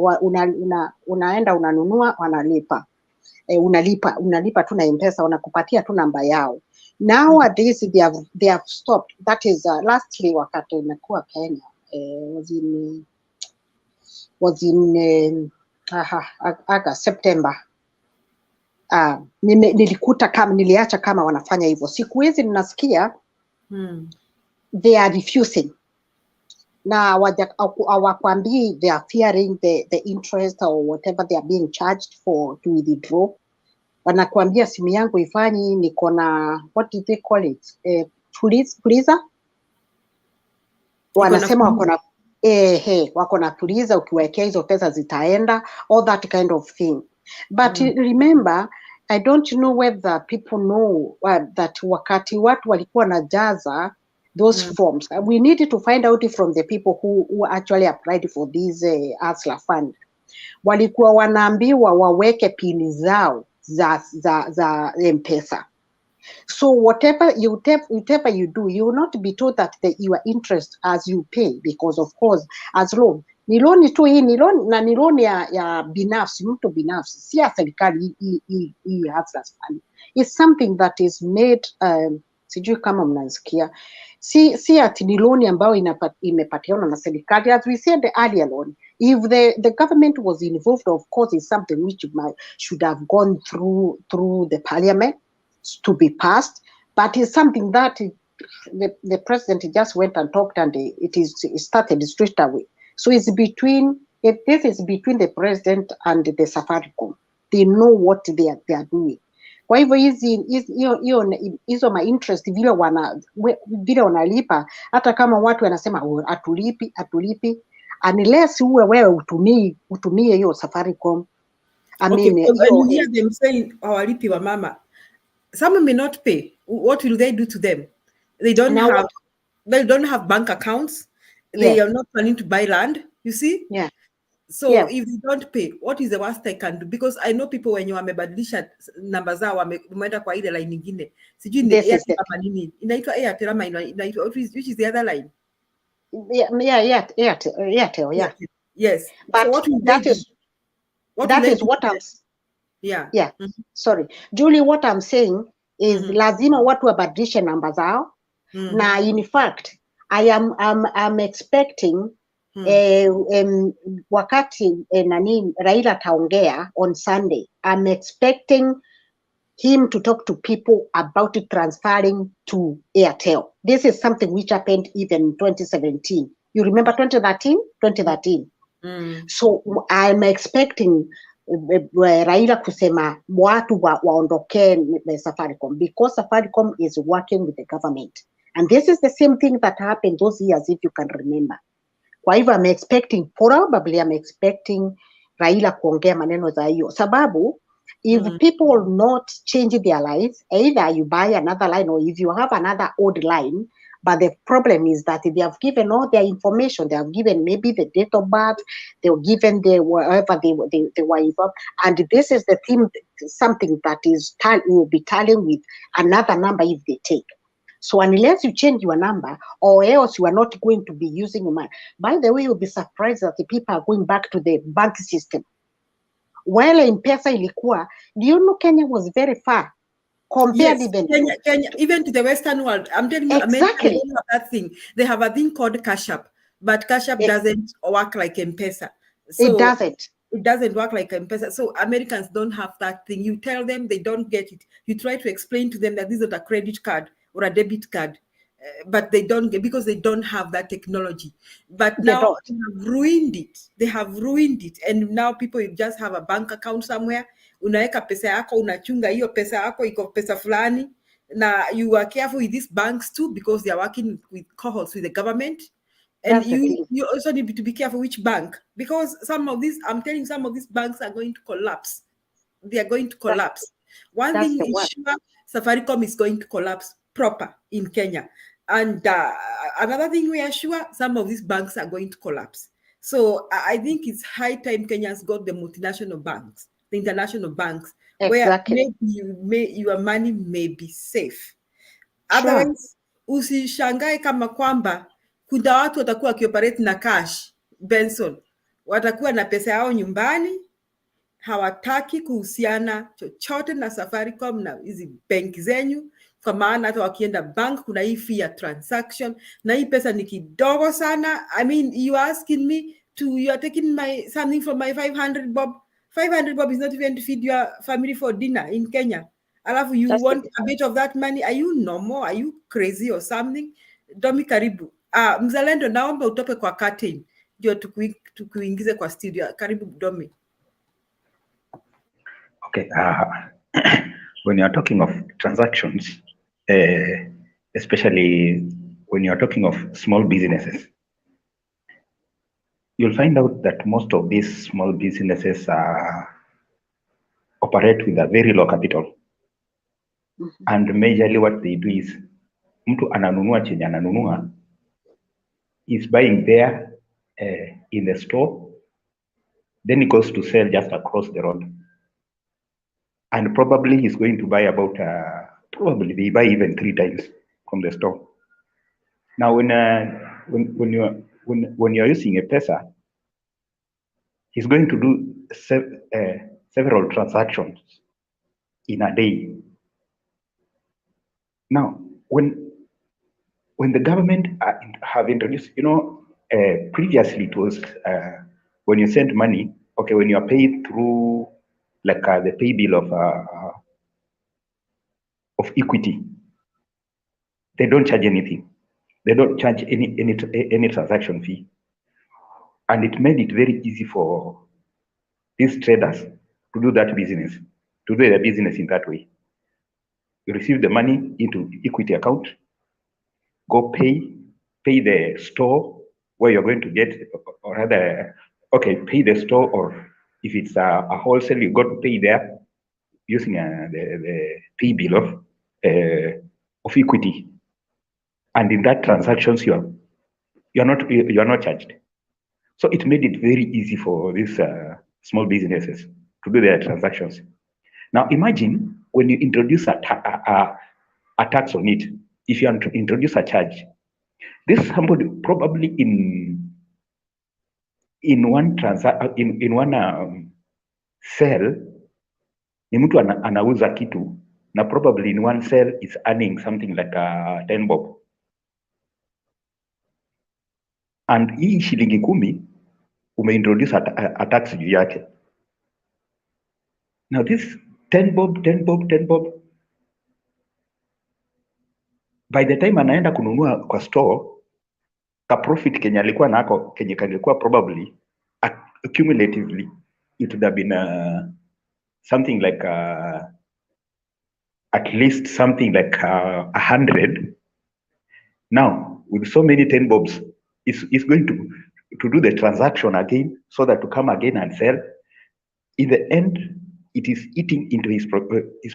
Speaker 14: Unaenda unanunua, wanalipa. Unalipa tu na M-Pesa, wanakupatia tu namba yao. Nowadays they have stopped. That is lastly wakati nimekuwa Kenya was in August, September. Nilikuta kama niliacha kama wanafanya hivyo. Siku hizi ninasikia they are refusing. Na hawakwambii they are fearing the interest or whatever they are being charged for to withdraw. Wanakuambia simu yangu ifanyi, niko na what do they call it, fuliza. Wanasema wako na fuliza, ukiwekea hizo pesa zitaenda, all that kind of thing. But remember, I don't know whether people know that wakati watu walikuwa najaza those forms, we need to find out from the people who actually applied for this ASLA fund. Walikuwa wanaambiwa waweke pini zao za M-Pesa. So whatever you do, you will not be told that your interest as you pay, because of course as loan ni loan tu, hii ni loan na ni loan ya binafsi, mtu binafsi, si ya serikali. Hii ASLA fund is something that is made, sijui kama mnasikia, si ati ni loan ambayo imepatiana na serikali. As we said earlier on, if the government was involved, of course it's something which should have gone through the parliament to be passed, but it's something that the president just went and talked, and it started straight away. So this is between the president and the Safaricom. They know what they are doing. Kwa hivyo hizo ma interest vile wanalipa, hata kama watu wanasema atulipi, unless wewe utumie hiyo Safaricom.
Speaker 11: Okay, because you hear them saying hawalipi wa mama. Some may not pay. What will they do to them? They don't have bank accounts. They are not planning to buy land, you see?
Speaker 14: Yeah.
Speaker 11: So if they don't pay, what is the worst I can do? Because I know people when you wamebadilisha namba zao wameenda kwa ile line nyingine. Sijui ni Airtel ama nini. Inaitwa Airtel ama inaitwa which is the other line?
Speaker 14: Airtel, yeah.
Speaker 11: Yes.
Speaker 14: But
Speaker 11: so what
Speaker 14: that is what I'm sorry, Julie, what I'm saying is lazima watu wabadilishe namba zao. Na in fact I'm expecting wakati Raila ataongea on Sunday, I'm expecting him to talk to people about transferring to Airtel. This is something which happened even in 2017. You remember 2013? So I'm expecting Raila kusema watu waondoke Safaricom, because Safaricom is working with the government. And this is the same thing that happened those years, if you can remember. Kwa hivyo probably I'm expecting Raila kuongea maneno za hiyo sababu if people will not change their lives, either you buy another line or if you have another old line, but the problem is that they have given all their information, they have given maybe the date of birth, they've given the wherever they were involved, and this is the thing, something that is will be tallying with another number if they take. So unless you change your number, or else you are not going to be using your money. By the way, you'll be surprised that the people are going back to the bank system. While M-Pesa ilikuwa, do you know Kenya was very far compared
Speaker 11: Kenya, even to the Western world. I'm telling you,
Speaker 14: exactly.
Speaker 11: America, they don't have that thing. They have a thing called Cash App, but Cash App doesn't work like M-Pesa. So
Speaker 14: it doesn't.
Speaker 11: It doesn't work like M-Pesa. So Americans don't have that thing. You tell them, they don't get it. You try to explain to them that this is not a credit card or a debit card, but they don't get, because they don't have that technology. But now they have ruined it. They have ruined it. And now people just have a bank account somewhere. Unaweka pesa yako, unachunga hiyo pesa yako, iko pesa fulani. Now you are careful with these banks too, because they are working with cohorts with the government. And you also need to be careful which bank, because some of these, I'm telling you, some of these banks are going to collapse. They are going to collapse. One thing is sure, Safaricom is going to collapse proper in Kenya. And another thing we are sure, some of these banks are going to collapse. So I think it's high time Kenya's got the multinational banks, the international banks, where maybe your money may be safe. Otherwise, usishangae kama kwamba kuna watu watakuwa wakioperate na cash, Benson. Watakuwa na pesa yao nyumbani, hawataki kuhusiana chochote na Safaricom na hizi benki zenyu, kwa maana hata wakienda bank kuna hii fee ya transaction, na hii pesa ni kidogo sana. I mean, you are asking me you are taking something from my 500 bob. 500 bob is not even to feed your family for dinner in Kenya. Alafu you want a bit of that money? Are you normal? Are you crazy or something? Domi karibu. Mzalendo, naomba utope kwa curtain ndio tukuingize kwa studio. Karibu Domi.
Speaker 7: Okay. When you are talking of transactions, especially when you are talking of small businesses, you'll find out that most of these small businesses operate with a very low capital. And majorly what they do is, mtu ananunua chenye ananunua, is buying there in the store, then he goes to sell just across the road. And probably he's going to buy about, probably they buy even 3 times from the store. Now, when you're using a pesa, he's going to do several transactions in a day. Now, when the government have introduced, previously it was when you send money, okay, when you are paid through like the pay bill of Equity, they don't charge anything. They don't charge any transaction fee, and it made it very easy for these traders to do that business, to do their business in that way. You receive the money into Equity account, go pay the store where you're going to get, or rather, okay, pay the store, or if it's a wholesale, you got to pay there using the pay bill of Equity. And in that transactions, you're not charged. So it made it very easy for these small businesses to do their transactions. Now imagine when you introduce a tax on it. If you introduce a charge, this somebody probably in one sell, ni mtu anauza kitu, na probably in one sell is earning something like 10 bob. And hii shilingi 10 umeintroduce a tax juu yake. Now this 10 bob, by the time anaenda kununua kwa store, ka profit kenye alikuwa nako, kenye kalikuwa probably accumulatively it would have been something like at least something like 100. Now with so many 10 bobs, it's going to to do the transaction again, so that to come again and sell. In the end, it is eating into his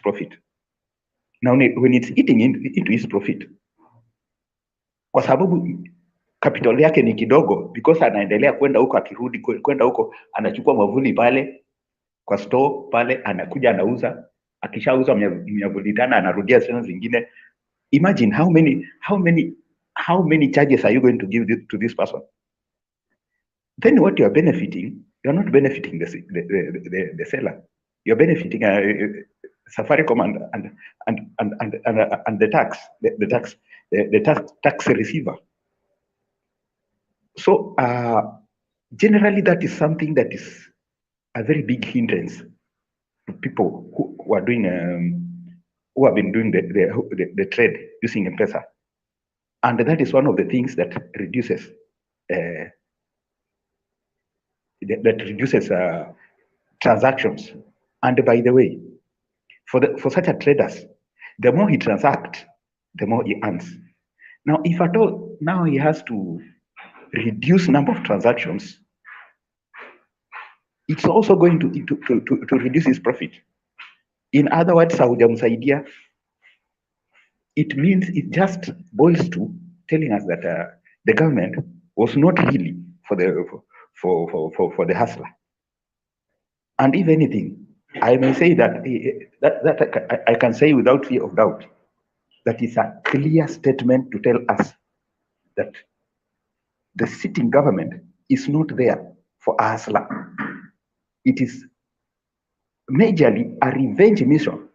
Speaker 7: profit. Now, when it's eating into his profit, kwa sababu capital yake ni kidogo, because anaendelea kwenda huko, akirudi kwenda huko, anachukua mwavuli pale kwa store pale, anakuja anauza, akishauza miavuli tena anarudia sena zingine. Imagine how many charges are you going to give to this person? Then what you are benefiting, you are not benefiting the seller. You are benefiting Safaricom and the tax receiver. So generally, that is something that is a very big hindrance to people who are doing who have been doing the trade using M-Pesa, and that is one of the things that reduces transactions. And by the way, for such a traders, the more he transacts, the more he earns. Now, if at all now he has to reduce number of transactions, it's also going to reduce his profit. In other words, idea, it means it just boils to telling us that the government was not really for the hustler. And if anything, I may say that I can say without fear of doubt that is a clear statement to tell us that the sitting government is not there for a hustler. It is majorly a revenge mission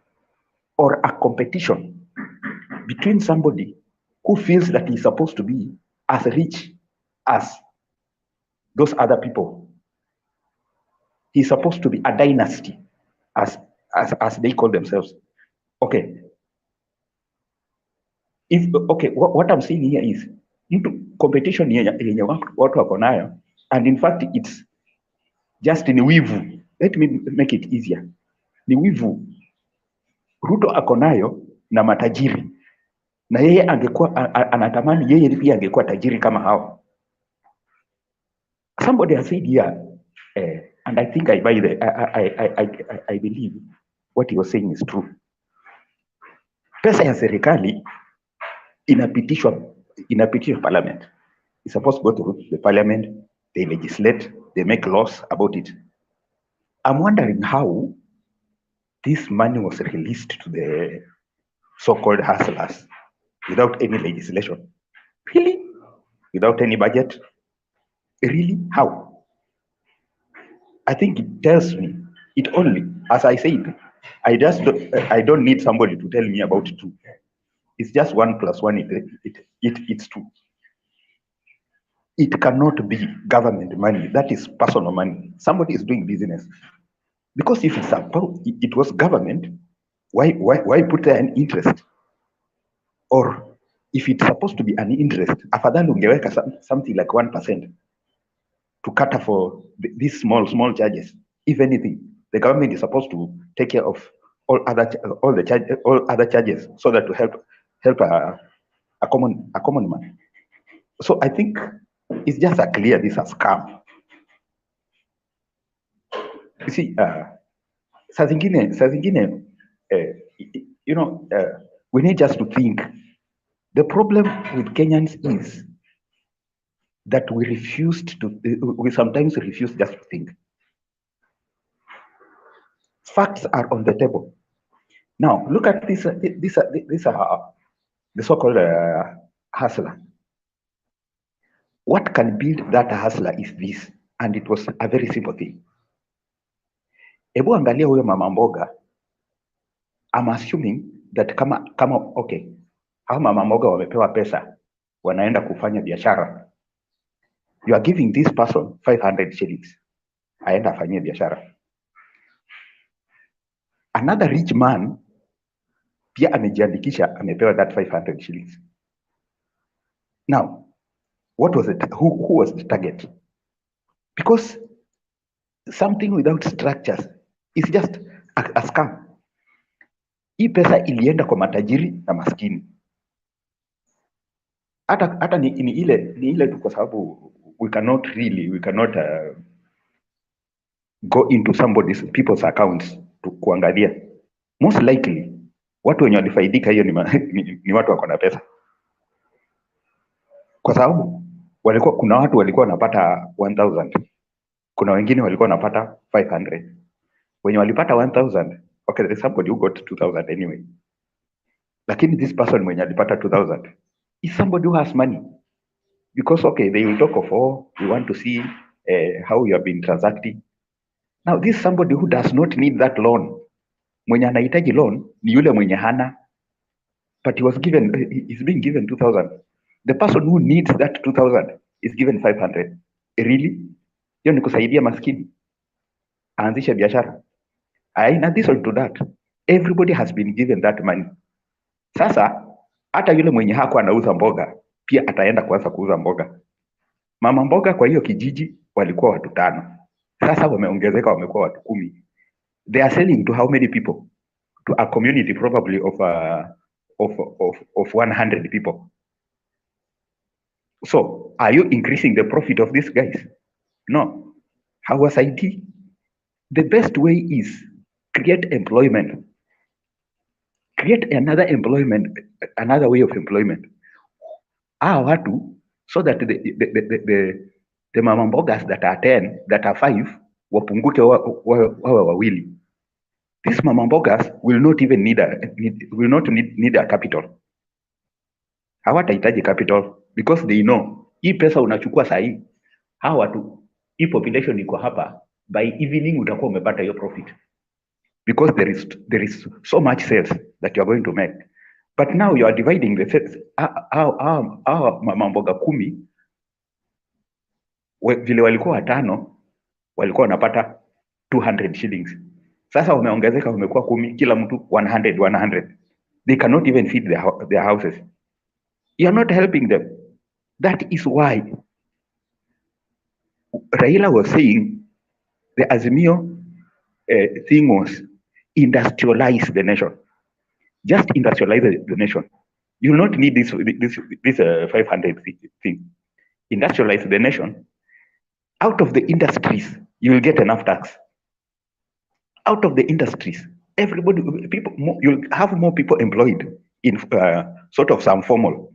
Speaker 7: or a competition between somebody who feels that he's supposed to be as rich as those other people. He's supposed to be a dynasty, as they call themselves. Okay. What I'm saying here is competition yenye watu wako nayo, and in fact it's just ni wivu. Let me make it easier. Ni wivu Ruto ako nayo na matajiri, na yeye angekuwa anatamani yeye pia angekuwa tajiri kama hao. Somebody has said here, and I think I believe what he was saying is true. Pesa ya serikali inapitishwa parliament. It's supposed to go to the parliament, they legislate, they make laws about it. I'm wondering how this money was released to the so-called hustlers without any legislation. Really? Without any budget? Really? How? I think it tells me, it only, as I said, I don't need somebody to tell me about it too. It's just 1 + 1, it's 2. It cannot be government money. That is personal money. Somebody is doing business. Because if it was government, why put there an interest? Or if it's supposed to be an interest, afadhali ungeweka something like 1% to cater for these small charges. If anything, the government is supposed to take care of all other charges, so that to help a common man. So I think it's just a clear this a scam. You see, saa zingine, we need just to think. The problem with Kenyans is that we sometimes refuse just to think. Facts are on the table. Now, look at this the so-called hustler. What can build that hustler is this, and it was a very simple thing. Ebu angalia huyo mama mboga. I'm assuming that kama okay, hao mama mboga wamepewa pesa, wanaenda kufanya biashara. You are giving this person 500 shillings. Aenda afanyie biashara. Another rich man pia amejiandikisha, amepewa that 500 shillings. Now, what was it? Who was the target? Because something without structures is just a scam. Hii pesa ilienda kwa matajiri na maskini. Hata ni ile tu kwa sababu we cannot go into people's accounts kuangalia. Most likely watu wenye walifaidika hiyo ni watu wako na pesa, kwa sababu kuna watu walikuwa wanapata 1000, kuna wengine walikuwa wanapata 500. Wenye walipata 1000, okay, there's somebody who got 2000 anyway, lakini this person mwenye alipata 2000 is somebody who has money, because okay, they will talk of, oh, we want to see how you have been transacting. Now this is somebody who does not need that loan. Mwenye anahitaji loan ni yule mwenye hana, but he's being given 2000. The person who needs that 2000 is given 500. Really? Hiyo ni kusaidia maskini aanzishe biashara? In addition to that, everybody has been given that money. Sasa hata yule mwenye hako anauza mboga pia ataenda kuanza kuuza mboga. Mama mboga kwa hiyo kijiji walikuwa watu 5. Sasa wameongezeka, wamekuwa watu 10. They are selling to how many people? To a community probably of 100 people. So are you increasing the profit of these guys? No. How was IT? The best way is create employment. Create another way of employment. Watu, so that the mama mbogas that are 10, that are 5, wapunguke wawe wawili. These mama mbogas will not even need a capital. Hawatahitaji capital because they know hii pesa unachukua sahi, hawa watu, hii population iko hapa, by evening utakuwa umepata hiyo profit, because there is so much sales that you are going to make. But now you are dividing the sales. Mama mboga 10 vile walikuwa 5 walikuwa wanapata 200 shillings. Sasa wameongezeka, wamekuwa 10, kila mtu 100. They cannot even feed their houses. You are not helping them. That is why Raila was saying the Azimio thing was industrialize the nation. Just industrialize the nation. You will not need this 500 thing. Industrialize the nation. Out of the industries, you will get enough tax. Out of the industries, you'll have more people employed in sort of some formal.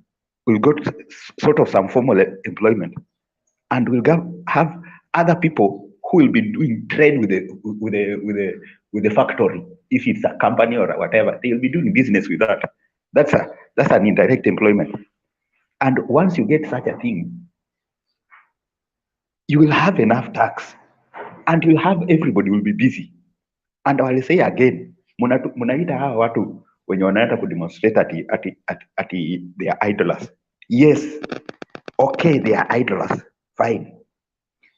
Speaker 7: We'll go to sort of some formal employment, and we'll have other people who will be doing trade with the factory. If it's a company or whatever, they will be doing business with that. That's an indirect employment. And once you get such a thing, you will have enough tax, and you'll have everybody will be busy. And I will say again, munaita hawa watu wenye wanaenda kudemonstrate ati they are idlers. Yes, okay, they are idlers, fine.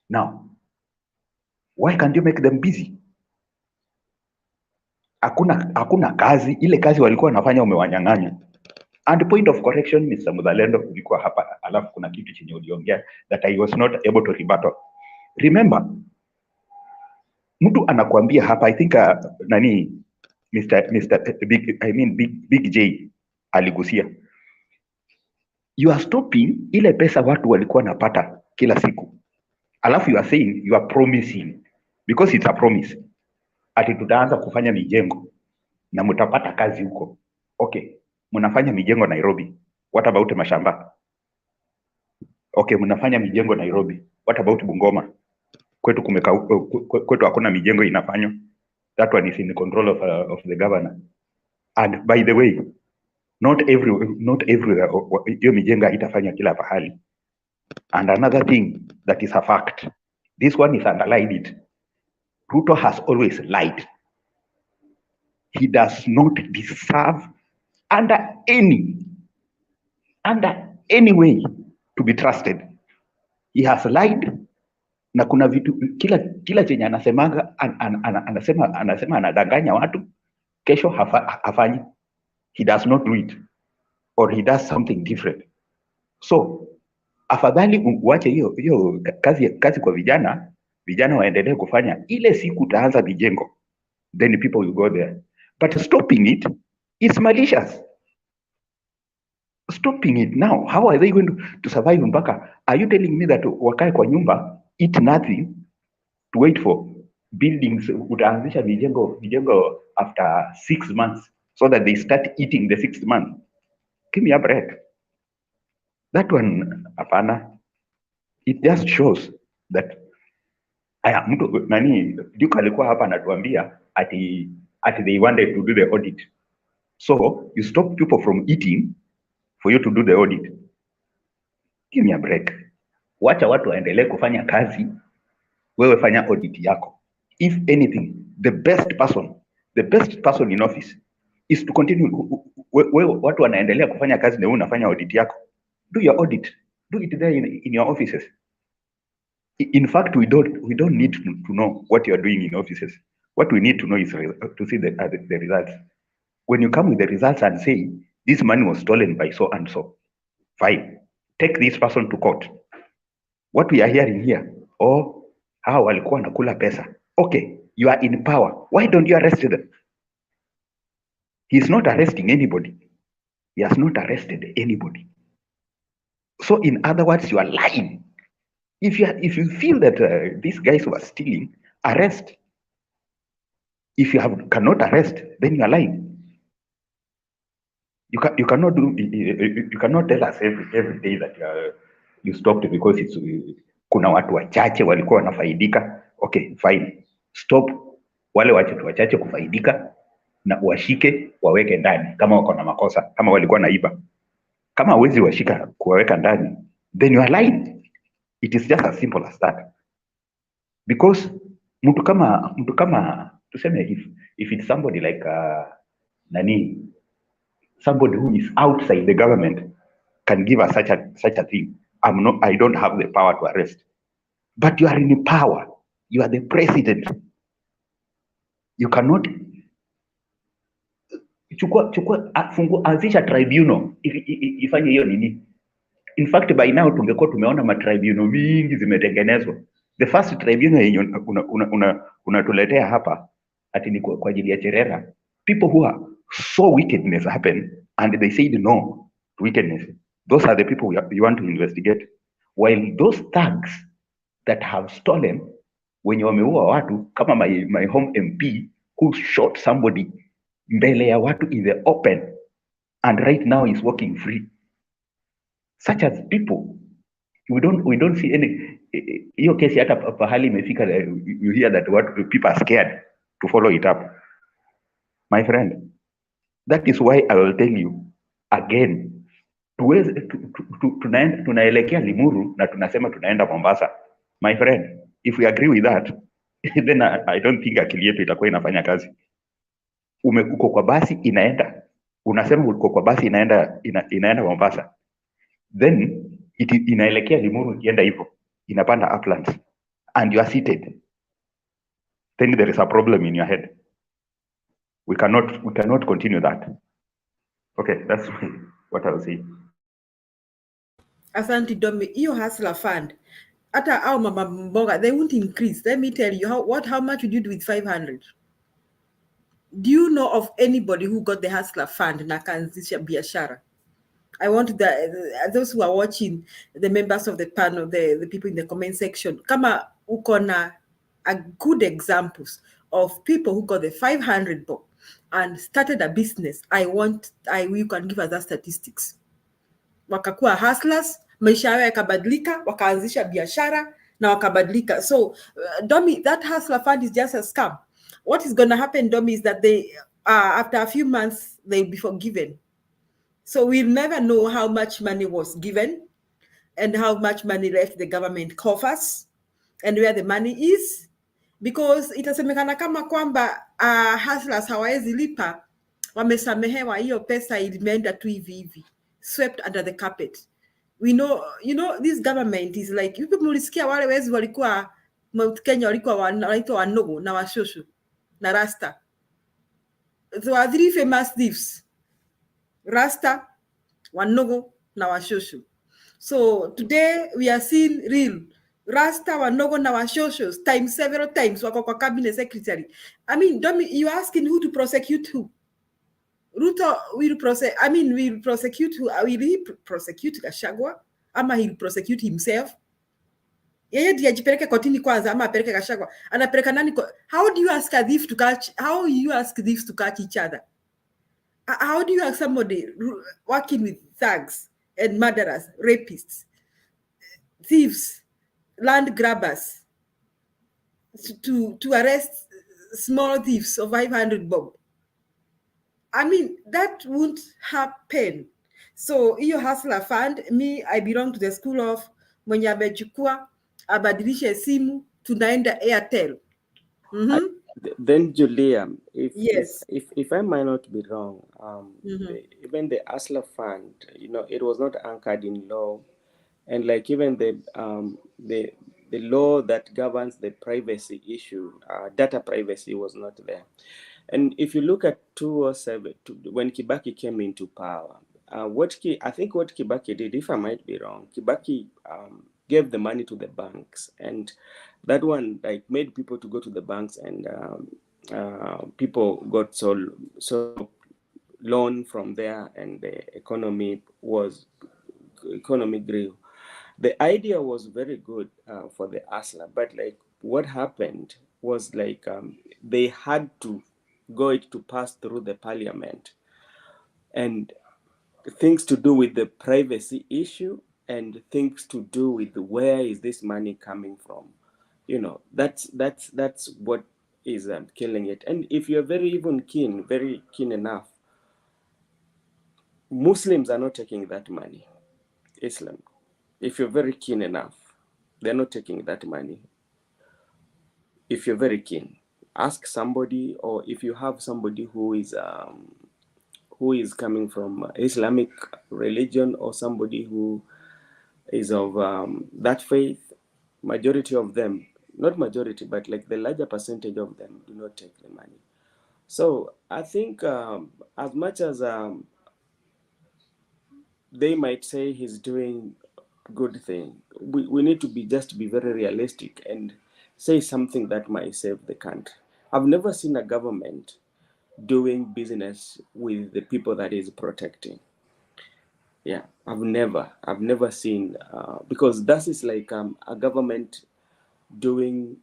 Speaker 7: Now, why can't you make them busy? Hakuna kazi, ile kazi walikuwa wanafanya umewanyang'anya. And point of correction, Mr. Mudhalendo, ulikuwa hapa, alafu kuna kitu chenye uliongea that I was not able to rebuttal. Remember, mtu anakuambia hapa, I think Big J aligusia, you are stopping ile pesa watu walikuwa napata kila siku, alafu you are saying you are promising, because it's a promise, ati tutaanza kufanya mijengo na mtapata kazi huko. Okay, mnafanya mijengo Nairobi, what about mashamba? Okay, mnafanya mijengo Nairobi, what about Bungoma? Kwetu kwetu hakuna mijengo inafanywa. That one is in the control of the governor. And by the way, not everywhere hiyo mijengo itafanywa kila pahali. And another thing that is a fact, this one is underlined it. Ruto has always lied. He does not deserve under any way to be trusted. He has lied. Na kuna vitu kila chenye anasemanga anasema anadanganya watu, kesho hafanyi. He does not do it, or he does something different. So afadhali uache hiyo kazi kwa vijana waendelee kufanya. Ile siku utaanza mijengo, then people will go there. But stopping it is malicious. stopping it now. How are they going to survive mpaka? Are you telling me that wakae kwa nyumba, eat nothing, to wait for buildings, utaanzisha vijengo after 6 months so that they start eating the 6th month? Give me a break. That one, hapana. It just shows that mtu nani Duke alikuwa hapa anatuambia ati they wanted to do the audit. So you stop people from eating for you to do the audit. Give me a break. Wacha watu waendelee kufanya kazi, wewe fanya audit yako. If anything, the best person in office is to continue. Wewe watu wanaendelea kufanya kazi na wewe unafanya audit yako. Do your audit. Do it there in your offices. In fact, we don't need to know what you are doing in offices. What we need to know is to see the results. When you come with the results and say this money was stolen by so and so, fine. Take this person to court. What we are hearing here, hao walikuwa nakula pesa. Okay, you are in power. Why don't you arrest them? He's not arresting anybody. He has not arrested anybody. So in other words, you are lying. If you feel that these guys were stealing, arrest. If you cannot arrest, then you are lying. You cannot tell us every day that you stopped because it's kuna watu wachache walikuwa wanafaidika. Okay, fine. Stop wale watu wachache kufaidika na washike waweke ndani kama wako na makosa, kama walikuwa naiba. Kama hawezi washika kuwaweka ndani, then you are lying. It is just as simple as that. Because mtu kama tuseme if it's somebody like somebody who is outside the government can give us such a thing. I don't have the power to arrest. But you are in power. You are the president. You cannot anzisha tribunal ifanye hiyo nini. In fact, by now tungekuwa tumeona matribunal mingi zimetengenezwa. The first tribunal yenye unatuletea hapa ati ni kwa ajili ya Cherera. People who are saw wickedness happen and they said no to wickedness. Those are the people you want to investigate. While those thugs that have stolen, wenye wameua watu kama my home MP who shot somebody mbele ya watu in the open and right now is walking free. Such as people, we don't see any. Hiyo kesi hata pahali imefika, you hear that what people are scared to follow it up. My friend, that is why I will tell you again, tunaelekea Limuru na tunasema tunaenda Mombasa. My friend, if we agree with that, then I don't think akili yetu itakuwa inafanya kazi. Uko kwa basi inaenda, unasema uko kwa basi inaenda Mombasa. Then inaelekea Limuru ikienda hivyo, inapanda uplands and you are seated. Then there is a problem in your head. We cannot continue that. Okay, that's what I will say.
Speaker 11: Asante Domi, hiyo hustler fund, hata au mama mboga, they won't increase. Let me tell you how much would you do with 500? Do you know of anybody who got the hustler fund na kaanzisha biashara? I want those who are watching, the members of the panel, the people in the comment section, kama uko na a good examples of people who got the 500 book and started a business. You can give us that statistics. Wakakuwa hustlers, maisha yao yakabadilika, wakaanzisha biashara na wakabadilika. So Domi, that hustler fund is just a scam. What is going to happen, Domi, is that they after a few months they'll be forgiven. So we'll never know how much money was given and how much money left the government coffers and where the money is, because itasemekana kama kwamba hustlers hawawezi lipa, wamesamehewa, hiyo pesa ilimeenda tu hivi, swept under the carpet. We know, this government is like, you people mulisikia wale wezi walikuwa Mount Kenya walikuwa wanaitwa Wanogo na Washosho na Rasta. There are 3 famous thieves: Rasta, Wanogo na Washosho. So today we are seeing real Rasta, Wanogo na Washosho several times wako kwa cabinet secretary. I mean, Domi, you asking who to prosecute who? Ruto will prosecute. I mean, will prosecute. Will he prosecute Gachagua? Ama he'll prosecute himself? Yeye ndiye ajipeleke kotini kwanza ama apeleke Gachagua? Anapeleka nani? How do you ask a thief to catch? How you ask thieves to catch each other? How do you ask somebody working with thugs and murderers, rapists, thieves, land grabbers to arrest small thieves of 500 bob? I mean, that won't happen. So hiyo hustler fund, me I belong to the school of mwenye amechukua abadilishe simu tunaenda Airtel.
Speaker 13: Then Julia,
Speaker 11: Yes.
Speaker 13: if I might not be wrong,
Speaker 11: Mhm.
Speaker 13: even the ASLA fund, you know, it was not anchored in law, and like even the law that governs the privacy issue, data privacy was not there. And if you look at 2007, when Kibaki came into power, I think what Kibaki did, if I might be wrong, Kibaki gave the money to the banks, and that one like made people to go to the banks, and people got so loan from there, and the economy grew. The idea was very good for the ASLA, but like what happened was like they had to to pass through the parliament, and things to do with the privacy issue and things to do with where is this money coming from. You know, that's what is killing it. And if you're very keen enough, Muslims are not taking that money. Islam, if you're very keen enough, they're not taking that money. If you're very keen, ask somebody, or if you have somebody who is coming from Islamic religion, or somebody who is of that faith. Majority of them, not majority, but like the larger percentage of them do not take the money. So I think as much as they might say he's doing good thing, we need to be very realistic and say something that might save the country. I've never seen a government doing business with the people that is protecting. Yeah, I've never seen, because that is like a government doing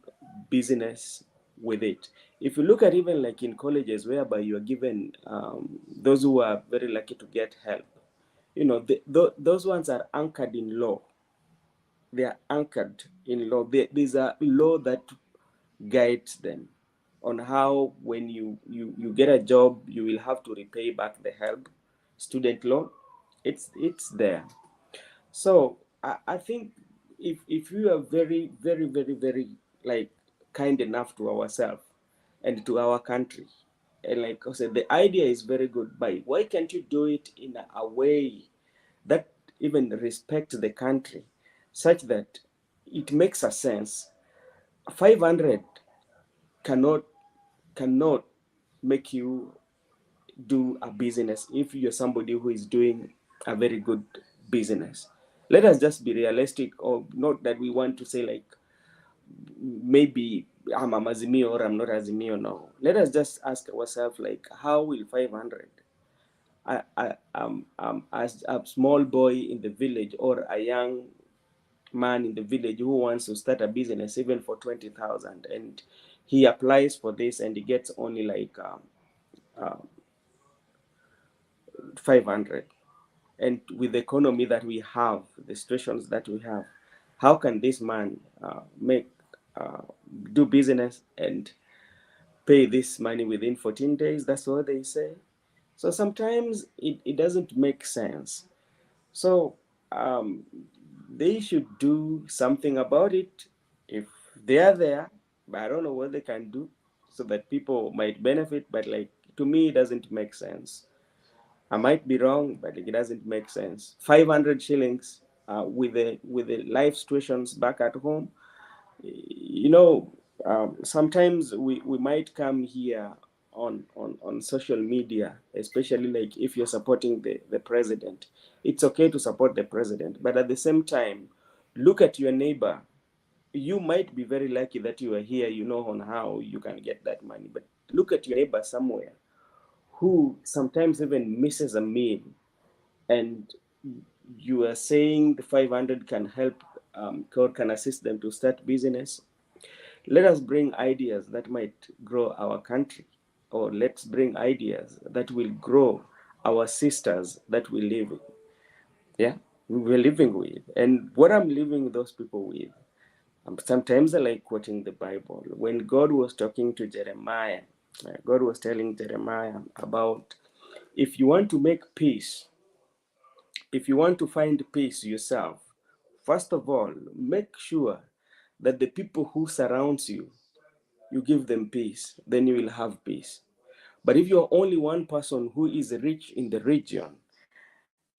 Speaker 13: business with it. If you look at even like in colleges whereby you are given, those who are very lucky to get help, you know, those ones are anchored in law. They are anchored in law. There's a law that guides them on how, when you get a job, you will have to repay back the help, student loan. It's there. So I think if we are very, very, very, very like kind enough to ourselves and to our country, and like I said, the idea is very good, but why can't you do it in a way that even respects the country, such that it makes a sense? 500 cannot make you do a business if you're somebody who is doing a very good business. Let us just be realistic, or not that we want to say like maybe I'm a Azimio or I'm not Azimio. No, let us just ask ourselves like, how will 500 as a small boy in the village, or a young man in the village who wants to start a business even for 20,000, and he applies for this and he gets only like 500, and with the economy that we have, the situations that we have, how can this man do business and pay this money within 14 days? That's what they say. So sometimes it doesn't make sense. So they should do something about it if they are there, but I don't know what they can do so that people might benefit. But like, to me, it doesn't make sense. I might be wrong, but it doesn't make sense. 500 shillings with the life situations back at home. You know, sometimes we might come here on social media, especially like if you're supporting the president. It's okay to support the president, but at the same time, look at your neighbor. You might be very lucky that you are here, you know, on how you can get that money, but look at your neighbor somewhere who sometimes even misses a meal, and you are saying the 500 can help or can assist them to start business. Let us bring ideas that might grow our country, or let's bring ideas that will grow our sisters that we live with. Yeah, we're living with. And what I'm leaving those people with, sometimes I like quoting the Bible. When God was talking to Jeremiah, God was telling Jeremiah about, if you want to make peace, if you want to find peace yourself, first of all, make sure that the people who surrounds you, you give them peace, then you will have peace. But if you're only one person who is rich in the region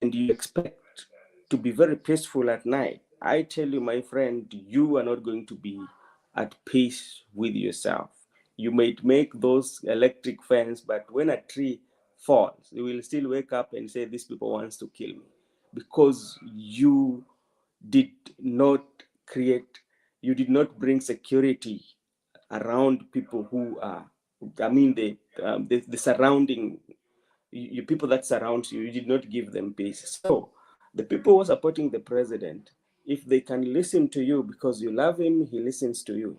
Speaker 13: and you expect to be very peaceful at night, I tell you, my friend, you are not going to be at peace with yourself. You might make those electric fence, but when a tree falls, you will still wake up and say, these people wants to kill me, because you did not create, you did not bring security around people who are, I mean, the surrounding, you people that surround you, you did not give them peace. So the people who are supporting the president, if they can listen to you because you love him, he listens to you.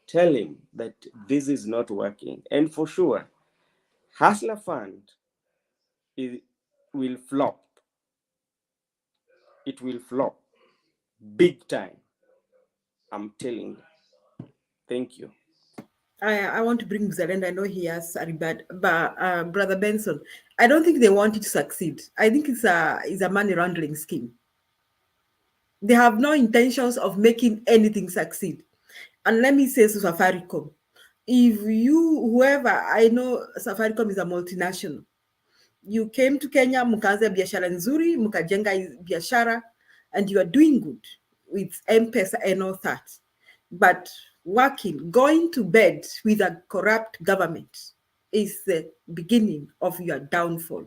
Speaker 13: Tell him that this is not working. And for sure, Hustler Fund will flop. It will flop big time. I'm telling you. Thank you.
Speaker 11: I want to bring Mzalendo. I know he has a rebut, but Brother Benson, I don't think they want it to succeed. I think it's a money laundering scheme. They have no intentions of making anything succeed. And let me say to Safaricom, if whoever, I know Safaricom is a multinational. You came to Kenya, mkaanza biashara nzuri, mkajenga biashara, and you are doing good with M-Pesa and all that. But going to bed with a corrupt government is the beginning of your downfall.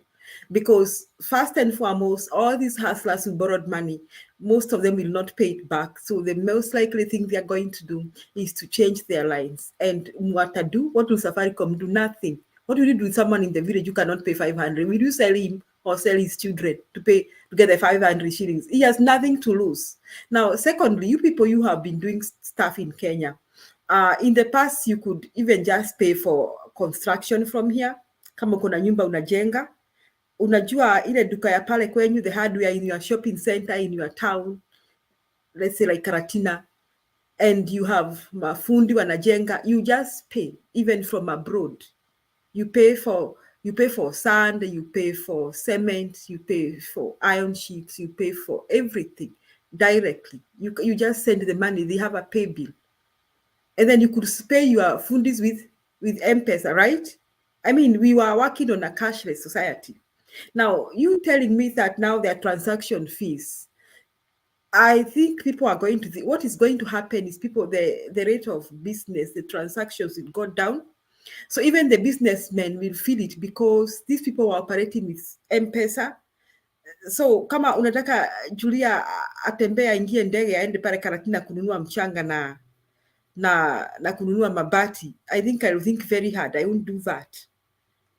Speaker 11: Because first and foremost, all these hustlers who borrowed money, most of them will not pay it back. So the most likely thing they are going to do is to change their lines. And what will Safaricom do? Nothing. What will you do with someone in the village who cannot pay 500? Will you sell him or sell his children to get the 500 shillings? He has nothing to lose. Now, secondly, you people, you have been doing stuff in Kenya. In the past, you could even just pay for construction from here. Kama kuna nyumba unajenga, unajua ile duka ya pale kwenyu, the hardware in your shopping center, in your town, let's say like Karatina, and you have mafundi wanajenga, you just pay, even from abroad. You pay for sand, you pay for cement, you pay for iron sheets, you pay for everything directly. You just send the money, they have a pay bill. And then you could pay your fundis with M-Pesa, right? I mean, we were working on a cashless society. Now, you telling me that now there are transaction fees. I think people are going to, what is going to happen is the rate of business, the transactions will go down. So even the businessmen will feel it because these people are operating with M-Pesa. So kama unataka Julia atembea ingie ndege aende pale Karatina kununua mchanga na kununua mabati, I think I'll think very hard. I won't do that.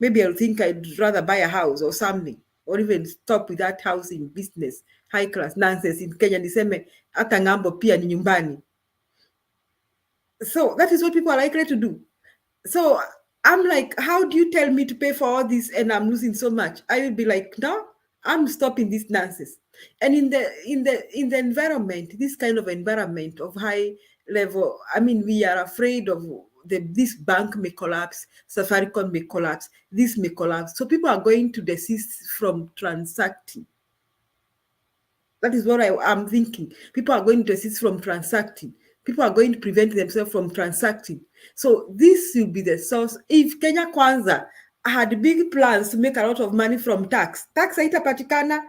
Speaker 11: Maybe I'll think I'd rather buy a house or something, or even stop with that housing business, high class nonsense in Kenya. Niseme hata ngambo pia ni nyumbani. So that is what people are likely to do. So I'm like, how do you tell me to pay for all this and I'm losing so much? I will be like, no, I'm stopping this nonsense. And in the environment, this kind of environment of high level, I mean, we are afraid of this bank may collapse, Safaricom may collapse, this may collapse. So people are going to desist from transacting. That is what I'm thinking. People are going to desist from transacting. People are going to prevent themselves from transacting. So this will be the source. If Kenya Kwanza had big plans to make a lot of money from tax haitapatikana,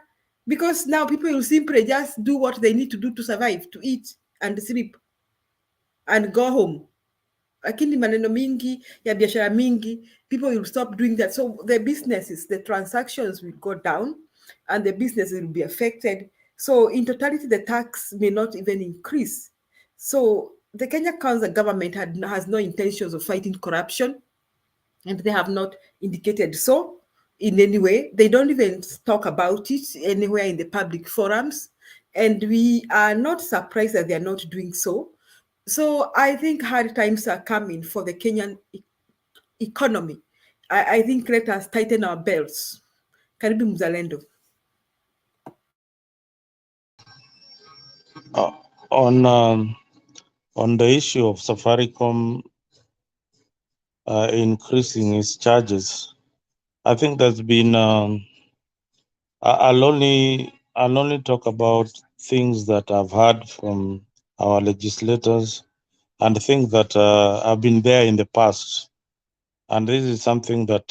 Speaker 11: because now people will simply just do what they need to do to survive, to eat and sleep and go home. Lakini maneno mingi ya biashara mingi, people will stop doing that. So the businesses, the transactions will go down and the business will be affected. So in totality, the tax may not even increase. So the Kenya Kwanza government has no intentions of fighting corruption, and they have not indicated so. in any way. They don't even talk about it anywhere in the public forums. And we are not surprised that they are not doing so. So I think hard times are coming for the Kenyan economy. I think let us tighten our belts. Karibu Mzalendo.
Speaker 5: On the issue of Safaricom increasing its charges, I think there's been. I'll only talk about things that I've heard from our legislators and things that have been there in the past, and this is something that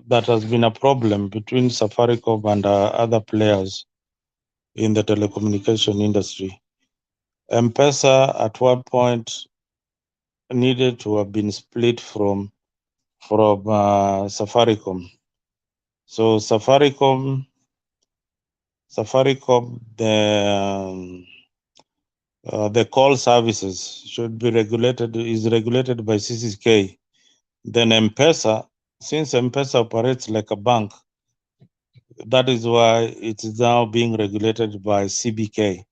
Speaker 5: that has been a problem between Safaricom and other players in the telecommunication industry. M-Pesa at one point needed to have been split from Safaricom. So Safaricom, the call services should be regulated, is regulated by CCK. Then M-Pesa, since M-Pesa operates like a bank, that is why it is now being regulated by CBK.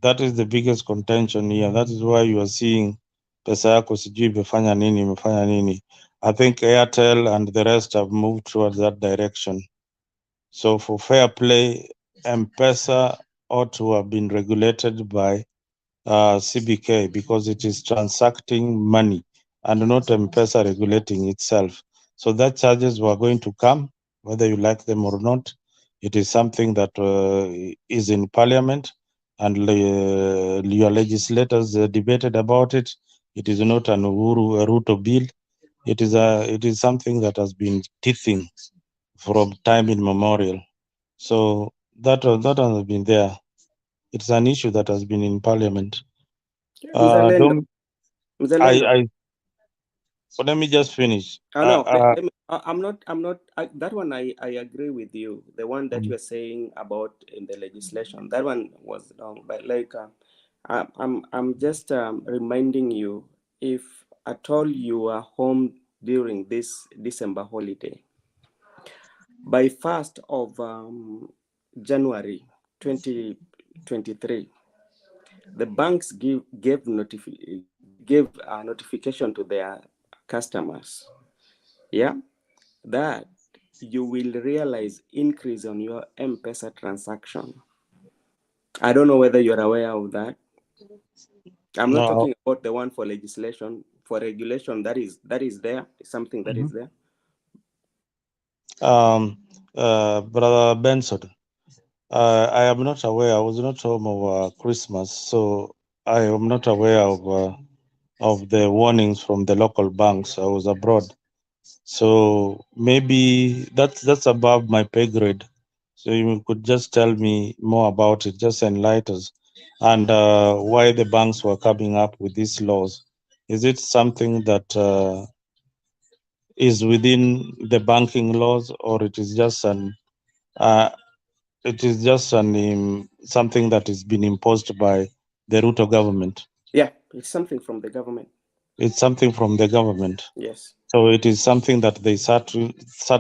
Speaker 5: That is the biggest contention here. That is why you are seeing pesa yako sijui imefanya nini. I think Airtel and the rest have moved towards that direction. So for fair play, M-Pesa ought to have been regulated by CBK because it is transacting money and not M-Pesa regulating itself. So that charges were going to come, whether you like them or not. It is something that is in parliament and your legislators debated about it. It is not an Ruto bill. It is something that has been teething from time immemorial. So that has been there. It's an issue that has been in parliament.
Speaker 13: Mzalendo.
Speaker 5: So let me just finish.
Speaker 13: I'm not. That one I agree with you. The one that you are saying about in the legislation, that one was wrong. But like, I'm just reminding you, if at all you are home during this December holiday, by 1st of January 2023, the banks gave notification to their customers, that you will realize increase on your M-Pesa transaction. I don't know whether you're aware of that. I'm not talking about the one for legislation. For regulation, that is there. It's something that is there.
Speaker 5: Brother Benson, I am not aware. I was not home over Christmas, so I am not aware of the warnings from the local banks. I was abroad, so maybe that's above my pay grade. So you could just tell me more about it, just enlighten us, and why the banks were coming up with these laws. Is it something that is within the banking laws, or it is just something that has been imposed by the Ruto government?
Speaker 13: Yeah, it's something from the government.
Speaker 5: It's something from the government.
Speaker 13: Yes.
Speaker 5: So it is something that they sat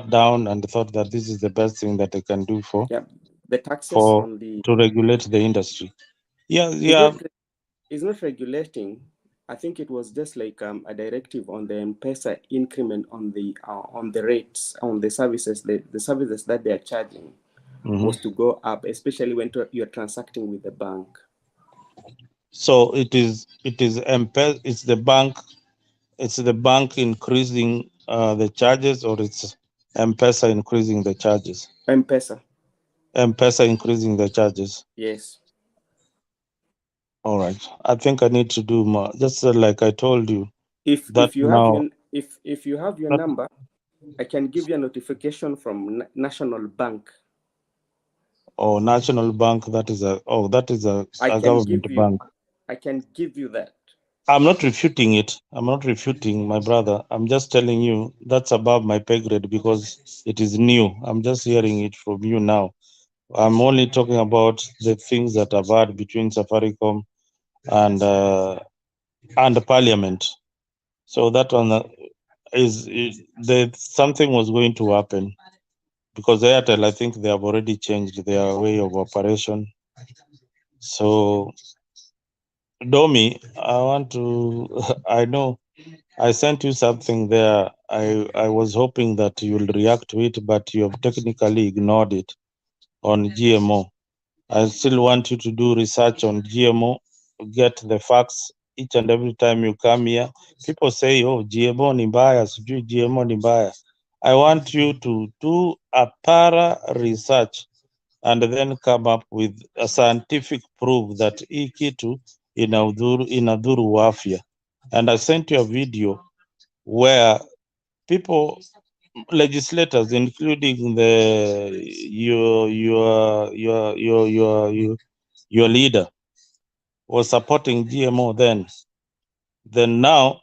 Speaker 5: down and thought that this is the best thing that they can do
Speaker 13: the taxes on the
Speaker 5: to regulate the industry.
Speaker 13: It's not regulating. I think it was just like a directive on the M-Pesa increment on the rates on the services. The services that they are charging was to go up, especially when you're transacting with the bank.
Speaker 5: So it is M-Pesa. It's the bank increasing the charges, or it's M-Pesa increasing the charges?
Speaker 13: M-Pesa
Speaker 5: increasing the charges.
Speaker 13: Yes.
Speaker 5: All right. I think I need to do more. Just like I told you.
Speaker 13: If you have your number, I can give you a notification from National Bank.
Speaker 5: Oh, National Bank. That is a government bank.
Speaker 13: I can give you that.
Speaker 5: I'm not refuting it. I'm not refuting, my brother. I'm just telling you that's above my pay grade because it is new. I'm just hearing it from you now. I'm only talking about the things that I've had between Safaricom and Parliament. So that one, something was going to happen, because Airtel, I think they have already changed their way of operation. So, Domi, I want to, I know I sent you something there. I was hoping that you'll react to it, but you have technically ignored it on GMO. I still want you to do research on GMO, get the facts each and every time you come here. People say, oh, GMO ni mbaya, sijui GMO ni mbaya. I want you to do a thorough research and then come up with a scientific proof that hii kitu inadhuru afya. And I sent you a video where people, legislators, including your leader, was supporting GMO then. Then now,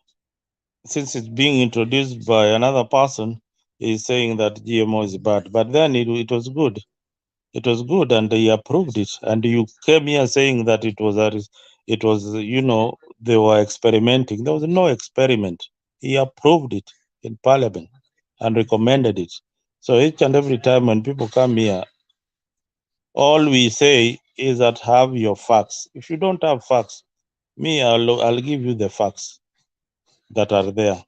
Speaker 5: since it's being introduced by another person, he's saying that GMO is bad. But then it was good. It was good, and he approved it. And you came here saying that it was they were experimenting. There was no experiment. He approved it in Parliament and recommended it. So each and every time when people come here, all we say is that have your facts. If you don't have facts, I'll give you the facts that are there.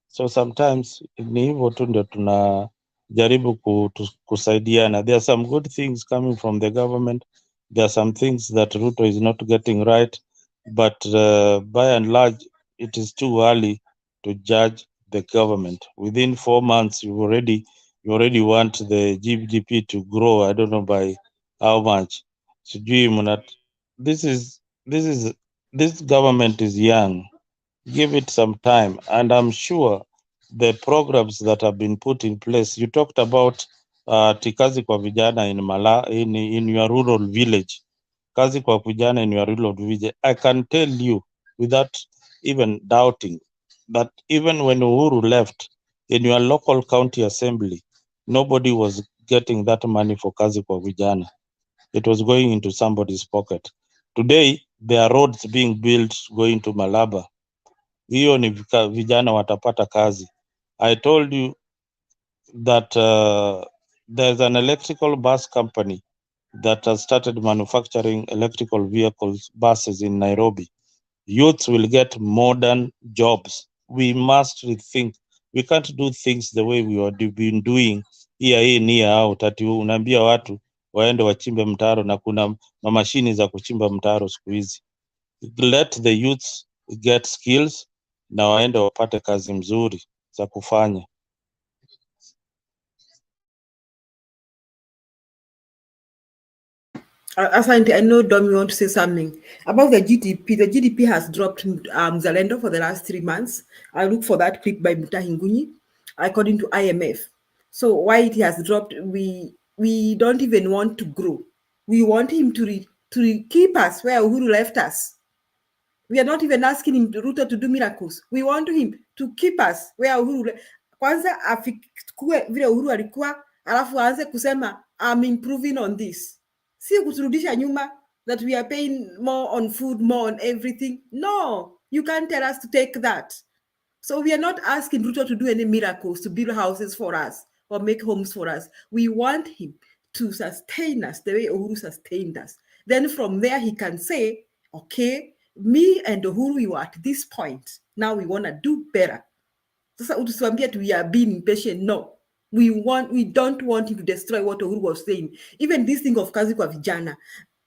Speaker 5: So sometimes ni hivyo tu ndio tunajaribu kusaidiana. There are some good things coming from the government. There are some things that Ruto is not getting right, but by and large, it is too early to judge the government. Within 4 months, you already want the GDP to grow. I don't know by how much. This government is young. Give it some time, and I'm sure the programs that have been put in place. You talked about kazi kwa vijana in your rural village. Kazi kwa vijana in your rural village. I can tell you without even doubting that even when Uhuru left, in your local county assembly, nobody was getting that money for kazi kwa vijana. It was going into somebody's pocket. Today, there are roads being built going to Malaba. Hiyo ni vijana watapata kazi. I told you that there's an electrical bus company that has started manufacturing electrical vehicles, buses in Nairobi. Youths will get modern jobs. We must rethink. We can't do things the way we have been doing year in, year out. Ati unaambia watu waende wachimbe mtaro na kuna mashini za kuchimba mtaro siku hizi. Let the youths get skills na waende wapate kazi mzuri za kufanya.
Speaker 11: Asante, I know Dom, you want to say something about the GDP. The GDP has dropped Zalendo for the last 3 months. I look for that clip by Mutahingunyi, according to IMF. So why it has dropped? We don't even want to grow. We want him to keep us where Uhuru left us. We are not even asking him Ruto to do miracles. We want him to keep us where Uhuru. Kwanza afikue vile Uhuru alikuwa, alafu aanze kusema I'm improving on this. Si kuturudisha nyuma that we are paying more on food, more on everything. No, you can't tell us to take that. So we are not asking Ruto to do any miracles, to build houses for us or make homes for us. We want him to sustain us the way Uhuru sustained us. Then from there he can say, okay, me and Uhuru, we were at this point. Now we want to do better. Sasa utusiambie we are being impatient. No. We don't want him to destroy what Uhuru was saying. Even this thing of kazi kwa vijana.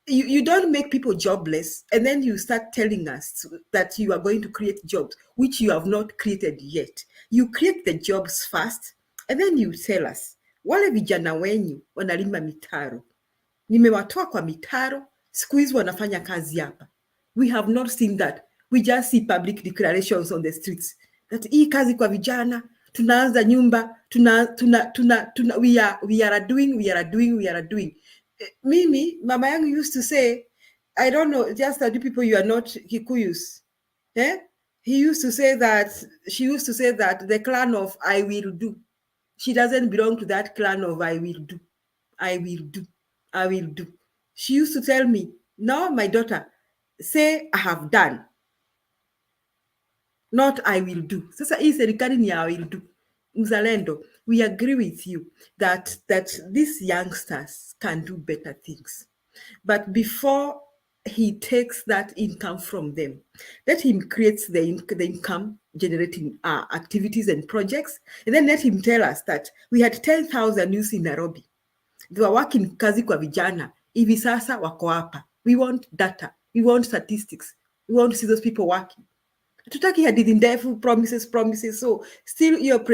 Speaker 11: You don't make people jobless and then you start telling us that you are going to create jobs, which you have not created yet. You create the jobs first and then you tell us, wale vijana wenyu wanalima mitaro. Nimewatoa kwa mitaro, siku hizi wanafanya kazi hapa. We have not seen that. We just see public declarations on the streets that hii kazi kwa vijana, tunaanza nyumba, we are doing. Mimi, mama yangu used to say, I don't know, just that you people, you are not Kikuyus. Eh? She used to say that the clan of I will do. She doesn't belong to that clan of I will do. I will do. I will do. She used to tell me, no, my daughter, say I have done. not I will do. Sasa hii serikali ni I will do. Mzalendo, we agree with you that these youngsters can do better things. But before he takes that income from them, let him create the income generating activities and projects, and then let him tell us that we had 10,000 youth in Nairobi. They were working kazi kwa vijana. Hivi sasa wako hapa. We want data. We want statistics. We want to see those people working. Tutaki hadithi ndefu, promises. So still your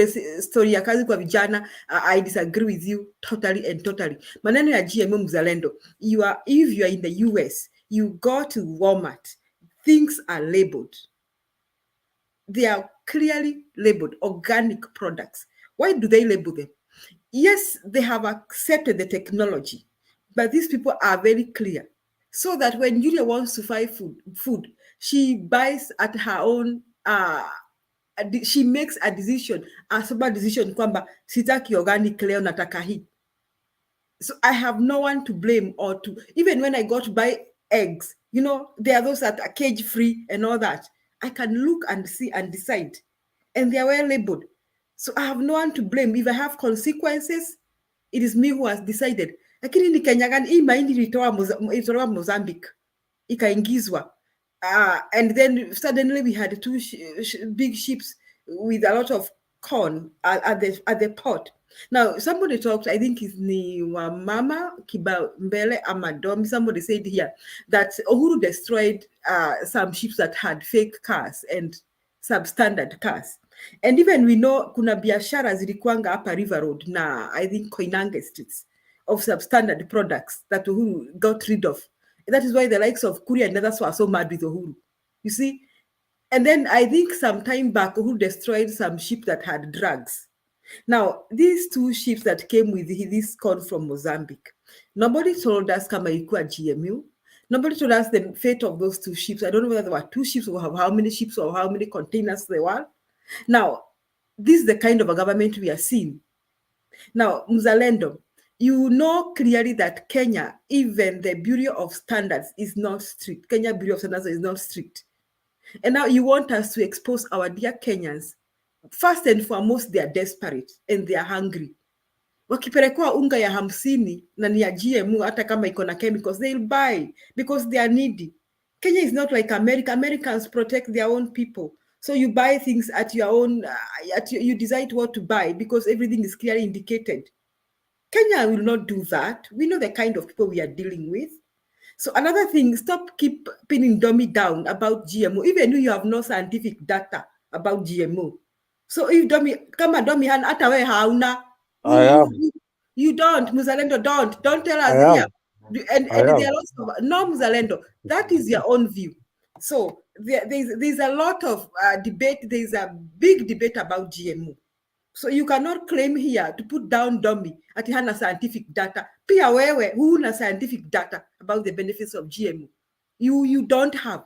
Speaker 11: story ya kazi kwa vijana, I disagree with you totally and totally. Maneno ya GMO mzalendo, if you are in the US, you go to Walmart, things are labeled. They are clearly labeled organic products. Why do they label them? Yes, they have accepted the technology, but these people are very clear. So that when Julia wants to buy food, she buys at her own, she makes a decision, a sober decision, kwamba sitaki organic leo nataka hii. So I have no one to blame or to, even when I go to buy eggs, you know, there are those that are cage free and all that. I can look and see and decide, and they are well labeled. So I have no one to blame. If I have consequences, it is me who has decided. Lakini ni Kenya gani hii mahindi ilitolewa Mozambique ikaingizwa, and then suddenly we had two big ships with a lot of corn at the port. Now somebody talked, I think it's ni Mama Kibambele Amadom, somebody said here that Uhuru destroyed some ships that had fake cars and substandard cars. And even we know kuna biashara zilikuanga hapa River Road na I think Koinange streets of substandard products that Uhuru got rid of. That is why the likes of Kuria and others were so mad with Uhuru. You see? And then I think some time back, Uhuru destroyed some ships that had drugs. Now, these two ships that came with this corn from Mozambique, nobody told us kama ilikuwa GMU. Nobody told us the fate of those two ships. I don't know whether there were two ships or how many ships or how many containers there were. Now, this is the kind of a government we are seeing. Now, Mzalendo, you know clearly that Kenya, even the Bureau of Standards is not strict. Kenya Bureau of Standards is not strict. And now you want us to expose our dear Kenyans. First and foremost, they are desperate and they are hungry. Wakipelekwa unga ya 50 na ni ya GMO hata kama iko na chemicals, they'll buy because they are needy. Kenya is not like America. Americans protect their own people. So you buy things at your own, you decide what to buy because everything is clearly indicated. Kenya will not do that. We know the kind of people we are dealing with. So another thing, keep pinning dummy down about GMO. Even you have no scientific data about GMO. So if dummy, come on, dummy, and atawe hauna. You don't, Muzalendo, don't tell us here. And there are lots of, no, Muzalendo, that is your own view. So there's a lot of debate. There's a big debate about GMO. So you cannot claim here to put down dummy at hana scientific data. Pia wewe huna scientific data about the benefits of GMO. You don't have.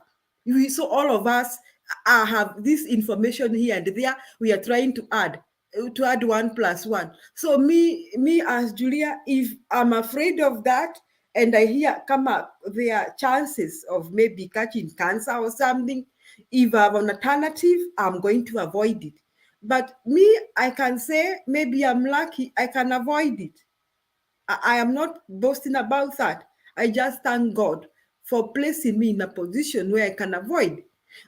Speaker 11: So all of us have this information here and there. We are trying to add 1 + 1. So me as Julia, if I'm afraid of that, and I hear come up, there are chances of maybe catching cancer or something. If I have an alternative, I'm going to avoid it. But me, I can say maybe I'm lucky, I can avoid it. I am not boasting about that. I just thank God for placing me in a position where I can avoid.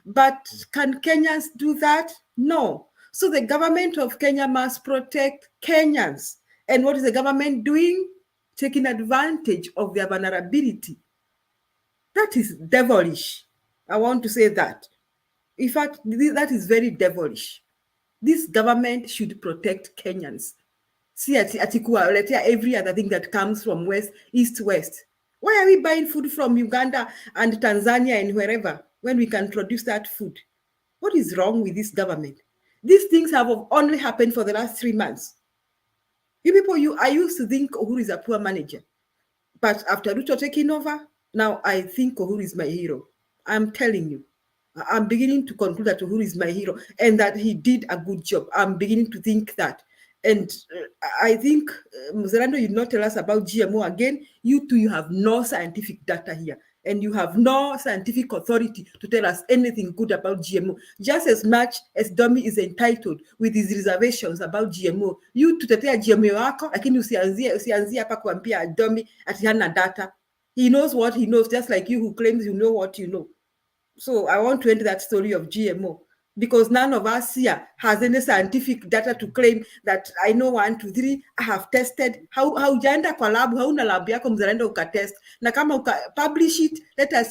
Speaker 11: But can Kenyans do that? No. So the government of Kenya must protect Kenyans. And what is the government doing? Taking advantage of their vulnerability. That is devilish. I want to say that. In fact, that is very devilish. This government should protect Kenyans. See, atikuwaletea every other thing that comes from west, east, west. Why are we buying food from Uganda and Tanzania and wherever when we can produce that food? What is wrong with this government? These things have only happened for the last 3 months. You people, I used to think Uhuru is a poor manager. But after Ruto taking over, now I think Uhuru is my hero. I'm telling you. I'm beginning to conclude that Uhuru is my hero and that he did a good job. I'm beginning to think that. And I think, Muzalando, you not tell us about GMO again. You two, you have no scientific data here. and you have no scientific authority to tell us anything good about GMO. Just as much as Domi is entitled with his reservations about GMO, you tutetea GMO wako, lakini usianzie hapa kuambia Domi ati hana data. He knows what he knows, just like you who claims you know what you know. So I want to end that story of GMO, because none of us here has any scientific data to claim that I know 1, 2, 3, I have tested. Haujaenda kwa lab, hauna lab yako mzalendo ukatest. Na kama publish it, let us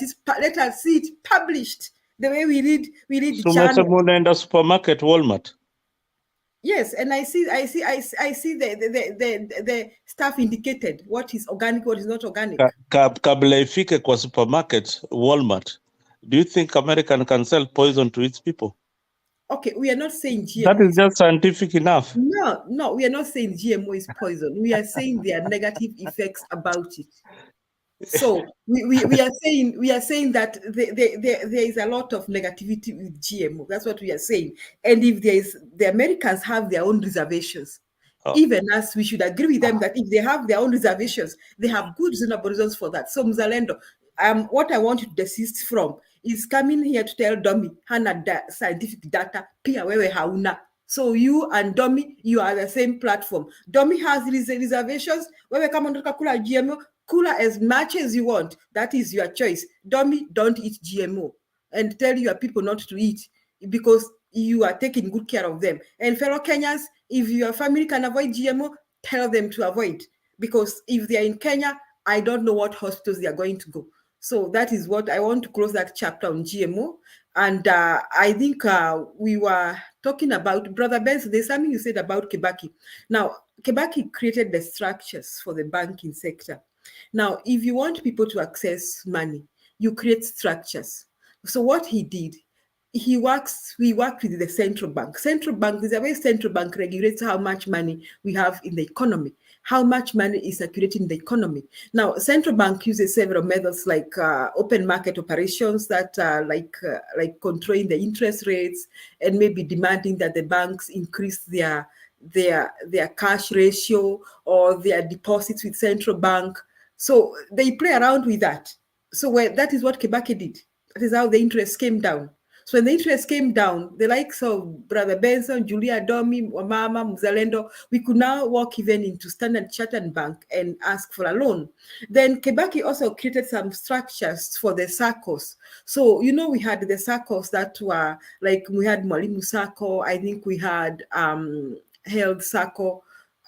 Speaker 11: see it published. The way we read
Speaker 5: So
Speaker 11: channel.
Speaker 5: unaenda supermarket Walmart.
Speaker 11: Yes, and I see the stuff indicated what is organic, what is not organic.
Speaker 5: Kabla ifike kwa supermarket Walmart. Do you think American can sell poison to its people?
Speaker 11: Okay, we are not saying GMO.
Speaker 5: That is just scientific enough.
Speaker 11: No, we are not saying GMO is poison. We are saying there are negative effects about it. So we are saying that there is a lot of negativity with GMO. That's what we are saying. And if the Americans have their own reservations, even us, we should agree with them that if they have their own reservations, they have good reasonable reasons for that. So Mzalendo, what I want you to desist from is coming here to tell Domi hana scientific data pia wewe hauna. So you and Domi, you are the same platform. Domi has reservations. Wewe kama unataka kula GMO, kula as much as you want. That is your choice. Domi, don't eat GMO, and tell your people not to eat, because you are taking good care of them. And fellow Kenyans, if your family can avoid GMO, tell them to avoid, because if they are in Kenya, I don't know what hospitals they are going to go. So that is what I want to close that chapter on GMO. And I think we were talking about, Brother Benson, there's something you said about Kibaki. Now, Kibaki created the structures for the banking sector. Now, if you want people to access money, you create structures. So what he did, we worked with the central bank. Central bank, there's a way central bank regulates how much money we have in the economy, how much money is circulating in the economy. Now, central bank uses several methods like open market operations that are like controlling the interest rates and maybe demanding that the banks increase their cash ratio or their deposits with central bank. So they play around with that. So that is what Kibaki did. That is how the interest came down. So when the interest came down, the likes of Brother Benson, Julia Domi, Mama, Mzalendo, we could now walk even into Standard Chartered Bank and ask for a loan. Then Kibaki also created some structures for the SACCOs. So, we had the SACCOs that were like, we had Mwalimu SACCO, I think we had Health SACCO,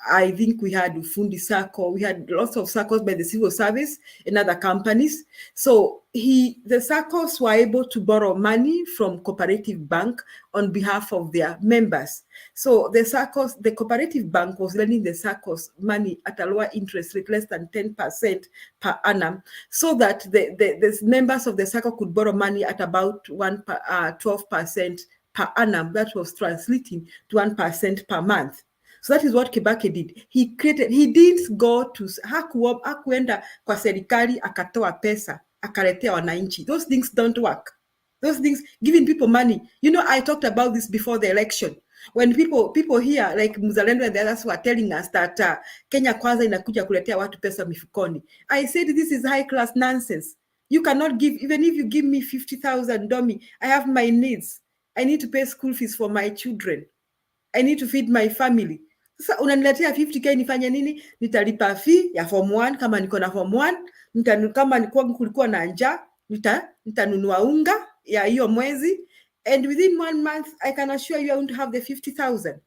Speaker 11: I think we had Ufundi SACCO, we had lots of SACCOs by the civil service and other companies. So the SACCOs were able to borrow money from Cooperative Bank on behalf of their members. So the Cooperative Bank was lending the SACCOs money at a lower interest rate, less than 10% per annum, so that the members of the SACCO could borrow money at about 12% per annum. That was translating to 1% per month. So that is what Kibaki did. He didn't go to, hakuenda kwa serikali akatoa pesa, akaletea wananchi. Those things don't work. Those things, giving people money. I talked about this before the election. When people here, like Mzalendo and the others, were telling us that Kenya kwanza inakuja kuletea watu pesa mifukoni. I said, this is high class nonsense. You cannot give, even if you give me 50,000 Domi, I have my needs. I need to pay school fees for my children. I need to feed my family. Sasa unaniletea 50k nifanye nini? Nitalipa fee ya form 1 kama niko na form 1, kama kulikuwa na njaa, nitanunua unga ya hiyo mwezi, and within 1 month I can assure you I won't have the 50,000.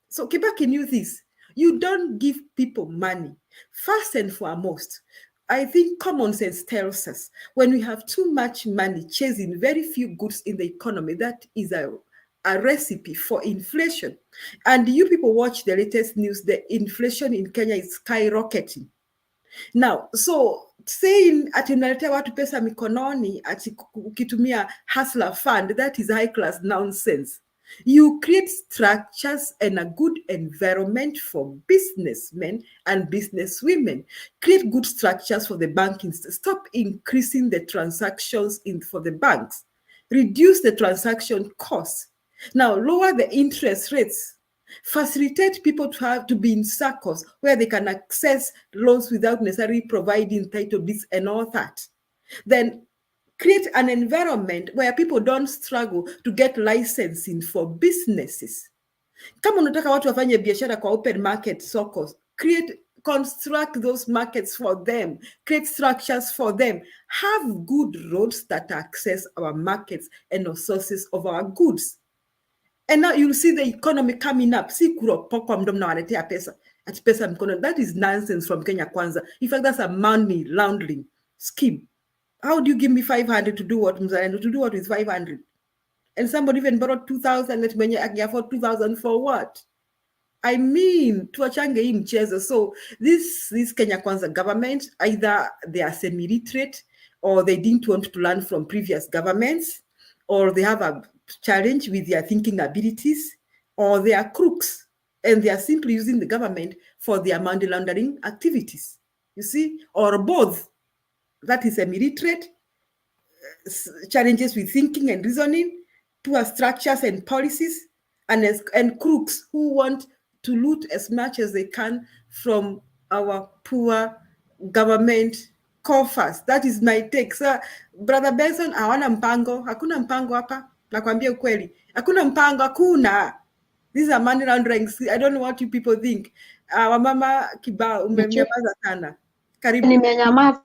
Speaker 11: So Kibaki knew this. You don't give people money. First and foremost, I think common sense tells us when we have too much money chasing very few goods in the economy, that is a recipe for inflation. And you people watch the latest news, the inflation in Kenya is skyrocketing. Now, so saying ati unaletea watu pesa mikononi ati ukitumia hustler fund, that is high class nonsense. You create structures and a good environment for businessmen and businesswomen. Create good structures for the banking. Stop increasing the transactions for the banks. Reduce the transaction costs. Now, lower the interest rates. Facilitate people to be in SACCOs where they can access loans without necessarily providing title deeds and all that. then create an environment where people don't struggle to get licensing for businesses. Kama unataka watu wafanye biashara kwa open market soko, construct those markets for them, create structures for them, have good roads that access our markets and our sources of our goods. And now you'll see the economy coming up. Si kuropokwa mdomo na waletea pesa. Ati pesa mkono. That is nonsense from Kenya Kwanza. In fact, that's a money laundering scheme. How do you give me 500 to do what, Mzalendo? To do what with 500? And somebody even borrowed 2,000. Let me afford 2,000 for what? I mean, tuachange hii mchezo. So this Kenya Kwanza government, either they are semi-literate or they didn't want to learn from previous governments, or they have a challenge with their thinking abilities, or they are crooks and they are simply using the government for their money laundering activities. You see, or both. That is semi-literate, challenges with thinking and reasoning, poor structures and policies, and crooks who want to loot as much as they can from our poor government coffers. That is my take. So, Brother Benson, hawana mpango. Hakuna mpango hapa. Nakwambia ukweli. Hakuna mpango, hakuna. These are money laundering. I don't know what you people think. Wamama kibao, umemnyamaza sana. Karibu.
Speaker 14: Nimenyamaza.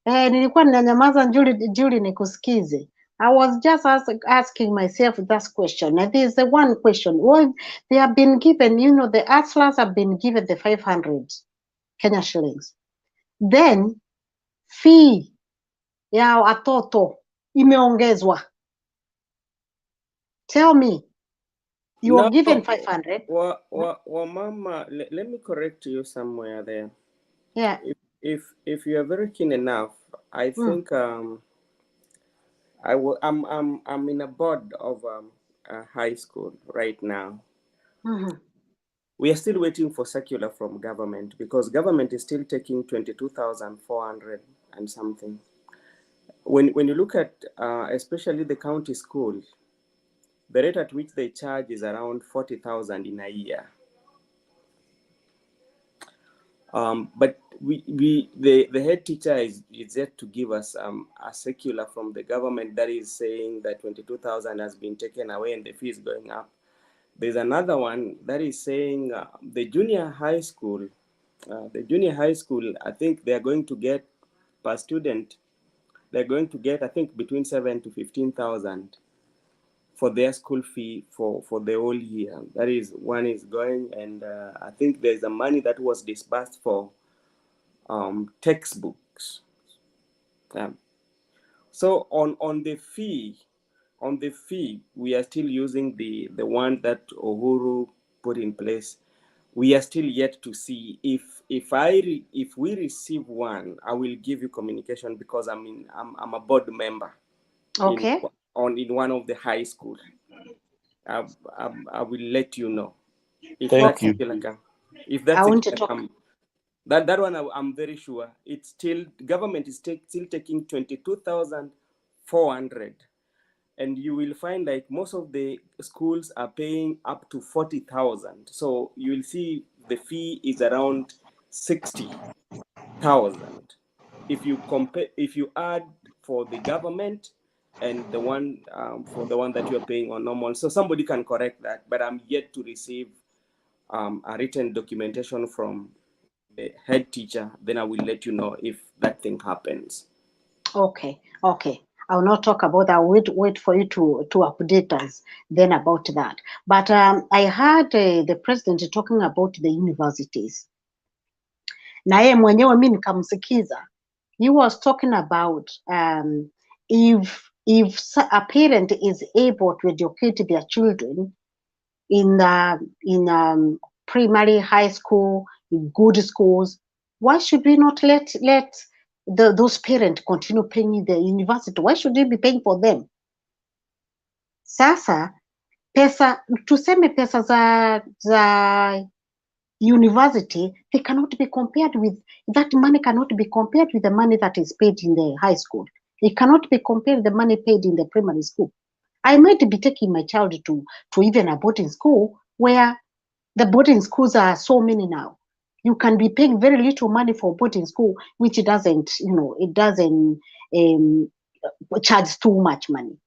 Speaker 14: Nilikuwa ninanyamaza Julie nikusikize. I was just asking myself that question. And there's the one question. Well, they have been given, the hustlers have been given the 500 Kenya shillings. Then, fee ya watoto imeongezwa. Tell me, you were given 500.
Speaker 13: Mama, let me correct you somewhere there.
Speaker 14: Yeah.
Speaker 13: If you are very keen enough, I think I'm in a board of a high school right now.
Speaker 14: Mm-hmm.
Speaker 13: We are still waiting for circular from government because government is still taking 22,400 and something. When you look at especially the county school, the rate at which they charge is around 40,000 in a year. But the head teacher is yet to give us a circular from the government that is saying that 22,000 has been taken away and the fee is going up. There's another one that is saying the junior high school, I think they're going to get per student, they're going to get, I think, between 7,000 to 15,000 for their school fee for the whole year. That is, one is going, and I think there's a money that was disbursed for textbooks. So on the fee, we are still using the one that Uhuru put in place. We are still yet to see if we receive one, I will give you communication because I'm a board member.
Speaker 14: Okay.
Speaker 13: In one of the high school. I will let you know if
Speaker 5: Thank
Speaker 13: that's
Speaker 5: you.
Speaker 13: If that's
Speaker 14: I want to talk.
Speaker 13: That one I'm very sure it's still government is still taking 22,400, and you will find like most of the schools are paying up to 40,000. So you will see the fee is around 60,000. If you add for the government and the one for the one that you're paying on normal. So somebody can correct that, but I'm yet to receive a written documentation from the head teacher. Then I will let you know if that thing happens.
Speaker 14: Okay. I will not talk about that. Wait for you to update us then about that. But I heard the president talking about the universities. Na yeye mwenyewe mimi nikamsikiza. He was talking about if a parent is able to educate their children in primary, high school, in good schools, why should we not let those parents continue paying the university? Why should we be paying for them? Sasa tuseme pesa za university, they cannot be compared with, that money cannot be compared with the money that is paid in the high school. It cannot be compared with the money paid in the primary school. I might be taking my child to even a boarding school where the boarding schools are so many now. You can be paying very little money for boarding school, which it doesn't, it doesn't charge too much money.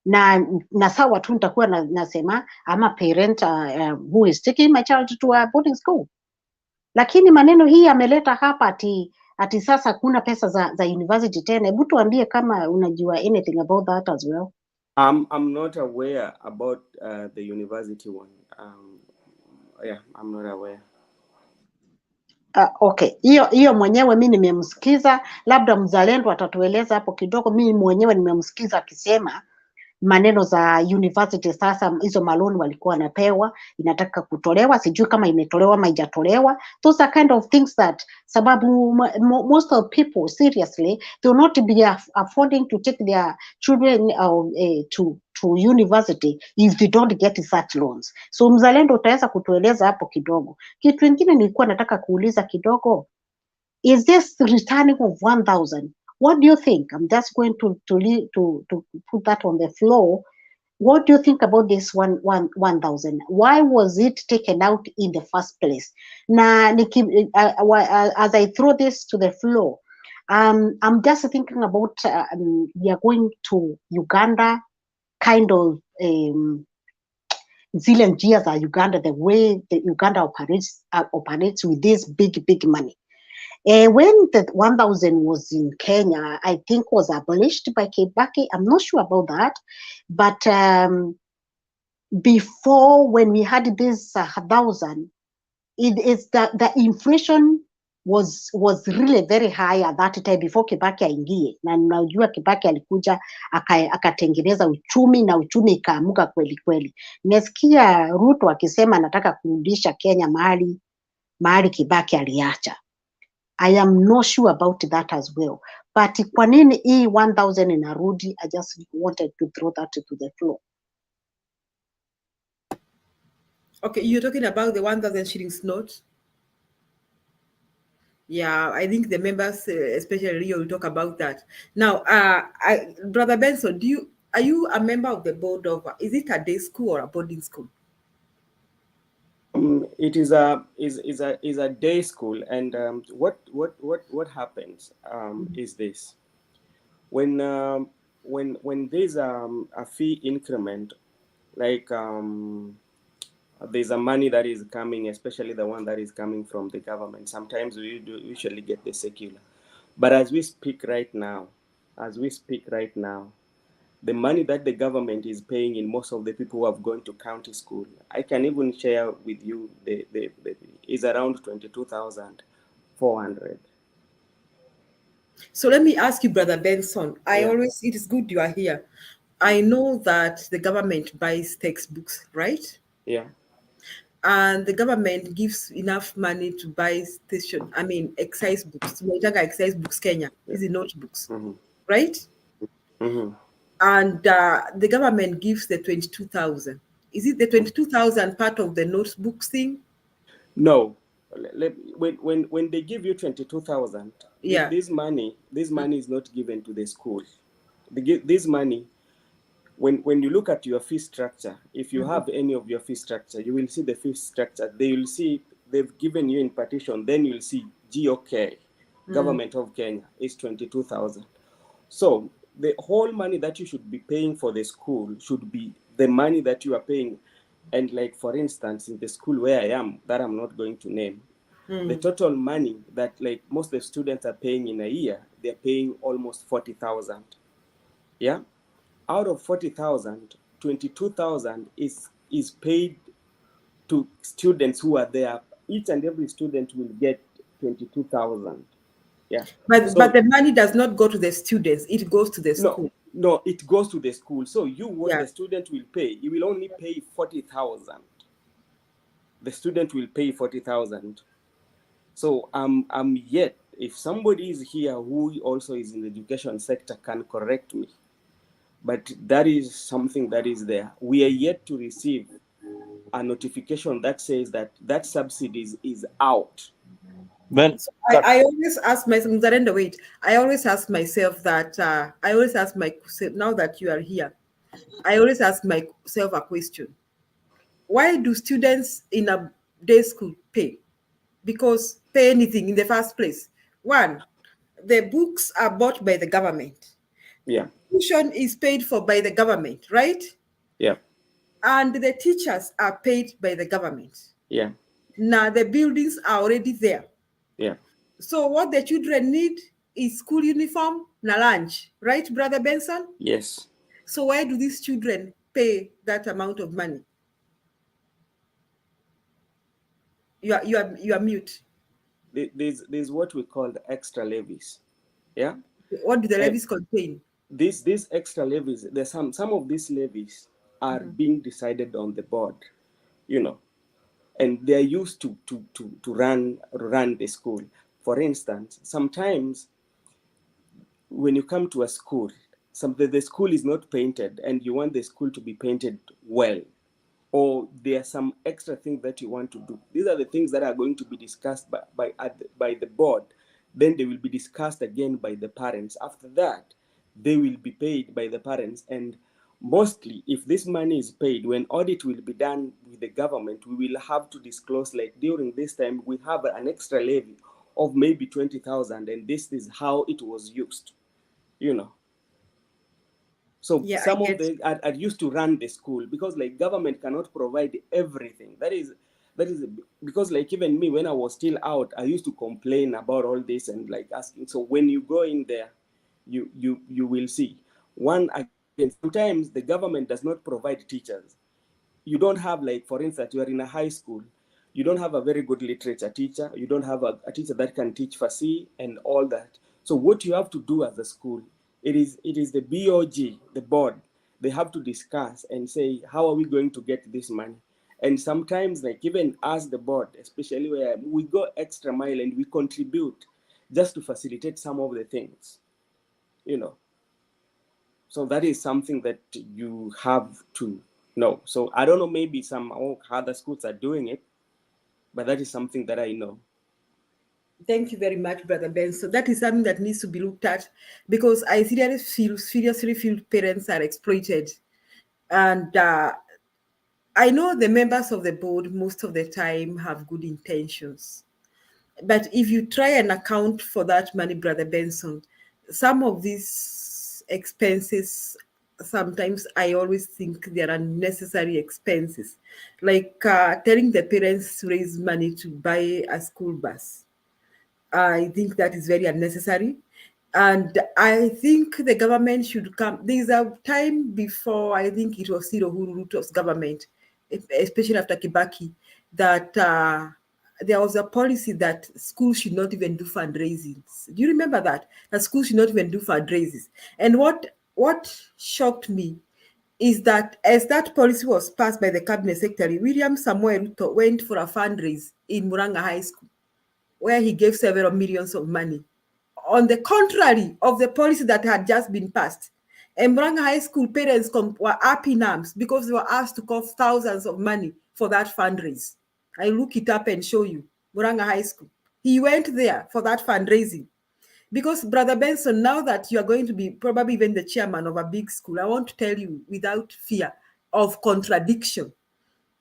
Speaker 14: Na sawa tu nitakuwa nasema I'm a parent who is taking my child to a boarding school, lakini maneno hii ameleta hapa ati sasa kuna pesa za university tena. Hebu tuambie kama unajua anything about that as well.
Speaker 13: I'm not aware about the university one. Yeah, I'm not aware.
Speaker 14: Okay, hiyo mwenyewe mimi nimemsikiza, labda Mzalendo atatueleza hapo kidogo. Mimi mwenyewe nimemsikiza akisema maneno za university. Sasa hizo maloni walikuwa wanapewa inataka kutolewa, sijui kama imetolewa ama haijatolewa. Those are kind of things that sababu most of people seriously they will not be affording to take their children to university if they don't get such loans. So Mzalendo utaweza kutueleza hapo kidogo. Kitu kingine nilikuwa nataka kuuliza kidogo, is this returning of 1,000? What do you think? I'm just going to put that on the floor. What do you think about this 1,000? Why was it taken out in the first place? Na as I throw this to the floor, I'm just thinking about we are going to Uganda, kind of zile njia za Uganda, the way the Uganda operates with this big money. When the 1,000 was in Kenya, I think was abolished by Kibaki. I'm not sure about that. But before, when we had this 1,000, it is the inflation was really very high at that time before Kibaki aingie. Na najua Kibaki alikuja akatengeneza uchumi na uchumi ikaamuka kweli kweli. Nimesikia Ruto akisema anataka kurudisha Kenya mahali Kibaki aliacha. I am not sure about that as well. But kwa nini hii 1,000 inarudi? I just wanted to throw that to the floor.
Speaker 11: Okay, you're talking about the 1,000 shillings note? Yeah, I think the members, especially Rio, will talk about that. Now, Brother Benson, are you a member of the board of, is it a day school or a boarding school?
Speaker 13: It is a day school, and what happens is this: when there's a fee increment, like there's a money that is coming, especially the one that is coming from the government. Sometimes we do usually get the secular, but as we speak right now, the money that the government is paying in most of the people who have gone to county school, I can even share with you, the is around 22,400.
Speaker 11: So let me ask you, Brother Benson, it is good you are here. I know that the government buys textbooks, right?
Speaker 13: Yeah.
Speaker 11: And the government gives enough money to buy exercise books. Exercise books Kenya, is it notebooks, right?
Speaker 13: Mm-hmm.
Speaker 11: And the government gives the 22,000. Is it the 22,000 part of the notebooks thing?
Speaker 13: No. When they give you 22,000,
Speaker 11: yeah,
Speaker 13: this money is not given to the school. This money, when you look at your fee structure, if you have any of your fee structure, you will see the fee structure. They will see they've given you in partition. Then you'll see GOK, Government of Kenya, is 22,000. So the whole money that you should be paying for the school should be the money that you are paying. And like, for instance, in the school where I am, that I'm not going to name, the total money that like most of the students are paying in a year, they're paying almost 40,000. Yeah. Out of 40,000, 22,000 is paid to students who are there. Each and every student will get 22,000. Yeah.
Speaker 11: But the money does not go to the students, it goes to the school.
Speaker 13: No, it goes to the school. So the student will pay, you will only pay 40,000. The student will pay 40,000. So I'm yet, if somebody is here who also is in the education sector can correct me, but that is something that is there. We are yet to receive a notification that says that subsidy is out.
Speaker 11: So I always ask myself, I always ask myself that, now that you are here, I always ask myself a question. Why do students in a day school pay? because pay anything in the first place. One, the books are bought by the government.
Speaker 13: Yeah.
Speaker 11: Tuition is paid for by the government, right?
Speaker 13: Yeah.
Speaker 11: And the teachers are paid by the government.
Speaker 13: Yeah.
Speaker 11: Now the buildings are already there.
Speaker 13: Yeah.
Speaker 11: So what the children need is school uniform, na lunch, right, Brother Benson?
Speaker 13: Yes.
Speaker 11: So why do these children pay that amount of money? You are mute.
Speaker 13: There's what we call the extra levies. Yeah.
Speaker 11: What do the levies contain?
Speaker 13: These extra levies, there's some of these levies are being decided on the board, and they're used to run the school. For instance, sometimes when you come to a school, the school is not painted and you want the school to be painted well, or there are some extra things that you want to do. These are the things that are going to be discussed by the board. Then they will be discussed again by the parents. After that, they will be paid by the parents. And mostly, if this money is paid, when audit will be done with the government, we will have to disclose, like during this time, we have an extra levy of maybe 20,000, and this is how it was used, So
Speaker 11: yeah,
Speaker 13: some of the are used to run the school, because like government cannot provide everything. That is because like even me, when I was still out, I used to complain about all this and like asking. So when you go in there, you will see. One, again, sometimes the government does not provide teachers. You don't have, like, for instance, you are in a high school, you don't have a very good literature teacher, you don't have a teacher that can teach FASI and all that. So what you have to do as a school, it is the BOG, the board, they have to discuss and say, how are we going to get this money? And sometimes, like even as the board, especially where we go extra mile and we contribute just to facilitate some of the things, So that is something that you have to know. So I don't know, maybe some other schools are doing it, but that is something that I know.
Speaker 11: Thank you very much, Brother Ben. So that is something that needs to be looked at, because I seriously feel parents are exploited. And I know the members of the board most of the time have good intentions. But if you try and account for that money, Brother Benson, some of these expenses, sometimes I always think they are unnecessary expenses. Like telling the parents to raise money to buy a school bus. I think that is very unnecessary. And I think the government should come. There's a time before, I think it was still Ruto's government, especially after Kibaki, that there was a policy that schools should not even do fundraisings. Do you remember that? That schools should not even do fundraisers. And what shocked me is that as that policy was passed by the cabinet secretary, William Samuel Ruto went for a fundraise in Muranga High School, where he gave several millions of money, on the contrary of the policy that had just been passed. And Muranga High School parents were up in arms because they were asked to cost thousands of money for that fundraise. I look it up and show you. Muranga High School. He went there for that fundraising. Because, Brother Benson, now that you are going to be probably even the chairman of a big school, I want to tell you without fear of contradiction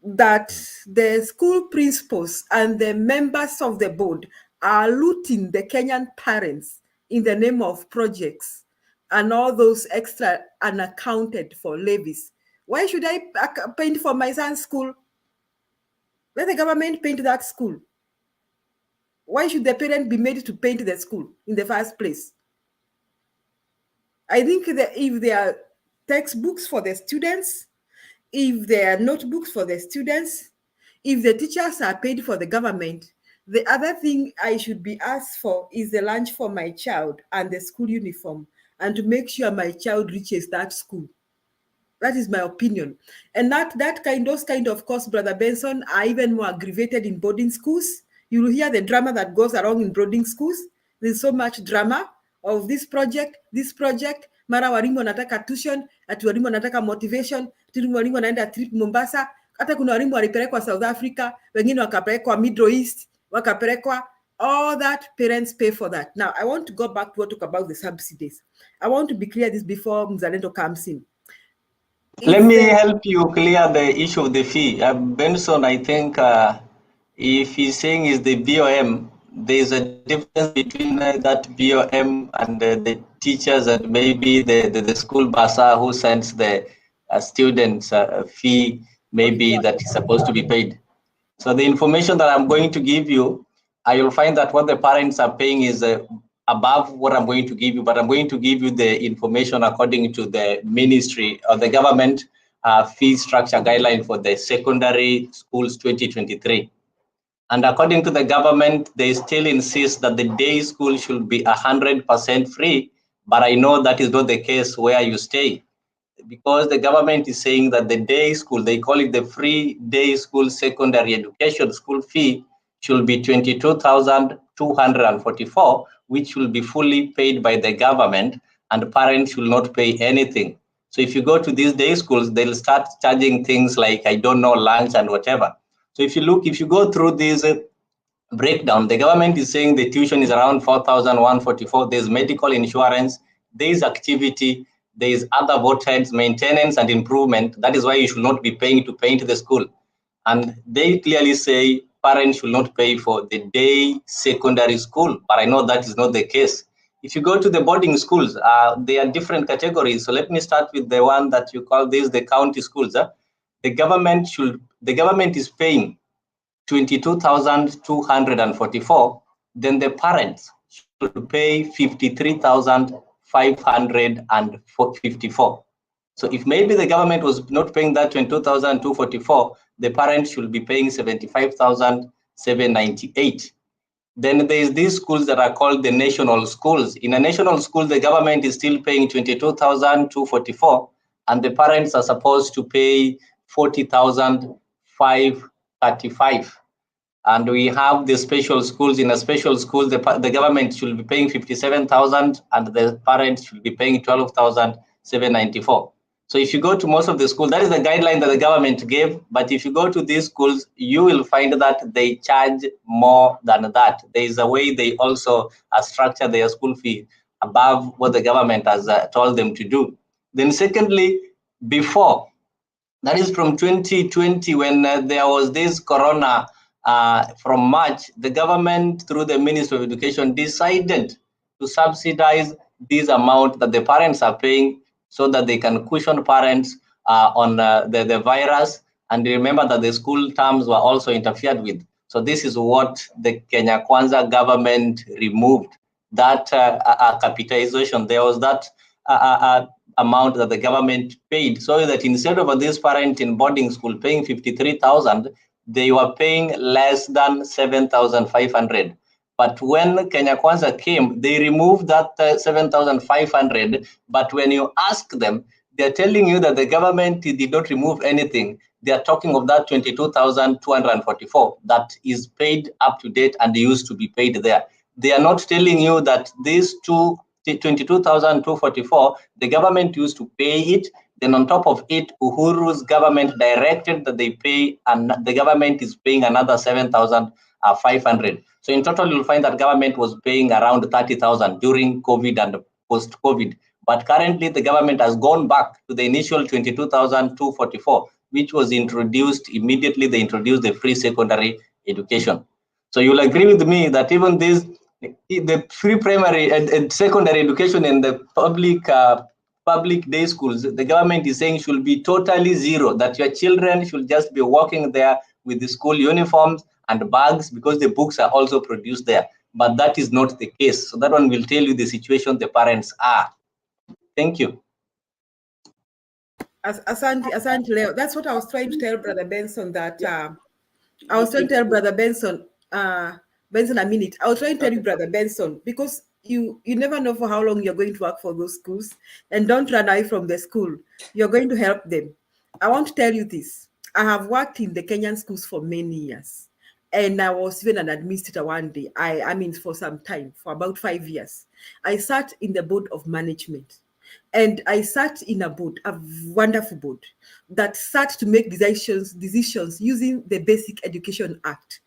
Speaker 11: that the school principals and the members of the board are looting the Kenyan parents in the name of projects and all those extra unaccounted for levies. Why should I paint for my son's school? Let the government paint that school. Why should the parent be made to paint the school in the first place? I think that if there are textbooks for the students, if there are notebooks for the students, if the teachers are paid for the government, the other thing I should be asked for is the lunch for my child and the school uniform, and to make sure my child reaches that school. That is my opinion. And those kind of course, Brother Benson, are even more aggravated in boarding schools. You will hear the drama that goes along in boarding schools. There's so much drama of this project, mara walimu wanataka tuition, ati walimu wanataka motivation, ati walimu wanaenda trip Mombasa. Hata kuna walimu walipelekwa South Africa, wengine wakapelekwa Middle East, wakapelekwa. All that, parents pay for that. Now, I want to go back to talk about the subsidies. I want to be clear this before Mzalendo comes in.
Speaker 15: Let me help you clear the issue of the fee. Benson, I think if he's saying is the BOM, there's a difference between that BOM and the teachers and maybe the school bursar who sends the students fee maybe that is supposed to be paid. So the information that I'm going to give you, you'll find that what the parents are paying is above what I'm going to give you, but I'm going to give you the information according to the ministry or the government fee structure guideline for the secondary schools 2023. And according to the government, they still insist that the day school should be 100% free, but I know that is not the case where you stay, because the government is saying that the day school, they call it the free day school secondary education school fee, should be 22,244, which will be fully paid by the government, and parents should not pay anything. So if you go to these day schools, they'll start charging things like, I don't know, lunch and whatever. So if you go through these breakdown, the government is saying the tuition is around 4,144. There's medical insurance, there's activity, there's other overheads, maintenance and improvement. That is why you should not be paying to paint the school. And they clearly say parents should not pay for the day secondary school, but I know that is not the case. If you go to the boarding schools, there are different categories. So let me start with the one that you call this the county schools. The government is paying 22,244, then the parents should pay 53,554. So if maybe the government was not paying that 22,244, the parents should be paying 75,798. Then there's these schools that are called the national schools. In a national school, the government is still paying 22,244, and the parents are supposed to pay 40,535. And we have the special schools. In a special school, the government should be paying 57,000 and the parents should be paying 12,794. So if you go to most of the schools, that is the guideline that the government gave. But if you go to these schools, you will find that they charge more than that. There is a way they also structure their school fee above what the government has told them to do. Then secondly, before, that is from 2020, when there was this corona, from March, the government through the Ministry of Education decided to subsidize this amount that the parents are paying so that they can cushion parents on the virus. And remember that the school terms were also interfered with. So this is what the Kenya Kwanza government removed, that capitalization. There was that amount that the government paid, so that instead of this parent in boarding school paying 53,000, they were paying less than 7,500. But when Kenya Kwanza came, they removed that 7,500. But when you ask them, they're telling you that the government did not remove anything. They are talking of that 22,244 that is paid up to date and used to be paid there. They are not telling you that these 22,244, the government used to pay it. Then on top of it, Uhuru's government directed that they pay, and the government is paying another 7,500. So in total, you'll find that government was paying around 30,000 during COVID and post-COVID. But currently, the government has gone back to the initial 22,244, which was introduced immediately. They introduced the free secondary education. So you'll agree with me that even this, the free primary and secondary education in the public day schools, the government is saying should be totally zero, that your children should just be walking there with the school uniforms and bags, because the books are also produced there. But that is not the case. So that one will tell you the situation the parents are. Thank you.
Speaker 11: Asante Leo. That's what I was trying to tell Brother Benson, that I was trying to tell Brother Benson, Benson a minute. I was trying to tell you, Brother Benson, because you never know for how long you're going to work for those schools, and don't run away from the school. You're going to help them. I want to tell you this. I have worked in the Kenyan schools for many years, and I was even an administrator one day. I mean, for some time, for about 5 years. I sat in the board of management. And I sat in a board, a wonderful board, that sat to make decisions using the Basic Education Act.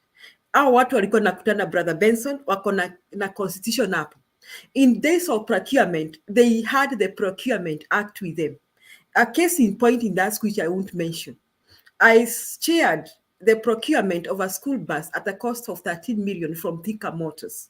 Speaker 11: Hao watu walikuwa nakutana, Brother Benson, wako na constitution hapo. In days of procurement, they had the Procurement Act with them. A case in point in that which I won't mention. I chaired the procurement of a school bus at a cost of 13 million from Thika Motors.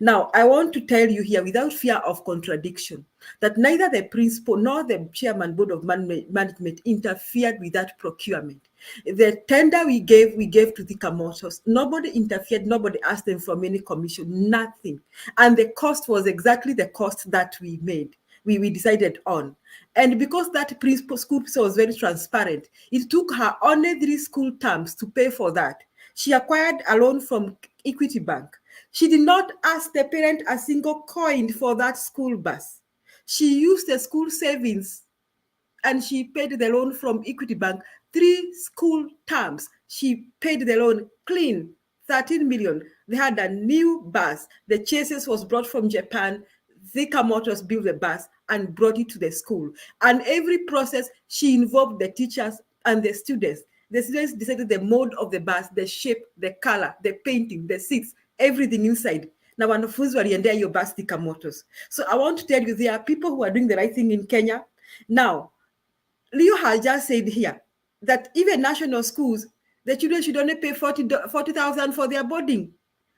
Speaker 11: Now, I want to tell you here, without fear of contradiction, that neither the principal nor the chairman board of management interfered with that procurement. The tender we gave to Thika Motors. Nobody interfered, nobody asked them for any commission, nothing. And the cost was exactly the cost that we made, we decided on. And because that principal school was very transparent, it took her only 3 school terms to pay for that. She acquired a loan from Equity Bank. She did not ask the parent a single coin for that school bus. She used the school savings and she paid the loan from Equity Bank 3 school terms. She paid the loan clean, 13 million. They had a new bus. The chassis was brought from Japan. Thika Motors built the bus and brought it to the school. And every process, she involved the teachers and the students. The students decided the mode of the bus, the shape, the color, the painting, the seats, everything inside. Now, wanafunzi waliendea hiyo bus Thika Motors. So I want to tell you, there are people who are doing the right thing in Kenya. Now, Leo has just said here that even national schools, the children should only pay 40,000 for their boarding.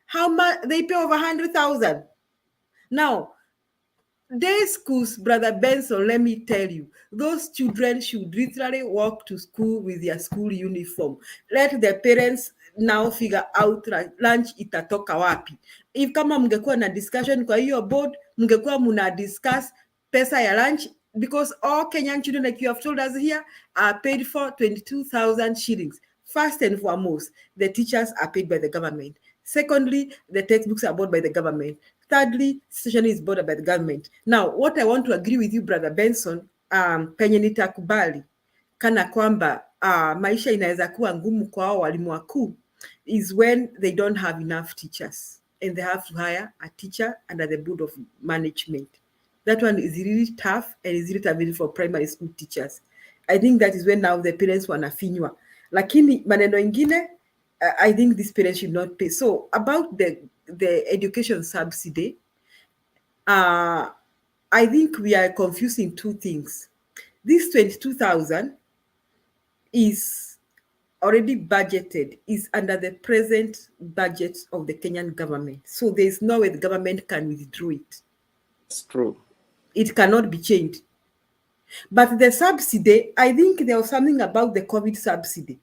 Speaker 11: How much? They pay over 100,000. Now, day schools, Brother Benson, let me tell you, those children should literally walk to school with their school uniform. Let their parents now figure out lunch itatoka wapi. If kama mngekuwa na discussion kwa hiyo board, mngekuwa muna discuss pesa ya lunch, because all Kenyan children, like you have told us here, are paid for 22,000 shillings. First and foremost, the teachers are paid by the government. Secondly, the textbooks are bought by the government. Thirdly, stationery is bought by the government. Now, what I want to agree with you, Brother Benson, penye nitakubali kana kwamba maisha inaweza kuwa ngumu kwa hao walimu wakuu is when they don't have enough teachers and they have to hire a teacher under the board of management. That one is really tough and is really available for primary school teachers. I think that is when now the parents wanafinywa. Lakini maneno ingine, I think these parents should not pay. So about the education subsidy, I think we are confusing 2 things. This 22,000 is already budgeted, is under the present budget of the Kenyan government. So there is no way the government can withdraw it.
Speaker 13: It's true.
Speaker 11: It cannot be changed. But the subsidy, I think there was something about the COVID subsidy.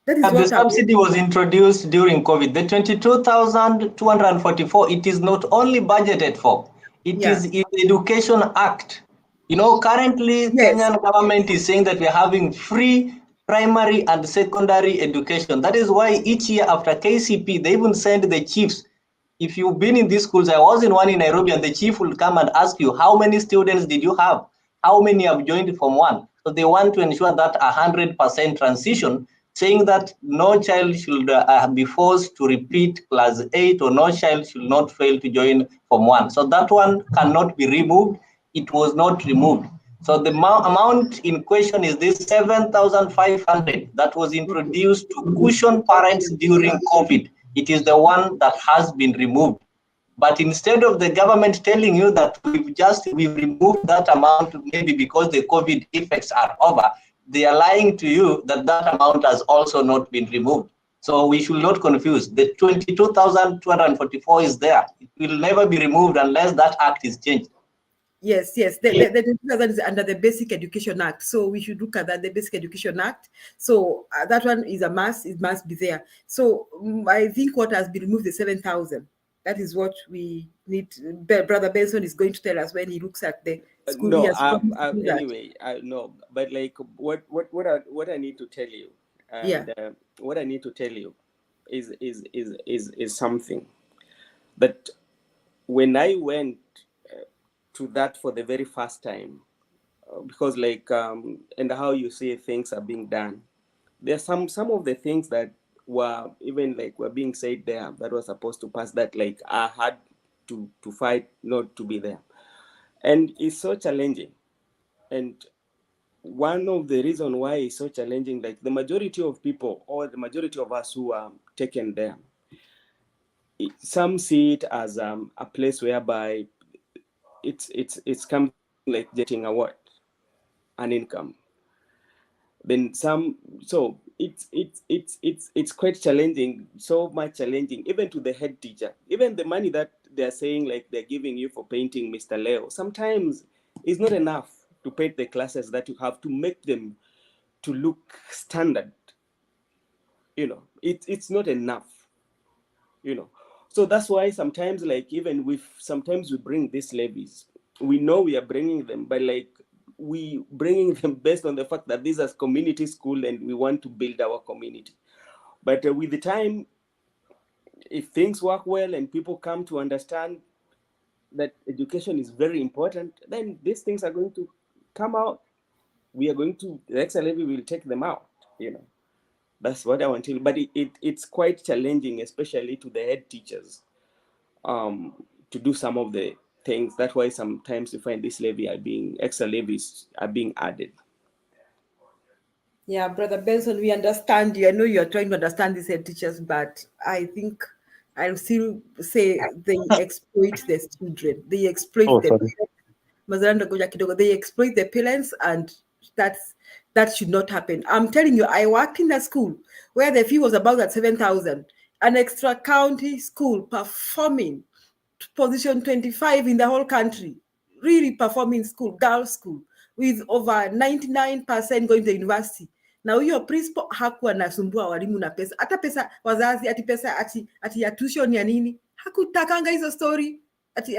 Speaker 11: That is
Speaker 15: And
Speaker 11: what
Speaker 15: the subsidy was introduced during COVID. The 22,244, it is not only budgeted for, it is in the Education Act. You know, currently Kenyan government is saying that we are having free primary and secondary education. That is why each year after KCP, they even send the chiefs. If you've been in these schools, I was in one in Nairobi, and the chief will come and ask you, how many students did you have? How many have joined Form 1? So they want to ensure that 100% transition, saying that no child should be forced to repeat class 8, or no child should not fail to join Form 1. So that one cannot be removed. It was not removed. So the amount in question is this 7,500 that was introduced to cushion parents during COVID. It is the one that has been removed. But instead of the government telling you that we've removed that amount, maybe because the COVID effects are over, they are lying to you that that amount has also not been removed. So we should not confuse. The 22,244 is there. It will never be removed unless that act is changed.
Speaker 11: Yes. The 2000 is under the Basic Education Act. So we should look at that, the Basic Education Act. So that one is a must, it must be there. So I think what has been removed is 7,000. That is what we need. Brother Benson is going to tell us when he looks at the school
Speaker 13: No,
Speaker 11: years.
Speaker 13: anyway, no, but like what I need to tell you, and what I need to tell you is something that when I went to that for the very first time, because like and how you see things are being done, there's some of the things that were even like were being said there that was supposed to pass, that like I had to fight not to be there, and it's so challenging. And one of the reasons why it's so challenging, like the majority of people or the majority of us who are taken there, some see it as a place whereby it's something like getting a what, an income. Then some, so it's quite challenging, so much challenging, even to the head teacher. Even the money that they're saying like they're giving you for painting Mr. Leo, sometimes is not enough to paint the classes that you have to make them to look standard. You know, it's not enough, you know. So that's why sometimes, like, even with, sometimes we bring these levies, we know we are bringing them, but like, we bringing them based on the fact that these are community school and we want to build our community. But with the time, if things work well and people come to understand that education is very important, then these things are going to come out. We are going to, the extra levy will take them out, you know. That's what I want to, but it's quite challenging, especially to the head teachers, to do some of the things. That's why sometimes you find this levy are being, extra levies are being added.
Speaker 11: Yeah, Brother Benson, we understand you. I know you're trying to understand these head teachers, but I think I'll still say they exploit the children. They exploit they exploit the parents, and that should not happen. I'm telling you, I worked in a school where the fee was about at 7,000, an extra county school performing position 25 in the whole country, really performing school, girls school, with over 99% going to university. Na huyo principal hakuwa anasumbua walimu na pesa, hata pesa wazazi, ati pesa ati ya tuition ya nini, hakutakanga hizo story, ati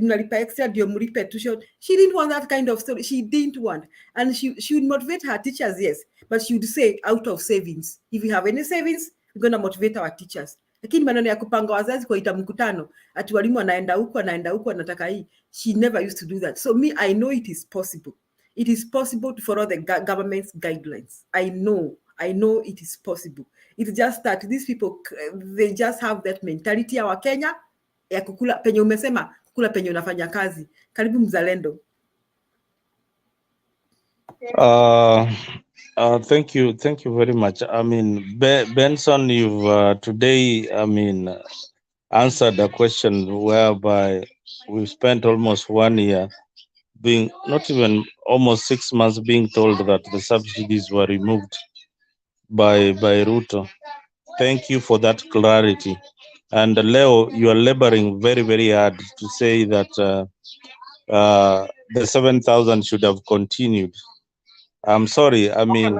Speaker 11: mnalipa extra ndio mlipe tuition. She didn't want that kind of story. She didn't want, and she would motivate her teachers, yes, but she would say out of savings, if you have any savings, we're going to motivate our teachers. Lakini maneno ya kupanga wazazi kwa ita mkutano, ati walimu anaenda huko anataka hii, she never used to do that. So me, I know it is possible. It is possible to follow the government's guidelines. I know it is possible. It's just that these people, they just have that mentality ya Wakenya ya kukula penye umesema, kukula penye unafanya kazi. Karibu mzalendo.
Speaker 5: Thank you very much. I mean, Benson, you've today, I mean, answered a question whereby we've spent almost 1 year being, not even almost 6 months, being told that the subsidies were removed by Ruto. Thank you for that clarity. And Leo, you are laboring very, very hard to say that the 7,000 should have continued. I'm sorry. I mean,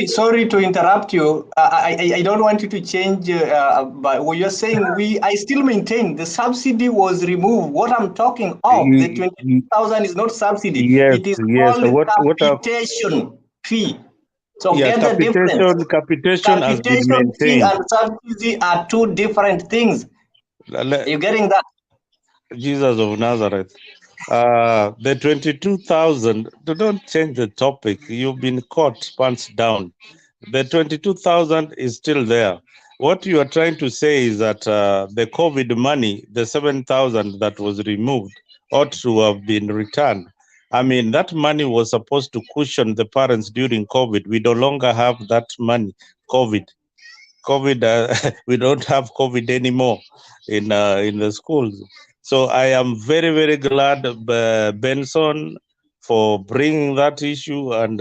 Speaker 15: sorry to interrupt you. I don't want you to change. But what you're saying, I still maintain the subsidy was removed. What I'm talking of, the 22,000 is not subsidy.
Speaker 5: Yes,
Speaker 15: it is
Speaker 5: yes.
Speaker 15: called capitation fee. So
Speaker 5: yeah,
Speaker 15: get the difference.
Speaker 5: Capitation has been maintained.
Speaker 15: Fee and subsidy are two different things. Are you getting that?
Speaker 5: Jesus of Nazareth. The 22,000, don't change the topic. You've been caught pants down. The 22,000 is still there. What you are trying to say is that the COVID money, the 7,000 that was removed, ought to have been returned. I mean, that money was supposed to cushion the parents during COVID. We no longer have that money. COVID, we don't have COVID anymore in the schools. So I am very, very glad, Benson, for bringing that issue. And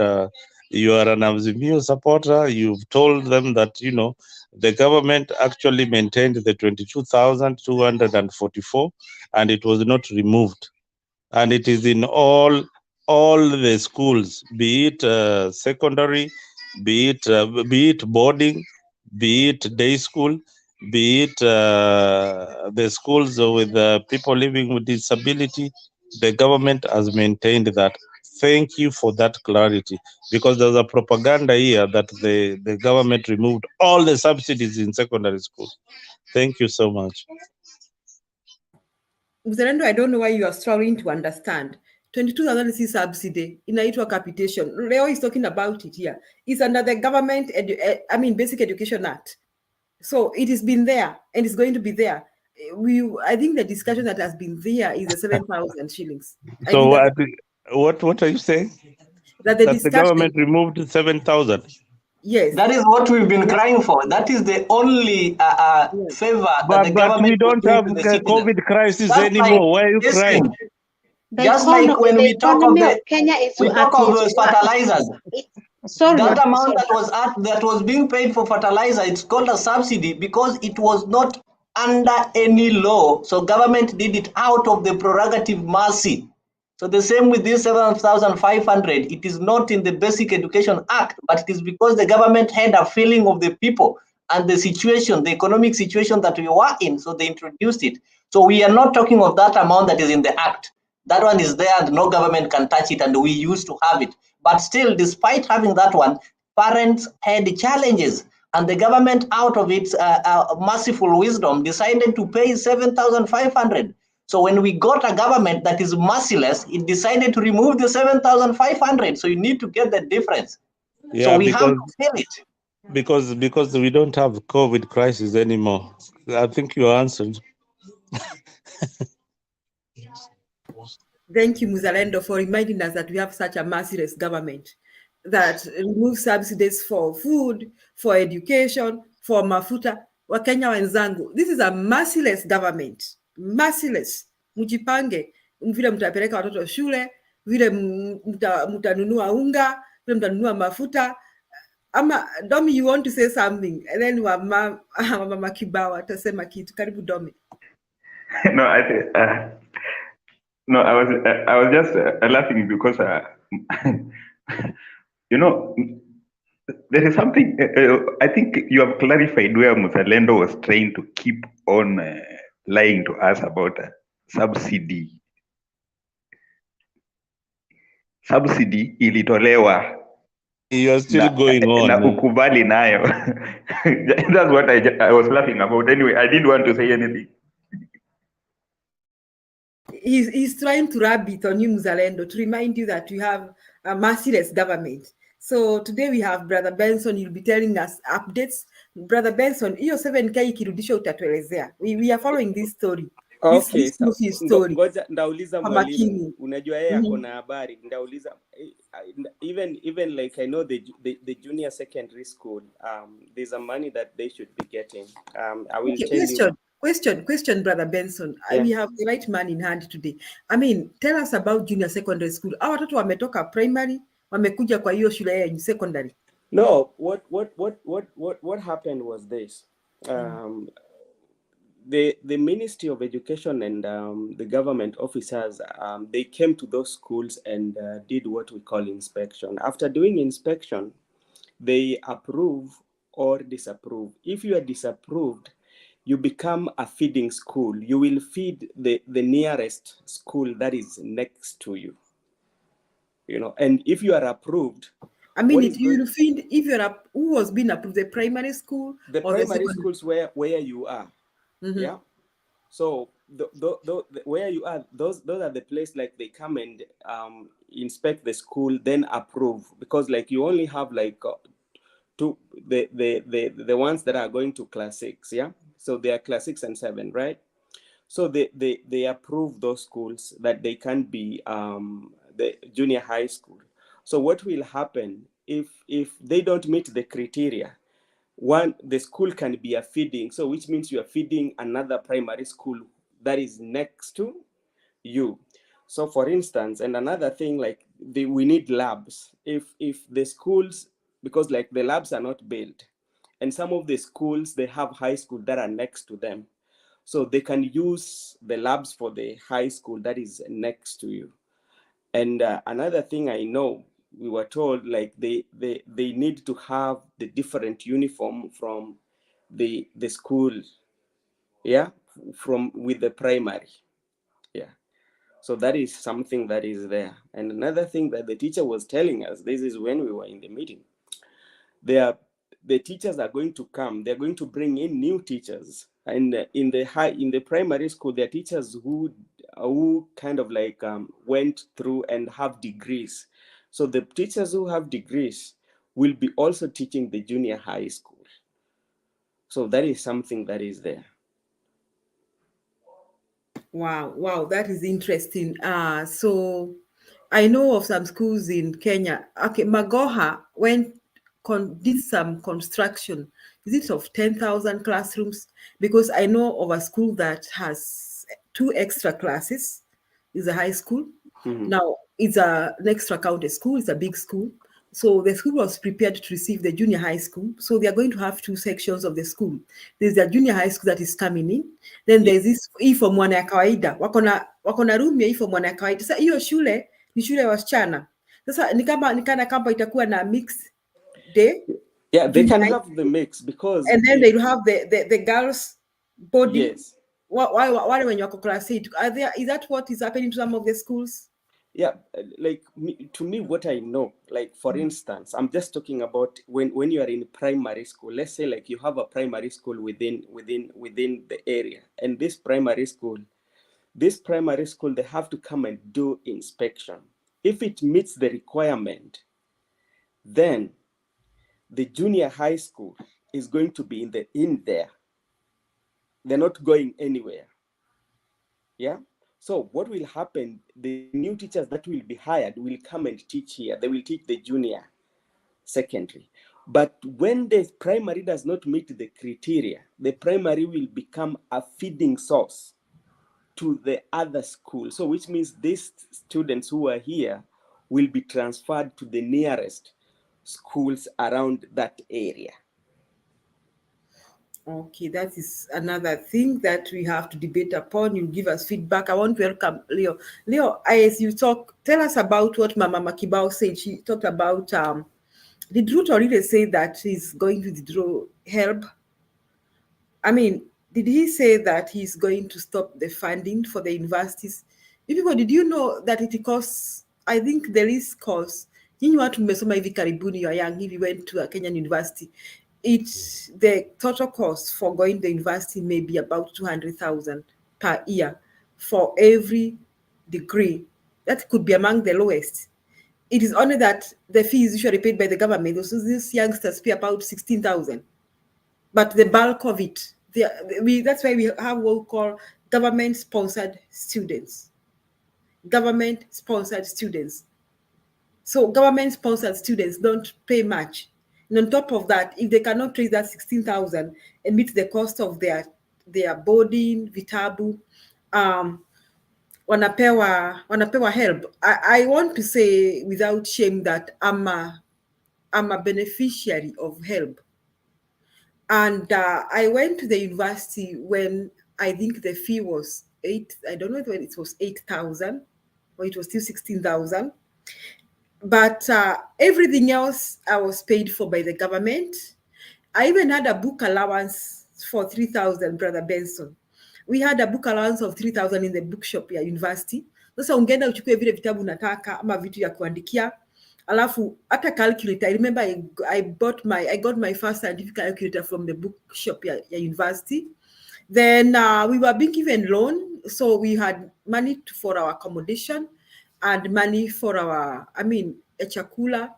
Speaker 5: you are an Azimio supporter. You've told them that, you know, the government actually maintained the 22,244, and it was not removed. And it is in all the schools, be it secondary, be it boarding, be it day school, be it the schools with people living with disability. The government has maintained that. Thank you for that clarity, because there's a propaganda here that the government removed all the subsidies in secondary school. Thank you so much.
Speaker 11: Mzalendo, I don't know why you are struggling to understand. 22,000 is subsidy, inaitwa capitation. Leo is talking about it here. It's under the government, Basic Education Act. So it has been there and it's going to be there. I think the discussion that has been there is the 7,000 shillings.
Speaker 5: So what are you saying?
Speaker 11: That
Speaker 5: the government removed 7,000.
Speaker 11: Yes.
Speaker 15: That is what we've been crying for. That is the only favor that the government.
Speaker 5: But we don't have the COVID crisis anymore. Why are you crying?
Speaker 14: The
Speaker 15: Just like when
Speaker 14: the
Speaker 15: we talk of
Speaker 14: economy of
Speaker 15: the
Speaker 14: Kenya is
Speaker 15: we talk
Speaker 14: at
Speaker 15: of
Speaker 14: its
Speaker 15: fertilizers.
Speaker 14: sorry.
Speaker 15: That amount that was being paid for fertilizer, it's called a subsidy because it was not under any law. So government did it out of the prerogative mercy. So the same with this 7,500. It is not in the Basic Education Act, but it is because the government had a feeling of the people and the situation, the economic situation that we were in. So they introduced it. So we are not talking of that amount that is in the act. That one is there and no government can touch it, and we used to have it. But still, despite having that one, parents had challenges, and the government, out of its merciful wisdom, decided to pay 7,500. So when we got a government that is merciless, it decided to remove the 7,500. So you need to get the difference. So
Speaker 5: Yeah,
Speaker 15: we have to feel it.
Speaker 5: because we don't have COVID crisis anymore. I think you answered.
Speaker 11: Thank you, Muzalendo, for reminding us that we have such a merciless government that removes subsidies for food, for education, for mafuta. Wakenya wenzangu, this is a merciless government. Merciless. Mjipange, vile mtapeleka watoto shule, vile mtanunua unga, vile mtanunua mafuta. Ama Domi, you want to say something? And then mama Kibao atasema kitu. Karibu Domi.
Speaker 7: No, I think no, I was just laughing because you know, there is something. I think you have clarified where Muzalendo was trying to keep on lying to us about subsidy. Subsidy ilitolewa.
Speaker 5: You're still going on.
Speaker 7: Na ukubali nayo. That's what I was laughing about. Anyway, I didn't want to say anything.
Speaker 11: He's trying to rub it on you, Muzalendo, to remind you that you have a merciless government. So today we have Brother Benson. You'll be telling us updates. Brother Benson, hiyo 7K ikirudisha utatuelezea. We are following this story.
Speaker 13: Okay,
Speaker 11: This story.
Speaker 13: Ngoja ndauliza mwalimu.
Speaker 11: Makini.
Speaker 13: Unajua yeye ako na habari. Ndauliza even like I know the junior secondary school, there's a money that they should be getting. I will tell you.
Speaker 11: Question, Brother Benson. Yeah. We have the right man in hand today. I mean, tell us about junior secondary school. Hawa watoto wametoka primary, wamekuja kwa hiyo shule ya secondary.
Speaker 13: No, what happened was this. The Ministry of Education and the government officers, they came to those schools and did what we call inspection. After doing inspection, they approve or disapprove. If you are disapproved, you become a feeding school. You will feed the nearest school that is next to you. You know, and if you are approved,
Speaker 11: I mean, you feed if you're up. Who was being approved? The primary school,
Speaker 13: the
Speaker 11: or
Speaker 13: primary
Speaker 11: the
Speaker 13: schools where you are. Mm-hmm. Yeah. So where you are, those are the place like they come and inspect the school, then approve, because like you only have like the ones that are going to class 6, yeah. So they are class 6 and 7, right? So they approve those schools that they can be the junior high school. So what will happen if they don't meet the criteria? One, the school can be a feeding, so which means you are feeding another primary school that is next to you. So for instance, and another thing, like we need labs. If the schools, because like the labs are not built, and some of the schools, they have high school that are next to them. So they can use the labs for the high school that is next to you. And another thing I know, we were told like they need to have the different uniform from the school, yeah, from with the primary, yeah. So that is something that is there. And another thing that the teacher was telling us, this is when we were in the meeting, the teachers are going to come, they're going to bring in new teachers. And in the primary school, there are teachers who kind of like went through and have degrees. So the teachers who have degrees will be also teaching the junior high school. So that is something that is there.
Speaker 11: Wow, that is interesting. So I know of some schools in Kenya. Okay, Magoha did some construction. Is it of 10,000 classrooms? Because I know of a school that has 2 extra classes. Is a high school. Now, it's an extra county school, it's a big school. So the school was prepared to receive the junior high school. So they are going to have two sections of the school. There's a junior high school that is coming in. Then there's this hii form 1 ya kawaida. Wako na room ya hii form 1 ya kawaida. Sasa hiyo shule ni shule ya wasichana. Sasa nikana kama itakuwa na mix day.
Speaker 13: Yeah, they can have the mix because
Speaker 11: and then they have the girls body.
Speaker 13: Yes.
Speaker 11: Why when you are class 8? Is that what is happening to some of the schools?
Speaker 13: Yeah, like to me, what I know, like for instance, I'm just talking about when you are in primary school. Let's say like you have a primary school within the area, and this primary school, they have to come and do inspection. If it meets the requirement, then the junior high school is going to be in there. They're not going anywhere. Yeah. So what will happen, the new teachers that will be hired will come and teach here. They will teach the junior secondary. But when the primary does not meet the criteria, the primary will become a feeding source to the other school. So which means these students who are here will be transferred to the nearest schools around that area.
Speaker 11: Okay, that is another thing that we have to debate upon. You give us feedback. I want to welcome Leo. Leo, as you talk, tell us about what Mama Makibao said. She talked about, did Ruto really say that he's going to withdraw help? I mean, did he say that he's going to stop the funding for the universities? People, did you know that it costs, I think there is cost. You know what, mmesoma hivi karibuni, you are young, if you went to a Kenyan university, the total cost for going to the university may be about 200,000 per year for every degree. That could be among the lowest. It is only that the fee is usually paid by the government. So these youngsters pay about 16,000. But the bulk of it, that's why we have what we call government-sponsored students. Government-sponsored students. So government-sponsored students don't pay much. And on top of that, if they cannot raise that 16,000 and meet the cost of their boarding, vitabu, wanapewa help. I want to say without shame that I'm a beneficiary of help. And I went to the university when I think the fee was I don't know when it was 8,000 or it was still 16,000. But everything else I was paid for by the government. I even had a book allowance for 3,000, Brother Benson. We had a book allowance of 3,000 in the bookshop ya university. Sasa ungeenda uchukue vile vitabu unataka ama vitu ya kuandikia. Alafu hata calculator. I remember I got my first scientific calculator from the bookshop ya university. Then we were being given loan, so we had money for our accommodation and money for our, chakula.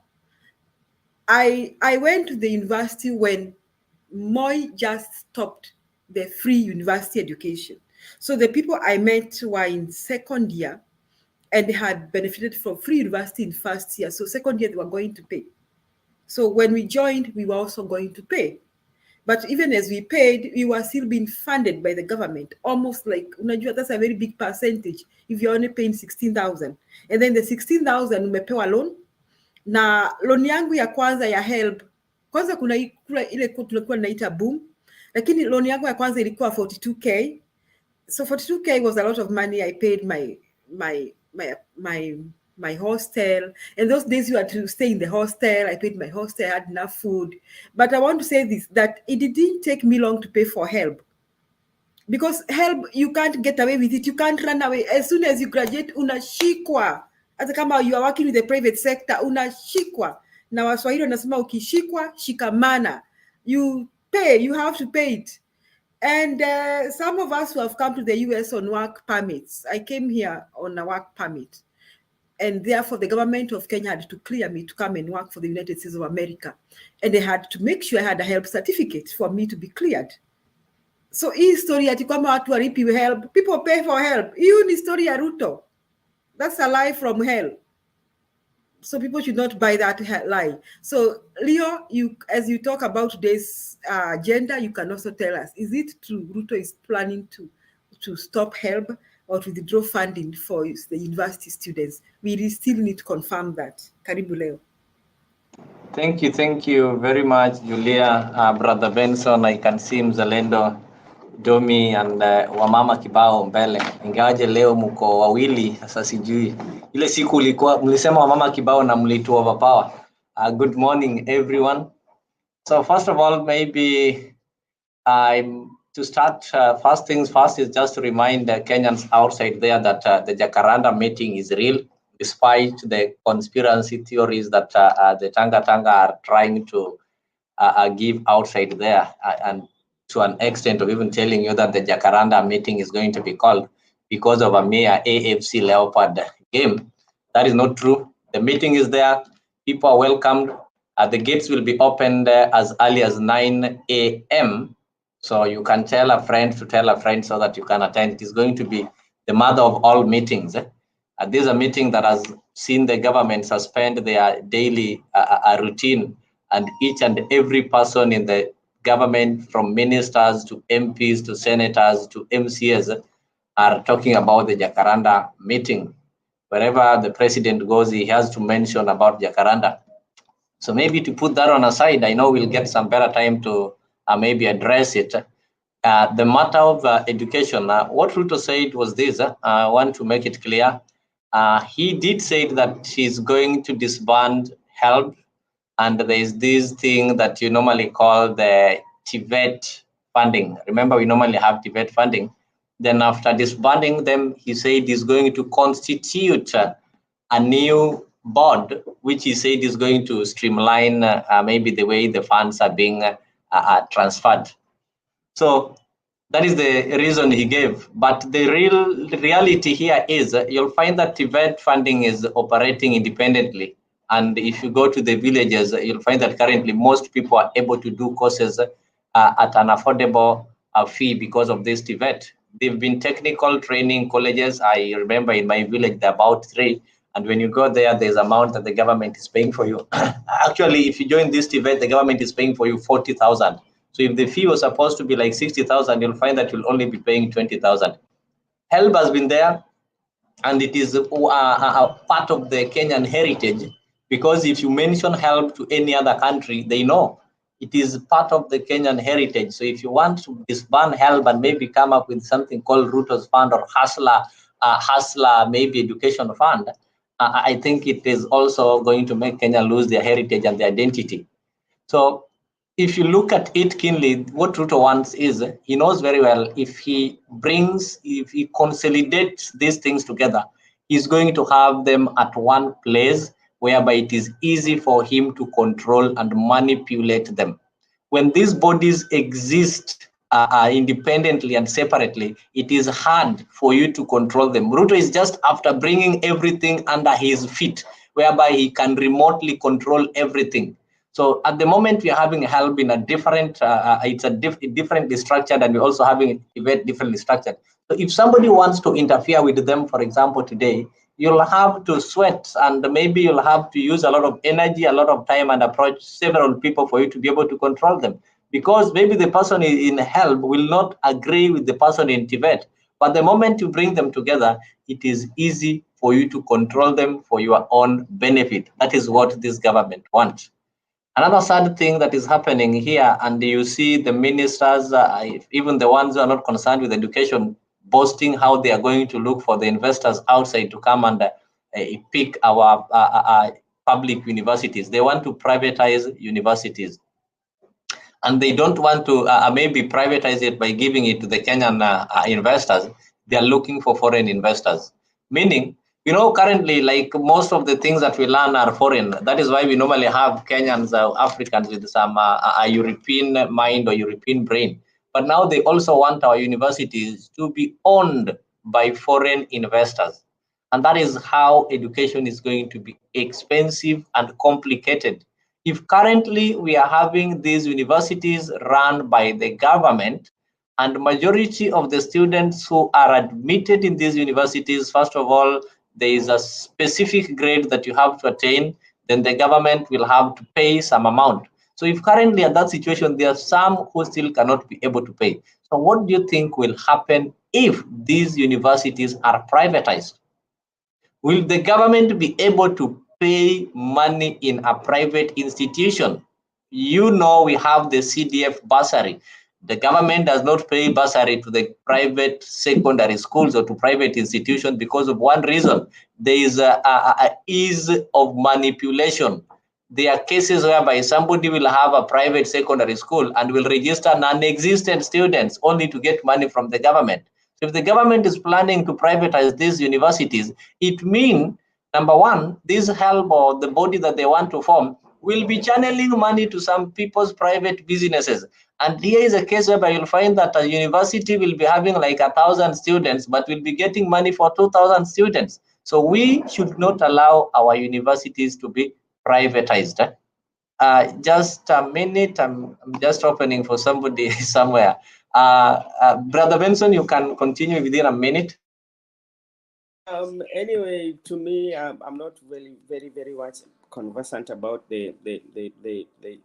Speaker 11: I went to the university when Moi just stopped the free university education. So the people I met were in second year and they had benefited from free university in first year. So second year, they were going to pay. So when we joined, we were also going to pay. But even as we paid, we were still being funded by the government. Almost like, that's a very big percentage if you're only paying 16,000. And then the 16,000 umepewa loan. Na loan yangu ya kwanza ya help, kwanza kuna ile tulikuwa naita boom, lakini loan yangu ya kwanza ilikuwa 42K. So 42K was a lot of money. I paid my hostel, and those days you had to stay in the hostel. I paid my hostel, I had enough food. But I want to say this, that it didn't take me long to pay for help, because help, you can't get away with it. You can't run away. As soon as you graduate, unashikwa. Hata kama you are working with the private sector, unashikwa. Na Waswahili wanasema ukishikwa shikamana. You pay, you have to pay it. And some of us who have come to the US on work permits, I came here on a work permit. And therefore, the government of Kenya had to clear me to come and work for the United States of America. And they had to make sure I had a help certificate for me to be cleared. So hii story ati kwamba watu walipiwe help, people pay for help. Hiyo ni story ya Ruto. That's a lie from hell. So people should not buy that lie. So Leo, as you talk about today's agenda, you can also tell us, is it true Ruto is planning to stop help or to withdraw funding for the university students. We still need to confirm that. Karibu leo.
Speaker 15: Thank you very much, Julia, Brother Benson. I can see Mzalendo, Domi and wamama kibao mbele, ingawaje leo mko wawili, sasa sijui. Ile siku mlisema wamama kibao na mlitu overpower. Good morning, everyone. So first of all, maybe to start, first things first is just to remind the Kenyans outside there that the Jacaranda meeting is real, despite the conspiracy theories that the Tanga are trying to give outside there, and to an extent of even telling you that the Jacaranda meeting is going to be called because of a mere AFC Leopard game. That is not true. The meeting is there. People are welcomed. The gates will be opened as early as 9 a.m. So you can tell a friend to tell a friend so that you can attend. It is going to be the mother of all meetings. This is a meeting that has seen the government suspend their daily routine, and each and every person in the government, from ministers to MPs to senators to MCs, are talking about the Jacaranda meeting. Wherever the president goes, he has to mention about Jacaranda. So maybe to put that on aside, I know we'll get some better time to maybe address it. The matter of education, what Ruto said was this. I want to make it clear. He did say that he's going to disband HELB, and there is this thing that you normally call the TVET funding. Remember, we normally have TVET funding. Then after disbanding them, he said he's going to constitute a new board, which he said is going to streamline maybe the way the funds are being transferred. So that is the reason he gave. But the reality here is you'll find that TVET funding is operating independently. And if you go to the villages, you'll find that currently most people are able to do courses at an affordable fee because of this TVET. They've been technical training colleges. I remember in my village, there are about 3. And when you go there, there's amount that the government is paying for you. Actually, if you join this TVET, the government is paying for you 40,000. So if the fee was supposed to be like 60,000, you'll find that you'll only be paying 20,000. HELB has been there, and it is a part of the Kenyan heritage, because if you mention HELB to any other country, they know it is part of the Kenyan heritage. So if you want to disband HELB and maybe come up with something called Ruto's Fund or Hustler maybe education fund, I think it is also going to make Kenya lose their heritage and their identity. So if you look at it keenly, what Ruto wants is, he knows very well, if he consolidates these things together, he's going to have them at one place whereby it is easy for him to control and manipulate them. When these bodies exist independently and separately, it is hard for you to control them. Ruto is just after bringing everything under his feet, whereby he can remotely control everything. So at the moment, we are having HELB in a different, it's differently structured, and we're also having it differently structured. So if somebody wants to interfere with them, for example, today, you'll have to sweat, and maybe you'll have to use a lot of energy, a lot of time, and approach several people for you to be able to control them. Because maybe the person in HELB will not agree with the person in TVET. But the moment you bring them together, it is easy for you to control them for your own benefit. That is what this government wants. Another sad thing that is happening here, and you see the ministers, even the ones who are not concerned with education, boasting how they are going to look for the investors outside to come and pick our public universities. They want to privatize universities. And they don't want to maybe privatize it by giving it to the Kenyan investors. They are looking for foreign investors. Meaning, currently, like most of the things that we learn are foreign. That is why we normally have Kenyans, Africans with some European mind or European brain. But now they also want our universities to be owned by foreign investors. And that is how education is going to be expensive and complicated. If currently we are having these universities run by the government, and majority of the students who are admitted in these universities, first of all, there is a specific grade that you have to attain, then the government will have to pay some amount. So if currently at that situation, there are some who still cannot be able to pay. So what do you think will happen if these universities are privatized? Will the government be able to pay money in a private institution? You know, we have the CDF bursary. The government does not pay bursary to the private secondary schools or to private institutions because of one reason. There is a ease of manipulation. There are cases whereby somebody will have a private secondary school and will register non-existent students only to get money from the government. So if the government is planning to privatize these universities, it means, number one, this help or the body that they want to form will be channeling money to some people's private businesses. And here is a case whereby you'll find that a university will be having like 1,000 students, but will be getting money for 2,000 students. So we should not allow our universities to be privatized. Just a minute, I'm just opening for somebody somewhere. Brother Benson, you can continue within a minute.
Speaker 13: Anyway, to me, I'm not really very much conversant about the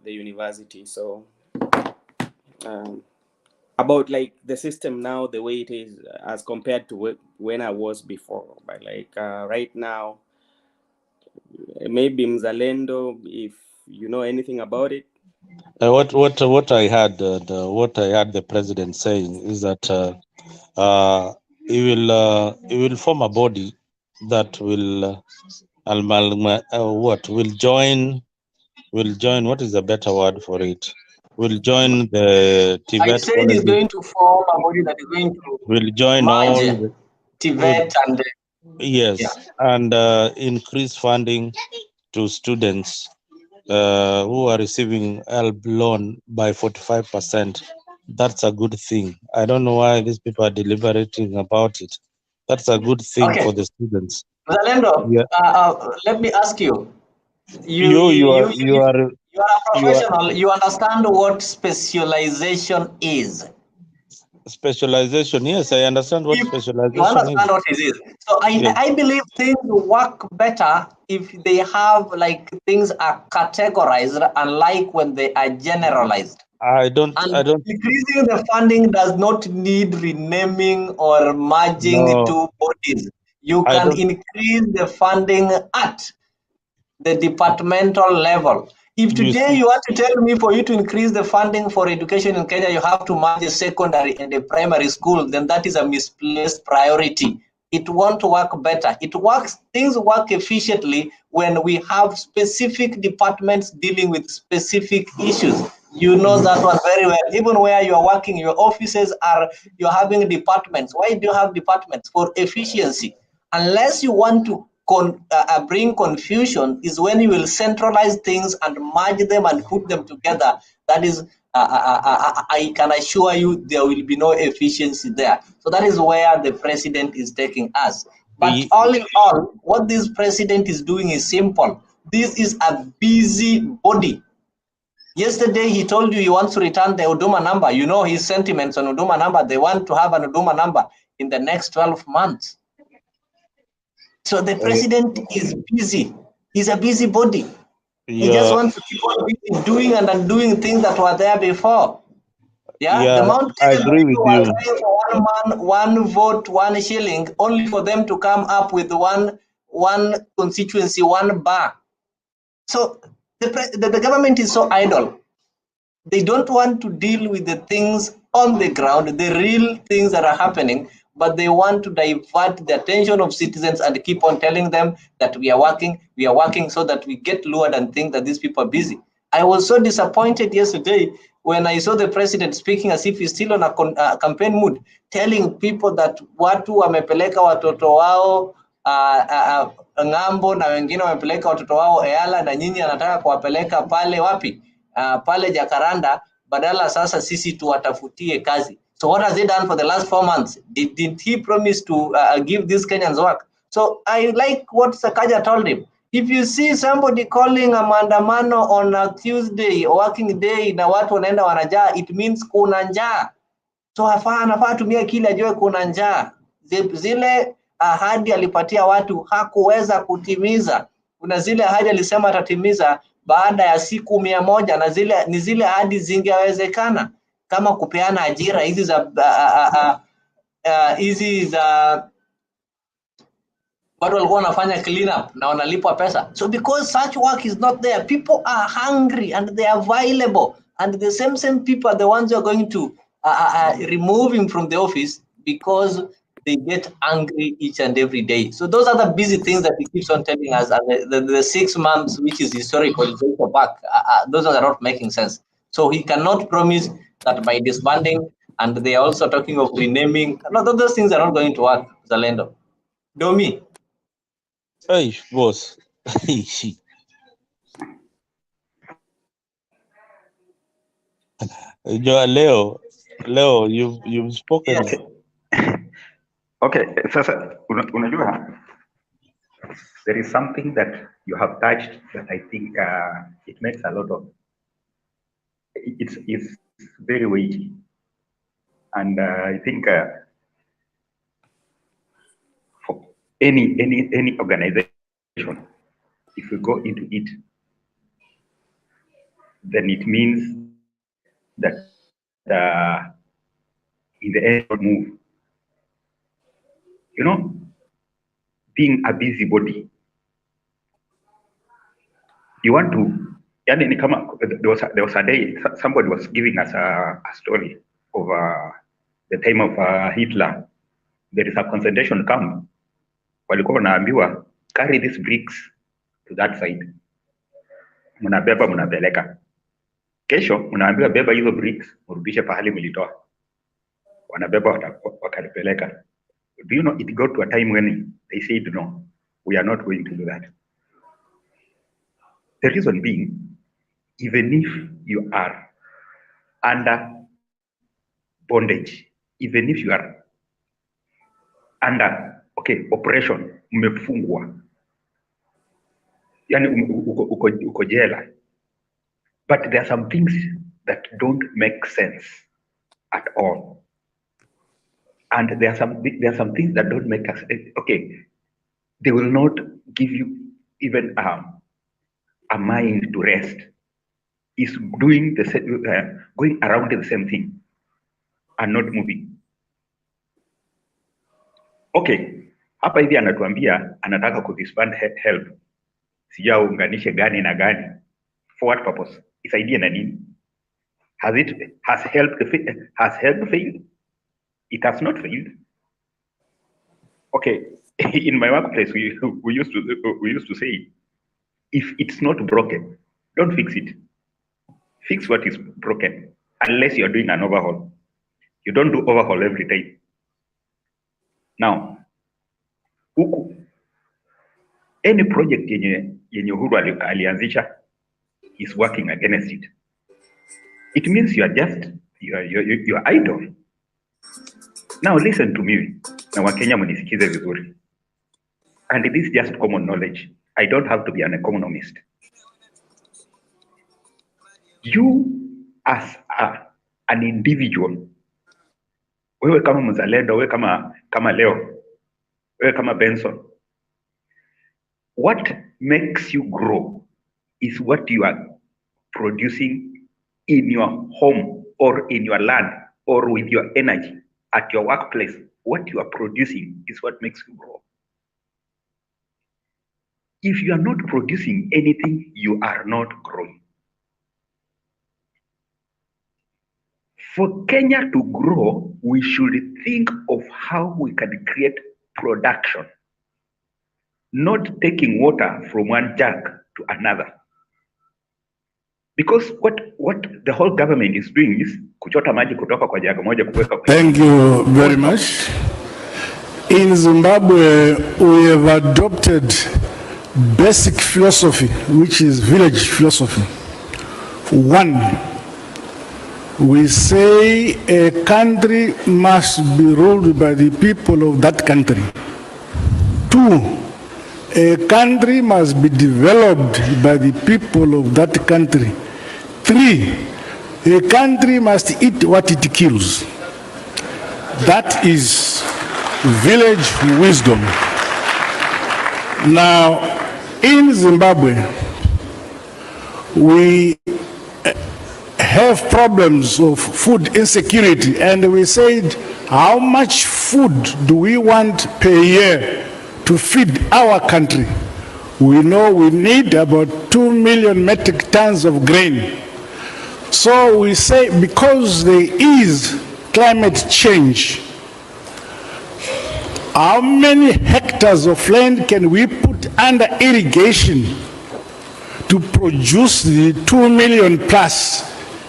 Speaker 13: university. So about like the system now, the way it is as compared to when I was before. But like right now, maybe Mzalendo, if you know anything about it.
Speaker 5: What I had the president saying is that he will form a body that will will join, what is the better word for it? Will join the
Speaker 15: I
Speaker 5: Tibet
Speaker 15: said
Speaker 5: colleges.
Speaker 15: he's going to form a body that is going to
Speaker 5: Will join all the,
Speaker 15: Tibet and
Speaker 5: yes,
Speaker 15: yeah.
Speaker 5: and increase funding to students who are receiving help loan by 45%. That's a good thing. I don't know why these people are deliberating about it. That's a good thing for the students.
Speaker 15: Zalendo,
Speaker 5: Yeah.
Speaker 15: let me ask you.
Speaker 5: You are
Speaker 15: a professional. You understand what specialization is.
Speaker 5: Specialization, yes, I understand what specialization
Speaker 15: You understand
Speaker 5: is.
Speaker 15: what it is. So I believe things work better if they have like things are categorized, unlike when they are generalized.
Speaker 5: I don't.
Speaker 15: Increasing the funding does not need renaming or merging two bodies. You can increase the funding at the departmental level. If today you want to tell me for you to increase the funding for education in Kenya, you have to merge a secondary and a primary school, then that is a misplaced priority. It won't work better. Things work efficiently when we have specific departments dealing with specific issues. You know that one very well. Even where you are working, your offices you're having departments. Why do you have departments? For efficiency. Unless you want to bring confusion, is when you will centralize things and merge them and put them together. That is, I can assure you there will be no efficiency there. So that is where the president is taking us. But all in all, what this president is doing is simple. This is a busy body. Yesterday, he told you he wants to return the Huduma number. You know his sentiments on Huduma number. They want to have an Huduma number in the next 12 months. So the president is busy. He's a busy body. He just wants to keep on doing and undoing things that were there before. Yeah, the Mount Kenya people were trying for 1 man, 1 vote, 1 shilling, only for them to come up with one constituency, 1 bar. So the government is so idle. They don't want to deal with the things on the ground, the real things that are happening, but they want to divert the attention of citizens and keep on telling them that we are working so that we get lured and think that these people are busy. I was so disappointed yesterday when I saw the president speaking as if he's still on a campaign mood, telling people that watu wamepeleka watoto wao ng'ambo na wengine wamepeleka watoto wao Eala na nyinyi anataka kuwapeleka pale wapi? Pale Jacaranda, badala sasa sisi tuwatafutie kazi. So what has he done for the last 4 months? Didn't he promise to give these Kenyans work? So I like what Sakaja told him. If you see somebody calling a maandamano on a Tuesday, working day, na watu wanaenda wanajaa, it means kuna njaa. So anafaa tumia kile ajue kuna njaa. Zile ahadi alipatia watu hakuweza kutimiza. Kuna zile ahadi alisema atatimiza, baada ya siku 100, na zile ahadi zingewezekana, kama kupeana ajira hizi za watu walikuwa wanafanya clean up na wanalipwa pesa. So because such work is not there, people are hungry and they are available, and the same people are the ones who are going to remove him from the office because they get angry each and every day. So those are the busy things that he keeps on telling us. The 6 months, which is historical, is also back. Those are not making sense. So he cannot promise that by disbanding, and they are also talking of renaming. No, those things are not going to work, Zalendo. Domi.
Speaker 5: Hey, boss. Leo, you've spoken.
Speaker 7: Okay, sasa unajua there is something that you have touched that I think it makes a lot of it's very weighty, and I think for any organization, if we go into it, then it means that in the end move, you know, being a busybody, you want to. There was a day somebody was giving us a story of the time of Hitler. There is a concentration camp. Walikuwa wanaambiwa carry these bricks to that side. Mnabeba mnapeleka. Kesho mnaambiwa beba hizo bricks mrudishe pahali mlitoa. Wanabeba wakalipeleka. Do you know it got to a time when they said no, we are not going to do that. The reason being, even if you are under bondage, even if you are under oppression, mmefungwa, yani uko jela, but there are some things that don't make sense at all, and there are some things that don't make us they will not give you even a mind to rest. Is doing the same, going around the same thing and not moving. Hapa hivi anatuambia anataka kudisband help. Sijaunganishe gani na gani. For what purpose? Isaidie na nini? Has help failed? It has not failed. In my workplace we used to say, if it's not broken, don't fix it. Fix what is broken, unless you are doing an overhaul. You don't do overhaul every time. Now, any project yenye Uhuru alianzisha is working against it. It means you are idle. Now listen to me, na Wakenya mnisikize vizuri. And this is just common knowledge. I don't have to be an economist. You as an individual, wewe kama mzalendo, wewe kama Leo, wewe kama Benson, what makes you grow is what you are producing in your home or in your land or with your energy at your workplace. What you are producing is what makes you grow. If you are not producing anything, you are not growing. For Kenya to grow, we should think of how we can create production, not taking water from one jug to another. Because what the whole government is doing is kuchota maji kutoka kwa jug moja kuweka kwa.
Speaker 17: Thank you very much. In Zimbabwe, we have adopted basic philosophy, which is village philosophy. One, we say a country must be ruled by the people of that country. Two, a country must be developed by the people of that country. Three, a country must eat what it kills. That is village wisdom. Now, in Zimbabwe, we have problems of food insecurity, and we said, how much food do we want per year to feed our country? We know we need about 2 million metric tons of grain. So we say, because there is climate change, how many hectares of land can we put under irrigation to produce the 2 million plus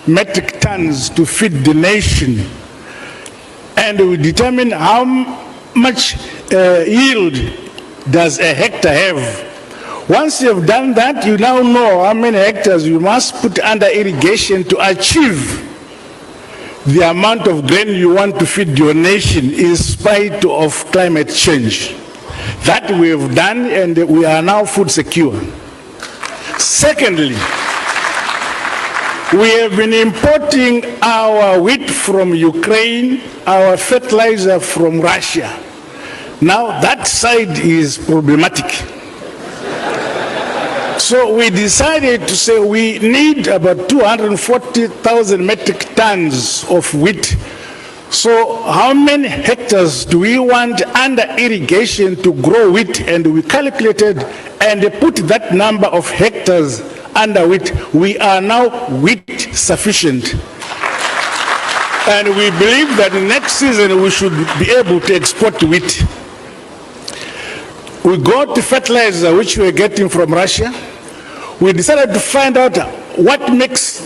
Speaker 17: metric tons to feed the nation? And we determine how much yield does a hectare have. Once you have done that, you now know how many hectares you must put under irrigation to achieve the amount of grain you want to feed your nation in spite of climate change. That we have done, and we are now food secure. Secondly, we have been importing our wheat from Ukraine, our fertilizer from Russia. Now that side is problematic. So we decided to say we need about 240,000 metric tons of wheat. So how many hectares do we want under irrigation to grow wheat? And we calculated and put that number of hectares under wheat. We are now wheat sufficient. And we believe that next season we should be able to export wheat. We got the fertilizer which we are getting from Russia. We decided to find out what makes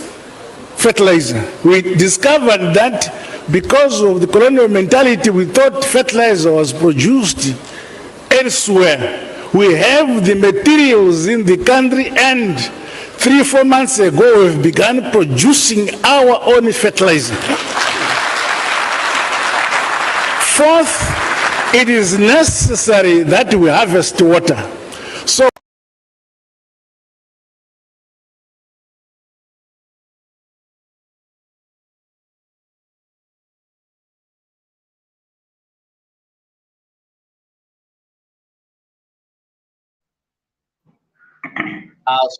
Speaker 17: fertilizer. We discovered that because of the colonial mentality, we thought fertilizer was produced elsewhere. We have the materials in the country, and 3-4 months ago we've begun producing our own fertilizer. Fourth, it is necessary that we harvest water. So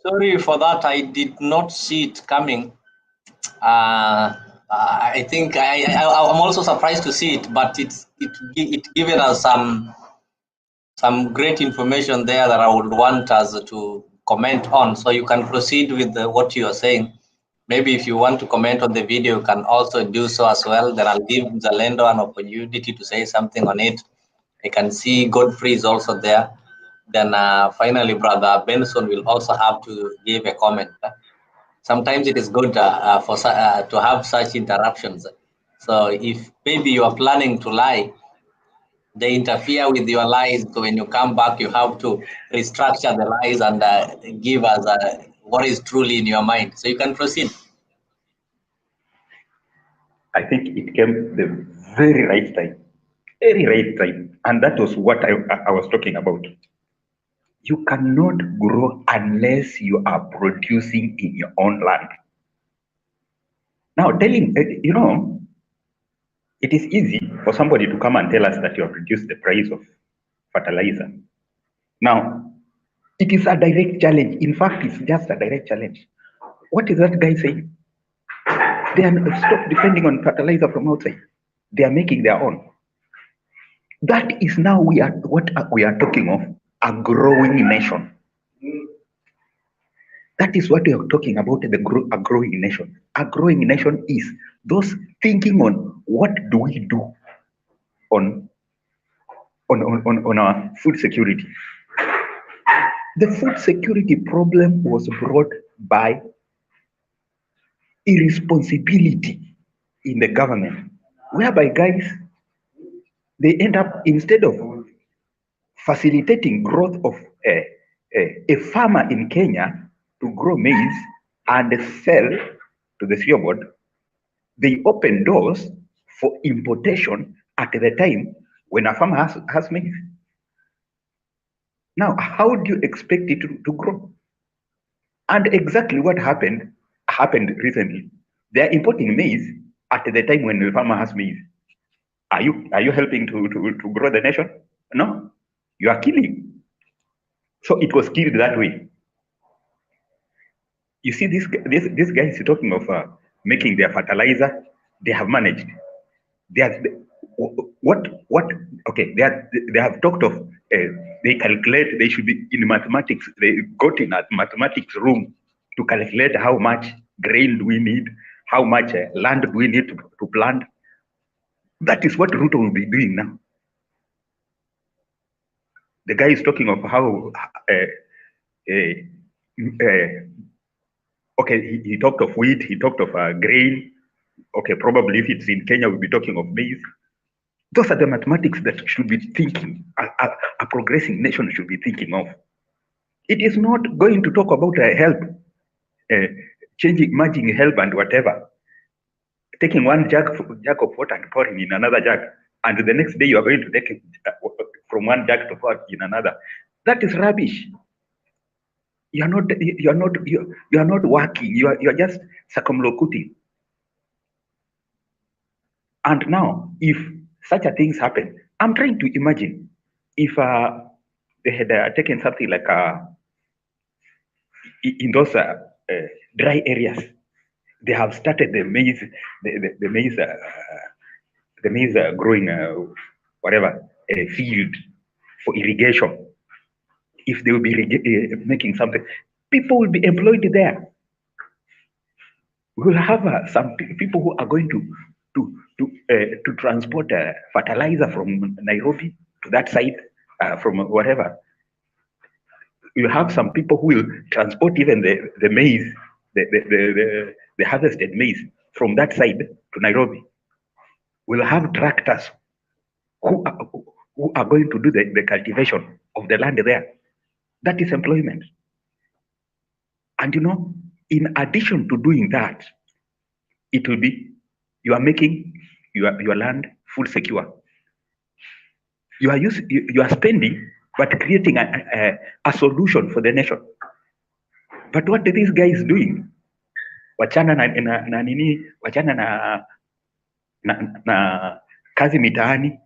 Speaker 15: sorry for that. I did not see it coming. I think I'm also surprised to see it, but it given us some great information there that I would want us to comment on. So you can proceed with what you are saying. Maybe if you want to comment on the video, you can also do so as well. Then I'll give Zalendo an opportunity to say something on it. I can see Godfrey is also there. Then finally, Brother Benson will also have to give a comment. Sometimes it is good to have such interruptions. So if maybe you are planning to lie, they interfere with your lies. So when you come back, you have to restructure the lies and give us what is truly in your mind. So you can proceed.
Speaker 7: I think it came the very right time, and that was what I was talking about. You cannot grow unless you are producing in your own land. Now, it is easy for somebody to come and tell us that you have reduced the price of fertilizer. Now, it is a direct challenge. In fact, it's just a direct challenge. What is that guy saying? They are stop depending on fertilizer from outside. They are making their own. That is now what we are talking of, a growing nation. That is what we are talking about, a growing nation. A growing nation is those thinking on what do we do on our food security. The food security problem was brought by irresponsibility in the government, whereby guys, they end up, instead of facilitating growth of a farmer in Kenya to grow maize and sell to the seaboard, they open doors for importation at the time when a farmer has maize. Now, how do you expect it to grow? And exactly what happened recently. They are importing maize at the time when the farmer has maize. Are you helping to grow the nation? No, you are killing. So it was killed that way. You see, this guy is talking of making their fertilizer. They have managed. They are, what? Okay, they have talked of. They calculate. They should be in mathematics. They got in a mathematics room to calculate how much grain do we need, how much land do we need to plant. That is what Ruto will be doing now. The guy is talking of how. Okay, he talked of wheat. He talked of grain. Okay, probably if it's in Kenya, we'll be talking of maize. Those are the mathematics that should be thinking, a progressing nation should be thinking of. It is not going to talk about help, merging help and whatever. Taking one jug of water and pouring in another jug, and the next day you are going to take it from one jug to pour in another. That is rubbish. You are not working. You are just circumlocuting. And now, if such a things happen, I'm trying to imagine if they had taken something like in those dry areas, they have started the maize, the maize growing whatever field for irrigation. If they will be making something, people will be employed there. We will have some people who are going to transport fertilizer from Nairobi to that side, from whatever. You have some people who will transport even the maize, the harvested maize from that side to Nairobi. We'll have tractors who are going to do the cultivation of the land there. That is employment. And you know, in addition to doing that, it will be, you are making your land food secure. You are spending, but creating a solution for the nation. But what are these guys doing? Wachana na kazi mitaani,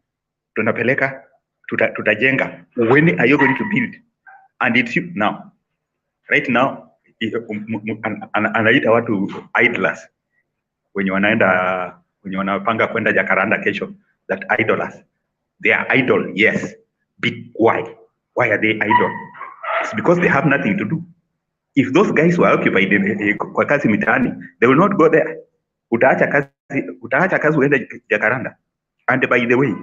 Speaker 7: tunapeleka, tutajenga. When are you going to build? And it's you now. Right now, anaita watu idlers. Wenye wanapanga kwenda Jacaranda kesho, that idlers. They are idle, yes. But why? Why are they idle? It's because they have nothing to do. If those guys were occupied kwa kazi mitaani, they will not go there. Utaacha kazi uende Jacaranda. And by the way,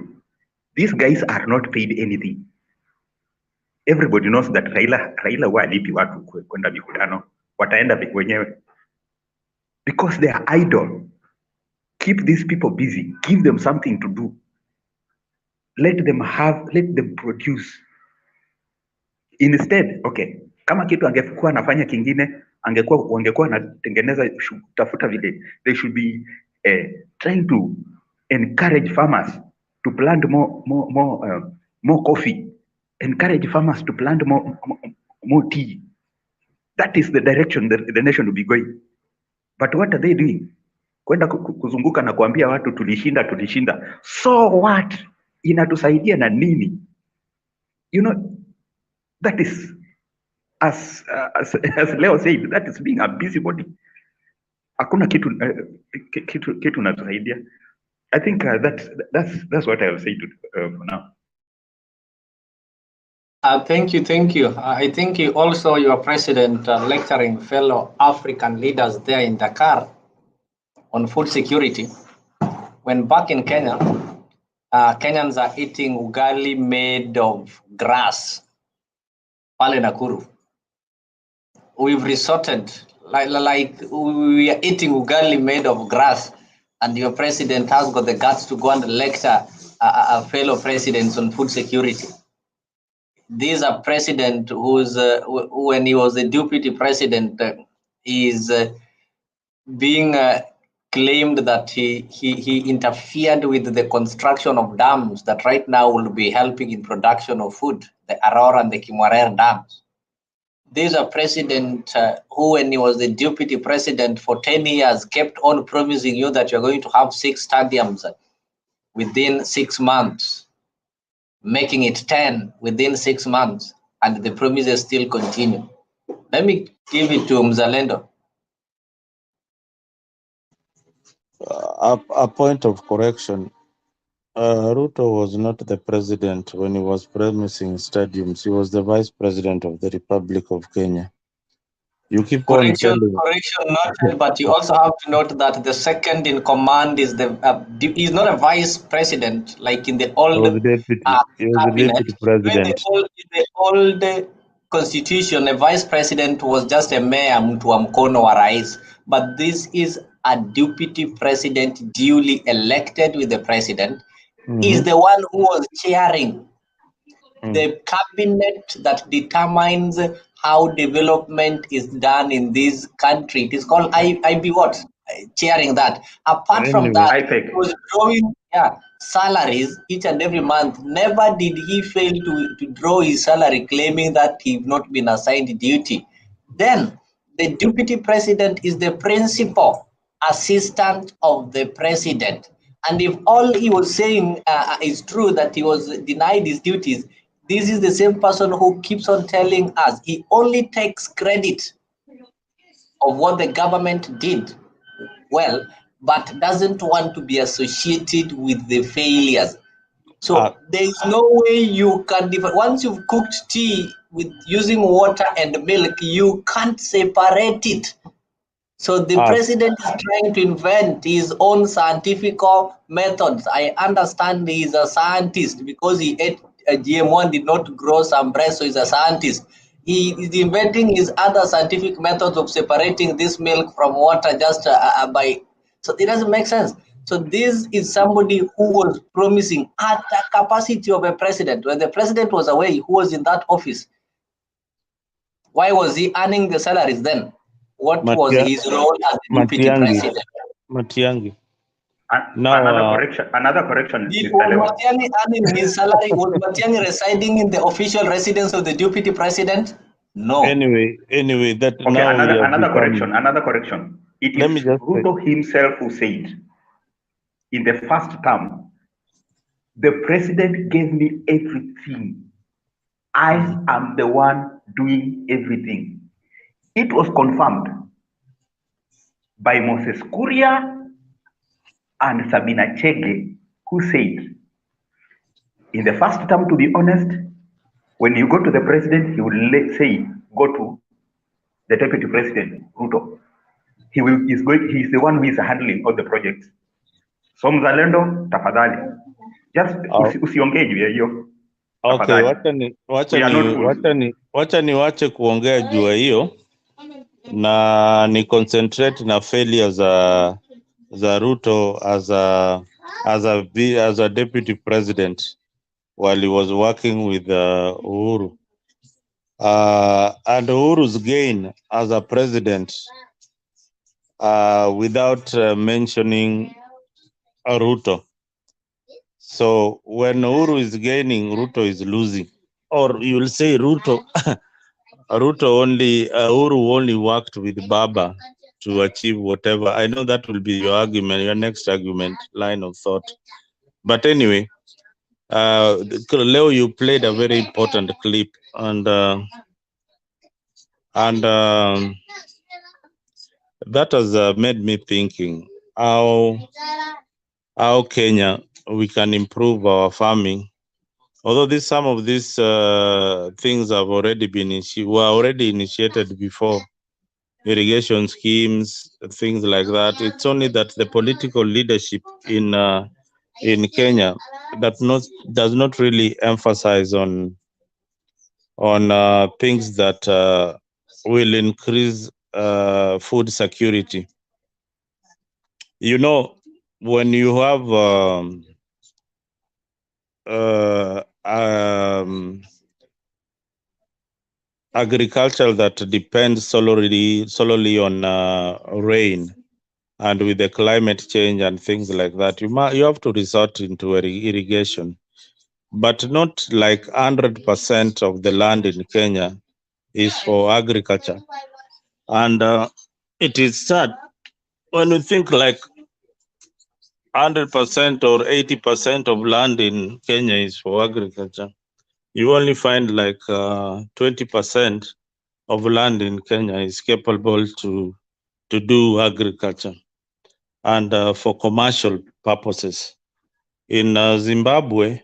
Speaker 7: these guys are not paid anything. Everybody knows that Raila walipi watu kwenda mikutano, wataenda wenyewe. Because they are idle. Keep these people busy. Give them something to do. Let them produce. Instead, okay, kama kitu angekuwa anafanya kingine, wangekuwa anatengeneza, tafuta vile. They should be trying to encourage farmers to plant more coffee. Encourage farmers to plant more tea. That is the direction the nation will be going. But what are they doing? Kwenda kuzunguka na kuambia watu tulishinda. So what? Inatusaidia na nini? You know, that is, as Leo said, that is being a busybody. Hakuna kitu natusaidia. I think that's what I will say for now.
Speaker 15: Thank you. I think also your president lecturing fellow African leaders there in Dakar on food security. When back in Kenya, Kenyans are eating ugali made of grass. Pale Nakuru. We've resorted, like we are eating ugali made of grass, and your president has got the guts to go and lecture a fellow presidents on food security. This is a president who's, when he was the deputy president, is being claimed that he interfered with the construction of dams that right now will be helping in production of food, the Aurora and the Kimwarer dams. This is a president who, when he was the deputy president for 10 years, kept on promising you that you're going to have 6 stadiums within 6 months, making it 10 within 6 months, and the promises still continue. Let me give it to Mzalendo.
Speaker 5: A point of correction. Ruto was not the president when he was promising stadiums. He was the vice president of the Republic of Kenya. You keep on
Speaker 15: Correction,
Speaker 5: telling.
Speaker 15: correction noted, but you also have to note that the second in command is he's not a vice president like in the
Speaker 5: He
Speaker 15: old
Speaker 5: was deputy. He was the
Speaker 15: cabinet.
Speaker 5: deputy
Speaker 15: When
Speaker 5: president.
Speaker 15: in the old constitution, a vice president was just a mayor, mtu wa mkono wa rais. But this is a deputy president duly elected with the president. Is the one who was chairing the cabinet that determines how development is done in this country. It is called IB what? Chairing that. Apart from
Speaker 5: Anyway,
Speaker 15: that, he was drawing salaries each and every month. Never did he fail to draw his salary claiming that he've not been assigned duty. Then the deputy president is the principal assistant of the president. And if all he was saying is true, that he was denied his duties, this is the same person who keeps on telling us he only takes credit of what the government did well, but doesn't want to be associated with the failures. So there is no way you can once you've cooked tea with using water and milk, you can't separate it. So the president is trying to invent his own scientific methods. I understand he is a scientist because he ate a GM1, did not grow some breast, so he's a scientist. He is inventing his other scientific methods of separating this milk from water just by. So it doesn't make sense. So this is somebody who was promising at the capacity of a president. When the president was away, who was in that office? Why was he earning the salaries then? What was his role as the deputy president?
Speaker 5: Matiangi.
Speaker 7: Another correction.
Speaker 15: Did Matiangi earning his salary? Was Matiangi residing in the official residence of the deputy president? No.
Speaker 5: Anyway, that
Speaker 7: okay,
Speaker 5: now
Speaker 7: another correction. It is Ruto himself who said, in the first term, the president gave me everything. I am the one doing everything. It was confirmed by Moses Kuria and Sabina Chege, who said, in the first term, to be honest, when you go to the president, he will say, go to the deputy president, Ruto. He is the one who is handling all the projects. So mzalendo, tafadhali. Just usiongee juu ya hiyo.
Speaker 5: Okay, wacha niwache kuongea juu ya hiyo na ni concentrate na failure za Ruto as a deputy president while he was working with Uhuru. And Uhuru's gain as a president without mentioning Ruto. So when Uhuru is gaining, Ruto is losing. Or you will say Ruto Uhuru only worked with Baba to achieve whatever. I know that will be your argument, your next argument, line of thought. But anyway, Leo, you played a very important clip, and that has made me thinking how Kenya we can improve our farming. Although some of these things have already been were already initiated before, irrigation schemes, things like that. It's only that the political leadership in Kenya does not really emphasize on things that will increase food security. You know, when you have agriculture that depends solely on rain, and with the climate change and things like that, you have to resort into irrigation, but not like 100% of the land in Kenya is for agriculture. And it is sad when you think like 100% or 80% of land in Kenya is for agriculture. You only find like 20% of land in Kenya is capable to do agriculture. and for commercial purposes. In Zimbabwe,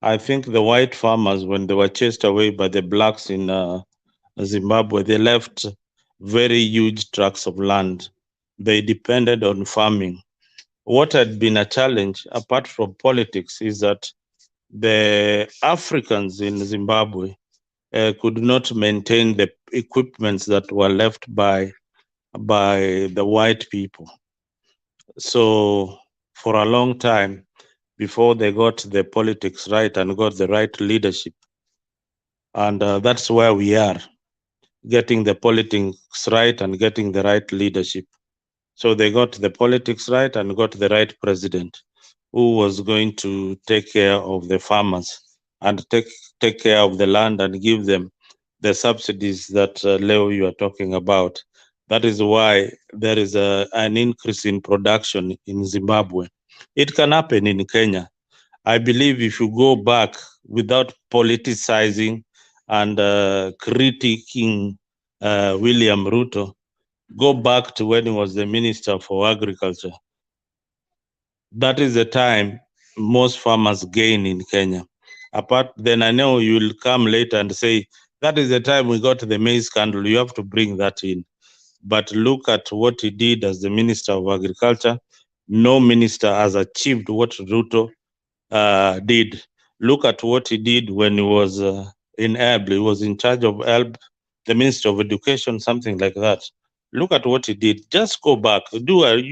Speaker 5: I think the white farmers, when they were chased away by the blacks in Zimbabwe, they left very huge tracts of land. They depended on farming. What had been a challenge, apart from politics, is that the Africans in Zimbabwe could not maintain the equipments that were left by the white people. So for a long time, before they got the politics right and got the right leadership, and that's where we are, getting the politics right and getting the right leadership. So they got the politics right and got the right president who was going to take care of the farmers and take care of the land and give them the subsidies that Leo, you are talking about. That is why there is an increase in production in Zimbabwe. It can happen in Kenya. I believe if you go back without politicizing and critiquing William Ruto, go back to when he was the Minister for Agriculture. That is the time most farmers gain in Kenya. Apart, then I know you will come later and say, that is the time we got the maize scandal. You have to bring that in. But look at what he did as the Minister of Agriculture. No minister has achieved what Ruto did. Look at what he did when he was in ELB. He was in charge of ELB, the Minister of Education, something like that. Look at what he did. Just go back. You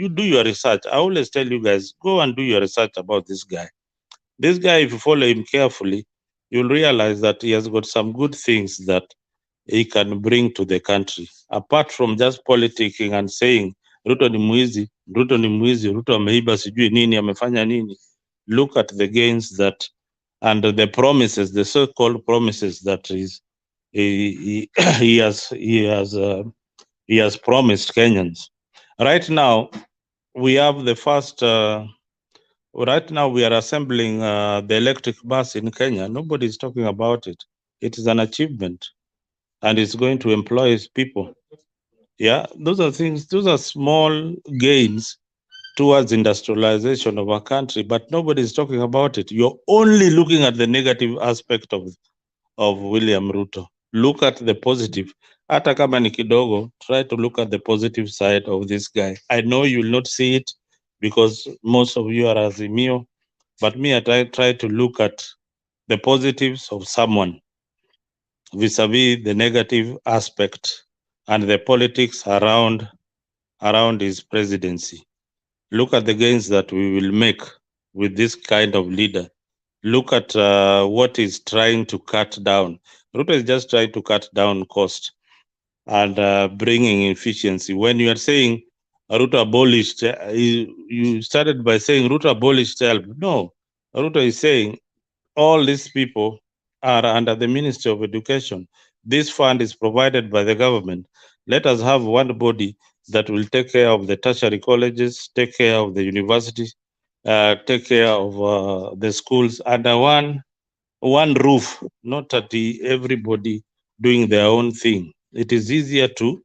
Speaker 5: do your research. I always tell you guys, go and do your research about this guy. This guy, if you follow him carefully, you'll realize that he has got some good things that he can bring to the country. Apart from just politicking and saying, Ruto ni mwizi, Ruto ni mwizi, Ruto ameiba sijui nini, amefanya nini. Look at the gains that, and the promises, the so-called promises that he has promised Kenyans. Right now, we have the first. Right now, we are assembling the electric bus in Kenya. Nobody is talking about it. It is an achievement, and it's going to employ people. Yeah, those are things. Those are small gains towards industrialization of our country, but nobody is talking about it. You're only looking at the negative aspect of William Ruto. Look at the positive. Hata kama ni kidogo, try to look at the positive side of this guy. I know you will not see it because most of you are Azimio, but me, I try to look at the positives of someone vis-a-vis the negative aspect and the politics around his presidency. Look at the gains that we will make with this kind of leader. Look at what he's trying to cut down. Ruto is just trying to cut down cost and bringing efficiency. When you are saying Ruto abolished, you started by saying Ruto abolished help. No, Ruto is saying all these people are under the Ministry of Education. This fund is provided by the government. Let us have one body that will take care of the tertiary colleges, take care of the universities, take care of the schools under one roof, not at everybody doing their own thing. It is easier to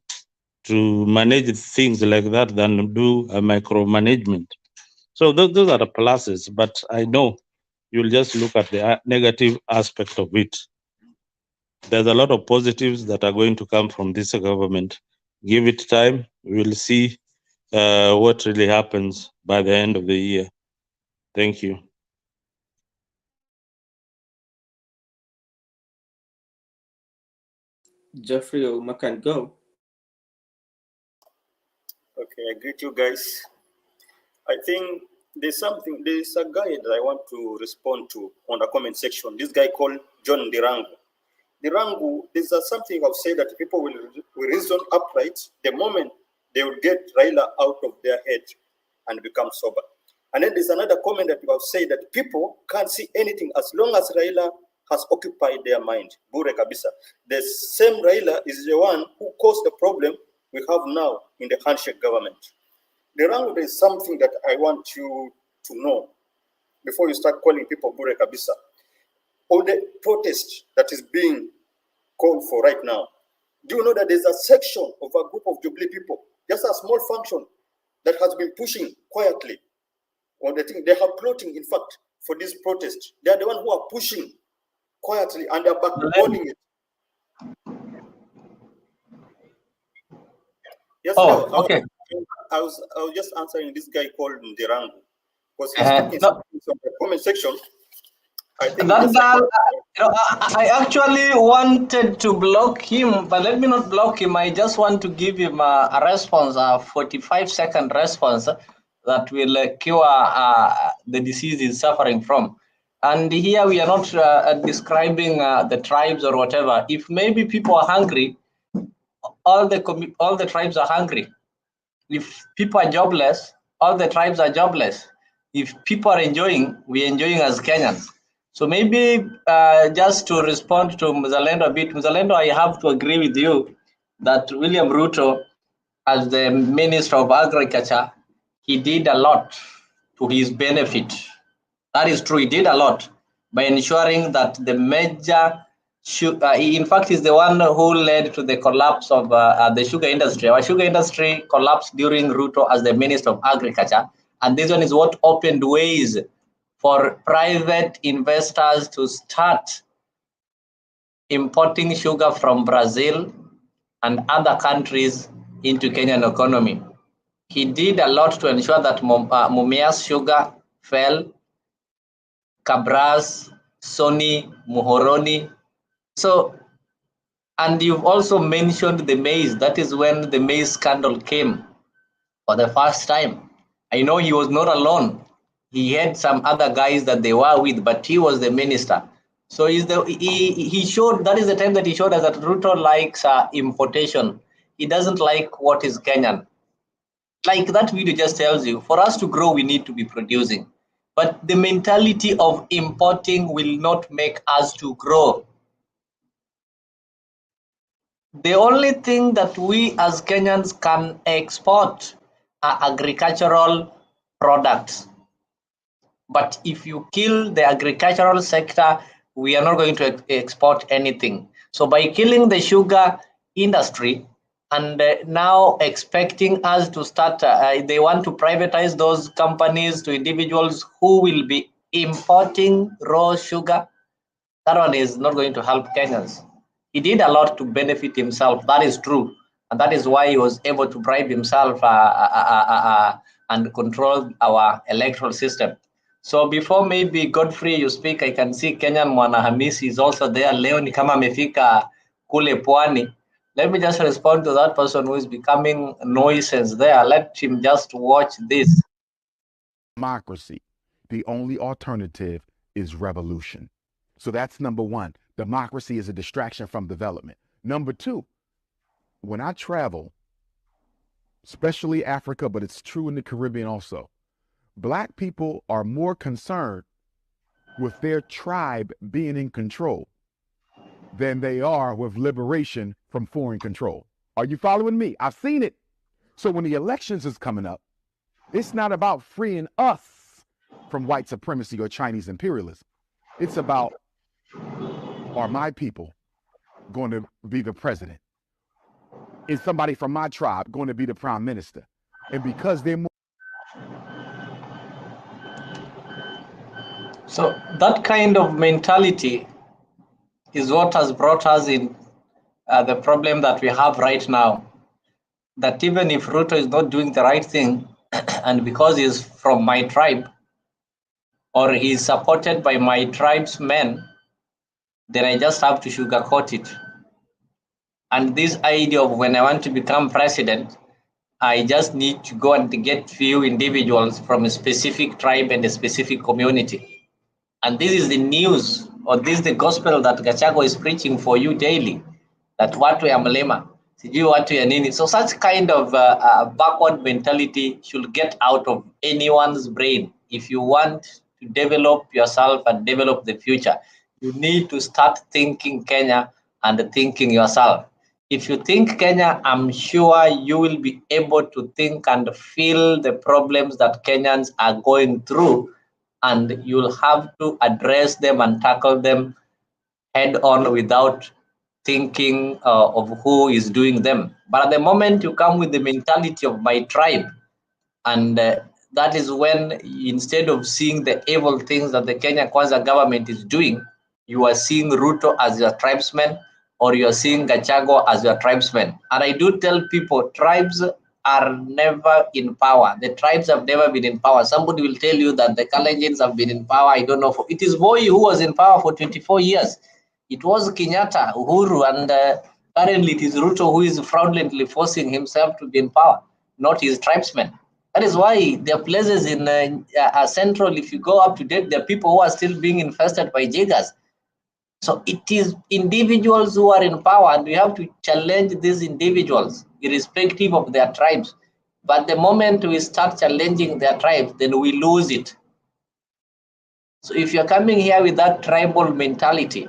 Speaker 5: manage things like that than do a micromanagement. So those are the pluses, but I know you'll just look at the negative aspect of it. There's a lot of positives that are going to come from this government. Give it time, we'll see what really happens by the end of the year. Thank you.
Speaker 13: Jeffrey Ouma can go.
Speaker 20: Okay, I greet you guys. I think there's a guy that I want to respond to on the comment section. This guy called John Dirangu. Dirangu, there's something I've said that people will reason upright the moment they will get Raila out of their head and become sober. And then there's another comment that you have said that people can't see anything as long as Raila has occupied their mind. Bure kabisa. The same Raila is the one who caused the problem we have now in the handshake government. Dirangu, there is something that I want you to know before you start calling people Bure kabisa. All the protest that is being called for right now. Do you know that there's a section of a group of Jubilee people, just a small function, that has been pushing quietly on the thing. They are plotting, in fact, for this protest. They are the ones who are pushing quietly and are backboning it. Yes,
Speaker 15: Oh,
Speaker 20: no,
Speaker 15: okay.
Speaker 20: I was just answering this guy called Ndirangu because he's talking something from the comment section. I think
Speaker 15: I actually wanted to block him, but let me not block him. I just want to give him a response, a 45-second response that will cure the disease he's suffering from. And here we are not describing the tribes or whatever. If maybe people are hungry, all the tribes are hungry. If people are jobless, all the tribes are jobless. If people are enjoying, we're enjoying as Kenyans. So maybe just to respond to Mzalendo a bit, Mzalendo, I have to agree with you that William Ruto, as the Minister of Agriculture, he did a lot to his benefit. That is true, he did a lot by ensuring that the major in fact, he's the one who led to the collapse of the sugar industry. Our sugar industry collapsed during Ruto as the Minister of Agriculture. And this one is what opened ways for private investors to start importing sugar from Brazil and other countries into Kenyan economy. He did a lot to ensure that Mumias sugar fell, Cabras, Sony, Muhoroni. So, and you've also mentioned the maize. That is when the maize scandal came for the first time. I know he was not alone. He had some other guys that they were with, but he was the minister. So he showed, that is the time that he showed us that Ruto likes importation. He doesn't like what is Kenyan. Like that video just tells you, for us to grow, we need to be producing. But the mentality of importing will not make us to grow. The only thing that we as Kenyans can export are agricultural products. But if you kill the agricultural sector, we are not going to export anything. So by killing the sugar industry and now expecting us to start, they want to privatize those companies to individuals who will be importing raw sugar. That one is not going to help Kenyans. He did a lot to benefit himself. That is true. And that is why he was able to bribe himself and control our electoral system. So before maybe Godfrey you speak, I can see Kenyan Mwana Hamisi is also there. Leo ni kama amefika kule pwani. Let me just respond to that person who is becoming nuisance there. Let him just watch this.
Speaker 21: Democracy. The only alternative is revolution. So that's number one. Democracy is a distraction from development. Number two, when I travel, especially Africa, but it's true in the Caribbean also, Black people are more concerned with their tribe being in control than they are with liberation from foreign control. Are you following me? I've seen it. So when the elections is coming up, it's not about freeing us from white supremacy or Chinese imperialism. It's about, are my people going to be the president? Is somebody from my tribe going to be the prime minister? And because they're more...
Speaker 15: So that kind of mentality is what has brought us in the problem that we have right now. That even if Ruto is not doing the right thing, and because he's from my tribe, or he's supported by my tribe's men, then I just have to sugarcoat it. And this idea of when I want to become president, I just need to go and get few individuals from a specific tribe and a specific community. And this is the news, or this is the gospel that Gachagua is preaching for you daily, that watu ya mlema, sijui watu ya nini. So such kind of backward mentality should get out of anyone's brain. If you want to develop yourself and develop the future, you need to start thinking Kenya and thinking yourself. If you think Kenya, I'm sure you will be able to think and feel the problems that Kenyans are going through, and you'll have to address them and tackle them head on without thinking of who is doing them. But at the moment you come with the mentality of my tribe, And that is when, instead of seeing the evil things that the Kenya Kwanza government is doing, you are seeing Ruto as your tribesman, or you are seeing Gachagua as your tribesman. And I do tell people, tribes are never in power. The tribes have never been in power. Somebody will tell you that the Kalenjins have been in power. I don't know. It is Moi who was in power for 24 years. It was Kenyatta, Uhuru, and currently it is Ruto who is fraudulently forcing himself to be in power, not his tribesmen. That is why there are places in Central, if you go up to date, there are people who are still being infested by jiggers. So it is individuals who are in power, and we have to challenge these individuals, irrespective of their tribes. But the moment we start challenging their tribes, then we lose it. So if you're coming here with that tribal mentality,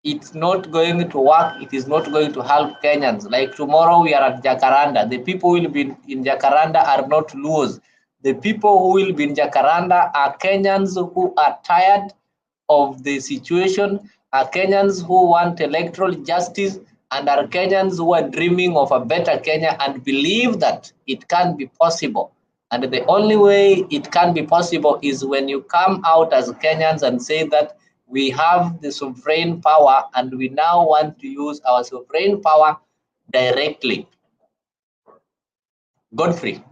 Speaker 15: it's not going to work. It is not going to help Kenyans. Like tomorrow we are at Jacaranda. The people who will be in Jacaranda are not Luos. The people who will be in Jacaranda are Kenyans who are tired of the situation, are Kenyans who want electoral justice, and are Kenyans who are dreaming of a better Kenya and believe that it can be possible. And the only way it can be possible is when you come out as Kenyans and say that we have the sovereign power and we now want to use our sovereign power directly. Godfrey.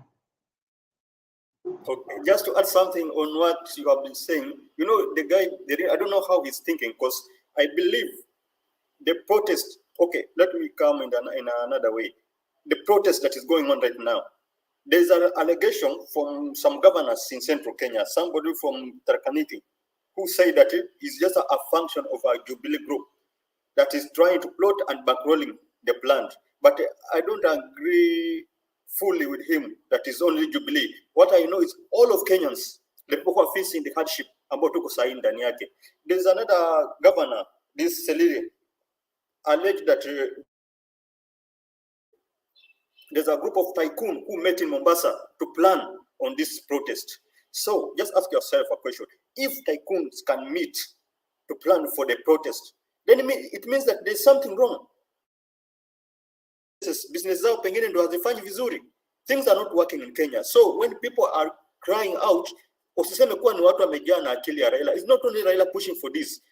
Speaker 20: Okay, just to add something on what you have been saying, you know, the guy, I don't know how he's thinking, because I believe the protest, okay, let me come in another way. The protest that is going on right now, there's an allegation from some governors in central Kenya, somebody from Tarakaniti, who say that it is just a function of a Jubilee group that is trying to plot and bankrolling the plant. But I don't agree fully with him that is only Jubilee. What I know is all of Kenyans, the people who are facing the hardship, ambao tuko sahi ndani yake. There's another governor, this Selile, alleged that there's a group of tycoon who met in Mombasa to plan on this protest. So just ask yourself a question. If tycoons can meet to plan for the protest, then it means that there's something wrong. Business zao pengine ndo hazifanyi vizuri. Things are not working in Kenya. So when people are crying out, usiseme kuwa ni watu wamejaa na akili ya Raila. It's not only Raila pushing for this.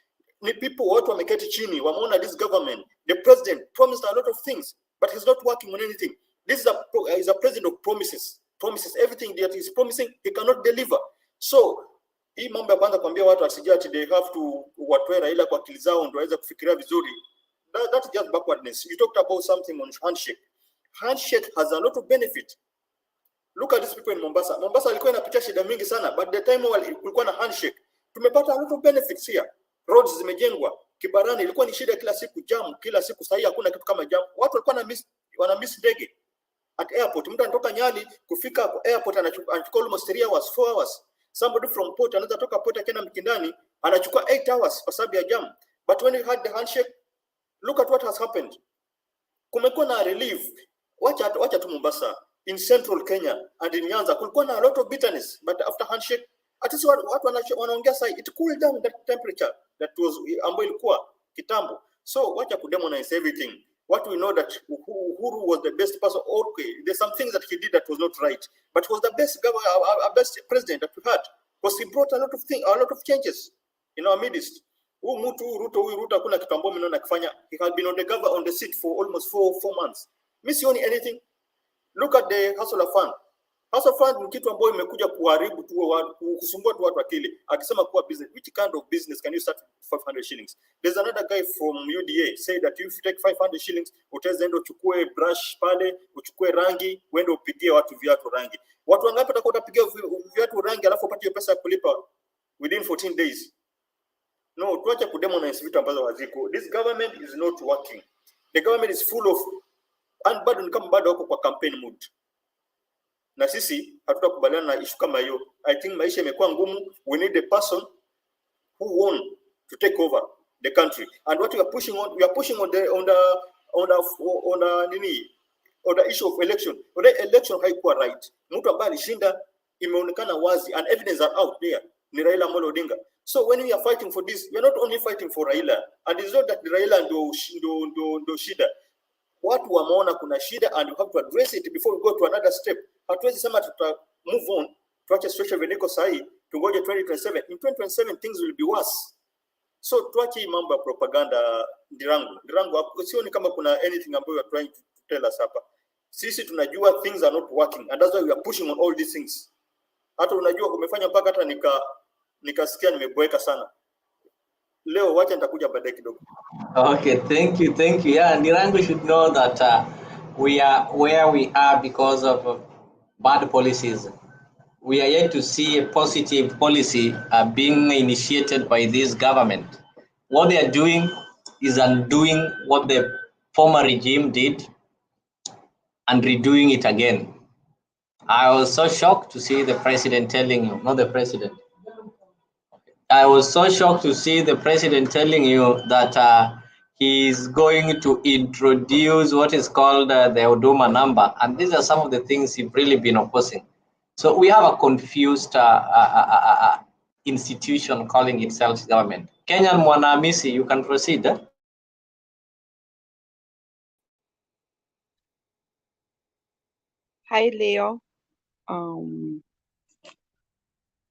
Speaker 20: Ni people, watu wameketi chini, wameona this government. The president promised a lot of things, but he's not working on anything. This is a president of promises. Promises everything that he's promising, he cannot deliver. So hii mambo ya kwanza kuambia watu asijati they have to watoe Raila kwa akili zao ndio waweze kufikiria vizuri. That's just backwardness. You talked about something on handshake. Handshake has a lot of benefit. Look at these people in Mombasa. Mombasa ilikuwa inapitia shida mingi sana, but the time kulikuwa na handshake, tumepata a lot of benefits here. Roads zimejengwa. Kibarani ilikuwa ni shida kila siku, jam kila siku, sasa hakuna kitu kama jam. Watu walikuwa wana miss ndege at airport. Mtu anatoka Nyali kufika airport anachukua almost 3 hours, 4 hours. Somebody from port anaweza toka port akaenda Mkindani anachukua 8 hours kwa sababu ya jam. But when you had the handshake, look at what has happened. Kumekuwa na relief. Wacha tu Mombasa, in central Kenya and in Nyanza kulikuwa na a lot of bitterness, but after handshake at least watu wanaongea sai, it cooled down that temperature that was ambayo ilikuwa kitambo. So wacha kudemonize everything. What we know that Uhuru was the best person. Okay, there's some things that he did that was not right, but he was the best governor, best president that we had, because he brought a lot of changes in our midst. Ruto hakuna kitu ambacho mimi naona kufanya. He had been on the seat for almost 4 months. Misioni anything. Look at the Hustler Fund. Hustler Fund ni kitu ambacho imekuja kuharibu tu kusumbua tu watu akili. Akisema kuwa business, which kind of business can you start 500 shillings? There's another guy from UDA say that if you take 500 shillings, utaweza enda uchukue brush pale, uchukue rangi, uende upigie watu viatu rangi. Watu wangapi watakuwa watapigia viatu rangi alafu upate pesa ya kulipa within 14 days? No, tuache kudemonize vitu ambazo haziko. This government is not working. The government is full of, and bado ni kama bado wako kwa campaign mood. Na sisi hatutakubaliana na issue kama hiyo. I think maisha imekuwa ngumu. We need a person who want to take over the country. And what we are pushing on the issue of election. The election haikuwa right. Mtu ambaye alishinda imeonekana wazi and evidence are out there. Ni Raila Amolo Odinga. So when we are fighting for this, we are not only fighting for Raila, and it's not that Raila ndo shida. Watu wameona kuna shida and we have to address it before we go to another step. Hatuwezi sema tuta move on, tuache situation veniko sahi, tungoje 2027. In 2027 things will be worse. So tuache mambo ya propaganda. Ndirangu sioni kama kuna anything ambayo you are trying to tell us hapa. Sisi tunajua things are not working, and that's why we are pushing on all these things. Hata unajua umefanya mpaka hata nikasikia nimeboeka sana. Leo wacha nitakuja baadaye kidogo.
Speaker 15: Okay, thank you. Yeah, Nirango should know that we are where we are because of bad policies. We are yet to see a positive policy being initiated by this government. What they are doing is undoing what the former regime did and redoing it again. I was so shocked to see the president telling you, not the president. I was so shocked to see the president telling you that he's going to introduce what is called the Huduma number. And these are some of the things he's really been opposing. So we have a confused institution calling itself government. Kenyan Mwanamisi, you can proceed.
Speaker 3: Hi Leo.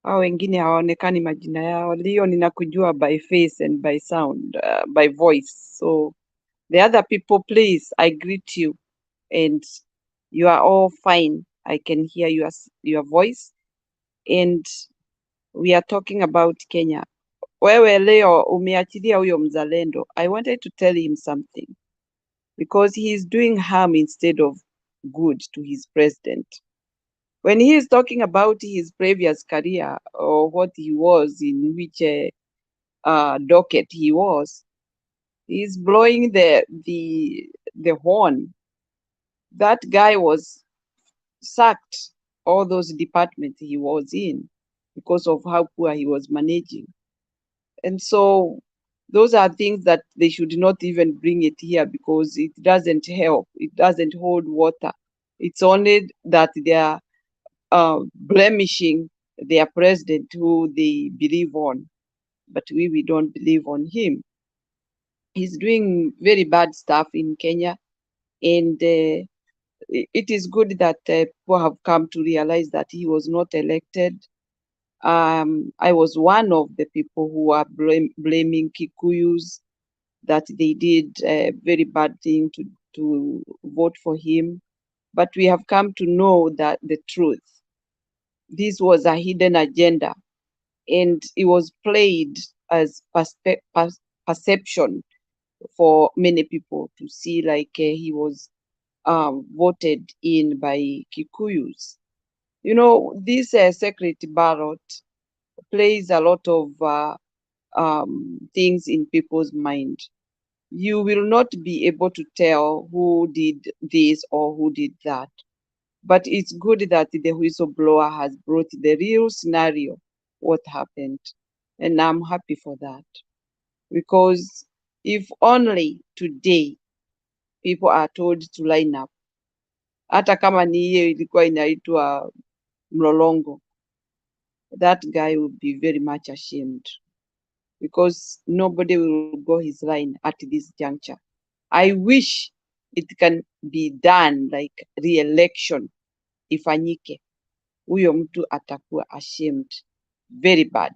Speaker 3: Hao wengine hawaonekani majina yao. Leo ninakujua by face and by sound, by voice. So the other people, please, I greet you and you are all fine. I can hear your voice and we are talking about Kenya. Wewe Leo umeachilia huyo mzalendo. I wanted to tell him something because he is doing harm instead of good to his president. When he is talking about his previous career or what he was in which docket he was, he's blowing the horn. That guy was sacked all those departments he was in because of how poor he was managing. And so those are things that they should not even bring it here because it doesn't help. It doesn't hold water. It's only that they are blemishing their president who they believe on, but we don't believe on him. He's doing very bad stuff in Kenya, and it is good that people have come to realize that he was not elected. I was one of the people who are blaming Kikuyus that they did a very bad thing to vote for him, but we have come to know that the truth. This was a hidden agenda, and it was played as perception for many people to see like he was voted in by Kikuyus. You know, this secret ballot plays a lot of things in people's mind. You will not be able to tell who did this or who did that. But it's good that the whistleblower has brought the real scenario, what happened. And I'm happy for that. Because if only today people are told to line up, hata kama ni hiyo ilikuwa inaitwa mlolongo, that guy would be very much ashamed. Because nobody will go his line at this juncture. I wish it can be done like re-election ifanyike. Huyo mtu atakuwa ashamed. Very bad.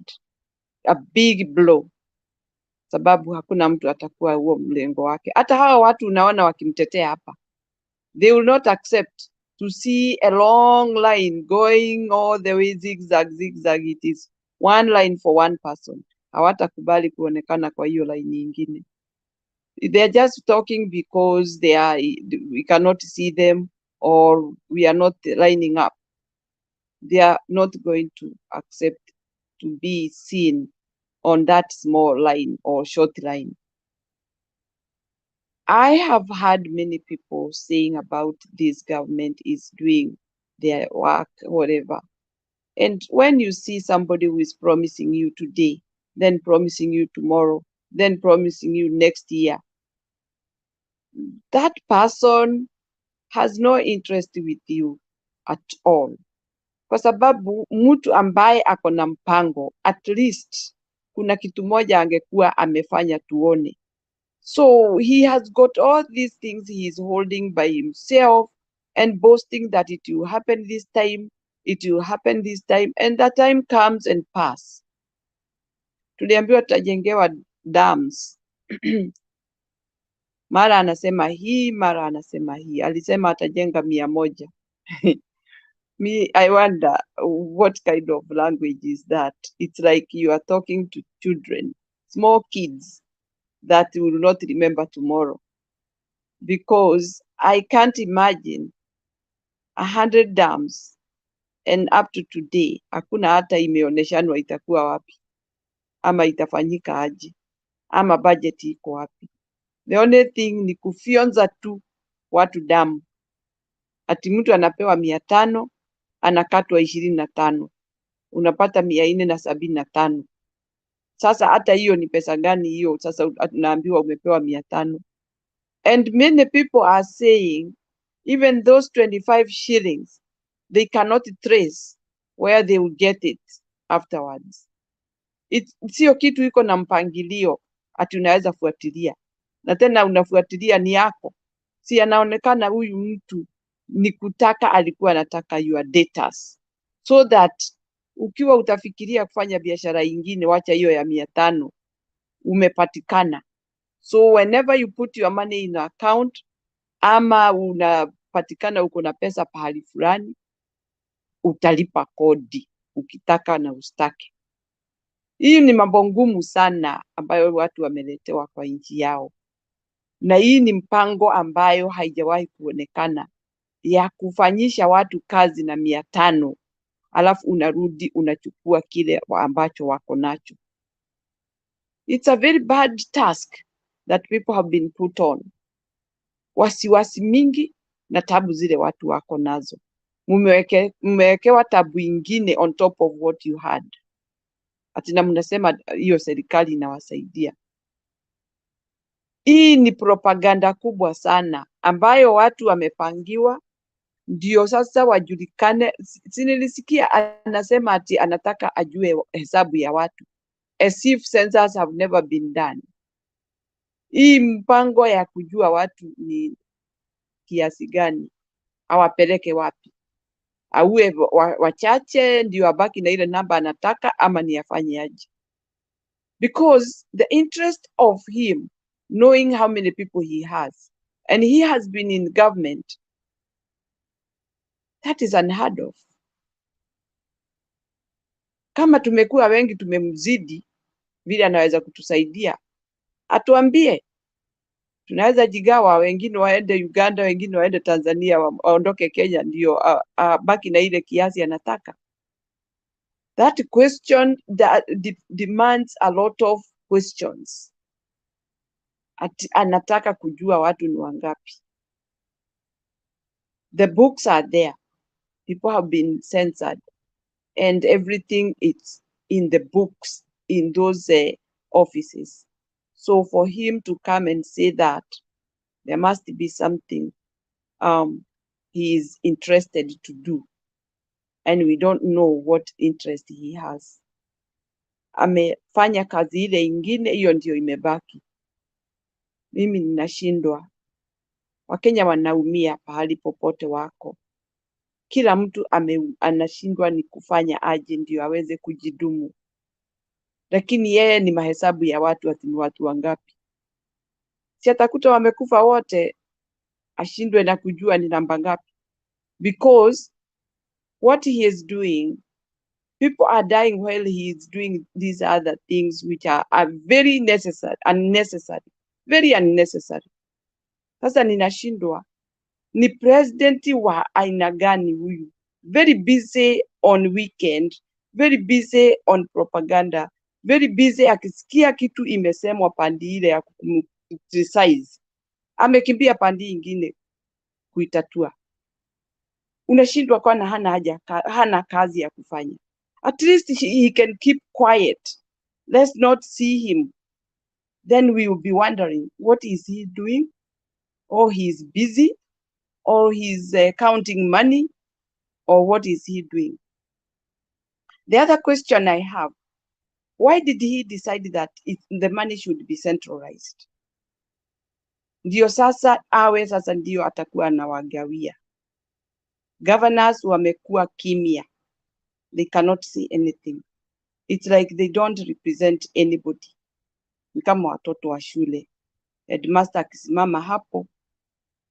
Speaker 3: A big blow. Sababu hakuna mtu atakuwa huo mlengo wake. Hata hawa watu unaona wakimtetea hapa. They will not accept to see a long line going all the way zigzag. It is one line for one person. Hawatakubali kuonekana kwa hiyo line nyingine. They are just talking because we cannot see them or we are not lining up. They are not going to accept to be seen on that small line or short line. I have heard many people saying about this government is doing their work, whatever. And when you see somebody who is promising you today, then promising you tomorrow, then promising you next year, that person has no interest with you at all. Kwa sababu mtu ambaye ako na mpango, at least kuna kitu moja angekuwa amefanya tuone. So he has got all these things he is holding by himself and boasting that it will happen this time, it will happen this time, and the time comes and pass. Tuliambiwa tutajengewa dams. Mara anasema hii, mara anasema hii. Alisema atajenga 100. Me, I wonder what kind of language is that? It's like you are talking to children, small kids that will not remember tomorrow. Because I can't imagine 100 dams and up to today, hakuna hata imeoneshanwa itakuwa wapi, ama itafanyika aje, ama budget iko wapi. The only thing ni kufyonza tu watu damu. Ati mtu anapewa 500, anakatwa 25. Unapata 475. Sasa hata hiyo ni pesa gani hiyo? Sasa unaambiwa umepewa 500. And many people are saying, even those 25 shillings, they cannot trace where they will get it afterwards. Sio kitu iko na mpangilio ati unaweza fuatilia. Na tena unafuatilia ni yako. Si anaonekana huyu mtu ni kutaka, alikuwa anataka your datas. So that ukiwa utafikiria kufanya biashara ingine, wacha hiyo ya 500, umepatikana. So whenever you put your money in account, ama unapatikana uko na pesa pahali fulani, utalipa kodi ukitaka na ustake. Hii ni mambo ngumu sana ambayo watu wameletewa kwa nchi yao. Na hii ni mpango ambayo haijawahi kuonekana, ya kufanyisha watu kazi na 500, alafu unarudi unachukua kile ambacho wako nacho. It's a very bad task that people have been put on. Wasiwasi mingi na tabu zile watu wako nazo. Mmewekewa tabu ingine on top of what you had. Atina mnasema hiyo serikali inawasaidia. Hii ni propaganda kubwa sana ambayo watu wamepangiwa ndio sasa wajulikane. Sinilisikia anasema ati anataka ajue hesabu ya watu, as if census have never been done. Hii mpango ya kujua watu ni kiasi gani, awapeleke wapi, auwe wachache ndio abaki na ile namba anataka, ama ni afanye aje? Because the interest of him knowing how many people he has, and he has been in government, that is unheard of. Kama tumekuwa wengi tumemzidi vile anaweza kutusaidia, atuambie. Tunaweza jigawa, wengine waende Uganda, wengine waende Tanzania, waondoke Kenya, ndio baki na ile kiasi anataka. That question that demands a lot of questions. Anataka kujua watu ni wangapi. The books are there. People have been censored, and everything is in the books in those offices. So for him to come and say that, there must be something he is interested to do, and we don't know what interest he has. Amefanya kazi ile ingine, hiyo ndio imebaki. Mimi ninashindwa. Wakenya wanaumia pahali popote wako. Kila mtu anashindwa ni kufanya aje ndio aweze kujidumu. Lakini yeye ni mahesabu ya watu, ati ni watu wangapi. Si atakuta wamekufa wote, ashindwe na kujua ni namba ngapi. Because what he is doing, people are dying while he is doing these other things which are very unnecessary, very unnecessary. Sasa ninashindwa, ni president wa aina gani huyu? Very busy on weekend, very busy on propaganda, very busy akisikia kitu imesemwa pandi ile ya criticize, amekimbia pandi ingine kuitatua. Unashindwa kwa hana kazi ya kufanya. At least he can keep quiet. Let's not see him. Then we will be wondering, what is he doing? Or he's busy, or he's counting money, or what is he doing? The other question I have, why did he decide that the money should be centralized? Ndio sasa awe sasa ndio atakuwa anawagawia. Governors wamekuwa kimya. They cannot say anything. It's like they don't represent anybody. Ni kama watoto wa shule. Headmaster akisimama hapo,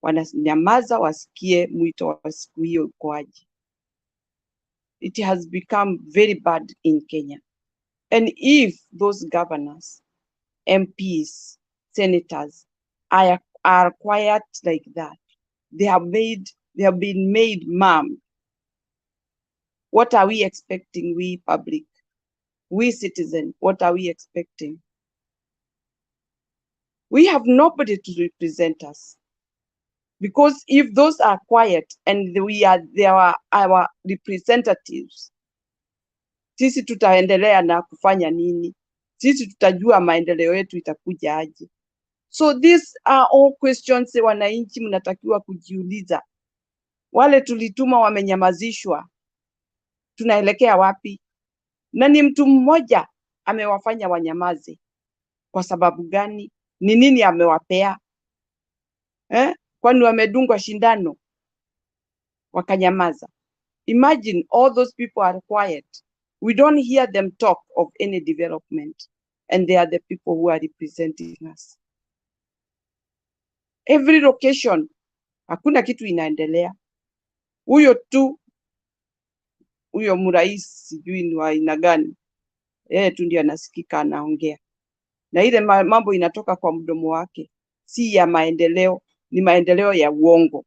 Speaker 3: wananyamaza wasikie mwito wa siku hiyo ukoaje. It has become very bad in Kenya. And if those governors, MPs, senators are quiet like that, they have been made mum. What are we expecting, we public? We citizens, what are we expecting? We have nobody to represent us. Because if those are quiet and they are our representatives, sisi tutaendelea na kufanya nini? Sisi tutajua maendeleo yetu itakuja aje? So these are all questions wananchi mnatakiwa kujiuliza. Wale tulituma wamenyamazishwa. Tunaelekea wapi? Na ni mtu mmoja amewafanya wanyamaze. Kwa sababu gani? Ni nini amewapea? Kwani wamedungwa shindano wakanyamaza? Imagine all those people are quiet. We don't hear them talk of any development, and they are the people who are representing us. Every location, hakuna kitu inaendelea. Huyo tu, huyo mrais sijui ni wa aina gani, yeye tu ndiye anasikika anaongea. Na ile mambo inatoka kwa mdomo wake, si ya maendeleo, ni maendeleo ya uongo.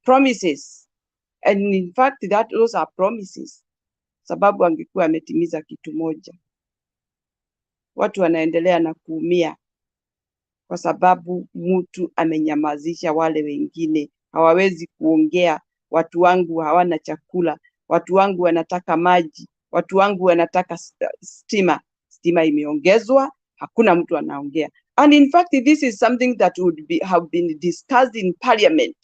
Speaker 3: Promises. And in fact, those are promises. Sababu angekuwa ametimiza kitu moja. Watu wanaendelea na kuumia kwa sababu mtu amenyamazisha wale wengine. Hawawezi kuongea. Watu wangu hawana chakula. Watu wangu wanataka maji. Watu wangu wanataka stima. Stima imeongezwa. Hakuna mtu anaongea. And in fact, this is something that have been discussed in parliament.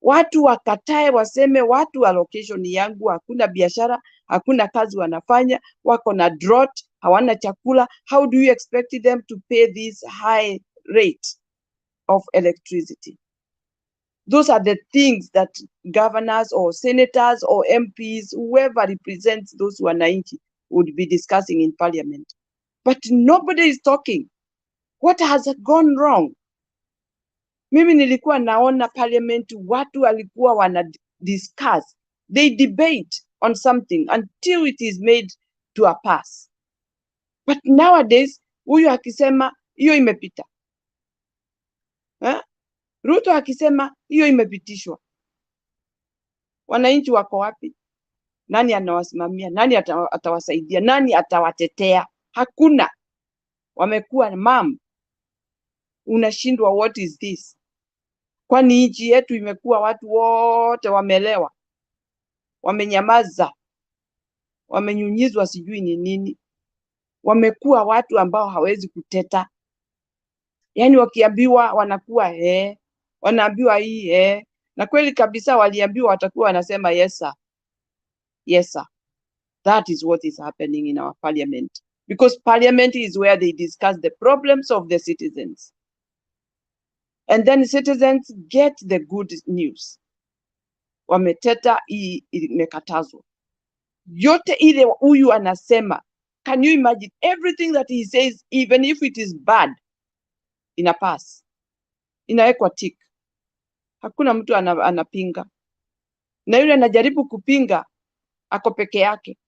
Speaker 3: Watu wakatae waseme watu allocation yangu, hakuna biashara, hakuna kazi wanafanya, wako na drought, hawana chakula. How do you expect them to pay this high rate of electricity? Those are the things that governors or senators or MPs, whoever represents those wananchi, would be discussing in parliament. But nobody is talking. What has gone wrong? Mimi nilikuwa naona parliament watu walikuwa wana discuss. They debate on something until it is made to a pass. But nowadays, huyu akisema, hiyo imepita. Ruto akisema, hiyo imepitishwa. Wananchi wako wapi? Nani anawasimamia? Nani atawasaidia? Nani atawatetea? Hakuna. Wamekuwa mum. Unashindwa, what is this? Kwani nchi yetu imekuwa watu wote wamelewa, wamenyamaza, wamenyunyizwa sijui ni nini. Wamekuwa watu ambao hawezi kuteta. Yani wakiambiwa wanakuwa wanaambiwa hii na kweli kabisa waliambiwa watakuwa wanasema yes sir. Yes sir. That is what is happening in our parliament. Because parliament is where they discuss the problems of the citizens. And then citizens get the good news. Wameteta hii imekatazwa. Yote ile huyu anasema. Can you imagine everything that he says, even if it is bad, ina pass. Inawekwa tick. Hakuna mtu anapinga. Na yule anajaribu kupinga, ako peke yake.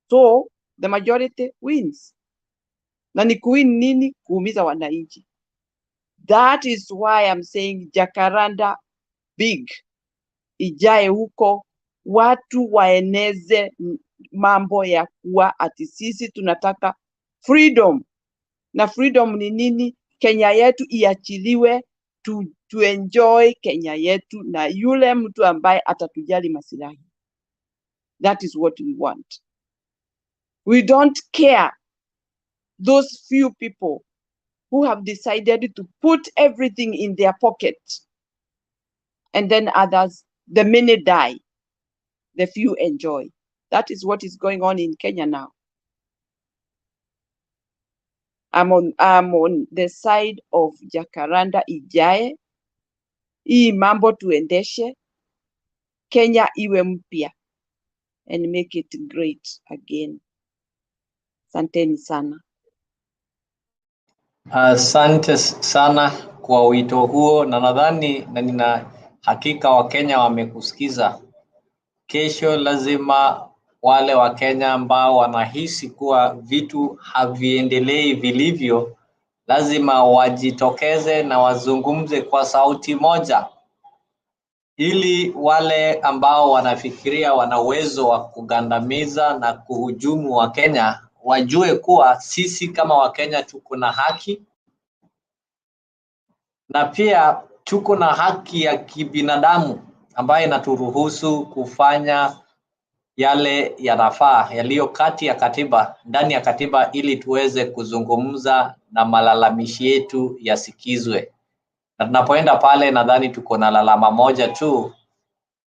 Speaker 3: So, the majority wins. Na ni kuwin nini? Kuumiza wananchi. That is why I'm saying Jacaranda big. Ijae huko, watu waeneze mambo ya kuwa ati sisi tunataka freedom. Na freedom ni nini? Kenya yetu iachiliwe, to enjoy Kenya yetu na yule mtu ambaye atatujali masilahi. That is what we want. We don't care those few people who have decided to put everything in their pocket, and then others, the many die, the few enjoy. That is what is going on in Kenya now. I'm on the side of Jacaranda ijae. Hii mambo tuendeshe. Kenya iwe mpya and make it great again. Asanteni sana.
Speaker 15: Asante sana kwa wito huo, na nadhani na nina hakika Wakenya wamekusikiza. Kesho lazima wale Wakenya ambao wanahisi kuwa vitu haviendelei vilivyo, lazima wajitokeze na wazungumze kwa sauti moja, ili wale ambao wanafikiria wana uwezo wa kugandamiza na kuhujumu Wakenya wajue kuwa sisi kama Wakenya tuko na haki, na pia tuko na haki ya kibinadamu ambayo inaturuhusu kufanya yale yanafaa yaliyo kati ya katiba, ndani ya katiba, ili tuweze kuzungumza na malalamishi yetu yasikizwe. Na tunapoenda pale, nadhani tuko na lalama moja tu,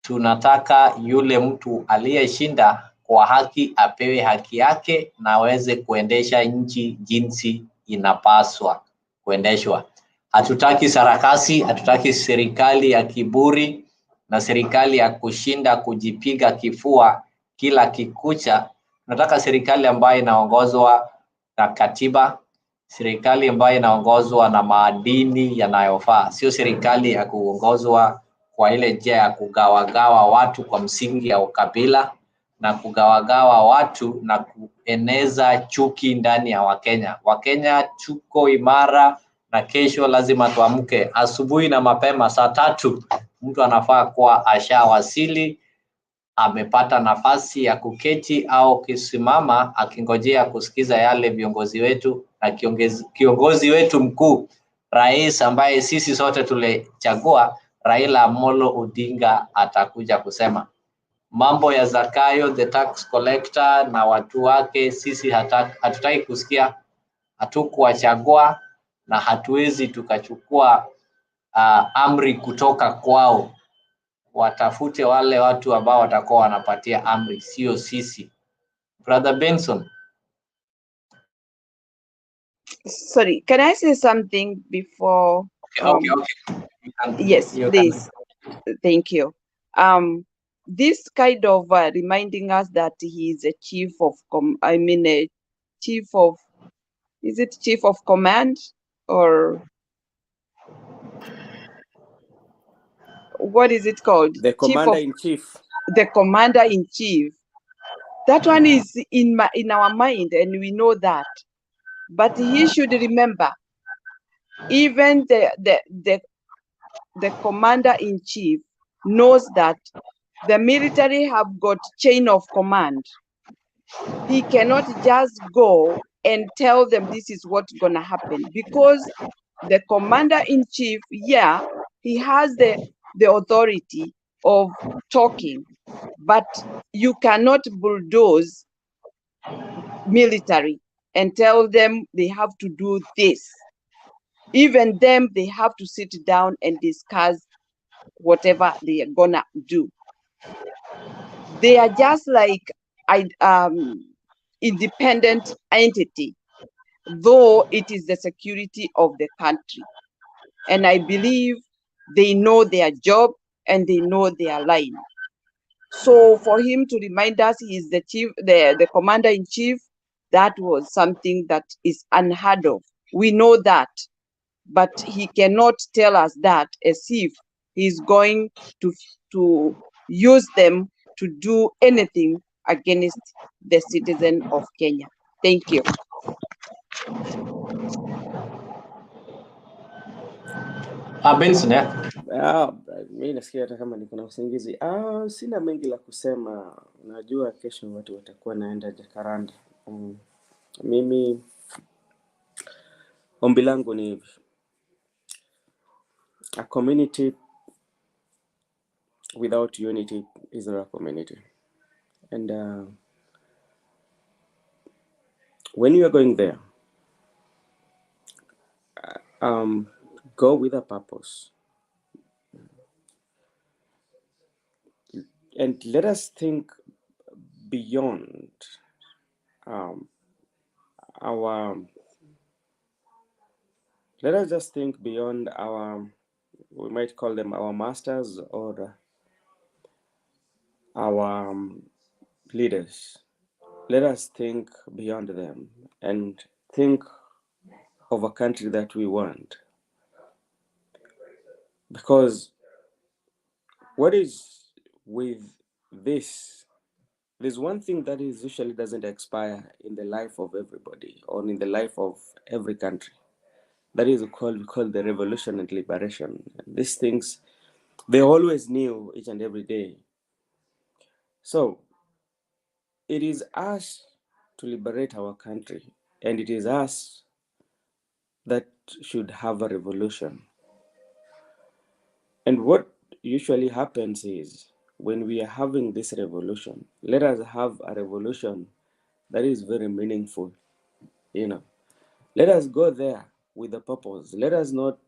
Speaker 15: tunataka yule mtu aliyeshinda kwa haki apewe haki yake na aweze kuendesha nchi jinsi inapaswa kuendeshwa. Hatutaki sarakasi, hatutaki serikali ya kiburi na serikali ya kushinda kujipiga kifua kila kikucha. Tunataka serikali ambayo inaongozwa na katiba, serikali ambayo inaongozwa na maadili yanayofaa, sio serikali ya kuongozwa kwa ile njia ya kugawagawa watu kwa msingi ya ukabila na kugawagawa watu na kueneza chuki ndani ya Wakenya. Wakenya tuko imara, na kesho lazima tuamke asubuhi na mapema saa 3. Mtu anafaa kuwa ashawasili, amepata nafasi ya kuketi au kusimama akingojea kusikiza yale viongozi wetu na kiongozi wetu mkuu, rais ambaye sisi sote tulichagua, Raila Amolo Odinga, atakuja kusema. Mambo ya Zakayo the tax collector na watu wake sisi hatutaki kusikia, hatukuwachagua na hatuwezi tukachukua amri kutoka kwao. Watafute wale watu ambao watakuwa wanapatia amri, sio sisi. Brother Benson.
Speaker 3: Sorry, can I say something before?
Speaker 15: Okay.
Speaker 3: Yes, please. Thank you. This kind of reminding us that he is a chief of is it chief of command, or what is it called?
Speaker 13: The commander-in-chief.
Speaker 3: The commander-in-chief. That one is in our mind, and we know that. But he should remember, even the commander-in-chief knows that the military have got chain of command. He cannot just go and tell them this is what's gonna happen, because the commander-in-chief, yeah, he has the authority of talking, but you cannot bulldoze military and tell them they have to do this. Even them, they have to sit down and discuss whatever they are gonna do. They are just like independent entity, though it is the security of the country. And I believe they know their job and they know their line. So for him to remind us he is the chief, the commander-in-chief, that was something that is unheard of. We know that, but he cannot tell us that as if he's going to use them to do anything against the citizen of Kenya. Thank you.
Speaker 15: Benson,
Speaker 13: Mi nasikia hata kama niko na usingizi. Sina mengi la kusema. Najua kesho watu watakuwa naenda Jacaranda. Mimi ombi langu ni a community without unity is not a community. And when you are going there, go with a purpose. And let us think beyond let us just think beyond we might call them our masters, or our leaders, let us think beyond them and think of a country that we want. Because what is with this, there's one thing that is usually doesn't expire in the life of everybody or in the life of every country. That is called the revolution and liberation. These things, they're always new each and every day. So it is us to liberate our country, and it is us that should have a revolution. And what usually happens is when we are having this revolution, let us have a revolution that is very meaningful. Let us go there with a purpose. Let us not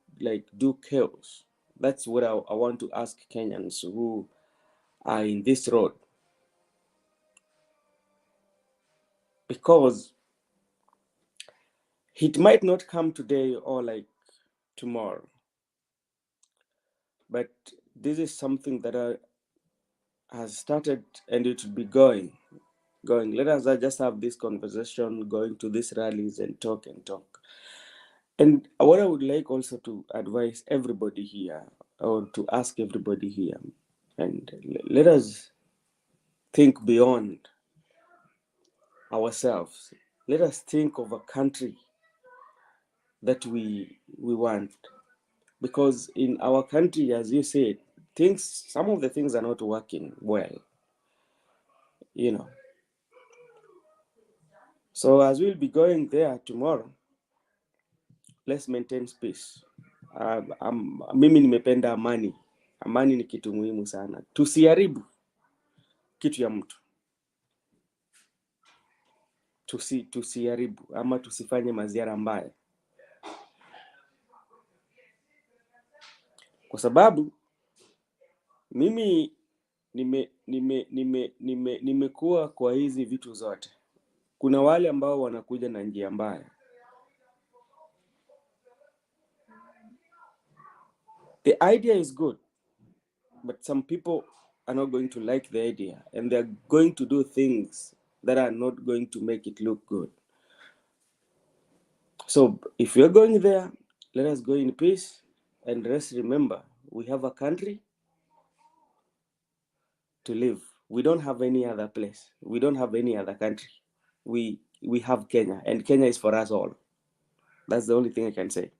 Speaker 13: do chaos. That's what I want to ask Kenyans who are in this road. Because it might not come today or tomorrow. But this is something that has started and it will be going. Let us just have this conversation, going to these rallies and talk. And what I would like also to advise everybody here, or to ask everybody here, and let us think beyond ourselves. Let us think of a country that we want. Because in our country, as you said, some of the things are not working well. So as we'll be going there tomorrow, let's maintain peace. Mimi nimependa amani. Amani ni kitu muhimu sana. Tusiharibu kitu ya mtu. Tusiharibu ama tusifanye maziara mbaya. Kwa sababu mimi nimekuwa kwa hizi vitu zote. Kuna wale ambao wanakuja na njia mbaya. The idea is good, but some people are not going to like the idea, and they're going to do things that are not going to make it look good. So if we're going there, let us go in peace, and let's remember we have a country to live. We don't have any other place. We don't have any other country. We have Kenya, and Kenya is for us all. That's the only thing I can say.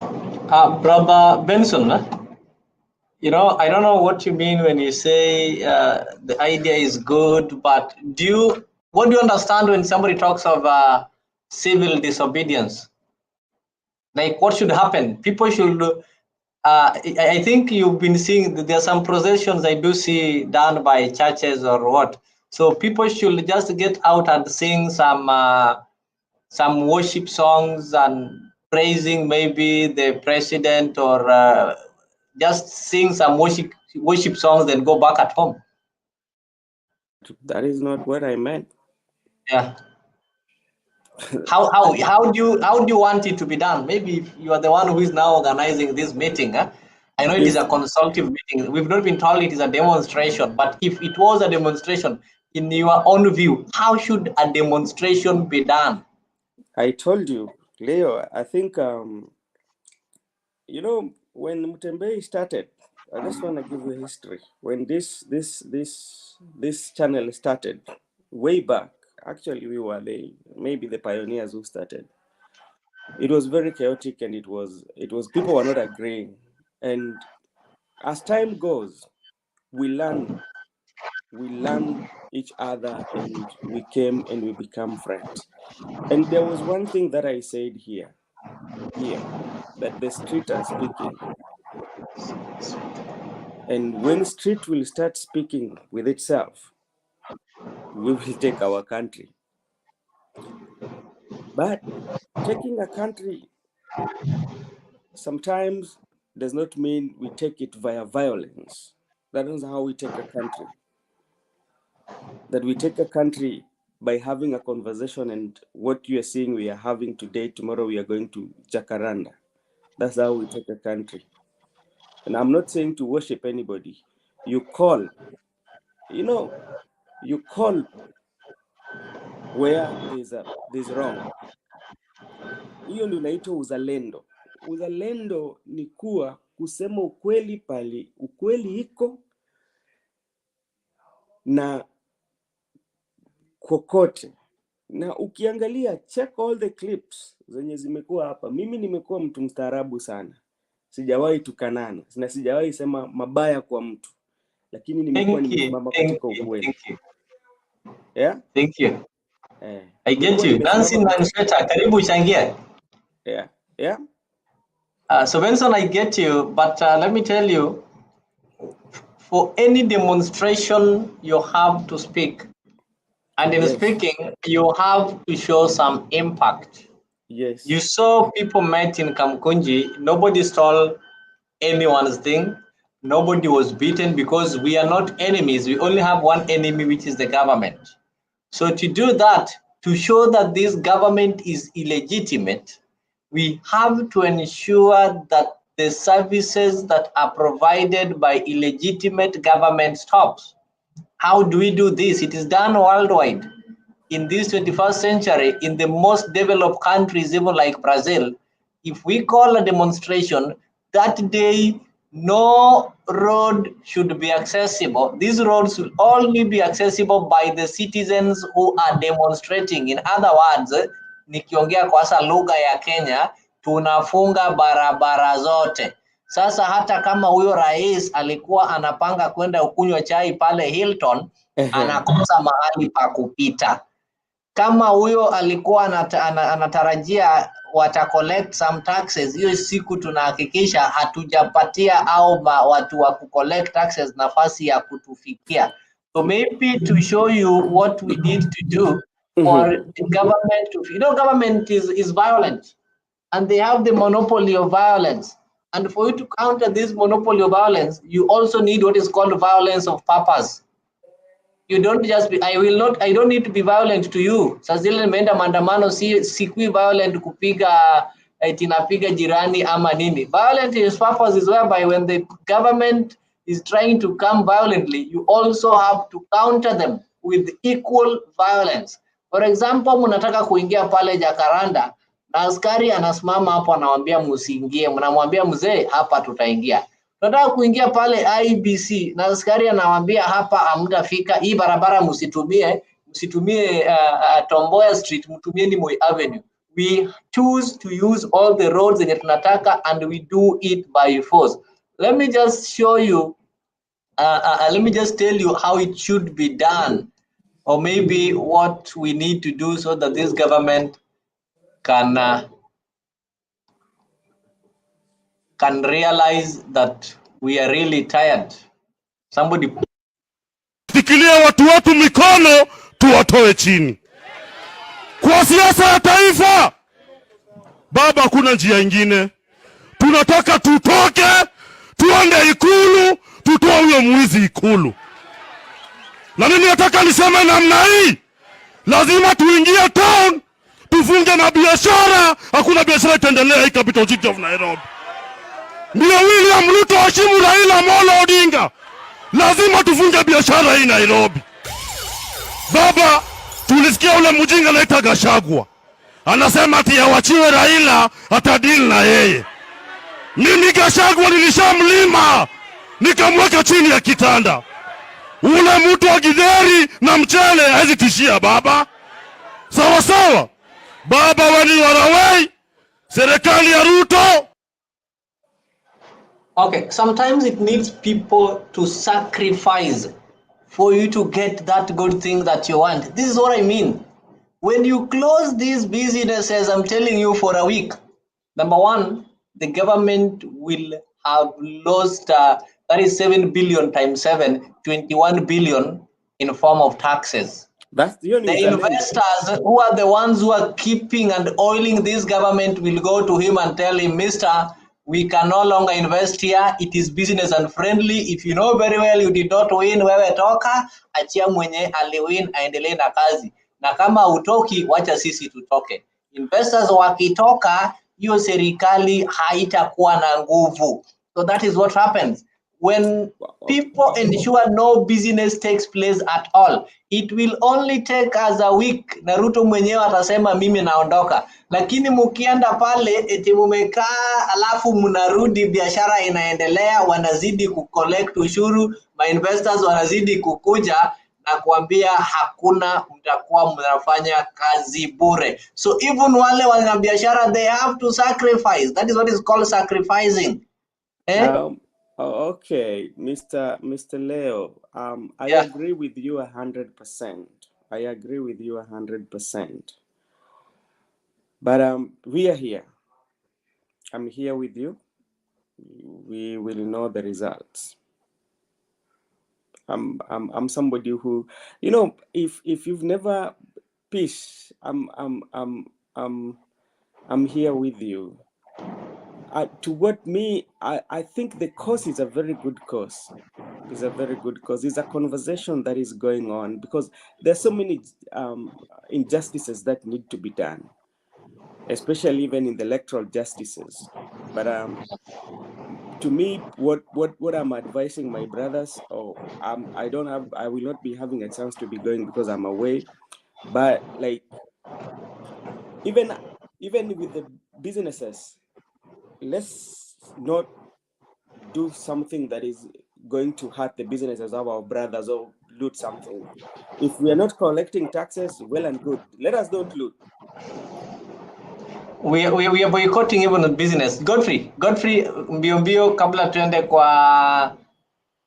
Speaker 15: Brother Benson, I don't know what you mean when you say the idea is good, but what do you understand when somebody talks of civil disobedience? Like, what should happen? People should, I think you've been seeing, there are some processions I do see done by churches or what. So people should just get out and sing some worship songs and praising maybe the president, or just sing some worship songs and go back at home.
Speaker 13: That is not what I meant.
Speaker 15: Yeah. How do you want it to be done? Maybe if you are the one who is now organizing this meeting. I know it is a consultative meeting. We've not been told it is a demonstration, but if it was a demonstration, in your own view, how should a demonstration be done?
Speaker 13: I told you, Leo, I think, when Mutembei started, I just want to give you history. When this channel started, way back, actually we were maybe the pioneers who started. It was very chaotic, and it was people were not agreeing. And as time goes, we learn each other, and we came and we become friends. And there was one thing that I said here, that the street are speaking. And when street will start speaking with itself, we will take our country. But taking a country sometimes does not mean we take it via violence. That is how we take a country. That we take a country by having a conversation, and what you are seeing we are having today, tomorrow we are going to JACARANDA. That's how we take a country. And I'm not saying to worship anybody. you call, you call where there's wrong. Hiyo ndio inaitwa uzalendo. Uzalendo ni kuwa kusema ukweli pali ukweli iko na kokote. Na ukiangalia, check all the clips zenye zimekuwa hapa. Mimi nimekuwa mtu mstaarabu sana. Sijawahi tukanana, na sijawahi sema mabaya kwa mtu. Lakini nimekuwa nimesimama katika ukweli. Yeah?
Speaker 15: Thank you. I get you. Dancing and sweater, karibu changia.
Speaker 13: Yeah.
Speaker 15: So Benson, I get you, but let me tell you, for any demonstration, you have to speak. And in speaking, you have to show some impact.
Speaker 13: Yes.
Speaker 15: You saw people met in Kamkunji, nobody stole anyone's thing. Nobody was beaten because we are not enemies. We only have one enemy, which is the government. So to do that, to show that this government is illegitimate, we have to ensure that the services that are provided by illegitimate government stops. How do we do this? It is done worldwide. In this 21st century, in the most developed countries, even like Brazil, if we call a demonstration, that day, no road should be accessible. These roads will only be accessible by the citizens who are demonstrating. In other words, nikiongea kwa sasa lugha ya Kenya, tunafunga barabara zote. Sasa hata kama huyo rais alikuwa anapanga kwenda kunywa chai pale Hilton, anakosa mahali pa kupita. Kama huyo alikuwa anatarajia wata collect some taxes, hiyo siku tunahakikisha hatujapatia au watu wa collect taxes nafasi ya kutufikia. So maybe to show you what we need to do for the government to, government is violent and they have the monopoly of violence. And for you to counter this monopoly of violence, you also need what is called violence of purpose. You don't just be, I don't need to be violent to you. Sasa zile nimeenda maandamano sikui violent kupiga tinapiga jirani ama nini. Violent is purpose is whereby when the government is trying to come violently, you also have to counter them with equal violence. For example, mnataka kuingia pale Jacaranda na askari anasimama hapo anawaambia msiingie, mnamwambia mzee hapa tutaingia. Tunataka kuingia pale IBC na askari anawaambia hapa hamtafika, hii barabara msitumie Tomboya Street, mtumieni Moi Avenue. We choose to use all the roads zenye tunataka and we do it by force. Let me just show you, let me just tell you how it should be done, or maybe what we need to do so that this government can realize that we are really tired. Somebody
Speaker 12: fikiria watu wetu mikono tuwatoe chini. Kwa siasa ya taifa, baba, hakuna njia ingine. Tunataka tutoke, tuende Ikulu, tutoe huyo mwizi Ikulu. Na mimi nataka niseme namna hii, lazima tuingie town, tufunge mabiashara, hakuna biashara itaendelea hii capital city of Nairobi. Ndio William Ruto ashimu Raila Amolo Odinga. Lazima tufunge biashara hii Nairobi. Baba, tulisikia ule mjinga anaitwa Gachagua anasema ati awachiwe Raila atadili na yeye. Mimi Gachagua nilishamlima nikamweka chini ya kitanda. Ule mtu wa githeri na mchele hawezi tishia baba. Sawa sawa. Baba, wali warawei serikali ya Ruto.
Speaker 15: Okay, sometimes it needs people to sacrifice for you to get that good thing that you want. This is what I mean. When you close these businesses, I'm telling you, for a week, number one, the government will have lost, that is 7 billion times 7, 21 billion in form of taxes.
Speaker 13: That's the
Speaker 15: investors who are the ones who are keeping and oiling this government will go to him and tell him, Mister, we can no longer invest here. It is business unfriendly. If you know very well you did not win, wewe toka, achia mwenye aliwin aendelee na kazi. Na kama utoki, wacha sisi tutoke. Investors wakitoka, hiyo serikali haitakuwa na nguvu. So that is what happens. when people ensure no business takes place at all. It will only take us a week na Ruto mwenyewe atasema mimi naondoka. Lakini mukienda pale eti mumekaa alafu mnarudi biashara inaendelea, wanazidi kucollect ushuru, investors wanazidi kukuja na kuambia hakuna, mtakuwa mnafanya kazi bure. So even wale wanabiashara, they have to sacrifice. That is what is called sacrificing.
Speaker 13: Okay, Mr. Leo, I agree with you 100%. I agree with you 100%. But we are here. I'm here with you. We will know the results. I'm somebody who, you know, if you've never peace, I'm here with you. Toward me, I think the cause is a very good cause. It's a very good cause. It's a conversation that is going on because there's so many injustices that need to be done, especially even in the electoral justices. But to me, what I'm advising my brothers, I will not be having a chance to be going because I'm away. But like, even with the businesses, let's not do something that is going to hurt the businesses of our brothers or loot something. If we are not collecting taxes, well and good. Let us don't loot.
Speaker 15: We are boycotting even the business. Godfrey, mbio kabla tuende kwa,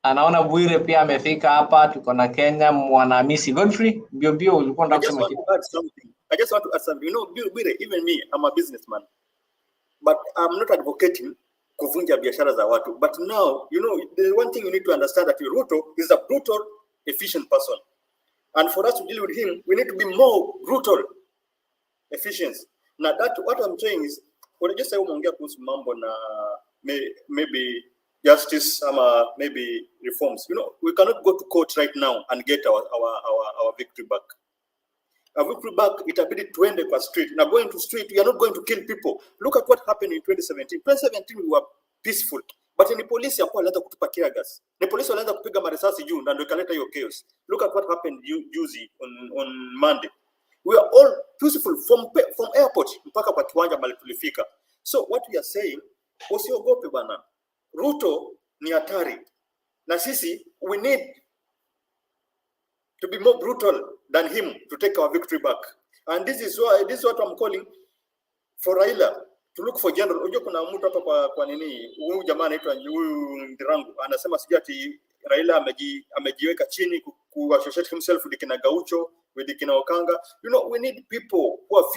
Speaker 15: anaona Bwire pia amefika hapa, tuko na Kenya Mwanamisi. Godfrey, mbio ulikuwa unataka kusema kitu?
Speaker 20: I just want to add something. You know, Bwire, even me, I'm a businessman, but I'm not advocating kuvunja biashara za watu. But now, you know, the one thing you need to understand that Ruto is a brutal, efficient person. And for us to deal with him, we need to be more brutal, efficient. Now, that what I'm saying is, when I just say umeongea kuhusu mambo na maybe justice, maybe reforms, you know, we cannot go to court right now and get our victory back. Our victory back, itabidi tuende kwa street. Now, going to street, we are not going to kill people. Look at what happened in 2017. 2017, we were peaceful. But in the police, hapo walianza kutupa tear gas. The police walianza kupiga marisasi juu na ndio ikaleta hiyo chaos. Look at what happened juzi on Monday. We are all peaceful from airport mpaka kwa kiwanja mahali tulifika. So what we are saying, usiogope bana. Ruto ni hatari. Na sisi, we need to be more brutal than him to take our victory back. And this is what I'm calling for Raila to look for general. Unajua kuna mtu hapa kwa nini, huyu jamaa anaitwa huyu Ndirangu anasema sijui ati Raila amejiweka chini associate himself with kina Gaucho, with kina Okanga. You know, we need people who are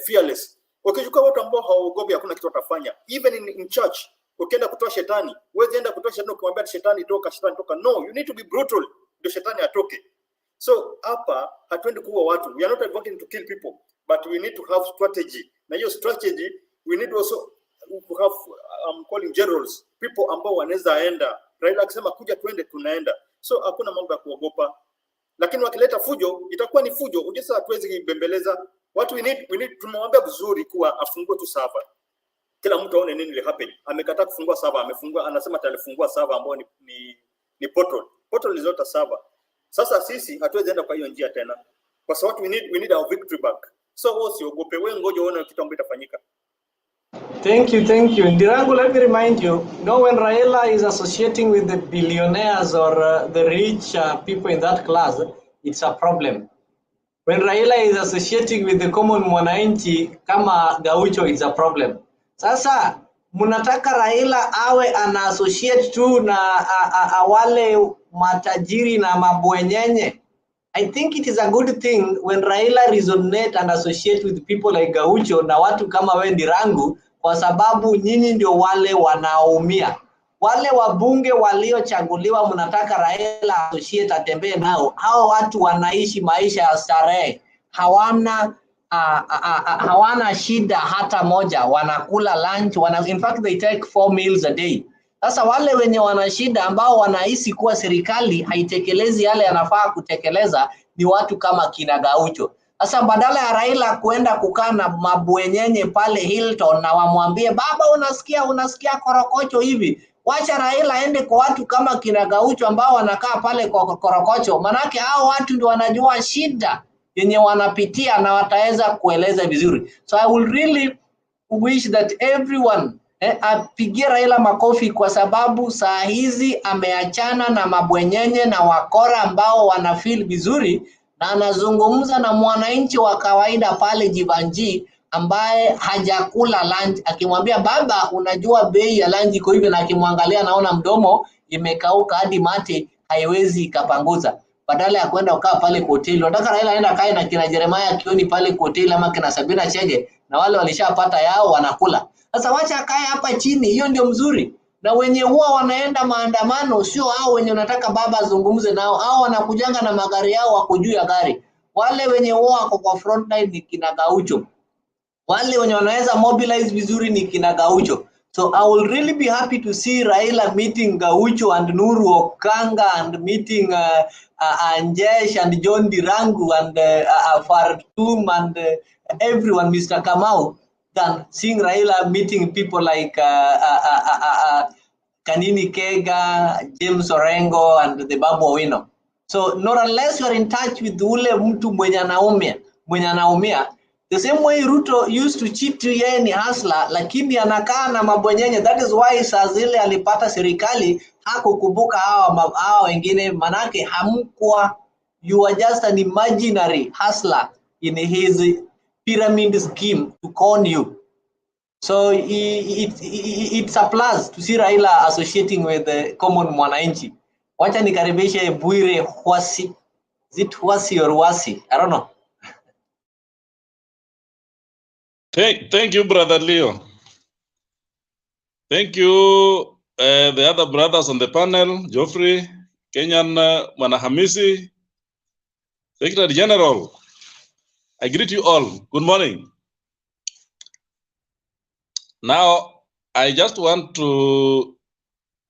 Speaker 20: fearless. Ukichukua watu ambao hawaogopi hakuna kitu watafanya. Even in church, ukienda kutoa shetani, wewe enda kutoa shetani kumwambia shetani toka. No, you need to be brutal ndio shetani atoke. So hapa hatuendi kuua watu. We are not advocating to kill people, but we need to have strategy. Na hiyo strategy, we need also to have calling generals, people ambao wanaweza enda. Raila akisema kuja tuende, tunaenda. So hakuna mambo ya kuogopa. Lakini wakileta fujo, itakuwa ni fujo. Ujisa hatuwezi bembeleza. What we need tumwambia vizuri kuwa afungue tu server. Kila mtu aone nini happen. Amekataa kufungua server, amefungua, anasema atalifungua server ambao ni portal. Portal is not a server. Sasa sisi hatuwezi enda kwa hiyo njia tena. Kwa sababu we need our victory back. So usiogope, wewe ngoja uone kitu ambacho kitafanyika.
Speaker 15: Thank you. Ndirangu, let me remind you, when Raila is associating with the billionaires or the rich people in that class, it's a problem. When Raila is associating with the common mwananchi kama Gaucho, it's a problem. Sasa, munataka Raila awe ana associate tu na wale matajiri na mabwenyenye. I think it is a good thing when Raila resonate and associate with people like Gaucho na watu kama wewe Ndirangu, kwa sababu nyinyi ndio wale wanaumia. Wale wabunge waliochaguliwa mnataka Raila associate atembee nao. Hao watu wanaishi maisha ya starehe. Hawana shida hata moja. Wanakula lunch, in fact they take 4 meals a day. Sasa wale wenye wana shida ambao wanahisi kuwa serikali haitekelezi yale yanafaa kutekeleza ni watu kama kina Gaucho. Sasa badala ya Raila kuenda kukaa na mabwenyenye pale Hilton na wamwambie baba unasikia korokocho hivi,
Speaker 2: Wacha Raila aende kwa watu kama kina Gaucho ambao wanakaa pale kwa korokocho, manake hao watu ndio wanajua shida yenye wanapitia na wataweza kueleza vizuri. So I will really wish that everyone apigie Raila makofi kwa sababu saa hizi ameachana na mabwenyenye na wakora ambao wanafeel vizuri, na anazungumza na mwananchi wa kawaida pale Jivanji ambaye hajakula lunch, akimwambia baba, unajua bei ya lunch iko hivi, na akimwangalia naona mdomo imekauka hadi mate haiwezi ikapanguza. Badala ya kwenda ukaa pale kwa hoteli, nataka Raila aenda kae na kina Jeremiah Kioni pale kwa hoteli ama kina Sabina Chege, na wale walishapata yao wanakula. Sasa wacha akae hapa chini, hiyo ndio mzuri. Na wenye huwa wanaenda maandamano sio hao wenye unataka baba azungumze nao, hao wanakujanga na magari yao wako juu ya gari. Wale wenye huwa wako kwa front line ni kina Gaucho. Wale wenye wanaweza mobilize vizuri ni kina Gaucho. So I will really be happy to see Raila meeting Gaucho and Nuru Okanga and meeting Anjesh and John Dirangu and Fartum and everyone, Mr. Kamau, than seeing Raila meeting people like Kanini Kega, James Orengo and the Babu Owino. So not unless you are in touch with ule mtu mwenye anaumia, the same way Ruto used to cheat to yeye ni hustler, lakini anakaa na mabwenyenye. That is why saa zile alipata serikali hakukumbuka hawa wengine, manake hamkuwa, you are just an imaginary hustler in his pyramid scheme to con you. So it's a plus to see Raila associating with the common mwananchi. Wacha nikaribishe Bwire Hwasi. Is it Hwasi or Wasi? I don't know.
Speaker 22: Thank you, Brother Leo. Thank you, the other brothers on the panel, Geoffrey, Kenyan, Mwanahamisi, Secretary General. I greet you all. Good morning. Now, I just want to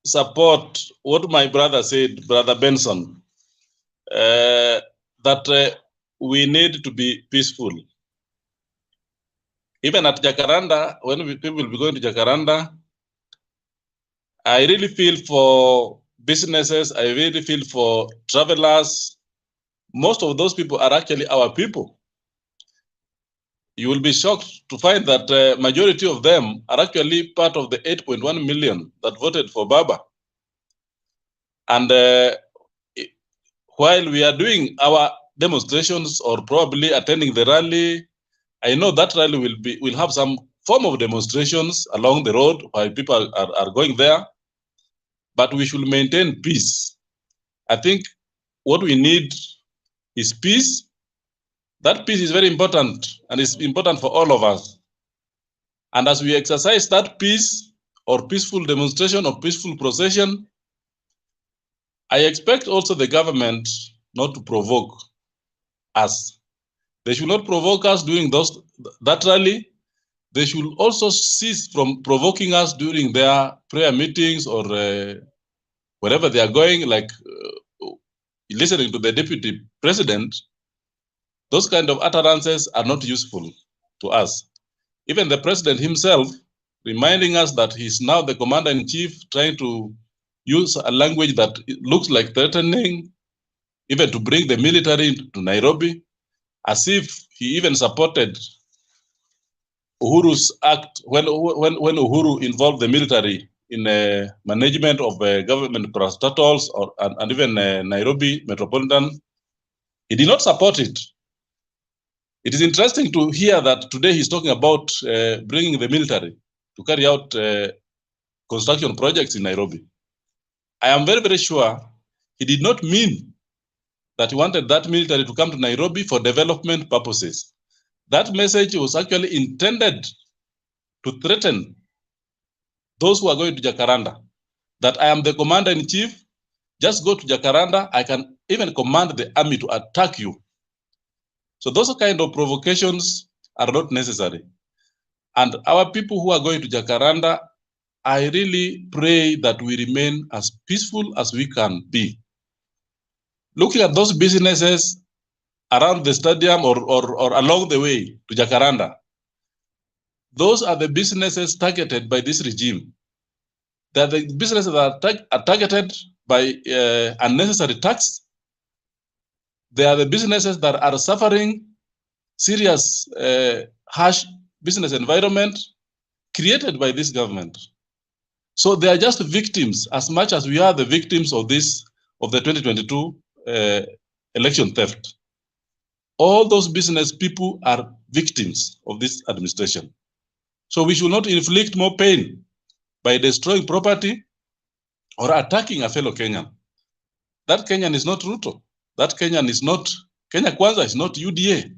Speaker 22: support what my brother said, Brother Benson, that we need to be peaceful. Even at Jacaranda, when people will be going to Jacaranda, I really feel for businesses, I really feel for travelers. Most of those people are actually our people. You will be shocked to find that majority of them are actually part of the 8.1 million that voted for Baba. And while we are doing our demonstrations or probably attending the rally, I know that rally will have some form of demonstrations along the road while people are going there, but we should maintain peace. I think what we need is peace. That peace is very important, and it's important for all of us. And as we exercise that peace or peaceful demonstration or peaceful procession, I expect also the government not to provoke us. They should not provoke us during that rally. They should also cease from provoking us during their prayer meetings or wherever they are going, like listening to the deputy president. Those kind of utterances are not useful to us. Even the president himself, reminding us that he's now the commander-in-chief, trying to use a language that looks like threatening, even to bring the military to Nairobi, as if he even supported Uhuru's act when Uhuru involved the military in management of government parastatals and even Nairobi Metropolitan. He did not support it. It is interesting to hear that today he's talking about bringing the military to carry out construction projects in Nairobi. I am very, very sure he did not mean that he wanted that military to come to Nairobi for development purposes. That message was actually intended to threaten those who are going to Jacaranda, that I am the commander-in-chief, just go to Jacaranda, I can even command the army to attack you. So those kind of provocations are not necessary. And our people who are going to Jacaranda, I really pray that we remain as peaceful as we can be. Looking at those businesses around the stadium or along the way to Jacaranda, those are the businesses targeted by this regime. They are the businesses that are targeted by unnecessary tax. They are the businesses that are suffering serious, harsh business environment created by this government. So they are just victims as much as we are the victims of the 2022 election theft. All those business people are victims of this administration. So we should not inflict more pain by destroying property or attacking a fellow Kenyan. That Kenyan is not Ruto. That Kenyan is not, Kenya Kwanza is not UDA.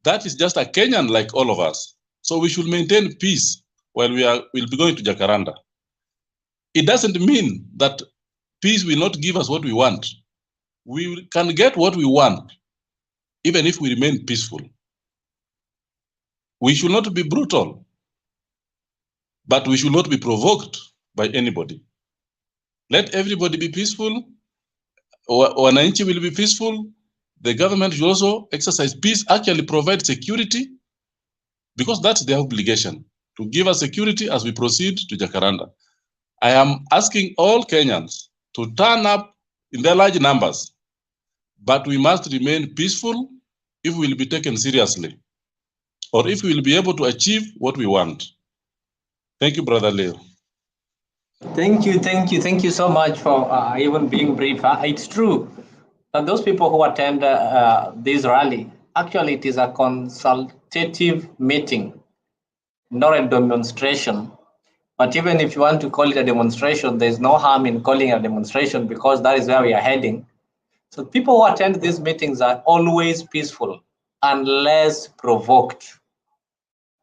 Speaker 22: That is just a Kenyan like all of us. So we should maintain peace while we'll be going to Jacaranda. It doesn't mean that peace will not give us what we want. We can get what we want, even if we remain peaceful. We should not be brutal, but we should not be provoked by anybody. Let everybody be peaceful. Wananchi will be peaceful. The government should also exercise peace, actually provide security, because that's their obligation, to give us security as we proceed to Jacaranda. I am asking all Kenyans to turn up in their large numbers, but we must remain peaceful if we will be taken seriously, or if we will be able to achieve what we want. Thank you, Brother Leo.
Speaker 15: Thank you so much for even being brief. It's true that those people who attend this rally, actually it is a consultative meeting, not a demonstration. But even if you want to call it a demonstration, there's no harm in calling it a demonstration, because that is where we are heading. So people who attend these meetings are always peaceful unless provoked.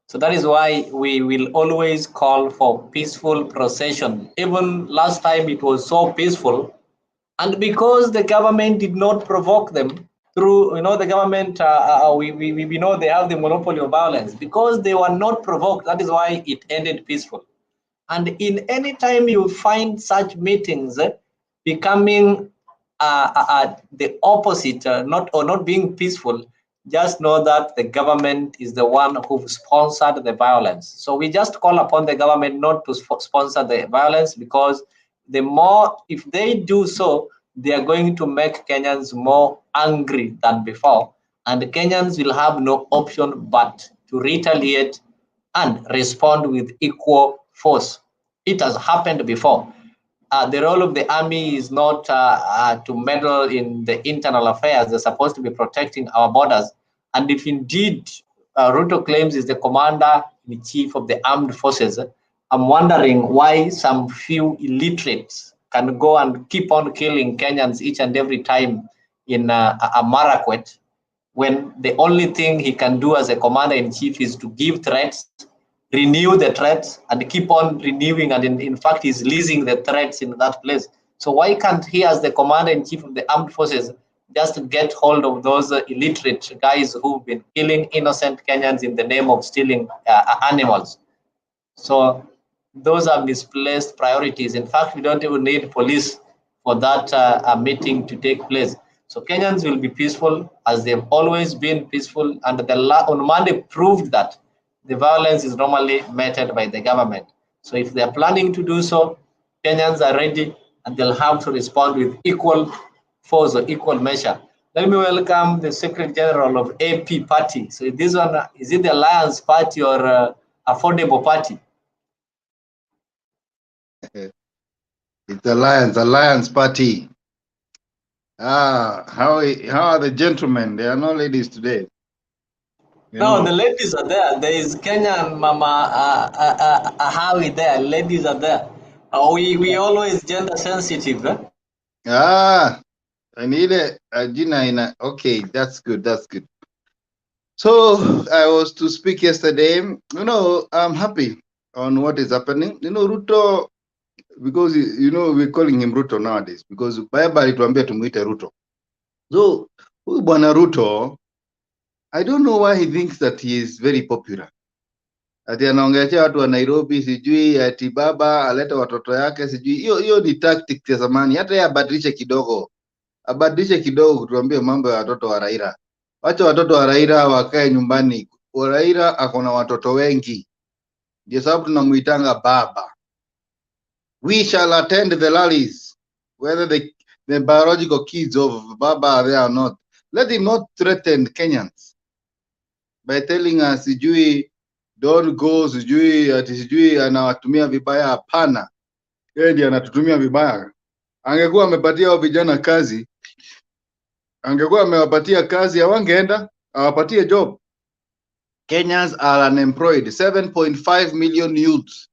Speaker 15: So that is why we will always call for peaceful procession. Even last time it was so peaceful, and because the government did not provoke them through, the government, we know they have the monopoly of violence. Because they were not provoked, that is why it ended peaceful. And in any time you find such meetings becoming the opposite, not being peaceful, just know that the government is the one who sponsored the violence. So we just call upon the government not to sponsor the violence, because the more, if they do so, they are going to make Kenyans more angry than before. And the Kenyans will have no option but to retaliate and respond with equal force. It has happened before. The role of the army is not to meddle in the internal affairs. They're supposed to be protecting our borders. And if indeed Ruto claims is the commander-in-chief of the armed forces, I'm wondering why some few illiterates can go and keep on killing Kenyans each and every time in a Marakwet, when the only thing he can do as a commander-in-chief is to give threats, renew the threats, and keep on renewing, and in fact he's leasing the threats in that place. So why can't he, as the commander-in-chief of the armed forces, just get hold of those illiterate guys who've been killing innocent Kenyans in the name of stealing animals? So those are misplaced priorities. In fact, we don't even need police for that meeting to take place. So Kenyans will be peaceful, as they've always been peaceful, and on Monday proved that the violence is normally meted by the government. So if they're planning to do so, Kenyans are ready, and they'll have to respond with equal force or equal measure. Let me welcome the Secretary General of AP Party. So this one, is it the Alliance Party or Affordable Party?
Speaker 8: It's Alliance Party. How are the gentlemen? There are no ladies today.
Speaker 15: No, the ladies are there. There is Kenya and Mama Howie there. Ladies are there. We always gender sensitive. Eh?
Speaker 8: I need a Gina. Okay, that's good. That's good. So I was to speak yesterday. I'm happy on what is happening. Ruto, because we're calling him Ruto nowadays, because Bible alituambia tumuite Ruto. So huyu bwana Ruto, I don't know why he thinks that he is very popular. Ati anaongelea watu wa Nairobi, sijui ati baba aleta watoto yake, sijui hiyo ni tactic ya zamani. Hata yeye abadilishe kidogo kutuambia mambo ya watoto wa Raila. Wacha watoto wa Raila wakae nyumbani. Raila akona watoto wengi. Ndio sababu tunamuitanga baba. We shall attend the rallies, whether the biological kids of Baba are there or not. Let him not threaten Kenyans by telling us, sijui, don't go, sijui, ati sijui, anawatumia vibaya. Hapana. Yeye ndiye anatutumia vibaya. Angekuwa amepatia vijana kazi, angekuwa amewapatia kazi, hawangeenda, awapatie job. Kenyans are unemployed. 7.5 million youths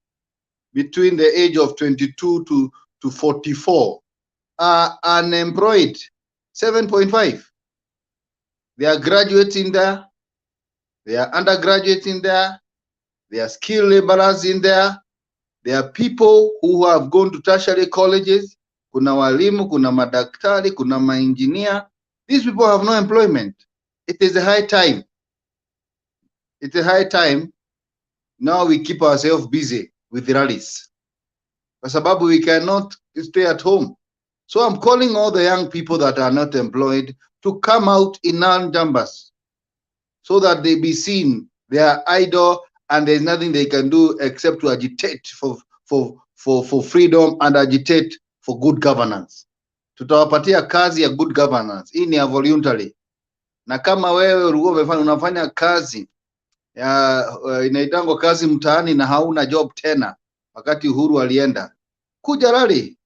Speaker 8: between the age of 22 to 44 are unemployed. 7.5. They are graduates in there. They are undergraduates in there. There are skilled laborers in there. There are people who have gone to tertiary colleges. Kuna walimu, kuna madaktari, kuna maengineer. These people have no employment. It is a high time. It's a high time. Now we keep ourselves busy with the rallies. Kwa sababu we cannot stay at home. So I'm calling all the young people that are not employed to come out in numbers so that they be seen. They are idle and there's nothing they can do except to agitate for freedom and agitate for good governance. Tutawapatia kazi ya good governance. Hii ni ya voluntary. Na kama wewe unafanya kazi ya inaitangwa kazi mtaani na hauna job tena wakati Uhuru alienda, kuja rally,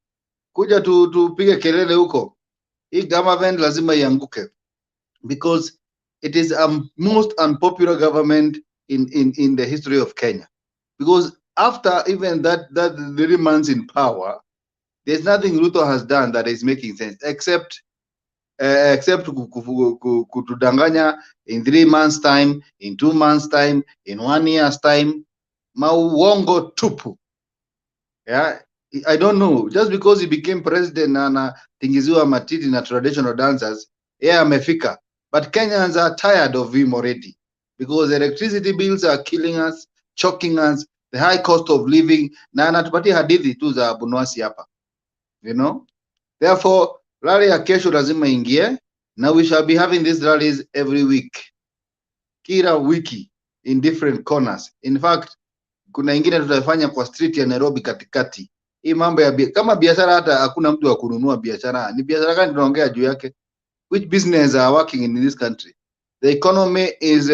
Speaker 8: kuja tupige kelele huko. Hii government lazima ianguke because it is a most unpopular government in the history of Kenya. Because after even that 3 months in power, there's nothing Ruto has done that is making sense except kutudanganya in 3 months time, in 2 months time, in 1 year's time. Mauongo tupu. Yeah, I don't know, just because he became president na anatingiziwa matiti na traditional dancers, yeah, amefika. But Kenyans are tired of him already because the electricity bills are killing us, choking us, the high cost of living, na anatupatia hadithi tu za Bunwasi hapa. You know? Therefore, rally ya kesho lazima ingie. Now we shall be having these rallies every week. Kila wiki in different corners. In fact, kuna ingine tutafanya kwa street ya Nairobi katikati. Hii mambo ya kama biashara, hata hakuna mtu wa kununua biashara. Ni biashara gani tunaongea juu yake? Which business are working in this country? The economy is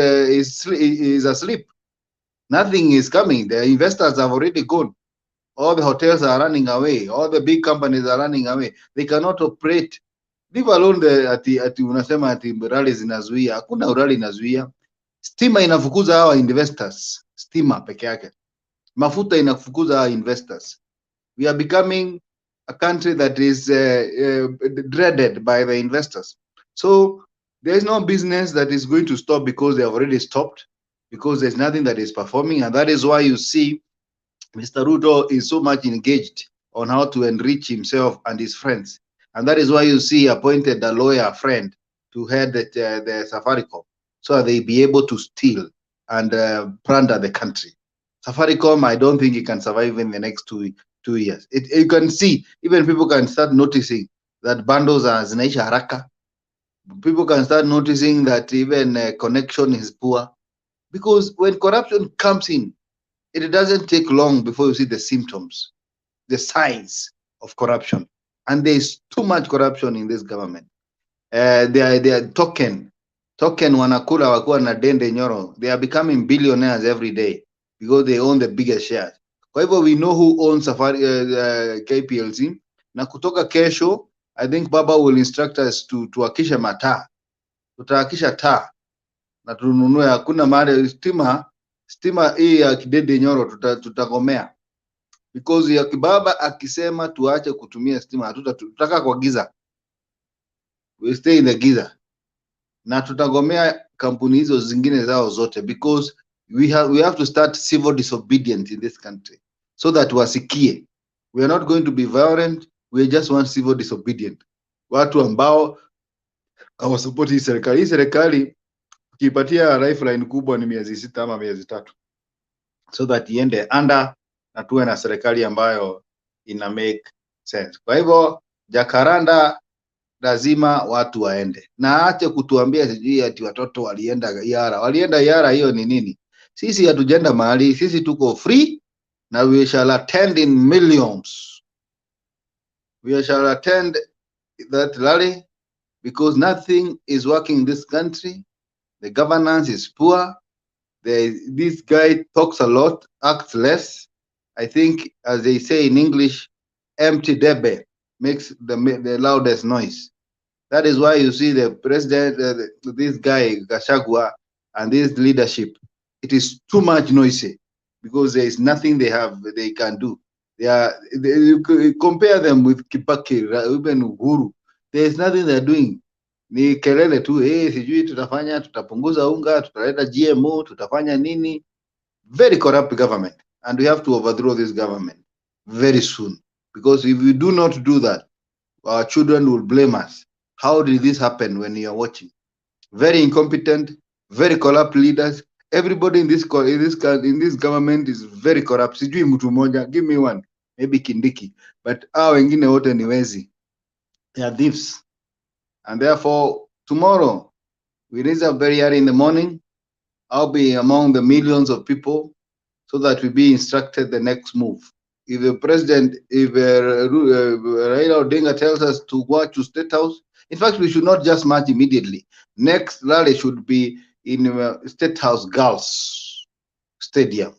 Speaker 8: asleep. Nothing is coming. The investors have already gone. All the hotels are running away. All the big companies are running away. They cannot operate. Leave alone the ati unasema ati rally zinazuia. Hakuna rally inazuia. Stima inafukuza hawa investors. Stima peke yake. Mafuta inafukuza hawa investors. We are becoming a country that is dreaded by the investors. So there is no business that is going to stop because they have already stopped, because there's nothing that is performing. And that is why you see Mr. Ruto is so much engaged on how to enrich himself and his friends. And that is why you see appointed a lawyer friend to head the Safaricom, so that they be able to steal and plunder the country. Safaricom, I don't think it can survive in the next 2 years. You can see, even people can start noticing that bundles are zinaisha haraka. People can start noticing that even connection is poor. Because when corruption comes in, it doesn't take long before you see the symptoms, the signs of corruption. And there's too much corruption in this government. They are token wanakula wakuwa na dende nyoro. They are becoming billionaires every day because they own the biggest shares. Kwa hivyo we know who owns KPLC. Na kutoka kesho, I think Baba will instruct us to akisha mataa. Tutaakisha taa na tununue, hakuna mahali stima hii ya kidede nyoro tutagomea. Because ya Baba akisema tuache kutumia stima, tutaka kwa giza. We stay in the giza. Na tutagomea kampuni hizo zingine zao zote, because we have to start civil disobedience in this country so that wasikie. We are not going to be violent, we just want civil disobedient. Watu ambao hawasupport hii serikali. Hii serikali ukipatia lifeline kubwa ni miezi 6 ama miezi 3, so that iende under na tuwe na serikali ambayo ina make sense. Kwa hivyo Jacaranda lazima watu waende, na aache kutuambia sijui ati watoto walienda Yara. Hiyo ni nini? Sisi hatujenda mahali, sisi tuko free na we shall attend in millions We shall attend that rally because nothing is working in this country. The governance is poor. This guy talks a lot, acts less. I think, as they say in English, empty debe makes the loudest noise. That is why you see the president, this guy, Gachagua, and this leadership, it is too much noisy because there is nothing they can do. You compare them with Kibaki, even Uhuru. There is nothing they're doing. Ni kelele tu, sijui tutapunguza unga, tutaleta GMO, tutafanya nini. Very corrupt government. And we have to overthrow this government very soon. Because if we do not do that, our children will blame us. How did this happen when you are watching? Very incompetent, very corrupt leaders. Everybody in this government is very corrupt. Sijui mtu moja, give me one, maybe Kindiki, but hao wengine wote ni wezi. They are thieves. And therefore, tomorrow, we raise up very early in the morning. I'll be among the millions of people so that we be instructed the next move. If the president, if Raila Odinga tells us to go to State House, in fact, we should not just march immediately. Next rally should be in State House Girls Stadium,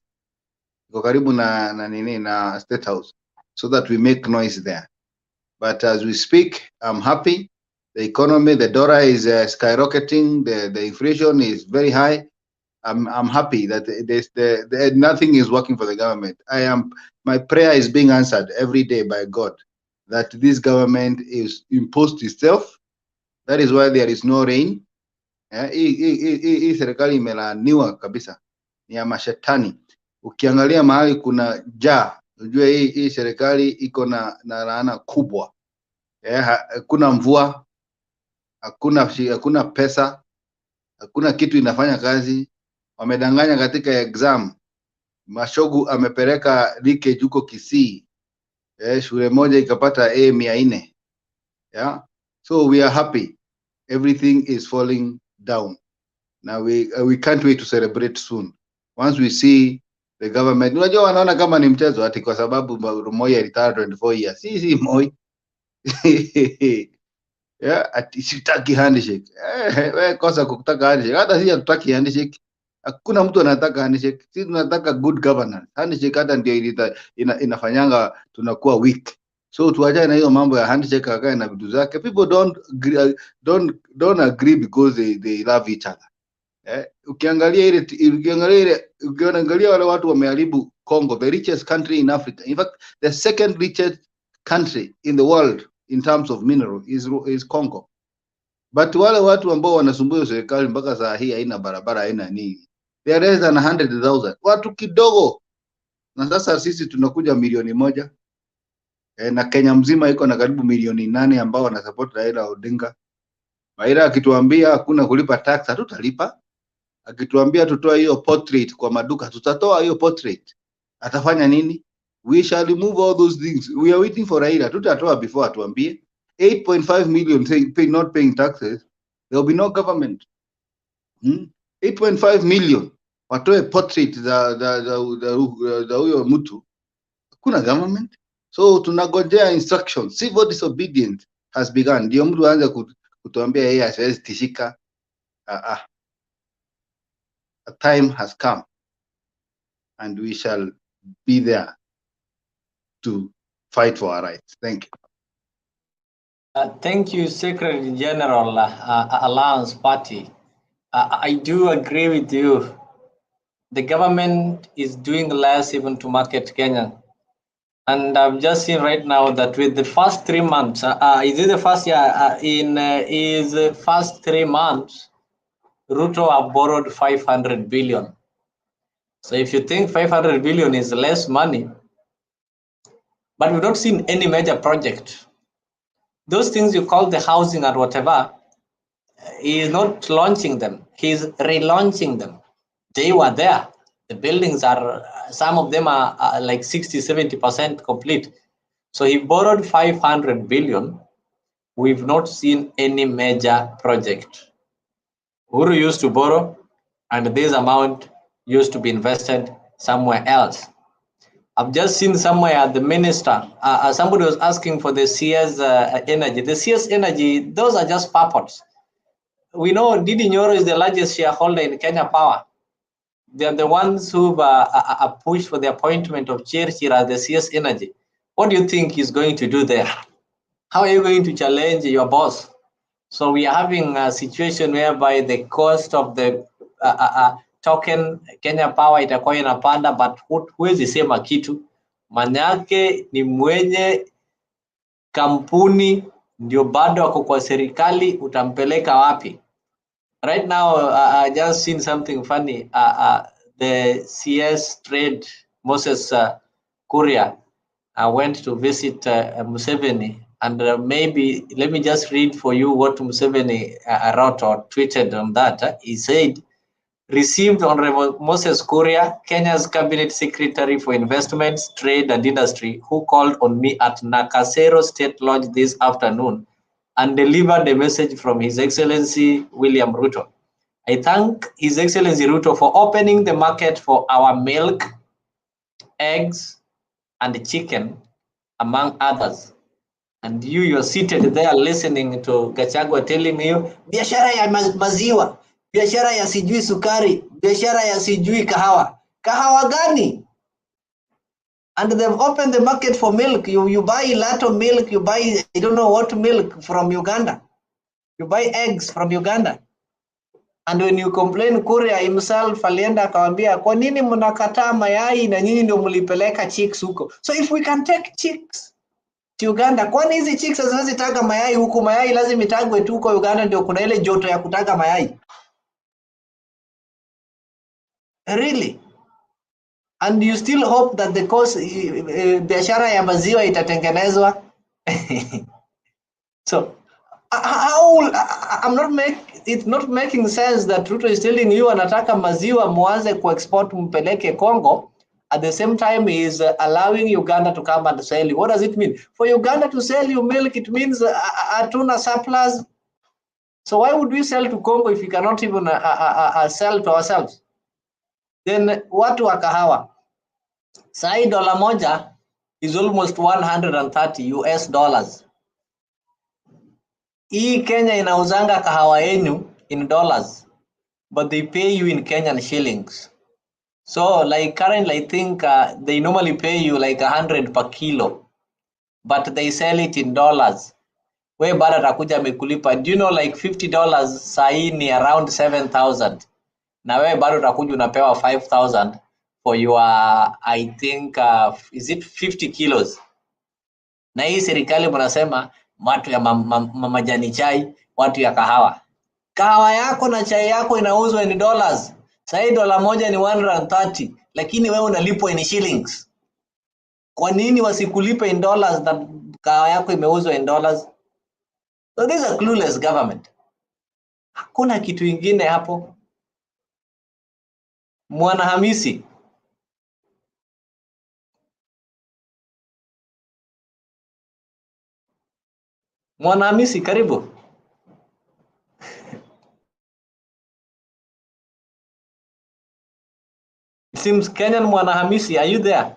Speaker 8: karibu na State House, so that we make noise there. But as we speak, I'm happy. The economy, the dollar is skyrocketing. The inflation is very high. I'm happy that nothing is working for the government. My prayer is being answered every day by God that this government is imposed itself. That is why there is no rain. Hii serikali imelaaniwa kabisa, ni ya mashetani. Ukiangalia mahali kuna njaa, unajua hii serikali iko na laana kubwa. Hakuna mvua, hakuna pesa, hakuna kitu inafanya kazi. Wamedanganya katika exam. Mashogu amepeleka leakage huko Kisii. Shule moja ikapata A 400. Yeah. So we are happy. Everything is falling down. Now we can't wait to celebrate soon. Once we see the government. Unajua wanaona kama ni mchezo ati kwa sababu Moi alitaka 24 years. Si Moi. Yeah, ati sitaki handshake. Wewe kosa kutaka handshake. Hata sisi hatutaki handshake. Hakuna mtu anataka handshake. Sisi tunataka good governance. Handshake hata ndio inafanyanga tunakuwa weak. So tuachane na hiyo mambo ya handshake, akae na vitu zake. People don't agree because they love each other. Ukiangalia wale watu wameharibu Congo, the richest country in Africa. In fact, the second richest country in the world in terms of mineral is Congo. But wale watu ambao wanasumbua serikali mpaka saa hii haina barabara, haina nini. They are less than 100,000. Watu kidogo. Na sasa sisi tunakuja milioni moja. Na Kenya mzima iko na karibu milioni 8 ambao wana support Raila Odinga. Raila akituambia hakuna kulipa tax, hatutalipa. Akituambia tutoa hiyo portrait kwa maduka, tutatoa hiyo portrait. Atafanya nini? We shall remove all those things. We are waiting for Raila. Tutatoa before atuambie. 8.5 million not paying taxes. There will be no government. 8.5 million. Watoe portrait za huyo mtu. Kuna government. So tunagojea instructions. Civil disobedience has begun. Ndio mtu aanze kutuambia yeye asiwezi tishika. A time has come and we shall be there to fight for our rights. Thank you.
Speaker 15: Thank you, Secretary General Alliance Party. I do agree with you. The government is doing less even to market Kenya. And I've just seen right now that with the first 3 months, is it the first year? In his first 3 months, Ruto have borrowed 500 billion. So if you think 500 billion is less money, but we've not seen any major project. Those things you call the housing or whatever, he is not launching them. He's relaunching them. They were there. The buildings are, some of them are like 60, 70% complete. So he borrowed 500 billion. We've not seen any major project. Uhuru used to borrow, and this amount used to be invested somewhere else. I've just seen somewhere the minister, somebody was asking for the CS energy. The CS energy, those are just purports. We know Didi Nyoro is the largest shareholder in Kenya Power. They're the ones who've pushed for the appointment of Chirchir as the CS energy. What do you think he's going to do there? How are you going to challenge your boss? So we are having a situation whereby the cost of the token Kenya Power itakuwa inapanda, but huwezi sema kitu. Manake ni mwenye kampuni ndio bado wako kwa serikali, utampeleka wapi? Right now, I just seen something funny. The CS trade, Moses Kuria, went to visit Museveni, and maybe let me just read for you what Museveni wrote or tweeted on that. He said, received Honorable Moses Kuria, Kenya's Cabinet Secretary for Investments, Trade and Industry, who called on me at Nakasero State Lodge this afternoon and delivered a message from His Excellency William Ruto. I thank His Excellency Ruto for opening the market for our milk, eggs, and chicken, among others. And you're seated there listening to Gachagua telling you, biashara ya maziwa, biashara ya sijui sukari, biashara ya sijui kahawa. Kahawa gani? And they've opened the market for milk. You buy a lot of milk, you buy, I don't know what milk from Uganda. You buy eggs from Uganda. And when you complain, Kuria himself alienda akawambia, kwa nini mnakataa mayai na nyinyi ndio mlipeleka chicks huko? So if we can take chicks to Uganda, kwani hizi chicks haziwezi taga mayai huku? Mayai lazima itagwe tu huko Uganda, ndio kuna ile joto ya kutaga mayai. Really? And you still hope that the cost biashara ya maziwa itatengenezwa? So it's not making sense that Ruto is telling you anataka maziwa muanze ku-export mpeleke Congo. At the same time, he is allowing Uganda to come and sell you. What does it mean? For Uganda to sell you milk, it means a tuna surplus. So why would we sell to Congo if we cannot even sell to ourselves? Then watu wa kahawa. Sai dola moja is almost 130 US dollars. Hii Kenya inauzanga kahawa yenu in dollars, but they pay you in Kenyan shillings. So like currently, I think they normally pay you like 100 per kilo, but they sell it in dollars. We bado atakuja amekulipa. Do you know like $50 sahi ni around 7,000. Na we bado utakuja unapewa 5,000 for your, I think, is it 50 kilos? Na hii serikali mnasema watu ya majani chai, watu ya kahawa. Kahawa yako na chai yako inauzwa in dollars. Sasa dola moja ni 130, lakini wewe unalipwa in shillings. Kwa nini wasikulipe in dollars na kahawa yako imeuzwa in dollars? So this is a clueless government. Hakuna kitu ingine hapo. Mwanahamisi. Mwanahamisi, karibu. It seems Kenyan Mwanahamisi, are you there?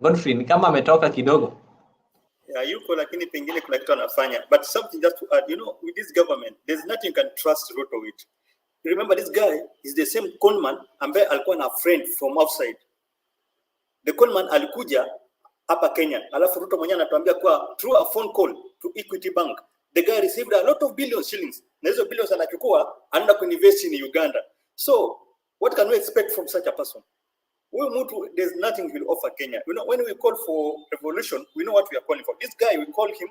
Speaker 15: Godfrey, ni kama ametoka kidogo.
Speaker 20: Yeah, yuko lakini pengine kuna kitu anafanya. But something just to add, you know, with this government, there's nothing you can trust Ruto with. Remember, this guy is the same conman ambaye alikuwa na friend from outside. The conman alikuja hapa Kenya. Alafu Ruto mwenyewe anatuambia kwa through a phone call to Equity Bank, the guy received a lot of billions shillings. Na hizo billions anachukua anaenda kuinvest in Uganda. So, what can we expect from such a person? There's nothing he will offer Kenya. You know, when we call for revolution, we know what we are calling for. This guy, we call him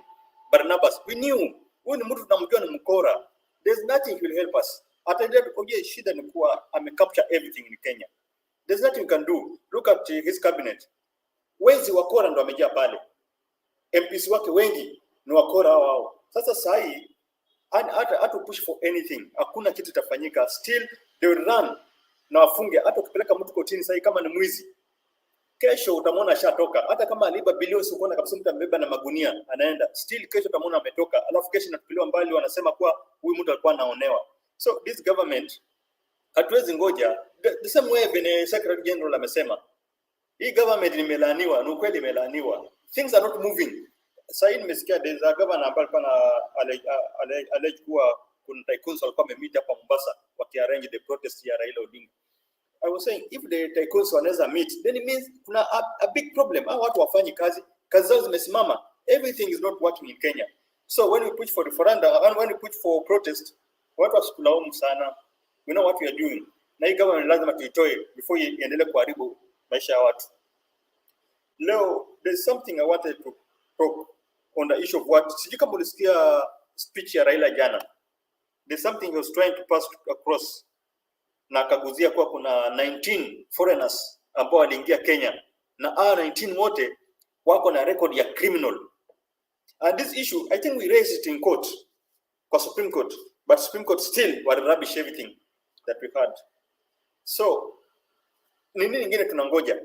Speaker 20: Barnabas. We knew. There's nothing he will help us. Shida ni kuwa capture everything in Kenya. There's nothing you can do. Look at his cabinet. Wezi wakora ndo wamejaa pale. MPs wake wengi ni wakora hao. Sasa sahi hata push for anything. Hakuna kitu tafanyika. Still they will run na wafunge. Hata ukipeleka mtu kotini sahi kama ni mwizi, kesho utamwona ashatoka. Hata kama aliba bilioni ukoona kabisa mtu amebeba na magunia anaenda. Still kesho utamwona ametoka. Alafu kesho natupiliwa mbali wanasema kwa huyu mtu alikuwa anaonewa. So this government hatuwezi ngoja. The same way when Secretary General amesema Hii government imelaaniwa, ni ukweli imelaaniwa. Things are not moving. Sasa nimesikia there's a governor ambaye alikuwa kuwa kuna tycoons walikuwa wamemeet hapa Mombasa wakiarrange the protest ya Raila Odinga. I was saying if the tycoons wanaweza meet, then it means kuna a big problem. Hao watu wafanyi kazi zao zimesimama. Everything is not working in Kenya. So when we push for referendum and when we push for protest, watu wasikulaumu sana. We know what we are doing. Na hii government lazima tuitoe before iendelee kuharibu maisha ya watu. Leo there's something I wanted to talk on the issue of what sijui kama ulisikia speech ya Raila jana. There's something he was trying to pass across na akaguzia kwa kuna 19 foreigners ambao waliingia Kenya na 19 wote wako na record ya criminal. And this issue I think we raised it in court kwa Supreme Court, but Supreme Court still were rubbish everything that we had. So nini nyingine tunangoja?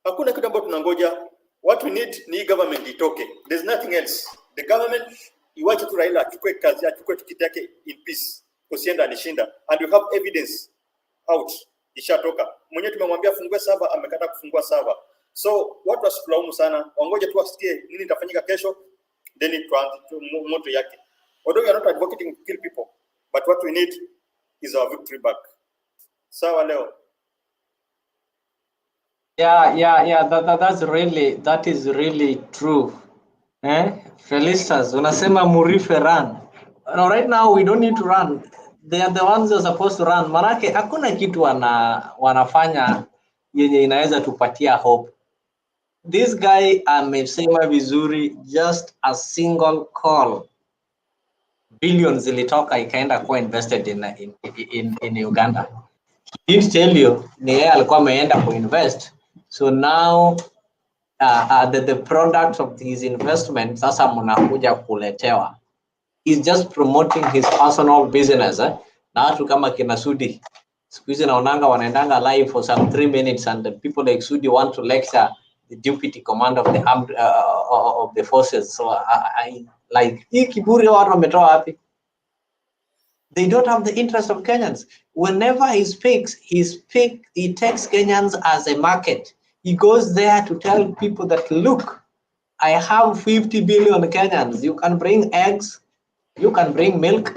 Speaker 20: Hakuna kitu ambacho tunangoja. What we need ni government itoke. There's nothing else. The government iwache tu Raila achukue kazi, achukue tikiti yake in peace. Usienda alishinda. And you have evidence out. Ishatoka. Mwenye tumemwambia fungue server, amekataa kufungua server. So watu wasikulaumu sana. Wangoje tu wasikie nini itafanyika kesho, then it moto yake. Although we are not advocating to kill people, but what we need is our victory back. Sawa leo.
Speaker 15: Yeah. That is really true. Felicitas, unasema Murife run. No, right now we don't need to run. They are the ones who are supposed to run. Manake hakuna kitu wanafanya yenye inaweza tupatia hope. This guy amesema vizuri, just a single call. Billions zilitoka ikaenda kuwa invested in Uganda. He did tell you ni yeye alikuwa ameenda kuinvest. So now the product of his investment sasa mnakuja kuletewa. He's just promoting his personal business. Na watu kama kina Sudi siku hizi naonanga wanaendanga live for some 3 minutes and the people like Sudi want to lecture the deputy commander of the armed of the forces. So I like hii kiburi watu wametoa wapi? They don't have the interest of Kenyans. Whenever he speaks, he takes Kenyans as a market. He goes there to tell people that, look, I have 50 billion Kenyans. You can bring eggs, you can bring milk.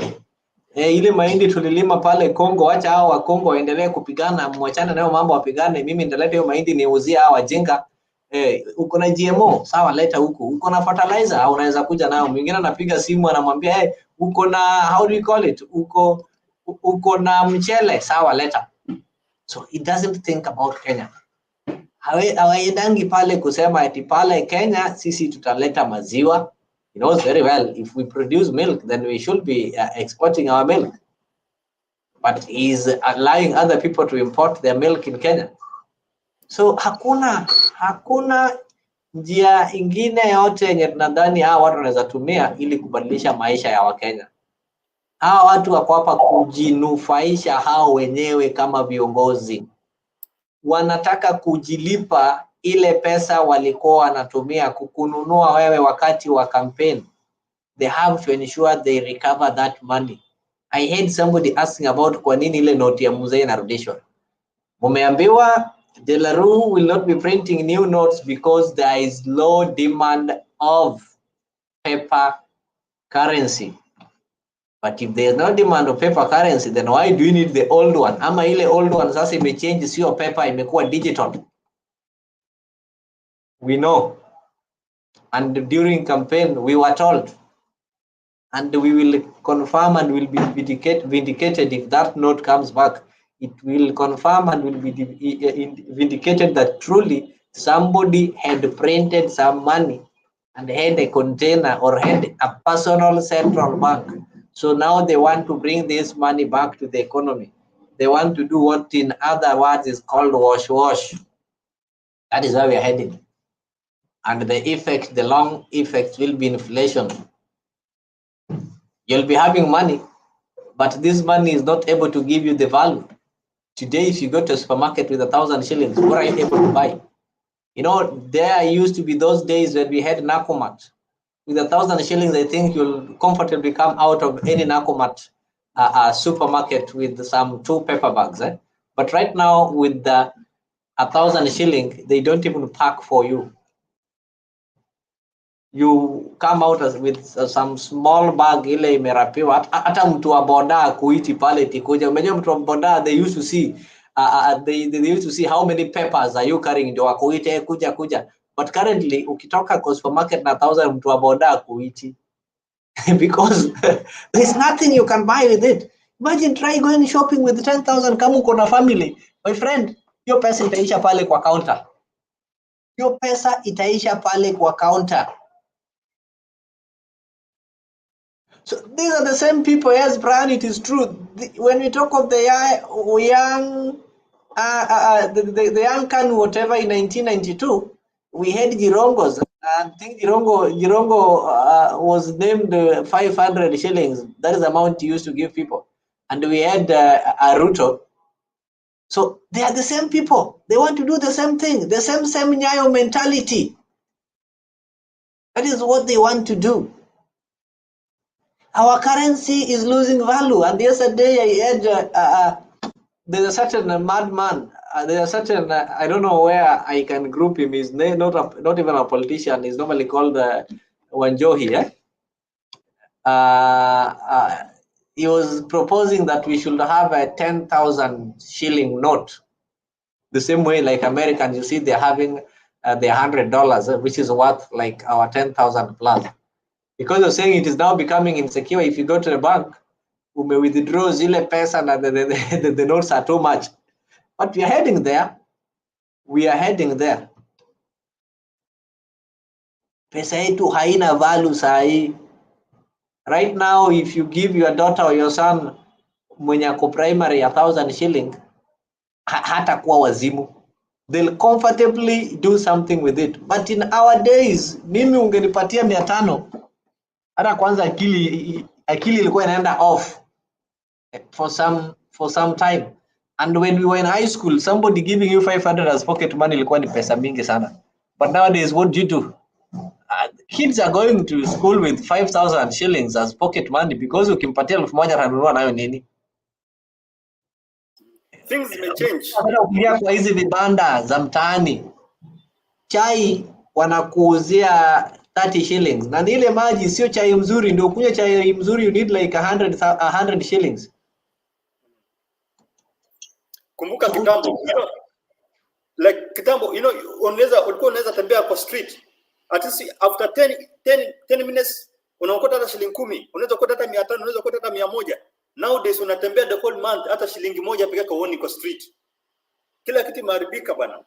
Speaker 15: Ile mahindi tulilima pale Kongo, wacha hao wa Kongo waendelee kupigana, mwachana nayo mambo wapigane. Mimi nitaleta hiyo mahindi niuzie hao wajinga. Uko na GMO, sawa leta huku. Uko na fertilizer, unaweza kuja nao. Mwingine anapiga simu anamwambia, uko na how do you call it? Uko na mchele, sawa leta. So he doesn't think about Kenya. Hawaendangi pale kusema ati pale Kenya sisi tutaleta maziwa. He knows very well if we produce milk then we should be exporting our milk. But he's allowing other people to import their milk in Kenya. So hakuna njia ingine yote yenye tunadhani hawa watu wanaweza tumia ili kubadilisha maisha ya Wakenya. Hawa watu wako hapa kujinufaisha hao wenyewe kama viongozi. Wanataka kujilipa ile pesa walikuwa wanatumia kukununua wewe wakati wa campaign. They have to ensure they recover that money. I heard somebody asking about kwa nini ile noti ya mzee inarudishwa. Mumeambiwa De La Rue will not be printing new notes because there is low demand of paper currency. But if there is no demand of paper currency, then why do you need the old one? Ama ile old one sasa imechange, sio paper, imekuwa digital. We know. And during campaign, we were told. And we will confirm and will be vindicated if that note comes back. It will confirm and will be vindicated that truly somebody had printed some money and had a container or had a personal central bank. So now they want to bring this money back to the economy. They want to do what in other words is called wash. That is where we are heading. And the effect, the long effect will be inflation. You'll be having money, but this money is not able to give you the value. Today, if you go to a supermarket with 1,000 shillings, what are you able to buy? You know, there used to be those days when we had Nakumat. With 1,000 shillings, I think you'll comfortably come out of any Nakumat supermarket with some 2 paper bags. But right now, with the 1,000 shilling, they don't even pack for you. You come out with some small bag ile imerapiwa. Hata mtu wa boda kuiti pale tikuja. Umejua mtu wa boda, they used to see they used to see how many papers are you carrying, ndio wakuite kuja. But currently ukitoka kwa supermarket na 1,000 mtu wa boda kuiti because there's nothing you can buy with it. Imagine try going shopping with 10,000 kama uko na family. My friend, hiyo pesa itaisha pale kwa counter. Hiyo pesa itaisha pale kwa counter. So these are the same people. Yes, Brian, it is true. When we talk of the young Kanu, whatever, in 1992, we had Jirongos. I think Jirongo was named 500 shillings. That is the amount he used to give people. And we had Ruto. So they are the same people. They want to do the same thing, the same Nyayo mentality. That is what they want to do. Our currency is losing value. And yesterday I had there's a certain madman. There's a certain I don't know where I can group him. He's not even a politician. He's normally called Wanjohi. He was proposing that we should have a 10,000 shilling note, the same way like Americans. You see, they're having their $100, which is worth like our 10,000 plus. Because of saying it is now becoming insecure. If you go to the bank, you may withdraw zile pesa and the notes are too much. But we are heading there. We are heading there. Pesa yetu haina value sahi. Right now, if you give your daughter or your son mwenye ako primary 1,000 shilling, hata kuwa wazimu. They'll comfortably do something with it. But in our days, mimi ungenipatia 500, hata kwanza akili ilikuwa inaenda off for some time. And when we were in high school, somebody giving you 500 as pocket money ilikuwa ni pesa mingi sana. But nowadays, what do you do? Kids are going to school with 5,000 shillings as pocket money because ukimpatia 1,000 ananunua nayo nini?
Speaker 20: Things may change.
Speaker 15: Ukiingia kwa hizi vibanda za mtaani, chai wanakuuzia 30 shillings. Na ile maji sio chai mzuri, ndio kunywa chai mzuri you need like 100 shillings.
Speaker 20: Kumbuka kitambo, kitambo, ulikuwa unaweza tembea kwa street. At least after 10 minutes unaokota hata shilingi 10, unaweza kuokota hata 500, unaweza kuokota hata 100. Nowadays unatembea the whole month hata shilingi 1 pekee uone kwa street. Kila kitu imeharibika bana.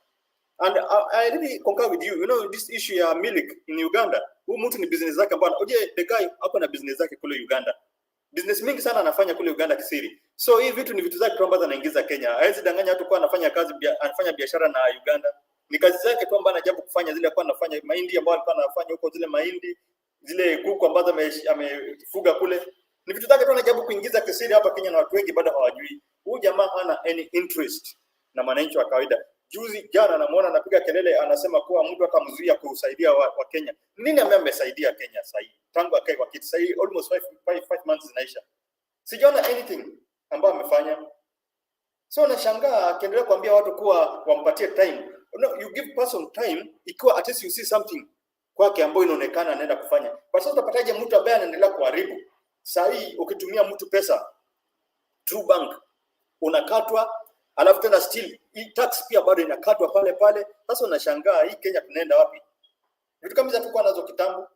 Speaker 20: And I really concur with you. This issue ya milk in Uganda. Huyu mtu ni business zake bana. Oje the guy hapo na business zake kule Uganda. Business mingi sana anafanya kule Uganda kisiri. So hii vitu ni vitu zake tu ambazo anaingiza Kenya. Hawezi danganya watu kwa anafanya biashara na Uganda. Ni kazi zake tu ambazo anajabu kufanya zile kwa anafanya mahindi ambayo alikuwa anafanya huko, zile mahindi, zile kuku ambazo amefuga kule. Ni vitu zake tu anajabu kuingiza kisiri hapa Kenya na watu wengi bado hawajui. Huyu jamaa hana any interest na wananchi wa kawaida. Juzi jana namuona anapiga kelele, anasema kuwa mtu akamzuia kusaidia wa Kenya. Nini amesaidia Kenya sasa hivi? Tangu akae kwa kiti sasa hivi almost 5 months zinaisha. Sijaona anything ambayo amefanya. So nashangaa akiendelea kuambia watu kuwa wampatie time. You give person time ikiwa at least you see something kwake ambayo inaonekana anaenda kufanya. Kwa sababu utapataje mtu ambaye anaendelea kuharibu? Sasa hii ukitumia mtu pesa through bank unakatwa, alafu tena still hii tax pia bado inakatwa pale pale. Sasa unashangaa hii Kenya tunaenda wapi? Vitu kama hizo tulikuwa nazo kitambo.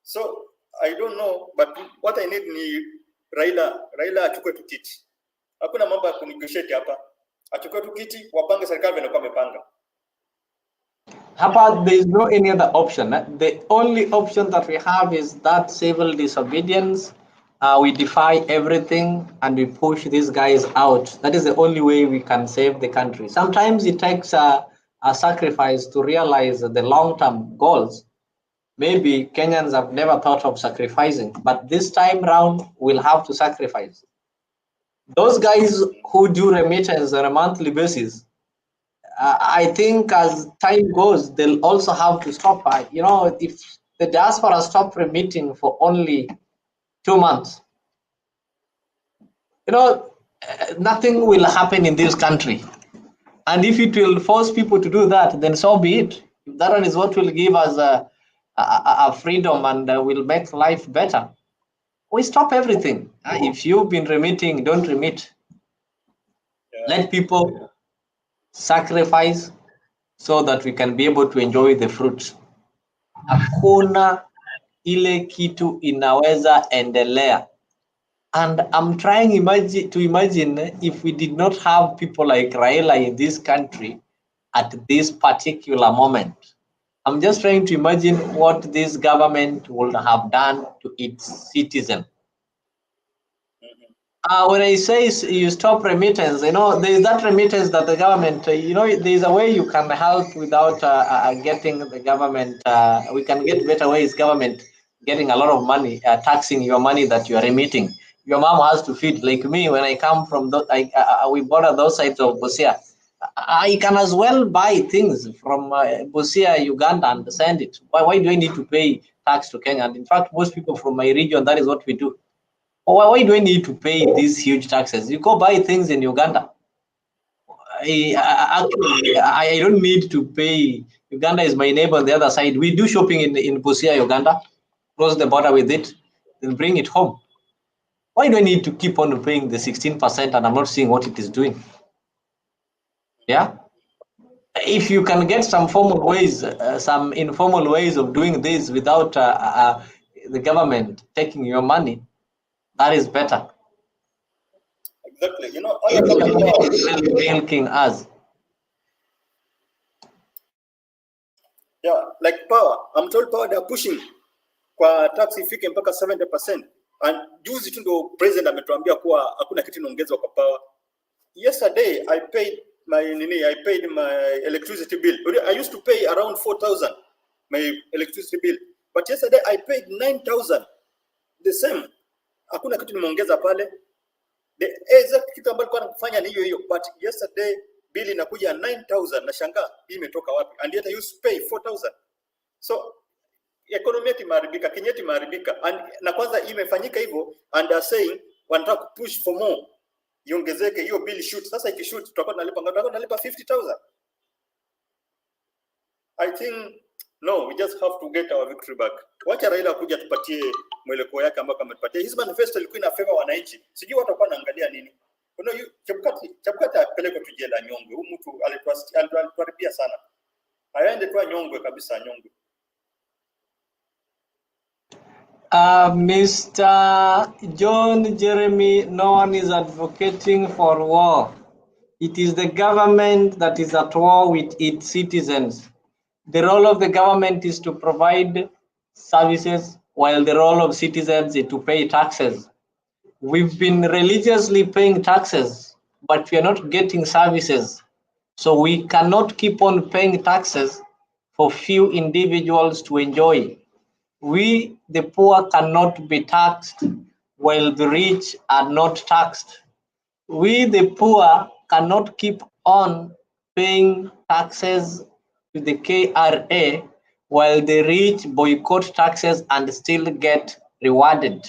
Speaker 20: So I don't know, but what I need ni Raila achukue tu kiti. Hakuna mambo ya kunegotiate hapa. Achukue tu kiti, wapange serikali vile wamepanga.
Speaker 15: Hapa there is no any other option. The only option that we have is that civil disobedience. We defy everything and we push these guys out. That is the only way we can save the country. Sometimes it takes a sacrifice to realize the long-term goals. Maybe Kenyans have never thought of sacrificing, but this time round we'll have to sacrifice. Those guys who do remittance on a monthly basis, I think as time goes, they'll also have to stop. If the diaspora stop remitting for only 2 months, nothing will happen in this country. And if it will force people to do that, then so be it. If that one is what will give us a freedom and will make life better, we stop everything. If you've been remitting, don't remit. Let people sacrifice so that we can be able to enjoy the fruits. Hakuna ile kitu inaweza endelea. And I'm trying to imagine if we did not have people like Raila in this country at this particular moment. I'm just trying to imagine what this government would have done to its citizen. When I say you stop remittance, there is that remittance that the government, there is a way you can help without getting the government. We can get better ways, government getting a lot of money, taxing your money that you are remitting. Your mom has to feed. Like me, when I come from, we border those sides of Busia. I can as well buy things from Busia, Uganda, and send it. Why do I need to pay tax to Kenya? And in fact, most people from my region, that is what we do. Why do I need to pay these huge taxes? You go buy things in Uganda. I don't need to pay. Uganda is my neighbor on the other side. We do shopping in Busia, Uganda, cross the border with it, then bring it home. Why do I need to keep on paying the 16% and I'm not seeing what it is doing? Yeah. If you can get some formal ways, some informal ways of doing this without the government taking your money, that is better.
Speaker 20: Exactly. Other countries
Speaker 15: milking us.
Speaker 20: Yeah, like power. I'm told power they are pushing kwa tax ifike mpaka 70%. And juzi tu ndo president ametuambia kuwa hakuna kitu inaongezwa kwa power. Yesterday I paid my electricity bill. I used to pay around 4,000 my electricity bill. But yesterday I paid 9,000. The same. Hakuna kitu nimeongeza pale. The exact kitu ambacho kwa kufanya ni hiyo. But yesterday bill inakuja 9,000 na shangaa hii imetoka wapi? And yet I used to pay 4,000. So economy yetu imeharibika, Kenya yetu imeharibika. Na kwanza imefanyika hivyo and they are saying wanataka push for more. Iongezeke hiyo bill shoot. Sasa ikishoot tutakuwa tunalipa 50,000. I think no, we just have to get our victory back. Wacha Raila kuja tupatie mwelekeo yake ambao ametupatia. His manifesto ilikuwa ina favor wananchi. Sijui watu watakuwa wanaangalia nini. Chebukati apeleke tu jela nyongwe. Huyu mtu alituharibia sana. Aende tu nyongwe kabisa nyongwe.
Speaker 15: Mr. John Jeremy, no one is advocating for war. It is the government that is at war with its citizens. The role of the government is to provide services, while the role of citizens is to pay taxes. We've been religiously paying taxes, but we are not getting services. So we cannot keep on paying taxes for few individuals to enjoy. We, the poor, cannot be taxed while the rich are not taxed. We, the poor, cannot keep on paying taxes to the KRA while the rich boycott taxes and still get rewarded.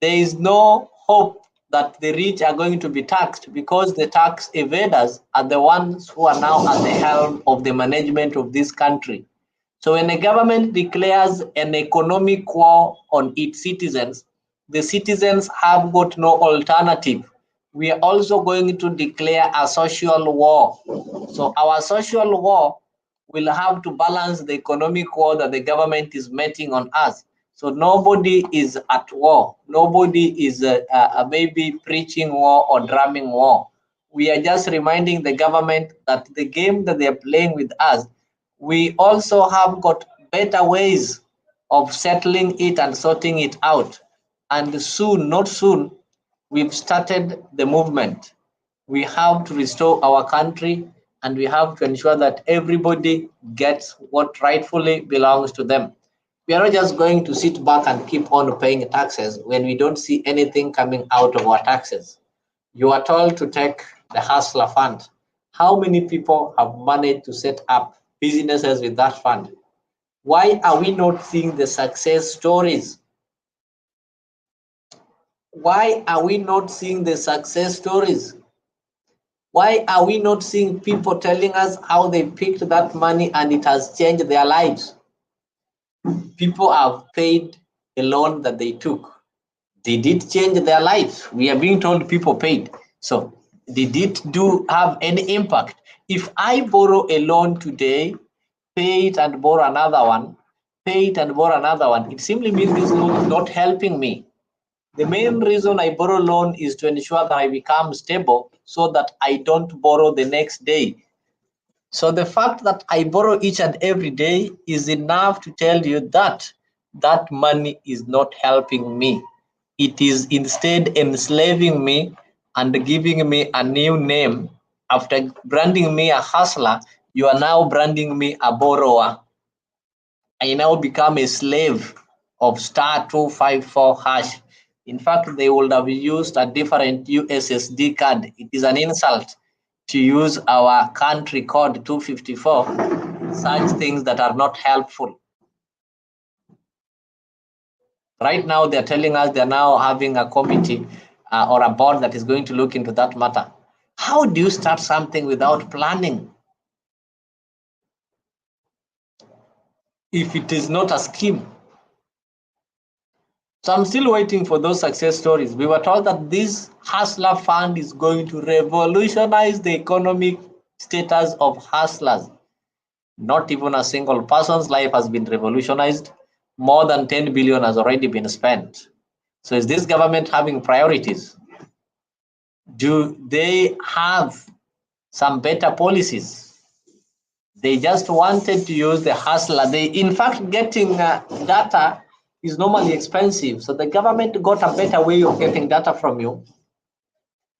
Speaker 15: There is no hope that the rich are going to be taxed because the tax evaders are the ones who are now at the helm of the management of this country. So when a government declares an economic war on its citizens, the citizens have got no alternative. We are also going to declare a social war. So our social war will have to balance the economic war that the government is making on us. So nobody is at war. Nobody is maybe preaching war or drumming war. We are just reminding the government that the game that they are playing with us, we also have got better ways of settling it and sorting it out. And soon, not soon, we've started the movement. We have to restore our country and we have to ensure that everybody gets what rightfully belongs to them. We are not just going to sit back and keep on paying taxes when we don't see anything coming out of our taxes. You are told to take the Hustler Fund. How many people have managed to set up businesses with that fund? Why are we not seeing the success stories? Why are we not seeing the success stories?
Speaker 2: Why are we not seeing people telling us how they picked that money and it has changed their lives? People have paid a loan that they took. Did it change their lives? We are being told people paid. So did it have any impact? If I borrow a loan today, pay it and borrow another one, pay it and borrow another one, it simply means this loan is not helping me. The main reason I borrow loan is to ensure that I become stable so that I don't borrow the next day. So the fact that I borrow each and every day is enough to tell you that that money is not helping me. It is instead enslaving me and giving me a new name. After branding me a hustler, you are now branding me a borrower. I now become a slave of *254#. In fact, they would have used a different USSD card. It is an insult to use our country code 254, such things that are not helpful. Right now, they're telling us they're now having a committee or a board that is going to look into that matter. How do you start something without planning? If it is not a scheme. So I'm still waiting for those success stories. We were told that this hustler fund is going to revolutionize the economic status of hustlers. Not even a single person's life has been revolutionized. More than 10 billion has already been spent. So is this government having priorities? Do they have some better policies? They just wanted to use the hustler. In fact, getting data is normally expensive. So the government got a better way of getting data from you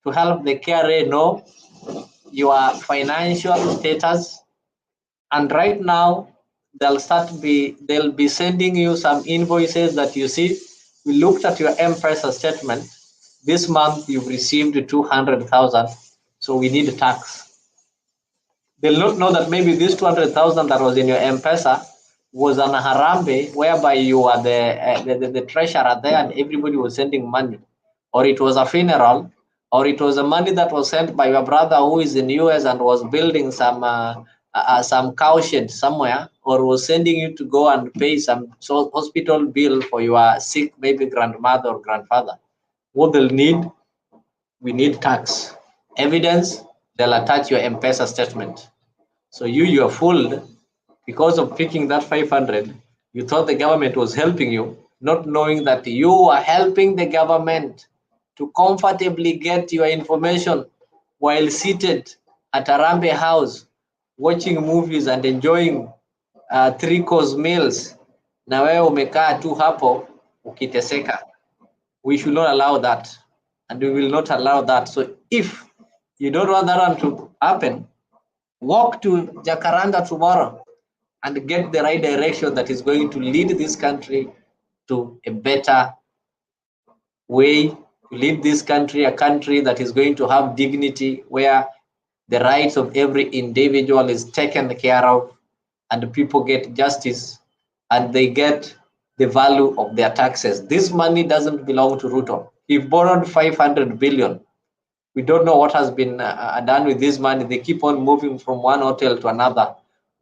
Speaker 2: to help the KRA know your financial status. And right now, they'll be sending you some invoices that you see. We looked at your M-Pesa statement. This month you've received 200,000. So we need tax. They'll not know that maybe this 200,000 that was in your M-Pesa was an harambe, whereby you are the treasurer there and everybody was sending money. Or it was a funeral, or it was a money that was sent by your brother who is in US and was building some cow shed somewhere, or was sending you to go and pay some hospital bill for your sick maybe grandmother or grandfather. What they'll need, we need tax. Evidence, they'll attach your M-Pesa statement. So you are fooled because of picking that 500. You thought the government was helping you, not knowing that you are helping the government to comfortably get your information while seated at a Rambe house, watching movies and enjoying 3-course meals. Na wewe umekaa tu hapo ukiteseka. We should not allow that, and we will not allow that. So if you don't want that one to happen, walk to JACARANDA tomorrow and get the right direction that is going to lead this country to a better way, to lead this country, a country that is going to have dignity, where the rights of every individual is taken care of and people get justice and they get the value of their taxes. This money doesn't belong to Ruto. He borrowed 500 billion. We don't know what has been done with this money. They keep on moving from one hotel to another,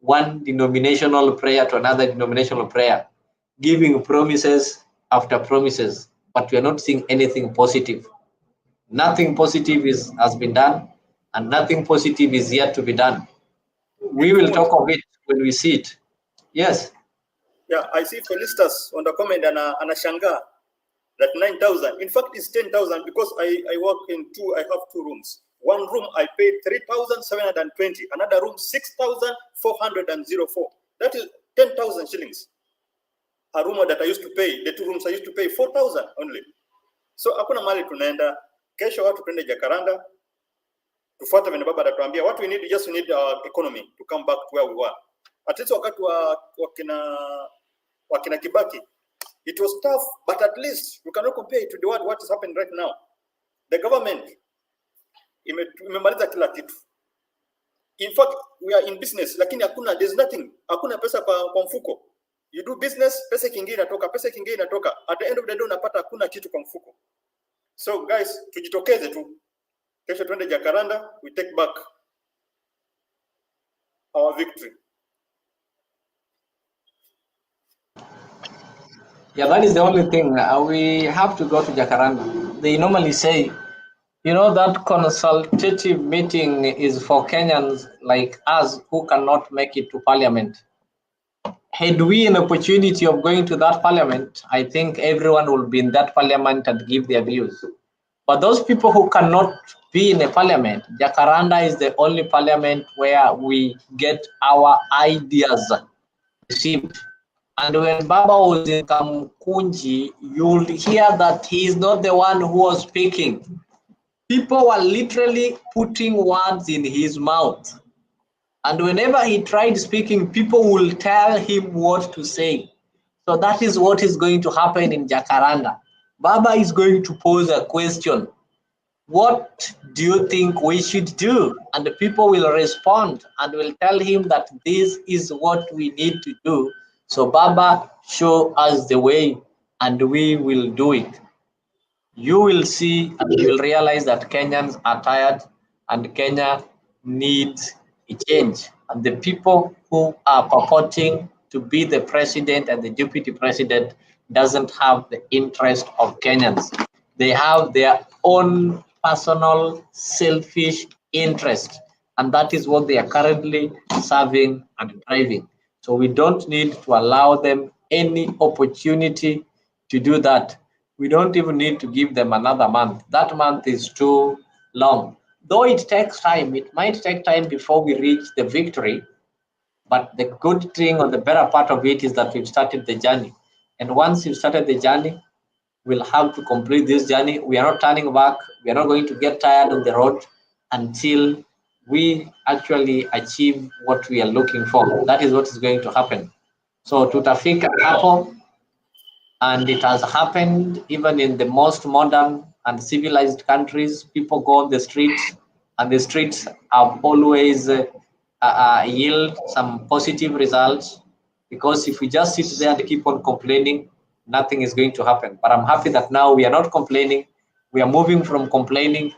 Speaker 2: one denominational prayer to another denominational prayer, giving promises after promises, but we are not seeing anything positive. Nothing positive has been done, and nothing positive is yet to be done. We will talk of it when we see it. Yes.
Speaker 20: Yeah, I see Felicitas on the comment and anashanga that 9,000. In fact, it's 10,000 because I work I have 2 rooms. One room I paid 3,720. Another room 6,404. That is 10,000 shillings. A room that I used to pay, the 2 rooms I used to pay 4,000 only. So hakuna mali tunaenda. Kesho watu twende Jacaranda. Tufuata vile baba atatuambia what we need, just we need our economy to come back to where we were. At least wakati wakina Kibaki, it was tough, but at least you cannot compare it to what is happening right now. The government imemaliza kila kitu. In fact, we are in business, lakini there's nothing, hakuna pesa kwa mfuko. You do business, pesa kingi inatoka, At the end of the day unapata hakuna kitu kwa mfuko. So guys, tujitokeze tu. Kesho twende Jacaranda, we take back our victory.
Speaker 15: Yeah, that is the only thing. We have to go to Jacaranda. They normally say, you know, that consultative meeting is for Kenyans like us who cannot make it to parliament. Had we an opportunity of going to that parliament, I think everyone will be in that parliament and give their views. But those people who cannot be in a parliament, Jacaranda is the only parliament where we get our ideas received. And when Baba was in Kamkunji, you'll hear that he is not the one who was speaking. People were literally putting words in his mouth. And whenever he tried speaking, people will tell him what to say. So that is what is going to happen in Jacaranda. Baba is going to pose a question. What do you think we should do? And the people will respond and will tell him that this is what we need to do. So Baba, show us the way and we will do it. You will see and you will realize that Kenyans are tired and Kenya needs a change. And the people who are purporting to be the president and the deputy president doesn't have the interest of Kenyans. They have their own personal selfish interest. And that is what they are currently serving and driving. So we don't need to allow them any opportunity to do that. We don't even need to give them another month. That month is too long. Though it takes time, it might take time before we reach the victory. But the good thing or the better part of it is that we've started the journey. And once you've started the journey, we'll have to complete this journey. We are not turning back. We are not going to get tired on the road until we actually achieve what we are looking for. That is what is going to happen. So tutafika hapo, and it has happened even in the most modern and civilized countries. People go on the streets, and the streets have always yield some positive results, because if we just sit there and keep on complaining, nothing is going to happen. But I'm happy that now we are not complaining. We are moving from complaining